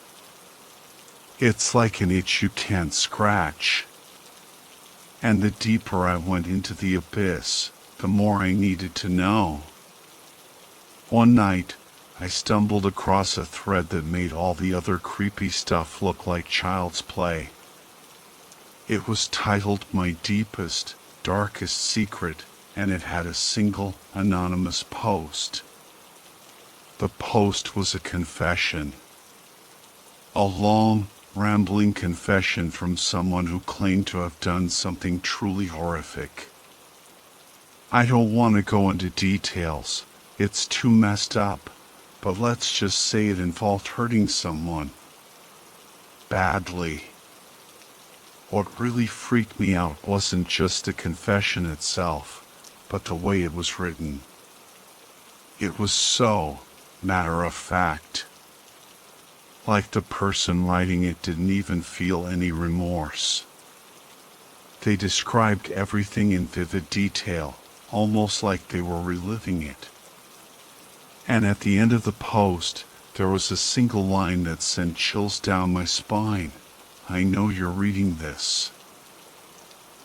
Speaker 1: It's like an itch you can't scratch. And the deeper I went into the abyss, the more I needed to know. One night, I stumbled across a thread that made all the other creepy stuff look like child's play. It was titled My Deepest, Darkest Secret, and it had a single, anonymous post. The post was a confession. A long, rambling confession from someone who claimed to have done something truly horrific. I don't want to go into details, it's too messed up, but let's just say it involved hurting someone. Badly. What really freaked me out wasn't just the confession itself, but the way it was written. It was so matter of fact. Like the person writing it didn't even feel any remorse. They described everything in vivid detail, almost like they were reliving it. And at the end of the post, there was a single line that sent chills down my spine. I know you're reading this.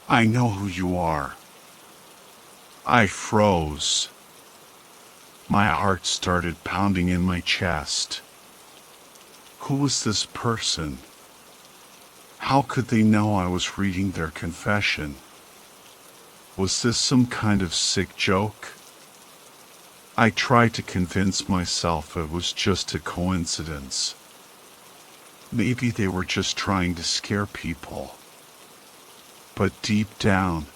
Speaker 1: I know who you are. I froze. My heart started pounding in my chest. Who was this person? How could they know I was reading their confession? Was this some kind of sick joke? I tried to convince myself it was just a coincidence. Maybe they were just trying to scare people. But deep down,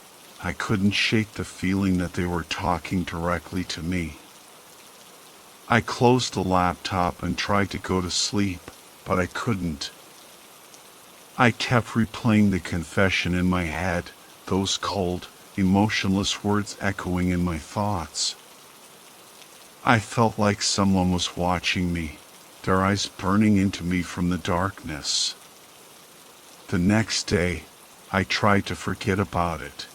Speaker 1: I couldn't shake the feeling that they were talking directly to me. I closed the laptop and tried to go to sleep, but I couldn't. I kept replaying the confession in my head, those cold, emotionless words echoing in my thoughts. I felt like someone was watching me, their eyes burning into me from the darkness. The next day, I tried to forget about it.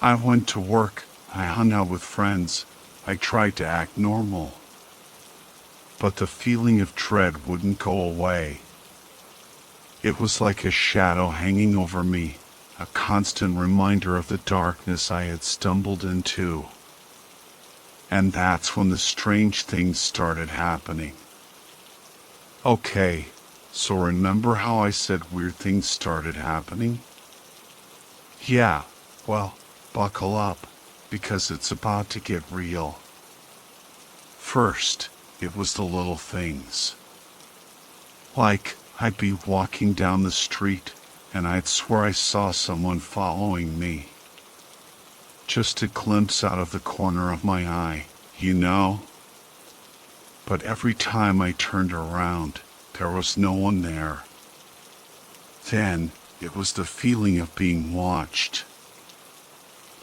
Speaker 1: I went to work, I hung out with friends, I tried to act normal. But the feeling of dread wouldn't go away. It was like a shadow hanging over me, a constant reminder of the darkness I had stumbled into. And that's when the strange things started happening. Okay, so remember how I said weird things started happening? Yeah, well, buckle up, because it's about to get real. First, it was the little things. Like, I'd be walking down the street, and I'd swear I saw someone following me. Just a glimpse out of the corner of my eye, you know? But every time I turned around, there was no one there. Then, it was the feeling of being watched.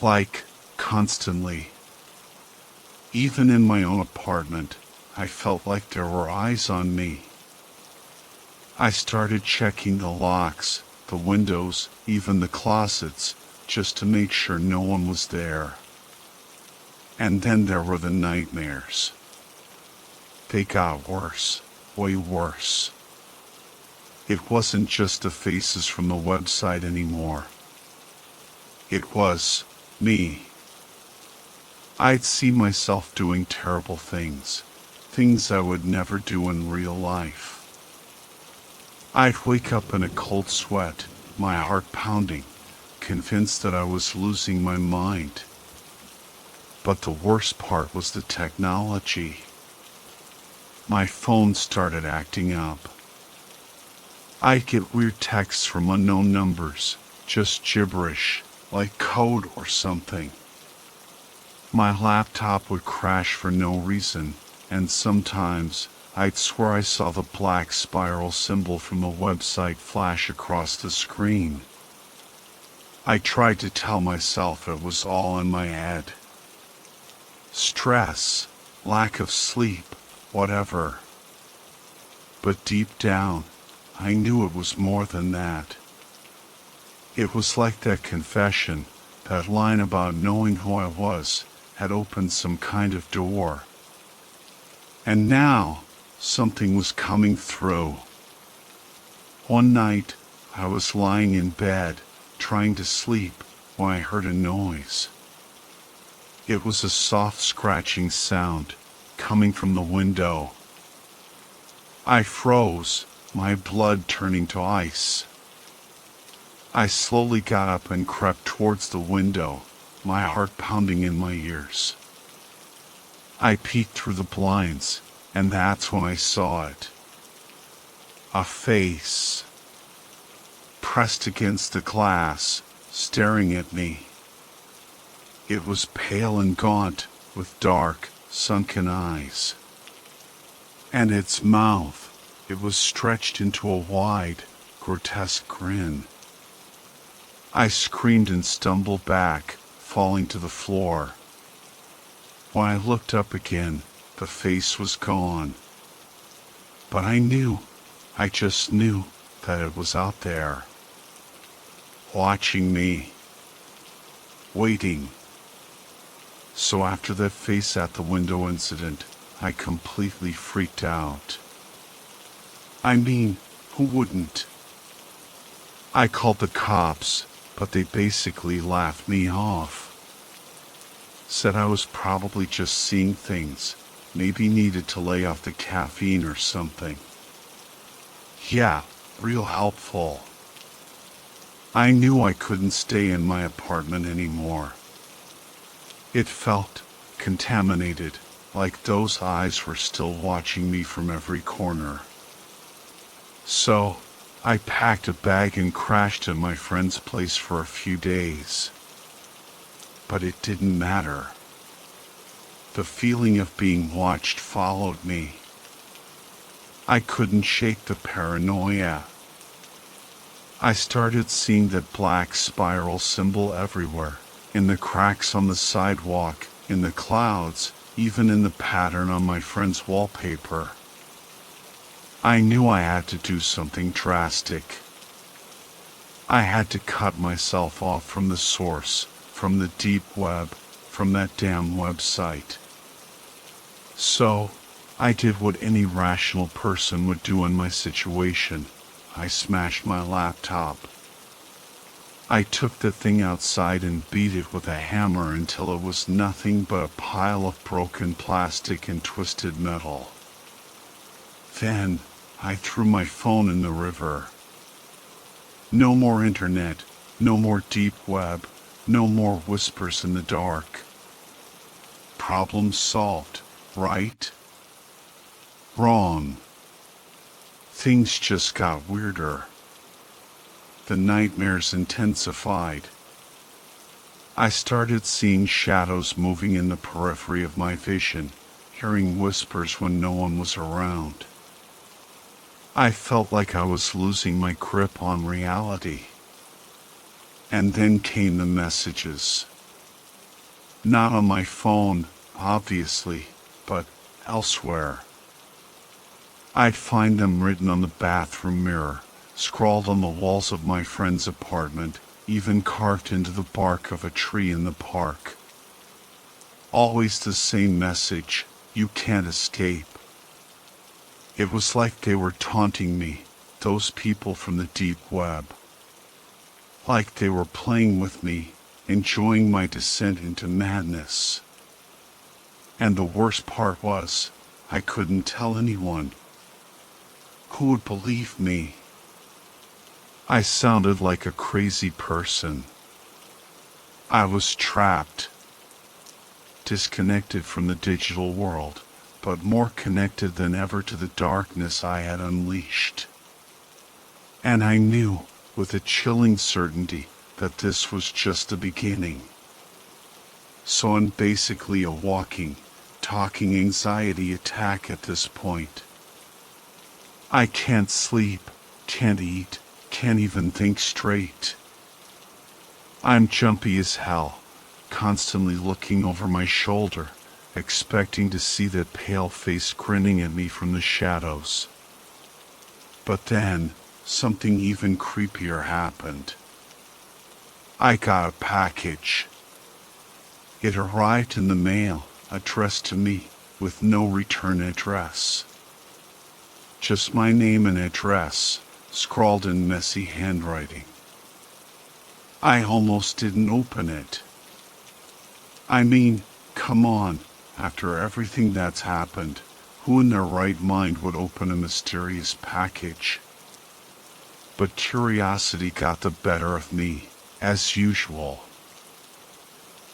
Speaker 1: Like, constantly. Even in my own apartment, I felt like there were eyes on me. I started checking the locks, the windows, even the closets, just to make sure no one was there. And then there were the nightmares. They got worse, way worse. It wasn't just the faces from the website anymore. It was me. I'd see myself doing terrible things, things I would never do in real life. I'd wake up in a cold sweat, my heart pounding, convinced that I was losing my mind. But the worst part was the technology. My phone started acting up. I'd get weird texts from unknown numbers, just gibberish, like code or something. My laptop would crash for no reason, and sometimes I'd swear I saw the black spiral symbol from the website flash across the screen. I tried to tell myself it was all in my head. Stress, lack of sleep, whatever. But deep down, I knew it was more than that. It was like that confession, that line about knowing who I was, had opened some kind of door. And now, something was coming through. One night, I was lying in bed, trying to sleep, when I heard a noise. It was a soft scratching sound, coming from the window. I froze, my blood turning to ice. I slowly got up and crept towards the window, my heart pounding in my ears. I peeked through the blinds, and that's when I saw it. A face, pressed against the glass, staring at me. It was pale and gaunt, with dark, sunken eyes. And its mouth, it was stretched into a wide, grotesque grin. I screamed and stumbled back, falling to the floor. When I looked up again, the face was gone. But I just knew that it was out there, watching me, waiting. So after that face at the window incident, I completely freaked out. I mean, who wouldn't? I called the cops, but they basically laughed me off. Said I was probably just seeing things, maybe needed to lay off the caffeine or something. Yeah, real helpful. I knew I couldn't stay in my apartment anymore. It felt contaminated, like those eyes were still watching me from every corner. So, I packed a bag and crashed at my friend's place for a few days. But it didn't matter. The feeling of being watched followed me. I couldn't shake the paranoia. I started seeing that black spiral symbol everywhere, in the cracks on the sidewalk, in the clouds, even in the pattern on my friend's wallpaper. I knew I had to do something drastic. I had to cut myself off from the source, from the deep web, from that damn website. So, I did what any rational person would do in my situation. I smashed my laptop. I took the thing outside and beat it with a hammer until it was nothing but a pile of broken plastic and twisted metal. Then, I threw my phone in the river. No more internet, no more deep web, no more whispers in the dark. Problem solved, right? Wrong. Things just got weirder. The nightmares intensified. I started seeing shadows moving in the periphery of my vision, hearing whispers when no one was around. I felt like I was losing my grip on reality. And then came the messages. Not on my phone, obviously, but elsewhere. I'd find them written on the bathroom mirror, scrawled on the walls of my friend's apartment, even carved into the bark of a tree in the park. Always the same message: you can't escape. It was like they were taunting me, those people from the deep web. Like they were playing with me, enjoying my descent into madness. And the worst part was, I couldn't tell anyone. Who would believe me? I sounded like a crazy person. I was trapped, disconnected from the digital world, but more connected than ever to the darkness I had unleashed. And I knew, with a chilling certainty, that this was just the beginning. So I'm basically a walking, talking anxiety attack at this point. I can't sleep, can't eat, can't even think straight. I'm jumpy as hell, constantly looking over my shoulder, expecting to see that pale face grinning at me from the shadows. But then, something even creepier happened. I got a package. It arrived in the mail, addressed to me, with no return address. Just my name and address, scrawled in messy handwriting. I almost didn't open it. I mean, come on, after everything that's happened, who in their right mind would open a mysterious package? But curiosity got the better of me, as usual.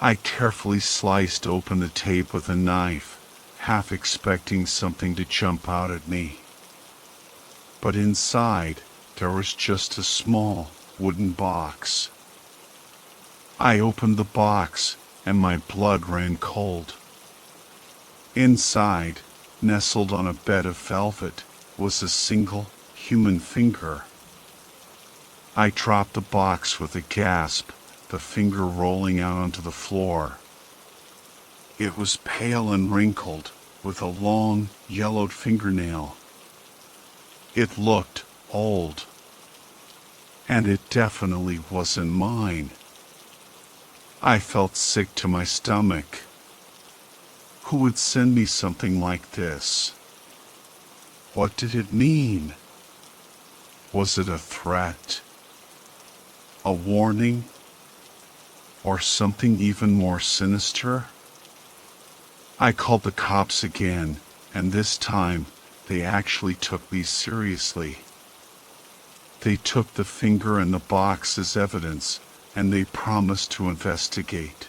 Speaker 1: I carefully sliced open the tape with a knife, half expecting something to jump out at me. But inside, there was just a small, wooden box. I opened the box, and my blood ran cold. Inside, nestled on a bed of velvet, was a single, human finger. I dropped the box with a gasp, the finger rolling out onto the floor. It was pale and wrinkled, with a long, yellowed fingernail. It looked old. And it definitely wasn't mine. I felt sick to my stomach. Who would send me something like this? What did it mean? Was it a threat? A warning? Or something even more sinister? I called the cops again, and this time they actually took me seriously. They took the finger and the box as evidence, and they promised to investigate.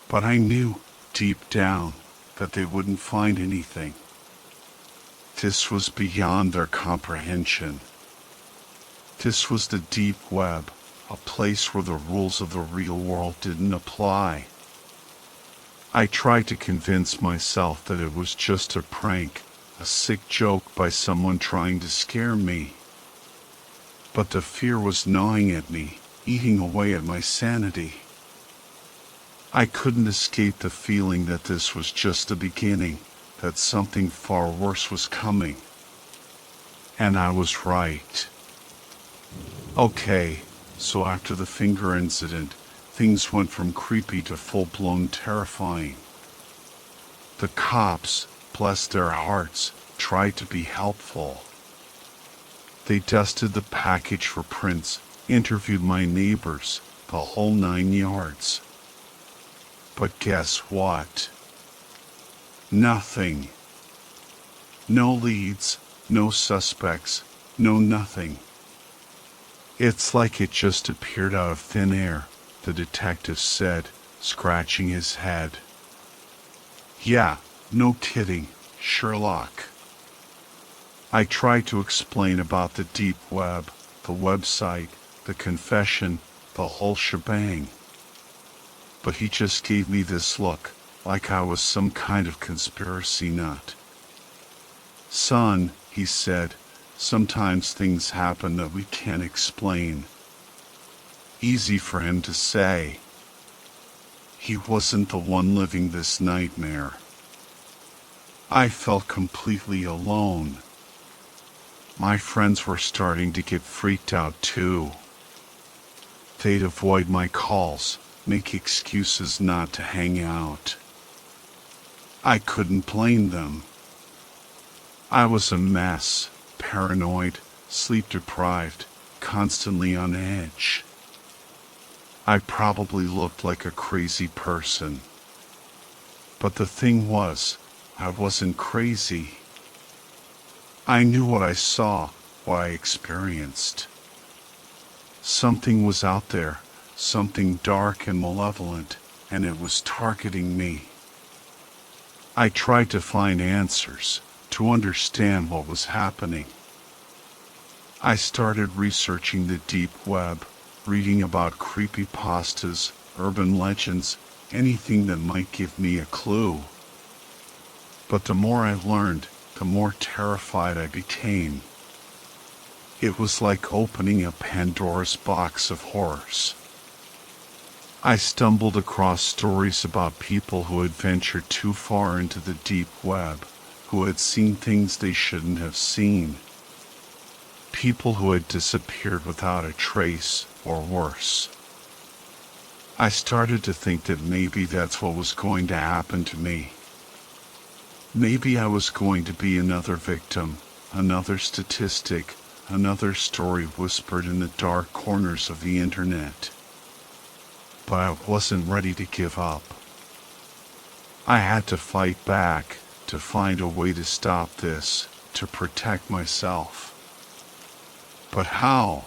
Speaker 1: But I knew, deep down, that they wouldn't find anything. This was beyond their comprehension. This was the deep web, a place where the rules of the real world didn't apply. I tried to convince myself that it was just a prank, a sick joke by someone trying to scare me. But the fear was gnawing at me, eating away at my sanity. I couldn't escape the feeling that this was just the beginning, that something far worse was coming. And I was right. Okay, so after the finger incident, things went from creepy to full-blown terrifying. The cops, bless their hearts, tried to be helpful. They dusted the package for prints, interviewed my neighbors, the whole 9 yards. But guess what? Nothing. No leads, no suspects, no nothing. It's like it just appeared out of thin air, the detective said, scratching his head. Yeah, no kidding, Sherlock. I tried to explain about the deep web, the website, the confession, the whole shebang. But he just gave me this look, like I was some kind of conspiracy nut. Son, he said, sometimes things happen that we can't explain. Easy for him to say. He wasn't the one living this nightmare. I felt completely alone. My friends were starting to get freaked out too. They'd avoid my calls, make excuses not to hang out. I couldn't blame them. I was a mess, paranoid, sleep-deprived, constantly on edge. I probably looked like a crazy person. But the thing was, I wasn't crazy. I knew what I saw, what I experienced. Something was out there, something dark and malevolent, and it was targeting me. I tried to find answers, to understand what was happening. I started researching the deep web, reading about creepypastas, urban legends, anything that might give me a clue. But the more I learned, the more terrified I became. It was like opening a Pandora's box of horrors. I stumbled across stories about people who had ventured too far into the deep web, who had seen things they shouldn't have seen. People who had disappeared without a trace, or worse. I started to think that maybe that's what was going to happen to me. Maybe I was going to be another victim, another statistic, another story whispered in the dark corners of the internet. But I wasn't ready to give up. I had to fight back, to find a way to stop this, to protect myself. But how?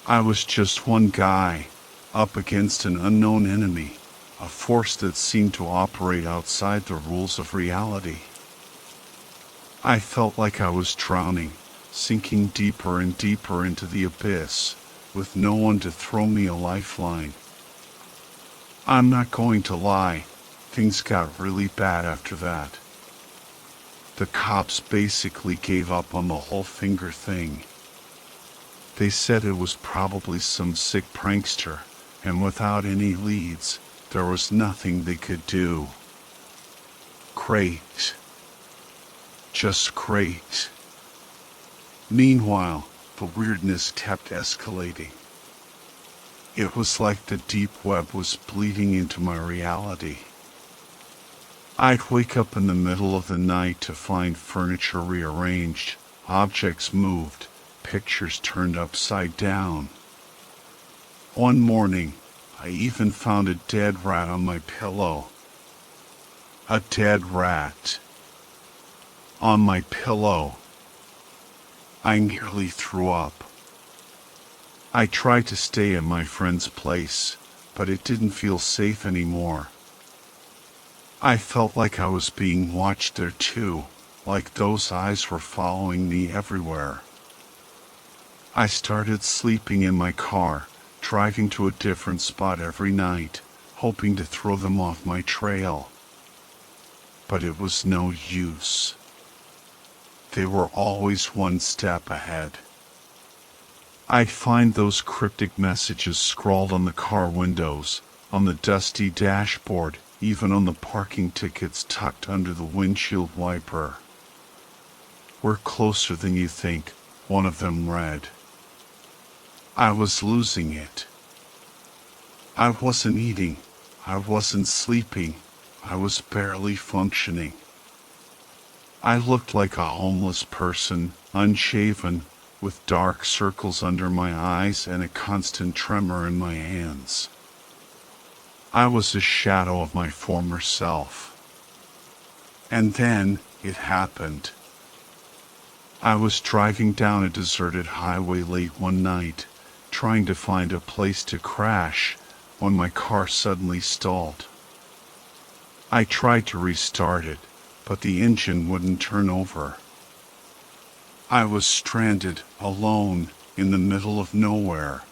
Speaker 1: I was just one guy, up against an unknown enemy, a force that seemed to operate outside the rules of reality. I felt like I was drowning, sinking deeper and deeper into the abyss, with no one to throw me a lifeline. I'm not going to lie, things got really bad after that. The cops basically gave up on the whole finger thing. They said it was probably some sick prankster, and without any leads, there was nothing they could do. Great. Just great. Meanwhile, the weirdness kept escalating. It was like the deep web was bleeding into my reality. I'd wake up in the middle of the night to find furniture rearranged, objects moved, pictures turned upside down. One morning, I even found a dead rat on my pillow. A dead rat. On my pillow. I nearly threw up. I tried to stay at my friend's place, but it didn't feel safe anymore. I felt like I was being watched there too, like those eyes were following me everywhere. I started sleeping in my car, driving to a different spot every night, hoping to throw them off my trail. But it was no use. They were always one step ahead. I'd find those cryptic messages scrawled on the car windows, on the dusty dashboard, even on the parking tickets tucked under the windshield wiper. "We're closer than you think," one of them read. I was losing it. I wasn't eating. I wasn't sleeping. I was barely functioning. I looked like a homeless person, unshaven, with dark circles under my eyes and a constant tremor in my hands. I was a shadow of my former self. And then it happened. I was driving down a deserted highway late one night, trying to find a place to crash, when my car suddenly stalled. I tried to restart it, but the engine wouldn't turn over. I was stranded, alone, in the middle of nowhere.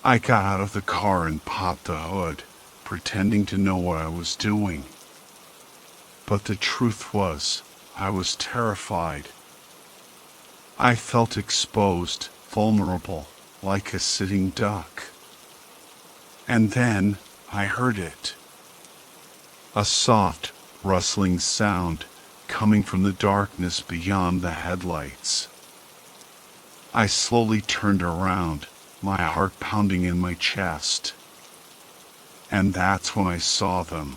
Speaker 1: I got out of the car and popped the hood, pretending to know what I was doing. But the truth was, I was terrified. I felt exposed, vulnerable, like a sitting duck. And then I heard it. A soft, rustling sound coming from the darkness beyond the headlights. I slowly turned around, my heart pounding in my chest. And that's when I saw them.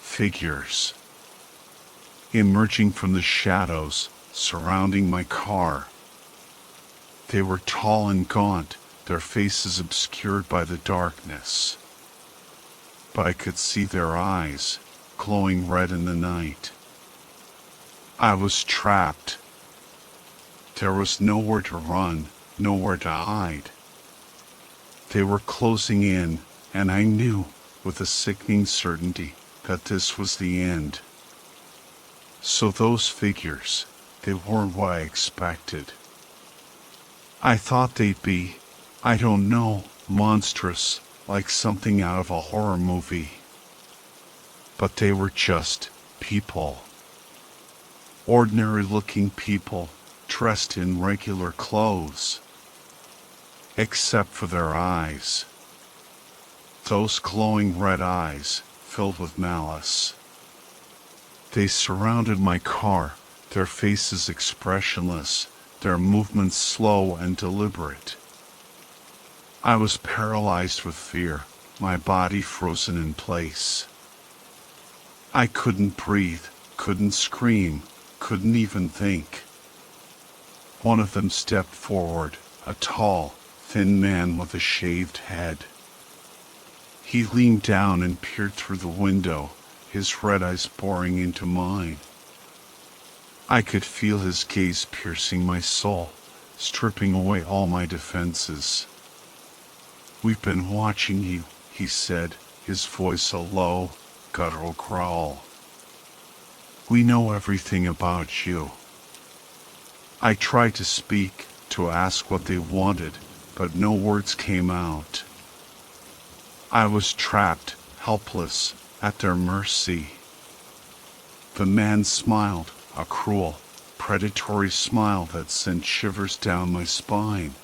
Speaker 1: Figures. Emerging from the shadows, surrounding my car. They were tall and gaunt, their faces obscured by the darkness. But I could see their eyes, glowing red in the night. I was trapped. There was nowhere to run, nowhere to hide. They were closing in, and I knew, with a sickening certainty, that this was the end. So those figures, they weren't what I expected. I thought they'd be, I don't know, monstrous, like something out of a horror movie. But they were just people. Ordinary-looking people, dressed in regular clothes. Except for their eyes. Those glowing red eyes, filled with malice. They surrounded my car, their faces expressionless, their movements slow and deliberate. I was paralyzed with fear, my body frozen in place. I couldn't breathe, couldn't scream, couldn't even think. One of them stepped forward, a tall, thin man with a shaved head. He leaned down and peered through the window, his red eyes boring into mine. I could feel his gaze piercing my soul, stripping away all my defenses. "We've been watching you," he said, his voice a low, guttural growl. "We know everything about you." I tried to speak, to ask what they wanted, but no words came out. I was trapped, helpless, at their mercy. The man smiled, a cruel, predatory smile that sent shivers down my spine.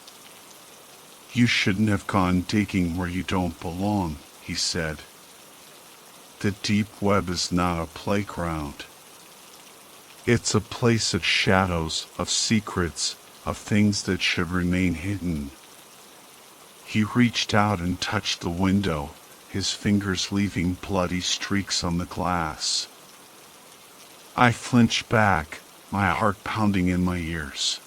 Speaker 1: "You shouldn't have gone digging where you don't belong," he said. "The deep web is not a playground. It's a place of shadows, of secrets, of things that should remain hidden." He reached out and touched the window, his fingers leaving bloody streaks on the glass. I flinched back, my heart pounding in my ears.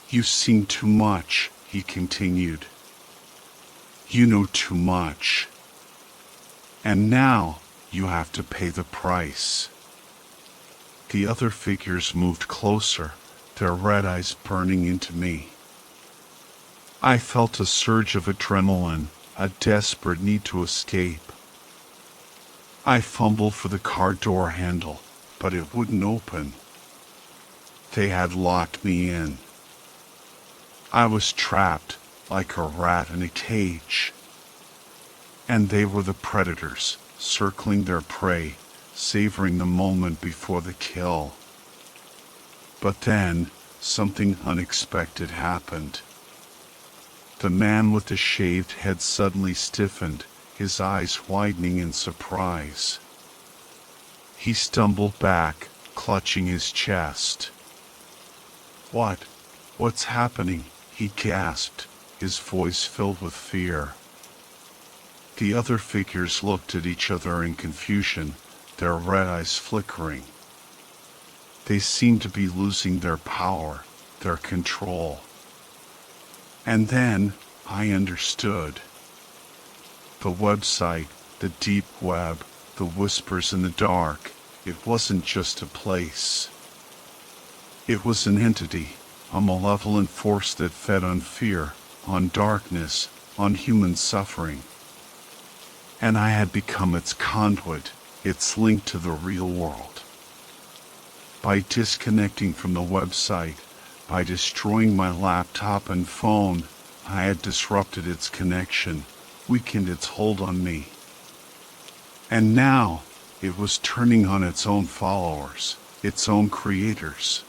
Speaker 1: "You've seen too much," he continued. "You know too much. And now, you have to pay the price." The other figures moved closer, their red eyes burning into me. I felt a surge of adrenaline, a desperate need to escape. I fumbled for the car door handle, but it wouldn't open. They had locked me in. I was trapped, like a rat in a cage. And they were the predators, circling their prey, savoring the moment before the kill. But then, something unexpected happened. The man with the shaved head suddenly stiffened, his eyes widening in surprise. He stumbled back, clutching his chest. What's happening?" he gasped, his voice filled with fear. The other figures looked at each other in confusion, their red eyes flickering. They seemed to be losing their power, their control. And then I understood. The website, the deep web, the whispers in the dark, it wasn't just a place. It was an entity, a malevolent force that fed on fear, on darkness, on human suffering. And I had become its conduit, its link to the real world. By disconnecting from the website, by destroying my laptop and phone, I had disrupted its connection, weakened its hold on me. And now, it was turning on its own followers, its own creators.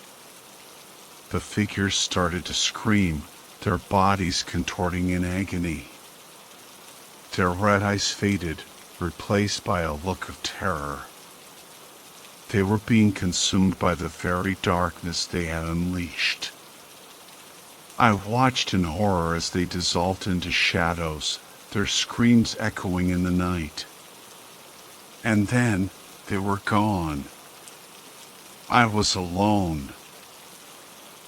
Speaker 1: The figures started to scream, their bodies contorting in agony. Their red eyes faded, replaced by a look of terror. They were being consumed by the very darkness they had unleashed. I watched in horror as they dissolved into shadows, their screams echoing in the night. And then, they were gone. I was alone.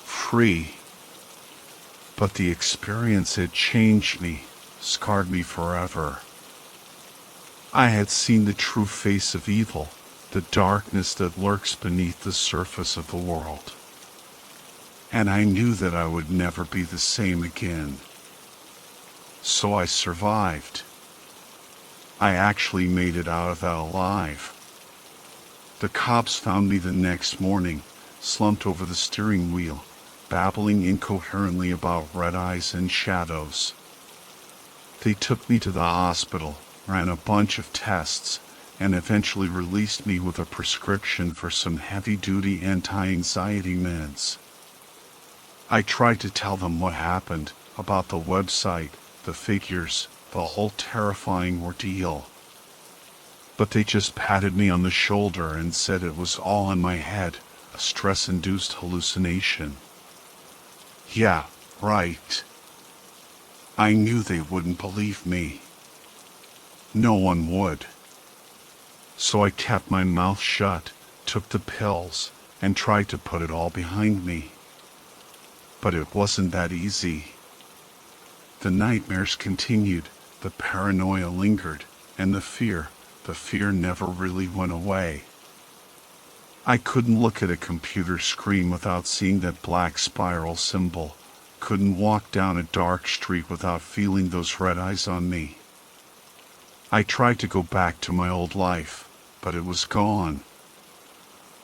Speaker 1: Free. But the experience had changed me, scarred me forever. I had seen the true face of evil, the darkness that lurks beneath the surface of the world. And I knew that I would never be the same again. So I survived. I actually made it out of that alive. The cops found me the next morning, slumped over the steering wheel, babbling incoherently about red eyes and shadows. They took me to the hospital, ran a bunch of tests, and eventually released me with a prescription for some heavy-duty anti-anxiety meds. I tried to tell them what happened, about the website, the figures, the whole terrifying ordeal. But they just patted me on the shoulder and said it was all in my head, a stress-induced hallucination. Yeah, right. I knew they wouldn't believe me. No one would. So I kept my mouth shut, took the pills, and tried to put it all behind me. But it wasn't that easy. The nightmares continued, the paranoia lingered, and the fear never really went away. I couldn't look at a computer screen without seeing that black spiral symbol, couldn't walk down a dark street without feeling those red eyes on me. I tried to go back to my old life, but it was gone.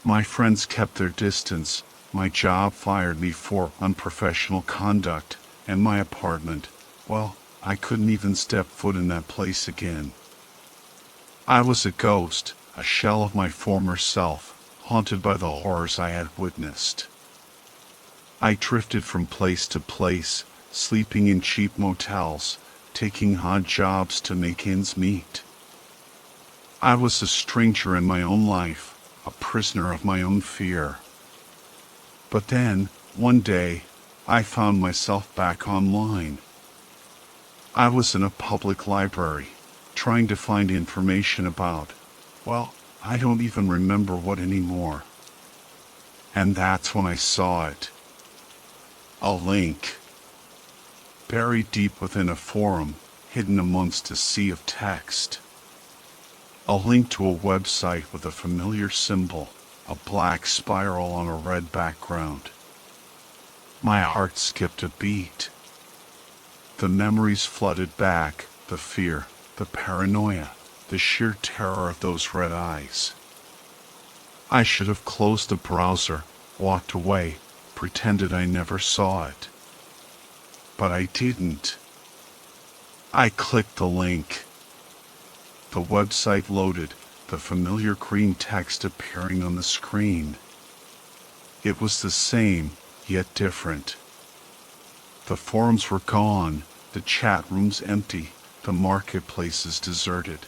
Speaker 1: My friends kept their distance, my job fired me for unprofessional conduct, and my apartment, well, I couldn't even step foot in that place again. I was a ghost, a shell of my former self, haunted by the horrors I had witnessed. I drifted from place to place, sleeping in cheap motels, taking odd jobs to make ends meet. I was a stranger in my own life, a prisoner of my own fear. But then, one day, I found myself back online. I was in a public library, trying to find information about, well, I don't even remember what anymore. And that's when I saw it. A link. Buried deep within a forum, hidden amongst a sea of text. A link to a website with a familiar symbol, a black spiral on a red background. My heart skipped a beat. The memories flooded back, the fear, the paranoia, the sheer terror of those red eyes. I should have closed the browser, walked away, pretended I never saw it. But I didn't. I clicked the link. The website loaded, the familiar green text appearing on the screen. It was the same, yet different. The forums were gone, the chat rooms empty, the marketplaces deserted.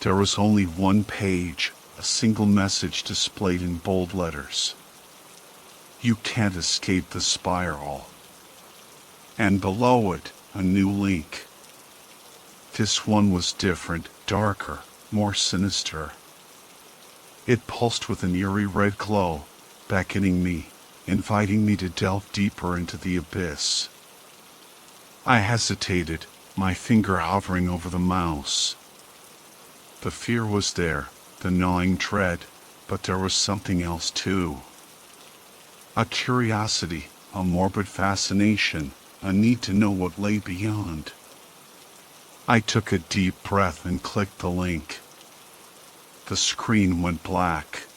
Speaker 1: There was only one page, a single message displayed in bold letters. You can't escape the spiral. And below it, a new link. This one was different, darker, more sinister. It pulsed with an eerie red glow, beckoning me, inviting me to delve deeper into the abyss. I hesitated, my finger hovering over the mouse. The fear was there, the gnawing dread, but there was something else too. A curiosity, a morbid fascination, a need to know what lay beyond. I took a deep breath and clicked the link. The screen went black.